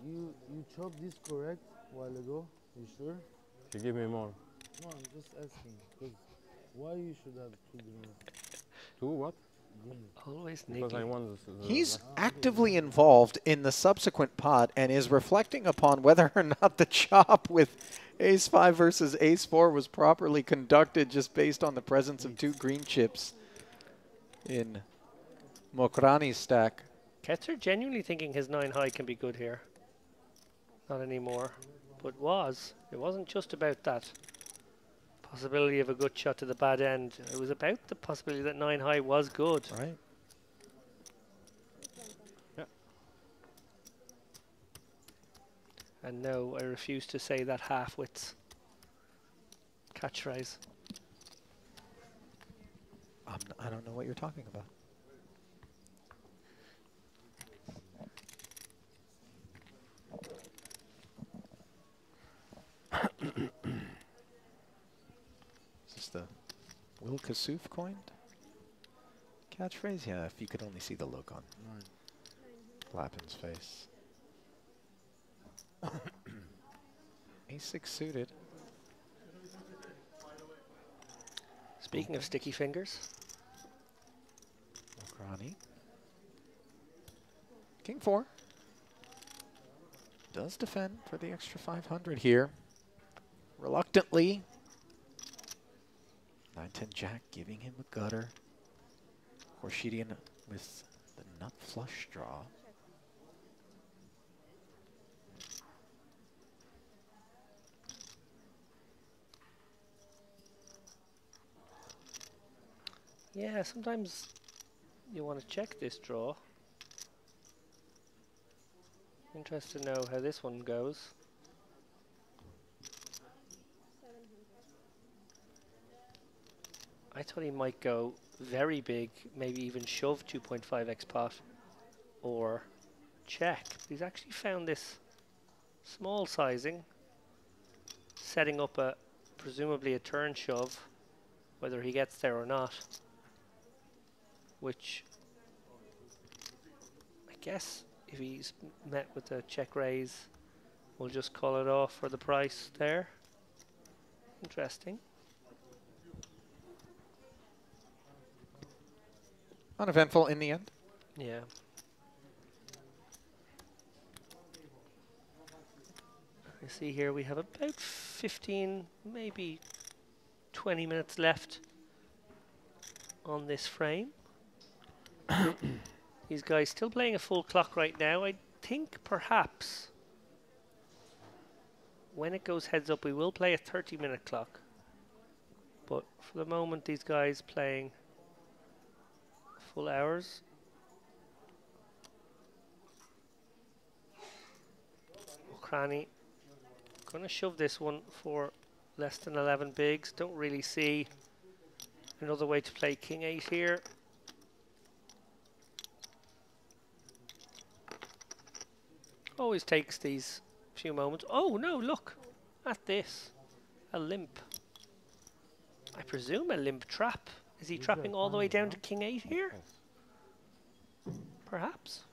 You chopped this correct a while ago? You sure? She give me more. No, I'm just asking. Because why you should have 2 greens? 2 what? Greens. Always Because I won the He's actively involved in the subsequent pot and is reflecting upon whether or not the chop with ace-5 versus ace-4 was properly conducted just based on the presence of 2 green chips in Mokrani's stack. Ketzer genuinely thinking his 9 high can be good here. Not anymore, but was. It wasn't just about that possibility of a good shot to the bad end. It was about the possibility that 9 high was good. Right. And no, I refuse to say that half-wits catchphrase. I don't know what you're talking about. Is this the Will Kasuf coined catchphrase? Yeah, if you could only see the look on Lappin's face. A6 suited. Speaking of sticky fingers. Mokrani. King 4. Does defend for the extra 500 here. Reluctantly. 9-10 jack giving him a gutter. Korshidian with the nut flush draw. Yeah, sometimes you want to check this draw. And Interested to know how this one goes. I thought he might go very big, maybe even shove 2.5x pot or check. He's actually found this small sizing, setting up a presumably a turn shove, whether he gets there or not, which I guess if he's met with a check raise, we'll just call it off for the price there. Interesting. Uneventful in the end. Yeah. I see here we have about 15, maybe 20 minutes left on this frame. These guys still playing a full clock right now. I think perhaps when it goes heads up, we will play a 30-minute clock. But for the moment, these guys playing full hours. Cranny gonna shove this one for less than 11 bigs. Don't really see another way to play king 8 here. Always takes these few moments. Oh no, look at this. A limp. I presume a limp trap. Is he trapping all the way down to king 8 here? Perhaps.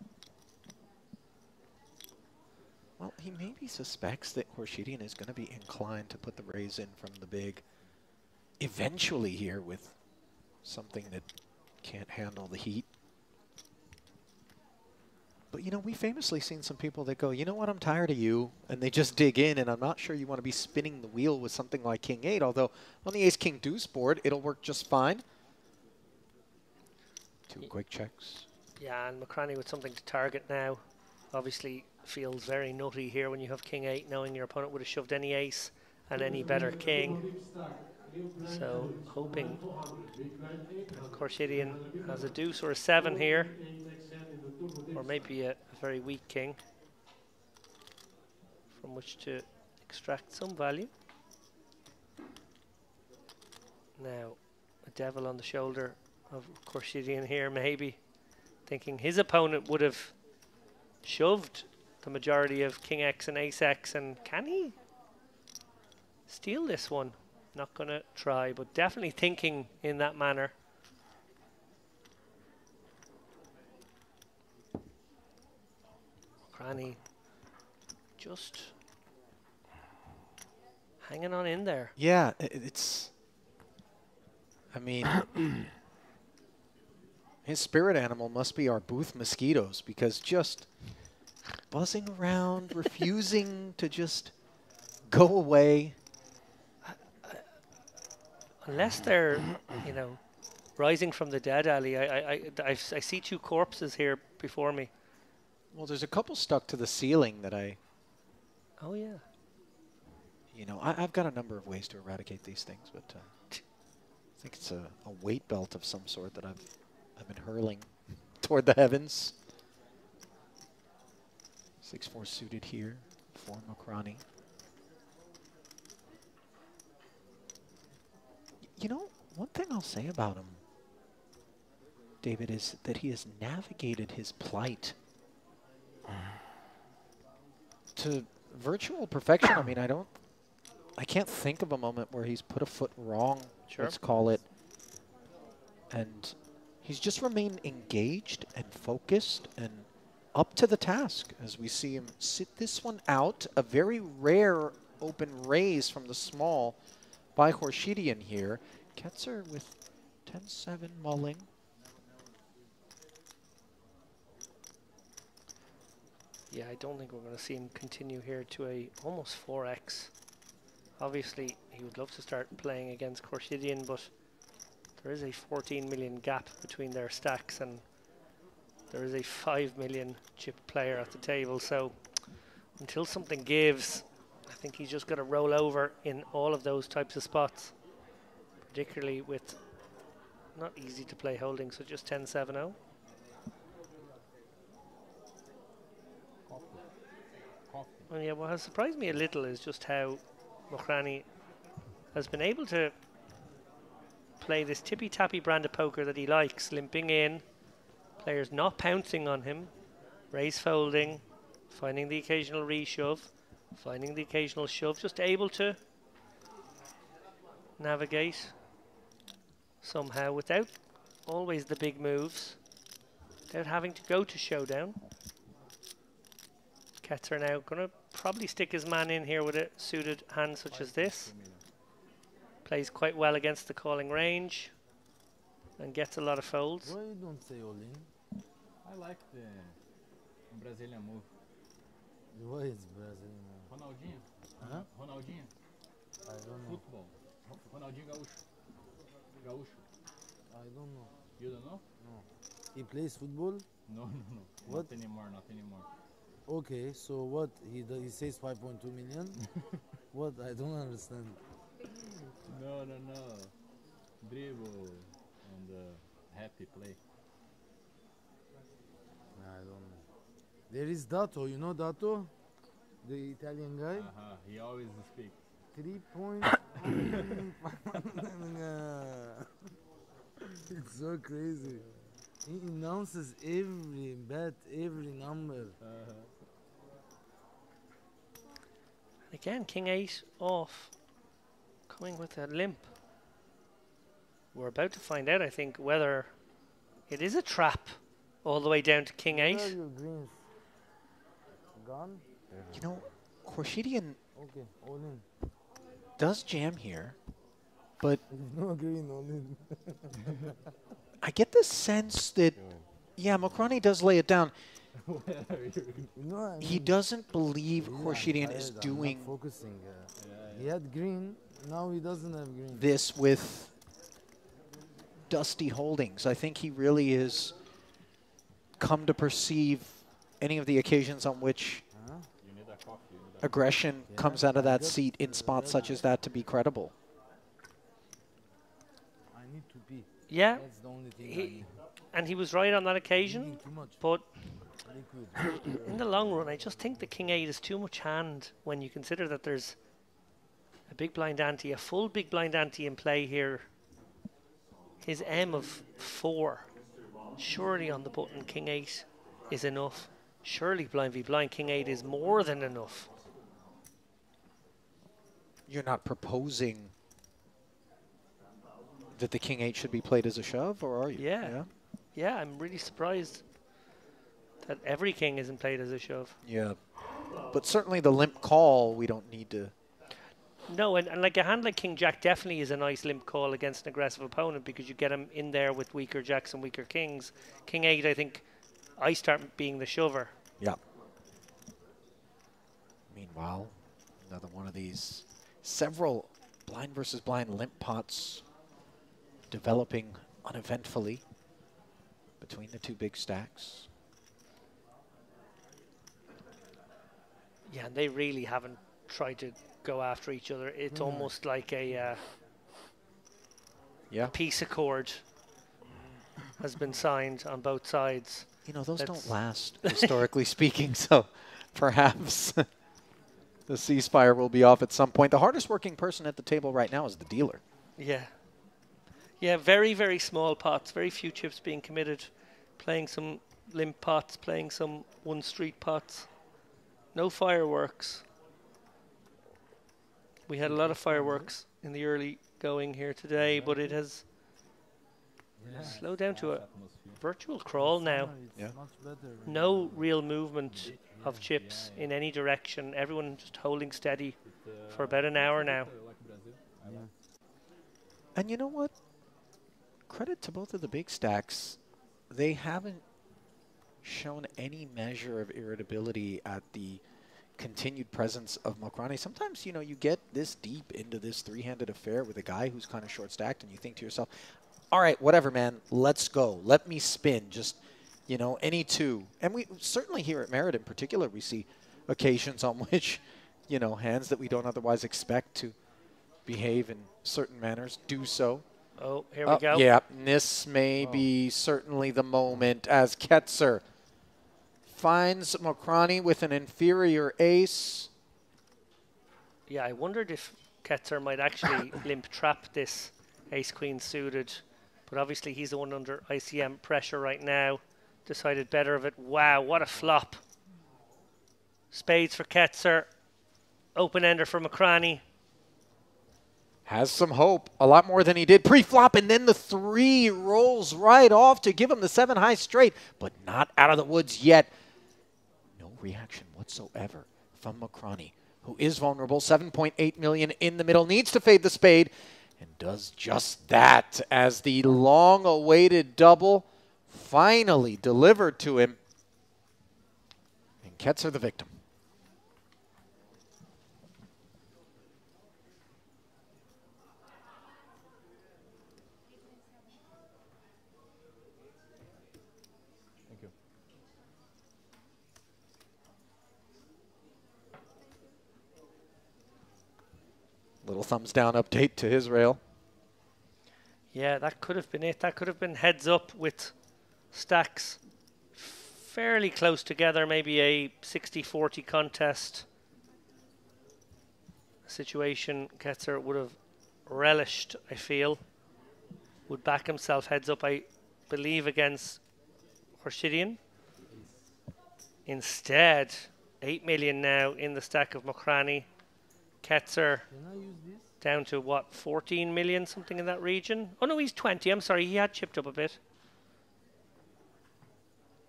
Well, he maybe suspects that Khorshidian is going to be inclined to put the raise in from the big eventually here with something that can't handle the heat. But, you know, we famously seen some people that go, you know what, I'm tired of you, and they just dig in, and I'm not sure you want to be spinning the wheel with something like king 8, although on the ace-king deuce board, it'll work just fine. Two quick checks. Yeah, and McCranny with something to target now. Obviously feels very nutty here when you have king 8, knowing your opponent would have shoved any ace and any better king. So hoping Khorshidian has a deuce or a 7 here, or maybe a very weak king from which to extract some value. Now a devil on the shoulder of Khorshidian here, maybe thinking his opponent would have shoved the majority of king x and ace x, and can he steal this one? Not gonna try, but definitely thinking in that manner. Cranny just hanging on in there. Yeah, it's, I mean, his spirit animal must be our booth mosquitoes, because just buzzing around, refusing to just go away. Unless they're, you know, rising from the dead, Ali. I see two corpses here before me. Well, there's a couple stuck to the ceiling that I... Oh, yeah. You know, I've got a number of ways to eradicate these things, but I think it's a weight belt of some sort that I've been hurling toward the heavens. 6-4 suited here for Mokrani. You know, one thing I'll say about him, David, is that he has navigated his plight to virtual perfection. I mean, I can't think of a moment where he's put a foot wrong, let's call it. And he's just remained engaged and focused and up to the task as we see him sit this one out. A very rare open raise from the small by Khorshidian here. Ketzer with 10-7 mulling. Yeah, I don't think we're going to see him continue here to a almost 4x. Obviously, he would love to start playing against Khorshidian, but there is a 14 million gap between their stacks, and there is a 5 million chip player at the table. So until something gives, I think he's just got to roll over in all of those types of spots, particularly with not easy to play holding, so just 10-7-0. Well, yeah, what has surprised me a little is just how Mokhrani has been able to play this tippy-tappy brand of poker that he likes, limping in, players not pouncing on him, raise folding, finding the occasional reshove, finding the occasional shove, just able to navigate somehow without always the big moves, without having to go to showdown. Ketzer now going to probably stick his man in here with a suited hand such as this. Plays quite well against the calling range and gets a lot of folds. Why you don't say all in? I like the Brazilian move. Why is Brazilian? Ronaldinho. Huh? Ronaldinho. I don't know. Football. Ronaldinho Gaúcho. Gaúcho. I don't know. You don't know? No. He plays football? No. What? Not anymore. Okay, so what? He says 5.2 million? What? I don't understand. No. Dribble and happy play. I don't know. There is Dato, you know Dato? The Italian guy? He always speaks. 3 points. It's so crazy. He announces every bet, every number. Again, King 8 off, coming with a limp. We're about to find out, I think, whether it is a trap all the way down to King 8. Where are your greens? Gone? You know, Khorshidian Okay, all in. does jam here, but No green, all in. I get the sense that, yeah, Mokhrani does lay it down. No, I He mean, doesn't believe yeah, Khorshidian I'm is tired, I'm not doing focusing. He had green, now he doesn't have green. this with dusty holdings. I think he really is come to perceive any of the occasions on which aggression comes out of that seat in spots such as that to be credible. I need to pee. Yeah, That's the only thing I need. and he was right on that occasion, Too much. but Liquid. in the long run, I just think the King 8 is too much hand when you consider that there's a big blind ante, a full big blind ante in play here. His M of 4, surely on the button, King 8 is enough. Surely blind v blind, King 8 is more than enough. You're not proposing that the King 8 should be played as a shove, or are you? Yeah, I'm really surprised that every king isn't played as a shove. Yeah. But certainly the limp call, we don't need to. No, and like a hand like King Jack definitely is a nice limp call against an aggressive opponent because you get him in there with weaker jacks and weaker kings. King 8, I think, I start being the shover. Yeah. Meanwhile, another one of these several blind versus blind limp pots developing uneventfully between the two big stacks. Yeah, and they really haven't tried to go after each other. It's almost like a peace accord has been signed on both sides. You know, those don't last, historically speaking, so perhaps the ceasefire will be off at some point. The hardest working person at the table right now is the dealer. Yeah. Yeah, very, very small pots, very few chips being committed, playing some limp pots, playing some one street pots. No fireworks. We had a lot of fireworks in the early going here today, but it has slowed down to a virtual crawl now. No real movement of chips in any direction. Everyone just holding steady for about an hour now. And you know what? Credit to both of the big stacks. They haven't shown any measure of irritability at the continued presence of Mokhrani. Sometimes, you know, you get this deep into this three-handed affair with a guy who's kind of short-stacked, and you think to yourself, all right, whatever, man, let's go. Let me spin. Just, you know, any two. And we certainly here at Merit in particular, we see occasions on which, you know, hands that we don't otherwise expect to behave in certain manners do so. Oh, here we go. Yeah, this may be certainly the moment as Ketzer finds Mokrani with an inferior ace. Yeah, I wondered if Ketzer might actually limp trap this ace-queen suited. But obviously he's the one under ICM pressure right now. Decided better of it. Wow, what a flop. Spades for Ketzer. Open-ender for Mokrani. Has some hope, a lot more than he did pre-flop, and then the 3 rolls right off to give him the 7 high straight, but not out of the woods yet. No reaction whatsoever from Mokrani, who is vulnerable. 7.8 million in the middle, needs to fade the spade, and does just that as the long-awaited double finally delivered to him. And Ketzer the victim. Little thumbs down update to Israel. Yeah, that could have been it. That could have been heads up with stacks fairly close together, maybe a 60-40 contest situation. Ketzer would have relished, I feel. Would back himself heads up, I believe, against Khorshidian. Instead, 8 million now in the stack of Mokrani. Ketzer down to what, 14 million, something in that region? Oh no, he's 20. I'm sorry, he had chipped up a bit.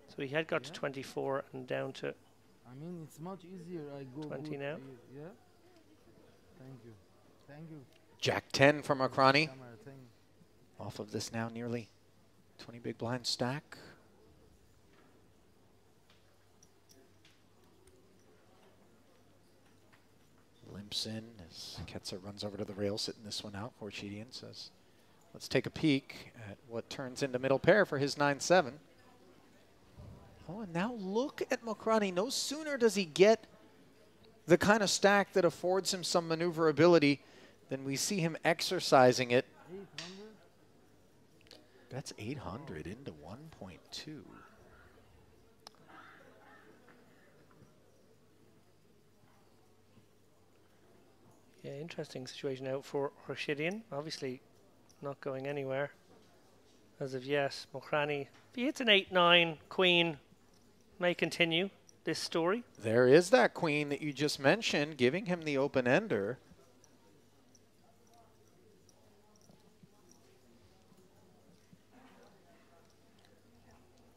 So he had got to 24 and down to I mean, it's much easier. I go 20 good. now. Yeah. Thank you. Thank you. Jack 10 from Mokrani. Camera, thank you. Off of this now nearly 20 big blind stack. Limps in as Ketzer runs over to the rail, sitting this one out. Khorshidian says, let's take a peek at what turns into middle pair for his 9-7. Oh, and now look at Mokrani. No sooner does he get the kind of stack that affords him some maneuverability than we see him exercising it. 800? That's 800 into 1.2. Yeah, interesting situation out for Khorshidian. Obviously not going anywhere as of yet. Mokrani, if he hits an 8-9 queen, may continue this story. There is that queen that you just mentioned, giving him the open-ender.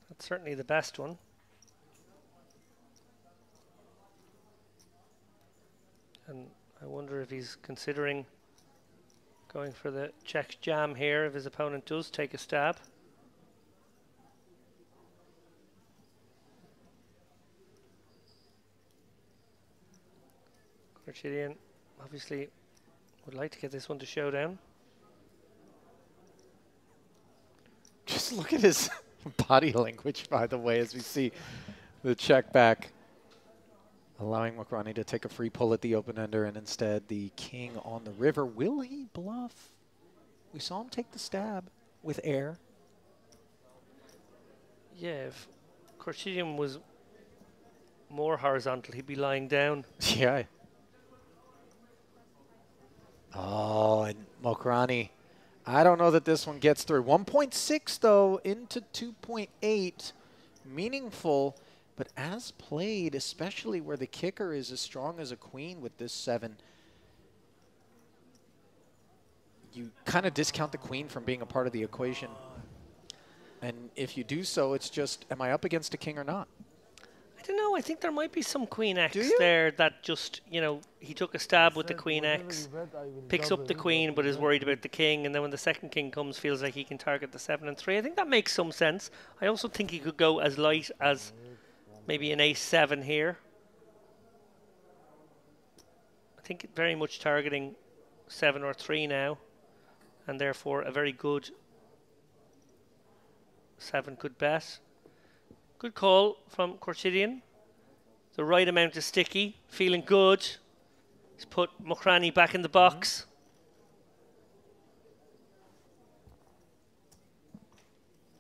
That's certainly the best one. And I wonder if he's considering going for the check jam here if his opponent does take a stab. Khorshidian obviously would like to get this one to showdown. Just look at his body language, by the way, as we see the check back, allowing Mokrani to take a free pull at the open-ender, and instead the king on the river. Will he bluff? We saw him take the stab with air. Yeah, if Khorshidian was more horizontal, he'd be lying down. Yeah. Oh, and Mokrani. I don't know that this one gets through. 1.6, though, into 2.8. Meaningful, but as played, especially where the kicker is as strong as a queen with this 7, you kind of discount the queen from being a part of the equation. And if you do so, it's just, am I up against a king or not? I don't know. I think there might be some queen X there that just, you know, he took a stab with the queen X, picks up the queen, but is worried about the king, and then when the second king comes, feels like he can target the 7 and 3. I think that makes some sense. I also think he could go as light as maybe an ace-7 here. I think very much targeting 7 or 3 now, and therefore a very good 7 could bet. Good call from Khorshidian. The right amount of sticky, feeling good. He's put Mokrani back in the box.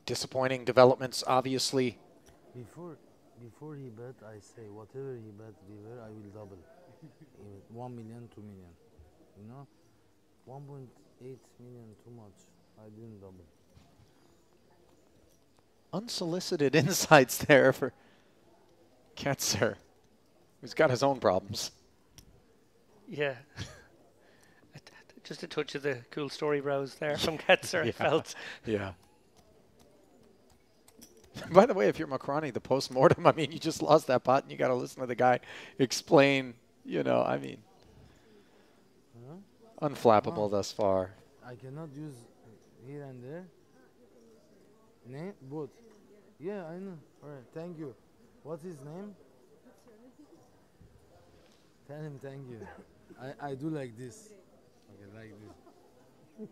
Disappointing developments, obviously. Before Before he bet, I say whatever he bet river, I will double. 1 million, 2 million. You know, 1.8 million too much. I didn't double. Unsolicited insights there for Ketzer, who's got his own problems. Yeah. Just a touch of the cool story bros there from Ketzer, I felt. Yeah. By the way, if you're Macrani, the post-mortem, I mean, you just lost that pot and you got to listen to the guy explain, you know, I mean, unflappable thus far. I cannot use here and there. Name? Both. Yeah, I know. Alright, thank you. What's his name? Tell him thank you. I do like this. Okay, like this.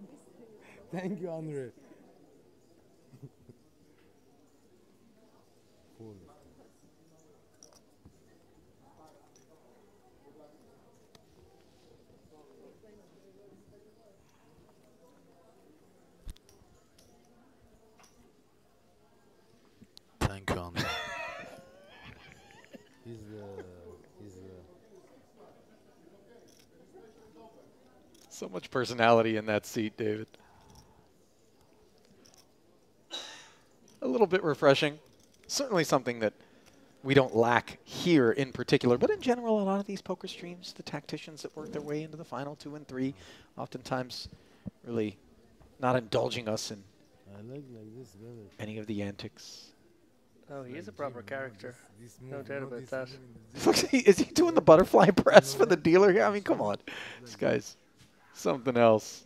Thank you, Andre. Cool. Thank you, Andre. he's So much personality in that seat, David. A little bit refreshing. Certainly something that we don't lack here in particular, but in general, a lot of these poker streams, the tacticians that work their way into the final 2 and 3, oftentimes really not indulging us in like this better. any of the antics. Oh, he is a proper character. No doubt about that. Is he doing the butterfly press for the dealer here? I mean, come on. This guy's something else.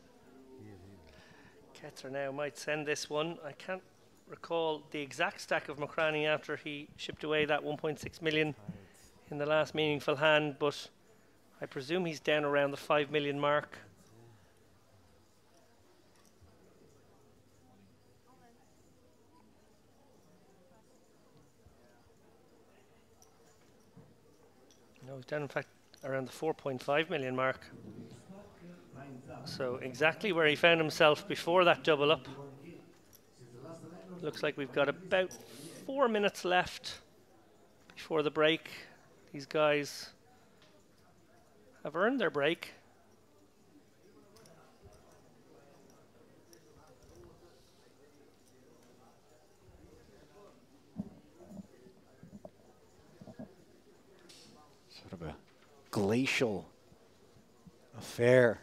Ketzer now might send this one. I can't recall the exact stack of Macrani after he shipped away that 1.6 million in the last meaningful hand, but I presume he's down around the 5 million mark. No, he's down in fact around the 4.5 million mark. So exactly where he found himself before that double up. Looks like we've got about 4 minutes left before the break. These guys have earned their break. Sort of a glacial affair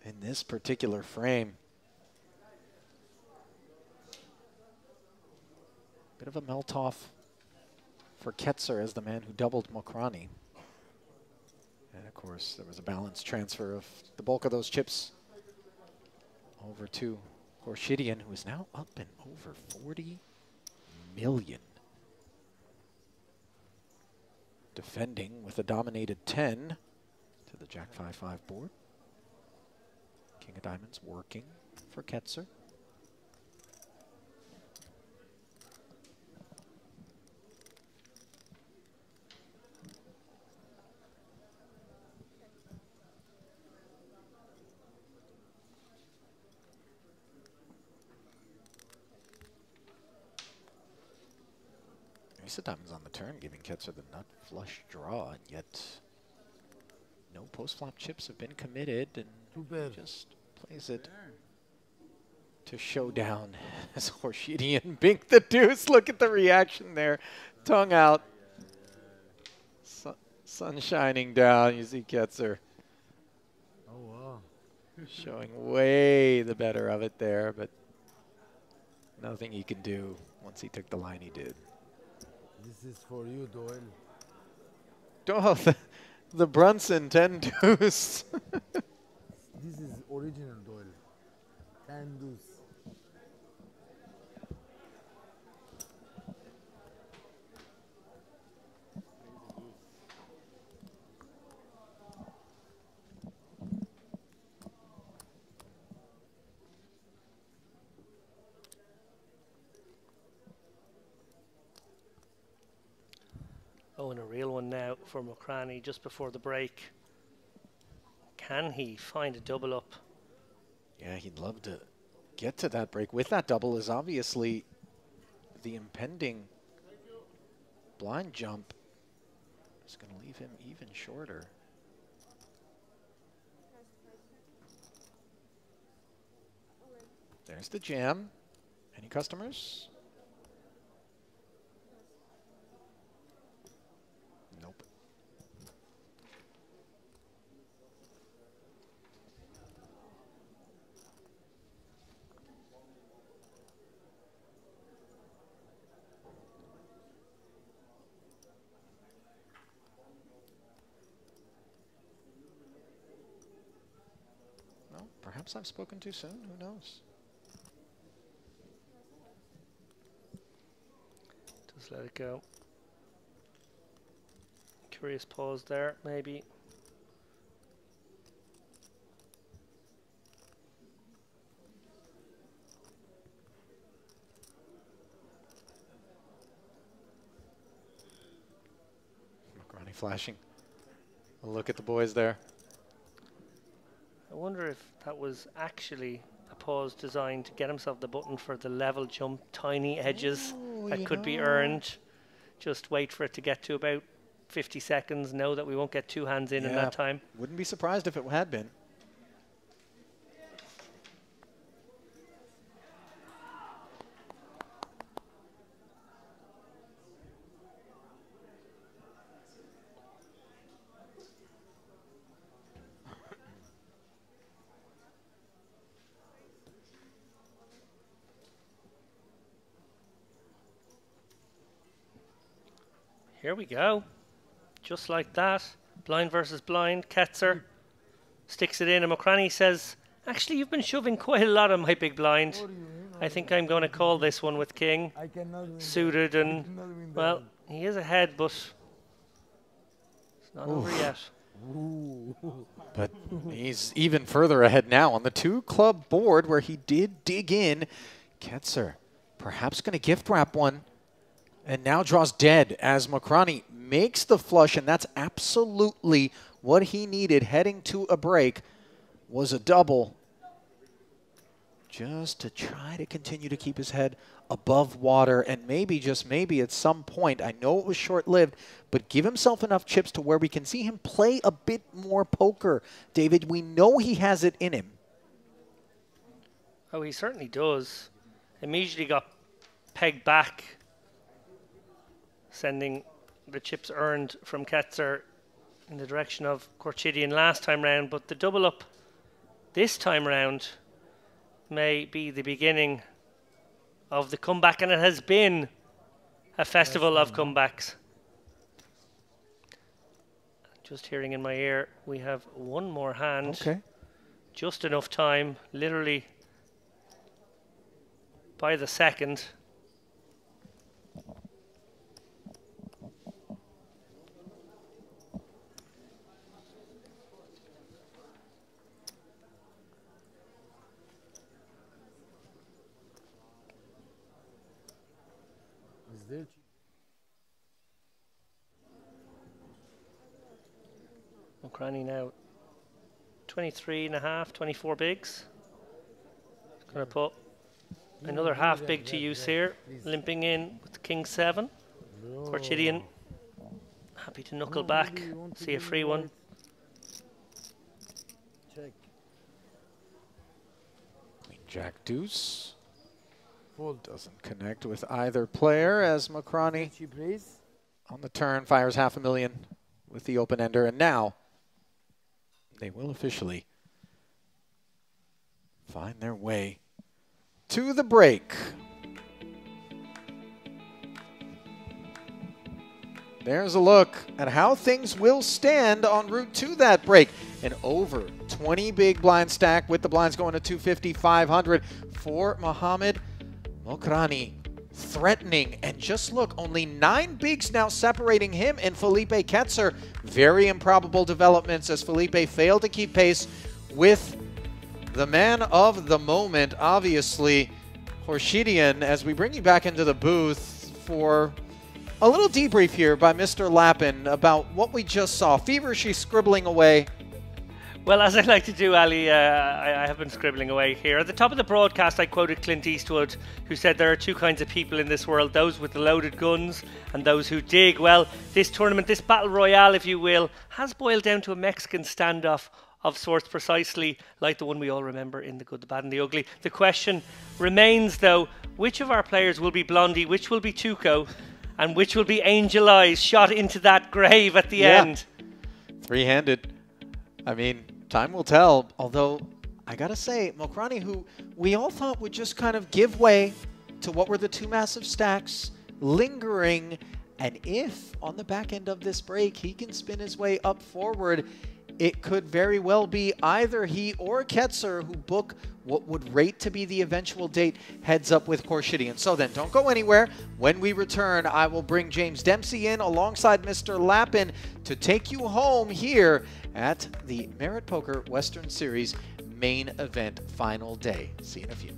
in this particular frame. Bit of a melt-off for Ketzer as the man who doubled Macrani. And of course, there was a balance transfer of the bulk of those chips over to Horshidian, who is now up in over 40 million. Defending with a dominated 10 to the Jack 5-5 board. King of Diamonds working for Ketzer. Ace of Diamonds on the turn, giving Ketzer the nut flush draw, and yet no post-flop chips have been committed, and he just plays it to showdown as Horshidian bink the deuce. Look at the reaction there. Tongue out. Sun shining down. You see Ketzer. Oh, wow. Showing way the better of it there, but nothing he can do once he took the line he did. This is for you, Doyle. Oh, the Brunson 10 deuce. This is original Doyle. 10 deuce. Oh, and a real one now for Macrani just before the break. Can he find a double up? Yeah, he'd love to get to that break. With that double is obviously the impending blind jump is going to leave him even shorter. There's the jam. Any customers? Nope. Well, perhaps I've spoken too soon. Who knows? Just let it go. Curious pause there, maybe. Macaroni flashing a look at the boys there. I wonder if that was actually a pause designed to get himself the button for the level jump, tiny edges that could be earned. Just wait for it to get to about 50 seconds, know that we won't get two hands in that time. Wouldn't be surprised if it had been. Here we go. Just like that. Blind versus blind. Ketzer sticks it in, and Mokrani says, actually, you've been shoving quite a lot on my big blind. I think I'm going to call this one with king. Suited, and, well, he is ahead, but it's not over yet. But he's even further ahead now on the two-club board where he did dig in. Ketzer perhaps going to gift wrap one. And now draws dead as Mokrani makes the flush, and that's absolutely what he needed heading to a break, was a double. Just to try to continue to keep his head above water, and maybe, just maybe at some point, I know it was short-lived, but give himself enough chips to where we can see him play a bit more poker. David, we know he has it in him. Oh, he certainly does. Immediately got pegged back, sending the chips earned from Ketzer in the direction of Khorshidyan last time round, but the double up this time round may be the beginning of the comeback, and it has been a festival of comebacks. Just hearing in my ear, we have one more hand. Okay. Just enough time, literally by the second. Mokrani now 23 and a half, 24 bigs. He's going to put another half big to use here, limping in with king 7. Khorshidyan happy to knuckle back, see a free one. Check. Queen Jack deuce. Doesn't connect with either player as Mokrani on the turn fires $500,000 with the open ender, and now they will officially find their way to the break. There's a look at how things will stand en route to that break. An over 20 big blind stack with the blinds going to 250, 500 for Mohamed Mokrani. Threatening, and just look, only 9 bigs now separating him and Felipe Ketzer. Very improbable developments as Felipe failed to keep pace with the man of the moment, obviously, Khorshidyan, as we bring you back into the booth for a little debrief here by Mr. Lappin about what we just saw. Feverishly scribbling away. Well, as I like to do, Ali, I have been scribbling away here. At the top of the broadcast, I quoted Clint Eastwood, who said there are two kinds of people in this world, those with the loaded guns and those who dig. Well, this tournament, this battle royale, if you will, has boiled down to a Mexican standoff of sorts, precisely like the one we all remember in The Good, the Bad and the Ugly. The question remains, though, which of our players will be Blondie, which will be Tuco, and which will be Angel Eyes shot into that grave at the end? Three-handed. I mean, time will tell, although I gotta say, Mokrani, who we all thought would just kind of give way to what were the two massive stacks, lingering, and if on the back end of this break he can spin his way up forward, it could very well be either he or Ketzer who book what would rate to be the eventual date heads up with Korshidian. So then, don't go anywhere. When we return, I will bring James Dempsey in alongside Mr. Lappin to take you home here at the Merit Poker Western Series main event final day. See you in a few.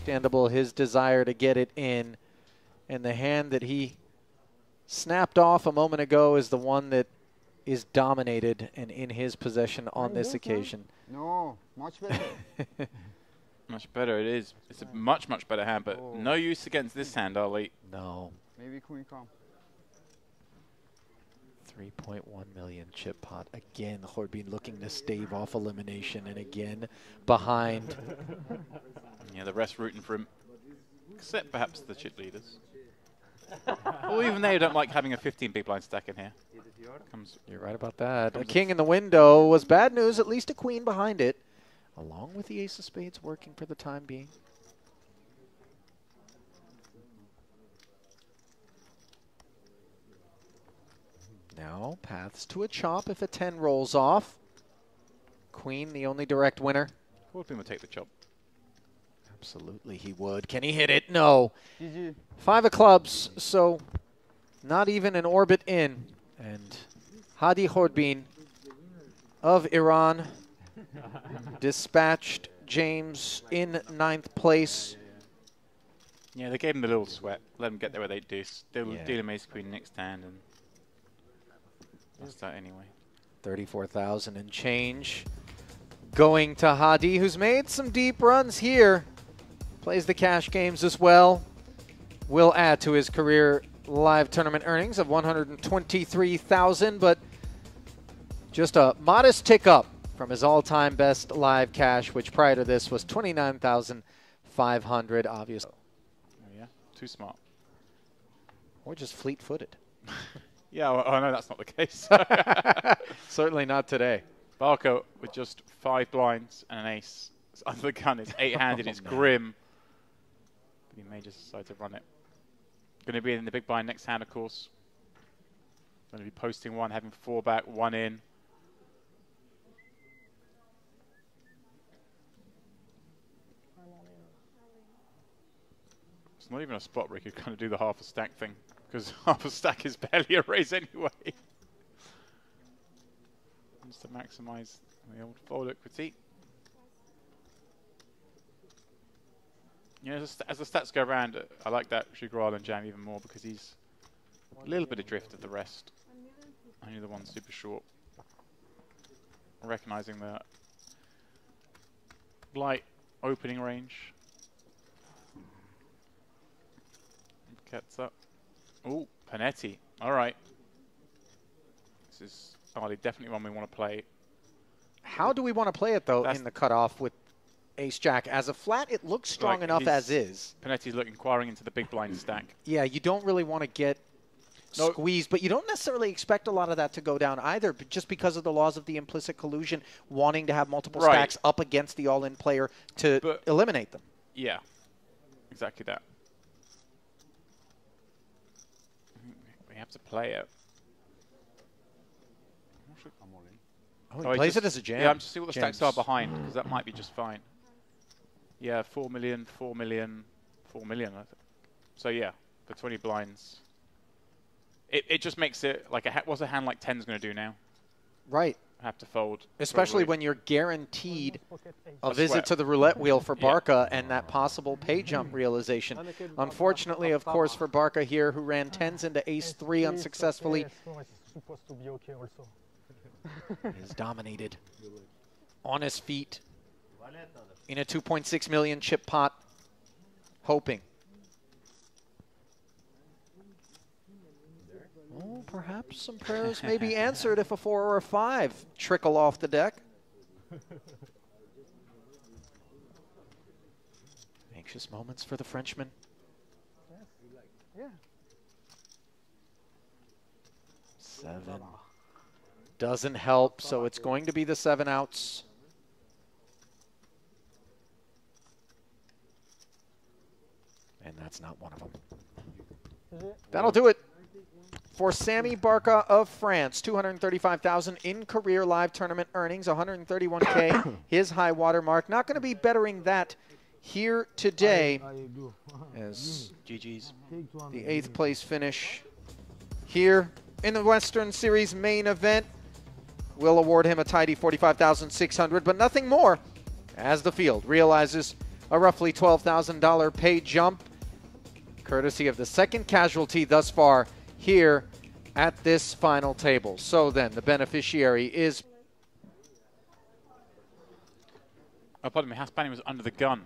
Understandable his desire to get it in, and the hand that he snapped off a moment ago is the one that is dominated and in his possession on this occasion. No, much better. Much better it is. It's a much, much better hand, but no use against this hand, Ali. No. Maybe Queen come. 3.1 million chip pot. Again, Horbeen looking to stave off elimination, and again behind. Yeah, the rest rooting for him, except perhaps the chip leaders. Or even they don't like having a 15 big blind stack in here. You're right about that. A king in the window was bad news, at least a queen behind it, along with the ace of spades working for the time being. Now, paths to a chop if a 10 rolls off. Queen, the only direct winner. Horbeen would take the chop. Absolutely, he would. Can he hit it? No. GG. 5 of clubs, so not even an orbit in. And Hadi Horbeen of Iran dispatched James in 9th place. Yeah, they gave him the little sweat. Let him get there with 8 deuce. They'll deal him ace queen next hand, and that's that anyway. 34,000 and change going to Hadi, who's made some deep runs here. Plays the cash games as well. Will add to his career live tournament earnings of 123,000, but just a modest tick up from his all-time best live cash, which prior to this was 29,500, obviously. Oh yeah, too smart. Or just fleet-footed. Yeah, well, I know that's not the case. Certainly not today. Barker with just 5 blinds and an ace. It's under the gun. It's 8-handed. It's grim. But he may just decide to run it. Going to be in the big blind next hand, of course. Going to be posting one, having 4 back, 1 in. It's not even a spot where he could kind of do the half a stack thing, because half a stack is barely a raise anyway. Just to maximize the old fold equity. You know, as the stats go around, I like that Sugar Island Jam even more because he's a little bit adrift of the rest. Only the one super short. Recognizing the light opening range. Gets up. Oh, Panetti. All right. This is definitely one we want to play. How do we want to play it, though, in the cutoff with ace-jack? As a flat, it looks strong enough as is. Panetti's inquiring into the big blind stack. Yeah, you don't really want to get squeezed, but you don't necessarily expect a lot of that to go down either, but just because of the laws of the implicit collusion, wanting to have multiple stacks up against the all-in player to eliminate them. Yeah, exactly that. We have to play it. Oh, he plays it as a jam. Yeah, I'm just see what the stacks are behind, because that might be just fine. Yeah, 4 million, 4 million, 4 million. I think. So yeah, for 20 blinds. It just makes it like what's a hand like 10's going to do now? Right. Have to fold. Especially when you're guaranteed a visit to the roulette wheel for Barca and that possible pay jump realization. Unfortunately, of course, for Barca here, who ran 10s into ace-3 unsuccessfully, is dominated on his feet in a 2.6 million chip pot, hoping. Oh, perhaps some prayers may be answered if a 4 or a 5 trickle off the deck. Anxious moments for the Frenchman. Yeah. 7. Doesn't help, so it's going to be the 7 outs. And that's not one of them. That'll do it for Sammy Barca of France. 235,000 in career live tournament earnings, 131K, his high water mark. Not going to be bettering that here today as GG's the 8th place finish here in the Western Series main event. We'll award him a tidy 45,600, but nothing more as the field realizes a roughly $12,000 pay jump, courtesy of the second casualty thus far here at this final table. So then, the beneficiary is... Oh, pardon me, Hasbani was under the gun,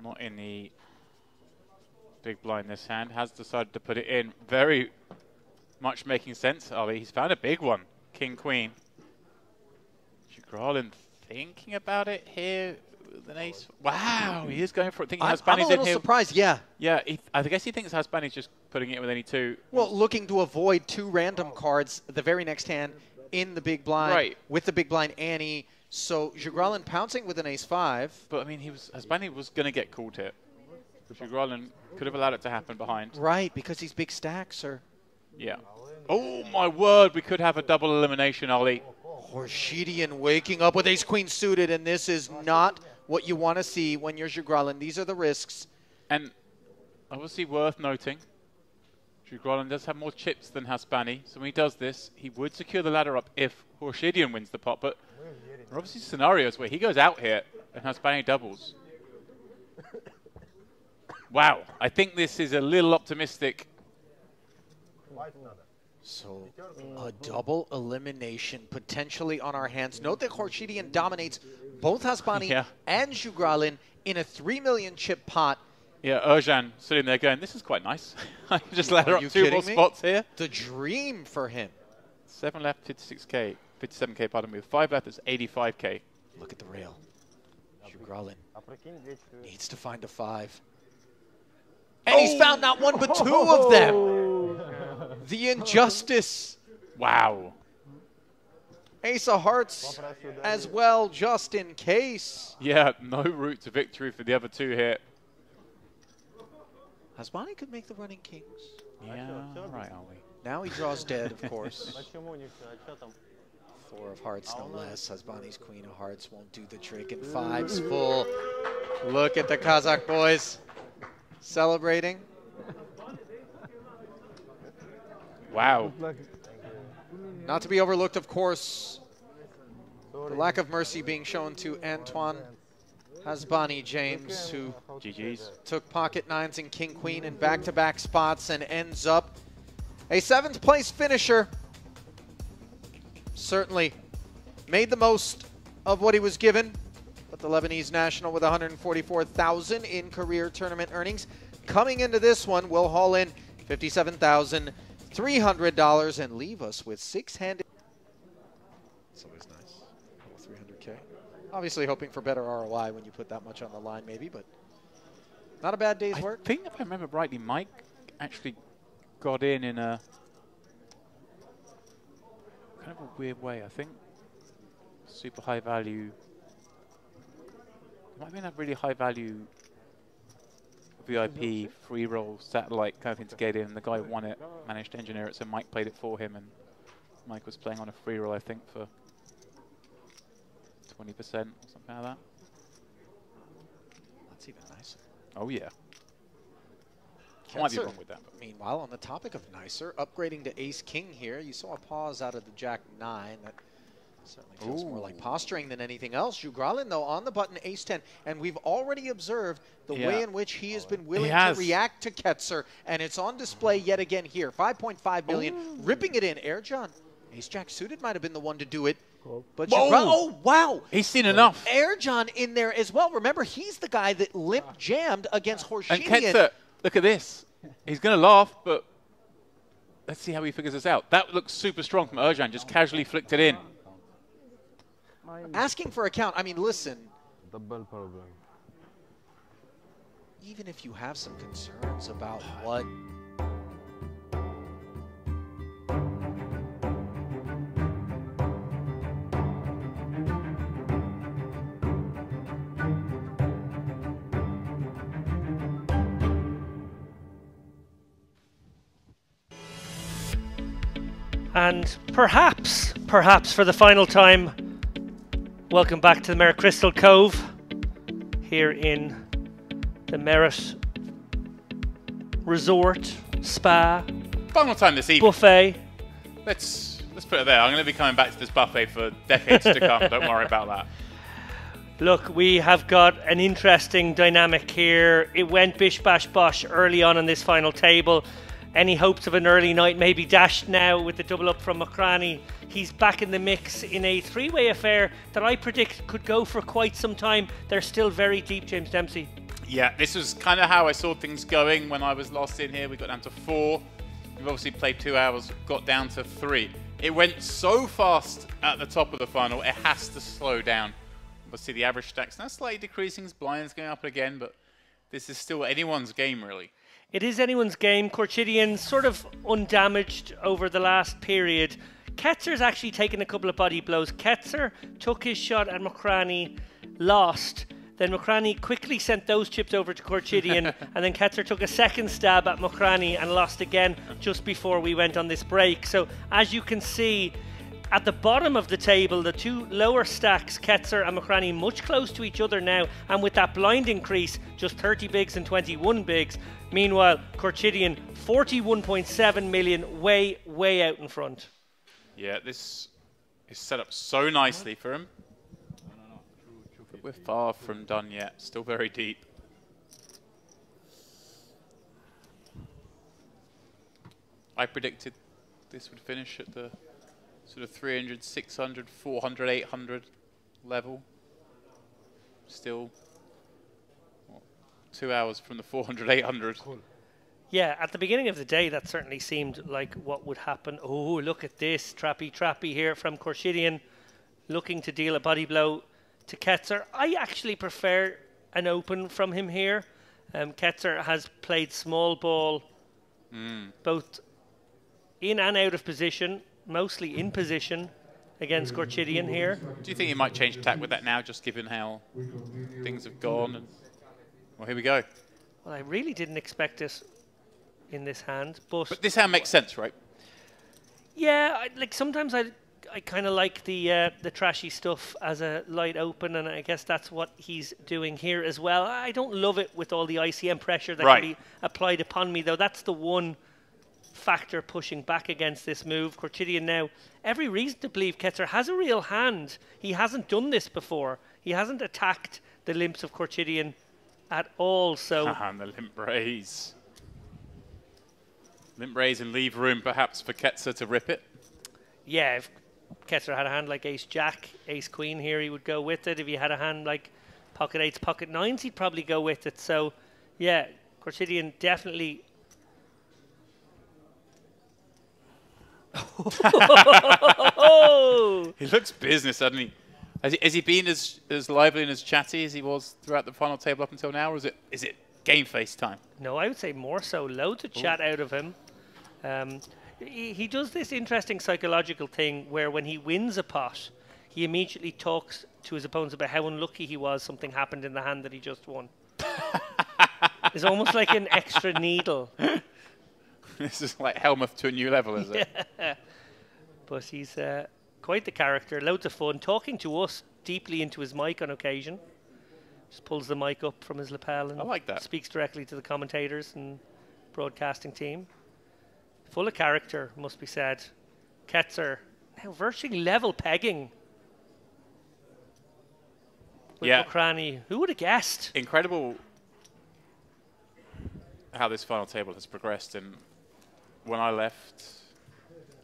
not in the big blind this hand. Has decided to put it in. Very much making sense, Ali. He's found a big one. King, Queen. Grolin thinking about it here with an ace. Wow, he is going for it. Thinking I'm Hasbani's a little surprised, yeah. Yeah, I guess he thinks Hasbani's just putting it with any 2. Well, looking to avoid 2 random cards the very next hand in the big blind with the big blind ante. So Grolin pouncing with an ace-5. But I mean, Hasbani was going to get called here. Grolin could have allowed it to happen behind. Right, because these big stacks are... Yeah. Oh my word, we could have a double elimination, Ali. Horshidian waking up with ace-queen suited, and this is not what you want to see when you're Grolin. These are the risks. And obviously worth noting, Grolin does have more chips than Hasbani, so when he does this, he would secure the ladder up if Horshidian wins the pot, but there are obviously scenarios where he goes out here and Hasbani doubles. Wow, I think this is a little optimistic. So a double elimination potentially on our hands. Note that Horshidian dominates both Hasbani and Grolin in a 3 million chip pot. Yeah, Erjan sitting there going, this is quite nice. I can just ladder up 2 more spots here. The dream for him. 7 left, 56K. 57K, pardon me. With 5 left, it's 85K. Look at the rail. Grolin needs to find a 5. And he's found not 1 but 2 of them. The injustice. Wow. Ace of hearts as well, just in case. Yeah, no route to victory for the other two here. Hasbani could make the running kings. Yeah, right, are we? Now he draws dead, of course. 4 of hearts, no less. Hasbani's queen of hearts won't do the trick, and 5's full. Look at the Kazakh boys celebrating. Wow. Not to be overlooked, of course, the lack of mercy being shown to Antoine Hasbani James, who GG's. took pocket nines and king queen in back-to-back spots and ends up a 7th place finisher. Certainly made the most of what he was given, but the Lebanese national with 144,000 in career tournament earnings coming into this one will haul in $57,300 and leave us with 6-handed. It's always nice. 300K. Obviously hoping for better ROI when you put that much on the line, maybe, but not a bad day's work. I think if I remember rightly, Mike actually got in a kind of a weird way. I think super high value. It might have been a really high value VIP free roll satellite kind of thing to get in. The guy won it, managed to engineer it, so Mike played it for him, and Mike was playing on a free roll, I think, for 20% or something like that. That's even nicer. Oh yeah. I might be wrong with that. But. Meanwhile, on the topic of nicer, upgrading to ace-king here, you saw a pause out of the jack-9. That certainly feels more like posturing than anything else. Jugralin, though, on the button ace-10, and we've already observed the way in which he has been willing to react to Ketzer, and it's on display yet again here. 5.5 million, ripping it in. Airjohn, ace-jack suited might have been the one to do it. But oh, wow. He's seen enough. Airjohn in there as well. Remember, he's the guy that limp jammed against Horshinian. And Ketzer, look at this. He's going to laugh, but let's see how he figures this out. That looks super strong from Erjan, just casually flicked it in. Asking for a count, I mean, listen. Double problem. Even if you have some concerns about what... And perhaps for the final time, welcome back to the Merit Crystal Cove here in the Merit Resort, Spa, final time this evening. buffet. Let's put it there. I'm going to be coming back to this buffet for decades to come. Don't worry about that. Look, we have got an interesting dynamic here. It went bish bash bosh early on in this final table. Any hopes of an early night may be dashed now with the double up from Mokrani. He's back in the mix in a three-way affair that I predict could go for quite some time. They're still very deep, James Dempsey. Yeah, this was kind of how I saw things going when I was last in here. We got down to 4. We've obviously played 2 hours, got down to 3. It went so fast at the top of the final, it has to slow down. Obviously, the average stack's now slightly decreasing, blinds going up again, but this is still anyone's game, really. It is anyone's game. Korchidian sort of undamaged over the last period. Ketzer's actually taken a couple of body blows. Ketzer took his shot at Mokrani, lost. Then Mokrani quickly sent those chips over to Korchidian, and then Ketzer took a second stab at Mokrani and lost again just before we went on this break. So as you can see, at the bottom of the table, the two lower stacks, Ketzer and Mokrani, much close to each other now, and with that blind increase, just 30 bigs and 21 bigs. Meanwhile, Korchidian, 41.7 million, way out in front. Yeah, this is set up so nicely for him. But we're far from done yet, still very deep. I predicted this would finish at the sort of 300, 600, 400, 800 level. Still 2 hours from the 400, 800. Yeah, at the beginning of the day, that certainly seemed like what would happen. Oh, look at this. Trappy here from Korchidian, looking to deal a body blow to Ketzer. I actually prefer an open from him here. Ketzer has played small ball both in and out of position, mostly in position against Gorchidian here. Do you think he might change tack with that now, just given how things have gone? And well, here we go. Well, I really didn't expect it in this hand, but this hand makes sense, right? Yeah, like sometimes I kind of like the trashy stuff as a light open, and I guess that's what he's doing here as well. I don't love it with all the ICM pressure that can be applied upon me, though. That's the one factor pushing back against this move. Gorchidian now, every reason to believe Ketzer has a real hand. He hasn't done this before. He hasn't attacked the limps of Gorchidian at all, so... And the limp raise. Limp raise and leave room perhaps for Ketzer to rip it. Yeah, if Ketzer had a hand like ace-jack, ace-queen here, he would go with it. If he had a hand like pocket eights, pocket nines, he'd probably go with it. So, yeah, Gorchidian definitely... He looks business, doesn't he? Has he been as lively and as chatty as he was throughout the final table up until now, or is it game face time? No, I would say more so. Loads of chat out of him. He does this interesting psychological thing where when he wins a pot, he immediately talks to his opponents about how unlucky he was something happened in the hand that he just won. It's almost like an extra needle. This is like Helmuth to a new level, is it? Yeah. But he's quite the character, loads of fun, talking to us deeply into his mic on occasion. Just pulls the mic up from his lapel and I like that. Speaks directly to the commentators and broadcasting team. Full of character, must be said. Ketzer, now virtually level pegging with Mokrani. Who would have guessed? Incredible how this final table has progressed. And when I left,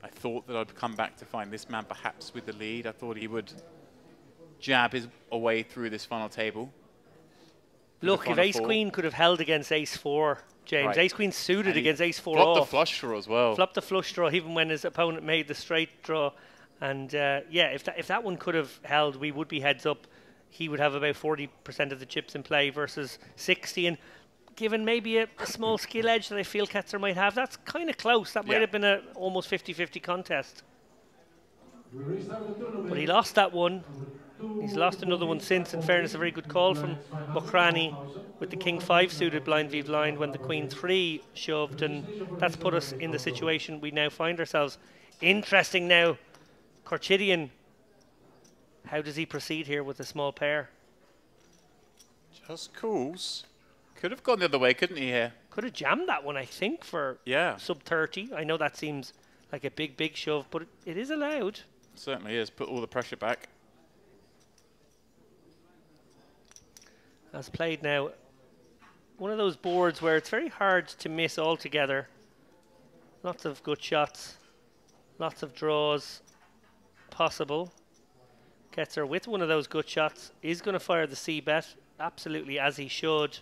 I thought that I'd come back to find this man perhaps with the lead. I thought he would jab his way through this final table. Look, if ace-queen could have held against ace-4, James. Right. Ace-queen suited against ace-4 flopped off. the flush draw as well. Flopped the flush draw even when his opponent made the straight draw. And yeah, if that one could have held, we would be heads up. He would have about 40% of the chips in play versus 60. And given maybe a small skill edge that I feel Ketzer might have, that's kind of close. That might have been a almost 50-50 contest. But he lost that one. He's lost another one since. In fairness, a very good call from Mokrani with the king 5 suited blind v blind when the queen 3 shoved, and that's put us in the situation we now find ourselves. Interesting now, Gorchidian. How does he proceed here with a small pair? Just calls. Could have gone the other way, couldn't he here? Could have jammed that one, I think, for sub 30. I know that seems like a big shove, but it is allowed. It certainly is. Put all the pressure back. As played now, one of those boards where it's very hard to miss altogether. Lots of good shots, lots of draws possible. Ketzer with one of those good shots is going to fire the C-bet, absolutely as he should.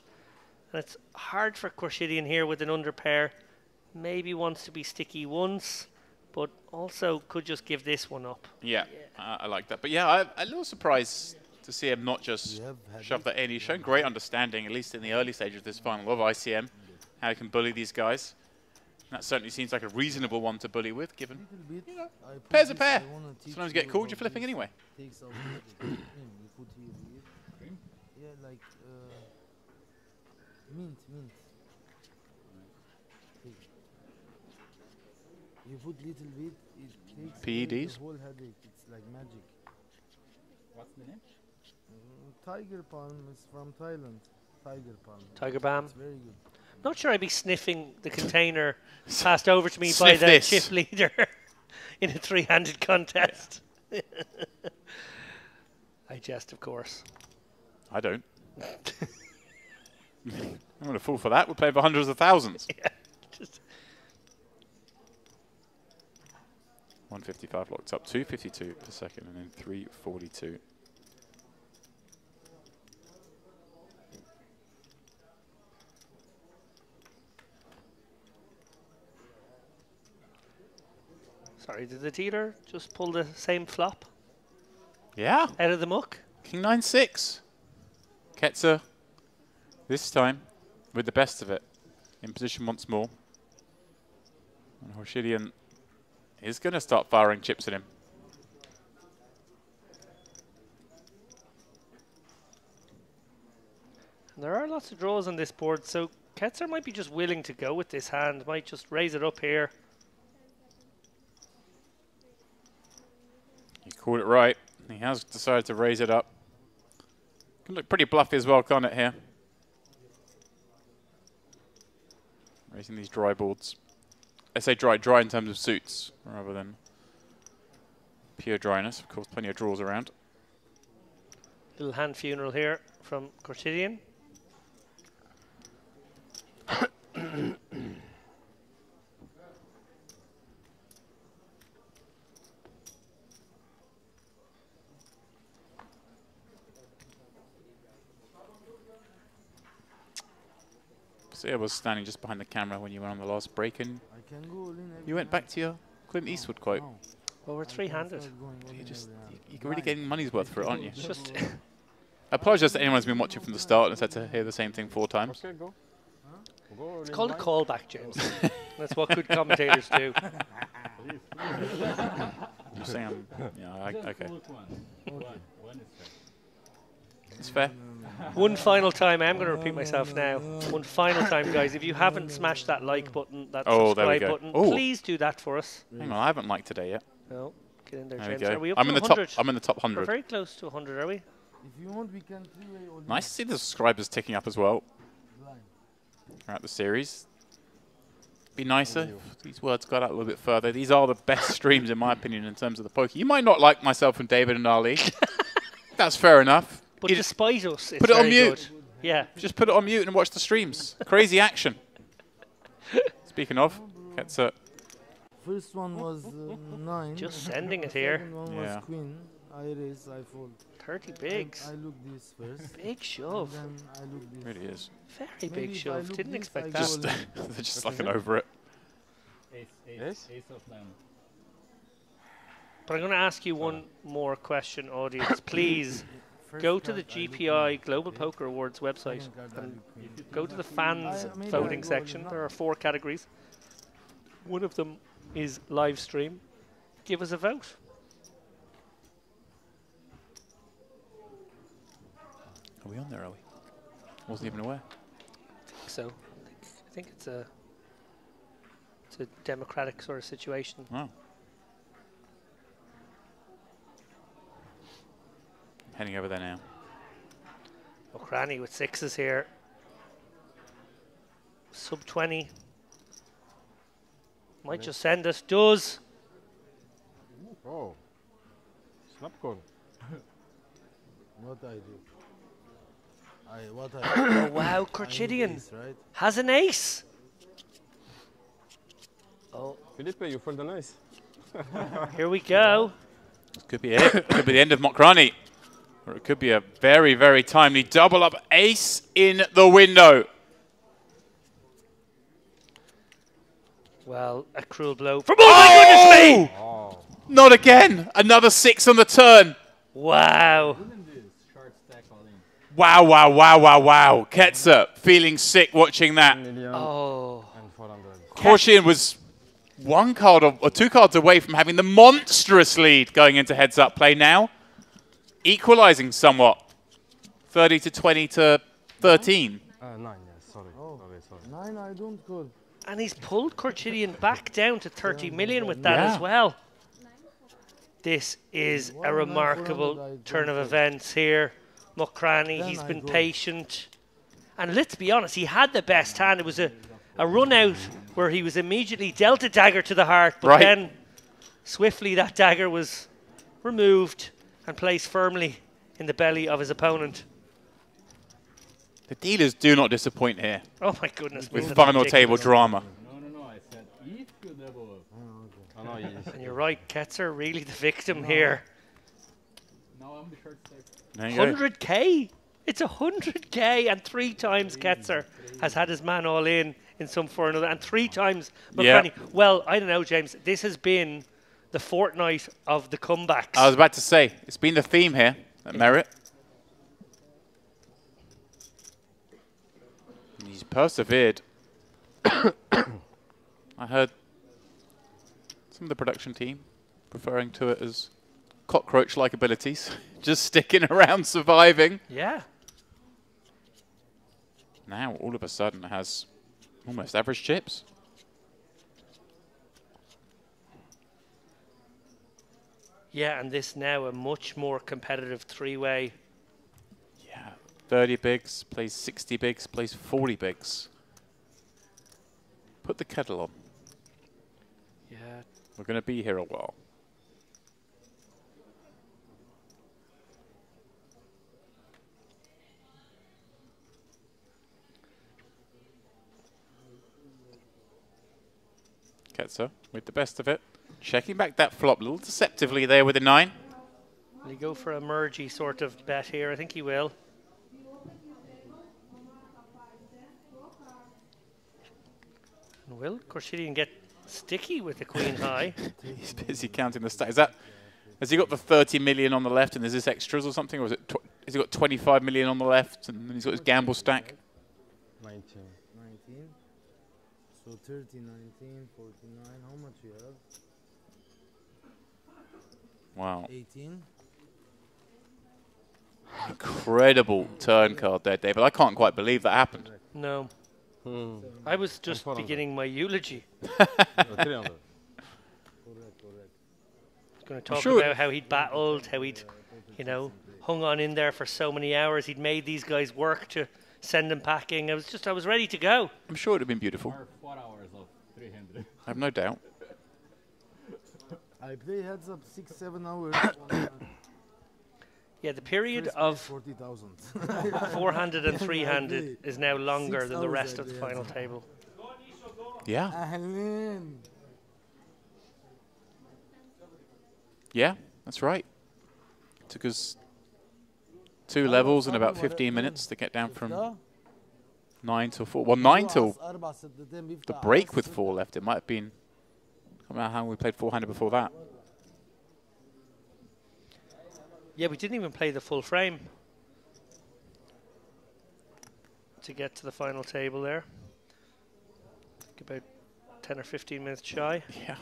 And it's hard for Gorchidian here with an underpair. Maybe wants to be sticky once, but also could just give this one up. Yeah, I like that. But yeah, I'm a little surprised to see him not just shove that in. He's shown great understanding, at least in the early stages of this final, of ICM, how he can bully these guys. And that certainly seems like a reasonable one to bully with, given, you know, pair's a pair. Sometimes you get called, you're flipping anyway. Yeah, like mint. You put little bit, it takes away PEDs? the whole headache. It's like magic. What's the name? Tiger palm is from Thailand. Tiger palm. Tiger balm. It's very good. Not sure I'd be sniffing the container passed over to me by the chip leader in a three-handed contest. I jest, of course. I don't. I'm going to fall for that. We're playing for hundreds of thousands. Yeah, just 155 locked up, 252 per second, and then 342. Sorry, did the dealer just pull the same flop? Yeah. Out of the muck? King 9-6. Ketzer, this time, with the best of it. In position once more. And Gorchidian is going to start firing chips at him. There are lots of draws on this board, so Ketzer might be just willing to go with this hand, might just raise it up here. He called it right. He has decided to raise it up. Can look pretty bluffy as well, can't it, here? Raising these dry boards. I say dry in terms of suits, rather than pure dryness. Of course, plenty of draws around. Little hand funeral here from Cortidian. See, I was standing just behind the camera when you went on the last break, and you went back to your Clint Eastwood quote. Well, we're three-handed. You're really getting money's worth for it, aren't you? Just I apologise to anyone who's been watching from the start and has had to hear the same thing 4 times. Okay, go. It's called a callback, James. That's what good commentators do. You're saying, yeah, okay. One is fair. It's fair. One final time, I'm going to repeat myself now. One final time, guys. If you haven't smashed that like button, that subscribe button, please do that for us. Hang on, I haven't liked today yet. No, get in there, There we James. go. Are we up I'm to in the 100? top. I'm in the top 100. We're very close to 100, are we? If you want, we can three-way all Nice to see the subscribers ticking up as well throughout the series. Be nicer if these words got out a little bit further. These are the best streams, in my opinion, in terms of the poker. You might not like myself and David and Ali. That's fair enough. But despite us, it's put it on very mute. good. Yeah. Just put it on mute and watch the streams. Crazy action. Speaking of, Ketzer. First one was 9. Just sending it here. Second one was queen. I raise, I fold. 30 bigs. I look this first. Big shove. Then I look this. Really is. Very Maybe big if I shove. look Didn't this, expect I that. go They're just looking over it. Ace of diamond. But I'm going to ask you one more question, audience. Please go to the GPI Global Poker Awards website and go to the fans voting section. There are 4 categories. One of them is live stream. Give us a vote. Are we on there, are we? Wasn't even aware. I think so. I think it's a democratic sort of situation. Oh. Heading over there now. O'Cranie with 6s here. Sub 20. Might just send us. Does. Oh. Snap call. What I do? What I Oh wow, Corchidian has an ace. Oh. Felipe, you fold an ace. Here we go. This could be it. Could be the end of Mokrani. Or it could be a very, very timely double up ace in the window. Well, a cruel blow from my goodness me! Oh. Not again. Another 6 on the turn. Wow. Wow, wow, wow, wow, wow. Ketzer feeling sick watching that. Oh. Corchian was 1 card or 2 cards away from having the monstrous lead going into heads up play now. Equalizing somewhat. 30 to 20 to 13. 9, yes, sorry. Oh. Sorry. 9, I don't call. And he's pulled Corchidian back down to 30 million with that as well. This is a remarkable turn of events here. Mokrani, he's been patient. And let's be honest, he had the best hand. It was a run out where he was immediately dealt a dagger to the heart, but then swiftly that dagger was removed and placed firmly in the belly of his opponent. The dealers do not disappoint here. Oh my goodness. With final table drama. No, I said if you double up. Oh, no, And you're right, Ketzer really the victim here. Now I'm the short stack. 100k? It's 100k, and 3 times Ketzer has had his man all in some for another, and 3 times McCraney. Well, I don't know, James. This has been the fortnight of the comebacks. I was about to say, it's been the theme here at Merit. He's persevered. I heard Some of the production team referring to it as cockroach-like abilities, just sticking around, surviving. Yeah. Now, all of a sudden, it has almost average chips. Yeah, and this now a much more competitive three-way. Yeah, 30 bigs, plays 60 bigs, plays 40 bigs. Put the kettle on. Yeah. We're going to be here a while. Ketzer with the best of it. Checking back that flop a little deceptively there with a 9. Will he go for a mergey sort of bet here? I think he will. And will, of course, she didn't get sticky with the queen high. He's busy counting the stacks. Is that, has he got the 30 million on the left and there's this extras or something? Or is it has he got 25 million on the left and then he's got his gamble stack? 19. So 30, 19, 49. How much you have? Wow. 18. Incredible turn card there, David. I can't quite believe that happened. No. I was just beginning my eulogy. Correct. Going to talk about how he'd battled, how he'd, you know, hung on in there for so many hours. He'd made these guys work to send him packing. I was ready to go. I'm sure it would have been beautiful. 4 hours of 300. I have no doubt. I play heads up 6-7 hours. Yeah, the period of 40,000. 400 and 300 is now longer than the rest of the final table. Yeah. Yeah, that's right. Took us 2 levels in about 15 minutes to get down from 9 till 4. Well, 9 till the break with 4 left. It might have been, I don't know how we played 400 before that. Yeah, we didn't even play the full frame to get to the final table there. About 10 or 15 minutes shy. Yeah.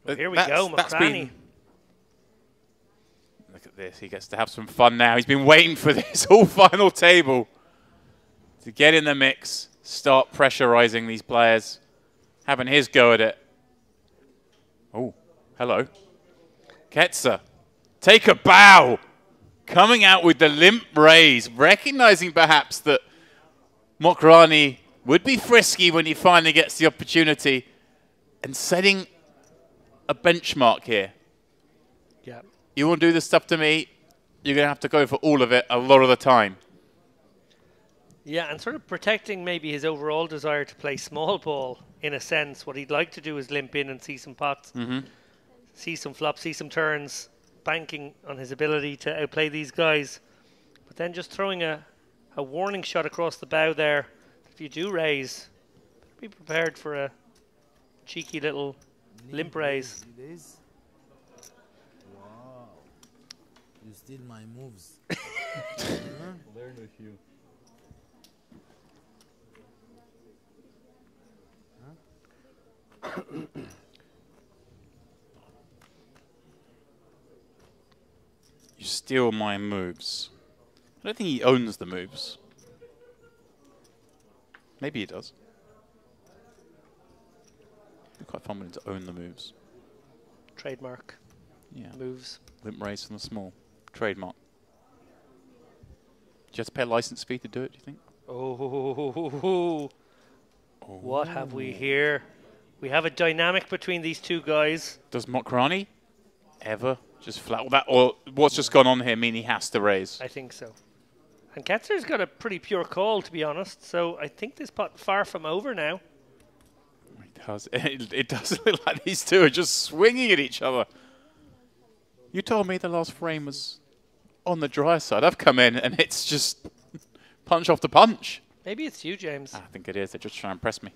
Well, here we go, McCranny. Look at this. He gets to have some fun now. He's been waiting for this whole final table to get in the mix, start pressurizing these players, having his go at it. Oh, hello. Ketzer. Take a bow. Coming out with the limp raise, recognizing perhaps that Mokrani would be frisky when he finally gets the opportunity and setting a benchmark here. Yeah. You want to do this stuff to me, you're going to have to go for all of it a lot of the time. Yeah, and sort of protecting maybe his overall desire to play small ball in a sense. What he'd like to do is limp in and see some pots, see some flops, see some turns, banking on his ability to outplay these guys. But then just throwing a warning shot across the bow there. If you do raise, be prepared for a cheeky little limp raise. Wow. You steal my moves. Learn with you. You steal my moves. I don't think he owns the moves. Maybe he does. It'd be quite fun when to own the moves. Trademark. Yeah. Moves. Limp raise from the small. Trademark. Do you have to pay a license fee to do it, do you think? Oh. What have we here? We have a dynamic between these two guys. Does Mokrani ever just flat that, or what's just gone on here mean he has to raise? I think so. And Ketzer's got a pretty pure call, to be honest. So I think this pot far from over now. It does look like these two are just swinging at each other. You told me the last frame was on the dry side. I've come in and it's just punch after punch. Maybe it's you, James. I think it is. They're just trying to impress me.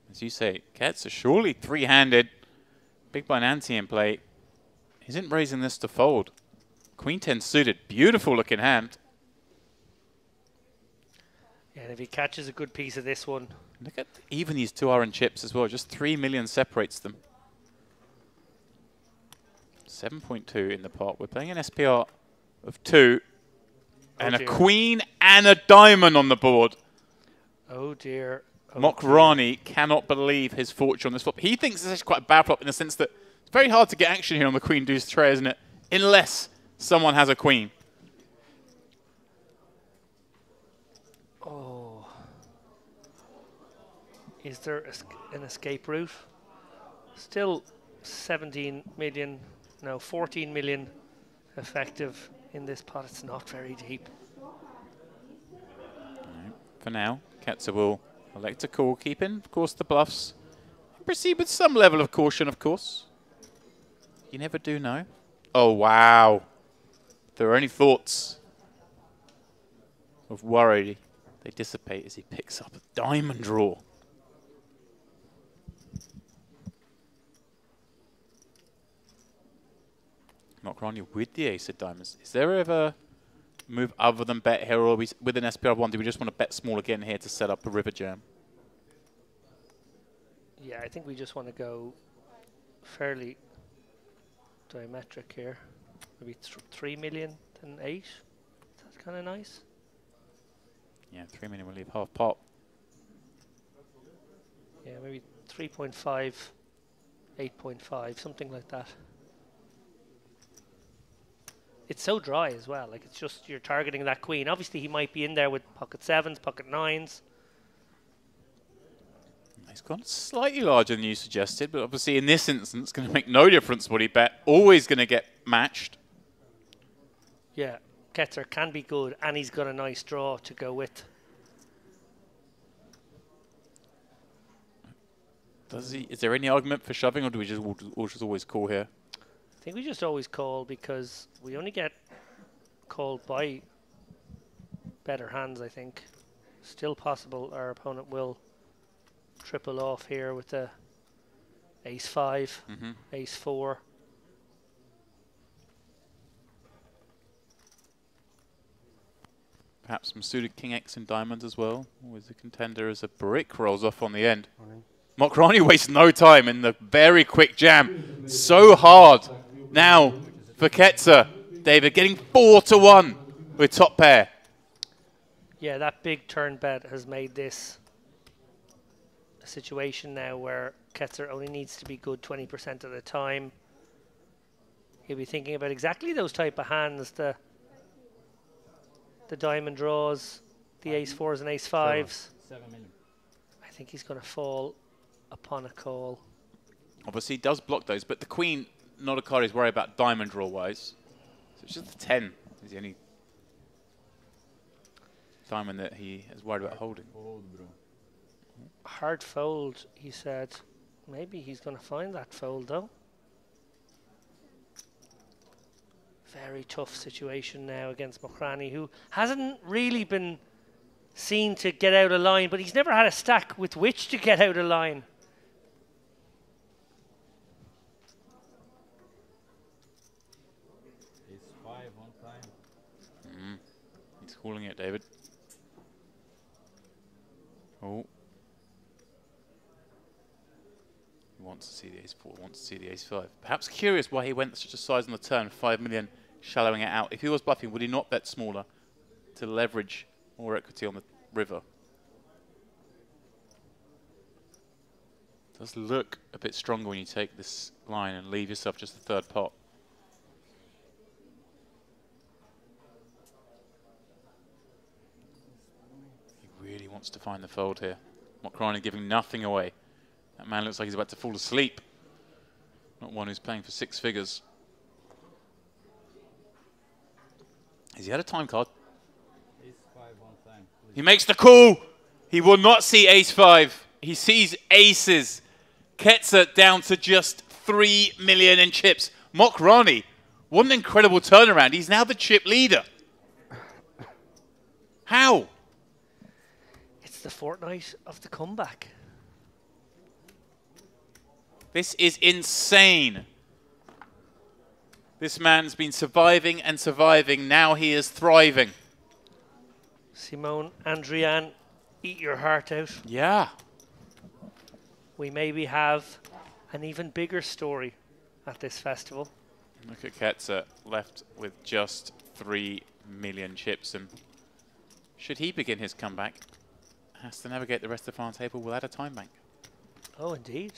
As you say, Ketzer surely three-handed. Big blind ante in play. Isn't raising this to fold. Queen 10 suited. Beautiful looking hand. Yeah, and if he catches a good piece of this one, Look at even these two are in chips as well. Just 3 million separates them. 7.2 in the pot. We're playing an SPR of 2 and a queen and a diamond on the board. Oh dear. Oh Mokrani cannot believe his fortune on this flop. He thinks this is quite a bad flop in the sense that it's very hard to get action here on the queen deuce tray, isn't it? Unless someone has a queen. Oh. Is there an escape route? Still 17 million, no, 14 million effective in this pot. It's not very deep. For now, Ketzer will elect a call, keeping, of course, the bluffs. Proceed with some level of caution, of course. You never do know. Oh, wow. If there are any thoughts of worry, they dissipate as he picks up a diamond draw. Mokrani with the ace of diamonds. Is there ever a move other than bet here, or with an SPR1, do we just want to bet small again here to set up a river jam? Yeah, I think we just want to go fairly diametric here. Maybe 3 million and 8. That's kind of nice. Yeah, 3 million will leave half pot. Yeah, maybe 3.5, 8.5, something like that. It's so dry as well. Like, it's just you're targeting that queen. Obviously, he might be in there with pocket 7s, pocket 9s. He's gone slightly larger than you suggested, but obviously in this instance, it's going to make no difference what he bet. Always going to get matched. Yeah, Ketzer can be good, and he's got a nice draw to go with. Does he? Is there any argument for shoving, or do we just always call here? I think we just always call because we only get called by better hands, I think. Still possible our opponent will triple off here with the ace-5, ace-4. Perhaps some suited king X and diamonds as well. Always a contender as a brick rolls off on the end. Mokrani wastes no time in the very quick jam. So hard. Now for Ketzer, David, getting 4-1 with top pair. Yeah, that big turn bet has made this a situation now where Ketzer only needs to be good 20% of the time. He'll be thinking about exactly those type of hands, the diamond draws, the ace-4s and ace-5s. 7 million. I think he's going to fall upon a call. Obviously he does block those, but the queen, not a card he's worried about diamond draw-wise. So it's just the 10 is the only diamond that he is worried about holding. Hard fold, he said. Maybe he's going to find that fold, though. Very tough situation now against Mokrani, who hasn't really been seen to get out of line, but he's never had a stack with which to get out of line. Ace-5 one time. He's calling it, David. Oh. He wants to see the ace-4, wants to see the ace-5. Perhaps curious why he went such a size on the turn, 5 million, shallowing it out. If he was bluffing, would he not bet smaller to leverage more equity on the river? It does look a bit stronger when you take this line and leave yourself just the third pot. He really wants to find the fold here. Mokrani giving nothing away. That man looks like he's about to fall asleep. Not one who's playing for 6 figures. Has he had a time card? Ace-5 one time. Please. He makes the call. He will not see ace-5. He sees aces. Ketzer down to just 3 million in chips. Mokrani, what an incredible turnaround. He's now the chip leader. How? It's the fortnight of the comeback. This is insane. This man's been surviving and surviving. Now he is thriving. Simone, Andrian, eat your heart out. Yeah. we maybe have an even bigger story at this festival. Look at Ketzer, left with just 3 million chips, and should he begin his comeback, has to navigate the rest of the final table without a time bank. Oh, indeed.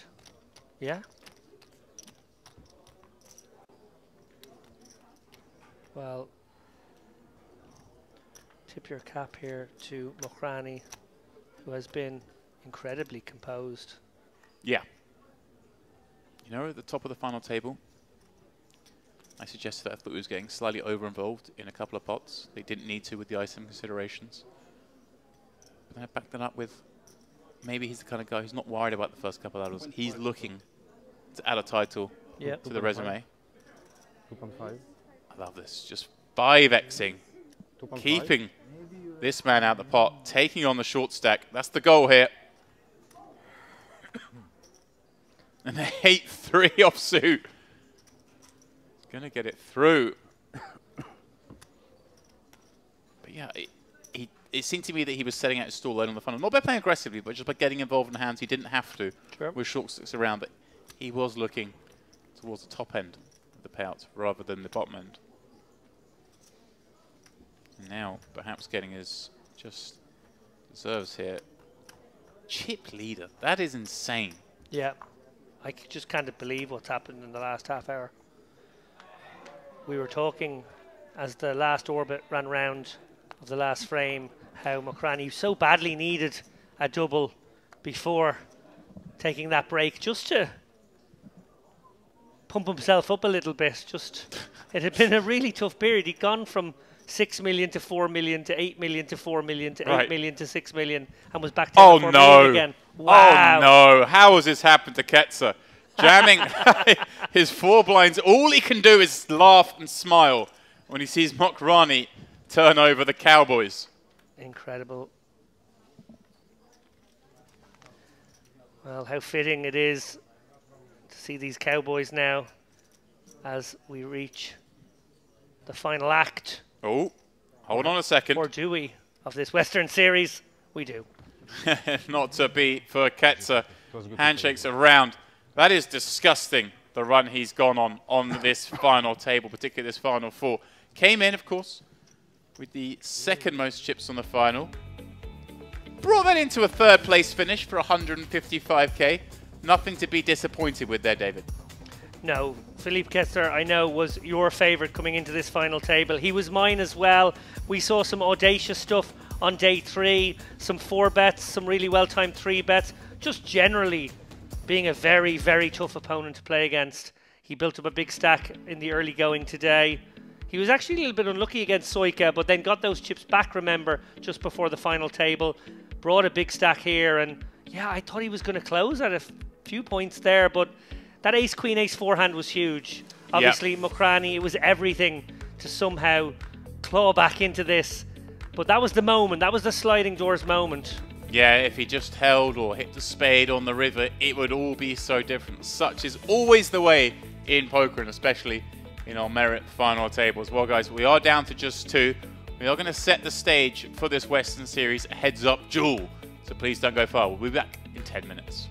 Yeah. Well, tip your cap here to Mokhrani, who has been incredibly composed. Yeah. You know, at the top of the final table, I suggested that I thought he was getting slightly over-involved in a couple of pots. They didn't need to with the item considerations. But then I backed that up with maybe he's the kind of guy who's not worried about the first couple of hours. He's looking to add a title to the resume. 2.5. I love this. Just 5xing, keeping this man out the pot, taking on the short stack. That's the goal here. And the 8-3 offsuit. Going to get it through. But yeah, it seemed to me that he was setting out his stall late on the funnel. Not by playing aggressively, but just by getting involved in hands he didn't have to with short sticks around. But he was looking towards the top end of the payouts rather than the bottom end. Now, perhaps getting his just deserves here. Chip leader. That is insane. Yeah. I just can't believe what's happened in the last half hour. We were talking as the last orbit ran round of the last frame how Mokhrani so badly needed a double before taking that break just to pump himself up a little bit. Just it had been a really tough period. He'd gone from 6 million to 4 million to 8 million to 4 million to 8 million to 6 million and was back down to 4 million again. Wow. Oh no, how has this happened to Ketzer? Jamming his 4 blinds. All he can do is laugh and smile when he sees Mokhrani turn over the Cowboys. Incredible. Well, how fitting it is to see these Cowboys now as we reach the final act. Oh, hold on a second. Or do we, of this Western Series? We do. Not to be for Ketzer. Handshakes around. That is disgusting, the run he's gone on this final table, particularly this final 4. Came in, of course, with the second most chips on the final. Brought that into a 3rd place finish for 155k. Nothing to be disappointed with there, David. No, Philippe Ketzer, I know, was your favourite coming into this final table. He was mine as well. We saw some audacious stuff on day 3, some 4 bets, some really well-timed 3 bets. Just generally being a very, very tough opponent to play against. He built up a big stack in the early going today. He was actually a little bit unlucky against Soika, but then got those chips back, remember, just before the final table. Brought a big stack here, and yeah, I thought he was going to close at a few points there, but that ace-queen, ace-4 hand was huge. Obviously, Mokhrani, it was everything to somehow claw back into this. But that was the moment, that was the sliding doors moment. Yeah, if he just held or hit the spade on the river, it would all be so different. Such is always the way in poker, and especially in our Merit final tables. Well, guys, we are down to just 2. We are going to set the stage for this Western Series heads-up duel. So please don't go far. We'll be back in 10 minutes.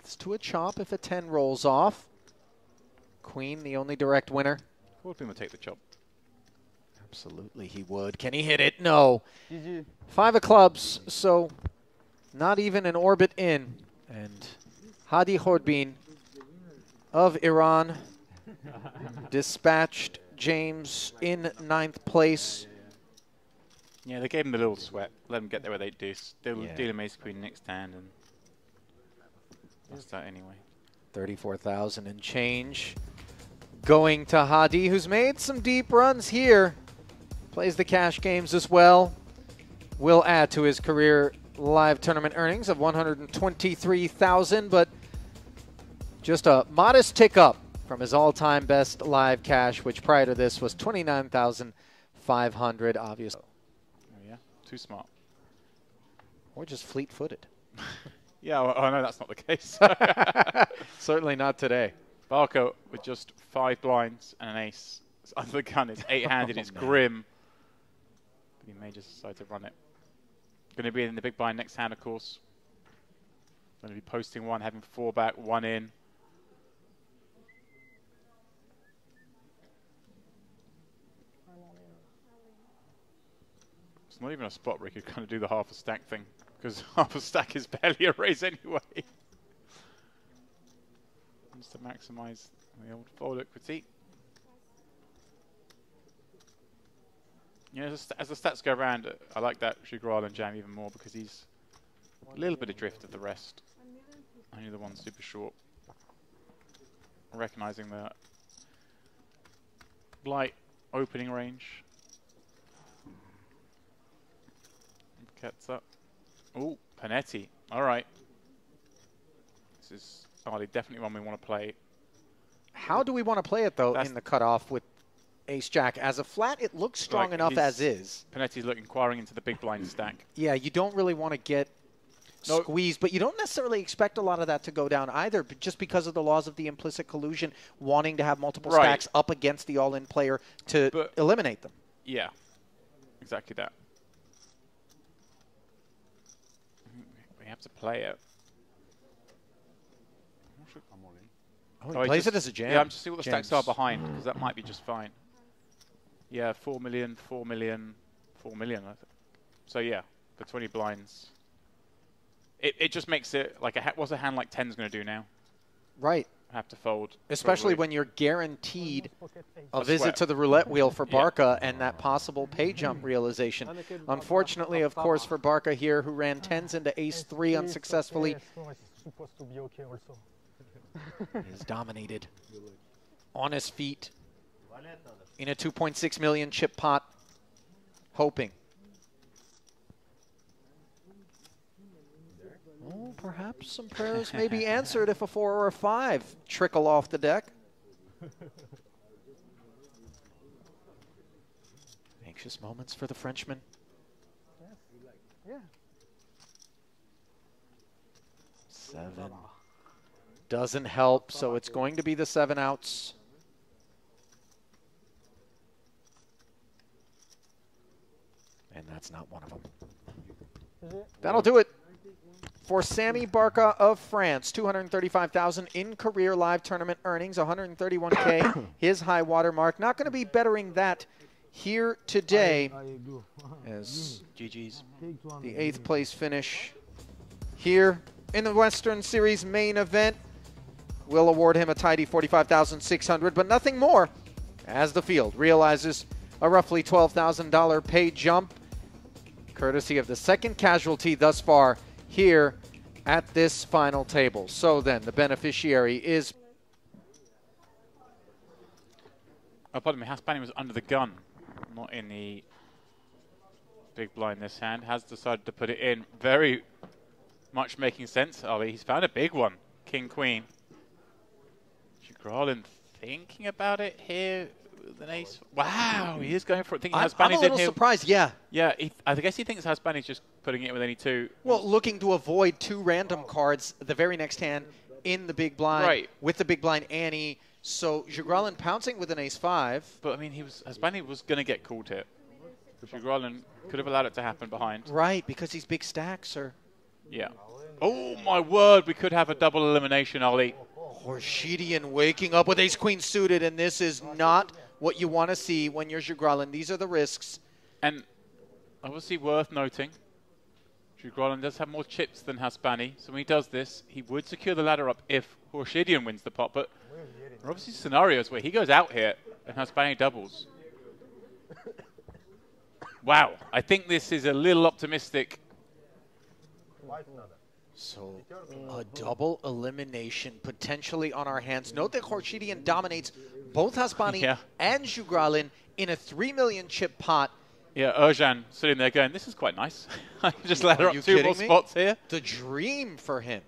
paths to a chop if a 10 rolls off. Queen, the only direct winner. Queen will take the chop. Absolutely, he would. Can he hit it? No. GG. 5 of clubs, so not even an orbit in. And Hadi Horbin of Iran dispatched James in 9th place. Yeah, they gave him the little sweat. Let him get there with 8 deuce. They'll deal him ace queen next hand, and that's that anyway. 34,000 and change going to Hadi, who's made some deep runs here. Plays the cash games as well. Will add to his career live tournament earnings of 123,000, but just a modest tick up from his all-time best live cash, which prior to this was 29,500, obviously. Oh yeah, too smart. Or just fleet-footed. Yeah, well, I know that's not the case. Certainly not today. Barker with just 5 blinds and an ace. It's under the gun. It's 8-handed. It's grim. But he may just decide to run it. Going to be in the big blind next hand, of course. Going to be posting 1, having 4 back, 1 in. It's not even a spot where he could kind of do the half a stack thing, because half a stack is barely a raise anyway. Just to maximize the old fold equity. You know, as the stats go around, I like that Shigral and Jam even more because he's a little bit adrift of the rest. Only the one super short. Recognizing the light opening range. Gets up. Oh, Panetti. All right. This is definitely one we want to play. How do we want to play it, though, in the cutoff with ace-jack? As a flat, it looks strong enough as is. Panetti's inquiring into the big blind stack. Yeah, you don't really want to get squeezed, but you don't necessarily expect a lot of that to go down either, but just because of the laws of the implicit collusion, wanting to have multiple stacks up against the all-in player to eliminate them. Yeah, exactly that. We have to play it. Oh, he plays it as a jam. Yeah, I'm just seeing what the stacks are behind, because that might be just fine. Yeah, 4 million, 4 million, 4 million, I think. So yeah, for 20 blinds. It just makes it like what's a hand like 10's going to do now? Right. Have to fold. Especially when you're guaranteed a visit to the roulette wheel for Barca and that possible pay jump realization. Unfortunately, of course, for Barca here, who ran 10s into ace-3 unsuccessfully, is dominated on his feet in a 2.6 million chip pot, hoping. Oh, perhaps some prayers may be answered if a 4 or a 5 trickle off the deck. Anxious moments for the Frenchman. Yeah. 7. Doesn't help, so it's going to be the 7 outs. And that's not one of them. That'll do it for Sammy Barca of France. 235,000 in career live tournament earnings, 131K, his high water mark. Not going to be bettering that here today as GG's the 8th place finish here in the Western Series main event. We'll award him a tidy 45,600, but nothing more as the field realizes a roughly $12,000 pay jump, courtesy of the second casualty thus far here at this final table. So then the beneficiary is... Oh, pardon me, Hasbani was under the gun, not in the big blind this hand. Has decided to put it in. Very much making sense, Ollie. He's found a big one. King, Queen. Grolin thinking about it here with an ace. Wow, he is going for it. Thinking I'm a little surprised, yeah. Yeah, I guess he thinks Hasbani's just putting it with any 2. Well, looking to avoid 2 random cards the very next hand in the big blind with the big blind ante. So Jagralin pouncing with an ace-5. But I mean, Hasbani was going to get called here. Jagralin could have allowed it to happen behind. Right, because these big stacks are Yeah. Oh, my word. We could have a double elimination, Ollie. Horshidian waking up with ace-queen suited, and this is not what you want to see when you're Jugralin. These are the risks. And obviously worth noting, Jugralin does have more chips than Hasbani, so when he does this, he would secure the ladder up if Horshidian wins the pot, but there are obviously scenarios where he goes out here and Hasbani doubles. Wow, I think this is a little optimistic. So a double elimination potentially on our hands. Note that Horshidian dominates both Hasbani and Jugralin in a 3 million chip pot. Yeah, Erjan sitting there going, this is quite nice. I just ladder up 2 more spots here. The dream for him.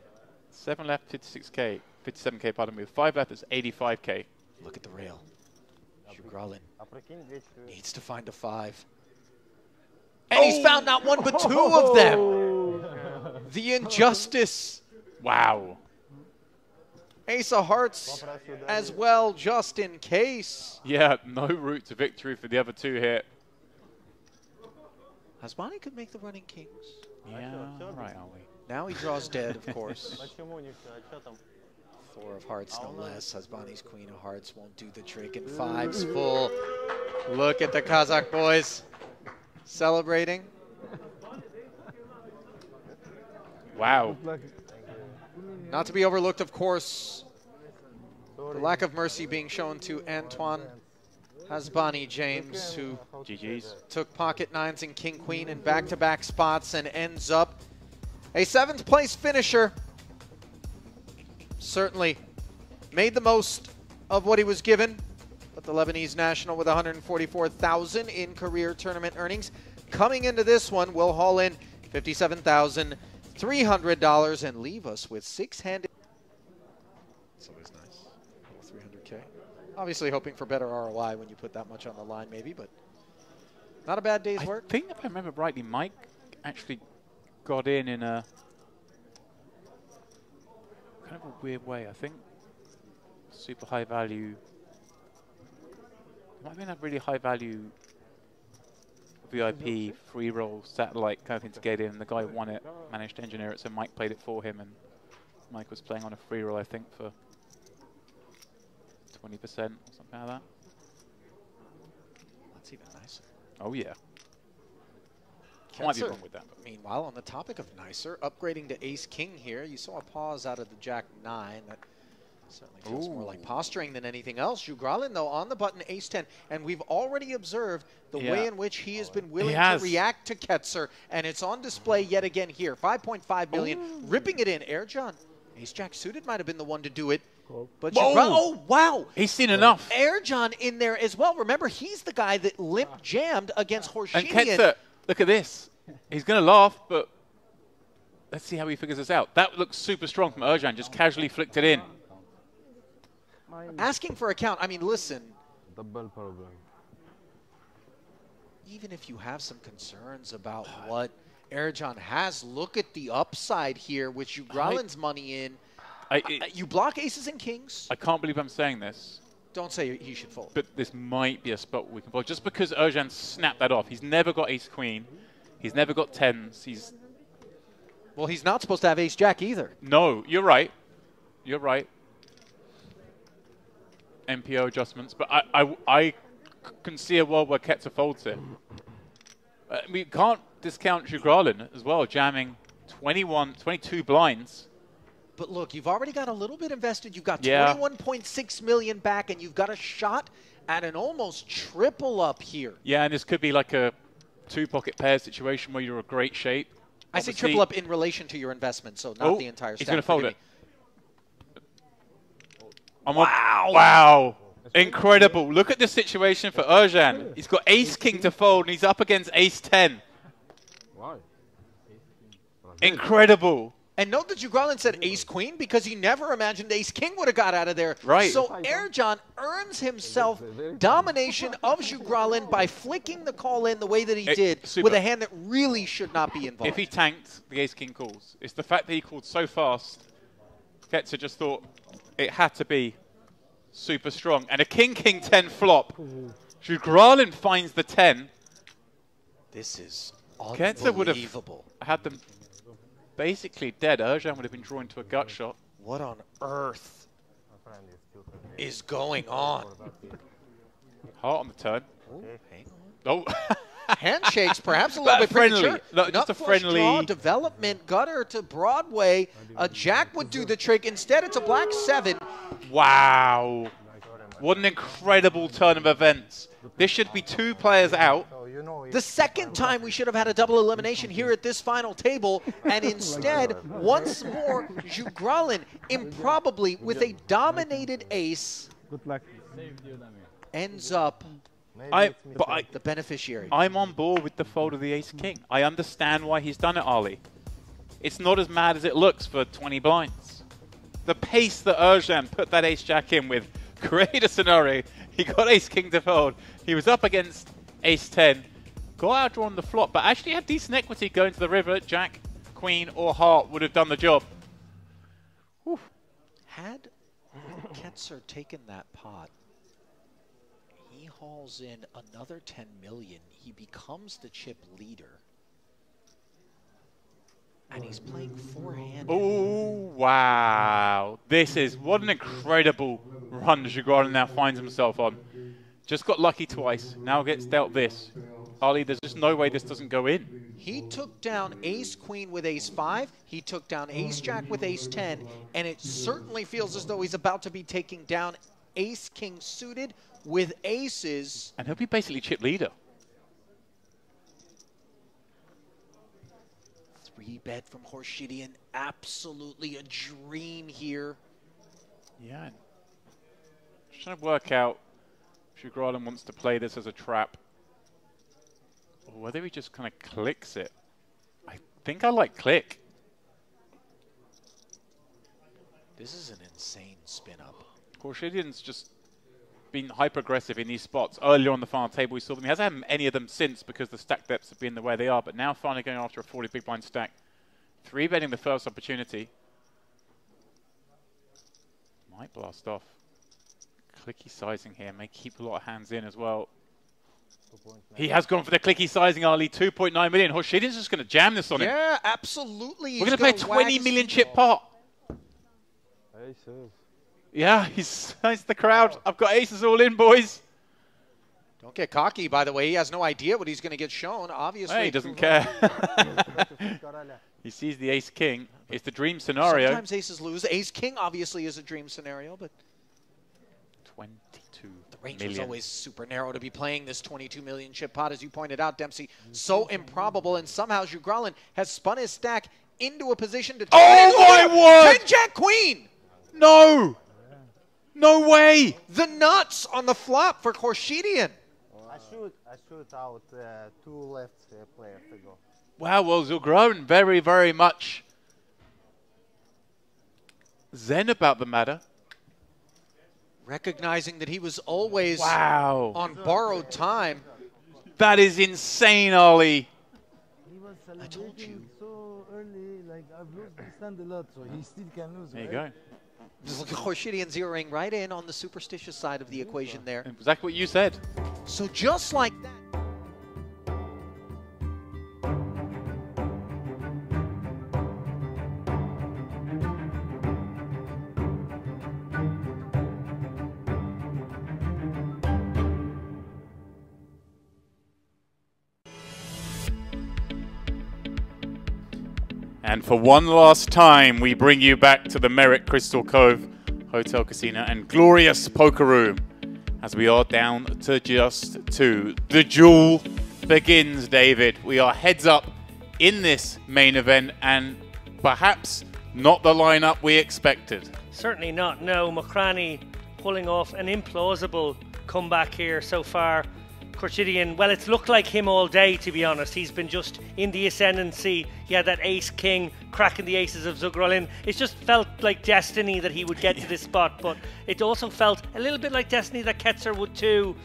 7 left, 56k, 57k, pardon me. 5 left, it's 85k. Look at the rail. Jugralin needs to find a 5. And he's found not one but 2 of them. The injustice. Wow. Ace of hearts as well, just in case. Yeah, no route to victory for the other 2 here. Hasbani could make the running kings. Yeah, right, are we? Now he draws dead, of course. 4 of hearts, no less. Hasbani's queen of hearts won't do the trick, and 5's full. Look at the Kazakh boys celebrating. Wow. Not to be overlooked, of course, the lack of mercy being shown to Antoine Hasbani James, who took pocket 9s and king queen in back-to-back spots and ends up a 7th place finisher. Certainly made the most of what he was given, but the Lebanese national with 144,000 in career tournament earnings coming into this one will haul in $57,300 and leave us with 6-handed. It's always nice. 300K. Obviously hoping for better ROI when you put that much on the line, maybe, but not a bad day's work. I think if I remember rightly, Mike actually got in a kind of a weird way. I think super high value. Might have been a really high value VIP free roll satellite kind of thing to get in. The guy who won it managed to engineer it, so Mike played it for him, and Mike was playing on a free roll, I think, for 20% or something like that. That's even nicer. Oh yeah. I might be wrong with that. But. Meanwhile, on the topic of nicer, upgrading to ace-king here, you saw a pause out of the jack-9. That certainly feels more like posturing than anything else. Jugralin, though, on the button ace-10, and we've already observed the way in which he has been willing to react to Ketzer, and it's on display yet again here. 5.5 million, ripping it in. Erjan, ace-jack suited might have been the one to do it. But oh, wow. He's seen enough. Erjan in there as well. Remember, he's the guy that limp jammed against Horshidian. And Ketzer, look at this. He's going to laugh, but let's see how he figures this out. That looks super strong from Erjan, just casually flicked it in. Asking for a count, I mean, listen. Double problem. Even if you have some concerns about what Erjan has, look at the upside here with Jugralin's money in. You block aces and kings. I can't believe I'm saying this. Don't say he should fold. But this might be a spot we can fold. Just because Erjan snapped that off. He's never got ace-queen. He's never got 10s. Well, he's not supposed to have ace-jack either. No, you're right. You're right. MPO adjustments. But I can see a world where Ketzer folds it. We can't discount Jugralin as well, jamming 22 blinds. But look, you've already got a little bit invested. You've got 21.6 million back, and you've got a shot at an almost triple up here. Yeah, and this could be like a 2-pocket pair situation where you're in great shape. I say triple up in relation to your investment, so not the entire stack. He's going to fold it. Wow. Wow. Incredible. Look at the situation for Erjan. He's got ace-king to fold, and he's up against ace-10. Why? Incredible. And note that Jugralin said ace-queen because he never imagined ace-king would have got out of there. Right. So Erjan earns himself domination of Jugralin by flicking the call in the way that he did with a hand that really should not be involved. If he tanked, the ace-king calls. It's the fact that he called so fast. Ketzer just thought it had to be super strong. And a king-king-10 flop. Jugralin finds the 10. This is Ketzer would have unbelievable. had them basically dead. Erjan would have been drawn to a gut shot. What on earth is going on? Heart on the turn. Hang on. Oh. Handshakes, perhaps a little bit friendly. premature. No, just a friendly draw, development, gutter to Broadway. A jack would do the trick. Instead, it's a black 7. Wow. What an incredible turn of events. This should be 2 players out. The second time we should have had a double elimination here at this final table, and instead, once more, Jugralin, improbably with a dominated ace, ends up the beneficiary. I'm on board with the fold of the ace-king. I understand why he's done it, Ali. It's not as mad as it looks for 20 blinds. The pace that Erjan put that ace-jack in with created a scenario. He got ace-king to fold. He was up against ace-10. Got outdrawn on the flop, but actually had decent equity going to the river. Jack, queen, or heart would have done the job. Whew. Had Ketzer taken that pot, he hauls in another 10 million. He becomes the chip leader. And he's playing forehand. Oh, wow. This is, what an incredible run Jugralin now finds himself on. Just got lucky twice. Now gets dealt this. Ali, there's just no way this doesn't go in. He took down ace-queen with ace-5. He took down ace-jack with ace-10. And it certainly feels as though he's about to be taking down ace-king suited with aces. And he'll be basically chip leader. 3-bet from Horshidian. Absolutely a dream here. Yeah. Just trying to work out if Jugralin wants to play this as a trap. Or whether he just kind of clicks it. I think I like click. This is an insane spin-up. Horshidian's just been hyper-aggressive in these spots. Earlier on the final table we saw them. He hasn't had any of them since because the stack depths have been the way they are, but now finally going after a 40 big blind stack. 3-betting the first opportunity. Might blast off. Clicky sizing here. May keep a lot of hands in as well. He has gone for the clicky sizing, Ali. 2.9 million. Horshidian's just going to jam this on him. Yeah, absolutely. We're going to play a 20 million chip pot. Aces. Yeah, he's the crowd. I've got aces all in, boys. Don't get cocky, by the way. He has no idea what he's going to get shown, obviously. Hey, he doesn't care. He sees the ace-king. It's the dream scenario. Sometimes aces lose. Ace-king obviously is a dream scenario, but 22 the range million. was always super narrow to be playing this 22 million chip pot, as you pointed out, Dempsey. So improbable, and somehow Jugralin has spun his stack into a position to... Oh, my word! 10-jack-queen! No! No way! The nuts on the flop for Horshidian. I shoot out 2 left players to go. Wow, well, Jugralin very, very much zen about the matter. Recognizing that he was always on borrowed time. That is insane, Ali. He was celebrating so early, like I've lost this hand a lot, so he still can lose. There you go. Just look at Horshidian zeroing right in on the superstitious side of the equation there. Exactly what you said. So just like that. And for one last time, we bring you back to the Merritt Crystal Cove Hotel, Casino and glorious poker room as we are down to just 2. The duel begins, David. We are heads up in this main event and perhaps not the lineup we expected. Certainly not, no. Mokrani pulling off an implausible comeback here so far. Horshidian, well, it's looked like him all day, to be honest. He's been just in the ascendancy. He had that ace-king, cracking the aces of Jugralin. It just felt like destiny that he would get to this spot, but it also felt a little bit like destiny that Ketzer would too.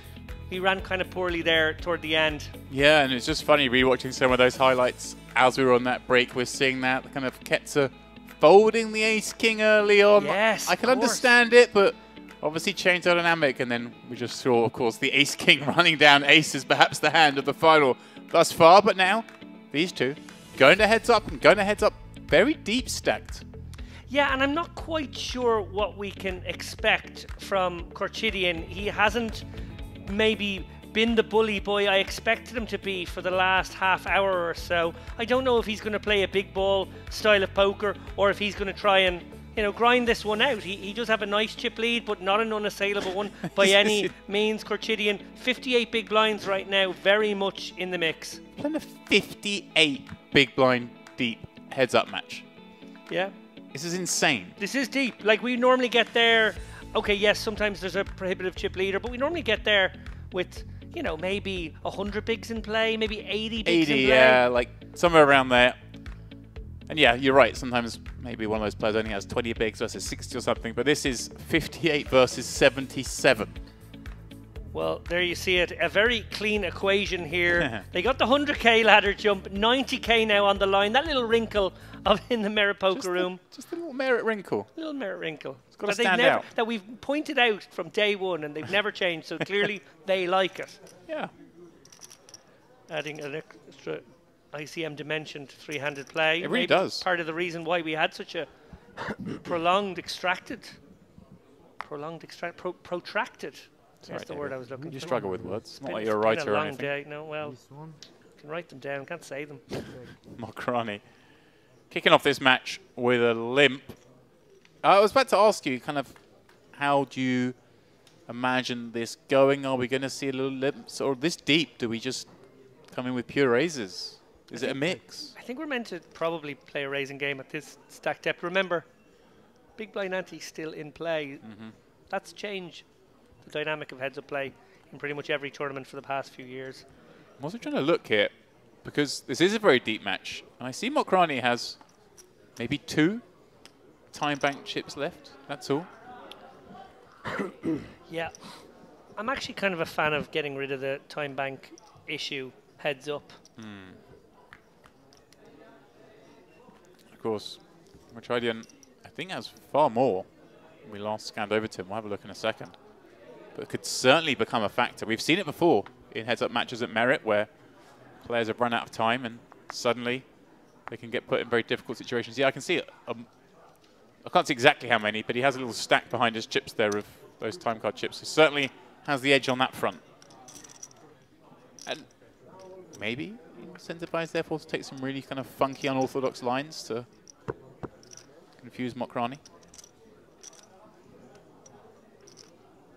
He ran kind of poorly there toward the end. Yeah, and it's just funny rewatching some of those highlights as we were on that break. We're seeing that kind of Ketzer folding the ace-king early on. Yes, I can understand it, but obviously changed our dynamic, and then we just saw, of course, the ace-king running down aces, perhaps the hand of the final thus far. But now, these two going to heads up and going to heads up very deep stacked. Yeah, and I'm not quite sure what we can expect from Korchidian. He hasn't maybe been the bully boy I expected him to be for the last half hour or so. I don't know if he's going to play a big ball style of poker or if he's going to try and, you know, grind this one out. He does have a nice chip lead, but not an unassailable one by any means. Korchidian, 58 big blinds right now, very much in the mix. Playing a 58 big blind deep heads-up match. Yeah. This is insane. This is deep. Like, we normally get there, okay, yes, sometimes there's a prohibitive chip leader, but we normally get there with, you know, maybe 100 bigs in play, maybe 80 bigs in play. Yeah, like somewhere around there. And yeah, you're right. Sometimes maybe one of those players only has 20 bigs versus 60 or something, but this is 58 versus 77. Well, there you see it. A very clean equation here. They got the 100k ladder jump, 90k now on the line. That little wrinkle of in the Merit Poker room. Just a little Merit wrinkle. Little Merit wrinkle. It's got to stand out. That we've pointed out from day one, and they've never changed, so clearly they like it. Yeah. Adding an extra ICM dimension to three-handed play. It really does. Part of the reason why we had such a protracted. That's the word I was looking for. You struggle with words. It's not like It's you're a been writer or long anything. day. No, well, can write them down, can't say them. Mokrani. Kicking off this match with a limp. I was about to ask you, kind of, how do you imagine this going? Are we going to see a little limps? Or this deep, do we just come in with pure raises? Is it a mix? I think we're meant to probably play a raising game at this stack depth. Remember, big blind ante still in play. That's changed the dynamic of heads-up play in pretty much every tournament for the past few years. I'm also trying to look here, because this is a very deep match. And I see Mokrani has maybe 2 time bank chips left. That's all. Yeah. I'm actually kind of a fan of getting rid of the time bank issue heads up. Of course, Mokrani, I think, has far more. We last scanned over to him. We'll have a look in a second. But it could certainly become a factor. We've seen it before in heads-up matches at Merit where players have run out of time and suddenly they can get put in very difficult situations. Yeah, I can see it. I can't see exactly how many, but he has a little stack behind his chips there of those time card chips. He certainly has the edge on that front. And maybe incentivized, therefore, to take some really kind of funky, unorthodox lines to confuse Mokrani.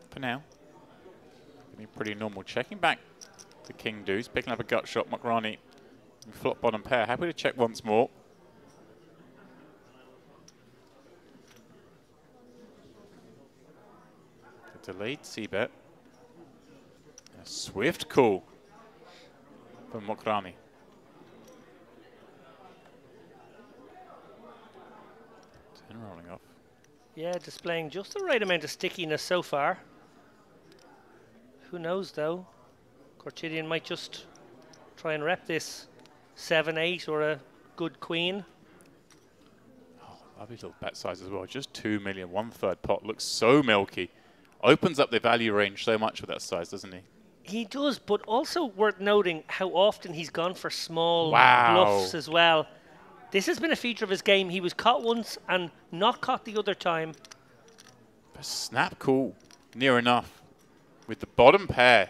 For now, be pretty normal. Checking back to King Deuce, picking up a gut shot. Mokrani, flop bottom pair. Happy to check once more. A delayed C-bet. A swift call from Mokrani. 10 rolling off. Yeah, displaying just the right amount of stickiness so far. Who knows, though? Korchidian might just try and rep this 7-8 or a good queen. Oh, lovely little bet size as well. Just 2 million, 1/3 pot. Looks so milky. Opens up the value range so much with that size, doesn't he? He does, but also worth noting how often he's gone for small Wow. bluffs as well. This has been a feature of his game. He was caught once and not caught the other time. But snap call, near enough. With the bottom pair.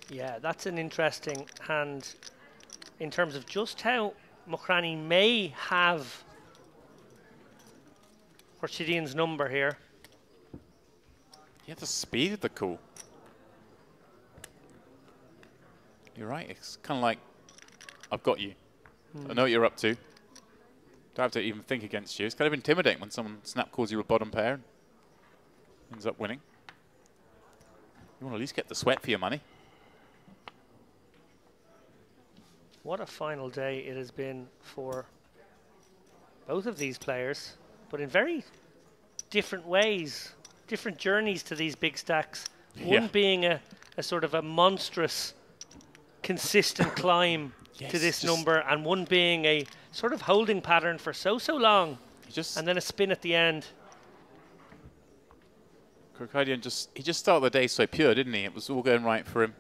Yeah, that's an interesting hand in terms of just how Mokrani may have Korchidian's number here. Yeah, the speed of the call. You're right, it's kind of like, I've got you. I know what you're up to. Don't have to even think against you. It's kind of intimidating when someone snap calls you a bottom pair and ends up winning. You want to at least get the sweat for your money. What a final day it has been for both of these players, but in very different ways, different journeys to these big stacks. One being a sort of a monstrous, consistent climb to this number, and one being a sort of holding pattern for so long, and then a spin at the end. Korchidian he just started the day so pure, didn't he? It was all going right for him.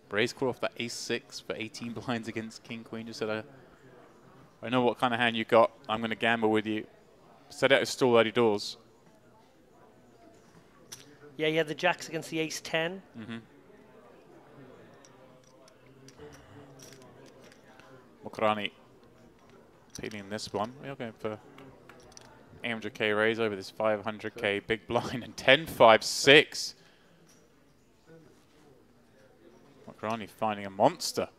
Raise call off that ace-6 for 18 blinds against king-queen. Just had a I know what kind of hand you got. I'm going to gamble with you. Set out his stall early doors. Yeah, you had the jacks against the ace-10. Mokrani peeling this one. We are going for 800k raise over this 500k big blind and 10-5-6. Mokrani finding a monster.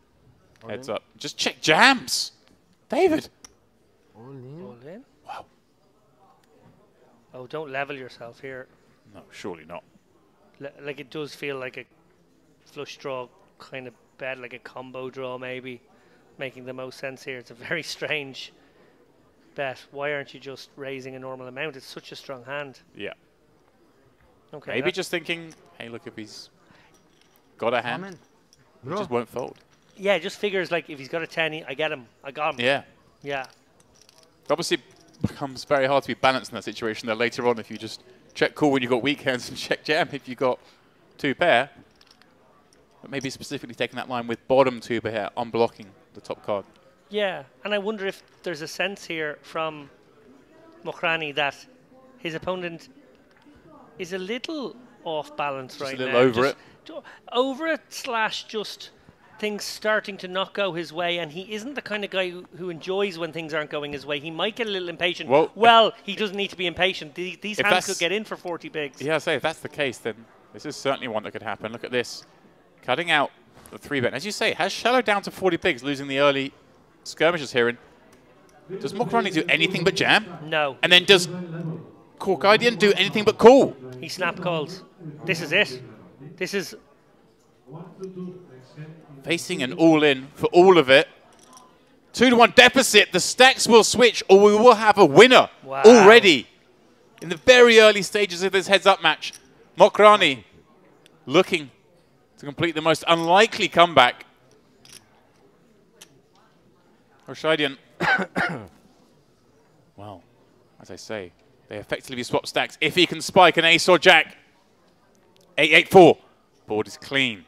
Heads up. Just check jams. David. All in? Wow. Oh, don't level yourself here. No, surely not. Like it does feel like a flush draw kind of bet, like a combo draw maybe, making the most sense here. It's a very strange bet. Why aren't you just raising a normal amount? It's such a strong hand. Yeah. Okay. Maybe just thinking, hey, look, if he's got a hand, he just won't fold. Yeah, it just figures like if he's got a 10, I get him. I got him. Yeah. Yeah. Obviously, it becomes very hard to be balanced in that situation there later on if you just check call when you've got weak hands and check jam if you've got 2 pair. But maybe specifically taking that line with bottom 2 pair, unblocking the top card. Yeah, and I wonder if there's a sense here from Mokrani that his opponent is a little off balance Just right a now. little over it. Over it / just things starting to not go his way, and he isn't the kind of guy who enjoys when things aren't going his way. He might get a little impatient. Well, he doesn't need to be impatient. These hands could get in for 40 bigs. Yeah, I say if that's the case, then this is certainly one that could happen. Look at this. Cutting out the 3-bet. As you say, it has shallowed down to 40 bigs, losing the early skirmishes here. And does Mokrani do anything but jam? No. And then does Corkidian do anything but call? He snap calls. This is it. This is... Facing an all-in for all of it. 2-1 deficit. The stacks will switch, or we will have a winner already in the very early stages of this heads-up match. Mokrani looking to complete the most unlikely comeback. Roshidian. Well, as I say, they effectively swap stacks. If he can spike an ace or jack. 8-8-4. Board is clean.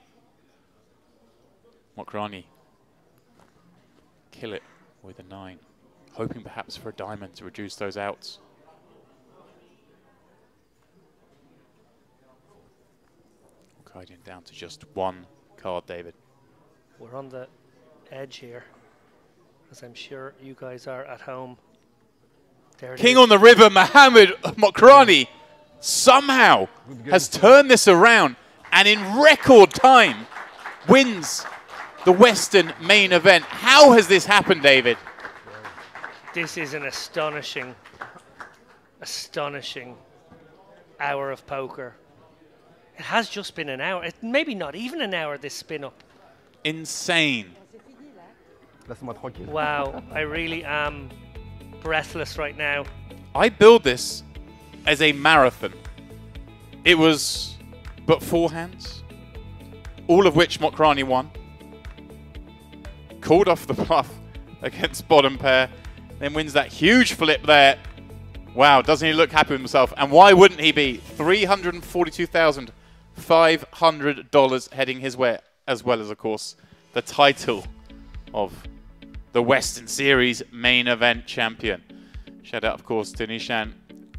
Mokrani kill it with a 9, hoping perhaps for a diamond to reduce those outs. Guardian down to just 1 card, David. We're on the edge here, as I'm sure you guys are at home. There King on the river, Mohammed Mokrani somehow has turned this around and in record time wins the Western main event. How has this happened, David? This is an astonishing hour of poker. It has just been an hour. Maybe not even an hour, this spin-up. Insane. Wow, I really am breathless right now. I build this as a marathon. It was but 4 hands, all of which Mokrani won. Called off the bluff against bottom pair, then wins that huge flip there. Wow, doesn't he look happy with himself? And why wouldn't he be? $342,500 heading his way, as well as, of course, the title of the Western Series main event champion. Shout out, of course, to Nishan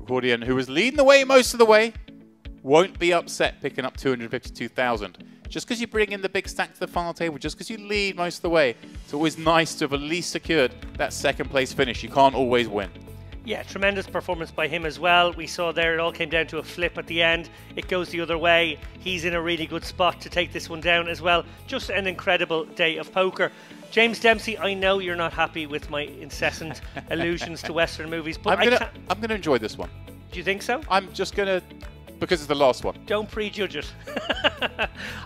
Gordian, who was leading the way most of the way. Won't be upset picking up $252,000. Just because you bring in the big stack to the final table, just because you lead most of the way, it's always nice to have at least secured that 2nd place finish. You can't always win. Yeah, tremendous performance by him as well. We saw there it all came down to a flip at the end. It goes the other way. He's in a really good spot to take this one down as well. Just an incredible day of poker. James Dempsey, I know you're not happy with my incessant allusions to Western movies, but I'm gonna enjoy this one. Do you think so? I'm just gonna, because it's the last one. Don't prejudge it.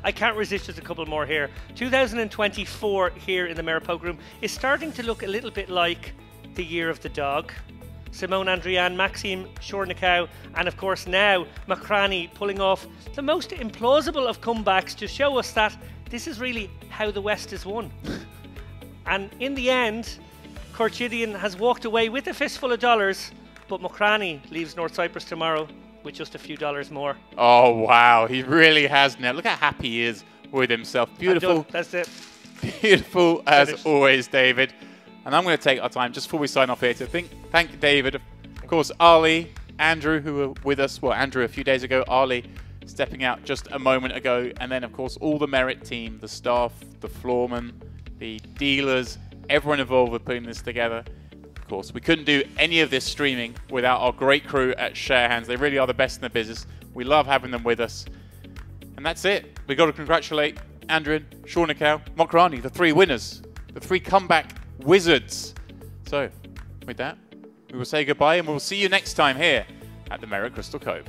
I can't resist just a couple more here. 2024 here in the Mirror Poker Room is starting to look a little bit like the year of the dog. Simone Andrian, Maxime Shornikow, and of course now Mokrani pulling off the most implausible of comebacks to show us that this is really how the West is won. And in the end, Korchidian has walked away with a fistful of dollars, but Mokrani leaves North Cyprus tomorrow with just a few dollars more. Oh, wow. He really has now. Look how happy he is with himself. Beautiful. That's it. Beautiful as always, David. And I'm going to take our time just before we sign off here to thank David, of course, Ali, Andrew, who were with us. Well, Andrew a few days ago, Ali stepping out just a moment ago. And then, of course, all the Merit team, the staff, the floormen, the dealers, everyone involved with putting this together. Of course, we couldn't do any of this streaming without our great crew at Sharehands. They really are the best in the business. We love having them with us. And that's it. We've got to congratulate Andrin, Shornikau, Mokrani, the 3 winners, the 3 comeback wizards. So, with that, we will say goodbye and we'll see you next time here at the Merit Crystal Cove.